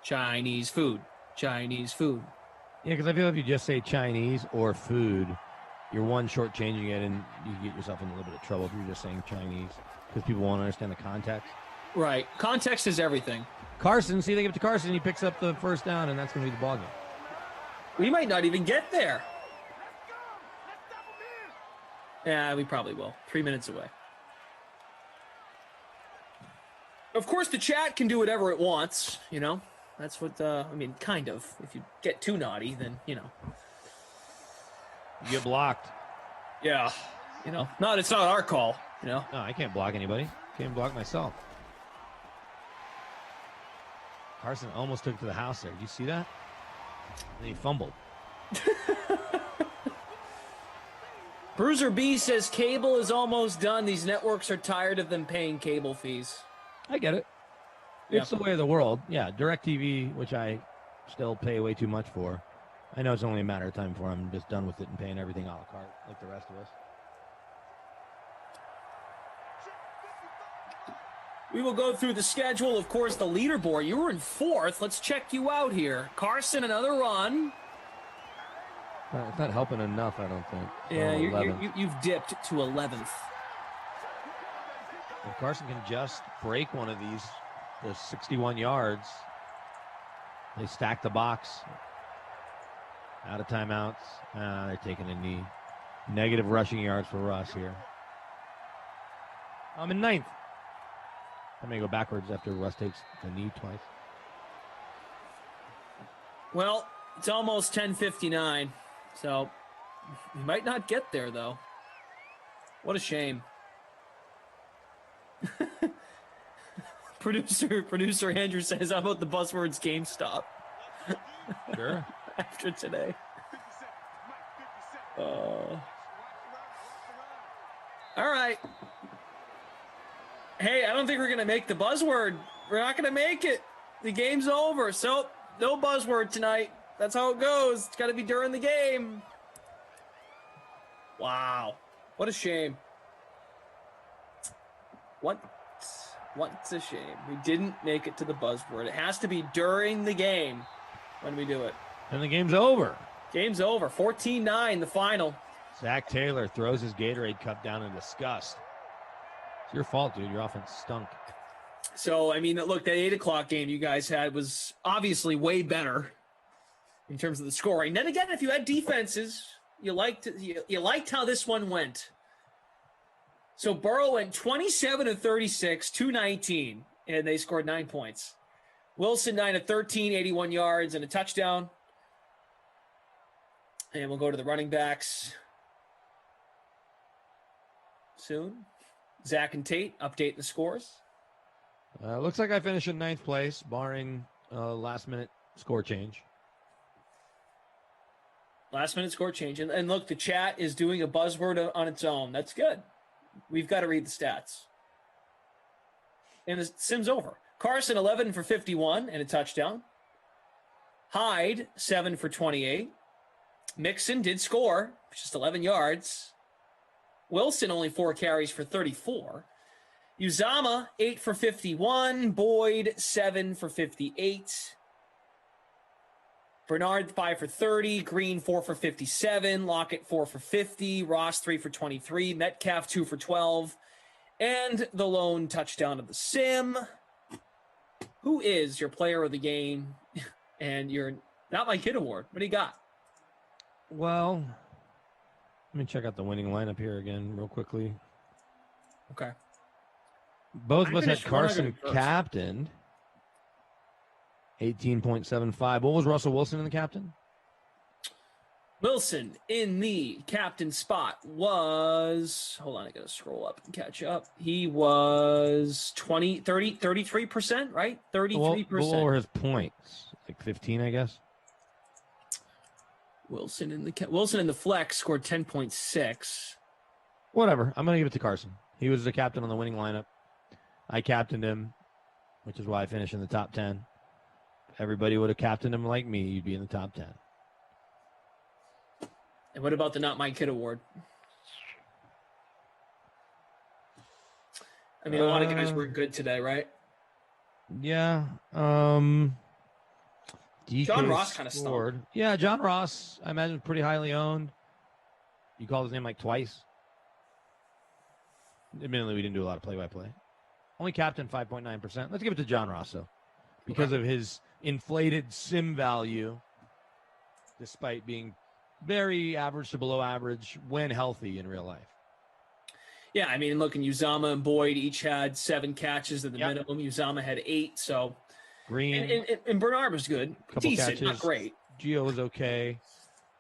Chinese food. Chinese food. Yeah, because I feel if you just say Chinese or food, you're one shortchanging it, and you get yourself in a little bit of trouble if you're just saying Chinese because people won't understand the context. Right. Context is everything. Carson, see, they give it to Carson, he picks up the first down, and that's going to be the ballgame. We might not even get there. Yeah, we probably will. 3 minutes away. Of course, the chat can do whatever it wants, you know. That's what, I mean, kind of. If you get too naughty, then, you know. You get blocked. Yeah. You know, it's not our call, you know. No, I can't block anybody. Can't block myself. Carson almost took it to the house there. Did you see that? And he fumbled. Bruiser B says cable is almost done. These networks are tired of them paying cable fees. I get it. It's the way of the world. Yeah, DirecTV, which I still pay way too much for. I know it's only a matter of time before I'm just done with it and paying everything a la carte like the rest of us. We will go through the schedule. Of course, the leaderboard. You were in 4th. Let's check you out here. Carson, another run. It's not helping enough, I don't think. Yeah, you've dipped to 11th. If Carson can just break one of these, the 61 yards, they stack the box. Out of timeouts. They're taking a knee. Negative rushing yards for Russ here. I'm in 9th. I may go backwards after Russ takes the knee twice. Well, it's almost 10:59, so we might not get there, though. What a shame. Producer Andrew says, how about the buzzwords GameStop? Sure. After today. All right. Hey, I don't think we're going to make the buzzword. We're not going to make it. The game's over. So, no buzzword tonight. That's how it goes. It's got to be during the game. Wow. What a shame. What's a shame. We didn't make it to the buzzword. It has to be during the game when we do it. And the game's over. Game's over. 14-9, the final. Zach Taylor throws his Gatorade cup down in disgust. It's your fault, dude. Your offense stunk. So, I mean, look, that 8 o'clock game you guys had was obviously way better in terms of the scoring. Then again, if you had defenses, you liked how this one went. So Burrow went 27 of 36, 219, and they scored 9 points. Wilson 9 of 13, 81 yards and a touchdown. And we'll go to the running backs soon. Zach and Tate update the scores. Looks like I finished in 9th place, barring last-minute score change. Last-minute score change. And look, the chat is doing a buzzword on its own. That's good. We've got to read the stats. And the sim's over. Carson, 11 for 51 and a touchdown. Hyde, 7 for 28. Mixon did score, just 11 yards. Wilson, only 4 carries for 34. Uzama, 8 for 51. Boyd, 7 for 58. Bernard, 5 for 30. Green, 4 for 57. Lockett, 4 for 50. Ross, 3 for 23. Metcalf, 2 for 12. And the lone touchdown of the sim. Who is your player of the game and your Not My Kid award? What do you got? Well, let me check out the winning lineup here again real quickly. Okay. Both of us had Carson captained. 18.75. What was Russell Wilson in the captain? Wilson in the captain spot was, hold on, I got to scroll up and catch up. He was 33%, right? 33%. What were his points? Like 15, I guess. Wilson in the flex scored 10.6. Whatever. I'm going to give it to Carson. He was the captain on the winning lineup. I captained him, which is why I finished in the top 10. If everybody would have captained him like me, you'd be in the top 10. And what about the Not My Kid award? I mean, a lot of guys were good today, right? Yeah. John DK Ross kind of scored. stunk. Yeah, John Ross, I imagine, pretty highly owned. You called his name like twice. Admittedly, we didn't do a lot of play-by-play. Only captain 5.9%. Let's give it to John Ross, though, because of his inflated sim value, despite being very average to below average when healthy in real life. Yeah, I mean, look, and Uzama and Boyd each had 7 catches at the minimum. Uzama had 8, so Green and Bernard was good, couple decent, catches. not great. Gio was okay.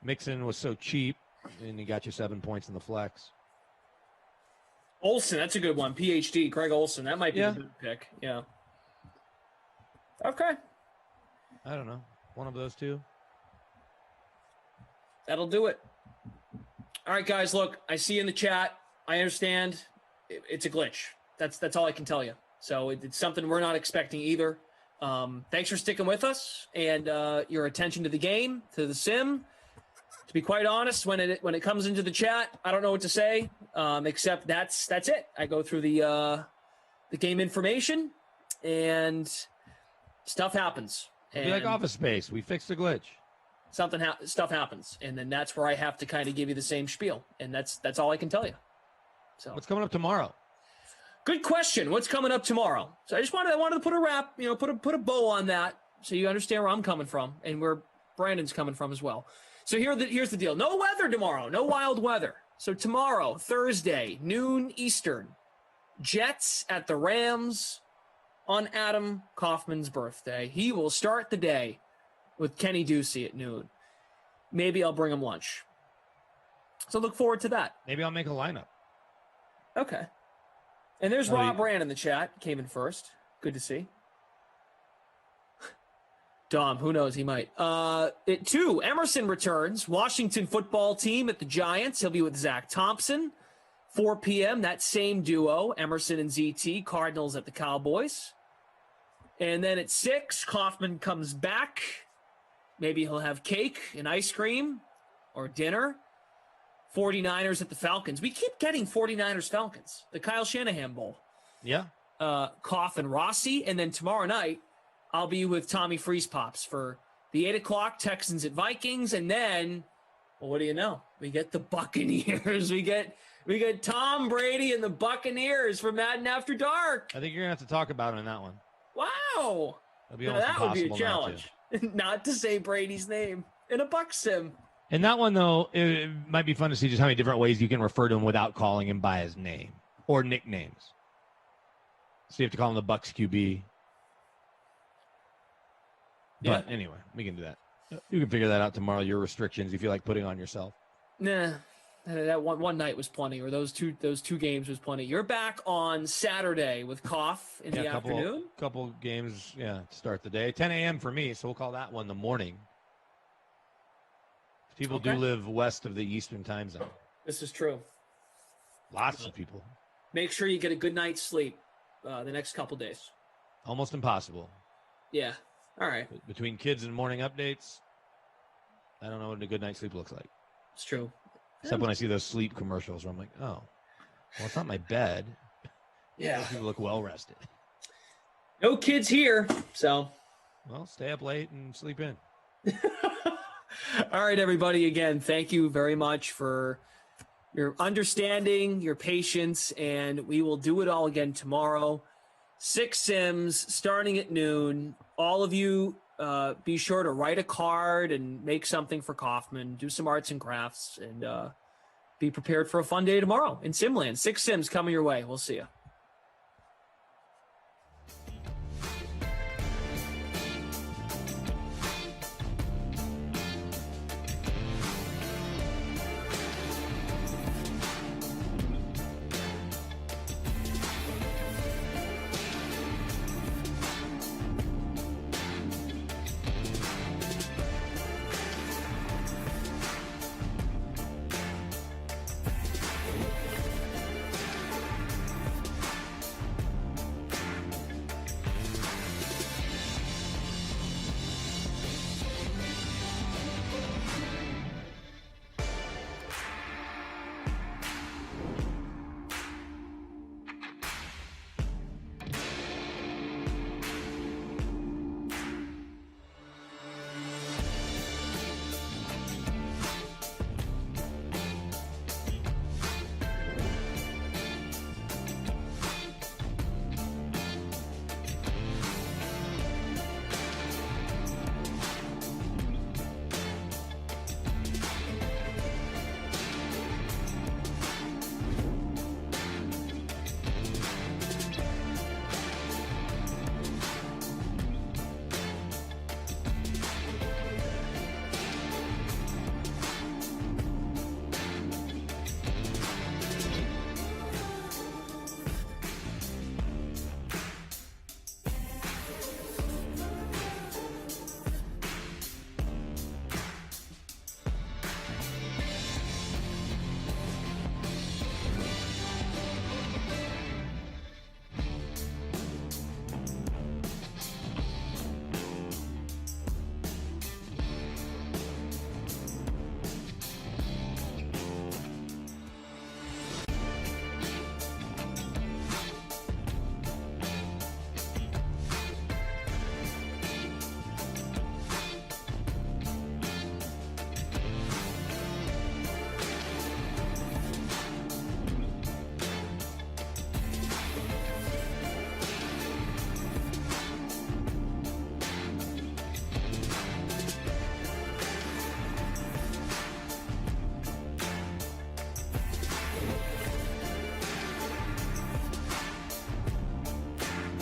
Mixon was so cheap, and he got you 7 points in the flex. Olsen, that's a good one. PhD, Greg Olsen, that might be a good pick. Yeah. Okay. I don't know. One of those two. That'll do it. All right, guys, look, I see in the chat. I understand it's a glitch. That's all I can tell you. So it's something we're not expecting either. Thanks for sticking with us and your attention to the game, to the sim. To be quite honest, when it comes into the chat, I don't know what to say, except that's it. I go through the game information, and stuff happens. It'd be like And Office Space. We fixed the glitch. stuff happens, and then that's where I have to kind of give you the same spiel, and that's all I can tell you. So what's coming up tomorrow? Good question. What's coming up tomorrow? So I just wanted to put a wrap, put a bow on that, so you understand where I'm coming from and where Brandon's coming from as well. So here's the deal. No weather tomorrow. No wild weather. So tomorrow, Thursday, noon Eastern, Jets at the Rams on Adam Kaufman's birthday. He will start the day with Kenny Ducey at noon. Maybe I'll bring him lunch. So look forward to that. Maybe I'll make a lineup. Okay. And there's Rob Rand in the chat. Came in first. Good to see. Dom, who knows? He might. At 2, Emerson returns. Washington football team at the Giants. He'll be with Zach Thompson. 4 p.m., that same duo, Emerson and ZT, Cardinals at the Cowboys. And then at 6, Kaufman comes back. Maybe he'll have cake and ice cream or dinner. 49ers at the Falcons. We keep getting 49ers Falcons, the Kyle Shanahan Bowl. Yeah. Koff and Rossi. And then tomorrow night, I'll be with Tommy Freeze Pops for the 8 o'clock Texans at Vikings. And then, well, what do you know? We get the Buccaneers. We get Tom Brady and the Buccaneers for Madden After Dark. I think you're going to have to talk about him in that one. Wow. Now, that would be a challenge. Not to say Brady's name in a Buck sim. In that one, though, it might be fun to see just how many different ways you can refer to him without calling him by his name or nicknames. So you have to call him the Bucks QB. Yeah. But anyway, we can do that. You can figure that out tomorrow, your restrictions, if you like putting on yourself. Nah. That one night was plenty, or those two games was plenty. You're back on Saturday with Koff in the afternoon. Couple games, to start the day. 10 a.m. for me, so we'll call that one the morning. People do live west of the Eastern time zone. This is true. Lots of people. Make sure you get a good night's sleep the next couple days. Almost impossible. Yeah. All right. Between kids and morning updates, I don't know what a good night's sleep looks like. It's true. Except when I see those sleep commercials where I'm like, oh, well, it's not my bed. Yeah. Those people look well rested. No kids here, so. Well, stay up late and sleep in. All right, everybody. Again, thank you very much for your understanding, your patience, and we will do it all again tomorrow. 6 Sims starting at noon. All of you be sure to write a card and make something for Kaufman, do some arts and crafts, and be prepared for a fun day tomorrow in Simland. 6 Sims coming your way. We'll see you.